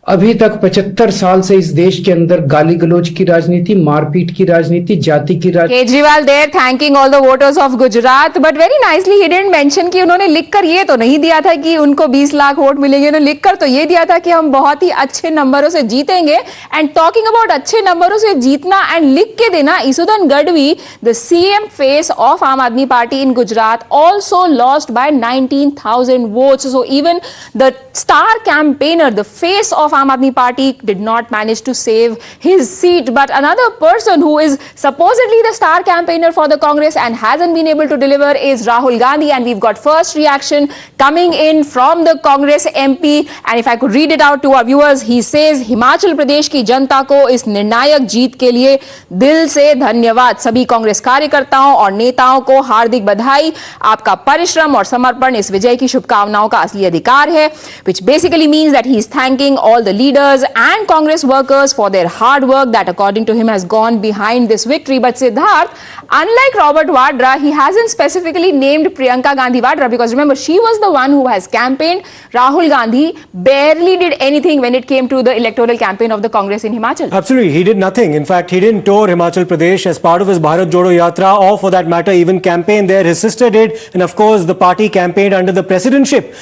अभी तक 75 साल से इस देश के अंदर गाली गलौज की राजनीति, मारपीट की राजनीति, जाति की राजनीति. Kejriwal there thanking all the voters of Gujarat, but very nicely he didn't mention कि उन्होंने लिखकर ये तो नहीं दिया था कि उनको 20 लाख वोट मिलेंगे. उन्होंने लिखकर तो ये दिया था कि हम बहुत ही अच्छे नंबरों से जीतेंगे. एंड टॉकिंग अबाउट अच्छे नंबरों से जीतना एंड लिख के देना, Isudan Gadhvi, the CM face of Aam Aadmi Party in Gujarat, also lost by 19,000 votes. So even the star campaigner, the face of Aam Aadmi Party did not manage to save his seat. But another person who is supposedly the star campaigner for the Congress and hasn't been able to deliver is Rahul Gandhi. And we've got first reaction coming in from the Congress MP. And if I could read it out to our viewers, he says, Himachal Pradesh की जनता को इस निर्णायक जीत के लिए दिल से धन्यवाद। सभी कांग्रेस कार्यकर्ताओं और नेताओं को हार्दिक बधाई। आपका परिश्रम और समर्पण इस विजय की शुभकामनाओं का असली अधिकार है, which basically means that he is thanking all the leaders and Congress workers for their hard work that according to him has gone behind this victory. But Siddharth, unlike Robert Vadra, he hasn't specifically named Priyanka Gandhi Vadra, because remember, she was the one who has campaigned. Rahul Gandhi barely did anything when it came to the electoral campaign of the Congress in Himachal. Absolutely, he did nothing. In fact, he didn't tour Himachal Pradesh as part of his Bharat Jodo Yatra, or for that matter, even campaign there. His sister did, and of course, the party campaigned under the presidentship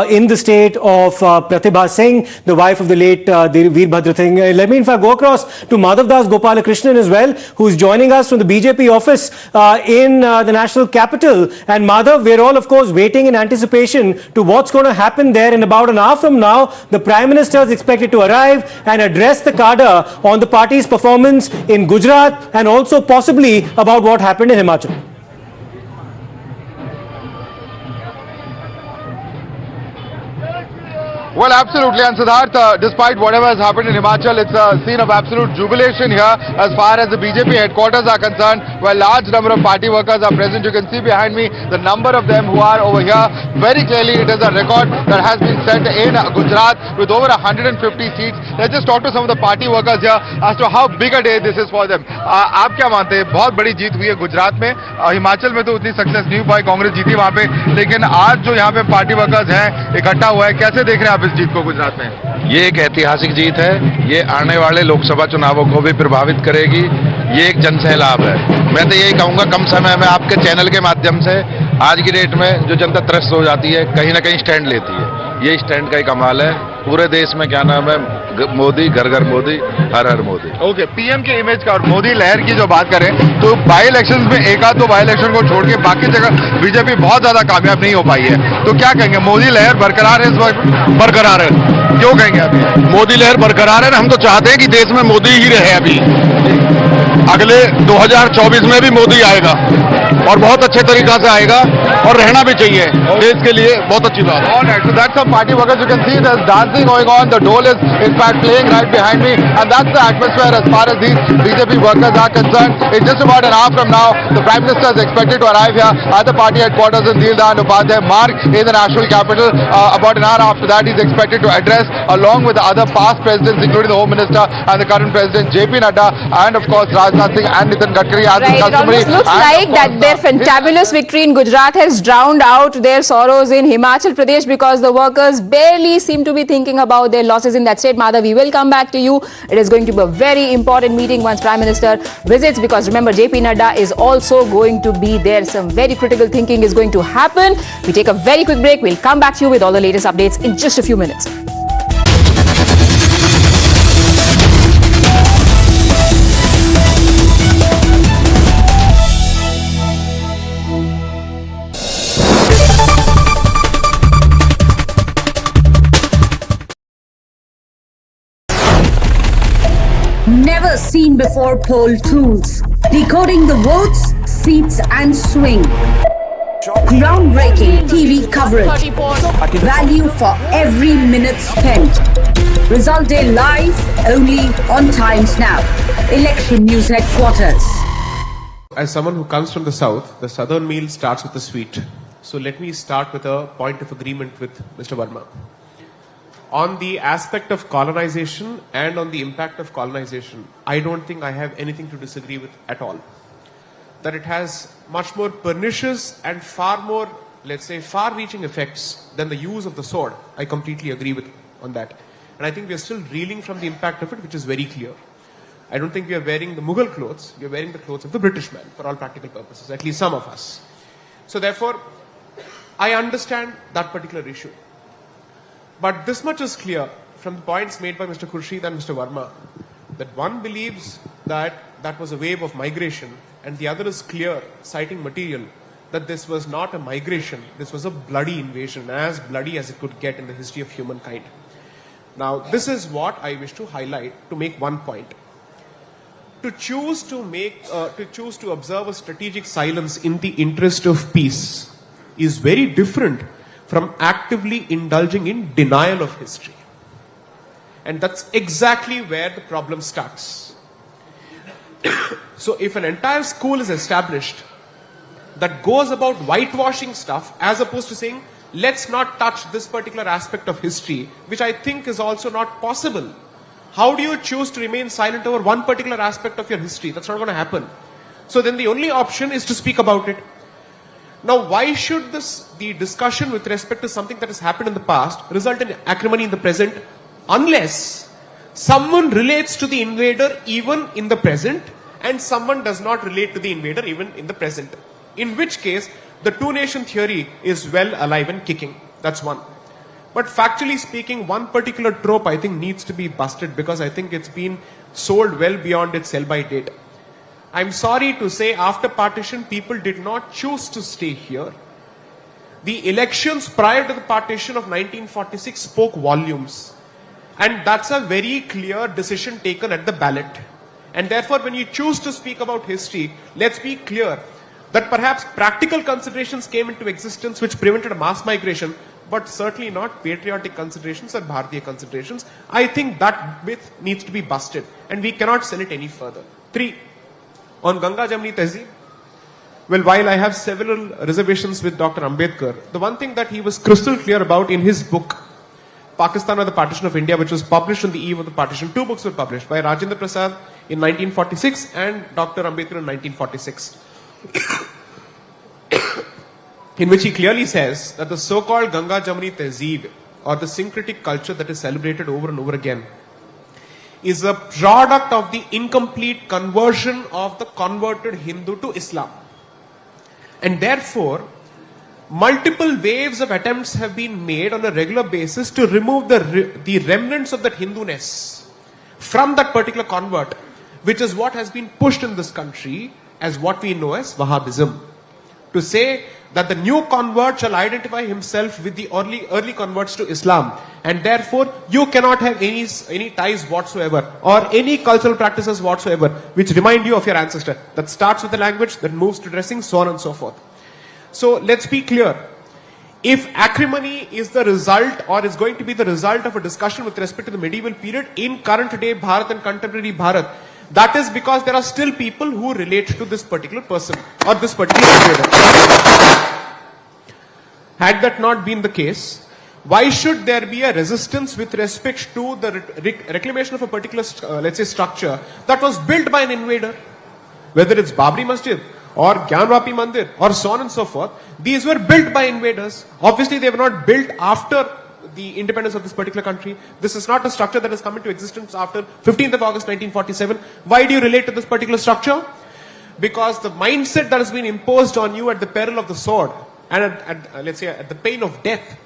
in the state of Pratibha Singh, the wife of the late Veerbhadra Singh. Let me in fact go across to Madhav Das Gopalakrishnan as well, who's joining us from the BJP office in the national capital. And Madhav, we're all of course waiting in anticipation to what's going to happen there. In about an hour from now, the Prime Minister is expected to arrive and address the cadre on the party's performance in Gujarat and also possibly about what happened in Himachal. Well, absolutely. And Siddharth, despite whatever has happened in Himachal, it's a scene of absolute jubilation here as far as the BJP headquarters are concerned, where large number of party workers are present. You can see behind me the number of them who are over here. Very clearly, it is a record that has been set in Gujarat with over 150 seats. Let's just talk to some of the party workers here as to how big a day this is for them. आप क्या मानते हैं? बहुत बड़ी जीत हुई है गुजरात में. हिमाचल में तो उतनी सक्सेस नहीं हुई, कांग्रेस जीती वहाँ पे, लेकिन आज जो यहाँ पे पार्टी वर्कर्स हैं इकट्ठा हुआ है, कैसे देख रहे हैं आप इस जीत को गुजरात में? ये एक ऐतिहासिक जीत है. ये आने वाले लोकसभा चुनावों को भी प्रभावित करेगी. ये एक जनसैलाब है. मैं तो यही कहूंगा, कम समय में आपके चैनल के माध्यम से आज की डेट में जो जनता त्रस्त हो जाती है, कहीं ना कहीं स्टैंड लेती है. ये स्टैंड का ही कमाल है. पूरे देश में क्या नाम है, मोदी, घर घर मोदी, हर हर मोदी. ओके, पीएम के इमेज का और मोदी लहर की जो बात करें तो बाई इलेक्शंस में एक आध दो बाई इलेक्शन को छोड़ के बाकी जगह बीजेपी बहुत ज्यादा कामयाब नहीं हो पाई है. तो क्या कहेंगे, मोदी लहर बरकरार है इस वक्त? बरकरार है. क्यों कहेंगे अभी? मोदी लहर बरकरार है. हम तो चाहते हैं कि देश में मोदी ही रहे. अभी अगले 2024 में भी मोदी आएगा और बहुत अच्छे तरीका से आएगा और रहना भी चाहिए. देश के लिए बहुत अच्छी बात है. Alright, so that's some party workers. You can see there's dancing going on. The dole is in fact playing right behind me, and that's the atmosphere as far as these BJP workers are concerned. In just about an hour from now, the Prime Minister is expected to arrive here at the party headquarters in Dildan Upadhyay Marg in the national capital. About an hour after that, he's expected to address along with the other past presidents, including the Home Minister and the current President JP Nadda, and of course Rajnath Singh and Nitin Gadkari. Right, it almost looks like that their fantabulous victory in Gujarat has drowned out their sorrows in Himachal Pradesh, because the workers barely seem to be thinking about their losses in that state. Madhav, we will come back to you. It is going to be a very important meeting once Prime Minister visits, because remember, JP Nadda is also going to be there. Some very critical thinking is going to happen. We take a very quick break. We'll come back to you with all the latest updates in just a few minutes. Never seen before poll tools. Decoding the votes, seats and swing. Groundbreaking TV coverage. Value for every minute spent. Result day live only on Times Now. Election News Headquarters. As someone who comes from the south, the southern meal starts with the sweet. So let me start with a point of agreement with Mr. Verma. On the aspect of colonization and on the impact of colonization, I don't think I have anything to disagree with at all. That it has much more pernicious and far more, let's say, far-reaching effects than the use of the sword. I completely agree with on that. And I think we are still reeling from the impact of it, which is very clear. I don't think we are wearing the Mughal clothes. We are wearing the clothes of the British man for all practical purposes, at least some of us. So therefore, I understand that particular issue. But this much is clear from the points made by Mr. Khurshid and Mr. Verma, that one believes that that was a wave of migration, and the other is clear, citing material, that this was not a migration, this was a bloody invasion, as bloody as it could get in the history of humankind. Now, this is what I wish to highlight to make one point. To choose to observe a strategic silence in the interest of peace is very different from actively indulging in denial of history. And that's exactly where the problem starts. So if an entire school is established that goes about whitewashing stuff as opposed to saying, let's not touch this particular aspect of history, which I think is also not possible. How do you choose to remain silent over one particular aspect of your history? That's not going to happen. So then the only option is to speak about it. Now, why should the discussion with respect to something that has happened in the past result in acrimony in the present, unless someone relates to the invader even in the present and someone does not relate to the invader even in the present? In which case, the two-nation theory is well alive and kicking. That's one. But factually speaking, one particular trope I think needs to be busted because I think it's been sold well beyond its sell-by date. I'm sorry to say, after partition, people did not choose to stay here. The elections prior to the partition of 1946 spoke volumes. And that's a very clear decision taken at the ballot. And therefore, when you choose to speak about history, let's be clear that perhaps practical considerations came into existence which prevented a mass migration, but certainly not patriotic considerations or Bharatiya considerations. I think that myth needs to be busted and we cannot sell it any further. 3. On Ganga Jamni Tehzeeb, well, while I have several reservations with Dr. Ambedkar, the one thing that he was crystal clear about in his book, Pakistan or the Partition of India, which was published on the eve of the partition, 2 books were published by Rajendra Prasad in 1946 and Dr. Ambedkar in 1946. In which he clearly says that the so-called Ganga Jamni Tehzeeb, or the syncretic culture that is celebrated over and over again, is a product of the incomplete conversion of the converted Hindu to Islam. And therefore, multiple waves of attempts have been made on a regular basis to remove the remnants of that Hindu-ness from that particular convert, which is what has been pushed in this country as what we know as Wahhabism. To say that the new convert shall identify himself with the early converts to Islam, and therefore you cannot have any ties whatsoever or any cultural practices whatsoever which remind you of your ancestor. That starts with the language, that moves to dressing, so on and so forth. So let's be clear. If acrimony is the result or is going to be the result of a discussion with respect to the medieval period in current day Bharat and contemporary Bharat, that is because there are still people who relate to this particular person or this particular invader. Had that not been the case, why should there be a resistance with respect to the reclamation of a particular, let's say, structure that was built by an invader? Whether it's Babri Masjid or Gyanvapi Mandir or so on and so forth, these were built by invaders. Obviously, they were not built after the independence of this particular country. This is not a structure that has come into existence after 15th of August 1947. Why do you relate to this particular structure? Because the mindset that has been imposed on you at the peril of the sword and let's say at the pain of death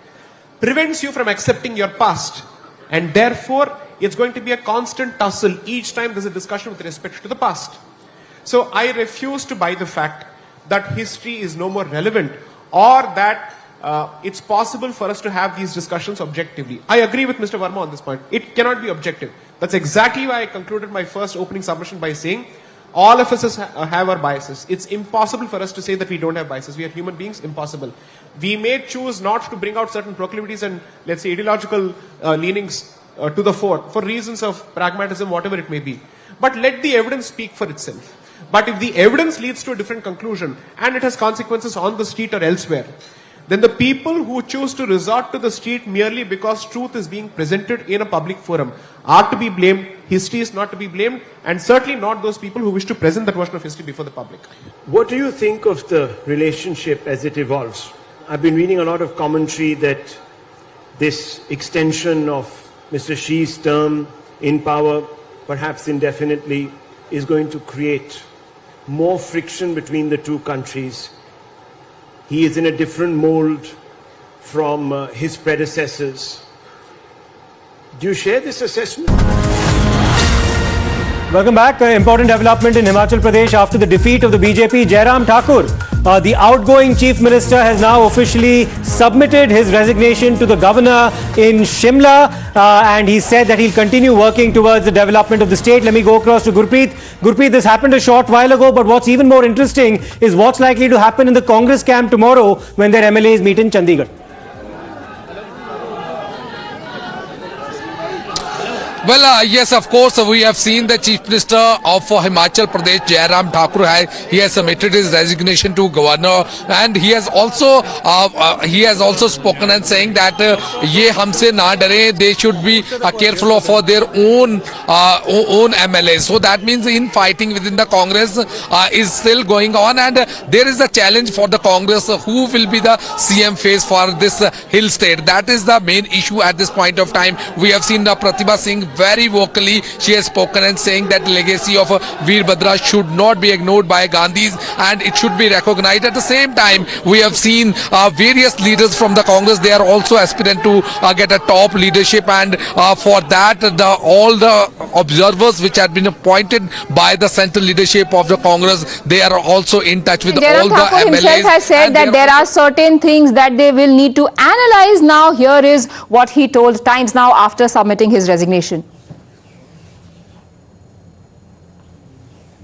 prevents you from accepting your past, and therefore it's going to be a constant tussle each time there's a discussion with respect to the past. So I refuse to buy the fact that history is no more relevant or that it's possible for us to have these discussions objectively. I agree with Mr. Verma on this point. It cannot be objective. That's exactly why I concluded my first opening submission by saying all of us have our biases. It's impossible for us to say that we don't have biases. We are human beings. Impossible. We may choose not to bring out certain proclivities and, let's say, ideological leanings to the fore for reasons of pragmatism, whatever it may be. But let the evidence speak for itself. But if the evidence leads to a different conclusion and it has consequences on the street or elsewhere, then the people who choose to resort to the street merely because truth is being presented in a public forum are to be blamed. History is not to be blamed, and certainly not those people who wish to present that version of history before the public. What do you think of the relationship as it evolves? I've been reading a lot of commentary that this extension of Mr. Xi's term in power, perhaps indefinitely, is going to create more friction between the two countries. He is in a different mold from his predecessors. Do you share this assessment? Welcome back. Important development in Himachal Pradesh after the defeat of the BJP. Jairam Thakur The outgoing Chief Minister has now officially submitted his resignation to the governor in Shimla, and he said that he'll continue working towards the development of the state. Let me go across to Gurpreet. Gurpreet, this happened a short while ago, but what's even more interesting is what's likely to happen in the Congress camp tomorrow when their MLAs meet in Chandigarh. Well, yes, of course, we have seen the Chief Minister of Himachal Pradesh, Jairam Thakur, he has submitted his resignation to Governor, and he has also spoken and saying that ye humse na dare, they should be careful for their own MLAs. So that means in fighting within the Congress is still going on, and there is a challenge for the Congress who will be the CM face for this hill state. That is the main issue at this point of time. We have seen the Pratibha Singh very vocally. She has spoken and saying that legacy of Veerbhadra should not be ignored by Gandhis and it should be recognized. At the same time, we have seen various leaders from the Congress. They are also aspirant to get a top leadership, and for that all the observers which have been appointed by the central leadership of the Congress, they are also in touch with all the Thakur MLAs. himself has said that there are certain things that they will need to analyze now. Here is what he told Times Now after submitting his resignation.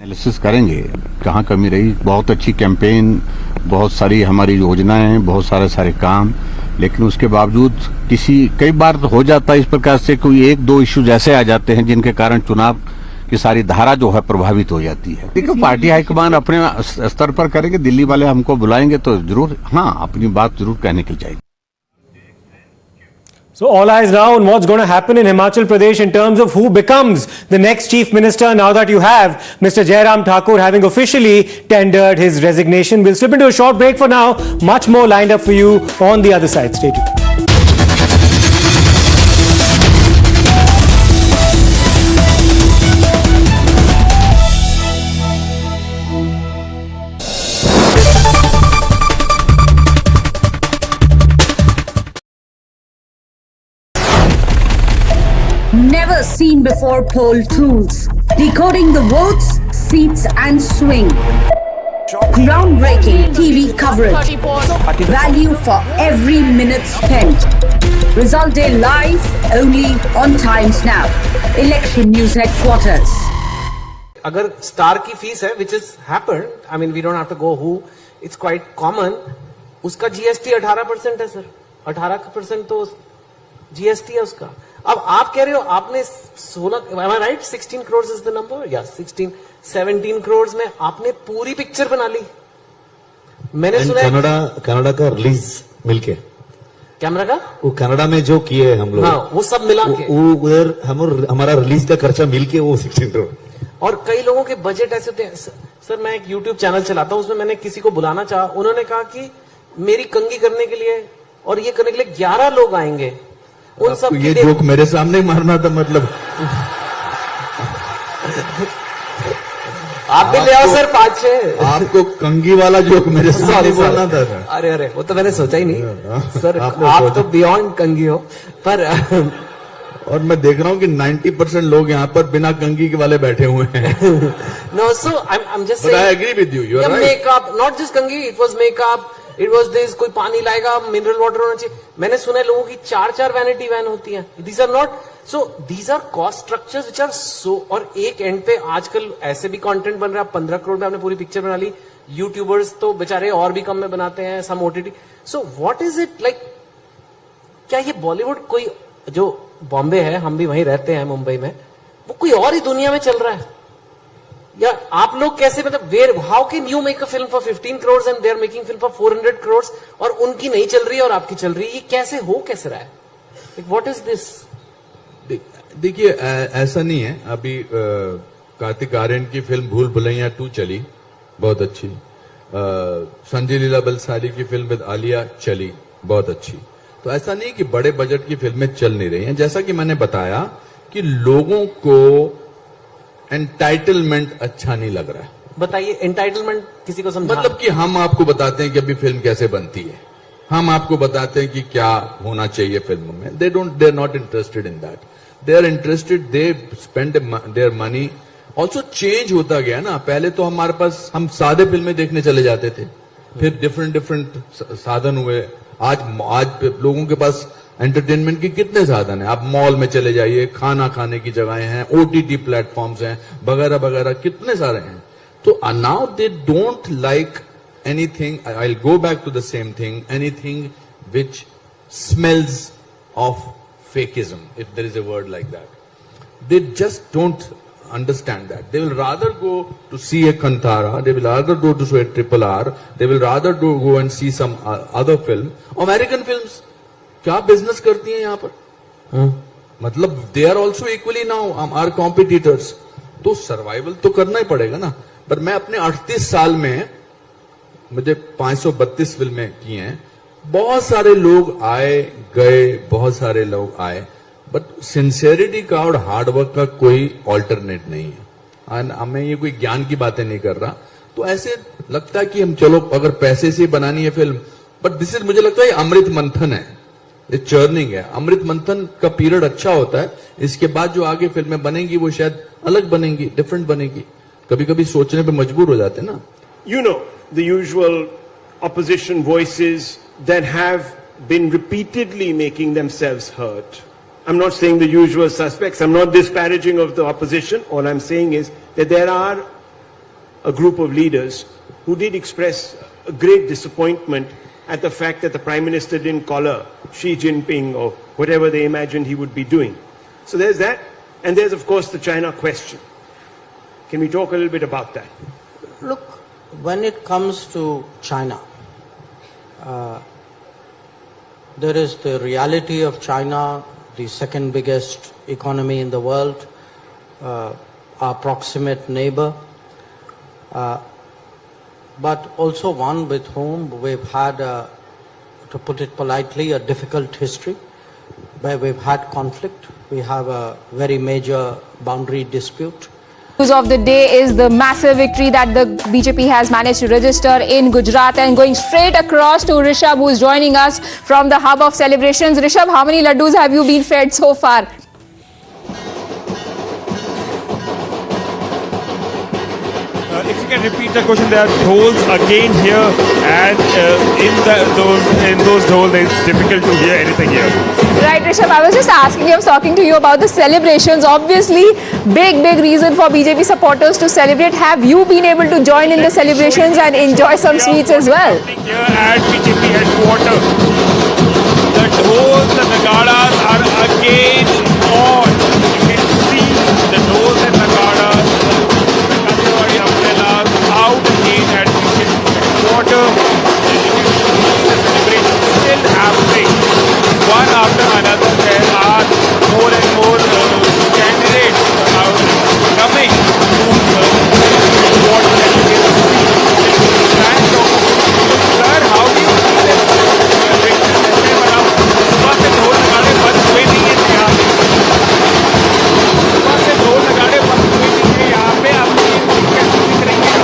Analysis करेंगे कहाँ कमी रही। बहुत अच्छी campaign, बहुत सारी हमारी योजनाएं हैं, बहुत सारे काम, लेकिन उसके बावजूद कई बार तो हो जाता है इस प्रकार से कोई एक दो इश्यूज ऐसे आ जाते हैं जिनके कारण चुनाव की सारी धारा जो है प्रभावित हो जाती है। देखो, पार्टी हाईकमान अपने स्तर पर करेंगे, दिल्ली वाले हमको बुलाएंगे तो जरूर अपनी बात जरूर कहने के लिए चाहिए। So all eyes now on what's going to happen in Himachal Pradesh in terms of who becomes the next Chief Minister now that you have Mr. Jairam Thakur having officially tendered his resignation. We'll slip into a short break for now. Much more lined up for you on the other side. Stay tuned. Never seen before poll tools. Decoding the votes, seats and swing. Groundbreaking TV coverage. Value for every minute spent. Result day live only on Times Now. Election News Headquarters. अगर star की fees है, which is happened, I mean we don't have to go who, it's quite common, उसका GST 18% है sir, 18% तो GST है उसका। अब आप कह रहे हो आपने 16, am I right? 16 crores is the number? Yeah, 17 crores में आपने पूरी पिक्चर बना ली। मैंने सुना कनाडा का रिलीज मिलके, कैमरा का वो कनाडा में जो किए हम लोग, हाँ, वो सब मिला के उधर हमारा रिलीज का खर्चा मिलके वो 16 करोड़। और कई लोगों के बजट ऐसे होते हैं। सर मैं एक YouTube चैनल चलाता हूं, उसमें मैंने किसी को बुलाना चाहा, उन्होंने कहा कि मेरी कंगी करने के लिए और ये करने के लिए 11 लोग आएंगे। उन सब ये जोक मेरे सामने मारना था, मतलब आप भी ले आओ सर 5-6। आपको कंगी वाला जोक मेरे सामने बोलना था। अरे वो तो मैंने सोचा ही नहीं सर, आप तो बियॉन्ड कंगी हो। पर और मैं देख रहा हूँ कि 90% लोग यहाँ पर बिना कंगी के वाले बैठे हुए हैं। No, so I'm just saying. But I agree with you. You are right. Makeup, not just कंगी, it was makeup, it was this, कोई पानी लाएगा, मिनरल वाटर होना चाहिए। मैंने सुना है लोगों की 4-4 वैनिटी वैन होती हैं। These are not, so these are cost structures which are so, और एक एंड पे आजकल ऐसे भी कंटेंट बन रहा है, 15 करोड़ में आपने पूरी पिक्चर बना ली। यूट्यूबर्स तो बेचारे और भी कम में बनाते हैं, सम OTT। So what is it like? क्या ये बॉलीवुड कोई, जो बॉम्बे है, हम भी वहीं रहते हैं मुंबई में, वो कोई और ही दुनिया में चल रहा है? या आप लोग कैसे, मतलब where, how can you make a film for 15 crores and they are making film for 400 crores और उनकी नहीं चल रही है और आपकी चल रही है? ये कैसे रहा है? What is this? देखिए ऐसा नहीं है। अभी कार्तिक आर्यन की फिल्म भूल भुलैया 2 चली, बहुत अच्छी। संजय लीला बंसाली की फिल्म विद आलिया चली, बहुत अच्छी। तो ऐसा नहीं कि बड़े बजट की फिल्में चल नहीं रही हैं। जैसा कि मैंने बताया कि लोगों को एंटाइटलमेंट अच्छा नहीं लग रहा है। बताइए एंटाइटलमेंट किसी को समझा? मतलब कि हम आपको बताते हैं कि अभी फिल्म कैसे बनती है, हम आपको बताते हैं कि क्या होना चाहिए फिल्म में। They are not interested in that. They are interested, they spend their money. Also change होता गया ना। पहले तो हमारे पास, हम सादे फिल्में देखने चले जाते थे, फिर डिफरेंट साधन हुए। आज लोगों के पास एंटरटेनमेंट के कितने साधन हैं। आप मॉल में चले जाइए, खाना खाने की जगहें हैं, OTT प्लेटफॉर्म्स हैं, वगैरह वगैरह कितने सारे हैं। तो now they don't like anything, I will go back to the same thing, anything which smells of fakeism, if there is a word like that. They just don't understand that. They will rather go to see a Kantara, they will rather go to see a Triple R, they will rather go and see some other film. American films, क्या business करती हैं यहाँ पर? मतलब they are also equally now our competitors. तो survival तो करना ही पड़ेगा ना। पर मैं अपने 38 साल में मुझे 532 फिल्में की हैं। बहुत सारे लोग आए गए, बहुत सारे लोग आए, बट सिंसियरिटी का और हार्डवर्क का कोई ऑल्टरनेट नहीं है। मैं ये कोई ज्ञान की बातें नहीं कर रहा। तो ऐसे लगता है कि हम चलो अगर पैसे से बनानी है फिल्म, बट दिस इज, मुझे लगता है अमृत मंथन है, ये चर्निंग है। अमृत मंथन का पीरियड अच्छा होता है, इसके बाद जो आगे फिल्में बनेंगी वो शायद अलग बनेंगी, डिफरेंट बनेगी। कभी कभी सोचने पे मजबूर हो जाते हैं ना। You know, the usual opposition voices that have been repeatedly making themselves heard. I'm not saying the usual suspects. I'm not disparaging of the opposition. All I'm saying is that there are a group of leaders who did express a great disappointment at the fact that the Prime Minister didn't collar Xi Jinping or whatever they imagined he would be doing. So there's that. And there's, of course, the China question. Can we talk a little bit about that? Look, when it comes to China, there is the reality of China, the second biggest economy in the world, our proximate neighbor, but also one with whom we've had, to put it politely, a difficult history, where we've had conflict. We have a very major boundary dispute. News of the day is the massive victory that the BJP has managed to register in Gujarat, and going straight across to Rishabh, who is joining us from the hub of celebrations. Rishabh, how many laddus have you been fed so far? If you can repeat the question, there are dhols again here, and in those dhols it's difficult to hear anything here. Right, Rishabh, I was just asking you, I was talking to you about the celebrations. Obviously, big reason for BJP supporters to celebrate. Have you been able to join in the celebrations and enjoy some sweets as well? Here at BJP headquarters, the dhols and nagaras are again on. You can see the dhols and nagaras, the Kajwadi umbrellas out again at BJP headquarters. And you can see the celebrations still happening. One after another, there are more and more candidates coming to what can you see. Sir, how do you see this? सुबह से ढोल नगाड़े बंद हुए नहीं है यहाँ पे। सुबह से ढोल नगाड़े बंद हुए नहीं है यहाँ पे। आप कैसे दिख रही है?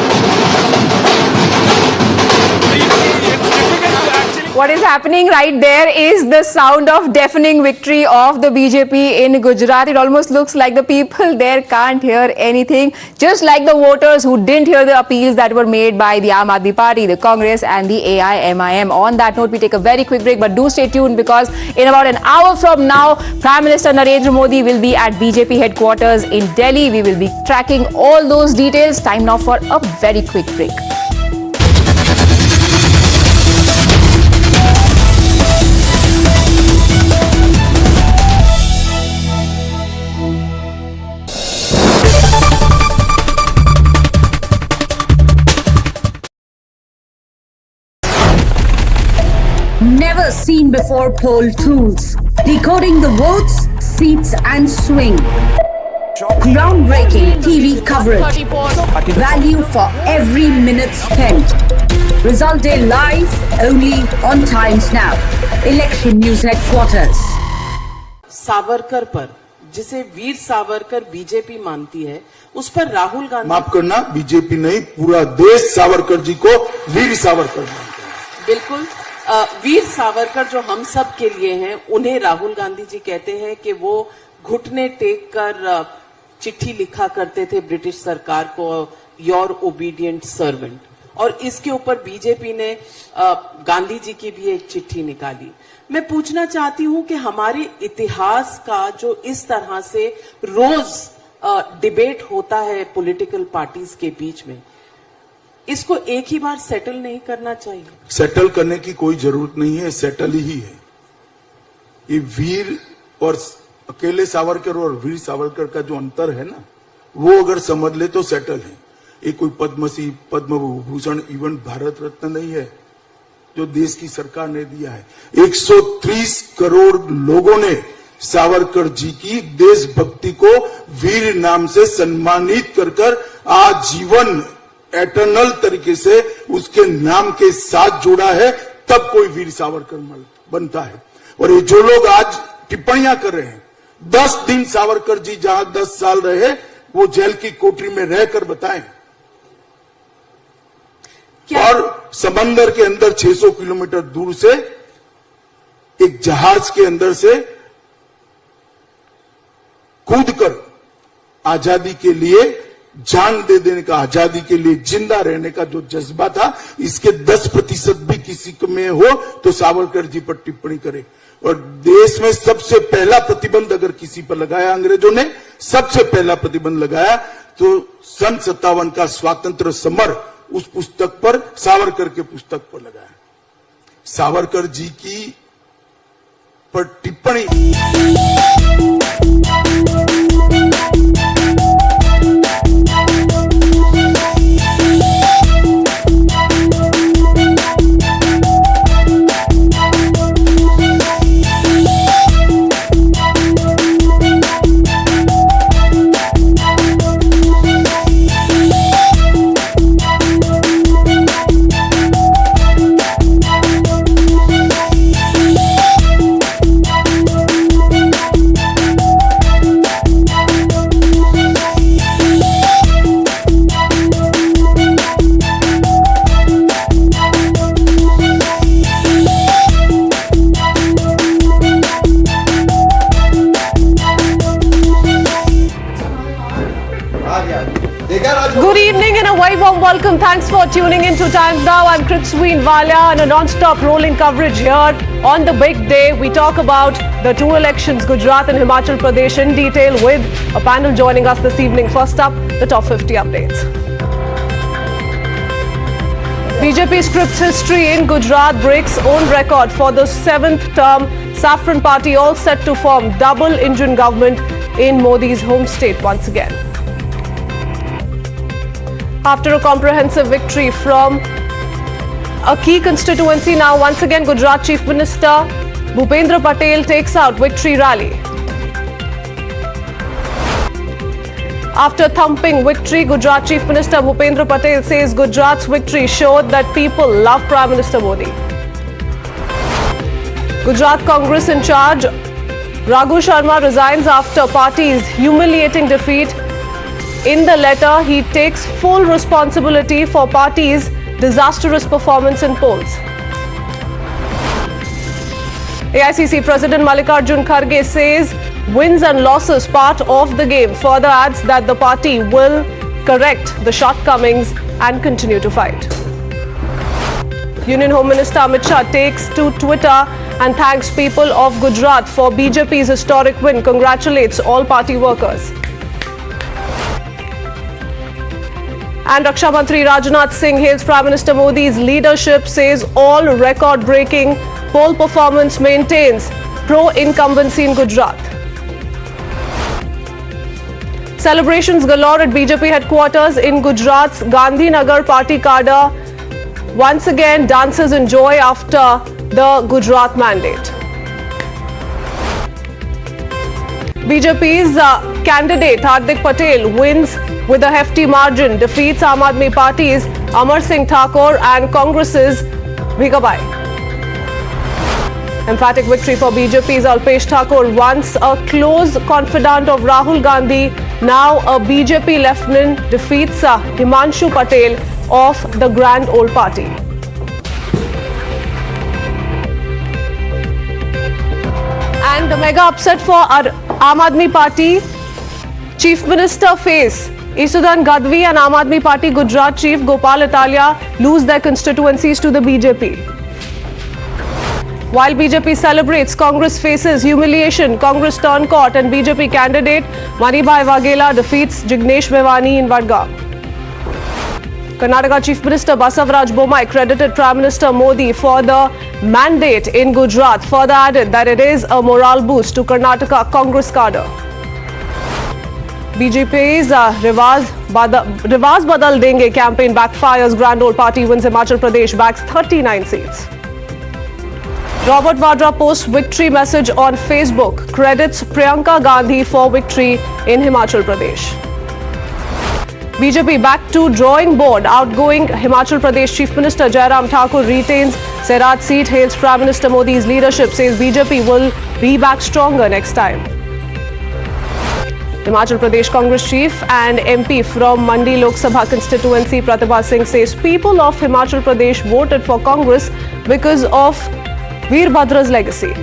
What is happening right there is the sound of deafening victory of the BJP in Gujarat. It almost looks like the people there can't hear anything, just like the voters who didn't hear the appeals that were made by the Aam Aadmi Party, the Congress and the AIMIM. On that note, we take a very quick break, but do stay tuned, because in about an hour from now, Prime Minister Narendra Modi will be at BJP headquarters in Delhi. We will be tracking all those details. Time now for a very quick break. Never seen before poll tools. Decoding the votes, seats and swing. Groundbreaking TV coverage. Value for every minute spent. Result day live only on Times Now. Election News Headquarters. Savarkar पर, जिसे Veer Savarkar BJP मानती है, उस पर राहुल गांधी, माफ करना, BJP नहीं पूरा देश सावरकर जी को वीर सावरकर मानता है। बिल्कुल, वीर सावरकर जो हम सब के लिए हैं, उन्हें राहुल गांधी जी कहते हैं कि वो घुटने टेक कर चिट्ठी लिखा करते थे ब्रिटिश सरकार को, योर ओबीडियंट सर्वेंट। और इसके ऊपर बीजेपी ने गांधी जी की भी एक चिट्ठी निकाली। मैं पूछना चाहती हूं कि हमारे इतिहास का जो इस तरह से रोज डिबेट होता है पॉलिटिकल पार्टीज के बीच में, इसको एक ही बार सेटल नहीं करना चाहिए? सेटल करने की कोई जरूरत नहीं है, सेटल ही है। ये वीर और अकेले सावरकर और वीर सावरकर का जो अंतर है ना, वो अगर समझ ले तो सेटल है। ये कोई पद्मश्री, पद्म विभूषण, इवन भारत रत्न नहीं है जो देश की सरकार ने दिया है। 130 करोड़ लोगों ने सावरकर जी की देशभक्ति को वीर नाम से सम्मानित कर आजीवन एटर्नल तरीके से उसके नाम के साथ जोड़ा है, तब कोई वीर सावरकर बनता है। और ये जो लोग आज टिप्पणियां कर रहे हैं, 10 दिन सावरकर जी जहां 10 साल रहे वो जेल की कोठरी में रहकर बताएं। और समंदर के अंदर 600 किलोमीटर दूर से एक जहाज के अंदर से कूदकर आजादी के लिए जान दे देने का, आजादी के लिए जिंदा रहने का जो जज्बा था, इसके 10% भी किसी में हो तो सावरकर जी पर टिप्पणी करे। और देश में सबसे पहला प्रतिबंध अगर किसी पर लगाया अंग्रेजों ने, सबसे पहला प्रतिबंध लगाया तो सन 57 का स्वातंत्र समर उस पुस्तक पर, सावरकर के पुस्तक पर लगाया। सावरकर जी की पर टिप्पणी Good evening and a very warm welcome. Thanks for tuning in to Times Now. I'm Kritsween Walia and a non-stop rolling coverage here on the big day. We talk about the two elections, Gujarat and Himachal Pradesh, in detail with a panel joining us this evening. First up, the top 50 updates. BJP scripts history in Gujarat, breaks own record for the 7th term. Saffron Party all set to form double engine government in Modi's home state once again. After a comprehensive victory from a key constituency, now once again Gujarat Chief Minister Bhupendra Patel takes out victory rally. After thumping victory, Gujarat Chief Minister Bhupendra Patel says Gujarat's victory showed that people love Prime Minister Modi. Gujarat Congress in charge Raghu Sharma resigns after party's humiliating defeat. In the letter, he takes full responsibility for party's disastrous performance in polls. AICC President Mallikarjun Kharge says wins and losses part of the game. Further adds that the party will correct the shortcomings and continue to fight. Union Home Minister Amit Shah takes to Twitter and thanks people of Gujarat for BJP's historic win. Congratulates all party workers. And Raksha Mantri Rajnath Singh hails Prime Minister Modi's leadership, says all record-breaking poll performance maintains pro-incumbency in Gujarat. Celebrations galore at BJP headquarters in Gujarat's Gandhinagar party cadre. Once again, dancers enjoy after the Gujarat mandate. BJP's candidate Hardik Patel wins with a hefty margin, defeats Aam Aadmi Party's Amar Singh Thakur and Congress's Bhigabai. Emphatic victory for BJP's Alpesh Thakur, once a close confidant of Rahul Gandhi, now a BJP lieutenant, defeats Himanshu Patel of the Grand Old Party. And the mega upset for Aam Aadmi Party. Chief Minister face Isudan Gadvi and Aam Aadmi Party Gujarat chief Gopal Italia lose their constituencies to the BJP. While BJP celebrates, Congress faces humiliation. Congress turned court and BJP candidate Manibhai Waghela defeats Jignesh Mevani in Vadgaon. Karnataka Chief Minister Basavaraj Bommai credited Prime Minister Modi for the mandate in Gujarat, further added that it is a morale boost to Karnataka Congress cadre. BJP's Rivaz Badal Denge campaign backfires. Grand Old Party wins Himachal Pradesh, backs 39 seats. Robert Vadra posts victory message on Facebook, credits Priyanka Gandhi for victory in Himachal Pradesh. BJP back to drawing board. Outgoing Himachal Pradesh Chief Minister Jairam Thakur retains Serat seat, hails Prime Minister Modi's leadership, says BJP will be back stronger next time. Himachal Pradesh Congress Chief and MP from Mandi Lok Sabha constituency Pratibha Singh says people of Himachal Pradesh voted for Congress because of Veerbhadra's legacy.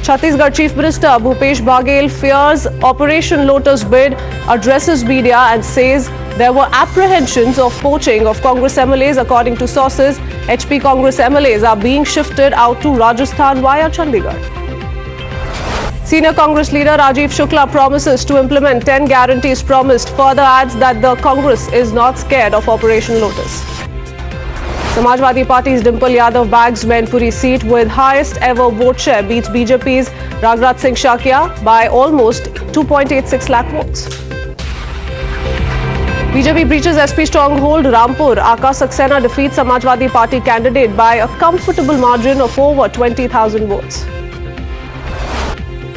Chhattisgarh Chief Minister Bhupesh Baghel fears Operation Lotus bid, addresses media and says there were apprehensions of poaching of Congress MLAs. According to sources, HP Congress MLAs are being shifted out to Rajasthan via Chandigarh. Senior Congress leader Rajiv Shukla promises to implement 10 guarantees promised, further adds that the Congress is not scared of Operation Lotus. Samajwadi Party's Dimple Yadav bags Mainpuri seat with highest ever vote share, beats BJP's Raghurat Singh Shakia by almost 2.86 lakh votes. BJP breaches SP stronghold Rampur. Akash Saxena defeats Samajwadi Party candidate by a comfortable margin of over 20,000 votes.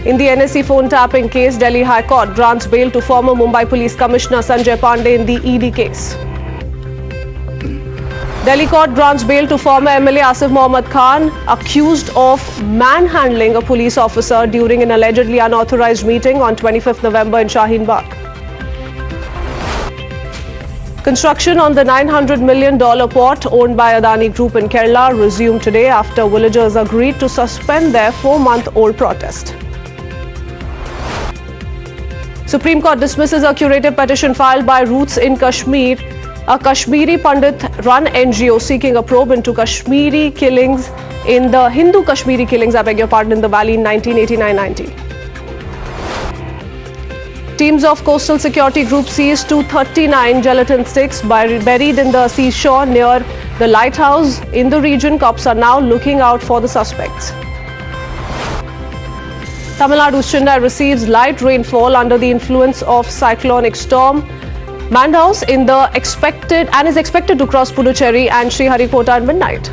In the NSE phone tapping case, Delhi High Court grants bail to former Mumbai Police Commissioner Sanjay Pandey in the ED case. Delhi Court grants bail to former MLA Asif Mohammad Khan, accused of manhandling a police officer during an allegedly unauthorized meeting on 25th November in Shaheen Bagh. Construction on the $900 million port owned by Adani Group in Kerala resumed today after villagers agreed to suspend their 4-month-old protest. Supreme Court dismisses a curative petition filed by Roots in Kashmir, a Kashmiri Pandit-run NGO seeking a probe into Kashmiri killings in the Hindu Kashmiri killings, in the valley in 1989-90. Teams of Coastal Security Group seized 239 gelatin sticks buried in the seashore near the lighthouse in the region. Cops are now looking out for the suspects. Tamil Nadu's Chennai receives light rainfall under the influence of cyclonic storm Mandhaus is expected to cross Puducherry and Sriharikota at midnight.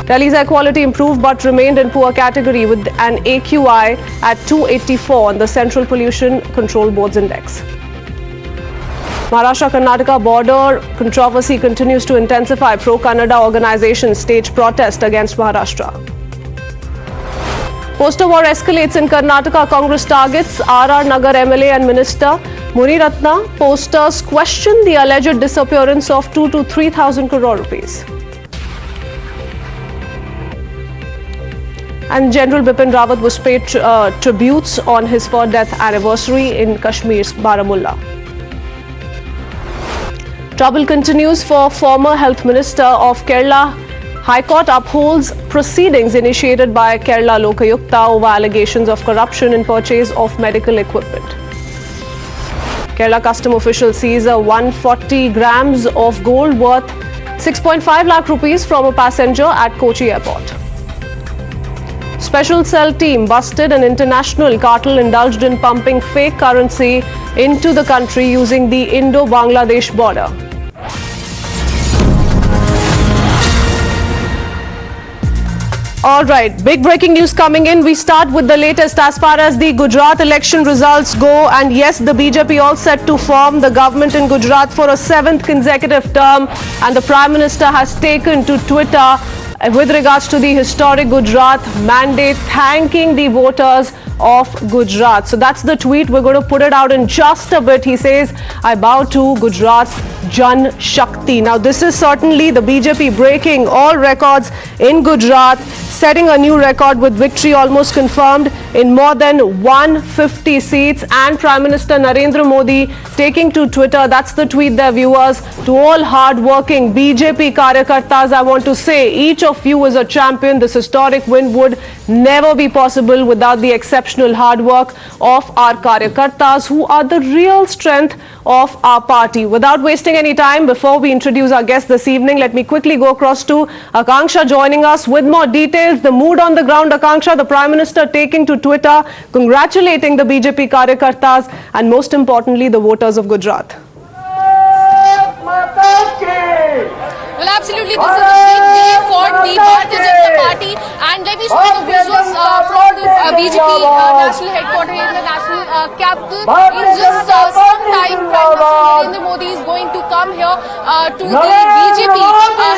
Delhi's air quality improved but remained in poor category with an AQI at 284 on the Central Pollution Control Board's index. Maharashtra-Karnataka border controversy continues to intensify. Pro-Kannada organizations stage protest against Maharashtra. Poster war escalates in Karnataka. Congress targets RR Nagar MLA and Minister Muniratna. Posters question the alleged disappearance of 2 to 3,000 crore rupees. And General Bipin Rawat was paid tributes on his 4th death anniversary in Kashmir's Baramulla. Trouble continues for former Health Minister of Kerala. High Court upholds proceedings initiated by Kerala Lokayukta over allegations of corruption in purchase of medical equipment. Kerala custom official seizes 140 grams of gold worth 6.5 lakh rupees from a passenger at Kochi Airport. Special cell team busted an international cartel indulged in pumping fake currency into the country using the Indo-Bangladesh border. All right, big breaking news coming in. We start with the latest as far as the Gujarat election results go. And yes, the BJP all set to form the government in Gujarat for a 7th consecutive term. And the Prime Minister has taken to Twitter with regards to the historic Gujarat mandate, thanking the voters of Gujarat. So that's the tweet. We're going to put it out in just a bit. He says, I bow to Gujarat's Jan Shakti. Now, this is certainly the BJP breaking all records in Gujarat, setting a new record with victory almost confirmed in more than 150 seats, and Prime Minister Narendra Modi taking to Twitter, that's the tweet there, viewers, to all hard-working BJP Karyakartas, I want to say, each of you is a champion. This historic win would never be possible without the exceptional hard work of our Karyakartas, who are the real strength of our party. Without wasting any time, before we introduce our guest this evening, let me quickly go across to Akanksha joining us with more details. The mood on the ground, Akanksha, the Prime Minister taking to Twitter, congratulating the BJP Karyakartas and most importantly, the voters of Gujarat. Well, absolutely, this is a big day for the Bharatiya Janata Party, and let me show you the visuals from the BJP national headquarters in the national capital. In just some time, Prime Minister Narendra Modi is going to come here to the BJP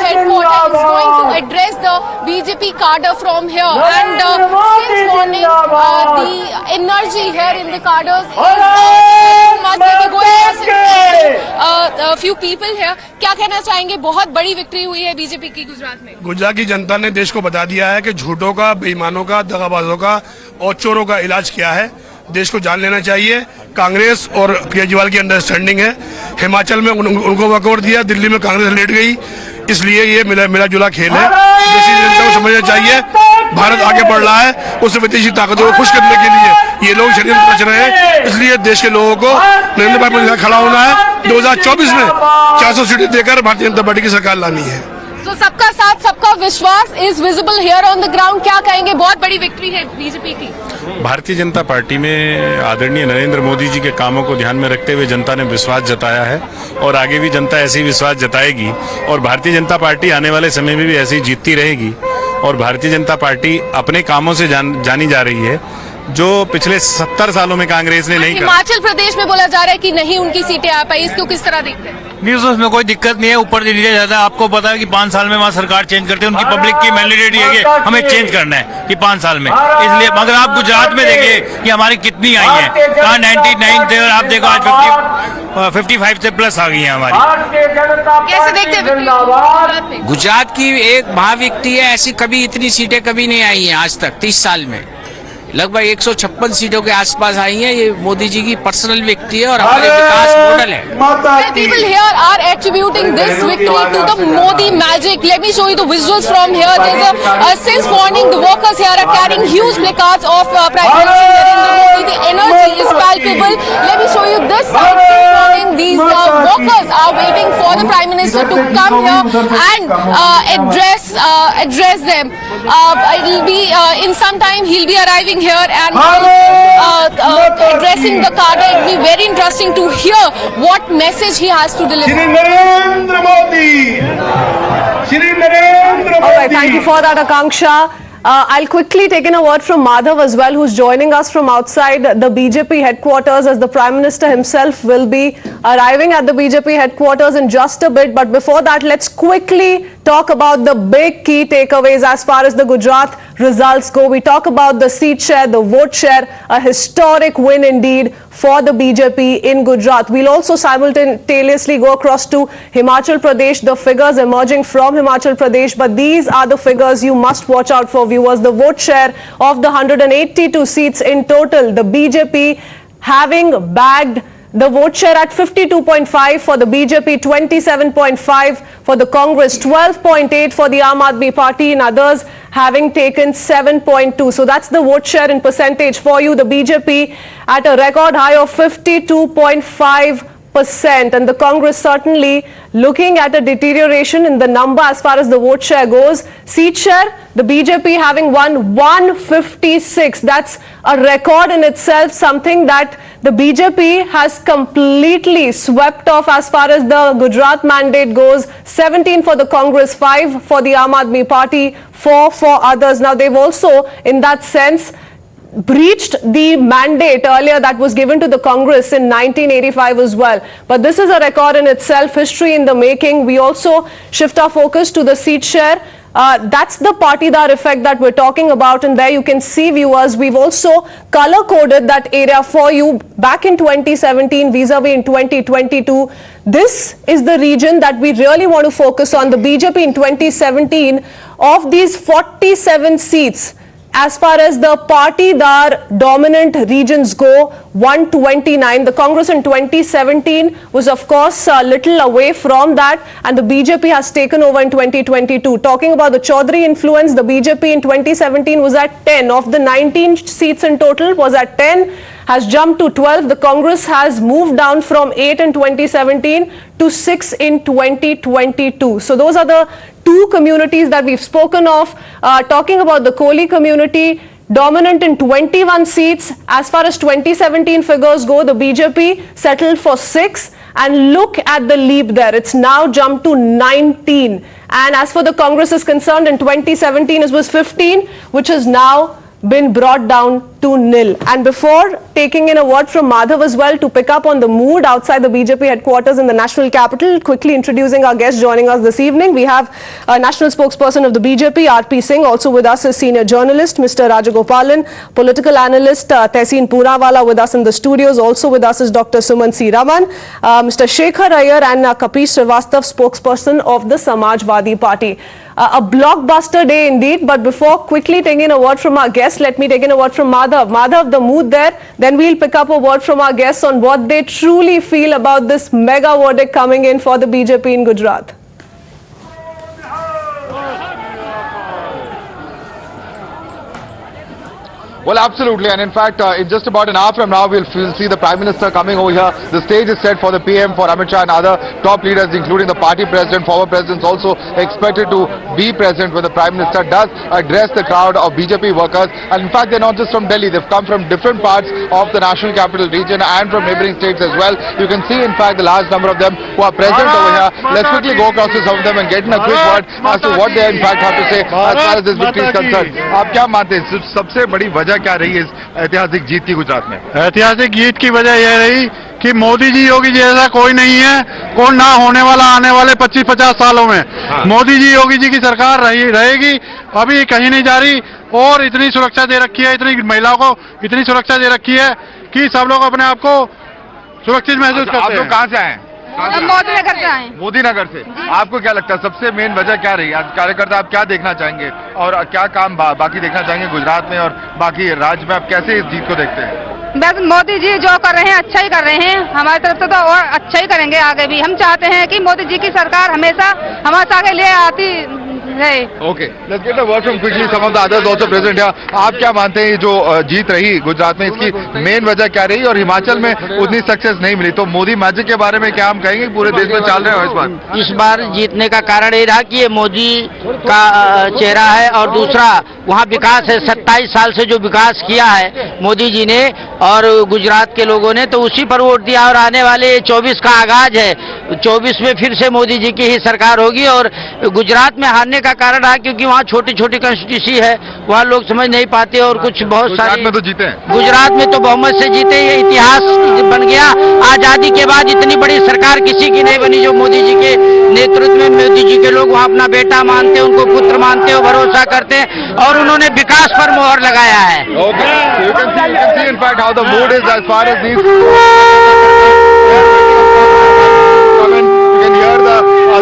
headquarters. Is going to address the BJP cadre from here, and since morning, the energy here in the cadres is much. Let me go ahead a few people here. क्या कहना चाहेंगे? बहुत बड़ी victory हुई है BJP की गुजरात में। गुजरात की जनता ने देश को बता दिया है कि झूठों का, बेईमानों का, दगाबाजों का और चोरों का इलाज क्या है। देश को जान लेना चाहिए। कांग्रेस और केजरीवाल की अंडरस्टैंडिंग है। हिमाचल में उनको वॉकआउट दिया, दिल्ली में कांग्रेस लेट गई, इसलिए ये मिला जुला खेल है। देश की जनता को समझना चाहिए भारत आगे बढ़ रहा है, उसे विदेशी ताकतों को खुश करने के लिए ये लोग षड्यंत्र रच रहे हैं। इसलिए देश के लोगों को नरेंद्र भाई मोदी के साथ खड़ा होना है। 2024 में 400 सीटें देकर भारतीय जनता पार्टी की सरकार लानी है। तो सबका साथ, सबका विश्वास is visible here on the ground. क्या कहेंगे? बहुत बड़ी विक्ट्री है बीजेपी की। भारतीय जनता पार्टी में आदरणीय नरेंद्र मोदी जी के कामों को ध्यान में रखते हुए जनता ने विश्वास जताया है और आगे भी जनता ऐसे ही विश्वास जताएगी और भारतीय जनता पार्टी आने वाले समय में भी ऐसे ही जीतती रहेगी। और भारतीय जनता पार्टी अपने कामों से जानी जा रही है जो पिछले 70 सालों में कांग्रेस ने नहीं करा। हिमाचल प्रदेश में बोला जा रहा है कि नहीं उनकी सीटें आ पाई, इसको किस तरह देखते हैं? न्यूज उसमें कोई दिक्कत नहीं है, ऊपर से नीचे जाता है। आपको पता है कि 5 साल में वहाँ सरकार चेंज करते हैं, उनकी पब्लिक की मैंडेट है कि हमें चेंज करना है कि 5 साल में। इसलिए मगर आप गुजरात में देखिए कि हमारी कितनी आई है, कहाँ 99 थे और आप देखो आज 55 से प्लस आ गई है हमारी। कैसे देखते हैं गुजरात की एक महाविक्ट्री है, ऐसी कभी इतनी सीटें कभी नहीं आई हैं आज तक 30 साल में। लगभग 156 सीटों के आसपास आई हैं। ये मोदी जी की पर्सनल विक्ट्री है और हमारे विकास मॉडल है। People here are attributing this victory to the Modi magic. Let me show you the visuals from here. There's since morning the workers here are carrying huge placards of Prime Minister Narendra Modi. The energy is palpable. Let me show you this side. Since morning these workers are waiting for the Prime Minister to come here and address them. It'll be in some time he'll be arriving here and addressing the cadre. It will be very interesting to hear what message he has to deliver. Shri Narendra Modi. Shri Narendra Modi. All right, thank you for that, Akanksha. I'll quickly take in a word from Madhav as well, who's joining us from outside the BJP headquarters, as the Prime Minister himself will be arriving at the BJP headquarters in just a bit. But before that, let's quickly talk about the big key takeaways as far as the Gujarat results go. We talk about the seat share, the vote share, a historic win indeed for the BJP in Gujarat. We'll also simultaneously go across to Himachal Pradesh, the figures emerging from Himachal Pradesh, but these are the figures you must watch out for, viewers. The vote share of the 182 seats in total, the BJP having bagged the vote share at 52.5 for the BJP, 27.5 for the Congress, 12.8 for the Aam Aadmi Party, and others having taken 7.2. So that's the vote share in percentage for you. The BJP at a record high of 52.5%, and the Congress certainly looking at a deterioration in the number as far as the vote share goes. Seat share, the BJP having won 156. That's a record in itself, something that the BJP has completely swept off as far as the Gujarat mandate goes. 17 for the Congress, 5 for the Aam Aadmi Party, 4 for others. Now they've also, in that sense, breached the mandate earlier that was given to the Congress in 1985 as well. But this is a record in itself, history in the making. We also shift our focus to the seat share. That's the partidar effect that we're talking about, and there you can see, viewers, we've also color-coded that area for you back in 2017 vis-a-vis in 2022. This is the region that we really want to focus on. The BJP in 2017, of these 47 seats, as far as the partidar dominant regions go, 129. The Congress in 2017 was, of course, a little away from that, and the BJP has taken over in 2022. Talking about the Chaudhary influence, the BJP in 2017 was at 10. Of the 19 seats in total, was at 10, has jumped to 12. The Congress has moved down from 8 in 2017 to 6 in 2022. So those are the two communities that we've spoken of. Talking about the Koli community, dominant in 21 seats. As far as 2017 figures go, the BJP settled for 6. And look at the leap there. It's now jumped to 19. And as for the Congress is concerned, in 2017 it was 15, which has now been brought down to nil. And before taking in a word from Madhav as well to pick up on the mood outside the BJP headquarters in the national capital, quickly introducing our guest joining us this evening. We have a national spokesperson of the BJP, RP Singh. Also with us is senior journalist Mr. Rajagopalan, political analyst Tehseen Poonawala with us in the studios. Also with us is Dr. Suman C. Raman, Mr. Shekhar Iyer and Kapish Srivastav, spokesperson of the Samajwadi Party. A blockbuster day indeed, but before quickly taking in a word from our guests, let me take in a word from Madhav. Madhav, the mood there, then we'll pick up a word from our guests on what they truly feel about this mega verdict coming in for the BJP in Gujarat. Well, absolutely, and in fact, in just about an hour from now, we'll see the Prime Minister coming over here. The stage is set for the PM, for Amit Shah and other top leaders, including the party president, former presidents, also expected to be present when the Prime Minister does address the crowd of BJP workers. And in fact, they're not just from Delhi, they've come from different parts of the national capital region and from neighboring states as well. You can see, in fact, the large number of them who are present over here. Let's quickly go across to some of them and get in a quick word as to what they in fact have to say as far as this victory is concerned. आप क्या मानते हैं सबसे बड़ी वजह क्या रही है इस ऐतिहासिक जीत की गुजरात में? ऐतिहासिक जीत की वजह यह रही कि मोदी जी योगी जी जैसा कोई नहीं है, कौन ना होने वाला आने वाले 25-50 सालों में। मोदी जी योगी जी की सरकार रहेगी, अभी कहीं नहीं जा रही, और इतनी सुरक्षा दे रखी है, इतनी महिलाओं को इतनी सुरक्षा दे रखी है कि सब लोग अपने आप को सुरक्षित महसूस करते हैं। आप लोग कहाँ से आए? मोदी नगर से आए। मोदी नगर से। आपको क्या लगता है सबसे मेन वजह क्या रही? आज कार्यकर्ता आप क्या देखना चाहेंगे और क्या काम बाकी देखना चाहेंगे गुजरात में और बाकी राज्य में? आप कैसे इस जीत को देखते हैं? बस मोदी जी जो कर रहे हैं अच्छा ही कर रहे हैं, हमारी तरफ से तो और अच्छा ही करेंगे आगे भी। हम चाहते हैं कि मोदी जी की सरकार हमेशा हमारे आगे ले आती रहे। Okay, let's get a word from quickly some of the others also present here. आप क्या मानते हैं जो जीत रही गुजरात में, इसकी मेन वजह क्या रही और हिमाचल में उतनी सक्सेस नहीं मिली? तो मोदी मैजिक के बारे में क्या हम कहेंगे पूरे देश में चल रहे हो इस बार? इस बार जीतने का कारण ये रहा कि ये मोदी का चेहरा है, और दूसरा वहाँ विकास है। 27 साल से जो विकास किया है मोदी जी ने और गुजरात के लोगों ने, तो उसी पर वोट दिया। और आने वाले 24 का आगाज है, 24 में फिर से मोदी जी की ही सरकार होगी। और गुजरात में हारने का कारण रहा क्योंकि वहाँ छोटी छोटी कंस्टिट्यूंसी है, वहाँ लोग समझ नहीं पाते और कुछ बहुत सारे। में तो जीते हैं गुजरात में तो बहुमत से जीते, ये इतिहास बन गया। आजादी के बाद इतनी बड़ी सरकार किसी की नहीं बनी जो मोदी जी के नेतृत्व में। मोदी जी के लोग वहाँ अपना बेटा मानते हैं, उनको पुत्र मानते हैं, भरोसा करते हैं, और उन्होंने विकास पर मोहर लगाया है। Okay, you can see in fact how the mood is as far as these. You can hear the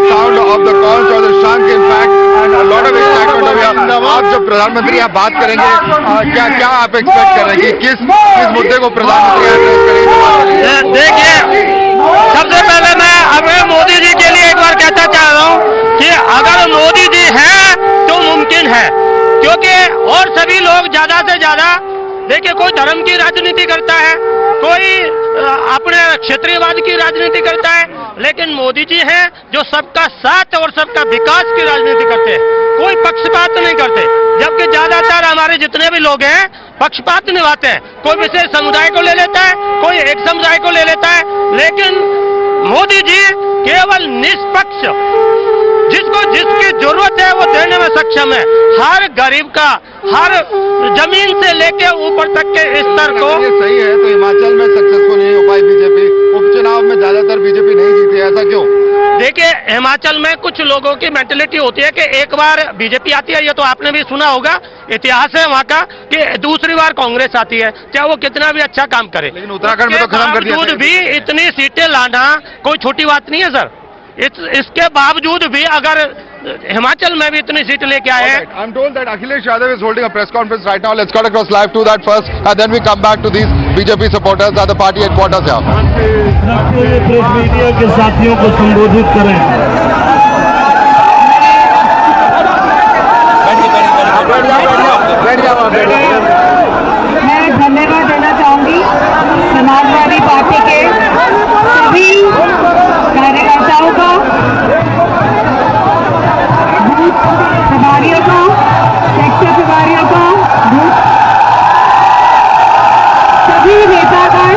sound of the conch or the shank in fact, and a lot of excitement over here. आप जब प्रधानमंत्री यहाँ बात करेंगे, क्या क्या आप expect कर रहे हैं कि किस मुद्दे को प्रधानमंत्री एड्रेस करेंगे? देखिए, सबसे पहले मैं अगर मोदी जी के लिए एक बार कहना चाह रहा हूँ कि अगर मोदी जी हैं तो मुमकिन है, क्योंकि और सभी लोग ज्यादा से ज्यादा, देखिए, कोई धर्म की राजनीति करता है, कोई अपने क्षेत्रीयवाद की राजनीति करता है, लेकिन मोदी जी हैं जो सबका साथ और सबका विकास की राजनीति करते हैं, कोई पक्षपात नहीं करते। जबकि ज्यादातर हमारे जितने भी लोग हैं पक्षपात निभाते हैं, कोई विशेष समुदाय को ले लेता है, कोई एक समुदाय को ले लेता है, लेकिन मोदी जी केवल निष्पक्ष, जिसको जिसकी जरूरत है वो देने में सक्षम है। हर गरीब का, हर जमीन से लेके ऊपर तक के स्तर को। ये सही है, तो हिमाचल में सक्सेसफुल नहीं हो पाई बीजेपी, उपचुनाव में ज्यादातर बीजेपी नहीं जीती, ऐसा क्यों? देखिए, हिमाचल में कुछ लोगों की मेंटेलिटी होती है कि एक बार बीजेपी आती है, ये तो आपने भी सुना होगा, इतिहास है वहाँ का, कि दूसरी बार कांग्रेस आती है, चाहे वो कितना भी अच्छा काम करे। लेकिन उत्तराखंड में तो खत्म कर दिया। बावजूद भी इतनी सीटें लाना कोई छोटी बात नहीं है सर। इसके बावजूद भी अगर हिमाचल में भी इतनी सीट लेके आए हैं। I'm told that Akhilesh Yadav is holding a press conference right now. Let's cut across live to that first, and then we come back to these BJP supporters at the party headquarters here. Press media के साथियों को संबोधित करें। मैं धन्यवाद देना चाहूंगी Samajwadi party के सभी कार्यकर्ताओं का, बूथ प्रभारियों का, सेक्टर प्रभारियों का, सभी नेतागण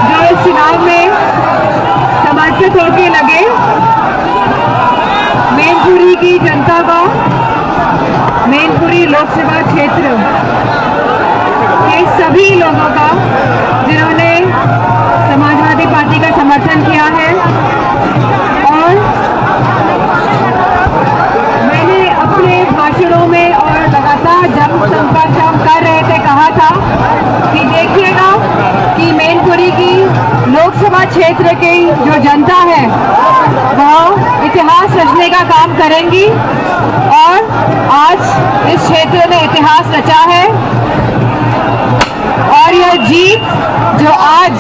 जो इस चुनाव में समर्पित होकर लगे, मैनपुरी की जनता का, मैनपुरी लोकसभा क्षेत्र के सभी लोगों का जिन्होंने समाजवादी पार्टी का समर्थन किया है। और मैंने अपने भाषणों में और लगातार जनसंपर्क हम कर रहे थे, कहा था कि देखिएगा कि मैनपुरी की लोकसभा क्षेत्र की जो जनता है वह इतिहास रचने का काम करेंगी, और आज इस क्षेत्र ने इतिहास रचा है। और यह जीत जो आज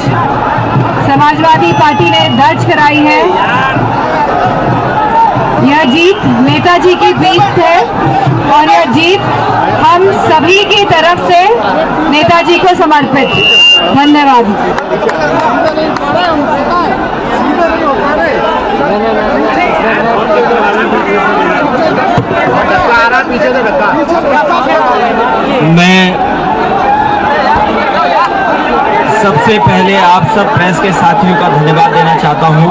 समाजवादी पार्टी ने दर्ज कराई है, यह जीत नेताजी की जीत है, और यह जीत हम सभी की तरफ से नेताजी को समर्पित। धन्यवाद। मैं सबसे पहले आप सब प्रेस के साथियों का धन्यवाद देना चाहता हूं।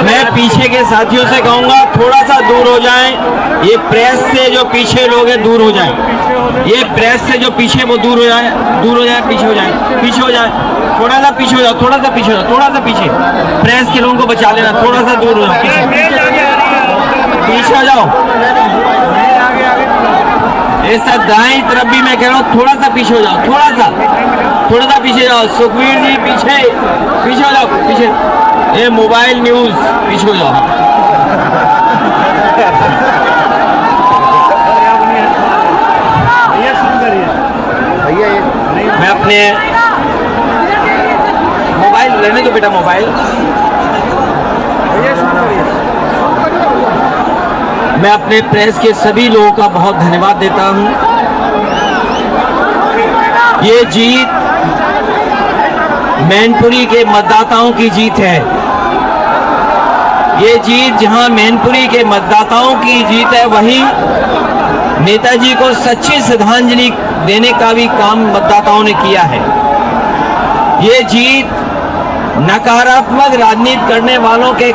मैं पीछे के साथियों से कहूंगा थोड़ा सा दूर हो जाएं। ये प्रेस से जो पीछे लोग हैं दूर हो जाएं। ये प्रेस से जो पीछे वो दूर हो जाए, पीछे हो जाए, पीछे हो जाए, थोड़ा सा पीछे हो जाओ, थोड़ा सा पीछे हो जाओ, थोड़ा सा पीछे। प्रेस के लोगों को बचा लेना, थोड़ा सा दूर हो जाओ, पीछे हो जाओ। ऐसा दाएं तरफ भी मैं कह रहा हूँ, थोड़ा सा पीछे हो जाओ, थोड़ा सा पीछे जाओ। सुखबीर जी पीछे हो जाओ, पीछे। ये मोबाइल न्यूज पीछे हो जाओ। मैं अपने मोबाइल लेने दो बेटा, मोबाइल। मैं अपने प्रेस के सभी लोगों का बहुत धन्यवाद देता हूं। ये जीत मैनपुरी के मतदाताओं की जीत है। ये जीत जहां मैनपुरी के मतदाताओं की जीत है, वहीं नेताजी को सच्ची श्रद्धांजलि देने का भी काम मतदाताओं ने किया है। ये जीत नकारात्मक राजनीति करने वालों के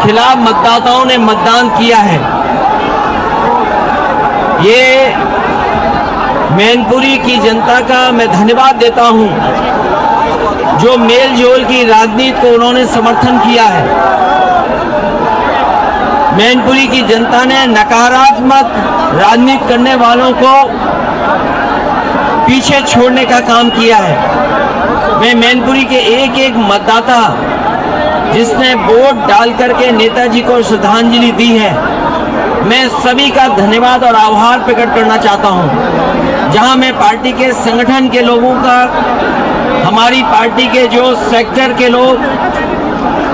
खिलाफ मतदाताओं ने मतदान किया है। ये मैनपुरी की जनता का मैं धन्यवाद देता हूं, जो मेल जोल की राजनीति को उन्होंने समर्थन किया है। मैनपुरी की जनता ने नकारात्मक राजनीति करने वालों को पीछे छोड़ने का काम किया है। मैं मैनपुरी के एक एक मतदाता जिसने वोट डाल करके नेताजी को श्रद्धांजलि दी है, मैं सभी का धन्यवाद और आभार प्रकट करना चाहता हूं। जहां मैं पार्टी के संगठन के लोगों का, हमारी पार्टी के जो सेक्टर के लोग,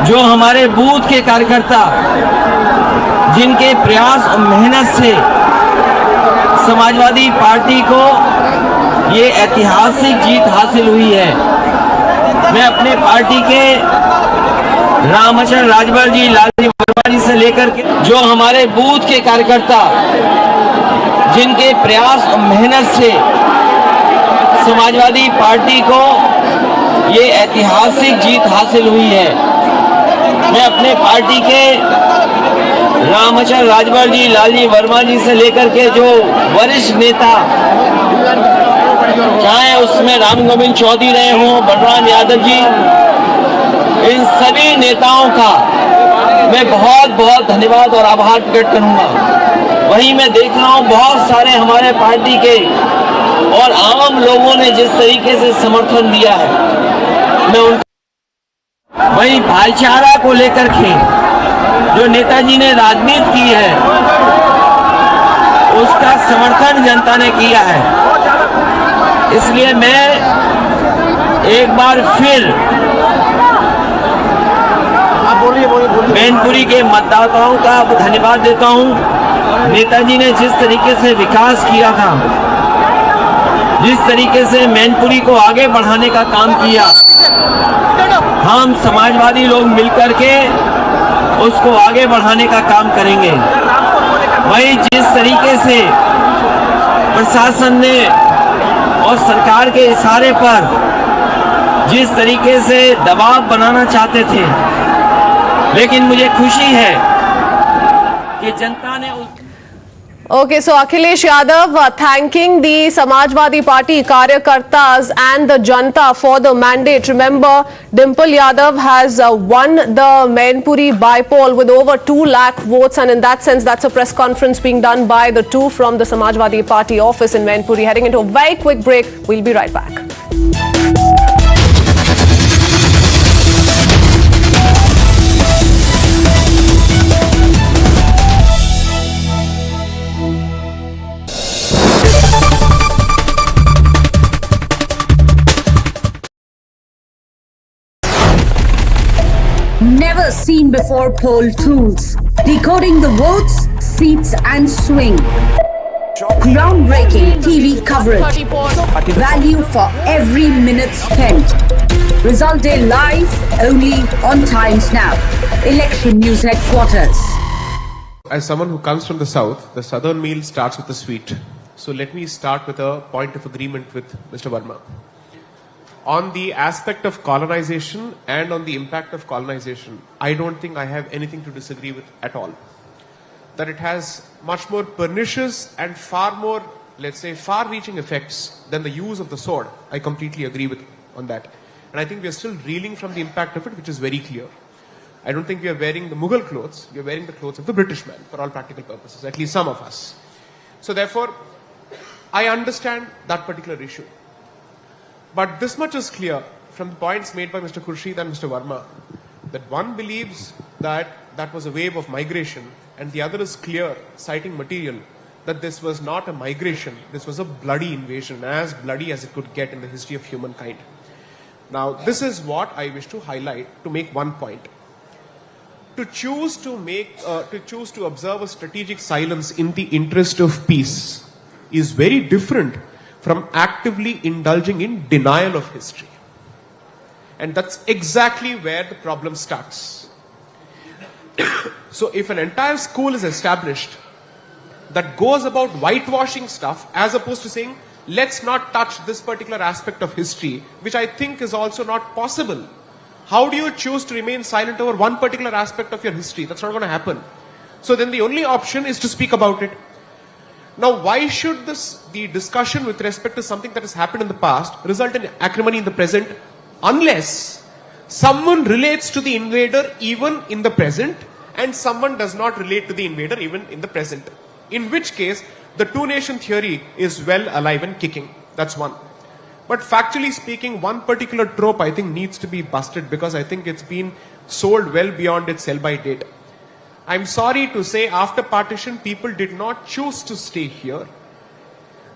जो हमारे बूथ के कार्यकर्ता, जिनके प्रयास और मेहनत से समाजवादी पार्टी को ये ऐतिहासिक जीत हासिल हुई है। मैं अपने पार्टी के रामचंद्र राजभर जी, लालजी वर्मा जी से लेकर के जो हमारे बूथ के कार्यकर्ता, जिनके प्रयास और मेहनत से समाजवादी पार्टी को ये ऐतिहासिक जीत हासिल हुई है। मैं अपने पार्टी के रामचंद्र राजभर जी, लालजी वर्मा जी से लेकर के जो वरिष्ठ नेता चाहे उसमें राम गोविंद चौधरी रहे हों, बलराम यादव जी, इन सभी नेताओं का मैं बहुत बहुत धन्यवाद और आभार प्रकट करूंगा। वहीं मैं देख रहा हूं बहुत सारे हमारे पार्टी के और आम लोगों ने जिस तरीके से समर्थन दिया है, मैं उनका वहीं भाईचारा को लेकर के जो नेताजी ने राजनीति की है उसका समर्थन जनता ने किया है। इसलिए मैं एक बार फिर मैनपुरी के मतदाताओं का धन्यवाद देता हूं। नेताजी ने जिस तरीके से विकास किया था, जिस तरीके से मैनपुरी को आगे बढ़ाने का काम किया, हम समाजवादी लोग मिलकर के उसको आगे बढ़ाने का काम करेंगे। वही जिस तरीके से प्रशासन ने और सरकार के इशारे पर जिस तरीके से दबाव बनाना चाहते थे, लेकिन मुझे खुशी है कि जनता ने Okay, so Akhilesh Yadav thanking the Samajwadi Party Karyakartas and the Janta for the mandate. Remember, Dimple Yadav has won the Mainpuri by-poll with over 2 lakh votes, and in that sense, that's a press conference being done by the two from the Samajwadi Party office in Mainpuri. Heading into a very quick break, we'll be right back. Never seen before poll tools. Decoding the votes, seats and swing. Groundbreaking TV coverage. Value for every minute spent. Result day live only on Times Now. Election News Headquarters. As someone who comes from the south, the southern meal starts with a sweet. So let me start with a point of agreement with Mr. Verma. On the aspect of colonization and on the impact of colonization, I don't think I have anything to disagree with at all. That it has much more pernicious and far more, let's say, far-reaching effects than the use of the sword. I completely agree with on that. And I think we are still reeling from the impact of it, which is very clear. I don't think we are wearing the Mughal clothes. We are wearing the clothes of the British man for all practical purposes, at least some of us. So therefore, I understand that particular issue. But this much is clear from the points made by Mr. Khurshid and Mr. Verma, that one believes that that was a wave of migration, and the other is clear, citing material, that this was not a migration, this was a bloody invasion, as bloody as it could get in the history of humankind. Now, this is what I wish to highlight to make one point. To choose to observe a strategic silence in the interest of peace is very different from actively indulging in denial of history. And that's exactly where the problem starts. So if an entire school is established that goes about whitewashing stuff as opposed to saying, let's not touch this particular aspect of history, which I think is also not possible. How do you choose to remain silent over one particular aspect of your history? That's not going to happen. So then the only option is to speak about it. Now, why should the discussion with respect to something that has happened in the past result in acrimony in the present, unless someone relates to the invader even in the present and someone does not relate to the invader even in the present? In which case, the two-nation theory is well alive and kicking. That's one. But factually speaking, one particular trope I think needs to be busted, because I think it's been sold well beyond its sell-by date. I'm sorry to say, after partition, people did not choose to stay here.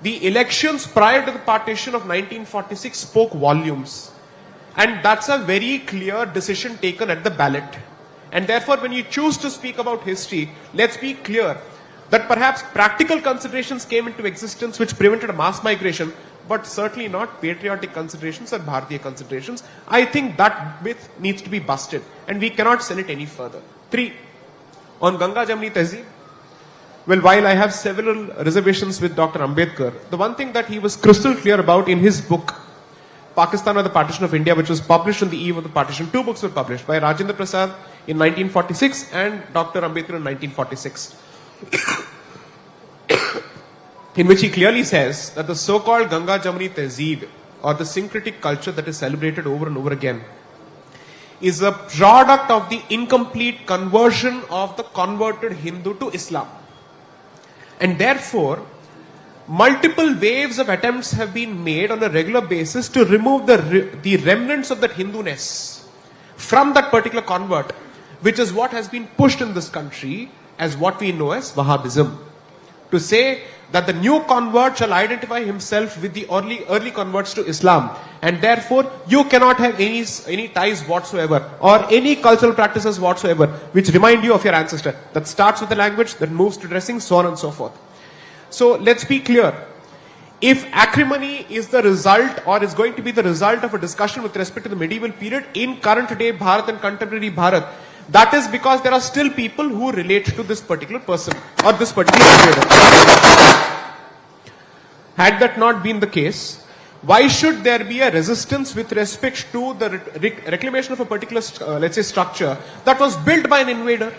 The elections prior to the partition of 1946 spoke volumes. And that's a very clear decision taken at the ballot. And therefore, when you choose to speak about history, let's be clear that perhaps practical considerations came into existence which prevented a mass migration, but certainly not patriotic considerations or Bharatiya considerations. I think that myth needs to be busted, and we cannot sell it any further. 3. On Ganga Jamni Tehzeeb, well, while I have several reservations with Dr. Ambedkar, the one thing that he was crystal clear about in his book, Pakistan or the Partition of India, which was published on the eve of the partition, 2 books were published by Rajendra Prasad in 1946 and Dr. Ambedkar in 1946. in which he clearly says that the so-called Ganga Jamuni Tehzeeb, or the syncretic culture that is celebrated over and over again, is a product of the incomplete conversion of the converted Hindu to Islam. And therefore, multiple waves of attempts have been made on a regular basis to remove the remnants of that Hinduness from that particular convert, which is what has been pushed in this country as what we know as Wahhabism. To say that the new convert shall identify himself with the early converts to Islam, and therefore you cannot have any ties whatsoever or any cultural practices whatsoever which remind you of your ancestor. That starts with the language, that moves to dressing, so on and so forth. So let's be clear. If acrimony is the result, or is going to be the result of a discussion with respect to the medieval period in current day Bharat and contemporary Bharat, that is because there are still people who relate to this particular person or this particular invader. Had that not been the case, why should there be a resistance with respect to the reclamation of a particular, let's say, structure that was built by an invader?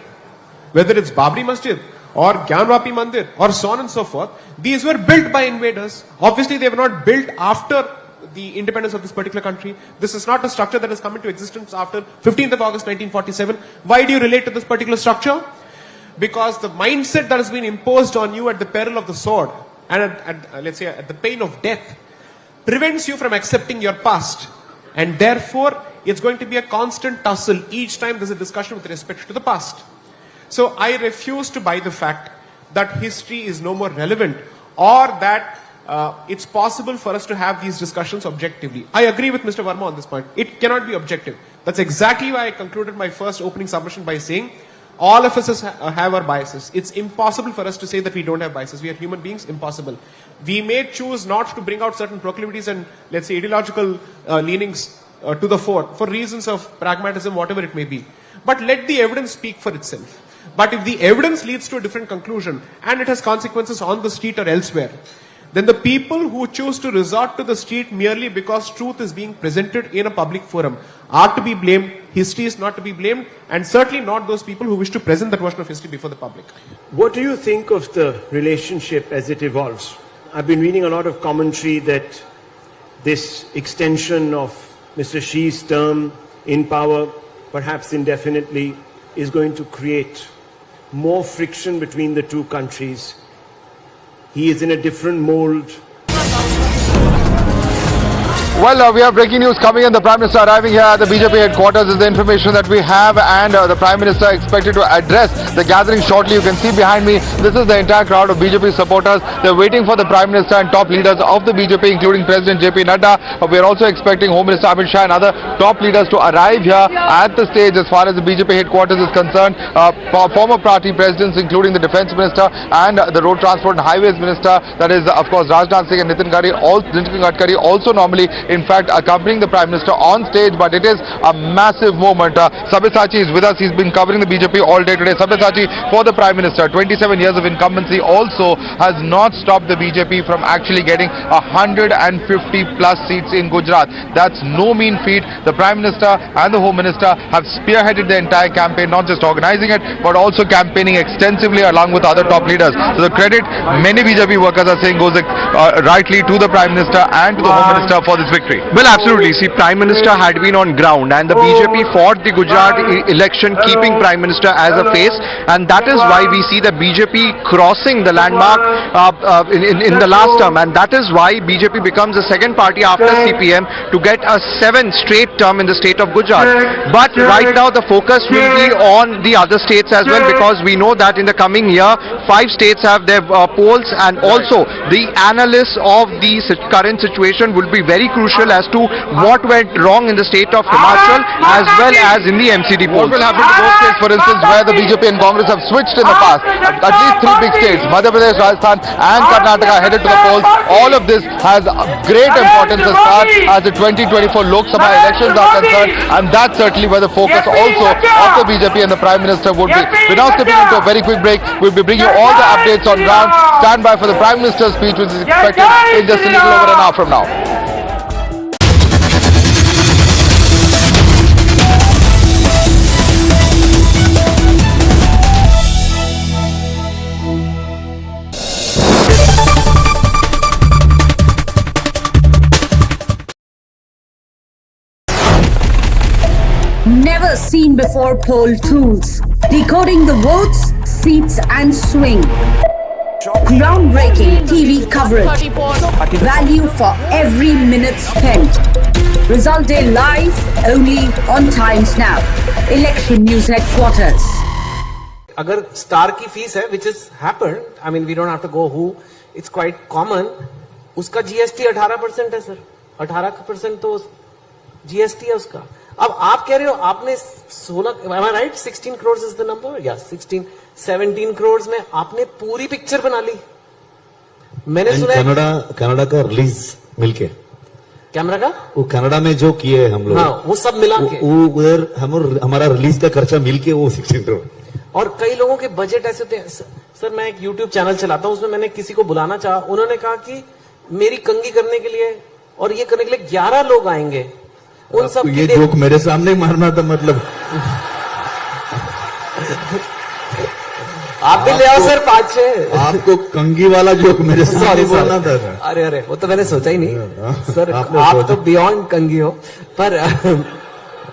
Whether it's Babri Masjid or Gyanvapi Mandir or so on and so forth, these were built by invaders. Obviously, they were not built after the independence of this particular country. This is not a structure that has come into existence after 15th of August 1947. Why do you relate to this particular structure? Because the mindset that has been imposed on you at the peril of the sword and let's say at the pain of death prevents you from accepting your past, and therefore it's going to be a constant tussle each time there's a discussion with respect to the past. So I refuse to buy the fact that history is no more relevant, or that it's possible for us to have these discussions objectively. I agree with Mr. Verma on this point. It cannot be objective. That's exactly why I concluded my first opening submission by saying all of us have our biases. It's impossible for us to say that we don't have biases. We are human beings. Impossible. We may choose not to bring out certain proclivities and, let's say, ideological leanings to the fore for reasons of pragmatism, whatever it may be. But let the evidence speak for itself. But if the evidence leads to a different conclusion and it has consequences on the street or elsewhere, then the people who choose to resort to the street merely because truth is being presented in a public forum are to be blamed. History is not to be blamed, and certainly not those people who wish to present that version of history before the public. What do you think of the relationship as it evolves? I've been reading a lot of commentary that this extension of Mr. Xi's term in power, perhaps indefinitely, is going to create more friction between the two countries. He is in a different mold. Well, we have breaking news coming in. The Prime Minister arriving here at the BJP headquarters is the information that we have, and the Prime Minister expected to address the gathering shortly. You can see behind me, this is the entire crowd of BJP supporters. They're waiting for the Prime Minister and top leaders of the BJP, including President JP Nadda. We are also expecting Home Minister Amit Shah and other top leaders to arrive here at the stage as far as the BJP headquarters is concerned. Former party presidents, including the Defence Minister and the Road Transport and Highways Minister, that is, of course, Rajnath Singh and Nitin Gadkari, also normally in fact accompanying the Prime Minister on stage, but it is a massive moment. Sabyasachi is with us. He's been covering the BJP all day today. Sabyasachi, for the Prime Minister, 27 years of incumbency also has not stopped the BJP from actually getting 150 plus seats in Gujarat. That's no mean feat. The Prime Minister and the Home Minister have spearheaded the entire campaign, not just organizing it, but also campaigning extensively along with other top leaders. So the credit, many BJP workers are saying, goes rightly to the Prime Minister and to the Home Minister for this victory. Well, absolutely. See, Prime Minister had been on ground, and the BJP fought the Gujarat election, keeping Prime Minister as a face, and that is why we see the BJP crossing the landmark in the last term, and that is why BJP becomes the second party after CPM to get a 7th straight term in the state of Gujarat. But right now the focus will be on the other states as well, because we know that in the coming year 5 states have their polls, and also the analysis of the current situation will be very crucial as to what went wrong in the state of Himachal as well as in the MCD polls. What will happen to those states, for instance, where the BJP and Congress have switched in the past? At least 3 big states, Madhya Pradesh, Rajasthan and Karnataka, headed to the polls. All of this has great importance as far as the 2024 Lok Sabha elections are concerned, and that's certainly where the focus also of the BJP and the Prime Minister would be. We're now stepping into a very quick break. We'll be bringing you all the updates on ground. Stand by for the Prime Minister's speech, which is expected in just a little over an hour from now. never seen before poll tools, decoding the votes, seats and swing. Groundbreaking TV coverage, value for every minute spent. Result day live only on Times Now. Election News Headquarters. अगर star की fees है, which is happened, I mean we don't have to go who, it's quite common, उसका GST 18% है sir, 18% तो GST है उसका. अब आप कह रहे हो आपने 16, am I right? 16 crores is the number? Yeah, 17 crores में आपने पूरी पिक्चर बना ली. मैंने सुना कनाडा का रिलीज मिलके, कैमरा का वो कनाडा में जो किए हम लोग, हाँ, वो सब मिला के, उधर हमारा रिलीज का खर्चा मिलके वो 16 करोड़. और कई लोगों के बजट ऐसे होते हैं. सर मैं एक YouTube चैनल चलाता हूं, उसमें मैंने किसी को बुलाना चाहा, उन्होंने कहा कि मेरी कंगी करने के लिए और ये करने के लिए 11 लोग आएंगे. उन सब ये जोक मेरे सामने मारना था, मतलब आप भी ले आओ सर 5-6. आपको कंगी वाला जोक मेरे सामने बोलना था. अरे वो तो मैंने सोचा ही नहीं सर, आप तो बियॉन्ड कंगी हो. पर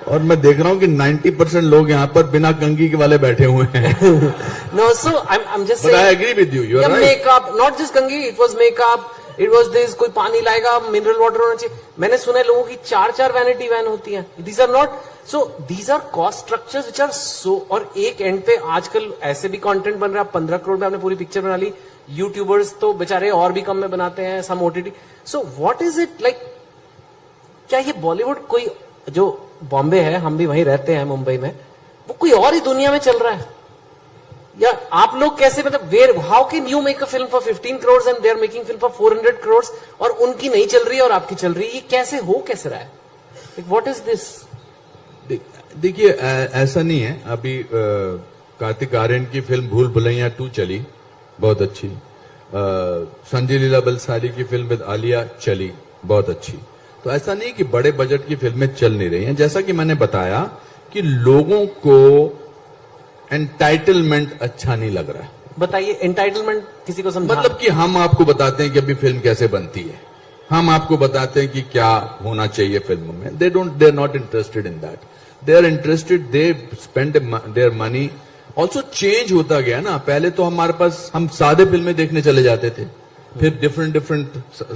और मैं देख रहा हूँ कि 90% लोग यहाँ पर बिना कंगी के वाले बैठे हुए हैं. No, so I'm just saying. But I agree with you. You are right. Makeup, not just कंगी. It was makeup. It was this. कोई पानी लाएगा, मिनरल वाटर होना चाहिए. मैंने सुना है लोगों की 4 वैनिटी वैन होती हैं. These are not. So these are cost structures which are so. और एक एंड पे आजकल ऐसे भी कंटेंट बन रहा है. 15 करोड़ में आपने पूरी पिक्चर बना ली. यूट्यूबर्स तो बेचारे और भी कम में बनाते हैं. सम OTT. So what is it like? क्या ये बॉलीवुड कोई जो बॉम्बे है, हम भी वहीं रहते हैं मुंबई में, वो कोई और ही दुनिया में चल रहा है? या आप लोग कैसे, मतलब where, how can you make a film for 15 crores and they are making film for 400 crores और उनकी नहीं चल रही है और आपकी चल रही है? ये कैसे रहा है? What is this? देखिए ऐसा नहीं है. अभी कार्तिक आर्यन की फिल्म भूल भुलैया 2 चली, बहुत अच्छी. संजय लीला बंसाली की फिल्म विद आलिया चली, बहुत अच्छी. तो ऐसा नहीं कि बड़े बजट की फिल्में चल नहीं रही हैं. जैसा कि मैंने बताया कि लोगों को एंटाइटलमेंट अच्छा नहीं लग रहा है. बताइए एंटाइटलमेंट किसी को समझा? मतलब कि हम आपको बताते हैं कि अभी फिल्म कैसे बनती है, हम आपको बताते हैं कि क्या होना चाहिए फिल्मों में. They are not interested in that. They are interested, they spend their money. Also change होता गया ना. पहले तो हमारे पास, हम सादे फिल्में देखने चले जाते थे, फिर डिफरेंट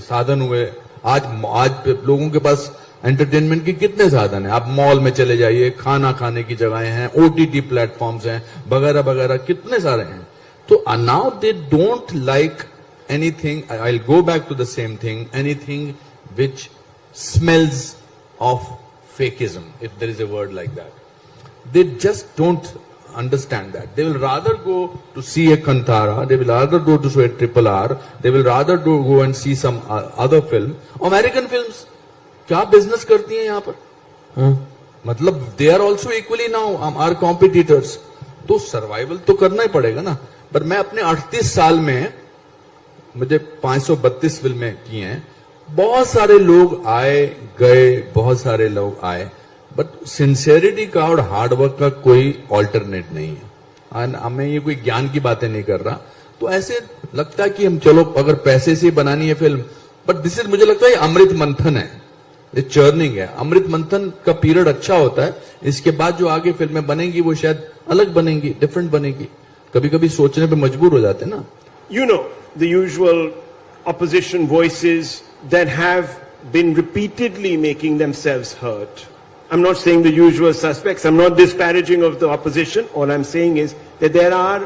साधन हुए. आज लोगों के पास एंटरटेनमेंट के कितने साधन हैं. आप मॉल में चले जाइए, खाना खाने की जगहें हैं, OTT प्लेटफॉर्म्स हैं, वगैरह वगैरह कितने सारे हैं. तो now they don't like anything. I will go back to the same thing, anything which smells of fakeism, if there is a word like that. They just don't understand that. They will rather go to see a Kantara, they will rather go to see a RRR, they will rather go and see some other film. American films क्या business करती हैं यहाँ पर? मतलब they are also equally now our competitors. तो survival तो करना ही पड़ेगा ना. पर मैं अपने 38 साल में मुझे 532 फिल्में की हैं. बहुत सारे लोग आए गए, बहुत सारे लोग आए, बट सिंसियरिटी का और हार्डवर्क का कोई ऑल्टरनेट नहीं है. मैं ये कोई ज्ञान की बातें नहीं कर रहा. तो ऐसे लगता है कि हम चलो अगर पैसे से बनानी है फिल्म, बट दिस इज, मुझे लगता है अमृत मंथन है, ये चर्निंग है. अमृत मंथन का पीरियड अच्छा होता है. इसके बाद जो आगे फिल्में बनेंगी वो शायद अलग बनेंगी, डिफरेंट बनेगी. कभी कभी सोचने पे मजबूर हो जाते हैं ना. You know, the usual opposition voices that have been repeatedly making themselves heard. I'm not saying the usual suspects. I'm not disparaging of the opposition. All I'm saying is that there are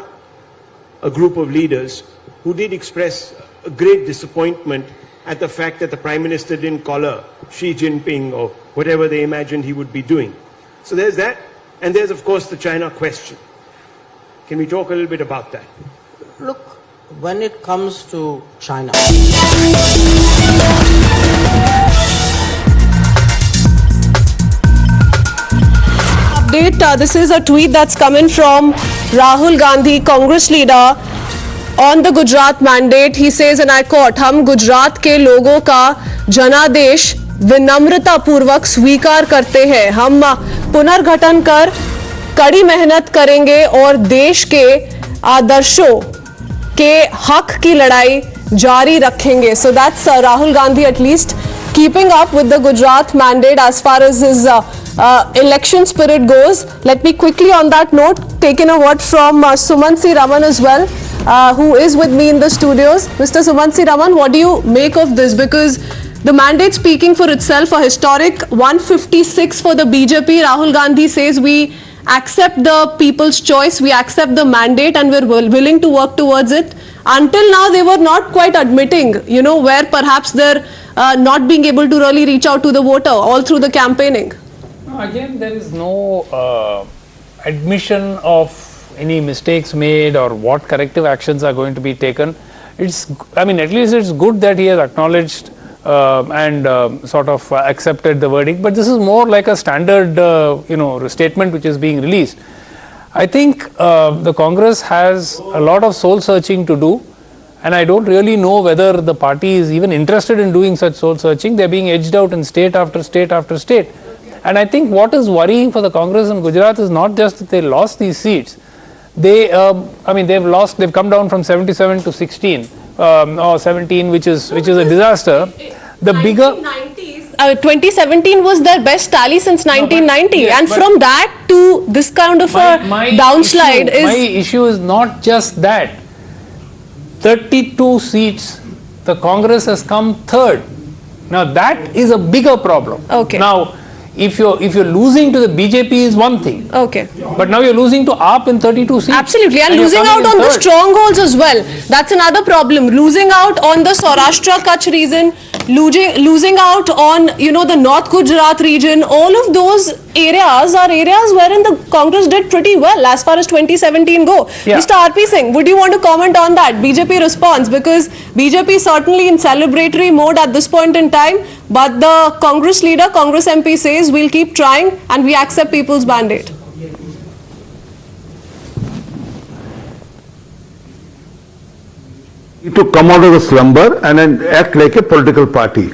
a group of leaders who did express a great disappointment at the fact that the Prime Minister didn't collar Xi Jinping or whatever they imagined he would be doing. So there's that. And there's, of course, the China question. Can we talk a little bit about that? Look, when it comes to China, update, this is a tweet that's coming from Rahul Gandhi, Congress leader, on the Gujarat mandate. He says, and I quote, हम गुजरात के लोगों का जनादेश विनम्रता पूर्वक स्वीकार करते हैं. हम पुनर्गठन कर कड़ी मेहनत करेंगे और देश के आदर्शों के हक की लड़ाई जारी रखेंगे. So that's Rahul Gandhi at least keeping up with the Gujarat mandate as far as his election spirit goes. Let me quickly on that note take in a word from Sumansi Raman as well, who is with me in the studios. Mr. Sumansi Raman, what do you make of this? Because the mandate speaking for itself, a historic 156 for the BJP. Rahul Gandhi says we accept the people's choice, we accept the mandate and we're willing to work towards it. Until now, they were not quite admitting, you know, where perhaps they're not being able to really reach out to the voter all through the campaigning. Again, there is no admission of any mistakes made or what corrective actions are going to be taken. I mean, at least it's good that he has acknowledged and sort of accepted the verdict, but this is more like a standard, statement which is being released. I think the Congress has a lot of soul searching to do, and I don't really know whether the party is even interested in doing such soul searching. They're being edged out in state after state after state. And I think what is worrying for the Congress in Gujarat is not just that they lost these seats. They've come down from 77 to 16 or 17, which is a disaster. The bigger 2017 was their best tally since 1990, and from that to this kind of a downslide my issue is not just that. 32 seats, the Congress has come third. Now that is a bigger problem. Okay. Now, if you're losing to the BJP is one thing. Okay. But now you're losing to AAP in 32 seats. Absolutely, and losing out on the strongholds as well. That's another problem. Losing out on the Saurashtra Kutch region, losing out on the North Gujarat region. All of those areas are areas wherein the Congress did pretty well as far as 2017 go. Yeah. Mr. RP Singh, would you want to comment on that BJP response? Because BJP is certainly in celebratory mode at this point in time, but the Congress leader, Congress MP says we'll keep trying and we accept people's mandate. To come out of the slumber and then act like a political party.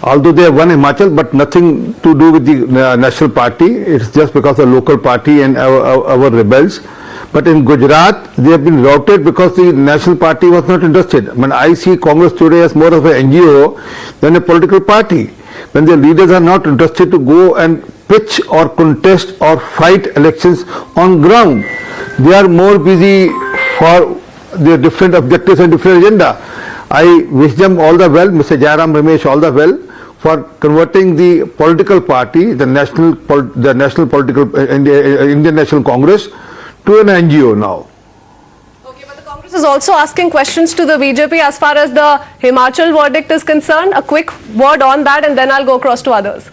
Although they have won Himachal, but nothing to do with the national party. It's just because of the local party and our rebels. But in Gujarat, they have been routed because the national party was not interested. When I see Congress today as more of an NGO than a political party, when their leaders are not interested to go and pitch or contest or fight elections on ground, they are more busy for their different objectives and different agenda. I wish them all the well, Mr. Jairam Ramesh, all the well, for converting the political party, the Indian National Congress, to an NGO now. Okay, but the Congress is also asking questions to the BJP as far as the Himachal verdict is concerned. A quick word on that and then I'll go across to others.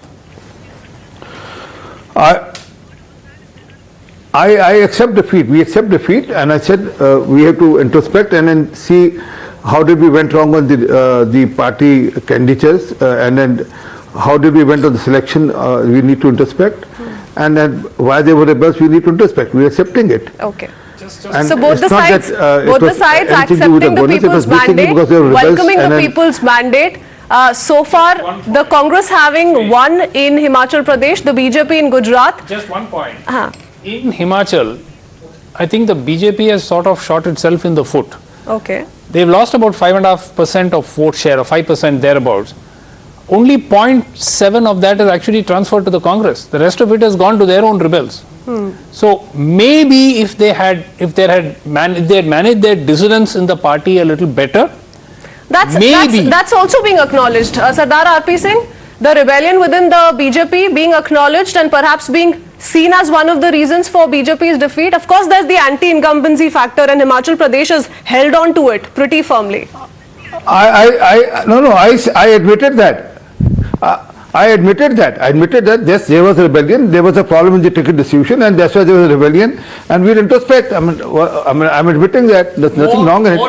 I accept defeat. We accept defeat, and I said we have to introspect and then see how did we went wrong on the party candidates, and then how did we went on the selection. We need to introspect, and then why they were rebels. We need to introspect. We are accepting it. Okay. And so both the sides accepting the people's mandate, welcoming the people's mandate. So far, the Congress having won in Himachal Pradesh, the BJP in Gujarat. Just one point. In Himachal, I think the BJP has sort of shot itself in the foot. Okay. They've lost about 5.5% of vote share, or 5% thereabouts. Only 0.7 of that is actually transferred to the Congress. The rest of it has gone to their own rebels. So maybe if they had managed their dissidence in the party a little better, that's also being acknowledged. Sardar RP Singh, the rebellion within the BJP being acknowledged and perhaps being seen as one of the reasons for BJP's defeat. Of course, there's the anti-incumbency factor, and Himachal Pradesh has held on to it pretty firmly. I admitted that. I admitted that yes, there was a rebellion, there was a problem in the ticket distribution, and that's why there was a rebellion, and we introspect. I'm admitting that there's nothing wrong in it.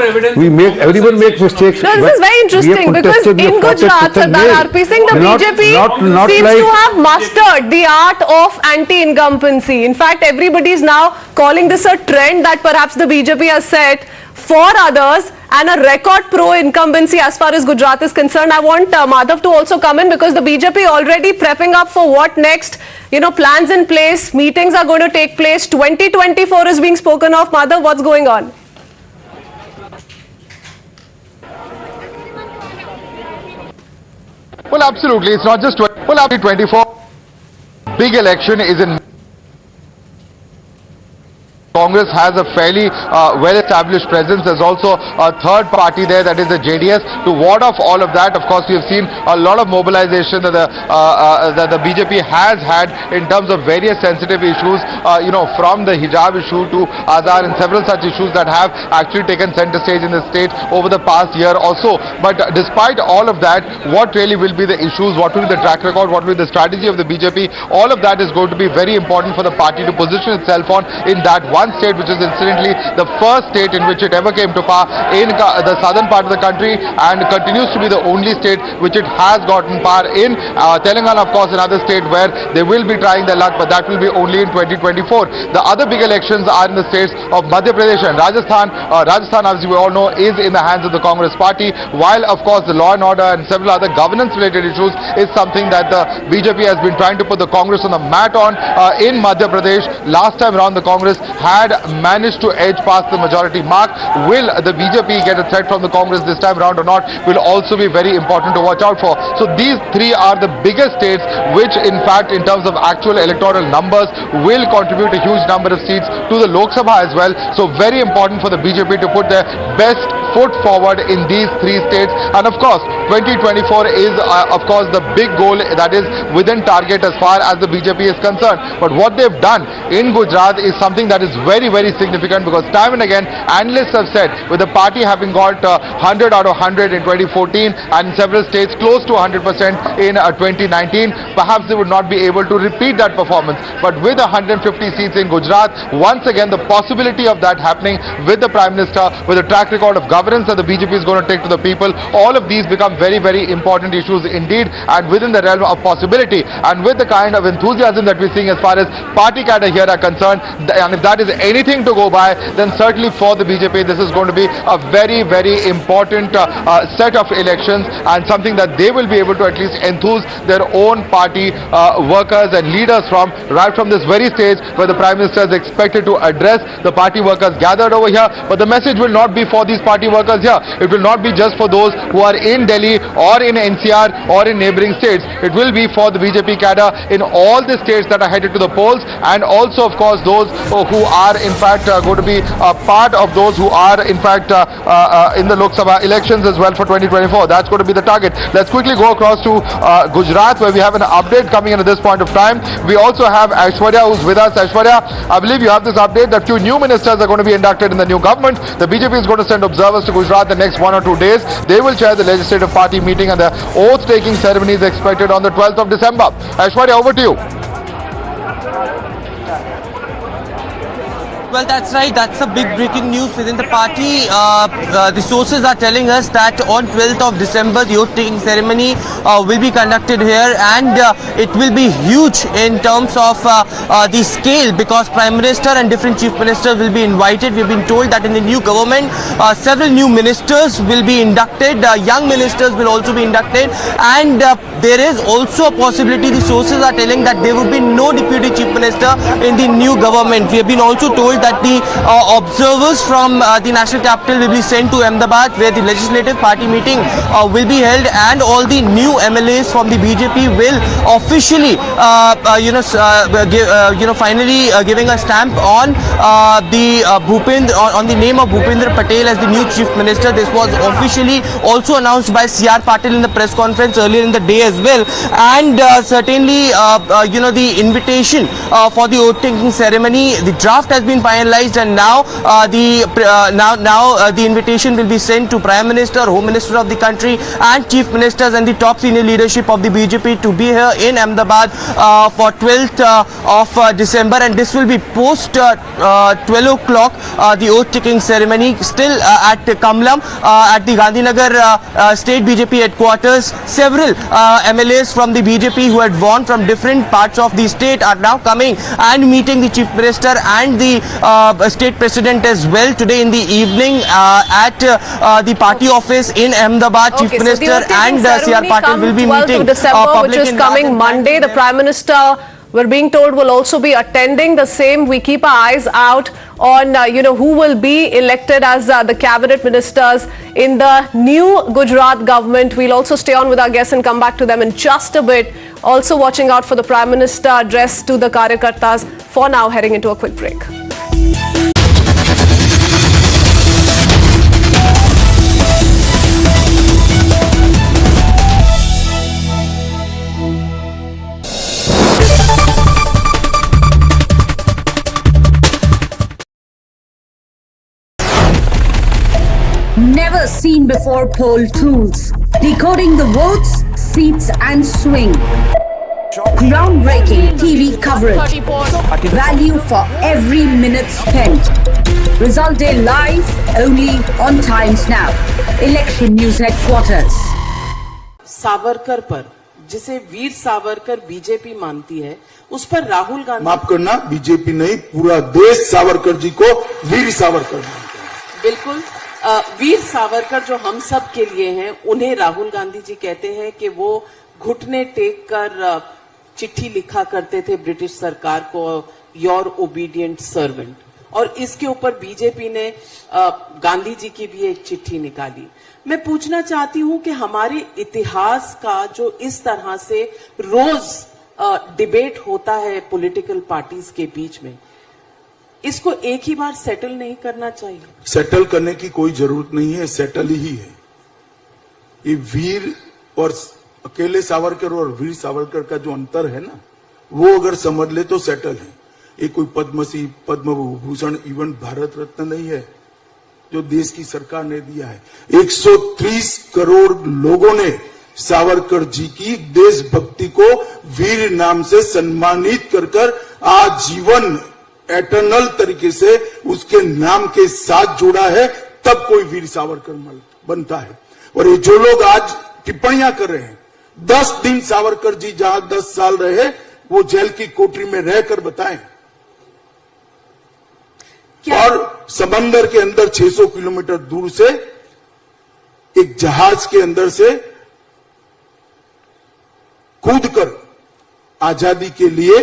Everyone makes mistakes. No, this is very interesting because in Gujarat, Sardar RP Singh, the BJP seems to have mastered the art of anti-incumbency. In fact, everybody is now calling this a trend that perhaps the BJP has set for others, and a record pro-incumbency as far as Gujarat is concerned. I want Madhav to also come in because the BJP already prepping up for what next. Plans in place, meetings are going to take place. 2024 is being spoken of. Madhav, what's going on? Well, absolutely. It's not just 24. big election is in. Congress has a fairly well-established presence. There's also a third party there, that is the JDS. To ward off all of that, of course, we have seen a lot of mobilization that the BJP has had in terms of various sensitive issues, from the hijab issue to Azhar and several such issues that have actually taken center stage in the state over the past year or so. But despite all of that, what really will be the issues, what will be the track record, what will be the strategy of the BJP, all of that is going to be very important for the party to position itself on in that one state, which is incidentally the first state in which it ever came to power in the southern part of the country, and continues to be the only state which it has gotten power in. Telangana, of course, another state where they will be trying their luck, but that will be only in 2024. The other big elections are in the states of Madhya Pradesh and Rajasthan. Rajasthan, as we all know, is in the hands of the Congress party, while of course the law and order and several other governance related issues is something that the BJP has been trying to put the Congress on the mat on. In Madhya Pradesh, last time around the Congress had managed to edge past the majority mark. Will the BJP get a threat from the Congress this time around or not will also be very important to watch out for. So these three are the biggest states which in fact in terms of actual electoral numbers will contribute a huge number of seats to the Lok Sabha as well. So very important for the BJP to put their best foot forward in these three states, and of course 2024 is of course the big goal that is within target as far as the BJP is concerned. But what they've done in Gujarat is something that is very, very significant, because time and again analysts have said, with the party having got 100 out of 100 in 2014 and in several states close to 100% in 2019, perhaps they would not be able to repeat that performance. But with 150 seats in Gujarat, once again the possibility of that happening with the Prime Minister, with a track record of governance that the BJP is going to take to the people, all of these become very, very important issues indeed, and within the realm of possibility, and with the kind of enthusiasm that we're seeing as far as party cadre here are concerned, and if that is anything to go by, then certainly for the BJP this is going to be a very, very important set of elections, and something that they will be able to at least enthuse their own party workers and leaders from, right from this very stage where the Prime Minister is expected to address the party workers gathered over here. But the message will not be for these party workers here. It will not be just for those who are in Delhi or in NCR or in neighboring states. It will be for the BJP cadre in all the states that are headed to the polls, and also of course those who are in fact going to be a part of those who are in fact in the Lok Sabha elections as well for 2024. That's going to be the target. Let's quickly go across to Gujarat, where we have an update coming in at this point of time. We also have Aishwarya who's with us. Aishwarya, I believe you have this update that 2 new ministers are going to be inducted in the new government. The BJP is going to send observers to Gujarat the next 1 or 2 days. They will chair the legislative party meeting, and the oath-taking ceremony is expected on the 12th of December. Aishwarya, over to you. Well, that's right. That's a big breaking news within the party. The sources are telling us that on 12th of December, the oath-taking ceremony will be conducted here, and it will be huge in terms of the scale, because Prime Minister and different Chief Ministers will be invited. We've been told that in the new government, several new ministers will be inducted, young ministers will also be inducted, and there is also a possibility, the sources are telling, that there will be no Deputy Chief Minister in the new government. We have been also told that the observers from the national capital will be sent to Ahmedabad, where the legislative party meeting will be held, and all the new MLAs from the BJP will officially finally giving a stamp on on the name of Bhupendra Patel as the new Chief Minister. This was officially also announced by C.R. Patil in the press conference earlier in the day as well, and certainly the invitation for the oath-taking ceremony, the draft has been finalized, and now the invitation will be sent to Prime Minister, Home Minister of the country, and Chief Ministers and the top senior leadership of the BJP to be here in Ahmedabad for 12th of December, and this will be post 12 o'clock the oath-taking ceremony still at Kamlam at the Gandhinagar State BJP headquarters. Several MLAs from the BJP who had won from different parts of the state are now coming and meeting the Chief Minister and the State President as well today in the evening at the party office in Ahmedabad. Chief Minister and C.R. Patil will be meeting December, which is coming Monday. The Prime Minister, we're being told, will also be attending the same. We keep our eyes out on who will be elected as the cabinet ministers in the new Gujarat government. We'll also stay on with our guests and come back to them in just a bit Also watching out for the Prime Minister address to the Karyakartas. For now, heading into a quick break. Never seen before poll tools. Decoding the votes, seats and swing. Groundbreaking TV coverage. Value for every minute spent. Result day live only on Times Now. Election News Headquarters. Savarkar पर, जिसे Veer Savarkar BJP मानती है, उस पर राहुल गांधी, माफ करना, BJP नहीं, पूरा देश सावरकर जी को वीर सावरकर मानता है। बिल्कुल, वीर सावरकर जो हम सब के लिए हैं, उन्हें राहुल गांधी जी कहते हैं कि वो घुटने टेक कर चिट्ठी लिखा करते थे ब्रिटिश सरकार को, योर ओबीडियंट सर्वेंट। और इसके ऊपर बीजेपी ने गांधी जी की भी एक चिट्ठी निकाली। मैं पूछना चाहती हूं कि हमारे इतिहास का जो इस तरह से रोज डिबेट होता है पॉलिटिकल पार्टीज के बीच में, इसको एक ही बार सेटल नहीं करना चाहिए? सेटल करने की कोई जरूरत नहीं है, सेटल ही है। ये वीर और अकेले सावरकर और वीर सावरकर का जो अंतर है ना, वो अगर समझ ले तो सेटल है। ये कोई पद्मश्री, पद्म विभूषण, इवन भारत रत्न नहीं है जो देश की सरकार ने दिया है। 130 करोड़ लोगों ने सावरकर जी की देशभक्ति को वीर नाम से सम्मानित कर आजीवन एटर्नल तरीके से उसके नाम के साथ जोड़ा है, तब कोई वीर सावरकर बनता है। और ये जो लोग आज टिप्पणियां कर रहे हैं, 10 दिन सावरकर जी जहां 10 साल रहे, वो जेल की कोठरी में रहकर बताएं। और समंदर के अंदर 600 किलोमीटर दूर से एक जहाज के अंदर से कूदकर आजादी के लिए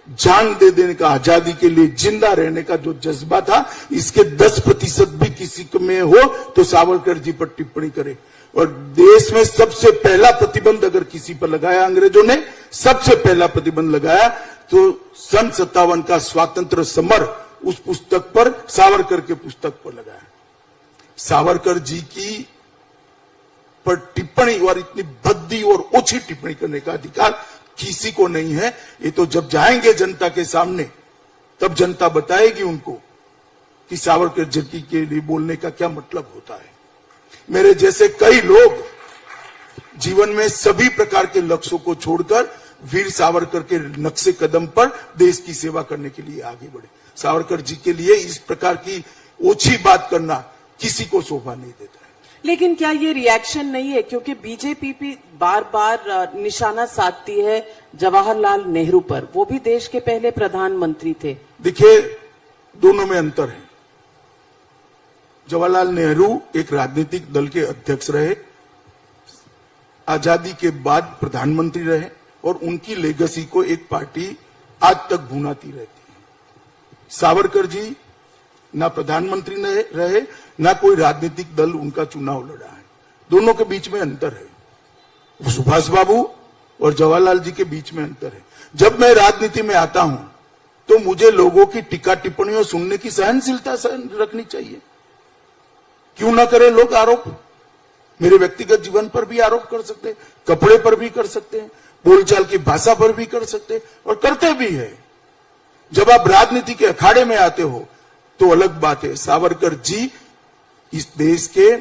जान दे देने का, आजादी के लिए जिंदा रहने का जो जज्बा था, इसके 10% भी किसी में हो तो सावरकर जी पर टिप्पणी करे। और देश में सबसे पहला प्रतिबंध अगर किसी पर लगाया अंग्रेजों ने, सबसे पहला प्रतिबंध लगाया तो सन 57 का स्वातंत्र समर, उस पुस्तक पर, सावरकर के पुस्तक पर लगाया। सावरकर जी की पर टिप्पणी और इतनी भद्दी और ओछी टिप्पणी करने का अधिकार किसी को नहीं है। ये तो जब जाएंगे जनता के सामने, तब जनता बताएगी उनको कि सावरकर जी के लिए बोलने का क्या मतलब होता है। मेरे जैसे कई लोग जीवन में सभी प्रकार के लक्ष्यों को छोड़कर वीर सावरकर के नक्शे कदम पर देश की सेवा करने के लिए आगे बढ़े। सावरकर जी के लिए इस प्रकार की ओछी बात करना किसी को शोभा नहीं देता है। लेकिन क्या ये रिएक्शन नहीं है, क्योंकि बीजेपी भी बार बार निशाना साधती है जवाहरलाल नेहरू पर, वो भी देश के पहले प्रधानमंत्री थे। देखिए, दोनों में अंतर है। जवाहरलाल नेहरू एक राजनीतिक दल के अध्यक्ष रहे, आजादी के बाद प्रधानमंत्री रहे, और उनकी लेगेसी को एक पार्टी आज तक भुनाती रहती है। सावरकर जी ना प्रधानमंत्री रहे, ना कोई राजनीतिक दल उनका चुनाव लड़ा है। दोनों के बीच में अंतर है। सुभाष बाबू और जवाहरलाल जी के बीच में अंतर है। जब मैं राजनीति में आता हूं तो मुझे लोगों की टीका टिप्पणियों सुनने की सहनशीलता रखनी चाहिए। क्यों ना करें लोग आरोप? मेरे व्यक्तिगत जीवन पर भी आरोप कर सकते हैं, कपड़े पर भी कर सकते हैं, बोलचाल की भाषा पर भी कर सकते हैं, और करते भी है। जब आप राजनीति के अखाड़े में आते हो तो अलग बात है। सावरकर जी इस देश के,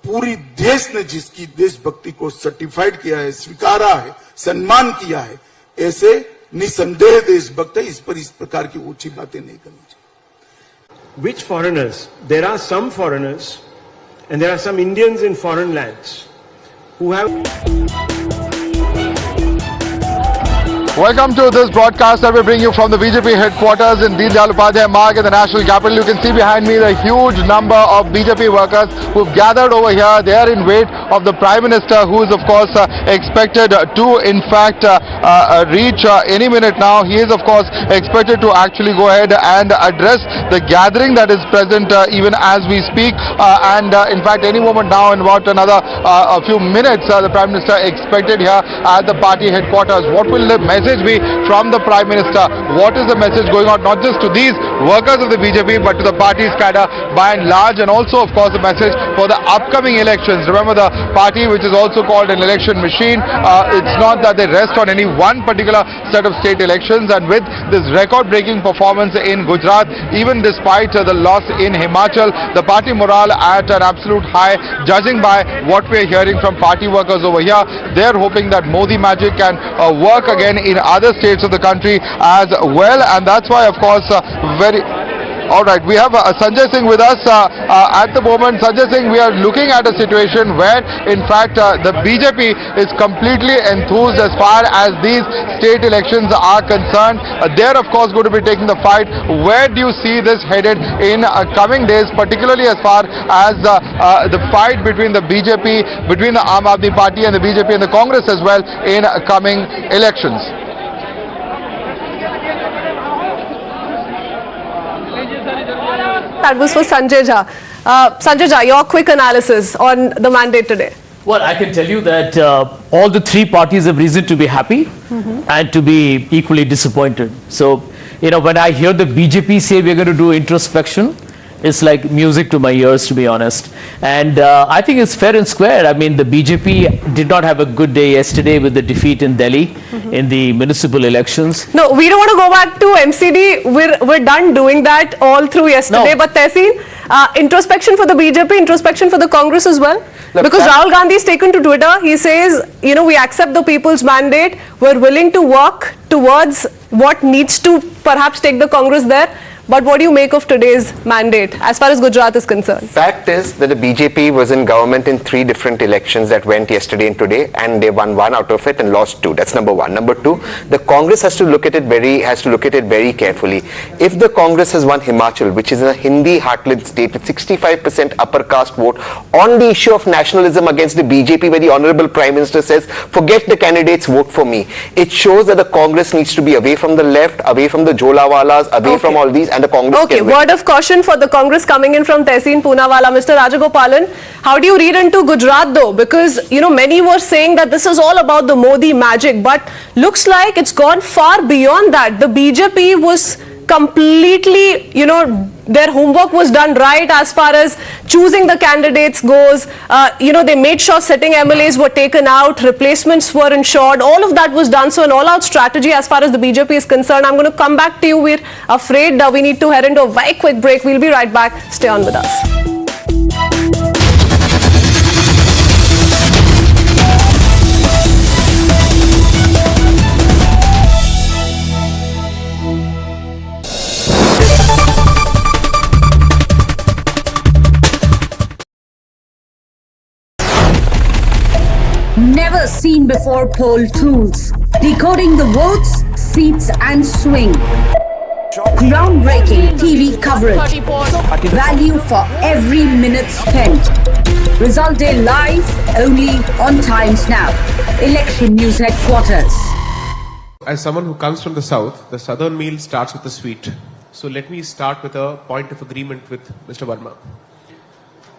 पूरी देश ने जिसकी देशभक्ति को सर्टिफाइड किया है, स्वीकारा है, सम्मान किया है, ऐसे निसंदेह देशभक्त है। इस पर इस प्रकार की ऊंची बातें नहीं करनी चाहिए। Which foreigners? There are some foreigners and there are some Indians in foreign lands who have Welcome to this broadcast that we bring you from the BJP headquarters in Deen Dayal Upadhyay Marg in the national capital. You can see behind me the huge number of BJP workers who've gathered over here. They are in wait of the Prime Minister, who is of course expected to in fact reach any minute now. He is of course expected to actually go ahead and address the gathering that is present even as we speak, and in fact any moment now, in about another a few minutes, the Prime Minister expected here at the party headquarters. What will the message be from the Prime Minister? What is the message going out not just to these workers of the BJP but to the party's cadre by and large, and also of course a message for the upcoming elections? Remember, the party, which is also called an election machine, it's not that they rest on any one particular set of state elections, and with this record-breaking performance in Gujarat, even despite the loss in Himachal, the party morale at an absolute high. Judging by what we're hearing from party workers over here, they're hoping that Modi magic can work again in other states of the country as well, and that's why of course Alright, we have Sanjay Singh with us at the moment. Sanjay Singh, we are looking at a situation where in fact the BJP is completely enthused as far as these state elections are concerned. They're of course going to be taking the fight. Where do you see this headed in coming days, particularly as far as the fight between the BJP, between the Aam Aadmi Party and the BJP and the Congress as well in coming elections? That was for Sanjay Jha. Sanjay Jha, your quick analysis on the mandate today. Well, I can tell you that all the three parties have reason to be happy and to be equally disappointed. So, you know, when I hear the BJP say we're going to do introspection, it's like music to my ears, to be honest. And I think it's fair and square. I mean, the BJP did not have a good day yesterday with the defeat in Delhi in the municipal elections. No, we don't want to go back to MCD. We're done doing that all through yesterday. No. But Tehseen, introspection for the BJP, introspection for the Congress as well. Look, because Rahul Gandhi has taken to Twitter. He says, you know, we accept the people's mandate. We're willing to work towards what needs to perhaps take the Congress there. But what do you make of today's mandate as far as Gujarat is concerned? Fact is that the BJP was in government in 3 different elections that went yesterday and today, and they won 1 out of it and lost 2. That's number 1. Number 2, the Congress has to look at it very carefully. If the Congress has won Himachal, which is a Hindi heartland state with 65% upper caste vote, on the issue of nationalism against the BJP, where the Honorable Prime Minister says, forget the candidates, vote for me. It shows that the Congress needs to be away from the left, away from the Jolawalas, away from all these, and the Congress. Okay, word of caution for the Congress coming in from Tehseen Poonawala. Mr. Rajagopalan, how do you read into Gujarat though? Because, you know, many were saying that this is all about the Modi magic, but looks like it's gone far beyond that. The BJP was completely, you know, their homework was done right as far as choosing the candidates goes. You know, they made sure sitting MLAs were taken out, replacements were ensured, all of that was done. So an all-out strategy as far as the BJP is concerned. I'm going to come back to you. We're afraid we need to head into a very quick break. We'll be right back. Stay on with us. Never seen before poll tools. Decoding the votes, seats and swing. Groundbreaking TV coverage. Value for every minute spent. Result day live only on Times Now. Election News Headquarters. As someone who comes from the south, the southern meal starts with the sweet. So let me start with a point of agreement with Mr. Verma.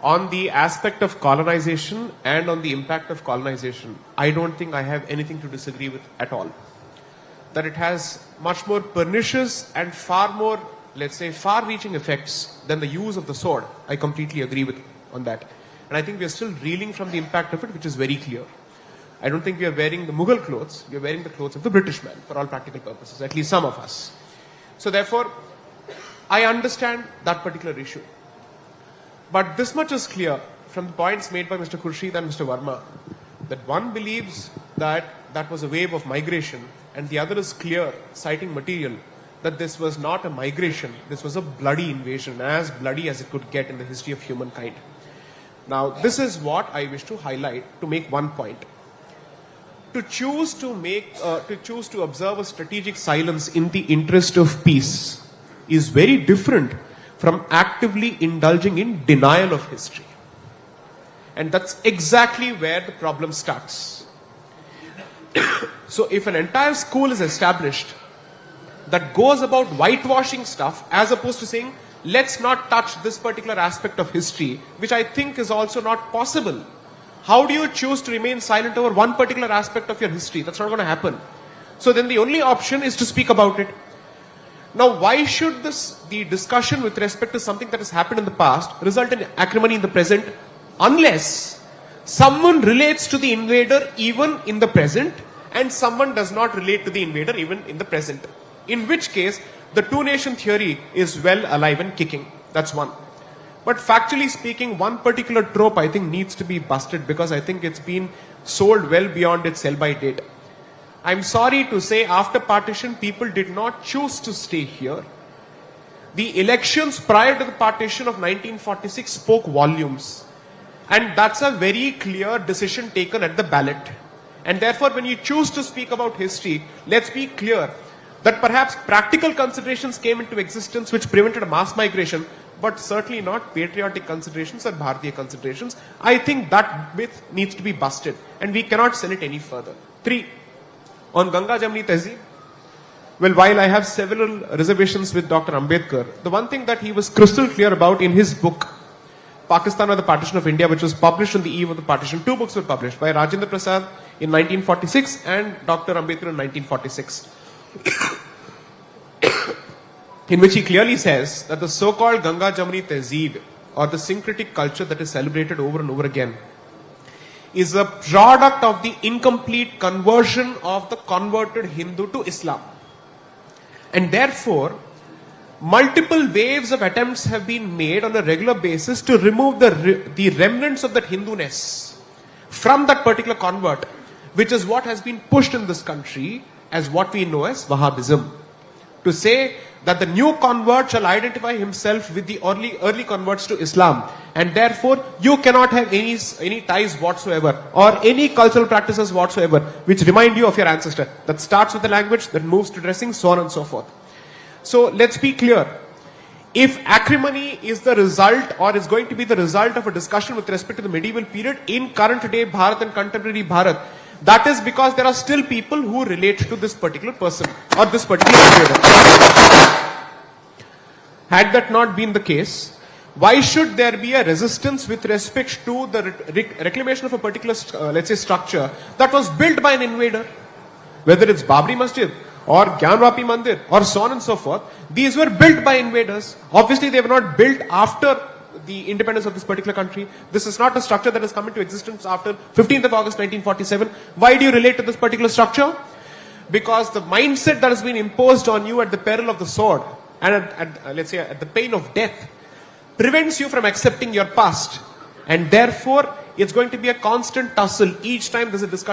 On the aspect of colonization and on the impact of colonization, I don't think I have anything to disagree with at all. That it has much more pernicious and far more, let's say, far-reaching effects than the use of the sword. I completely agree with on that. And I think we are still reeling from the impact of it, which is very clear. I don't think we are wearing the Mughal clothes. We are wearing the clothes of the British man for all practical purposes, at least some of us. So therefore, I understand that particular issue. But this much is clear from the points made by Mr. Khurshid and Mr. Verma, that one believes that that was a wave of migration, and the other is clear, citing material, that this was not a migration, this was a bloody invasion, as bloody as it could get in the history of humankind. Now, this is what I wish to highlight to make one point. to choose to observe a strategic silence in the interest of peace is very different from actively indulging in denial of history. And that's exactly where the problem starts. So if an entire school is established that goes about whitewashing stuff as opposed to saying, let's not touch this particular aspect of history, which I think is also not possible. How do you choose to remain silent over one particular aspect of your history? That's not going to happen. So then the only option is to speak about it. Now, why should the discussion with respect to something that has happened in the past result in acrimony in the present, unless someone relates to the invader even in the present and someone does not relate to the invader even in the present? In which case, the two-nation theory is well alive and kicking. That's one. But factually speaking, one particular trope I think needs to be busted because I think it's been sold well beyond its sell-by date. I'm sorry to say, after partition, people did not choose to stay here. The elections prior to the partition of 1946 spoke volumes. And that's a very clear decision taken at the ballot. And therefore, when you choose to speak about history, let's be clear that perhaps practical considerations came into existence which prevented a mass migration, but certainly not patriotic considerations or Bharatiya considerations. I think that myth needs to be busted and we cannot sell it any further. 3. On Ganga Jamni Tehzeeb, well, while I have several reservations with Dr. Ambedkar, the one thing that he was crystal clear about in his book, Pakistan or the Partition of India, which was published on the eve of the partition, 2 books were published by Rajendra Prasad in 1946 and Dr. Ambedkar in 1946. In which he clearly says that the so-called Ganga Jamni Tehzeeb, or the syncretic culture that is celebrated over and over again, is a product of the incomplete conversion of the converted Hindu to Islam. And therefore, multiple waves of attempts have been made on a regular basis to remove the remnants of that Hindu-ness from that particular convert, which is what has been pushed in this country as what we know as Wahhabism. To say that the new convert shall identify himself with the early converts to Islam, and therefore you cannot have any ties whatsoever or any cultural practices whatsoever which remind you of your ancestor. That starts with the language, that moves to dressing, so on and so forth. So let's be clear. If acrimony is the result or is going to be the result of a discussion with respect to the medieval period in current day Bharat and contemporary Bharat, that is because there are still people who relate to this particular person or this particular invader. Had that not been the case, why should there be a resistance with respect to the reclamation of a particular, let's say, structure that was built by an invader? Whether it's Babri Masjid or Gyanvapi Mandir or so on and so forth, these were built by invaders. Obviously, they were not built after the independence of this particular country. This is not a structure that has come into existence after 15th of August 1947. Why do you relate to this particular structure? Because the mindset that has been imposed on you at the peril of the sword and let's say at the pain of death prevents you from accepting your past, and therefore it's going to be a constant tussle each time there's a discussion